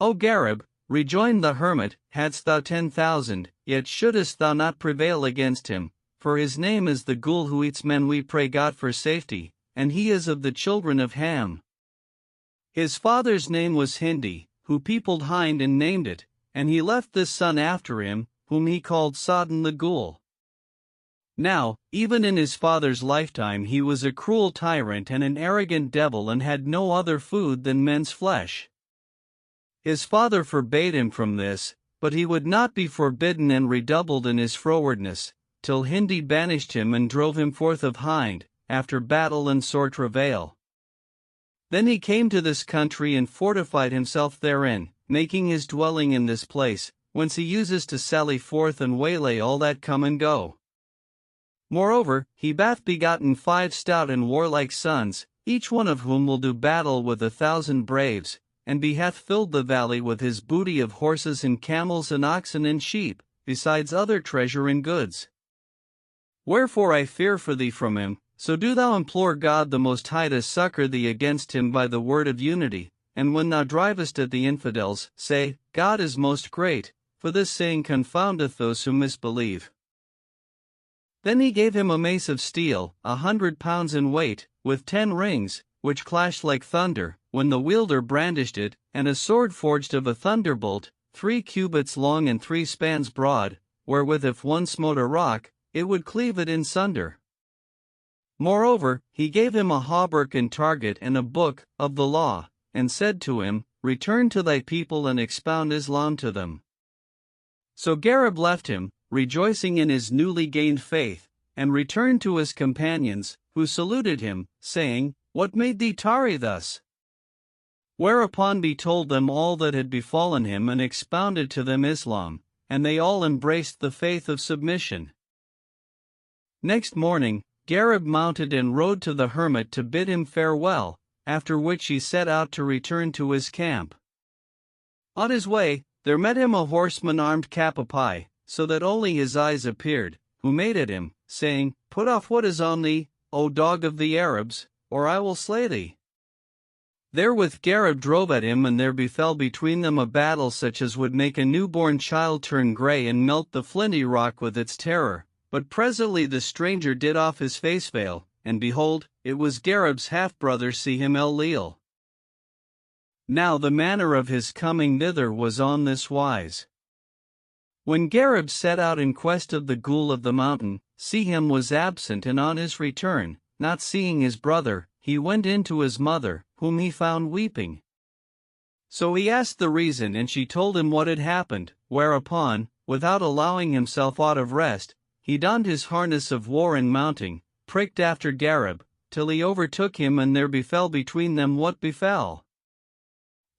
O Gareb, rejoined the hermit, hadst thou 10,000, yet shouldest thou not prevail against him, for his name is the ghoul who eats men. We pray God for safety, and he is of the children of Ham. His father's name was Hindi, who peopled Hind and named it, and he left this son after him, whom he called Sodden the ghoul. Now, even in his father's lifetime he was a cruel tyrant and an arrogant devil, and had no other food than men's flesh. His father forbade him from this, but he would not be forbidden, and redoubled in his frowardness, till Hindi banished him and drove him forth of Hind, after battle and sore travail. Then he came to this country and fortified himself therein, making his dwelling in this place, whence he uses to sally forth and waylay all that come and go. Moreover, he hath begotten 5 stout and warlike sons, each one of whom will do battle with 1,000 braves, and he hath filled the valley with his booty of horses and camels and oxen and sheep, besides other treasure and goods. Wherefore I fear for thee from him, so do thou implore God the Most High to succor thee against him by the word of unity, and when thou drivest at the infidels, say, God is most great, for this saying confoundeth those who misbelieve. Then he gave him a mace of steel, 100 pounds in weight, with 10 rings, which clashed like thunder, when the wielder brandished it, and a sword forged of a thunderbolt, 3 cubits long and 3 spans broad, wherewith if one smote a rock, it would cleave it in sunder. Moreover, he gave him a hauberk and target and a book of the law, and said to him, Return to thy people and expound Islam to them. So Gareb left him, rejoicing in his newly gained faith, and returned to his companions, who saluted him, saying, What made thee tarry thus? Whereupon he told them all that had befallen him, and expounded to them Islam, and they all embraced the faith of submission. Next morning, Gareb mounted and rode to the hermit to bid him farewell, after which he set out to return to his camp. On his way, there met him a horseman armed cap a pie, so that only his eyes appeared, who made at him, saying, Put off what is on thee, O dog of the Arabs, or I will slay thee. Therewith Gareb drove at him, and there befell between them a battle such as would make a newborn child turn grey and melt the flinty rock with its terror. But presently the stranger did off his face veil, and behold, it was Gareb's half-brother Sehem el-Leal. Now the manner of his coming thither was on this wise. When Gareb set out in quest of the ghoul of the mountain, Sehem was absent, and on his return, not seeing his brother, he went in to his mother, whom he found weeping. So he asked the reason, and she told him what had happened, whereupon, without allowing himself aught of rest, he donned his harness of war and mounting, pricked after Gareb, till he overtook him, and there befell between them what befell.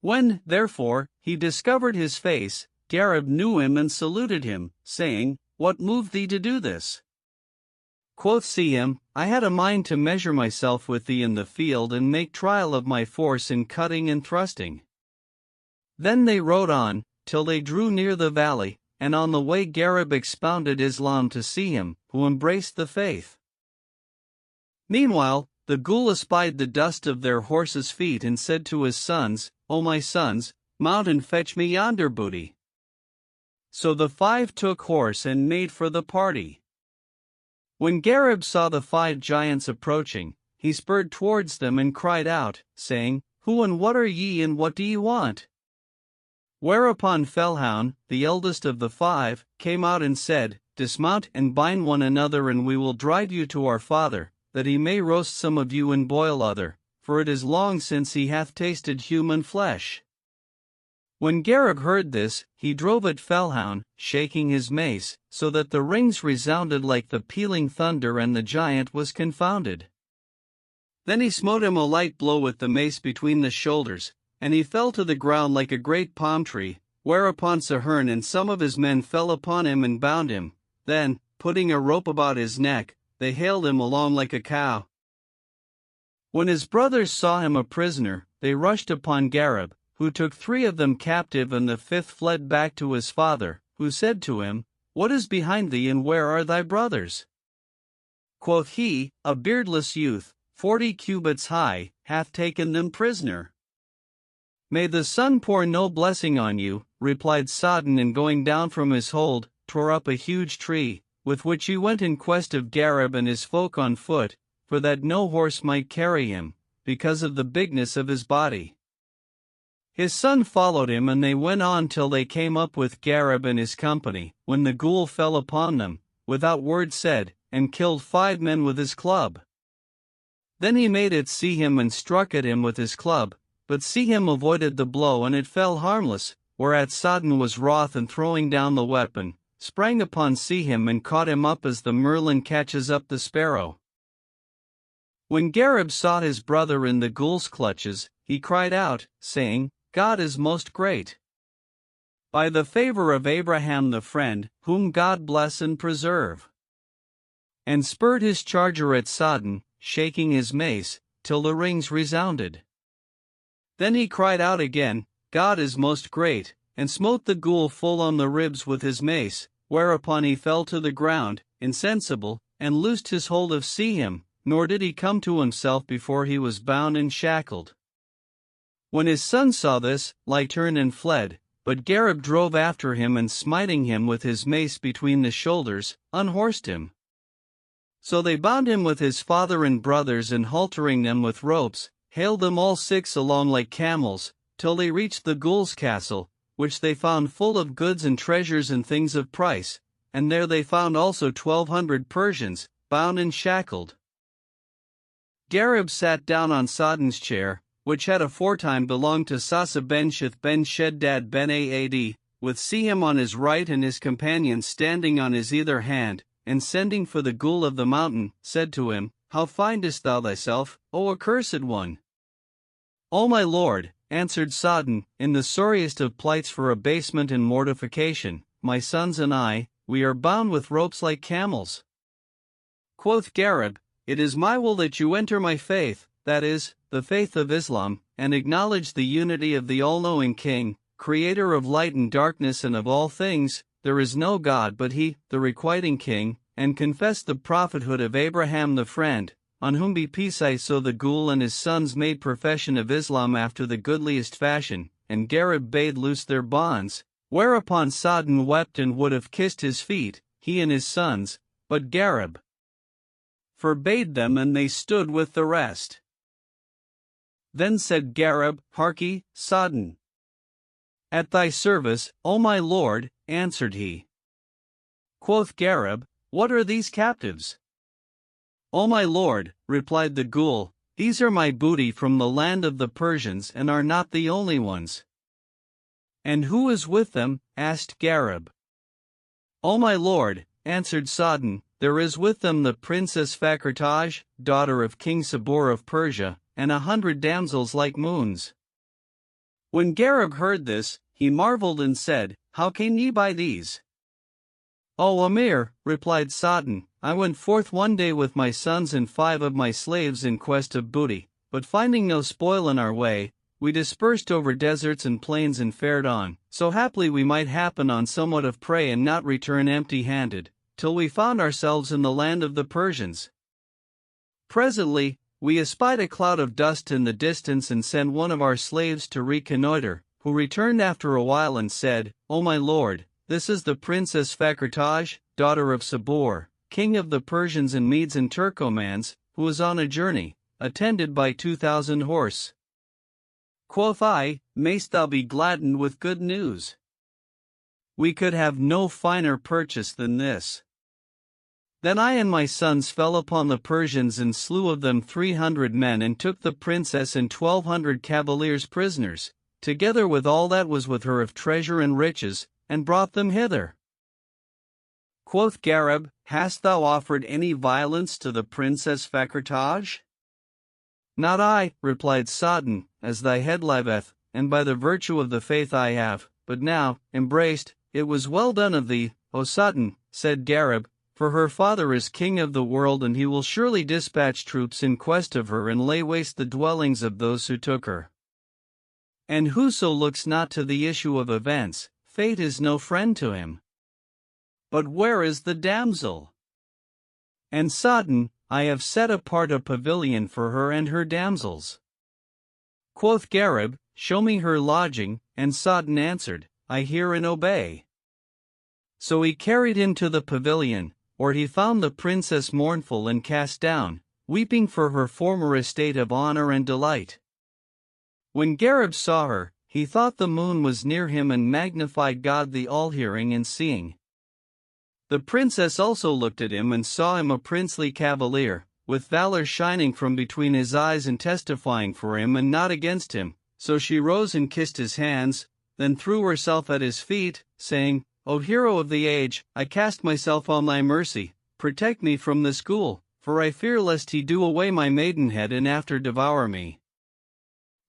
When, therefore, he discovered his face, Gareb knew him and saluted him, saying, What moved thee to do this? Quoth Sehem, I had a mind to measure myself with thee in the field, and make trial of my force in cutting and thrusting. Then they rode on, till they drew near the valley, and on the way Gareb expounded Islam to Sehem, who embraced the faith. Meanwhile, the ghoul espied the dust of their horses' feet, and said to his sons, O my sons, mount and fetch me yonder booty. So the 5 took horse and made for the party. When Gareb saw the 5 giants approaching, he spurred towards them and cried out, saying, Who and what are ye, and what do ye want? Whereupon Felhoun, the eldest of the 5, came out and said, Dismount and bind one another, and we will drive you to our father, that he may roast some of you and boil other, for it is long since he hath tasted human flesh. When Gareb heard this, he drove at Fellhound, shaking his mace, so that the rings resounded like the pealing thunder, and the giant was confounded. Then he smote him a light blow with the mace between the shoulders, and he fell to the ground like a great palm tree, whereupon Sahern and some of his men fell upon him and bound him. Then, putting a rope about his neck, they haled him along like a cow. When his brothers saw him a prisoner, they rushed upon Gareb, who took 3 of them captive, and the 5th fled back to his father, who said to him, What is behind thee, and where are thy brothers? Quoth he, A beardless youth, 40 cubits high, hath taken them prisoner. May the sun pour no blessing on you, replied Sodden, and going down from his hold, tore up a huge tree, with which he went in quest of Gareb and his folk on foot, for that no horse might carry him, because of the bigness of his body. His son followed him, and they went on till they came up with Gareb and his company, when the ghoul fell upon them, without word said, and killed 5 men with his club. Then he made it see him and struck at him with his club, but see him avoided the blow, and it fell harmless, whereat Sodden was wroth, and throwing down the weapon, sprang upon see him and caught him up as the merlin catches up the sparrow. When Gareb saw his brother in the ghoul's clutches, he cried out, saying, God is most great. By the favor of Abraham the friend, whom God bless and preserve. And spurred his charger at Sodden, shaking his mace, till the rings resounded. Then he cried out again, God is most great, and smote the ghoul full on the ribs with his mace, whereupon he fell to the ground, insensible, and loosed his hold of him, nor did he come to himself before he was bound and shackled. When his son saw this, he turned and fled, but Gareb drove after him, and smiting him with his mace between the shoulders, unhorsed him. So they bound him with his father and brothers, and haltering them with ropes, haled them all 6 along like camels, till they reached the ghoul's castle, which they found full of goods and treasures and things of price, and there they found also 1,200 Persians, bound and shackled. Gareb sat down on Sodden's chair, which had aforetime belonged to Sasa ben Sheth ben Sheddad ben Aad, with Sihim on his right and his companions standing on his either hand, and sending for the ghoul of the mountain, said to him, How findest thou thyself, O accursed one? O my lord, answered Sodden, in the sorriest of plights for abasement and mortification, my sons and I, we are bound with ropes like camels. Quoth Gareb, It is my will that you enter my faith, that is, the faith of Islam, and acknowledge the unity of the all-knowing King, creator of light and darkness and of all things. There is no God but He, the requiting King, and confess the prophethood of Abraham the friend, on whom be peace. So the ghoul and his sons made profession of Islam after the goodliest fashion, and Gareb bade loose their bonds, whereupon Sodden wept and would have kissed his feet, he and his sons, but Gareb forbade them, and they stood with the rest. Then said Gareb, Harkye, Sodden. At thy service, O my lord, answered he. Quoth Gareb, What are these captives? O my lord, replied the ghoul, These are my booty from the land of the Persians, and are not the only ones. And who is with them? asked Gareb. O my lord, answered Sodden, There is with them the princess Fakhretaj, daughter of King Sabur of Persia, and 100 damsels like moons. When Gareb heard this, he marveled and said, How came ye by these? O Amir, replied Sodden, I went forth one day with my sons and 5 of my slaves in quest of booty, but finding no spoil in our way, we dispersed over deserts and plains and fared on, so haply we might happen on somewhat of prey and not return empty-handed, till we found ourselves in the land of the Persians. Presently, we espied a cloud of dust in the distance, and sent one of our slaves to reconnoiter, who returned after a while and said, O my lord, this is the princess Fakhretaj, daughter of Sabur, king of the Persians and Medes and Turkomans, who is on a journey, attended by 2,000 horse. Quoth I, Mayst thou be gladdened with good news. We could have no finer purchase than this. Then I and my sons fell upon the Persians and slew of them 300 men and took the princess and 1,200 cavaliers prisoners, together with all that was with her of treasure and riches, and brought them hither. Quoth Gareb, Hast thou offered any violence to the princess Fakrtaj? Not I, replied Sodden, as thy head liveth, and by the virtue of the faith I have, but now, embraced, it was well done of thee, O Sodden, said Gareb, for her father is king of the world and he will surely dispatch troops in quest of her and lay waste the dwellings of those who took her. And whoso looks not to the issue of events, fate is no friend to him. But where is the damsel? And Sodden, I have set apart a pavilion for her and her damsels. Quoth Gareb, Show me her lodging, and Sodden answered, I hear and obey. So he carried him to the pavilion, where he found the princess mournful and cast down, weeping for her former estate of honor and delight. When Gareb saw her, he thought the moon was near him and magnified God the all-hearing and seeing. The princess also looked at him and saw him a princely cavalier, with valor shining from between his eyes and testifying for him and not against him, so she rose and kissed his hands, then threw herself at his feet, saying, O hero of the age, I cast myself on thy mercy, protect me from this ghoul, for I fear lest he do away my maidenhead and after devour me.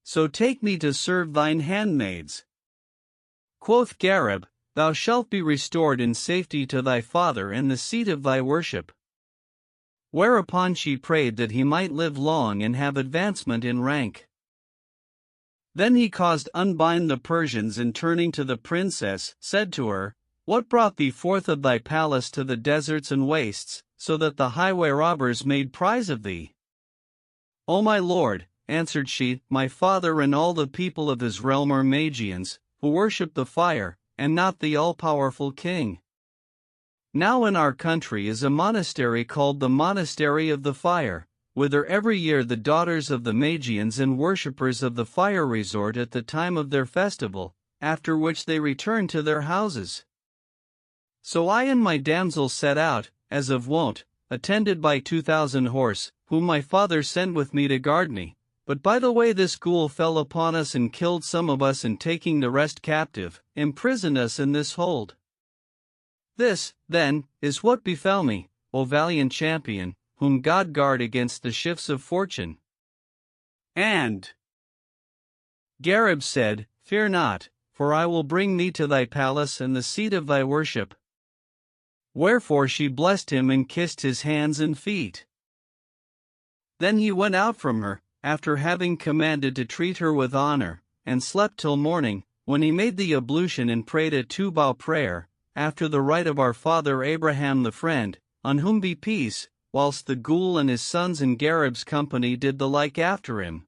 So take me to serve thine handmaids. Quoth Gareb, Thou shalt be restored in safety to thy father and the seat of thy worship. Whereupon she prayed that he might live long and have advancement in rank. Then he caused unbind the Persians and turning to the princess, said to her, What brought thee forth of thy palace to the deserts and wastes, so that the highway robbers made prize of thee? O my lord, answered she, my father and all the people of his realm are Magians, who worship the fire, and not the all-powerful king. Now in our country is a monastery called the Monastery of the Fire, whither every year the daughters of the Magians and worshippers of the fire resort at the time of their festival, after which they return to their houses. So I and my damsels set out, as of wont, attended by 2,000 horse, whom my father sent with me to guard me. But by the way this ghoul fell upon us and killed some of us, and taking the rest captive, imprisoned us in this hold. This, then, is what befell me, O valiant champion, whom God guard against the shifts of fortune. And Gareb said, Fear not, for I will bring thee to thy palace and the seat of thy worship. Wherefore she blessed him and kissed his hands and feet. Then he went out from her, after having commanded to treat her with honor, and slept till morning, when he made the ablution and prayed a two-bow prayer, after the rite of our father Abraham the friend, on whom be peace, whilst the ghoul and his sons in Gareb's company did the like after him.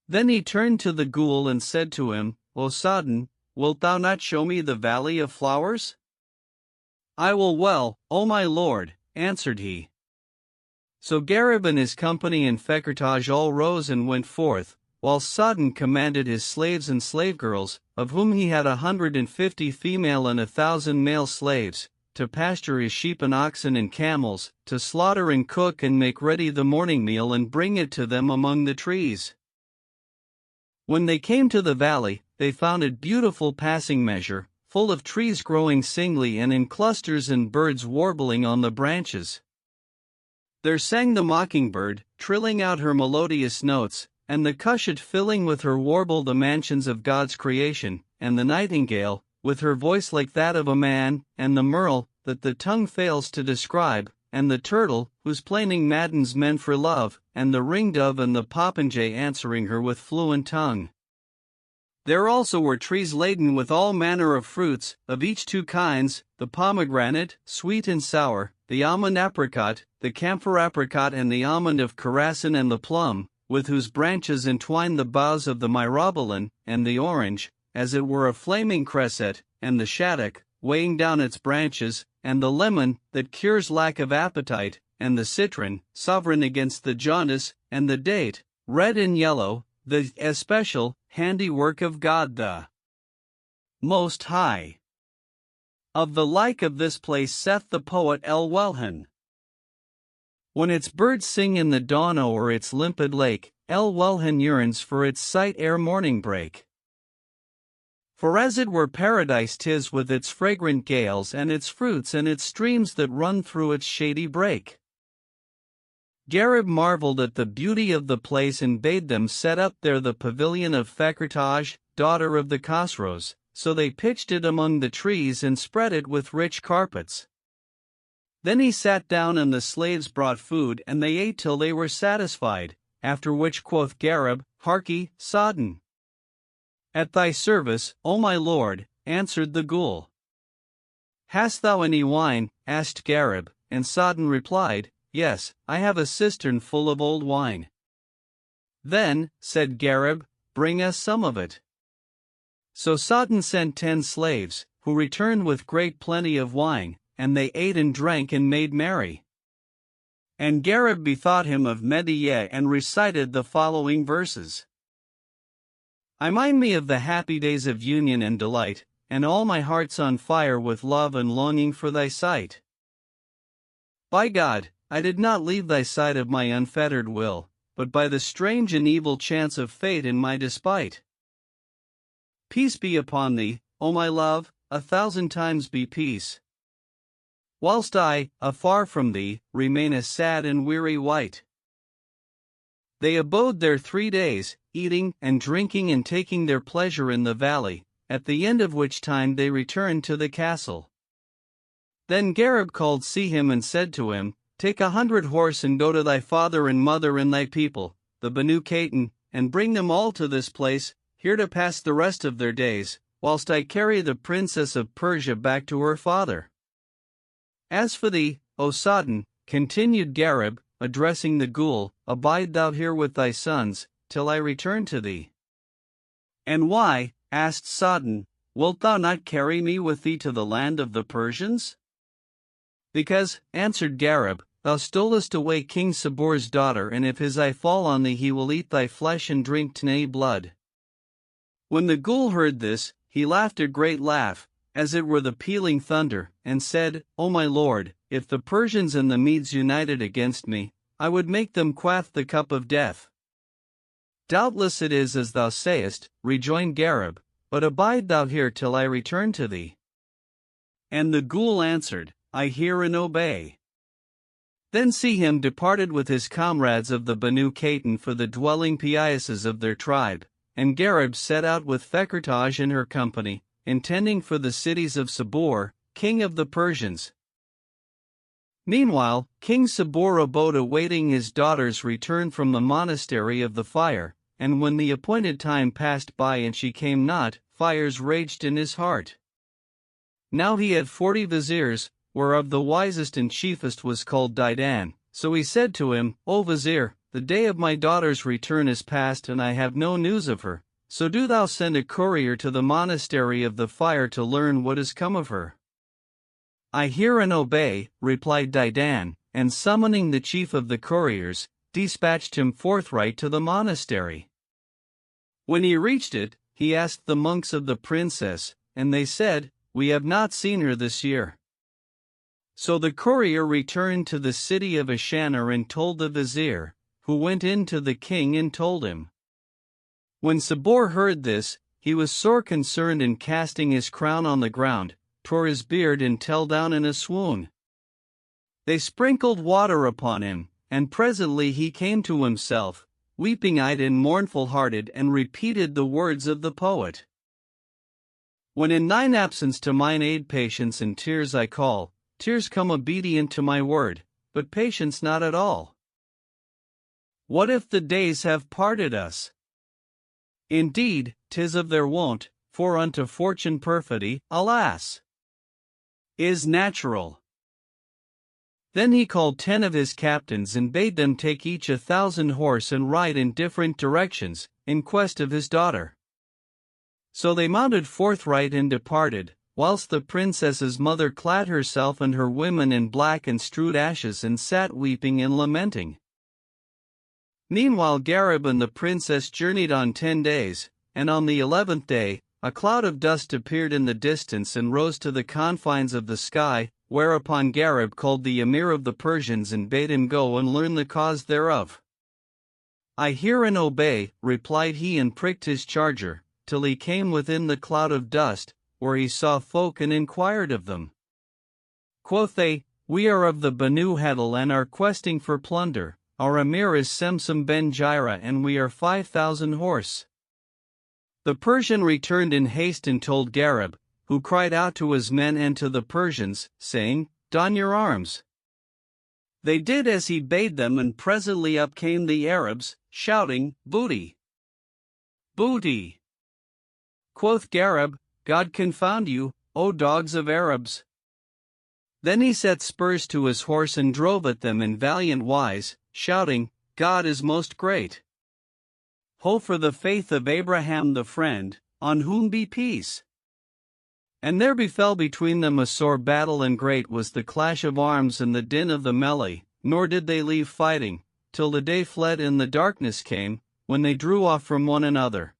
Then he turned to the ghoul and said to him, O Sodden, wilt thou not show me the valley of flowers? I will well, O my lord, answered he. So Gareb and his company and Fakrtaj all rose and went forth, while Sodden commanded his slaves and slave girls, of whom he had 150 female and 1,000 male slaves, to pasture his sheep and oxen and camels, to slaughter and cook and make ready the morning meal and bring it to them among the trees. When they came to the valley, they found it beautiful passing measure, full of trees growing singly and in clusters and birds warbling on the branches. There sang the mockingbird, trilling out her melodious notes, and the cushat filling with her warble the mansions of God's creation, and the nightingale, with her voice like that of a man, and the merle, that the tongue fails to describe, and the turtle, whose plaining maddens men for love, and the ringdove and the popinjay answering her with fluent tongue. There also were trees laden with all manner of fruits, of each two kinds, the pomegranate, sweet and sour, the almond apricot, the camphor apricot and the almond of Chorasan and the plum, with whose branches entwined the boughs of the myrobalan, and the orange, as it were a flaming cresset, and the shaddock, weighing down its branches, and the lemon, that cures lack of appetite, and the citron, sovereign against the jaundice, and the date, red and yellow, the especial handiwork of God the Most High. Of the like of this place saith the poet El Welhan. When its birds sing in the dawn o'er its limpid lake, El Wellhen yearns for its sight ere morning break. For as it were paradise 'tis with its fragrant gales and its fruits and its streams that run through its shady brake. Gareb marveled at the beauty of the place and bade them set up there the pavilion of Fakhrtaj, daughter of the Khosrows, so they pitched it among the trees and spread it with rich carpets. Then he sat down and the slaves brought food and they ate till they were satisfied, after which quoth Gareb, Harkee, Sodden. At thy service, O my lord, answered the ghoul. Hast thou any wine? Asked Gareb, and Sodden replied, Yes, I have a cistern full of old wine. Then, said Gareb, bring us some of it. So Sodden sent 10 slaves, who returned with great plenty of wine, and they ate and drank and made merry. And Gareb bethought him of Medea and recited the following verses. I mind me of the happy days of union and delight, and all my heart's on fire with love and longing for thy sight. By God, I did not leave thy side of my unfettered will, but by the strange and evil chance of fate in my despite. Peace be upon thee, O my love, 1,000 times be peace. Whilst I, afar from thee, remain a sad and weary wight. They abode there 3 days, eating and drinking and taking their pleasure in the valley, at the end of which time they returned to the castle. Then Gareb called Sihim and said to him, Take 100 horse and go to thy father and mother and thy people, the Banu Khatan, and bring them all to this place, here to pass the rest of their days, whilst I carry the princess of Persia back to her father. As for thee, O Sodden, continued Gareb, addressing the ghoul, abide thou here with thy sons, till I return to thee. And why, asked Sodden, wilt thou not carry me with thee to the land of the Persians? Because, answered Gareb, thou stolest away King Sabur's daughter, and if his eye fall on thee he will eat thy flesh and drink Tnei blood. When the ghoul heard this, he laughed a great laugh, as it were the pealing thunder, and said, O my lord, if the Persians and the Medes united against me, I would make them quaff the cup of death. Doubtless it is as thou sayest, rejoined Gareb, but abide thou here till I return to thee. And the ghoul answered, I hear and obey. Then Sihim departed with his comrades of the Banu Khatan for the dwelling paises of their tribe, and Gareb set out with Fakhrtaj in her company, intending for the cities of Sabur, king of the Persians. Meanwhile, King Sabur abode awaiting his daughter's return from the monastery of the fire, and when the appointed time passed by and she came not, fires raged in his heart. Now he had 40 viziers, whereof the wisest and chiefest was called Didan, so he said to him, O vizier, the day of my daughter's return is past and I have no news of her, so do thou send a courier to the monastery of the fire to learn what is come of her. I hear and obey, replied Didan, and summoning the chief of the couriers, dispatched him forthright to the monastery. When he reached it, he asked the monks of the princess, and they said, We have not seen her this year. So the courier returned to the city of Ashanur and told the vizier, who went in to the king and told him. When Sabur heard this, he was sore concerned, and casting his crown on the ground, tore his beard and fell down in a swoon. They sprinkled water upon him, and presently he came to himself, weeping-eyed and mournful-hearted, and repeated the words of the poet. When in thine absence to mine aid patience and tears I call, tears come obedient to my word, but patience not at all. What if the days have parted us? Indeed, 'tis of their wont, for unto fortune perfidy, alas, is natural. Then he called 10 of his captains and bade them take each 1,000 horse and ride in different directions, in quest of his daughter. So they mounted forthright and departed, whilst the princess's mother clad herself and her women in black and strewed ashes and sat weeping and lamenting. Meanwhile Gareb and the princess journeyed on 10 days, and on the 11th day, a cloud of dust appeared in the distance and rose to the confines of the sky, whereupon Gareb called the emir of the Persians and bade him go and learn the cause thereof. I hear and obey, replied he, and pricked his charger, till he came within the cloud of dust, where he saw folk and inquired of them. Quoth they, We are of the Banu Hedel and are questing for plunder. Our emir is Semsem ben Jaira and we are 5,000 horse. The Persian returned in haste and told Gareb, who cried out to his men and to the Persians, saying, Don your arms. They did as he bade them, and presently up came the Arabs, shouting, Booty! Booty! Quoth Gareb, God confound you, O dogs of Arabs! Then he set spurs to his horse and drove at them in valiant wise, shouting, God is most great. Ho for the faith of Abraham the friend, on whom be peace. And there befell between them a sore battle, and great was the clash of arms and the din of the melee, nor did they leave fighting, till the day fled and the darkness came, when they drew off from one another.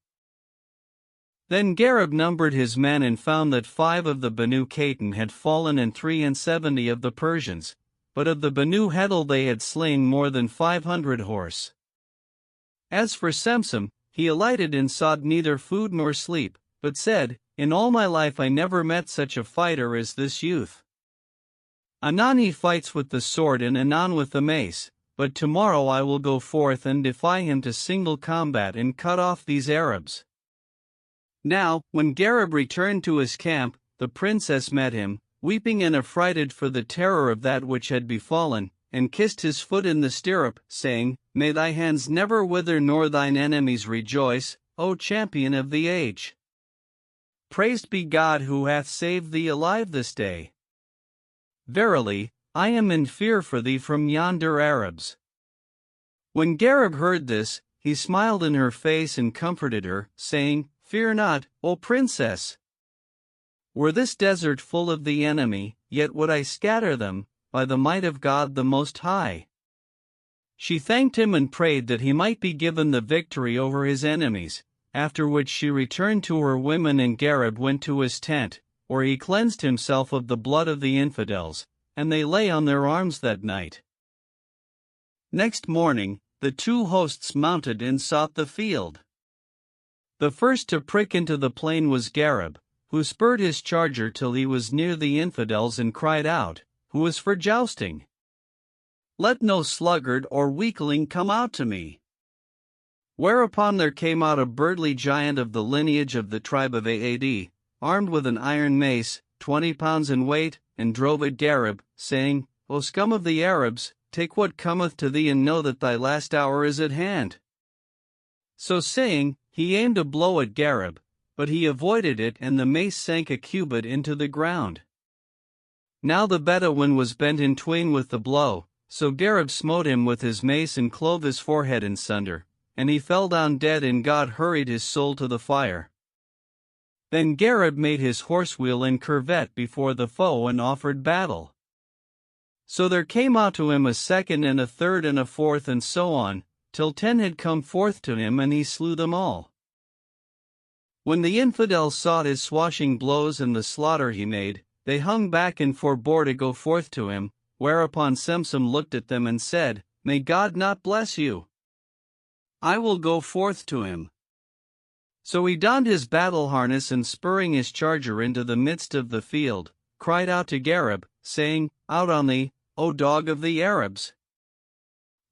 Then Gareb numbered his men and found that 5 of the Banu Khatan had fallen and 73 of the Persians, but of the Banu Hedel they had slain more than 500 horse. As for Semsem, he alighted and sought neither food nor sleep, but said, In all my life I never met such a fighter as this youth. Anon he fights with the sword and anon with the mace, but tomorrow I will go forth and defy him to single combat and cut off these Arabs. Now, when Gareb returned to his camp, the princess met him, weeping and affrighted for the terror of that which had befallen, and kissed his foot in the stirrup, saying, May thy hands never wither nor thine enemies rejoice, O champion of the age. Praised be God who hath saved thee alive this day. Verily, I am in fear for thee from yonder Arabs. When Gareb heard this, he smiled in her face and comforted her, saying, Fear not, O princess. Were this desert full of the enemy, yet would I scatter them, by the might of God the Most High. She thanked him and prayed that he might be given the victory over his enemies, after which she returned to her women and Gareb went to his tent, where he cleansed himself of the blood of the infidels, and they lay on their arms that night. Next morning, the 2 hosts mounted and sought the field. The first to prick into the plain was Gareb, who spurred his charger till he was near the infidels and cried out, Who is for jousting? Let no sluggard or weakling come out to me. Whereupon there came out a burly giant of the lineage of the tribe of Aad, armed with an iron mace, 20 pounds in weight, and drove at Gareb, saying, O scum of the Arabs, take what cometh to thee and know that thy last hour is at hand. So saying, he aimed a blow at Gareb, but he avoided it and the mace sank a cubit into the ground. Now the Bedouin was bent in twain with the blow, so Gareb smote him with his mace and clove his forehead in sunder, and he fell down dead and God hurried his soul to the fire. Then Gareb made his horse wheel and curvet before the foe and offered battle. So there came out to him a second and a third and a fourth and so on, till 10 had come forth to him and he slew them all. When the infidels saw his swashing blows and the slaughter he made, they hung back and forbore to go forth to him, whereupon Semsem looked at them and said, May God not bless you. I will go forth to him. So he donned his battle harness and spurring his charger into the midst of the field, cried out to Gareb, saying, Out on thee, O dog of the Arabs!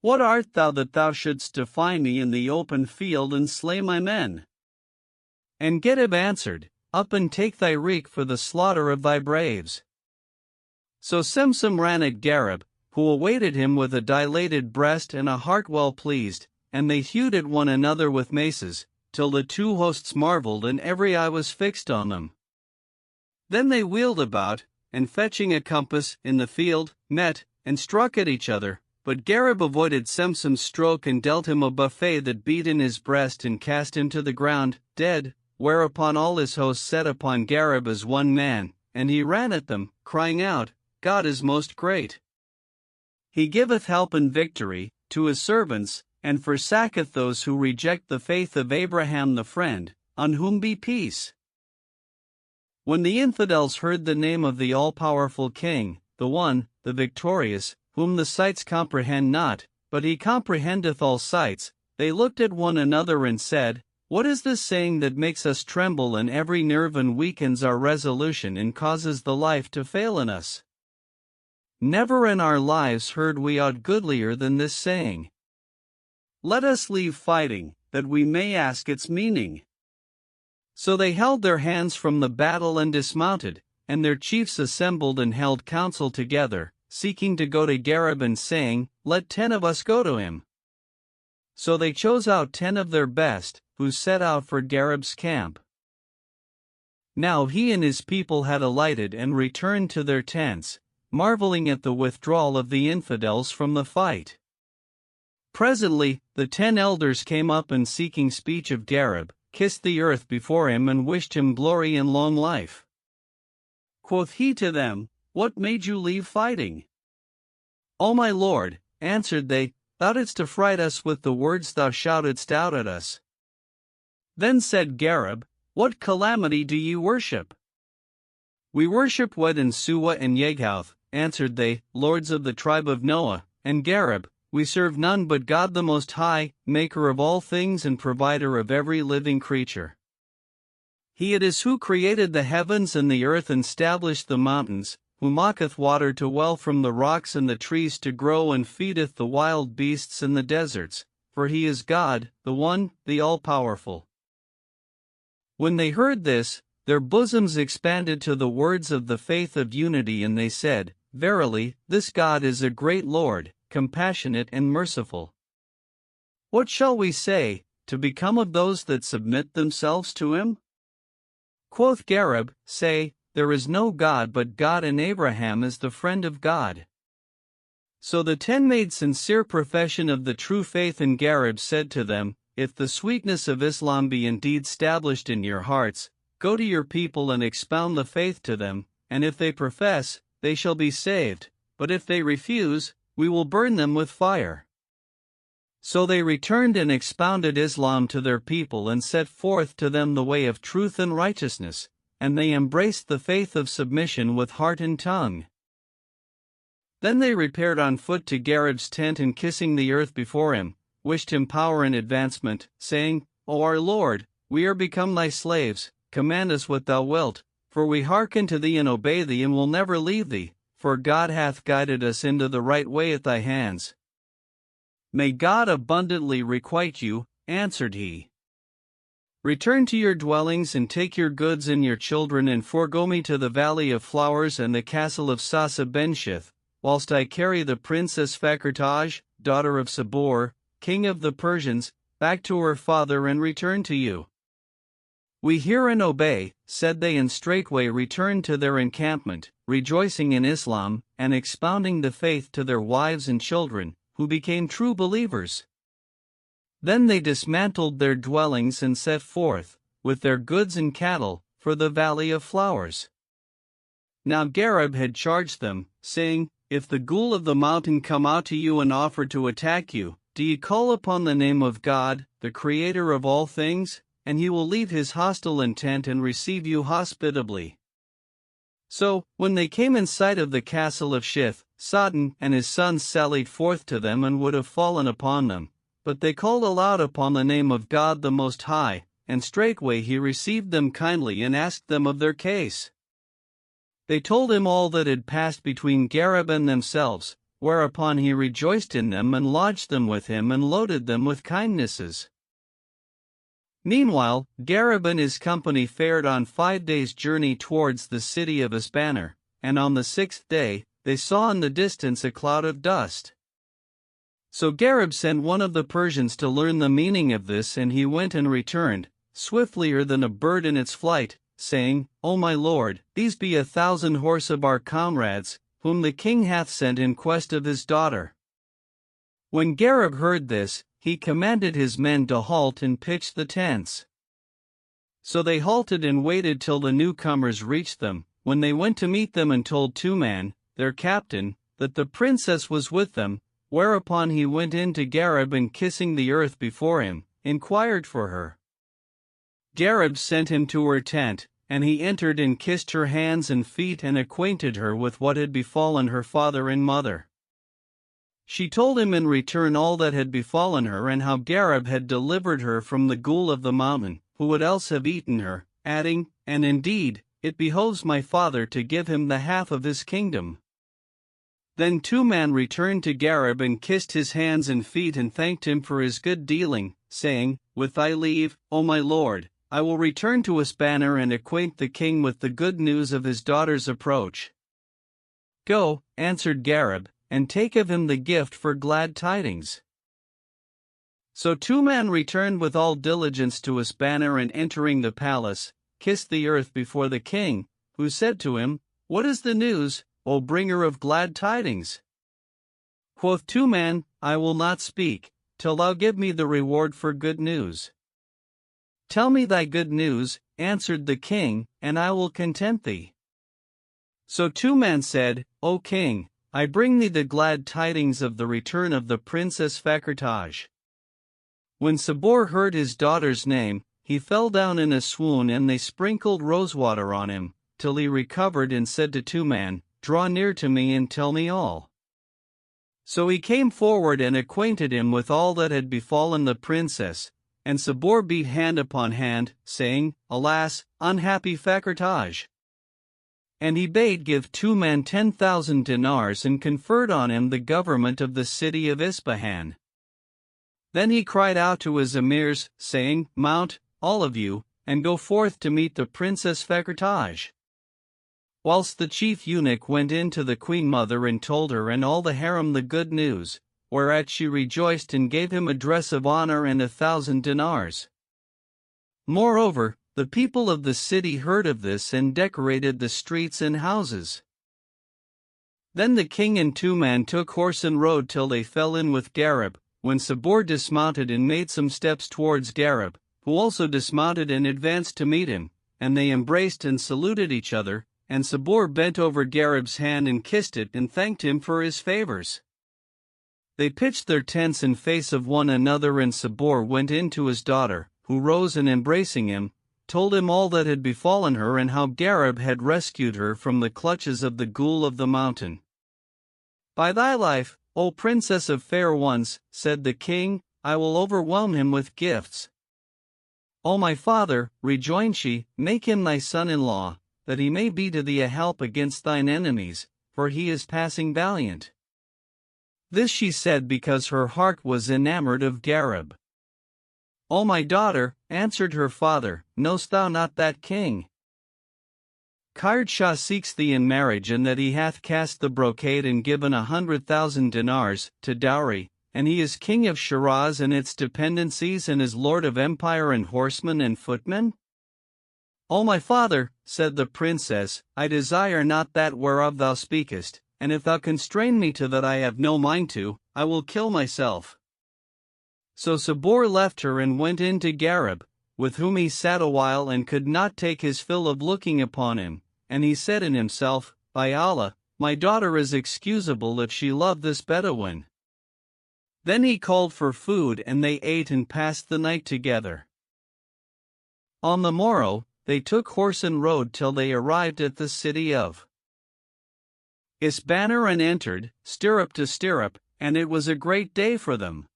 What art thou that thou shouldst defy me in the open field and slay my men? And Gareb answered, Up and take thy wreak for the slaughter of thy braves. So Semsem ran at Gareb, who awaited him with a dilated breast and a heart well pleased, and they hewed at one another with maces, till the 2 hosts marveled and every eye was fixed on them. Then they wheeled about, and fetching a compass in the field, met, and struck at each other, but Gareb avoided Semsem's stroke and dealt him a buffet that beat in his breast and cast him to the ground, dead, whereupon all his host set upon Gareb as one man, and he ran at them, crying out, God is most great. He giveth help and victory to his servants, and forsaketh those who reject the faith of Abraham the friend, on whom be peace. When the infidels heard the name of the all-powerful king, the one, the victorious, whom the sights comprehend not, but he comprehendeth all sights, they looked at one another and said, What is this saying that makes us tremble in every nerve and weakens our resolution and causes the life to fail in us? Never in our lives heard we aught goodlier than this saying. Let us leave fighting, that we may ask its meaning. So they held their hands from the battle and dismounted, and their chiefs assembled and held counsel together, seeking to go to Gareb and saying, Let 10 of us go to him. So they chose out 10 of their best, who set out for Gareb's camp. Now he and his people had alighted and returned to their tents, marveling at the withdrawal of the infidels from the fight. Presently, the 10 elders came up and seeking speech of Gareb, kissed the earth before him and wished him glory and long life. Quoth he to them, What made you leave fighting? O my lord, answered they, thou didst affright us with the words thou shoutedst out at us. Then said Gareb, What calamity do ye worship? We worship Wed and Suwa and Yeghouth, answered they, lords of the tribe of Noah, and Gareb, we serve none but God the Most High, maker of all things and provider of every living creature. He it is who created the heavens and the earth and established the mountains, who maketh water to well from the rocks and the trees to grow and feedeth the wild beasts in the deserts, for he is God, the one, the all-powerful. When they heard this, their bosoms expanded to the words of the faith of unity, and they said, Verily, this God is a great Lord, compassionate and merciful. What shall we say, to become of those that submit themselves to him? Quoth Gareb, Say, there is no God but God, and Abraham is the friend of God. So the 10 made sincere profession of the true faith, and Gareb said to them, If the sweetness of Islam be indeed stablished in your hearts, go to your people and expound the faith to them, and if they profess, they shall be saved, but if they refuse, we will burn them with fire. So they returned and expounded Islam to their people and set forth to them the way of truth and righteousness, and they embraced the faith of submission with heart and tongue. Then they repaired on foot to Gareb's tent, and kissing the earth before him, wished him power and advancement, saying, O our Lord, we are become thy slaves, command us what thou wilt, for we hearken to thee and obey thee and will never leave thee, for God hath guided us into the right way at thy hands. May God abundantly requite you, answered he. Return to your dwellings and take your goods and your children, and forego me to the valley of flowers and the castle of Sasa Benshith, whilst I carry the princess Fakhretaj, daughter of Sabor, king of the Persians, back to her father and return to you. We hear and obey, said they, and straightway returned to their encampment, rejoicing in Islam, and expounding the faith to their wives and children, who became true believers. Then they dismantled their dwellings and set forth, with their goods and cattle, for the valley of flowers. Now Gareb had charged them, saying, If the ghoul of the mountain come out to you and offer to attack you, do ye call upon the name of God, the Creator of all things, and he will leave his hostile intent and receive you hospitably. So, when they came in sight of the castle of Shith, Sodden and his sons sallied forth to them and would have fallen upon them, but they called aloud upon the name of God the Most High, and straightway he received them kindly and asked them of their case. They told him all that had passed between Gareb and themselves, whereupon he rejoiced in them and lodged them with him and loaded them with kindnesses. Meanwhile, Gareb and his company fared on 5 days' journey towards the city of Isbanir, and on the 6th day, they saw in the distance a cloud of dust. So Gareb sent one of the Persians to learn the meaning of this, and he went and returned, swiftlier than a bird in its flight, saying, O my lord, these be 1,000 horse of our comrades, whom the king hath sent in quest of his daughter. When Gareb heard this, he commanded his men to halt and pitch the tents. So they halted and waited till the newcomers reached them, when they went to meet them and told Tuman, their captain, that the princess was with them, whereupon he went in to Gareb and kissing the earth before him, inquired for her. Gareb sent him to her tent, and he entered and kissed her hands and feet and acquainted her with what had befallen her father and mother. She told him in return all that had befallen her and how Gareb had delivered her from the ghoul of the mountain, who would else have eaten her, adding, "And indeed, it behoves my father to give him the half of his kingdom." Then Tuman returned to Gareb and kissed his hands and feet and thanked him for his good dealing, saying, "With thy leave, O my lord, I will return to Isbanir and acquaint the king with the good news of his daughter's approach." "Go," answered Gareb, "and take of him the gift for glad tidings." So Tuman returned with all diligence to Isbanir and entering the palace, kissed the earth before the king, who said to him, "What is the news, O bringer of glad tidings?" Quoth Tuman, "I will not speak, till thou give me the reward for good news." "Tell me thy good news," answered the king, "and I will content thee." So Tuman said, "O king, I bring thee the glad tidings of the return of the princess Fakrtaj." When Sabor heard his daughter's name, he fell down in a swoon and they sprinkled rosewater on him, till he recovered and said to Tuman, "Draw near to me and tell me all." So he came forward and acquainted him with all that had befallen the princess, and Sabor beat hand upon hand, saying, "Alas, unhappy Fakrtaj!" And he bade give Tuman 10,000 dinars and conferred on him the government of the city of Ispahan. Then he cried out to his emirs, saying, "Mount, all of you, and go forth to meet the princess Fakrtaj." Whilst the chief eunuch went in to the queen mother and told her and all the harem the good news, whereat she rejoiced and gave him a dress of honor and 1,000 dinars. Moreover, the people of the city heard of this and decorated the streets and houses. Then the king and Tuman took horse and rode till they fell in with Gareb, when Sabor dismounted and made some steps towards Gareb, who also dismounted and advanced to meet him, and they embraced and saluted each other, and Sabor bent over Gareb's hand and kissed it and thanked him for his favors. They pitched their tents in face of one another and Sabor went in to his daughter, who rose and embracing him, told him all that had befallen her and how Gareb had rescued her from the clutches of the ghoul of the mountain. "By thy life, O princess of fair ones," said the king, "I will overwhelm him with gifts." "O my father," rejoined she, "make him thy son-in-law, that he may be to thee a help against thine enemies, for he is passing valiant." This she said because her heart was enamored of Gareb. "O my daughter," answered her father, "knowst thou not that king Khaired Shah seeks thee in marriage, and that he hath cast the brocade and given 100,000 dinars to dowry, and he is king of Shiraz and its dependencies and is lord of empire and horsemen and footmen?" "O my father," said the princess, "I desire not that whereof thou speakest, and if thou constrain me to that I have no mind to, I will kill myself." So Sabor left her and went in to Gareb, with whom he sat a while and could not take his fill of looking upon him, and he said in himself, "By Allah, my daughter is excusable if she love this Bedouin." Then he called for food and they ate and passed the night together. On the morrow, they took horse and rode till they arrived at the city of Isbanir and entered, stirrup to stirrup, and it was a great day for them.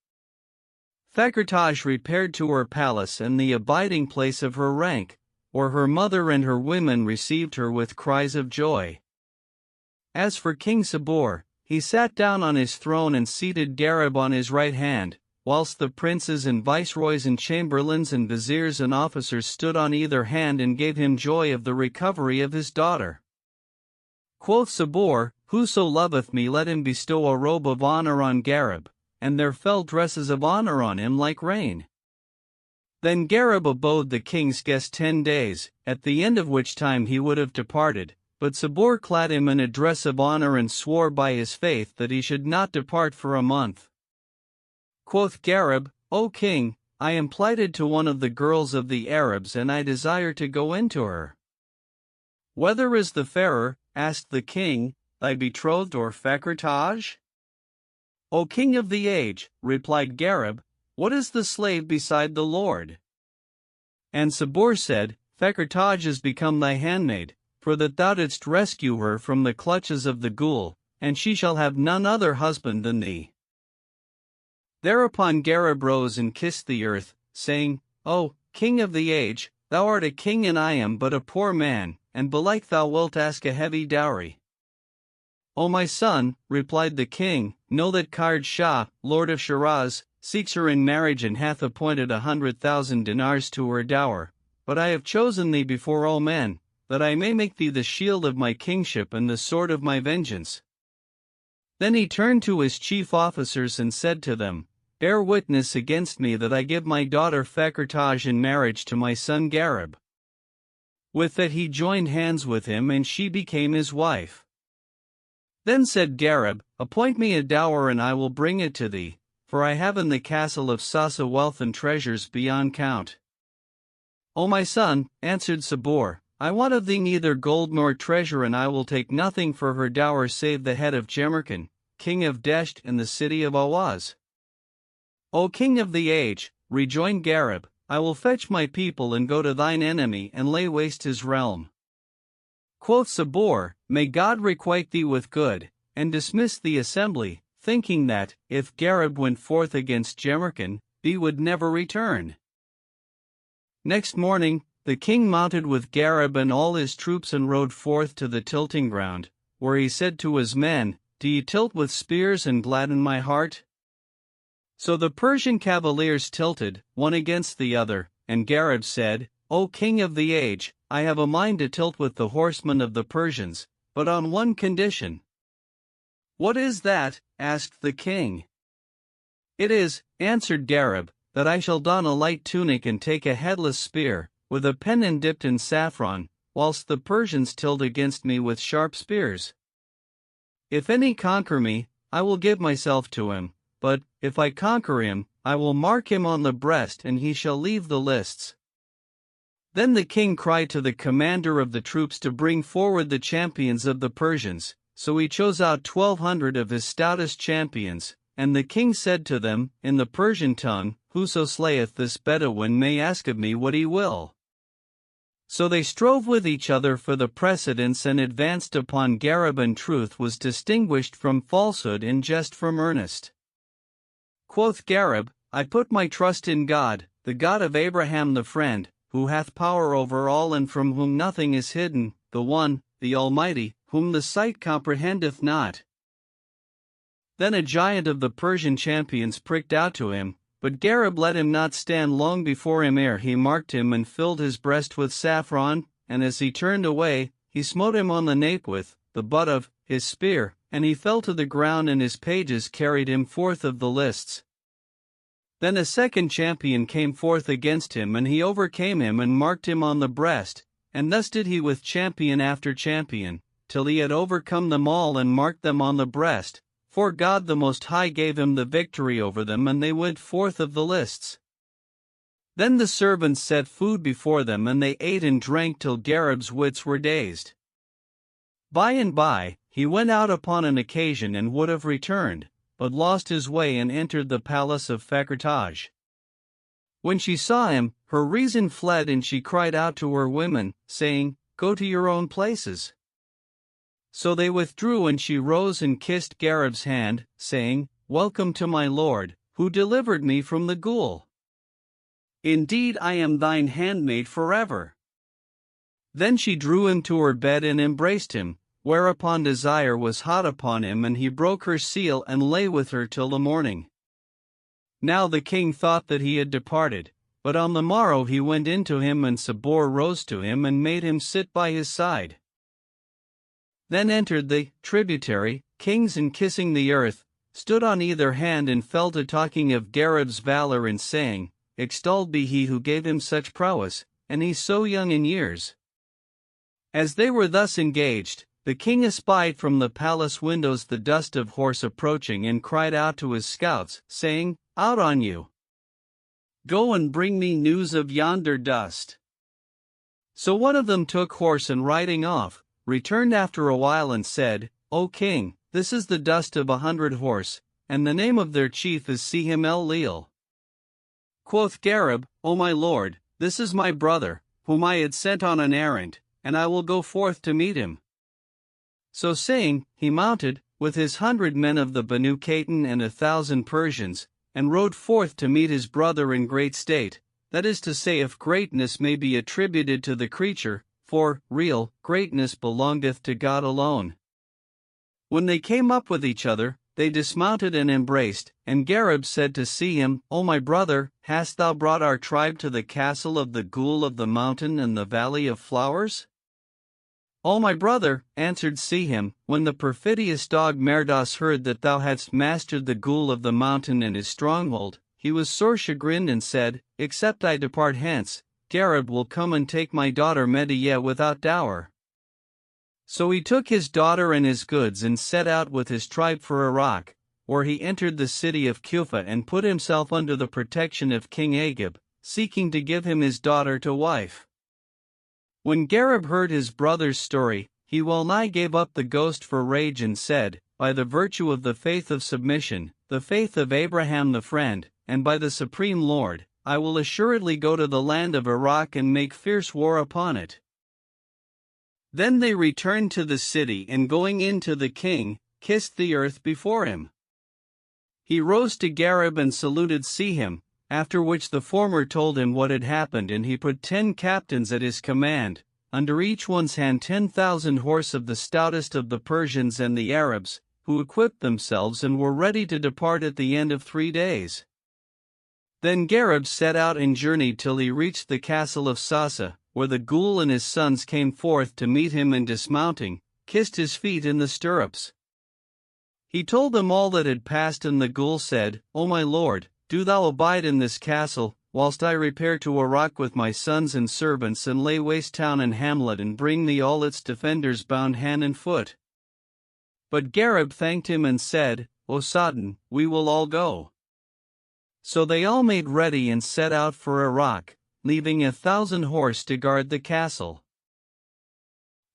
Fakrtaj repaired to her palace and the abiding place of her rank, where her mother and her women received her with cries of joy. As for King Sabor, he sat down on his throne and seated Gareb on his right hand, whilst the princes and viceroys and chamberlains and viziers and officers stood on either hand and gave him joy of the recovery of his daughter. Quoth Sabor, "Whoso loveth me let him bestow a robe of honor on Gareb," and there fell dresses of honor on him like rain. Then Gareb abode the king's guest 10 days, at the end of which time he would have departed, but Sabor clad him in a dress of honor and swore by his faith that he should not depart for a month. Quoth Gareb, "O king, I am plighted to one of the girls of the Arabs and I desire to go into her." "Whether is the fairer," asked the king, "thy betrothed or Fakrtaj?" "O king of the age," replied Gareb, "what is the slave beside the Lord?" And Sabor said, Fakhrtaj is become thy handmaid, for that thou didst rescue her from the clutches of the ghoul, and she shall have none other husband than thee." Thereupon Gareb rose and kissed the earth, saying, "O king of the age, thou art a king and I am but a poor man, and belike thou wilt ask a heavy dowry." "O my son," replied the king, "know that Khard Shah, lord of Shiraz, seeks her in marriage and hath appointed 100,000 dinars to her dower, but I have chosen thee before all men, that I may make thee the shield of my kingship and the sword of my vengeance." Then he turned to his chief officers and said to them, "Bear witness against me that I give my daughter Fakhrtaj in marriage to my son Gareb." With that he joined hands with him and she became his wife. Then said Gareb, "Appoint me a dower and I will bring it to thee, for I have in the castle of Sasa wealth and treasures beyond count." "O my son," answered Sabur, "I want of thee neither gold nor treasure, and I will take nothing for her dower save the head of Jemerkan, king of Desht and the city of Awaz." "O king of the age," rejoined Gareb, "I will fetch my people and go to thine enemy and lay waste his realm." Quoth Sabur, "May God requite thee with good," and dismissed the assembly, thinking that, if Gareb went forth against Jemerkan, he would never return. Next morning, the king mounted with Gareb and all his troops and rode forth to the tilting ground, where he said to his men, "Do ye tilt with spears and gladden my heart?" So the Persian cavaliers tilted, one against the other, and Gareb said, "O king of the age, I have a mind to tilt with the horsemen of the Persians, but on one condition." "What is that?" asked the king. "It is," answered Gareb, "that I shall don a light tunic and take a headless spear, with a pennon dipped in saffron, whilst the Persians tilt against me with sharp spears. If any conquer me, I will give myself to him, but, if I conquer him, I will mark him on the breast and he shall leave the lists." Then the king cried to the commander of the troops to bring forward the champions of the Persians, so he chose out 1,200 of his stoutest champions, and the king said to them, in the Persian tongue, "Whoso slayeth this Bedouin may ask of me what he will." So they strove with each other for the precedence and advanced upon Gareb, and truth was distinguished from falsehood and jest from earnest. Quoth Gareb, "I put my trust in God, the God of Abraham the friend, who hath power over all and from whom nothing is hidden, the One, the Almighty, whom the sight comprehendeth not." Then a giant of the Persian champions pricked out to him, but Gareb let him not stand long before him ere he marked him and filled his breast with saffron, and as he turned away, he smote him on the nape with the butt of his spear, and he fell to the ground and his pages carried him forth of the lists. Then a second champion came forth against him and he overcame him and marked him on the breast, and thus did he with champion after champion, till he had overcome them all and marked them on the breast, for God the Most High gave him the victory over them and they went forth of the lists. Then the servants set food before them and they ate and drank till Gareb's wits were dazed. By and by, he went out upon an occasion and would have returned, but lost his way and entered the palace of Fakhrtaj. When she saw him, her reason fled and she cried out to her women, saying, "Go to your own places." So they withdrew and she rose and kissed Gareb's hand, saying, "Welcome to my lord, who delivered me from the ghoul. Indeed I am thine handmaid forever." Then she drew him to her bed and embraced him, whereupon desire was hot upon him and he broke her seal and lay with her till the morning. Now the king thought that he had departed, but on the morrow he went in to him and Sabur rose to him and made him sit by his side. Then entered the tributary kings and kissing the earth, stood on either hand and fell to talking of Gareb's valor and saying, "Extolled be he who gave him such prowess, and he so young in years." As they were thus engaged, the king espied from the palace windows the dust of horse approaching and cried out to his scouts, saying, "Out on you! Go and bring me news of yonder dust." So one of them took horse and riding off, returned after a while and said, "O king, this is the dust of 100 horse, and the name of their chief is Sehem el Leal." Quoth Gareb, "O my lord, this is my brother, whom I had sent on an errand, and I will go forth to meet him. So saying, he mounted, with his 100 men of the Banu Qatan and 1,000 Persians, and rode forth to meet his brother in great state, that is to say, if greatness may be attributed to the creature, for real greatness belongeth to God alone. When they came up with each other, they dismounted and embraced, and Gareb said to Sihim, O my brother, hast thou brought our tribe to the castle of the Ghoul of the mountain and the valley of flowers? O my brother, answered Sihim, when the perfidious dog Merdos heard that thou hadst mastered the Ghoul of the mountain and his stronghold, he was sore chagrined and said, Except I depart hence, Gareb will come and take my daughter Medea without dower. So he took his daughter and his goods and set out with his tribe for Iraq, where he entered the city of Kufa and put himself under the protection of King Agib, seeking to give him his daughter to wife. When Gareb heard his brother's story, he well-nigh gave up the ghost for rage and said, By the virtue of the faith of submission, the faith of Abraham the friend, and by the Supreme Lord, I will assuredly go to the land of Iraq and make fierce war upon it. Then they returned to the city and going in to the king, kissed the earth before him. He rose to Gareb and saluted Sihim, after which the former told him what had happened, and he put 10 captains at his command, under each one's hand 10,000 horse of the stoutest of the Persians and the Arabs, who equipped themselves and were ready to depart at the end of 3 days. Then Gareb set out and journeyed till he reached the castle of Sasa, where the Ghoul and his sons came forth to meet him, and dismounting, kissed his feet in the stirrups. He told them all that had passed, and the Ghoul said, O my lord, do thou abide in this castle, whilst I repair to Iraq with my sons and servants and lay waste town and hamlet and bring thee all its defenders bound hand and foot. But Gareb thanked him and said, O Sultan, we will all go. So they all made ready and set out for Iraq, leaving 1,000 horse to guard the castle.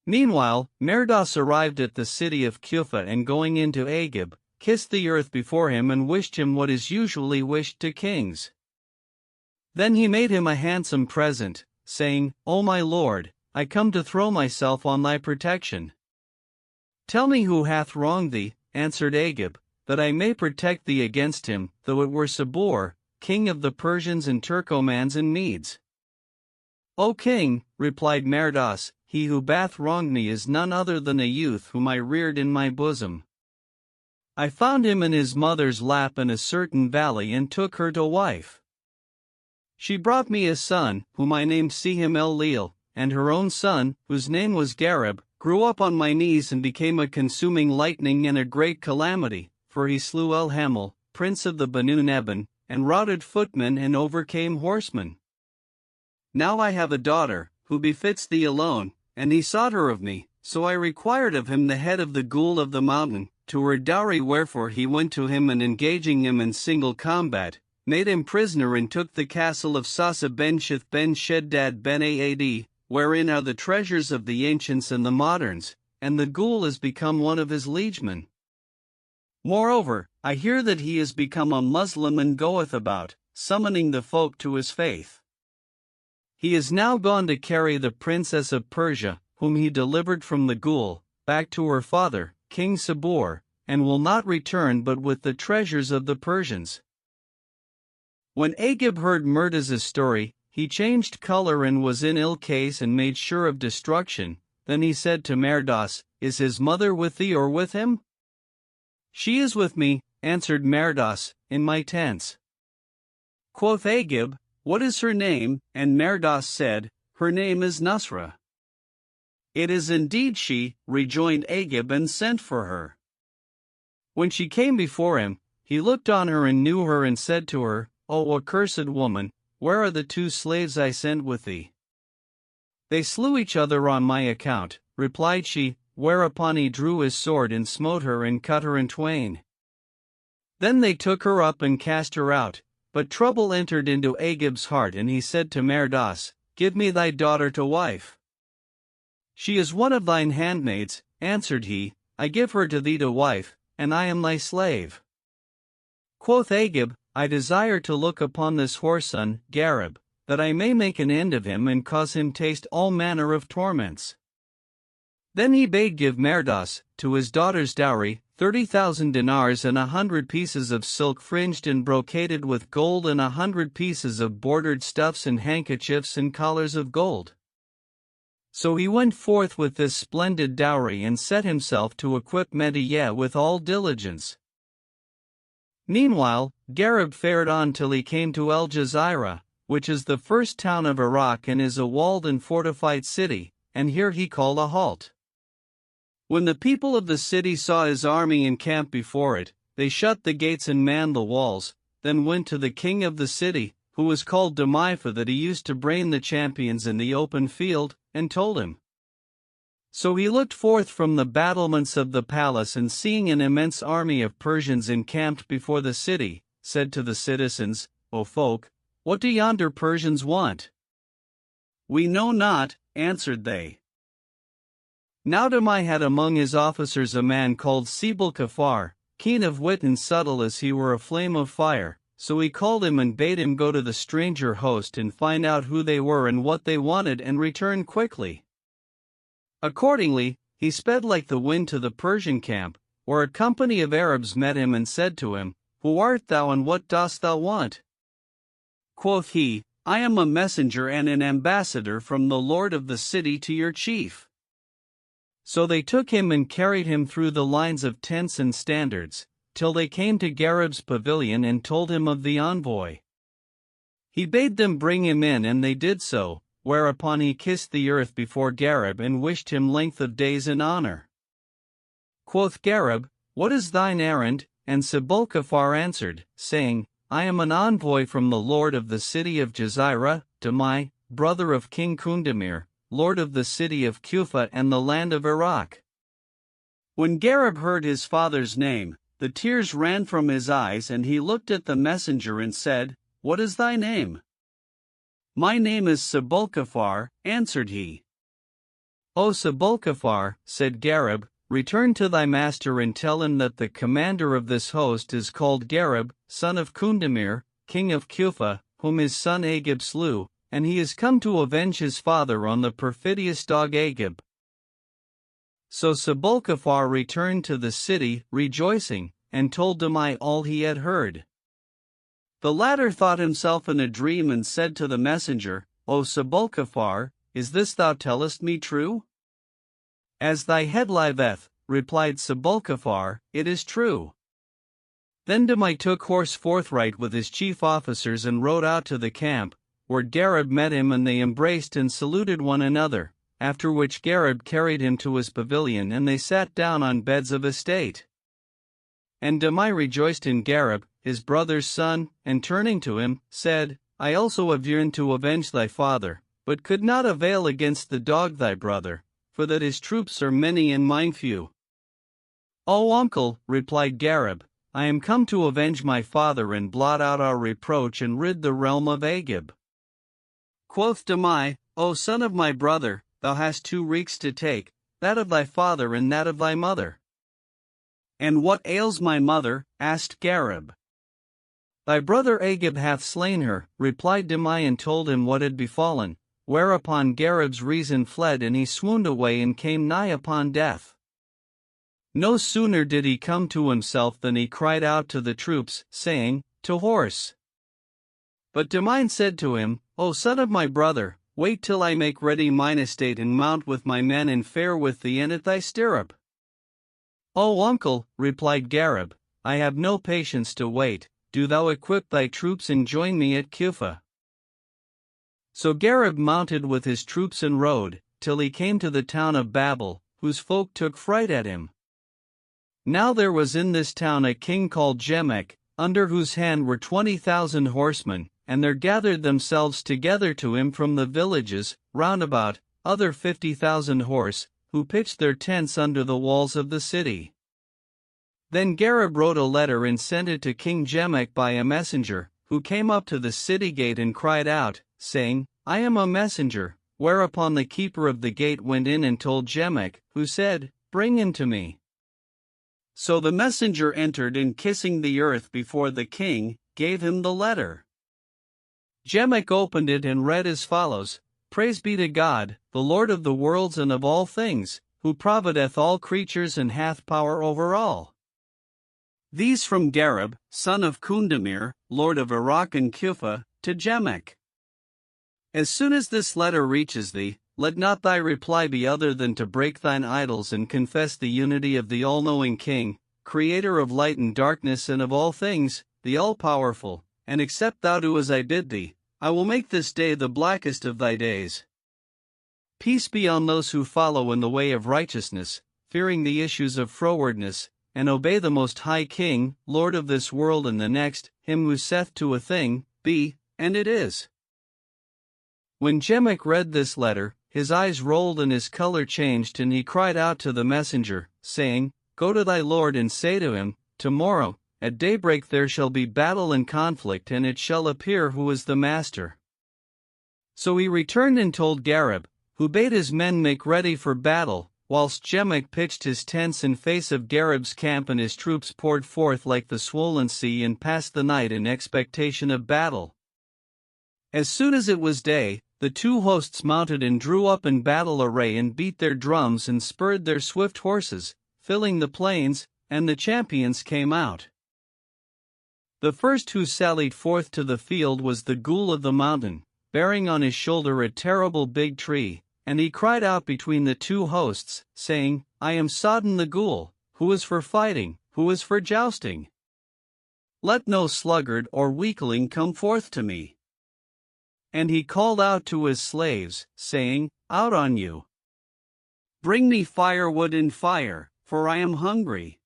Meanwhile, Merdos arrived at the city of Kufa and going into Agib, kissed the earth before him and wished him what is usually wished to kings. Then he made him a handsome present, saying, O my lord, I come to throw myself on thy protection. Tell me who hath wronged thee, answered Agib, that I may protect thee against him, though it were Sabur, king of the Persians and Turkomans and Medes. O king, replied Merdos, he who bath wronged me is none other than a youth whom I reared in my bosom. I found him in his mother's lap in a certain valley and took her to wife. She brought me a son, whom I named Sihim el-Leel, and her own son, whose name was Gareb, grew up on my knees and became a consuming lightning and a great calamity, for he slew El-Hamel, prince of the Banu Neban, and routed footmen and overcame horsemen. Now I have a daughter, who befits thee alone, and he sought her of me, so I required of him the head of the Ghoul of the mountain, to her dowry, wherefore he went to him and engaging him in single combat, made him prisoner and took the castle of Sasa ben Shith ben Sheddad ben Aad, wherein are the treasures of the ancients and the moderns, and the Ghoul is become one of his liegemen. Moreover, I hear that he is become a Muslim and goeth about, summoning the folk to his faith. He is now gone to carry the princess of Persia, whom he delivered from the Ghoul, back to her father, King Sabur, and will not return but with the treasures of the Persians. When Agib heard Murdas's story, he changed color and was in ill case and made sure of destruction. Then he said to Merdos, Is his mother with thee or with him? She is with me, answered Merdos, in my tents. Quoth Agib, What is her name? And Merdos said, Her name is Nusra. It is indeed she, rejoined Agib, and sent for her. When she came before him, he looked on her and knew her and said to her, O accursed woman, where are the 2 slaves I sent with thee? They slew each other on my account, replied she, whereupon he drew his sword and smote her and cut her in twain. Then they took her up and cast her out, but trouble entered into Agib's heart, and he said to Merdos, Give me thy daughter to wife. She is one of thine handmaids, answered he, I give her to thee to wife, and I am thy slave. Quoth Agib, I desire to look upon this whoreson, Gareb, that I may make an end of him and cause him taste all manner of torments. Then he bade give Merdas, to his daughter's dowry, 30,000 dinars and 100 pieces of silk fringed and brocaded with gold and 100 pieces of bordered stuffs and handkerchiefs and collars of gold. So he went forth with this splendid dowry and set himself to equip Medea with all diligence. Meanwhile, Gareb fared on till he came to El Jazira, which is the first town of Iraq and is a walled and fortified city, and here he called a halt. When the people of the city saw his army encamped before it, they shut the gates and manned the walls, then went to the king of the city, who was called Demipha, that he used to brain the champions in the open field, and told him. So he looked forth from the battlements of the palace, and seeing an immense army of Persians encamped before the city, said to the citizens, O folk, what do yonder Persians want? We know not, answered they. Now Demai had among his officers a man called Sebel-Caphar, keen of wit and subtle as he were a flame of fire, so he called him and bade him go to the stranger host and find out who they were and what they wanted and return quickly. Accordingly, he sped like the wind to the Persian camp, where a company of Arabs met him and said to him, Who art thou and what dost thou want? Quoth he, I am a messenger and an ambassador from the lord of the city to your chief. So they took him and carried him through the lines of tents and standards, till they came to Gareb's pavilion and told him of the envoy. He bade them bring him in, and they did so, whereupon he kissed the earth before Gareb and wished him length of days and honor. Quoth Gareb, What is thine errand? And Sebel-Caphar answered, saying, I am an envoy from the lord of the city of Jazira, Demai, brother of King Kundamir, lord of the city of Kufa and the land of Iraq. When Gareb heard his father's name, the tears ran from his eyes, and he looked at the messenger and said, What is thy name? My name is Sebel-Caphar, answered he. O Sebel-Caphar, said Gareb, return to thy master and tell him that the commander of this host is called Gareb, son of Kundamir, king of Kufa, whom his son Agib slew, and he is come to avenge his father on the perfidious dog Agib. So Sebel-Caphar returned to the city, rejoicing, and told Demai all he had heard. The latter thought himself in a dream and said to the messenger, O Sebel-Caphar, is this thou tellest me true? As thy head liveth, replied Sebel-Caphar, it is true. Then Demai took horse forthright with his chief officers and rode out to the camp, where Gareb met him, and they embraced and saluted one another, after which Gareb carried him to his pavilion and they sat down on beds of estate. And Demai rejoiced in Gareb, his brother's son, and turning to him, said, I also have yearned to avenge thy father, but could not avail against the dog thy brother, for that his troops are many and mine few. O uncle, replied Gareb, I am come to avenge my father and blot out our reproach and rid the realm of Agib. Quoth Demai, O son of my brother, thou hast two wreaks to take, that of thy father and that of thy mother. And what ails my mother? asked Gareb. Thy brother Agib hath slain her, replied Demai, and told him what had befallen, whereupon Gareb's reason fled and he swooned away and came nigh upon death. No sooner did he come to himself than he cried out to the troops, saying, To horse! But Demai said to him, O son of my brother, wait till I make ready mine estate and mount with my men and fare with thee and at thy stirrup. O uncle, replied Gareb, I have no patience to wait, do thou equip thy troops and join me at Kufa. So Gareb mounted with his troops and rode, till he came to the town of Babel, whose folk took fright at him. Now there was in this town a king called Jemek, under whose hand were 20,000 horsemen, and there gathered themselves together to him from the villages, round about, other 50,000 horse, who pitched their tents under the walls of the city. Then Gareb wrote a letter and sent it to King Jemek by a messenger, who came up to the city gate and cried out, saying, I am a messenger, whereupon the keeper of the gate went in and told Jemek, who said, Bring him to me. So the messenger entered and kissing the earth before the king, gave him the letter. Jemek opened it and read as follows: Praise be to God, the Lord of the worlds and of all things, who provideth all creatures and hath power over all. These from Gareb, son of Kundamir, lord of Iraq and Kufa, to Jemek. As soon as this letter reaches thee, let not thy reply be other than to break thine idols and confess the unity of the all-knowing King, creator of light and darkness and of all things, the all-powerful, and except thou do as I bid thee, I will make this day the blackest of thy days. Peace be on those who follow in the way of righteousness, fearing the issues of frowardness, and obey the Most High King, Lord of this world and the next, him who saith to a thing, Be, and it is. When Jemek read this letter, his eyes rolled and his color changed, and he cried out to the messenger, saying, Go to thy lord and say to him, Tomorrow, at daybreak there shall be battle and conflict, and it shall appear who is the master. So he returned and told Gareb, who bade his men make ready for battle, whilst Jemek pitched his tents in face of Gareb's camp, and his troops poured forth like the swollen sea and passed the night in expectation of battle. As soon as it was day, the two hosts mounted and drew up in battle array and beat their drums and spurred their swift horses, filling the plains, and the champions came out. The first who sallied forth to the field was the ghoul of the mountain, bearing on his shoulder a terrible big tree, and he cried out between the two hosts, saying, I am Sodden the ghoul, who is for fighting, who is for jousting. Let no sluggard or weakling come forth to me. And he called out to his slaves, saying, Out on you! Bring me firewood and fire, for I am hungry.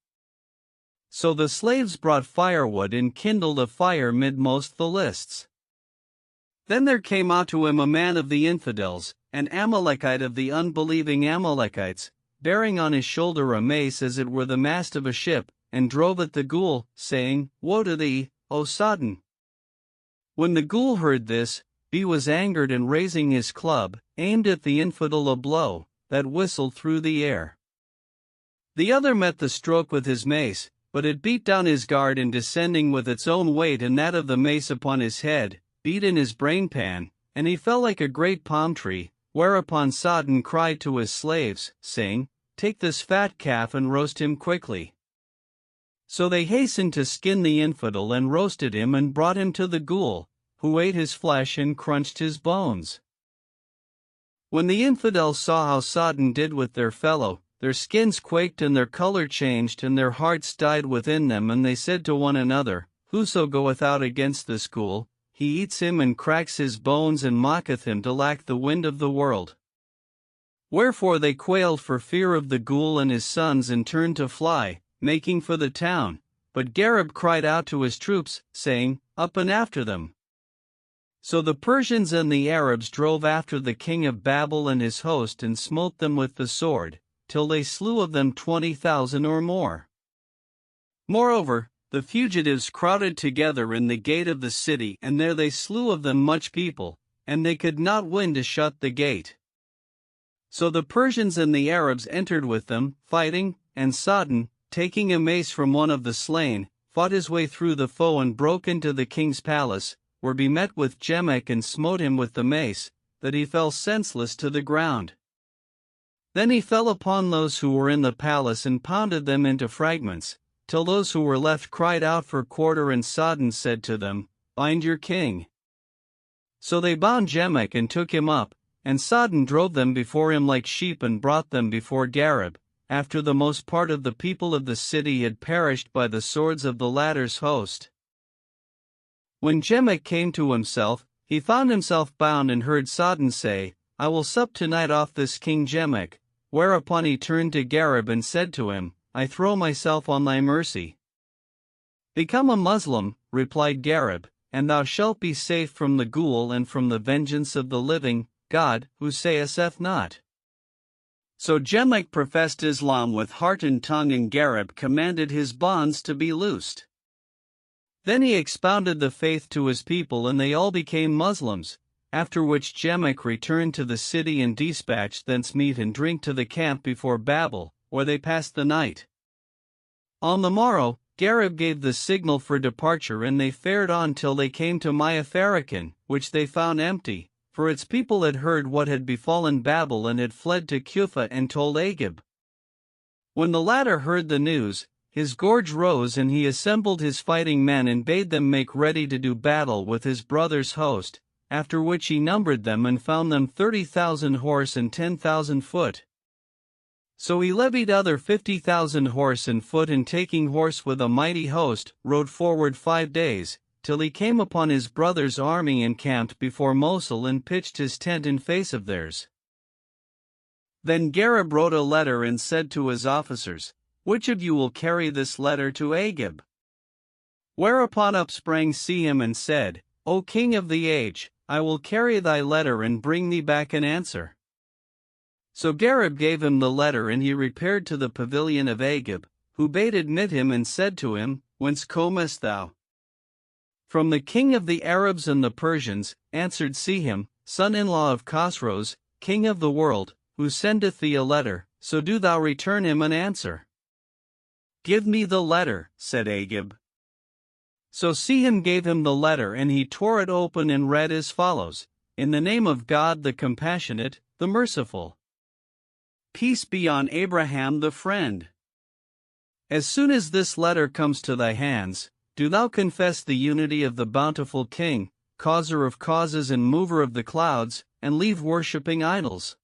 So the slaves brought firewood and kindled a fire midmost the lists. Then there came out to him a man of the infidels, an Amalekite of the unbelieving Amalekites, bearing on his shoulder a mace as it were the mast of a ship, and drove at the ghoul, saying, Woe to thee, O Sodden! When the ghoul heard this, he was angered, and raising his club, aimed at the infidel a blow that whistled through the air. The other met the stroke with his mace, but it beat down his guard, and descending with its own weight and that of the mace upon his head, beat in his brainpan, and he fell like a great palm tree, whereupon Sodden cried to his slaves, saying, Take this fat calf and roast him quickly. So they hastened to skin the infidel and roasted him and brought him to the ghoul, who ate his flesh and crunched his bones. When the infidels saw how Sodden did with their fellow, their skins quaked and their color changed and their hearts died within them, and they said to one another, Whoso goeth out against this ghoul, he eats him and cracks his bones and mocketh him to lack the wind of the world. Wherefore they quailed for fear of the ghoul and his sons and turned to fly, making for the town. But Gareb cried out to his troops, saying, Up and after them. So the Persians and the Arabs drove after the king of Babel and his host and smote them with the sword, till they slew of them 20,000 or more. Moreover, the fugitives crowded together in the gate of the city, and there they slew of them much people, and they could not win to shut the gate. So the Persians and the Arabs entered with them, fighting, and Sodden, taking a mace from one of the slain, fought his way through the foe and broke into the king's palace, where he met with Jemek and smote him with the mace, that he fell senseless to the ground. Then he fell upon those who were in the palace and pounded them into fragments, till those who were left cried out for quarter, and Sodden said to them, Bind your king. So they bound Jemek and took him up, and Sodden drove them before him like sheep and brought them before Gareb, after the most part of the people of the city had perished by the swords of the latter's host. When Jemek came to himself, he found himself bound, and heard Sodden say, I will sup tonight off this king Jemek, whereupon he turned to Gareb and said to him, I throw myself on thy mercy. Become a Muslim, replied Gareb, and thou shalt be safe from the ghoul and from the vengeance of the living God, who saith not. So Jemek professed Islam with heart and tongue, and Gareb commanded his bonds to be loosed. Then he expounded the faith to his people, and they all became Muslims, after which Jemek returned to the city and dispatched thence meat and drink to the camp before Babel, where they passed the night. On the morrow, Gareb gave the signal for departure, and they fared on till they came to Myatharacon, which they found empty, for its people had heard what had befallen Babel and had fled to Cuphah and told Agib. When the latter heard the news, his gorge rose, and he assembled his fighting men and bade them make ready to do battle with his brother's host, after which he numbered them and found them 30,000 horse and 10,000 foot. So he levied other 50,000 horse and foot, and taking horse with a mighty host, rode forward 5 days, till he came upon his brother's army encamped before Mosul, and pitched his tent in face of theirs. Then Gareb wrote a letter and said to his officers, "Which of you will carry this letter to Agib?" Whereupon up sprang Sihim and said, "O king of the age, I will carry thy letter and bring thee back an answer." So Gareb gave him the letter, and he repaired to the pavilion of Agib, who bade admit him and said to him, "Whence comest thou?" "From the king of the Arabs and the Persians," answered Sihim, son-in-law of Khosroes, king of the world, who sendeth thee a letter, so do thou return him an answer. "Give me the letter," said Agib. So Sihim gave him the letter, and he tore it open and read as follows: "In the name of God the compassionate, the merciful. Peace be on Abraham the friend. As soon as this letter comes to thy hands, do thou confess the unity of the bountiful King, causer of causes and mover of the clouds, and leave worshipping idols.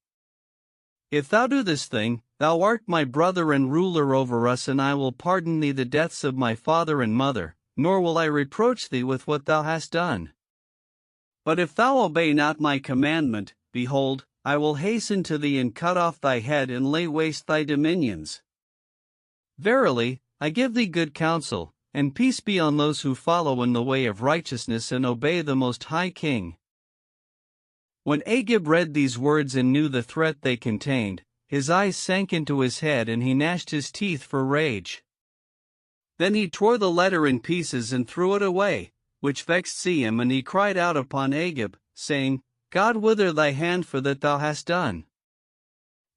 If thou do this thing, thou art my brother and ruler over us, and I will pardon thee the deaths of my father and mother, nor will I reproach thee with what thou hast done. But if thou obey not my commandment, behold, I will hasten to thee and cut off thy head and lay waste thy dominions. Verily, I give thee good counsel, and peace be on those who follow in the way of righteousness and obey the Most High King." When Agib read these words and knew the threat they contained, his eyes sank into his head, and he gnashed his teeth for rage. Then he tore the letter in pieces and threw it away, which vexed Sihim, and he cried out upon Agib, saying, "God wither thy hand for that thou hast done."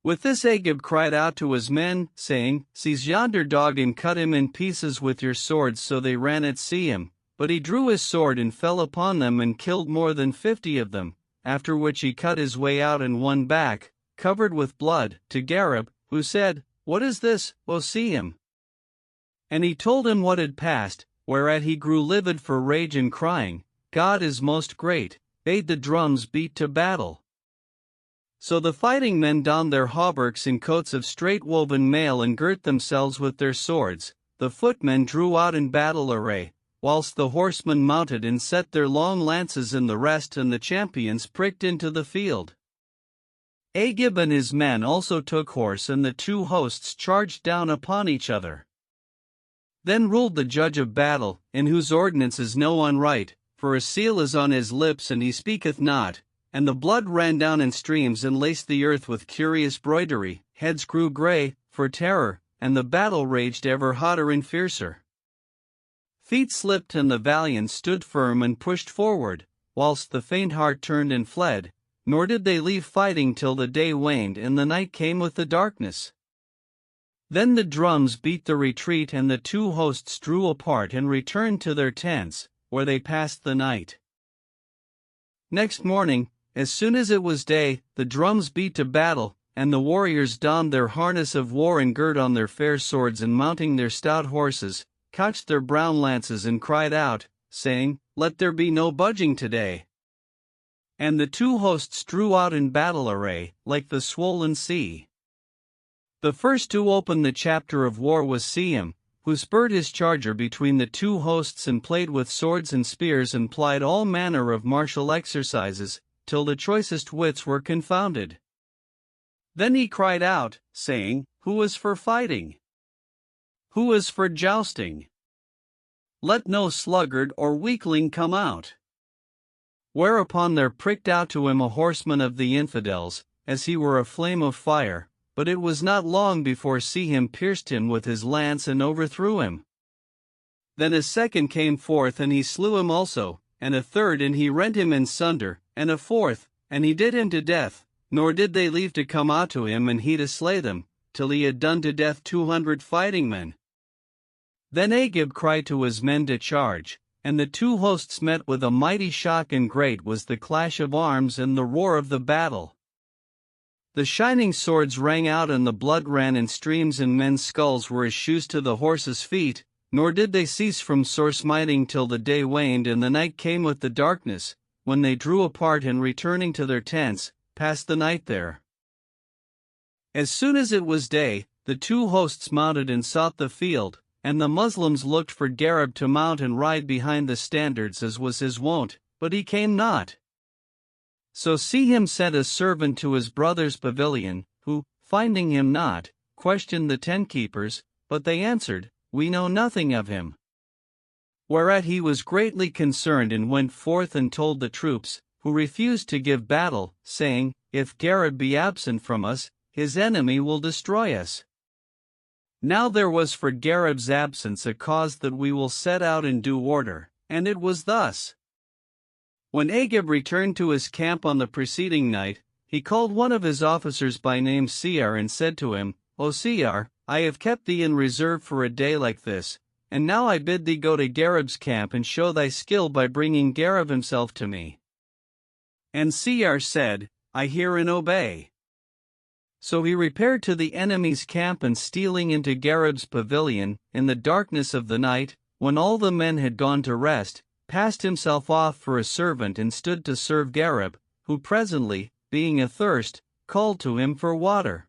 With this Agib cried out to his men, saying, "Seize yonder dog and cut him in pieces with your swords." So they ran at Sihim, but he drew his sword and fell upon them and killed more than 50 of them, after which he cut his way out and won back, covered with blood, to Gareb, who said, "What is this, O Sihim?" And he told him what had passed, whereat he grew livid for rage, and crying, "God is most great," bade the drums beat to battle. So the fighting men donned their hauberks and coats of straight-woven mail and girt themselves with their swords, the footmen drew out in battle array, whilst the horsemen mounted and set their long lances in the rest, and the champions pricked into the field. Agib and his men also took horse, and the two hosts charged down upon each other. Then ruled the judge of battle, in whose ordinances no one right, for a seal is on his lips and he speaketh not, and the blood ran down in streams and laced the earth with curious broidery, heads grew grey, for terror, and the battle raged ever hotter and fiercer. Feet slipped and the valiant stood firm and pushed forward, whilst the faint heart turned and fled, nor did they leave fighting till the day waned and the night came with the darkness. Then the drums beat the retreat, and the two hosts drew apart and returned to their tents, where they passed the night. Next morning, as soon as it was day, the drums beat to battle, and the warriors donned their harness of war and girt on their fair swords, and mounting their stout horses, couched their brown lances and cried out, saying, "Let there be no budging today." And the two hosts drew out in battle array, like the swollen sea. The first to open the chapter of war was Sihim, who spurred his charger between the two hosts and played with swords and spears and plied all manner of martial exercises, till the choicest wits were confounded. Then he cried out, saying, "Who is for fighting? Who is for jousting? Let no sluggard or weakling come out." Whereupon there pricked out to him a horseman of the infidels, as he were a flame of fire, but it was not long before Sihim pierced him with his lance and overthrew him. Then a second came forth, and he slew him also, and a third, and he rent him in sunder, and a fourth, and he did him to death, nor did they leave to come out to him and he to slay them, till he had done to death 200 fighting men. Then Agib cried to his men to charge, and the two hosts met with a mighty shock, and great was the clash of arms and the roar of the battle. The shining swords rang out, and the blood ran in streams, and men's skulls were as shoes to the horses' feet, nor did they cease from sore smiting till the day waned and the night came with the darkness, when they drew apart and returning to their tents, passed the night there. As soon as it was day, the two hosts mounted and sought the field, and the Muslims looked for Gareb to mount and ride behind the standards as was his wont, but he came not. So Sihim sent a servant to his brother's pavilion, who, finding him not, questioned the tent keepers, but they answered, "We know nothing of him." Whereat he was greatly concerned and went forth and told the troops, who refused to give battle, saying, "If Gareb be absent from us, his enemy will destroy us." Now there was for Gareb's absence a cause that we will set out in due order, and it was thus. When Agib returned to his camp on the preceding night, he called one of his officers by name Seir and said to him, "O Seir, I have kept thee in reserve for a day like this, and now I bid thee go to Gareb's camp and show thy skill by bringing Gareb himself to me." And Seir said, "I hear and obey." So he repaired to the enemy's camp, and stealing into Gareb's pavilion, in the darkness of the night, when all the men had gone to rest, passed himself off for a servant and stood to serve Gareb, who presently, being athirst, called to him for water.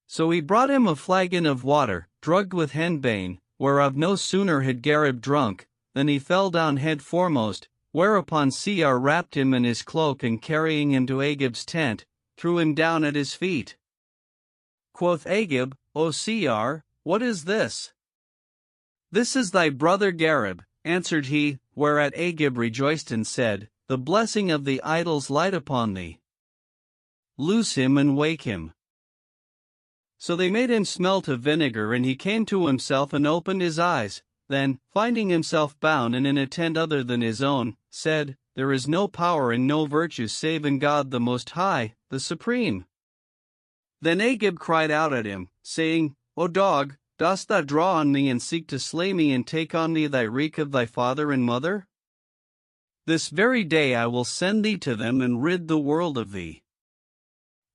So he brought him a flagon of water, drugged with henbane, whereof no sooner had Gareb drunk, than he fell down head foremost, whereupon Seir wrapped him in his cloak and carrying him to Agib's tent, threw him down at his feet. Quoth Agib, "O Seir, what is this?" "This is thy brother Gareb," answered he, whereat Agib rejoiced and said, "The blessing of the idols light upon thee. Loose him and wake him." So they made him smell to vinegar, and he came to himself and opened his eyes, then, finding himself bound and in a tent other than his own, said, "There is no power and no virtue save in God the Most High, the Supreme." Then Agib cried out at him, saying, "O dog, dost thou draw on me and seek to slay me and take on thee thy wreak of thy father and mother? This very day I will send thee to them and rid the world of thee."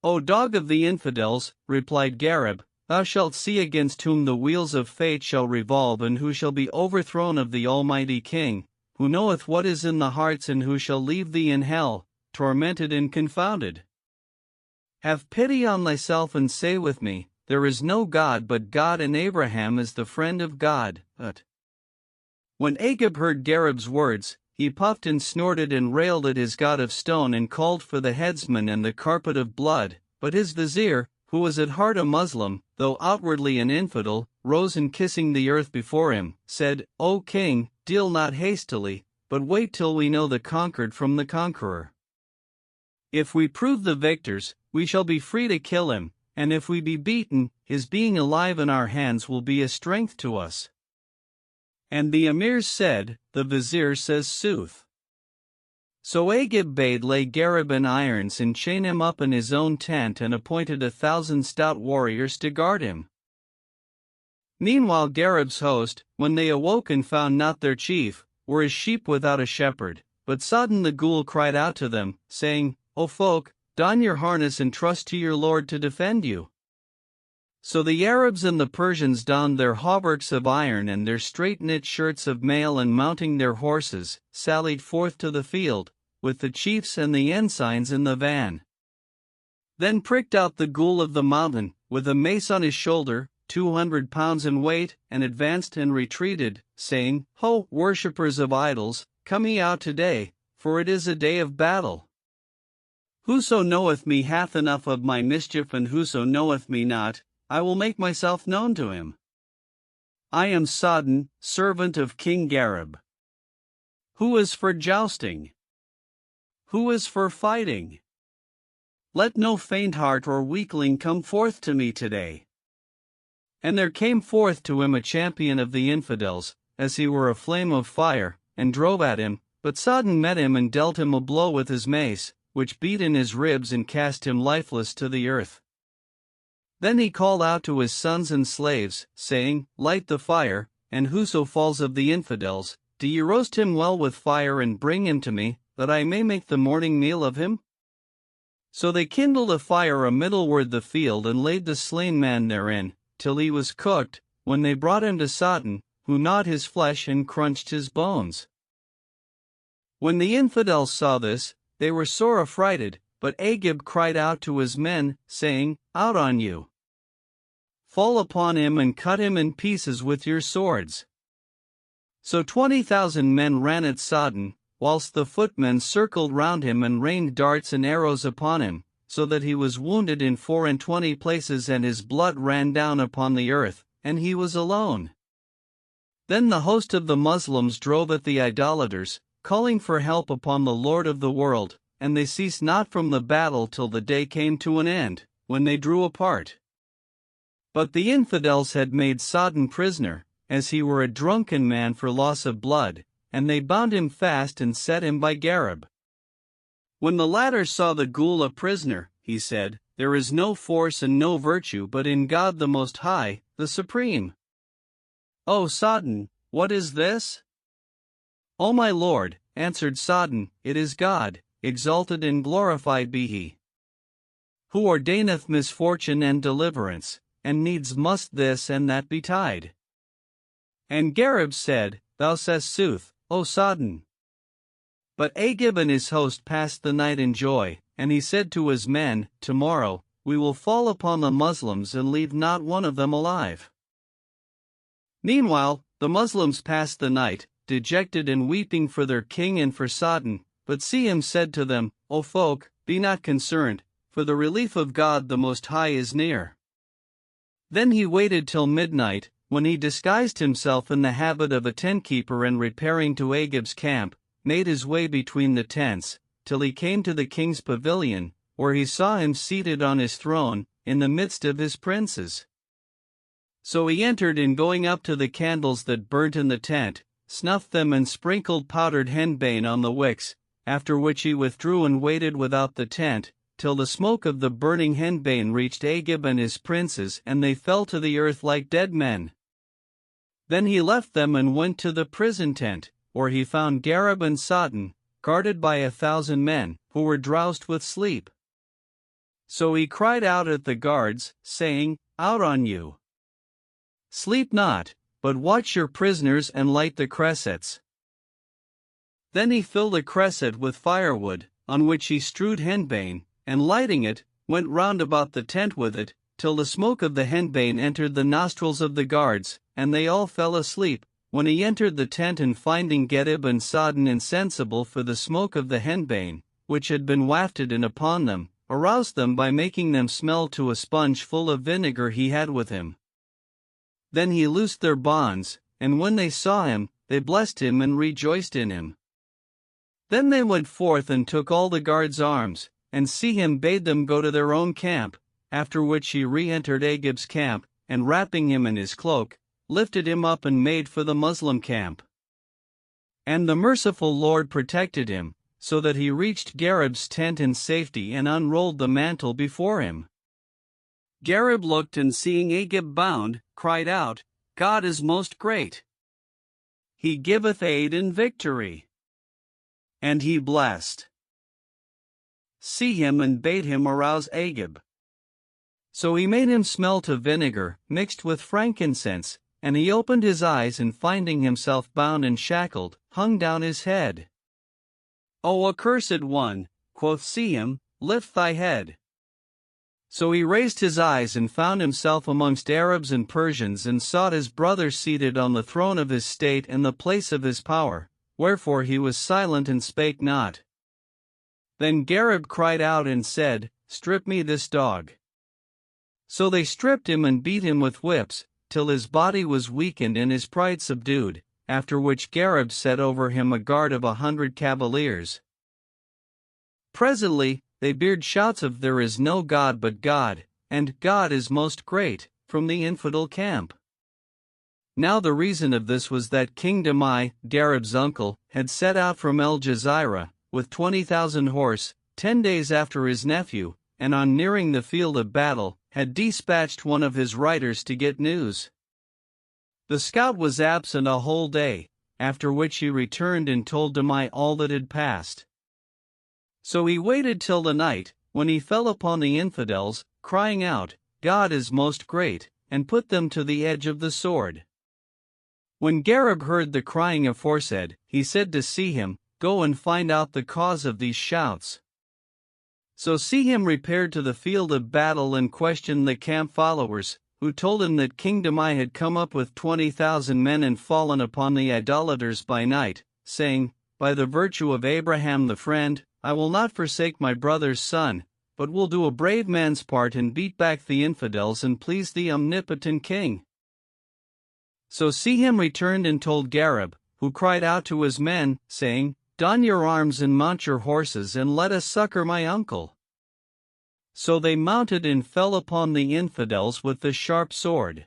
"O dog of the infidels," replied Gareb, "thou shalt see against whom the wheels of fate shall revolve, and who shall be overthrown of the Almighty King, who knoweth what is in the hearts, and who shall leave thee in hell, tormented and confounded. Have pity on thyself and say with me, There is no God but God, and Abraham is the friend of God." When Agib heard Gareb's words, he puffed and snorted and railed at his god of stone and called for the headsman and the carpet of blood, but his vizier, who was at heart a Muslim, though outwardly an infidel, rose and kissing the earth before him, said, "O king, deal not hastily, but wait till we know the conquered from the conqueror. If we prove the victors, we shall be free to kill him, and if we be beaten, his being alive in our hands will be a strength to us." And the emirs said, "The vizier says sooth." So Agib bade lay Gareb in irons and chain him up in his own tent, and appointed 1,000 stout warriors to guard him. Meanwhile Gareb's host, when they awoke and found not their chief, were as sheep without a shepherd, but Sodden the Ghoul cried out to them, saying, "O folk, don your harness and trust to your Lord to defend you." So the Arabs and the Persians donned their hauberks of iron and their straight-knit shirts of mail, and mounting their horses, sallied forth to the field, with the chiefs and the ensigns in the van. Then pricked out the Ghoul of the mountain, with a mace on his shoulder, 200 pounds in weight, and advanced and retreated, saying, "Ho, worshippers of idols, come ye out today, for it is a day of battle. Whoso knoweth me hath enough of my mischief, and whoso knoweth me not, I will make myself known to him. I am Sodden, servant of King Gareb. Who is for jousting? Who is for fighting? Let no faint heart or weakling come forth to me today." And there came forth to him a champion of the infidels, as he were a flame of fire, and drove at him, but Sodden met him and dealt him a blow with his mace, which beat in his ribs and cast him lifeless to the earth. Then he called out to his sons and slaves, saying, "Light the fire, and whoso falls of the infidels, do ye roast him well with fire and bring him to me, that I may make the morning meal of him? So they kindled a fire a middleward the field and laid the slain man therein, till he was cooked, when they brought him to Sodom, who gnawed his flesh and crunched his bones. When the infidels saw this, they were sore affrighted, but Agib cried out to his men, saying, Out on you! Fall upon him and cut him in pieces with your swords. So 20,000 men ran at Sodom, whilst the footmen circled round him and rained darts and arrows upon him, so that he was wounded in 24 places and his blood ran down upon the earth, and he was alone. Then the host of the Muslims drove at the idolaters, calling for help upon the Lord of the world, and they ceased not from the battle till the day came to an end, when they drew apart. But the infidels had made Sodom prisoner, as he were a drunken man for loss of blood, and they bound him fast and set him by Gareb. When the latter saw the ghoul a prisoner, he said, There is no force and no virtue but in God the Most High, the Supreme. O Sodom, what is this? O my Lord, answered Sodom, it is God, exalted and glorified be He, who ordaineth misfortune and deliverance, and needs must this and that betide. And Gareb said, Thou sayest sooth, O Sodom. But Agib and his host passed the night in joy, and he said to his men, Tomorrow, we will fall upon the Muslims and leave not one of them alive. Meanwhile, the Muslims passed the night, dejected and weeping for their king and for Sodom, but Sehem said to them, O folk, be not concerned, for the relief of God the Most High is near. Then he waited till midnight, when he disguised himself in the habit of a tent-keeper and repairing to Agib's camp, made his way between the tents, till he came to the king's pavilion, where he saw him seated on his throne, in the midst of his princes. So he entered, and going up to the candles that burnt in the tent, snuffed them and sprinkled powdered henbane on the wicks, after which he withdrew and waited without the tent, till the smoke of the burning henbane reached Agib and his princes, and they fell to the earth like dead men. Then he left them and went to the prison tent, where he found Gareb and Sodom, guarded by 1,000 men, who were drowsed with sleep. So he cried out at the guards, saying, Out on you! Sleep not, but watch your prisoners and light the cressets. Then he filled a cresset with firewood, on which he strewed henbane, and lighting it, went round about the tent with it, till the smoke of the henbane entered the nostrils of the guards, and they all fell asleep, when he entered the tent, and finding Gareb and Sodom insensible for the smoke of the henbane, which had been wafted in upon them, aroused them by making them smell to a sponge full of vinegar he had with him. Then he loosed their bonds, and when they saw him, they blessed him and rejoiced in him. Then they went forth and took all the guards' arms, and Sehem bade them go to their own camp, after which he re-entered Agib's camp, and wrapping him in his cloak, lifted him up and made for the Muslim camp. And the merciful Lord protected him, so that he reached Gareb's tent in safety and unrolled the mantle before him. Gareb looked, and seeing Agib bound, cried out, God is most great. He giveth aid in victory. And he blessed Sehem and bade him arouse Agib. So he made him smell to vinegar, mixed with frankincense, and he opened his eyes, and finding himself bound and shackled, hung down his head. O accursed one, quoth Sehem, lift thy head. So he raised his eyes and found himself amongst Arabs and Persians, and sought his brother seated on the throne of his state and the place of his power, wherefore he was silent and spake not. Then Gareb cried out and said, Strip me this dog. So they stripped him and beat him with whips, till his body was weakened and his pride subdued, after which Gareb set over him a guard of 100 cavaliers. Presently, they beard shouts of There is no God but God, and God is most great, from the infidel camp. Now the reason of this was that King Damai, Gareb's uncle, had set out from El Jazira, with 20,000 horse, 10 days after his nephew, and on nearing the field of battle, had dispatched one of his riders to get news. The scout was absent a whole day, after which he returned and told Damai all that had passed. So he waited till the night, when he fell upon the infidels, crying out, God is most great, and put them to the edge of the sword. When Gareb heard the crying aforesaid, he said to Sihim, Go and find out the cause of these shouts. So Sihim repaired to the field of battle and questioned the camp followers, who told him that King Damai had come up with 20,000 men and fallen upon the idolaters by night, saying, By the virtue of Abraham the friend, I will not forsake my brother's son, but will do a brave man's part and beat back the infidels and please the omnipotent king. So Sihim returned and told Gareb, who cried out to his men, saying, Don your arms and mount your horses and let us succor my uncle. So they mounted and fell upon the infidels with the sharp sword.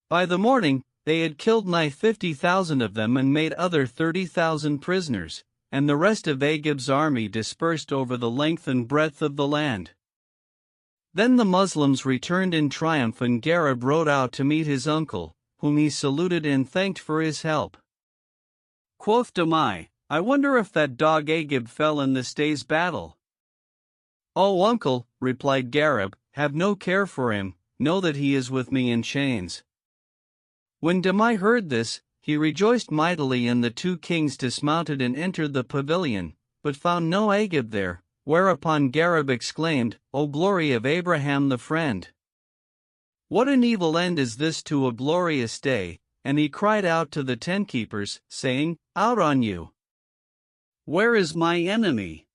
By the morning, they had killed nigh 50,000 of them and made other 30,000 prisoners, and the rest of Ageb's army dispersed over the length and breadth of the land. Then the Muslims returned in triumph and Gareb rode out to meet his uncle, whom he saluted and thanked for his help. Quoth Damai, I wonder if that dog Ageb fell in this day's battle. Oh uncle, replied Gareb, have no care for him, know that he is with me in chains. When Damai heard this, he rejoiced mightily, and the two kings dismounted and entered the pavilion, but found no Ageb there, whereupon Gareb exclaimed, O glory of Abraham the friend! What an evil end is this to a glorious day, and he cried out to the tent keepers, saying, Out on you! Where is my enemy?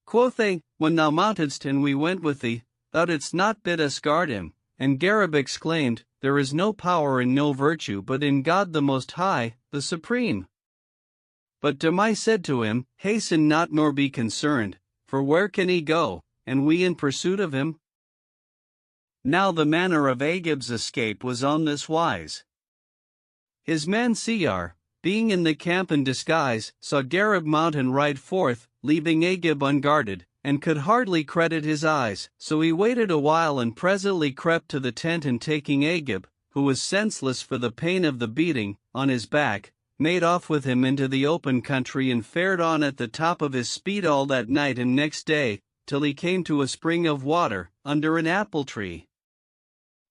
Quoth they, When thou mountedst and we went with thee, thou didst not bid us guard him. And Gareb exclaimed, There is no power and no virtue but in God the Most High, the Supreme. But Damai said to him, Hasten not nor be concerned, for where can he go, and we in pursuit of him? Now the manner of Ageb's escape was on this wise. His man Seir, being in the camp in disguise, saw Gareb mount and ride forth, leaving Ageb unguarded, and could hardly credit his eyes, so he waited a while and presently crept to the tent, and taking Ageb, who was senseless for the pain of the beating, on his back, made off with him into the open country and fared on at the top of his speed all that night and next day, till he came to a spring of water, under an apple tree.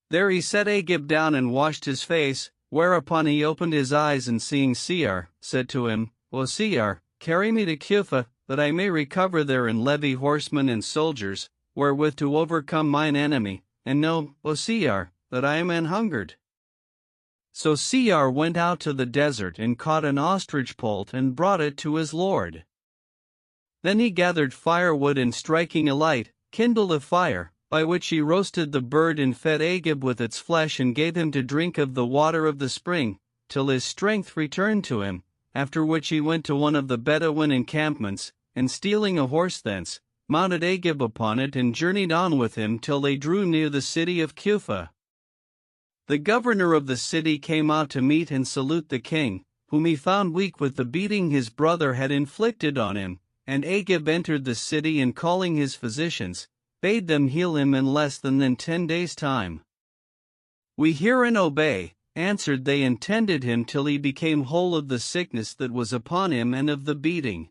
There he set Ageb down and washed his face, whereupon he opened his eyes and seeing Seir, said to him, O Seir, carry me to Kufa, that I may recover there and levy horsemen and soldiers, wherewith to overcome mine enemy, and know, O Seir, that I am an hungered. So Seir went out to the desert and caught an ostrich poult and brought it to his lord. Then he gathered firewood and striking a light, kindled a fire, by which he roasted the bird and fed Ageb with its flesh and gave him to drink of the water of the spring, till his strength returned to him, after which he went to one of the Bedouin encampments, and stealing a horse thence, mounted Ageb upon it and journeyed on with him till they drew near the city of Kufa. The governor of the city came out to meet and salute the king, whom he found weak with the beating his brother had inflicted on him, and Ageb entered the city and calling his physicians, bade them heal him in less than 10 days' time. We hear and obey, answered they, and tended him till he became whole of the sickness that was upon him and of the beating.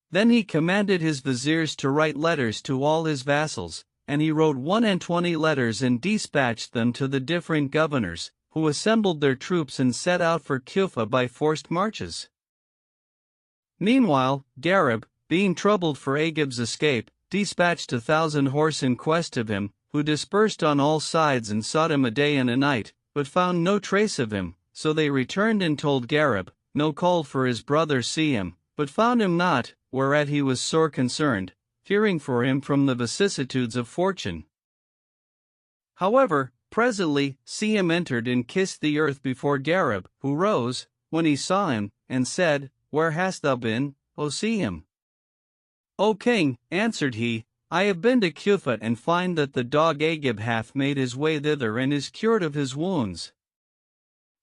Then he commanded his viziers to write letters to all his vassals, and he wrote 21 letters and dispatched them to the different governors, who assembled their troops and set out for Kufa by forced marches. Meanwhile, Gareb, being troubled for Ageb's escape, dispatched 1,000 horse in quest of him, who dispersed on all sides and sought him a day and a night, but found no trace of him. So they returned and told Gareb, no called for his brother Sihim, but found him not, whereat he was sore concerned, fearing for him from the vicissitudes of fortune. However, presently Sihim entered and kissed the earth before Gareb, who rose, when he saw him, and said, Where hast thou been, O Sihim? O king, answered he, I have been to Kufa and find that the dog Ageb hath made his way thither and is cured of his wounds.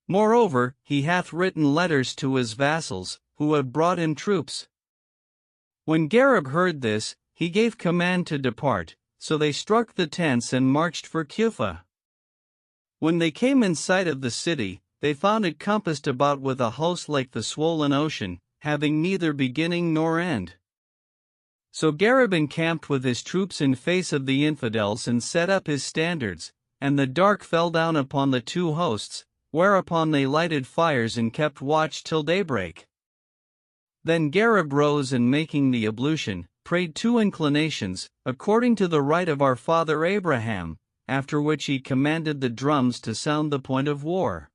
Moreover, he hath written letters to his vassals, who have brought him troops. When Gareb heard this, he gave command to depart, so they struck the tents and marched for Kufa. When they came in sight of the city, they found it compassed about with a host like the swollen ocean, having neither beginning nor end. So Gareb encamped with his troops in face of the infidels and set up his standards, and the dark fell down upon the two hosts, whereupon they lighted fires and kept watch till daybreak. Then Gareb rose and making the ablution, prayed 2 inclinations, according to the rite of our father Abraham, after which he commanded the drums to sound the point of war.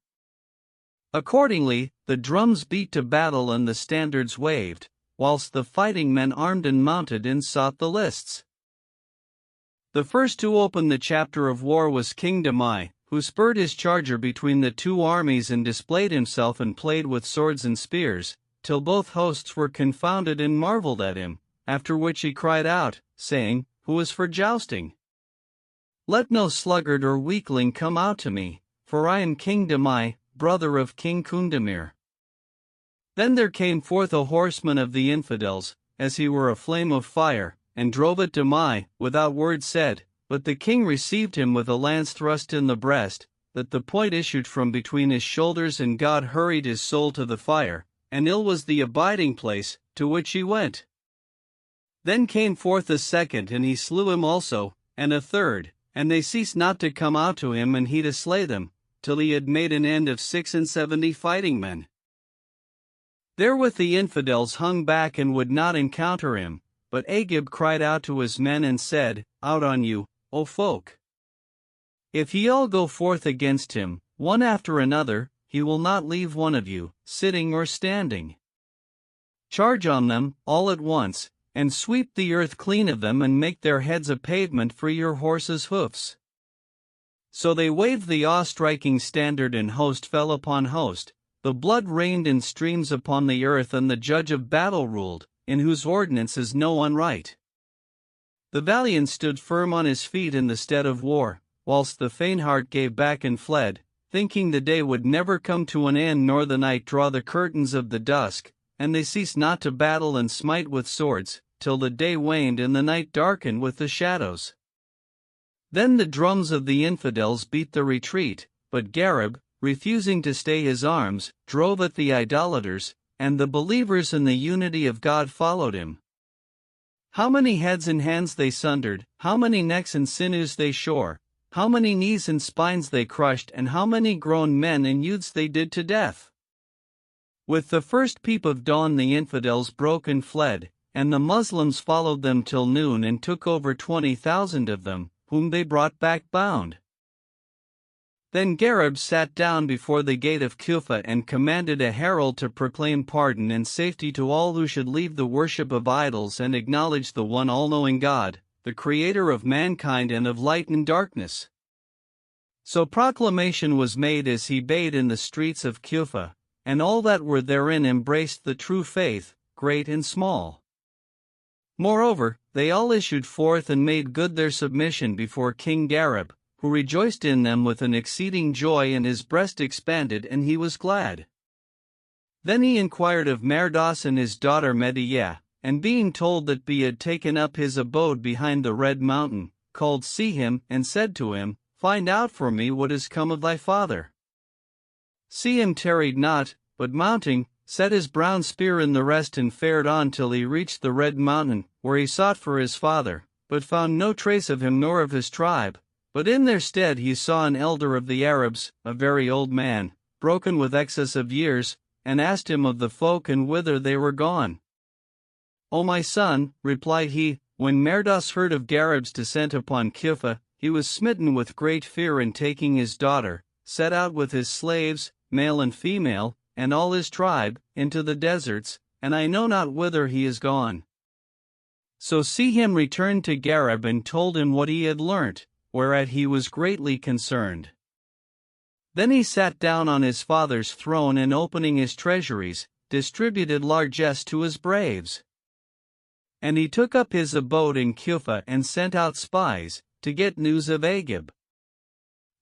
Accordingly, the drums beat to battle and the standards waved, whilst the fighting men armed and mounted in sought the lists. The first to open the chapter of war was King Damai, who spurred his charger between the two armies and displayed himself and played with swords and spears, till both hosts were confounded and marveled at him, after which he cried out, saying, Who is for jousting? Let no sluggard or weakling come out to me, for I am King Damai, brother of King Kundamir. Then there came forth a horseman of the infidels, as he were a flame of fire, and drove at Damai, without word said, but the king received him with a lance thrust in the breast, that the point issued from between his shoulders, and God hurried his soul to the fire, and ill was the abiding place, to which he went. Then came forth a second, and he slew him also, and a third, and they ceased not to come out to him and he to slay them, till he had made an end of 76 fighting men. Therewith the infidels hung back and would not encounter him, but Agib cried out to his men and said, Out on you, O folk! If ye all go forth against him, one after another, he will not leave one of you, sitting or standing. Charge on them, all at once, and sweep the earth clean of them and make their heads a pavement for your horses' hoofs. So they waved the awe-striking standard, and host fell upon host, the blood rained in streams upon the earth, and the judge of battle ruled, in whose ordinance is no unright. The valiant stood firm on his feet in the stead of war, whilst the faint-heart gave back and fled, thinking the day would never come to an end nor the night draw the curtains of the dusk, and they ceased not to battle and smite with swords, till the day waned and the night darkened with the shadows. Then the drums of the infidels beat the retreat, but Gareb, refusing to stay his arms, drove at the idolaters, and the believers in the unity of God followed him. How many heads and hands they sundered, how many necks and sinews they shore, how many knees and spines they crushed, and how many grown men and youths they did to death. With the first peep of dawn the infidels broke and fled, and the Muslims followed them till noon and took over 20,000 of them, whom they brought back bound. Then Gareb sat down before the gate of Kufa and commanded a herald to proclaim pardon and safety to all who should leave the worship of idols and acknowledge the one all-knowing God, the creator of mankind and of light and darkness. So proclamation was made as he bade in the streets of Kufa, and all that were therein embraced the true faith, great and small. Moreover, they all issued forth and made good their submission before King Gareb, who rejoiced in them with an exceeding joy, and his breast expanded and he was glad. Then he inquired of Merdos and his daughter Medea, and being told that Be had taken up his abode behind the Red Mountain, called see him, and said to him, Find out for me what is come of thy father. See him tarried not, but mounting, set his brown spear in the rest and fared on till he reached the Red Mountain, where he sought for his father, but found no trace of him nor of his tribe, but in their stead he saw an elder of the Arabs, a very old man, broken with excess of years, and asked him of the folk and whither they were gone. O my son, replied he, when Merdos heard of Gareb's descent upon Kufa, he was smitten with great fear, and taking his daughter, set out with his slaves, male and female, and all his tribe, into the deserts, and I know not whither he is gone. So see him returned to Gareb and told him what he had learnt, whereat he was greatly concerned. Then he sat down on his father's throne, and opening his treasuries, distributed largesse to his braves. And he took up his abode in Kufa and sent out spies, to get news of Agib.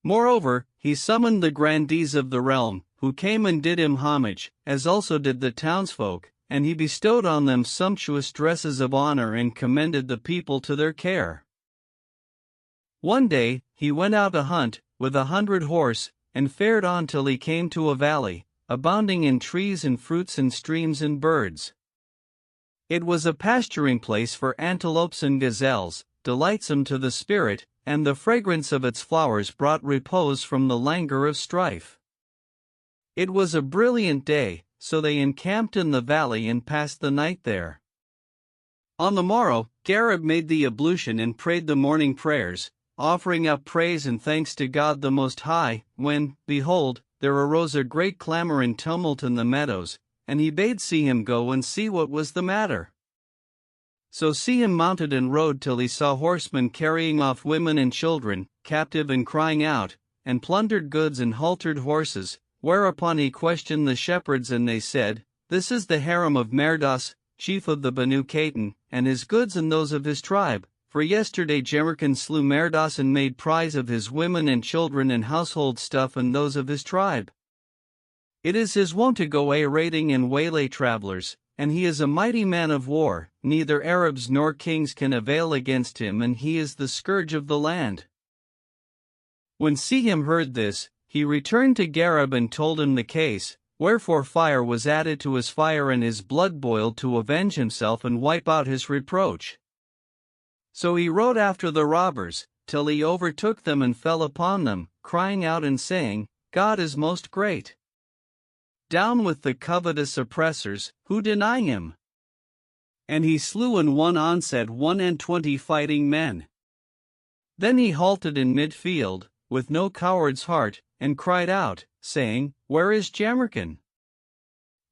Moreover, he summoned the grandees of the realm, who came and did him homage, as also did the townsfolk, and he bestowed on them sumptuous dresses of honor and commended the people to their care. One day, he went out to hunt, with 100 horse, and fared on till he came to a valley, abounding in trees and fruits and streams and birds. It was a pasturing place for antelopes and gazelles, delightsome to the spirit, and the fragrance of its flowers brought repose from the languor of strife. It was a brilliant day, so they encamped in the valley and passed the night there. On the morrow, Gareb made the ablution and prayed the morning prayers, offering up praise and thanks to God the Most High, when, behold, there arose a great clamor and tumult in the meadows, and he bade Sihim go and see what was the matter. So Sihim mounted and rode till he saw horsemen carrying off women and children, captive and crying out, and plundered goods and haltered horses, whereupon he questioned the shepherds and they said, This is the harem of Merdas, chief of the Banu Khatan, and his goods and those of his tribe, for yesterday Jemerkin slew Merdas and made prize of his women and children and household stuff and those of his tribe. It is his wont to go a-raiding and waylay travelers, and he is a mighty man of war, neither Arabs nor kings can avail against him, and he is the scourge of the land. When Sihim heard this, he returned to Gareb and told him the case, wherefore fire was added to his fire and his blood boiled to avenge himself and wipe out his reproach. So he rode after the robbers, till he overtook them and fell upon them, crying out and saying, God is most great. Down with the covetous oppressors, who deny him. And he slew in one onset 21 fighting men. Then he halted in mid-field, with no coward's heart, and cried out, saying, Where is Jemerkin?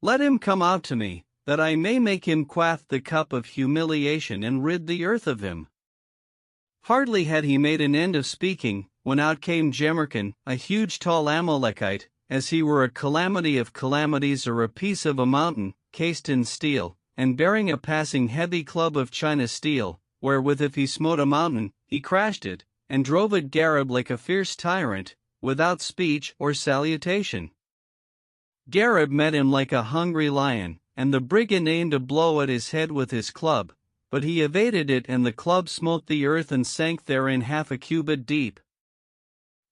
Let him come out to me, that I may make him quaff the cup of humiliation and rid the earth of him. Hardly had he made an end of speaking, when out came Jemerkin, a huge tall Amalekite, as he were a calamity of calamities or a piece of a mountain, cased in steel, and bearing a passing heavy club of China steel, wherewith if he smote a mountain, he crashed it, and drove at Gareb like a fierce tyrant, without speech or salutation. Gareb met him like a hungry lion, and the brigand aimed a blow at his head with his club, but he evaded it and the club smote the earth and sank therein half a cubit deep.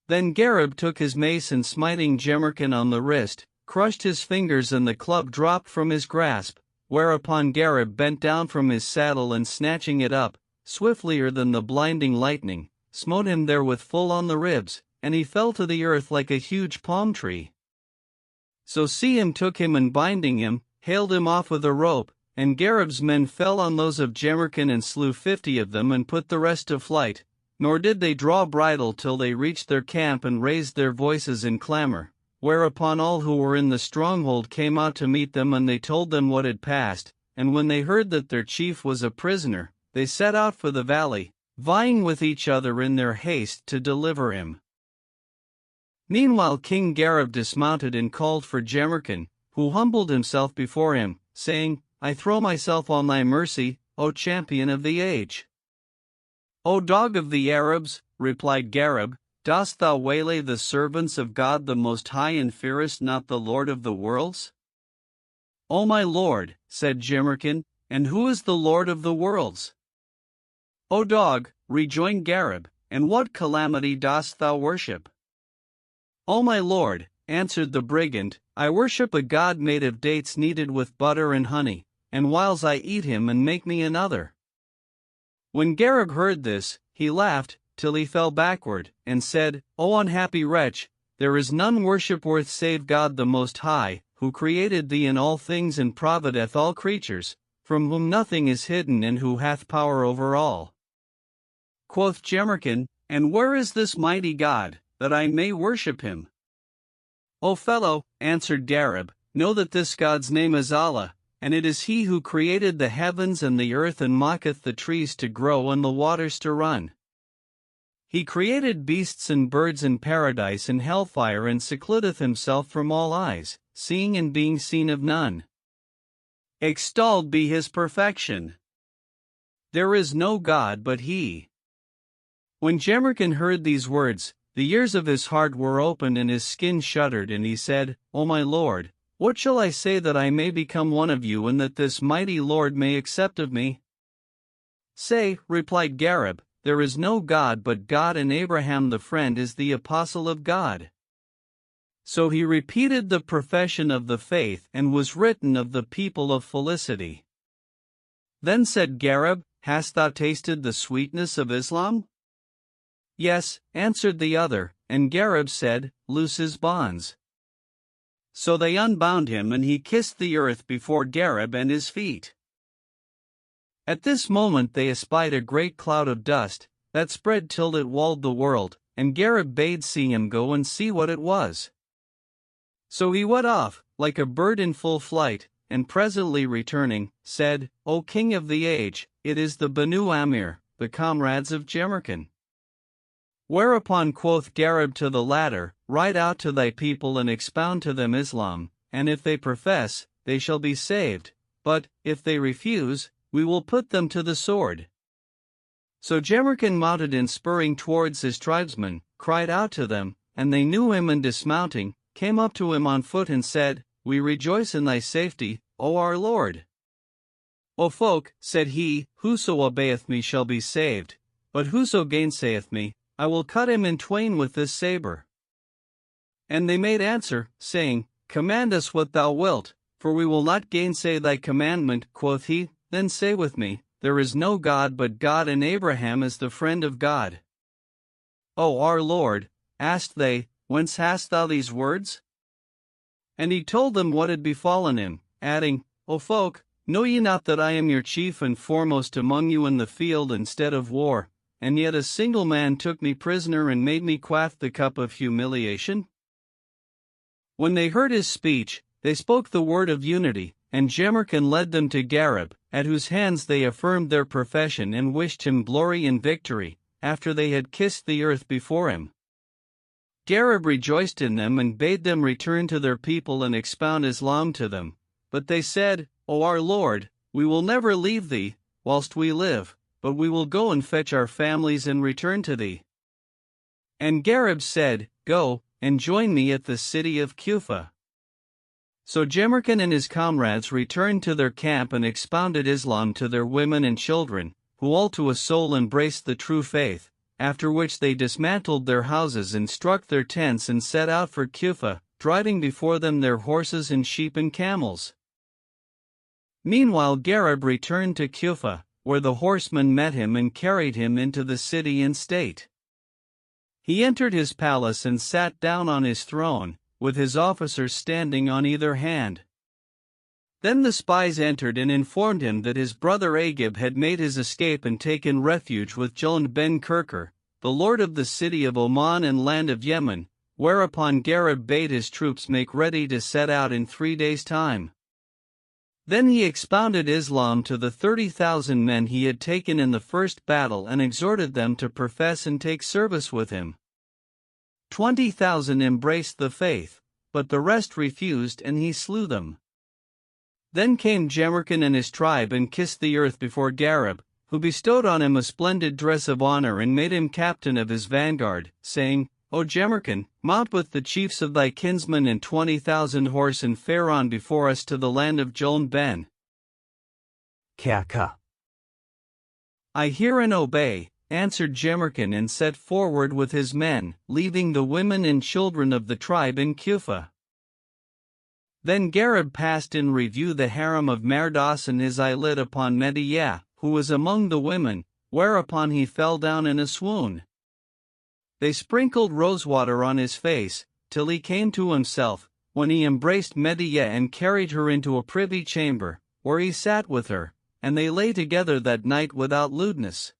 Then Gareb took his mace and smiting Jemerkin on the wrist, crushed his fingers and the club dropped from his grasp, whereupon Gareb bent down from his saddle and snatching it up, swiftlier than the blinding lightning, smote him therewith full on the ribs, and he fell to the earth like a huge palm tree. So Sihim took him and binding him, haled him off with a rope, and Gareb's men fell on those of Jemerkin and slew 50 of them and put the rest to flight, nor did they draw bridle till they reached their camp and raised their voices in clamor, whereupon all who were in the stronghold came out to meet them and they told them what had passed, and when they heard that their chief was a prisoner, they set out for the valley, vying with each other in their haste to deliver him. Meanwhile King Gareb dismounted and called for Jemerkin, who humbled himself before him, saying, I throw myself on thy mercy, O champion of the age. O dog of the Arabs, replied Gareb, dost thou waylay the servants of God the Most High and fearest not the Lord of the worlds? O my lord, said Jemerkin, and who is the Lord of the worlds? O dog, rejoined Gareb, and what calamity dost thou worship? O my lord, answered the brigand, I worship a god made of dates kneaded with butter and honey, and whiles I eat him and make me another. When Gareb heard this, he laughed, till he fell backward, and said, O unhappy wretch, there is none worship-worth save God the Most High, who created thee in all things and provideth all creatures, from whom nothing is hidden and who hath power over all. Quoth Jemerkin, And where is this mighty God, that I may worship him? O fellow, answered Gareb, know that this God's name is Allah, and it is he who created the heavens and the earth and maketh the trees to grow and the waters to run. He created beasts and birds in paradise and hellfire and secludeth himself from all eyes, seeing and being seen of none. Extolled be his perfection. There is no God but he. When Jemerkin heard these words, the ears of his heart were opened and his skin shuddered, and he said, O my lord, what shall I say that I may become one of you and that this mighty Lord may accept of me? Say, replied Gareb, there is no God but God, and Abraham the friend is the apostle of God. So he repeated the profession of the faith and was written of the people of felicity. Then said Gareb, Hast thou tasted the sweetness of Islam? Yes, answered the other, and Gareb said, Loose his bonds. So they unbound him, and he kissed the earth before Gareb and his feet. At this moment they espied a great cloud of dust, that spread till it walled the world, and Gareb bade see him go and see what it was. So he went off, like a bird in full flight, and presently returning, said, O king of the age, it is the Banu Amir, the comrades of Jemerkin. Whereupon quoth Gareb to the latter, Ride out to thy people and expound to them Islam, and if they profess, they shall be saved, but, if they refuse, we will put them to the sword. So Jemerkin mounted and spurring towards his tribesmen, cried out to them, and they knew him, and dismounting, came up to him on foot and said, We rejoice in thy safety, O our Lord. O folk, said he, whoso obeyeth me shall be saved, but whoso gainsayeth me, I will cut him in twain with this saber. And they made answer, saying, Command us what thou wilt, for we will not gainsay thy commandment. Quoth he, Then say with me, There is no God but God, and Abraham is the friend of God. O our Lord, asked they, Whence hast thou these words? And he told them what had befallen him, adding, O folk, know ye not that I am your chief and foremost among you in the field instead of war, and yet a single man took me prisoner and made me quaff the cup of humiliation? When they heard his speech, they spoke the word of unity, and Jemerkin led them to Gareb, at whose hands they affirmed their profession and wished him glory and victory, after they had kissed the earth before him. Gareb rejoiced in them and bade them return to their people and expound Islam to them, but they said, O our Lord, we will never leave thee, whilst we live, but we will go and fetch our families and return to thee. And Gareb said, Go, and join me at the city of Kufa. So Jemerkin and his comrades returned to their camp and expounded Islam to their women and children, who all to a soul embraced the true faith, after which they dismantled their houses and struck their tents and set out for Kufa, driving before them their horses and sheep and camels. Meanwhile Gareb returned to Kufa, where the horsemen met him and carried him into the city in state. He entered his palace and sat down on his throne, with his officers standing on either hand. Then the spies entered and informed him that his brother Agib had made his escape and taken refuge with Jalnd ben Kirker, the lord of the city of Oman and land of Yemen, whereupon Gareb bade his troops make ready to set out in 3 days' time. Then he expounded Islam to the 30,000 men he had taken in the first battle and exhorted them to profess and take service with him. 20,000 embraced the faith, but the rest refused, and he slew them. Then came Jemerkin and his tribe and kissed the earth before Gareb, who bestowed on him a splendid dress of honor and made him captain of his vanguard, saying, O Jemerkin, mount with the chiefs of thy kinsmen and 20,000 horse and fare on before us to the land of Jalnd ben Kirker. I hear and obey, answered Jemerkin, and set forward with his men, leaving the women and children of the tribe in Kufa. Then Gareb passed in review the harem of Mardas and his eye lit upon Mediyah, who was among the women, whereupon he fell down in a swoon. They sprinkled rosewater on his face, till he came to himself, when he embraced Mediyah and carried her into a privy chamber, where he sat with her, and they lay together that night without lewdness.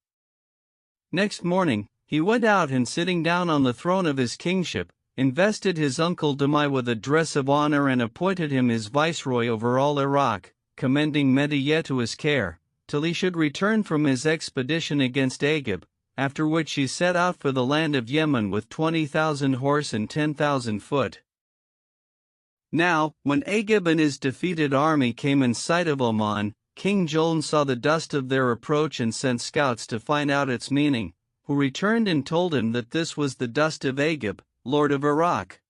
Next morning, he went out and sitting down on the throne of his kingship, invested his uncle Damai with a dress of honor and appointed him his viceroy over all Iraq, commending Mediyah to his care, till he should return from his expedition against Agib, after which he set out for the land of Yemen with 20,000 horse and 10,000 foot. Now, when Agib and his defeated army came in sight of Oman, King Jalnd saw the dust of their approach and sent scouts to find out its meaning, who returned and told him that this was the dust of Agib, lord of Iraq.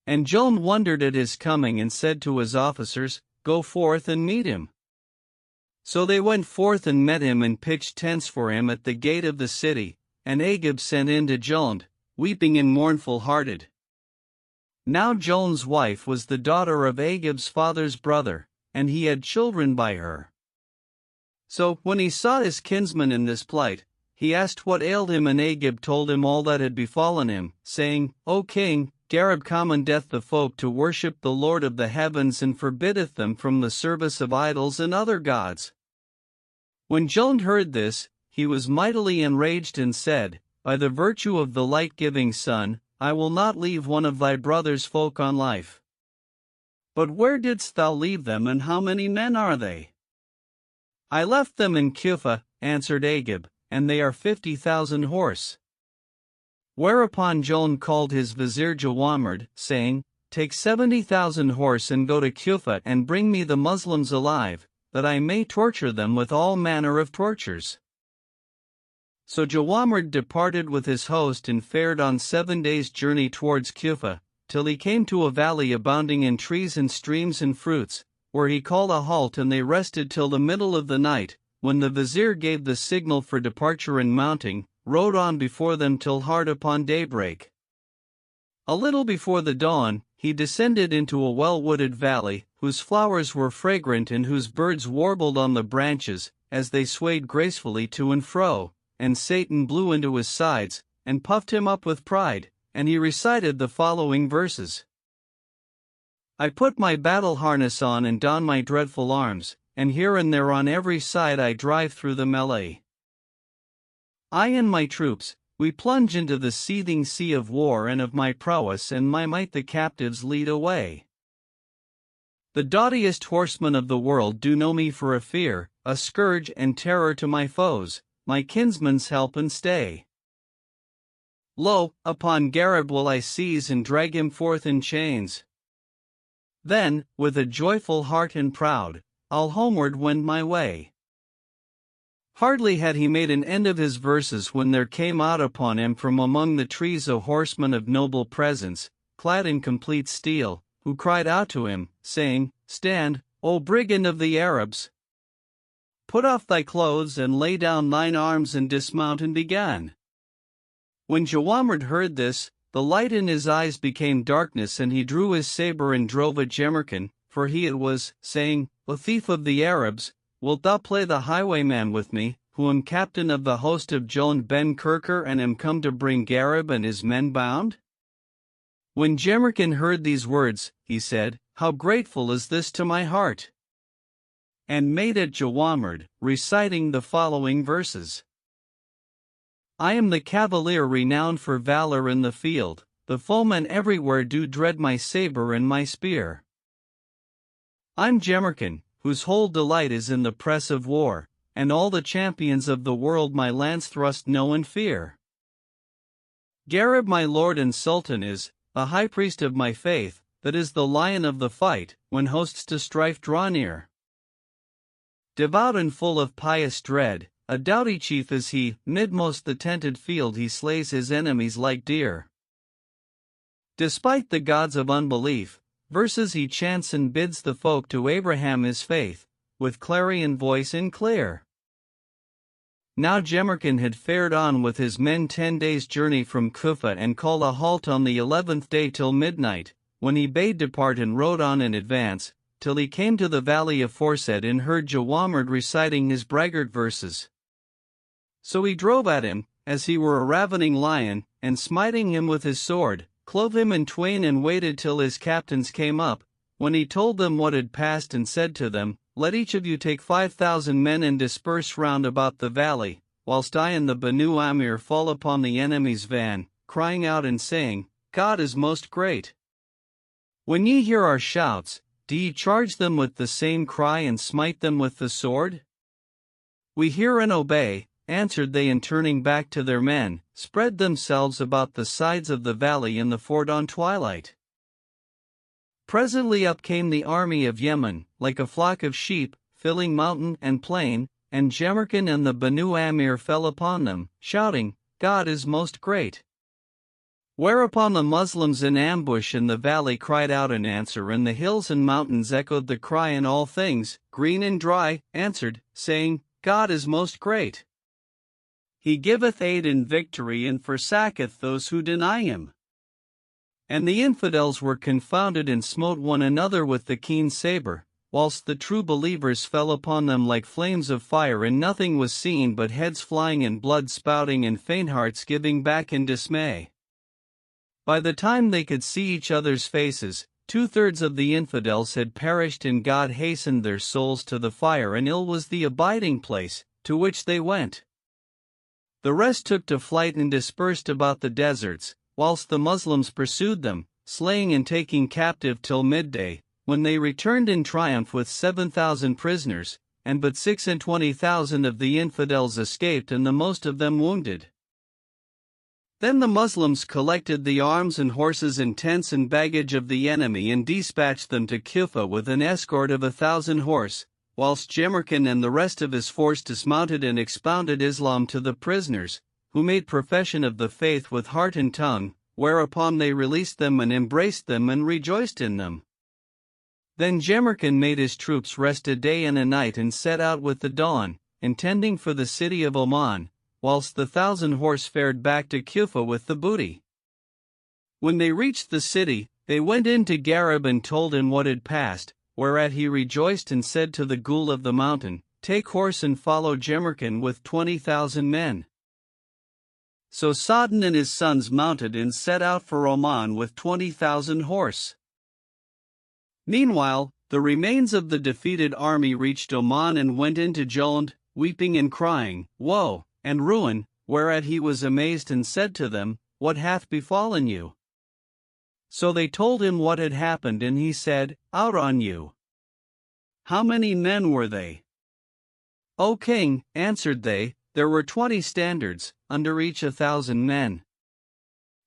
And Jalnd wondered at his coming and said to his officers, Go forth and meet him. So they went forth and met him and pitched tents for him at the gate of the city, and Agib sent in to Joan, weeping and mournful-hearted. Now Joan's wife was the daughter of Agib's father's brother, and he had children by her. So, when he saw his kinsman in this plight, he asked what ailed him, and Agib told him all that had befallen him, saying, O king, Gareb commandeth the folk to worship the Lord of the heavens and forbiddeth them from the service of idols and other gods. When Joan heard this, he was mightily enraged and said, By the virtue of the light-giving sun, I will not leave one of thy brother's folk on life. But where didst thou leave them, and how many men are they? I left them in Cuphah, answered Agib, and they are 50,000 horse. Whereupon Joan called his vizier Jawamard, saying, Take 70,000 horse and go to Cuphah and bring me the Muslims alive, that I may torture them with all manner of tortures. So Jawamard departed with his host and fared on 7 days' journey towards Cuphah, till he came to a valley abounding in trees and streams and fruits, where he called a halt, and they rested till the middle of the night, when the vizier gave the signal for departure, and mounting, rode on before them till hard upon daybreak. A little before the dawn, he descended into a well-wooded valley, whose flowers were fragrant and whose birds warbled on the branches, as they swayed gracefully to and fro, and Satan blew into his sides, and puffed him up with pride, and he recited the following verses. I put my battle harness on and don my dreadful arms, and here and there on every side I drive through the melee. I and my troops, we plunge into the seething sea of war, and of my prowess and my might the captives lead away. The doughtiest horsemen of the world do know me for a fear, a scourge and terror to my foes, my kinsman's help and stay. Lo, upon Gareb will I seize and drag him forth in chains. Then, with a joyful heart and proud, I'll homeward wend my way. Hardly had he made an end of his verses when there came out upon him from among the trees a horseman of noble presence, clad in complete steel, who cried out to him, saying, Stand, O brigand of the Arabs! Put off thy clothes and lay down thine arms and dismount, and began. When Jawamard heard this, the light in his eyes became darkness, and he drew his saber and drove at Jemerkin, for he it was, saying, O thief of the Arabs, wilt thou play the highwayman with me, who am captain of the host of Joan ben Kirker, and am come to bring Gareb and his men bound? When Jemerkin heard these words, he said, How grateful is this to my heart! And made at Jawamard, reciting the following verses. I am the cavalier renowned for valor in the field, the foemen everywhere do dread my saber and my spear. I'm Jemerkin, whose whole delight is in the press of war, and all the champions of the world my lance thrust know and fear. Gareb my lord and sultan is, a high priest of my faith, that is the lion of the fight, when hosts to strife draw near. Devout and full of pious dread, a doughty chief is he, midmost the tented field he slays his enemies like deer. Despite the gods of unbelief, verses he chants and bids the folk to Abraham his faith, with clarion voice and clear. Now Jemerkin had fared on with his men 10 days' journey from Cuphah, and called a halt on the 11th day till midnight, when he bade depart and rode on in advance, till he came to the valley aforesaid, and heard Jawamard reciting his braggart verses. So he drove at him, as he were a ravening lion, and smiting him with his sword, clove him in twain, and waited till his captains came up, when he told them what had passed, and said to them, Let each of you take 5,000 men and disperse round about the valley, whilst I and the Banu Amir fall upon the enemy's van, crying out and saying, God is most great. When ye hear our shouts, do ye charge them with the same cry and smite them with the sword? We hear and obey, answered they, and turning back to their men, spread themselves about the sides of the valley in the foredon twilight. Presently up came the army of Yemen, like a flock of sheep, filling mountain and plain, and Jemerkin and the Banu Amir fell upon them, shouting, God is most great. Whereupon the Muslims in ambush in the valley cried out in answer, and the hills and mountains echoed the cry, and all things, green and dry, answered, saying, God is most great. He giveth aid in victory, and forsaketh those who deny him. And the infidels were confounded, and smote one another with the keen saber, whilst the true believers fell upon them like flames of fire, and nothing was seen but heads flying and blood spouting, and faint hearts giving back in dismay. By the time they could see each other's faces, 2/3 of the infidels had perished, and God hastened their souls to the fire, and ill was the abiding place to which they went. The rest took to flight and dispersed about the deserts, whilst the Muslims pursued them, slaying and taking captive till midday, when they returned in triumph with 7,000 prisoners, and but 26,000 of the infidels escaped, and the most of them wounded. Then the Muslims collected the arms and horses and tents and baggage of the enemy, and dispatched them to Kufa with an escort of 1,000 horse, whilst Jamrkan and the rest of his force dismounted and expounded Islam to the prisoners, who made profession of the faith with heart and tongue, whereupon they released them and embraced them and rejoiced in them. Then Jamrkan made his troops rest a day and a night, and set out with the dawn, intending for the city of Oman, whilst the 1,000 horse fared back to Kufa with the booty. When they reached the city, they went in to Garib and told him what had passed, whereat he rejoiced and said to the Ghul of the mountain, Take horse and follow Jamrkan with 20,000 men. So Sa'dan and his sons mounted and set out for Oman with 20,000 horse. Meanwhile, the remains of the defeated army reached Oman and went into Jolund, weeping and crying, Woe and ruin, whereat he was amazed and said to them, What hath befallen you? So they told him what had happened, and he said, Out on you. How many men were they? O king, answered they, there were 20 standards, under each 1,000 men.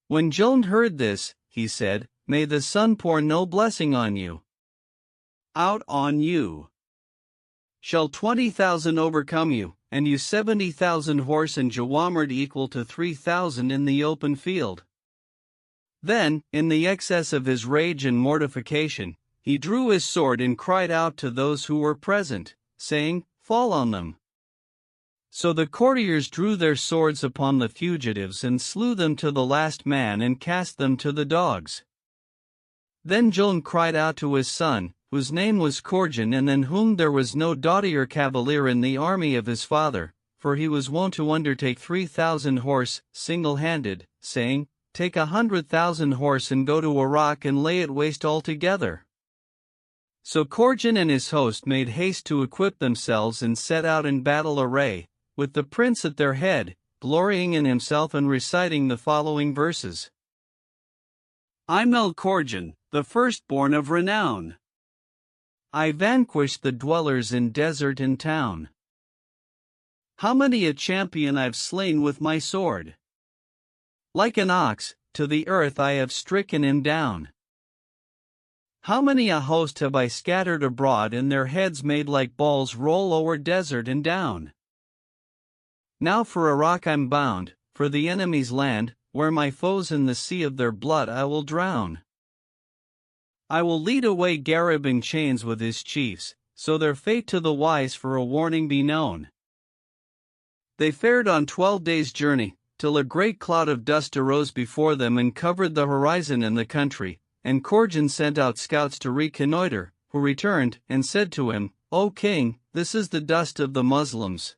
When Jolund heard this, he said, May the sun pour no blessing on you. Out on you. Shall 20,000 overcome you, and you 70,000 horse and Jawamard equal to 3,000 in the open field? Then, in the excess of his rage and mortification, he drew his sword and cried out to those who were present, saying, Fall on them. So the courtiers drew their swords upon the fugitives and slew them to the last man and cast them to the dogs. Then Jolund cried out to his son, whose name was Korjan, and in whom there was no doughtier cavalier in the army of his father, for he was wont to undertake 3,000 horse, single-handed, saying, Take 100,000 horse and go to Iraq and lay it waste altogether. So Korjan and his host made haste to equip themselves and set out in battle array, with the prince at their head, glorying in himself and reciting the following verses. I'm Korjan, the firstborn of renown. I vanquished the dwellers in desert and town. How many a champion I've slain with my sword! Like an ox, to the earth I have stricken him down. How many a host have I scattered abroad, and their heads made like balls roll o'er desert and down. Now for Iraq I'm bound, for the enemy's land, where my foes in the sea of their blood I will drown. I will lead away Garib in chains with his chiefs, so their fate to the wise for a warning be known. They fared on 12 days' journey, till a great cloud of dust arose before them and covered the horizon in the country, and Korjan sent out scouts to reconnoiter, who returned and said to him, O king, this is the dust of the Muslims.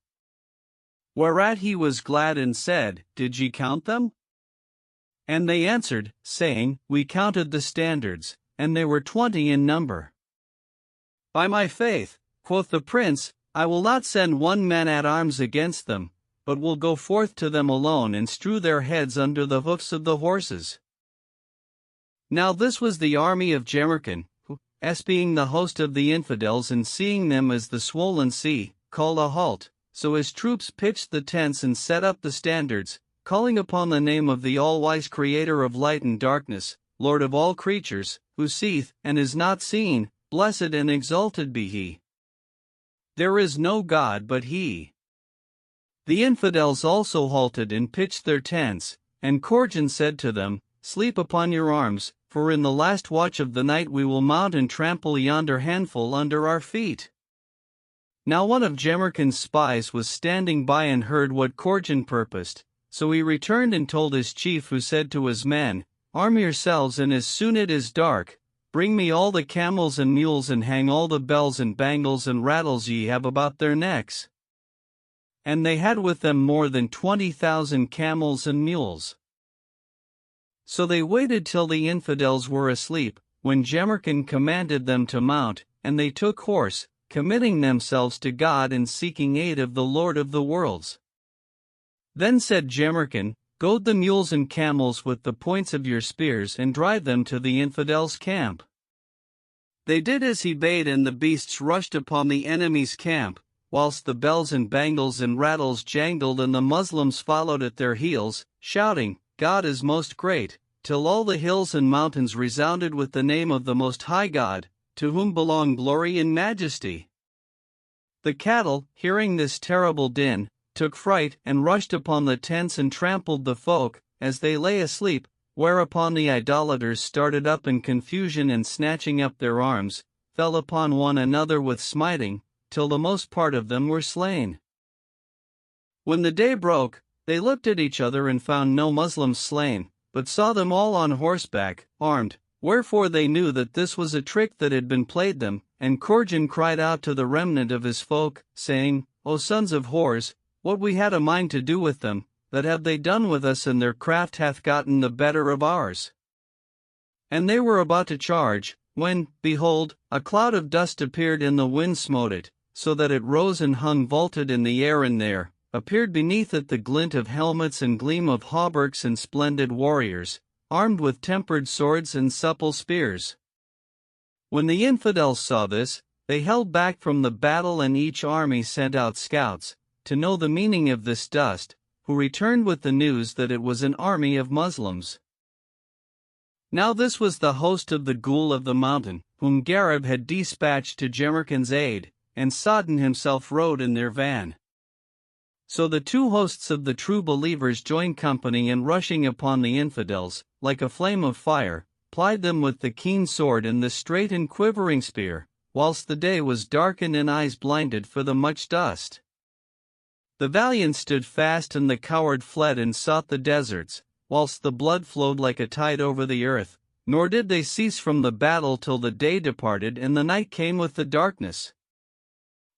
Whereat he was glad and said, Did ye count them? And they answered, saying, We counted the standards, and they were 20 in number. By my faith, quoth the prince, I will not send one man at arms against them, but will go forth to them alone and strew their heads under the hoofs of the horses. Now this was the army of Jamrkan, who, being the host of the infidels and seeing them as the swollen sea, called a halt, so his troops pitched the tents and set up the standards, calling upon the name of the all-wise Creator of light and darkness, Lord of all creatures, who seeth and is not seen, blessed and exalted be he. There is no God but he. The infidels also halted and pitched their tents, and Korjan said to them, sleep upon your arms, for in the last watch of the night we will mount and trample yonder handful under our feet." Now one of Jamrkan's spies was standing by and heard what Korjan purposed, so he returned and told his chief, who said to his men, "Arm yourselves, and as soon it is dark, bring me all the camels and mules and hang all the bells and bangles and rattles ye have about their necks." And they had with them more than 20,000 camels and mules. So they waited till the infidels were asleep, when Jamrkan commanded them to mount, and they took horse, committing themselves to God and seeking aid of the Lord of the worlds. Then said Jamrkan, "Goad the mules and camels with the points of your spears and drive them to the infidels' camp." They did as he bade, and the beasts rushed upon the enemy's camp, whilst the bells and bangles and rattles jangled, and the Muslims followed at their heels, shouting, "God is most great," till all the hills and mountains resounded with the name of the Most High God, to whom belong glory and majesty. The cattle, hearing this terrible din, took fright and rushed upon the tents and trampled the folk, as they lay asleep, whereupon the idolaters started up in confusion and snatching up their arms, fell upon one another with smiting, till the most part of them were slain. When the day broke, they looked at each other and found no Muslims slain, but saw them all on horseback, armed, wherefore they knew that this was a trick that had been played them, and Korjan cried out to the remnant of his folk, saying, "O sons of whores, what we had a mind to do with them, that have they done with us, and their craft hath gotten the better of ours." And they were about to charge, when, behold, a cloud of dust appeared, and the wind smote it, so that it rose and hung vaulted in the air, and there appeared beneath it the glint of helmets and gleam of hauberks and splendid warriors, armed with tempered swords and supple spears. When the infidels saw this, they held back from the battle, and each army sent out scouts, to know the meaning of this dust, who returned with the news that it was an army of Muslims. Now this was the host of the Ghul of the mountain, whom Garib had dispatched to Jamrkan's aid, and Sodden himself rode in their van. So the two hosts of the true believers joined company, and rushing upon the infidels, like a flame of fire, plied them with the keen sword and the straight and quivering spear, whilst the day was darkened and eyes blinded for the much dust. The valiant stood fast, and the coward fled and sought the deserts, whilst the blood flowed like a tide over the earth, nor did they cease from the battle till the day departed and the night came with the darkness.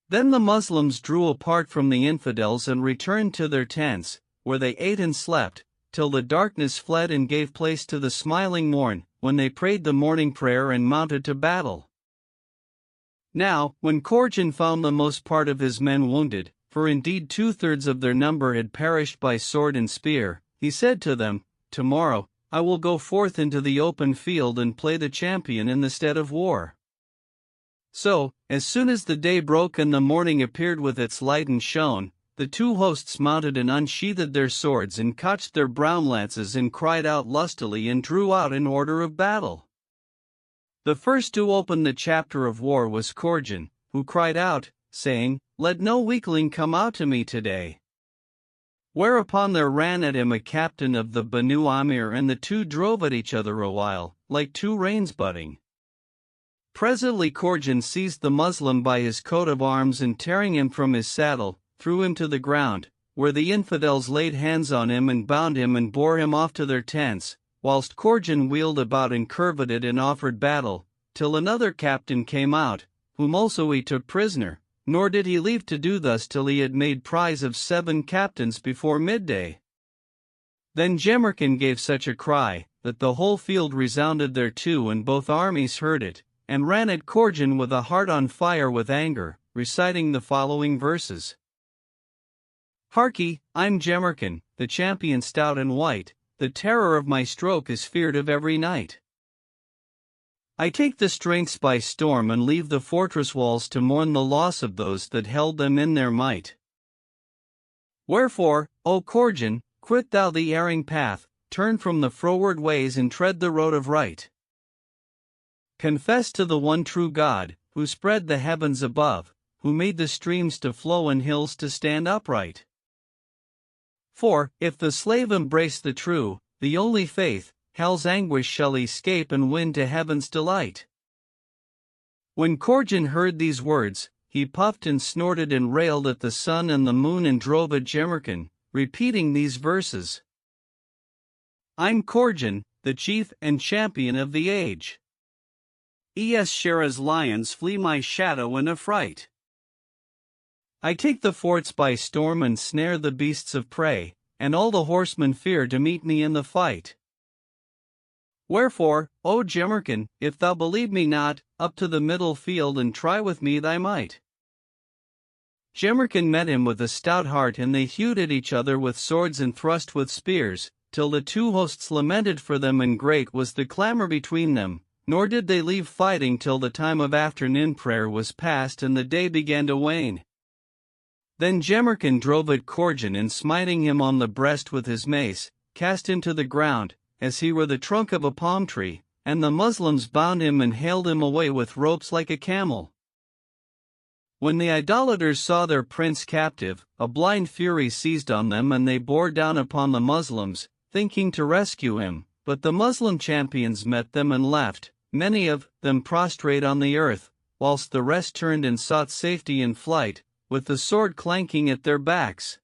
Then the Muslims drew apart from the infidels and returned to their tents, where they ate and slept, till the darkness fled and gave place to the smiling morn, when they prayed the morning prayer and mounted to battle. Now, when Korjan found the most part of his men wounded, for indeed 2/3 of their number had perished by sword and spear, he said to them, "Tomorrow, I will go forth into the open field and play the champion in the stead of war." So, as soon as the day broke and the morning appeared with its light and shone, the two hosts mounted and unsheathed their swords and cocked their brown lances and cried out lustily and drew out in order of battle. The first to open the chapter of war was Korjan, who cried out, saying, "Let no weakling come out to me today." Whereupon there ran at him a captain of the Banu Amir, and the two drove at each other a while, like two reins butting. Presently Korjan seized the Muslim by his coat of arms, and tearing him from his saddle, threw him to the ground, where the infidels laid hands on him and bound him and bore him off to their tents, whilst Korjan wheeled about and curveted and offered battle, till another captain came out, whom also he took prisoner, nor did he leave to do thus till he had made prize of 7 captains before midday. Then Jamrkan gave such a cry, that the whole field resounded thereto, and both armies heard it, and ran at Korjan with a heart on fire with anger, reciting the following verses. Harkye, I'm Jamrkan, the champion stout and white, the terror of my stroke is feared of every knight. I take the strengths by storm and leave the fortress walls to mourn the loss of those that held them in their might. Wherefore, O Korjan, quit thou the erring path, turn from the froward ways and tread the road of right. Confess to the one true God, who spread the heavens above, who made the streams to flow and hills to stand upright. For, if the slave embrace the true, the only faith, hell's anguish shall escape and win to heaven's delight. When Corjan heard these words, he puffed and snorted and railed at the sun and the moon and drove at Jemerkin, repeating these verses. I'm Corjan, the chief and champion of the age. Es Shera's lions flee my shadow in affright. I take the forts by storm and snare the beasts of prey, and all the horsemen fear to meet me in the fight. Wherefore, O Jemerkin, if thou believe me not, up to the middle field and try with me thy might. Jemerkin met him with a stout heart, and they hewed at each other with swords and thrust with spears, till the two hosts lamented for them, and great was the clamor between them, nor did they leave fighting till the time of afternoon prayer was past and the day began to wane. Then Jemerkin drove at Corjan, and smiting him on the breast with his mace, cast him to the ground, as he were the trunk of a palm tree, and the Moslems bound him and haled him away with ropes like a camel. When the idolaters saw their prince captive, a blind fury seized on them, and they bore down upon the Moslems, thinking to rescue him, but the Moslem champions met them and left, many of them prostrate on the earth, whilst the rest turned and sought safety in flight, with the sword clanking at their backs.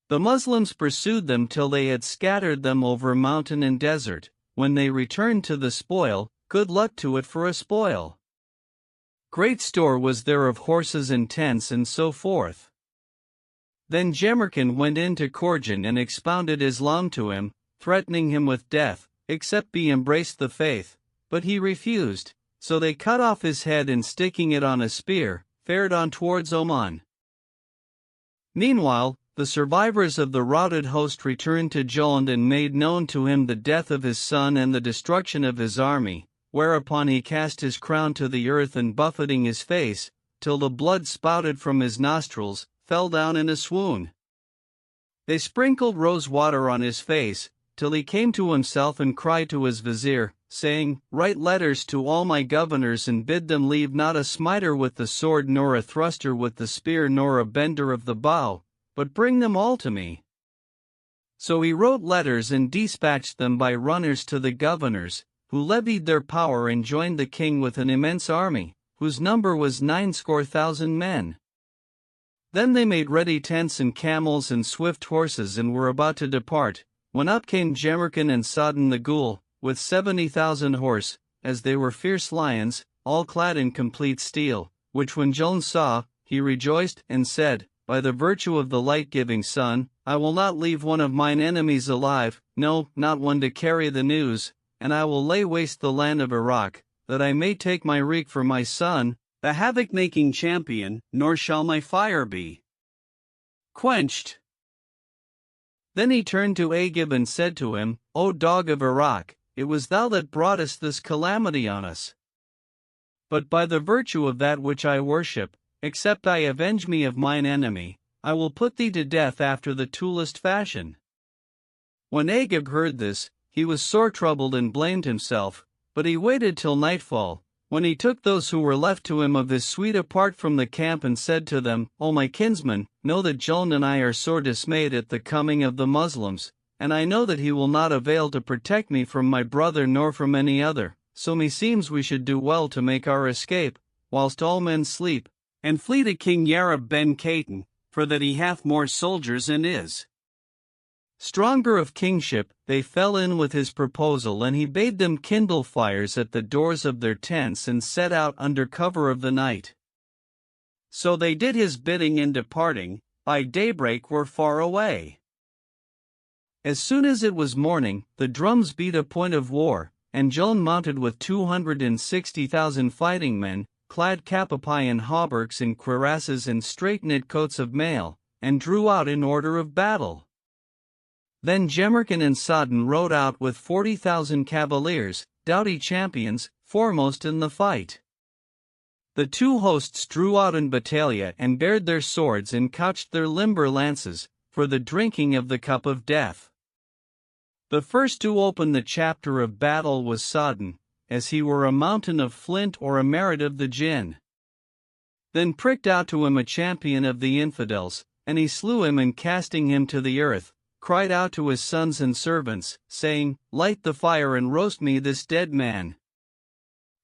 The Moslems pursued them till they had scattered them over mountain and desert. When they returned to the spoil, good luck to it for a spoil. Great store was there of horses and tents and so forth. Then Jemerkin went in to Corjan and expounded Islam to him, threatening him with death, except he embraced the faith, but he refused, so they cut off his head and sticking it on a spear, fared on towards Oman. Meanwhile, the survivors of the routed host returned to Jolland and made known to him the death of his son and the destruction of his army, whereupon he cast his crown to the earth and buffeting his face, till the blood spouted from his nostrils, fell down in a swoon. They sprinkled rose water on his face, till he came to himself and cried to his vizier, saying, Write letters to all my governors and bid them leave not a smiter with the sword nor a thruster with the spear nor a bender of the bow, but bring them all to me. So he wrote letters and dispatched them by runners to the governors, who levied their power and joined the king with an immense army, whose number was 90,000 men. Then they made ready tents and camels and swift horses and were about to depart, when up came Jemerkin and Sa'dan the Ghul, with 70,000 horse, as they were fierce lions, all clad in complete steel, which when Jolland saw, he rejoiced and said, By the virtue of the light-giving sun, I will not leave one of mine enemies alive, no, not one to carry the news, and I will lay waste the land of Iraq, that I may take my wreak for my son, the havoc-making champion, nor shall my fire be quenched. Then he turned to Agib and said to him, O dog of Iraq, it was thou that broughtest this calamity on us. But by the virtue of that which I worship, except I avenge me of mine enemy, I will put thee to death after the toolest fashion. When Agib heard this, he was sore troubled and blamed himself, but he waited till nightfall, when he took those who were left to him of his suite apart from the camp and said to them, O my kinsmen, know that Jolland and I are sore dismayed at the coming of the Moslems, and I know that he will not avail to protect me from my brother nor from any other, so meseems we should do well to make our escape, whilst all men sleep, and flee to King Yarab ben Khatan, for that he hath more soldiers and is stronger of kingship. They fell in with his proposal, and he bade them kindle fires at the doors of their tents and set out under cover of the night. So they did his bidding, and departing, by daybreak were far away. As soon as it was morning, the drums beat a point of war, and Jolland mounted with 260,000 fighting men, clad capapi and hauberks and cuirasses and straight-knit coats of mail, and drew out in order of battle. Then Jemerkin and Sa'dan rode out with 40,000 cavaliers, doughty champions, foremost in the fight. The two hosts drew out in battalia and bared their swords and couched their limber lances, for the drinking of the cup of death. The first to open the chapter of battle was Sa'dan, as he were a mountain of flint or a merit of the Jinn. Then pricked out to him a champion of the infidels, and he slew him, and casting him to the earth, cried out to his sons and servants, saying, "Light the fire and roast me this dead man."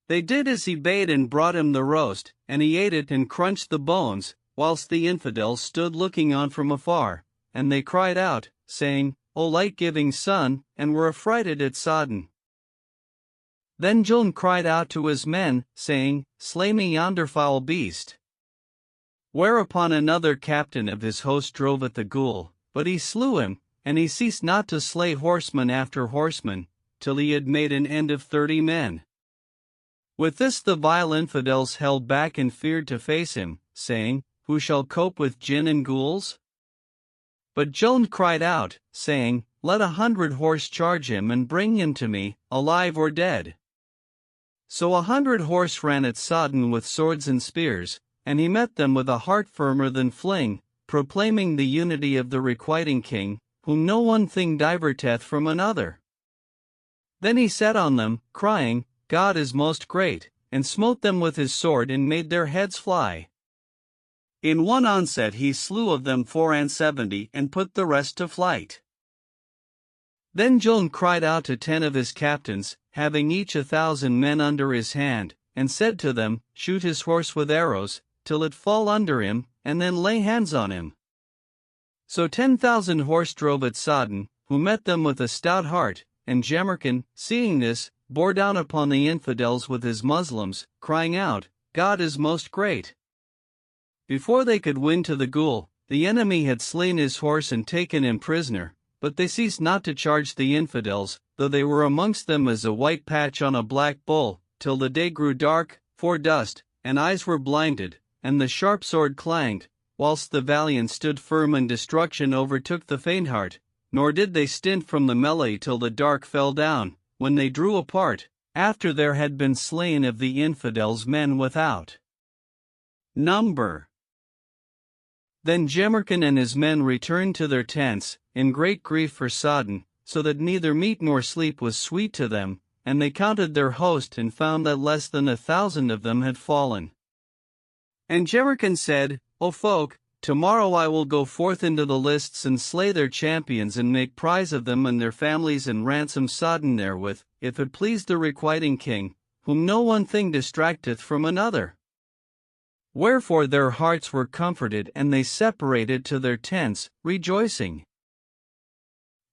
They did as he bade and brought him the roast, and he ate it and crunched the bones, whilst the infidels stood looking on from afar, and they cried out, saying, "O light-giving sun," and were affrighted at Sodden. Then Jonah cried out to his men, saying, "Slay me yonder foul beast." Whereupon another captain of his host drove at the ghoul, but he slew him, and he ceased not to slay horseman after horseman, till he had made an end of 30 men. With this the vile infidels held back and feared to face him, saying, "Who shall cope with jinn and ghouls?" But Jonah cried out, saying, "Let 100 horse charge him and bring him to me, alive or dead." So 100 horse ran at Sodden with swords and spears, and he met them with a heart firmer than fling, proclaiming the unity of the requiting king, whom no one thing diverteth from another. Then he set on them, crying, "God is most great," and smote them with his sword and made their heads fly. In one onset he slew of them 74, and put the rest to flight. Then Jonah cried out to 10 of his captains, having each 1,000 men under his hand, and said to them, "Shoot his horse with arrows, till it fall under him, and then lay hands on him." So 10,000 horse drove at Sodden, who met them with a stout heart, and Jemerkin, seeing this, bore down upon the infidels with his Muslims, crying out, "God is most great." Before they could win to the ghoul, the enemy had slain his horse and taken him prisoner, but they ceased not to charge the infidels, though they were amongst them as a white patch on a black bull, till the day grew dark, for dust, and eyes were blinded, and the sharp sword clanged, whilst the valiant stood firm and destruction overtook the faint-heart, nor did they stint from the melee till the dark fell down, when they drew apart, after there had been slain of the infidels men without number. Then Jemerkin and his men returned to their tents, in great grief for Sodden, so that neither meat nor sleep was sweet to them, and they counted their host and found that less than 1,000 of them had fallen. And Jemerkin said, "O folk, tomorrow I will go forth into the lists and slay their champions and make prize of them and their families and ransom Sodden therewith, if it please the requiting king, whom no one thing distracteth from another." Wherefore their hearts were comforted and they separated to their tents, rejoicing.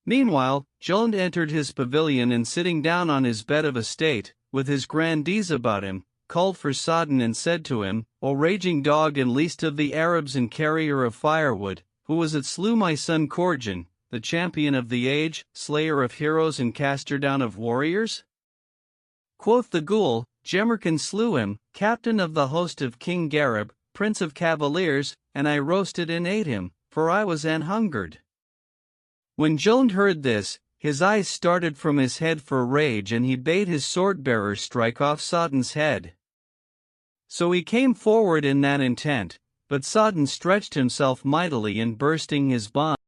Meanwhile, Jonah entered his pavilion and sitting down on his bed of estate, with his grandees about him, called for Sodden and said to him, "O raging dog and least of the Arabs and carrier of firewood, who was it slew my son Corjan, the champion of the age, slayer of heroes and caster down of warriors?" Quoth the ghoul, "Jemerkin slew him, captain of the host of King Gareb, prince of cavaliers, and I roasted and ate him, for I was an hungered." When Jonah heard this, his eyes started from his head for rage and he bade his sword-bearer strike off Sodden's head. So he came forward in that intent, but Sodden stretched himself mightily and bursting his bonds,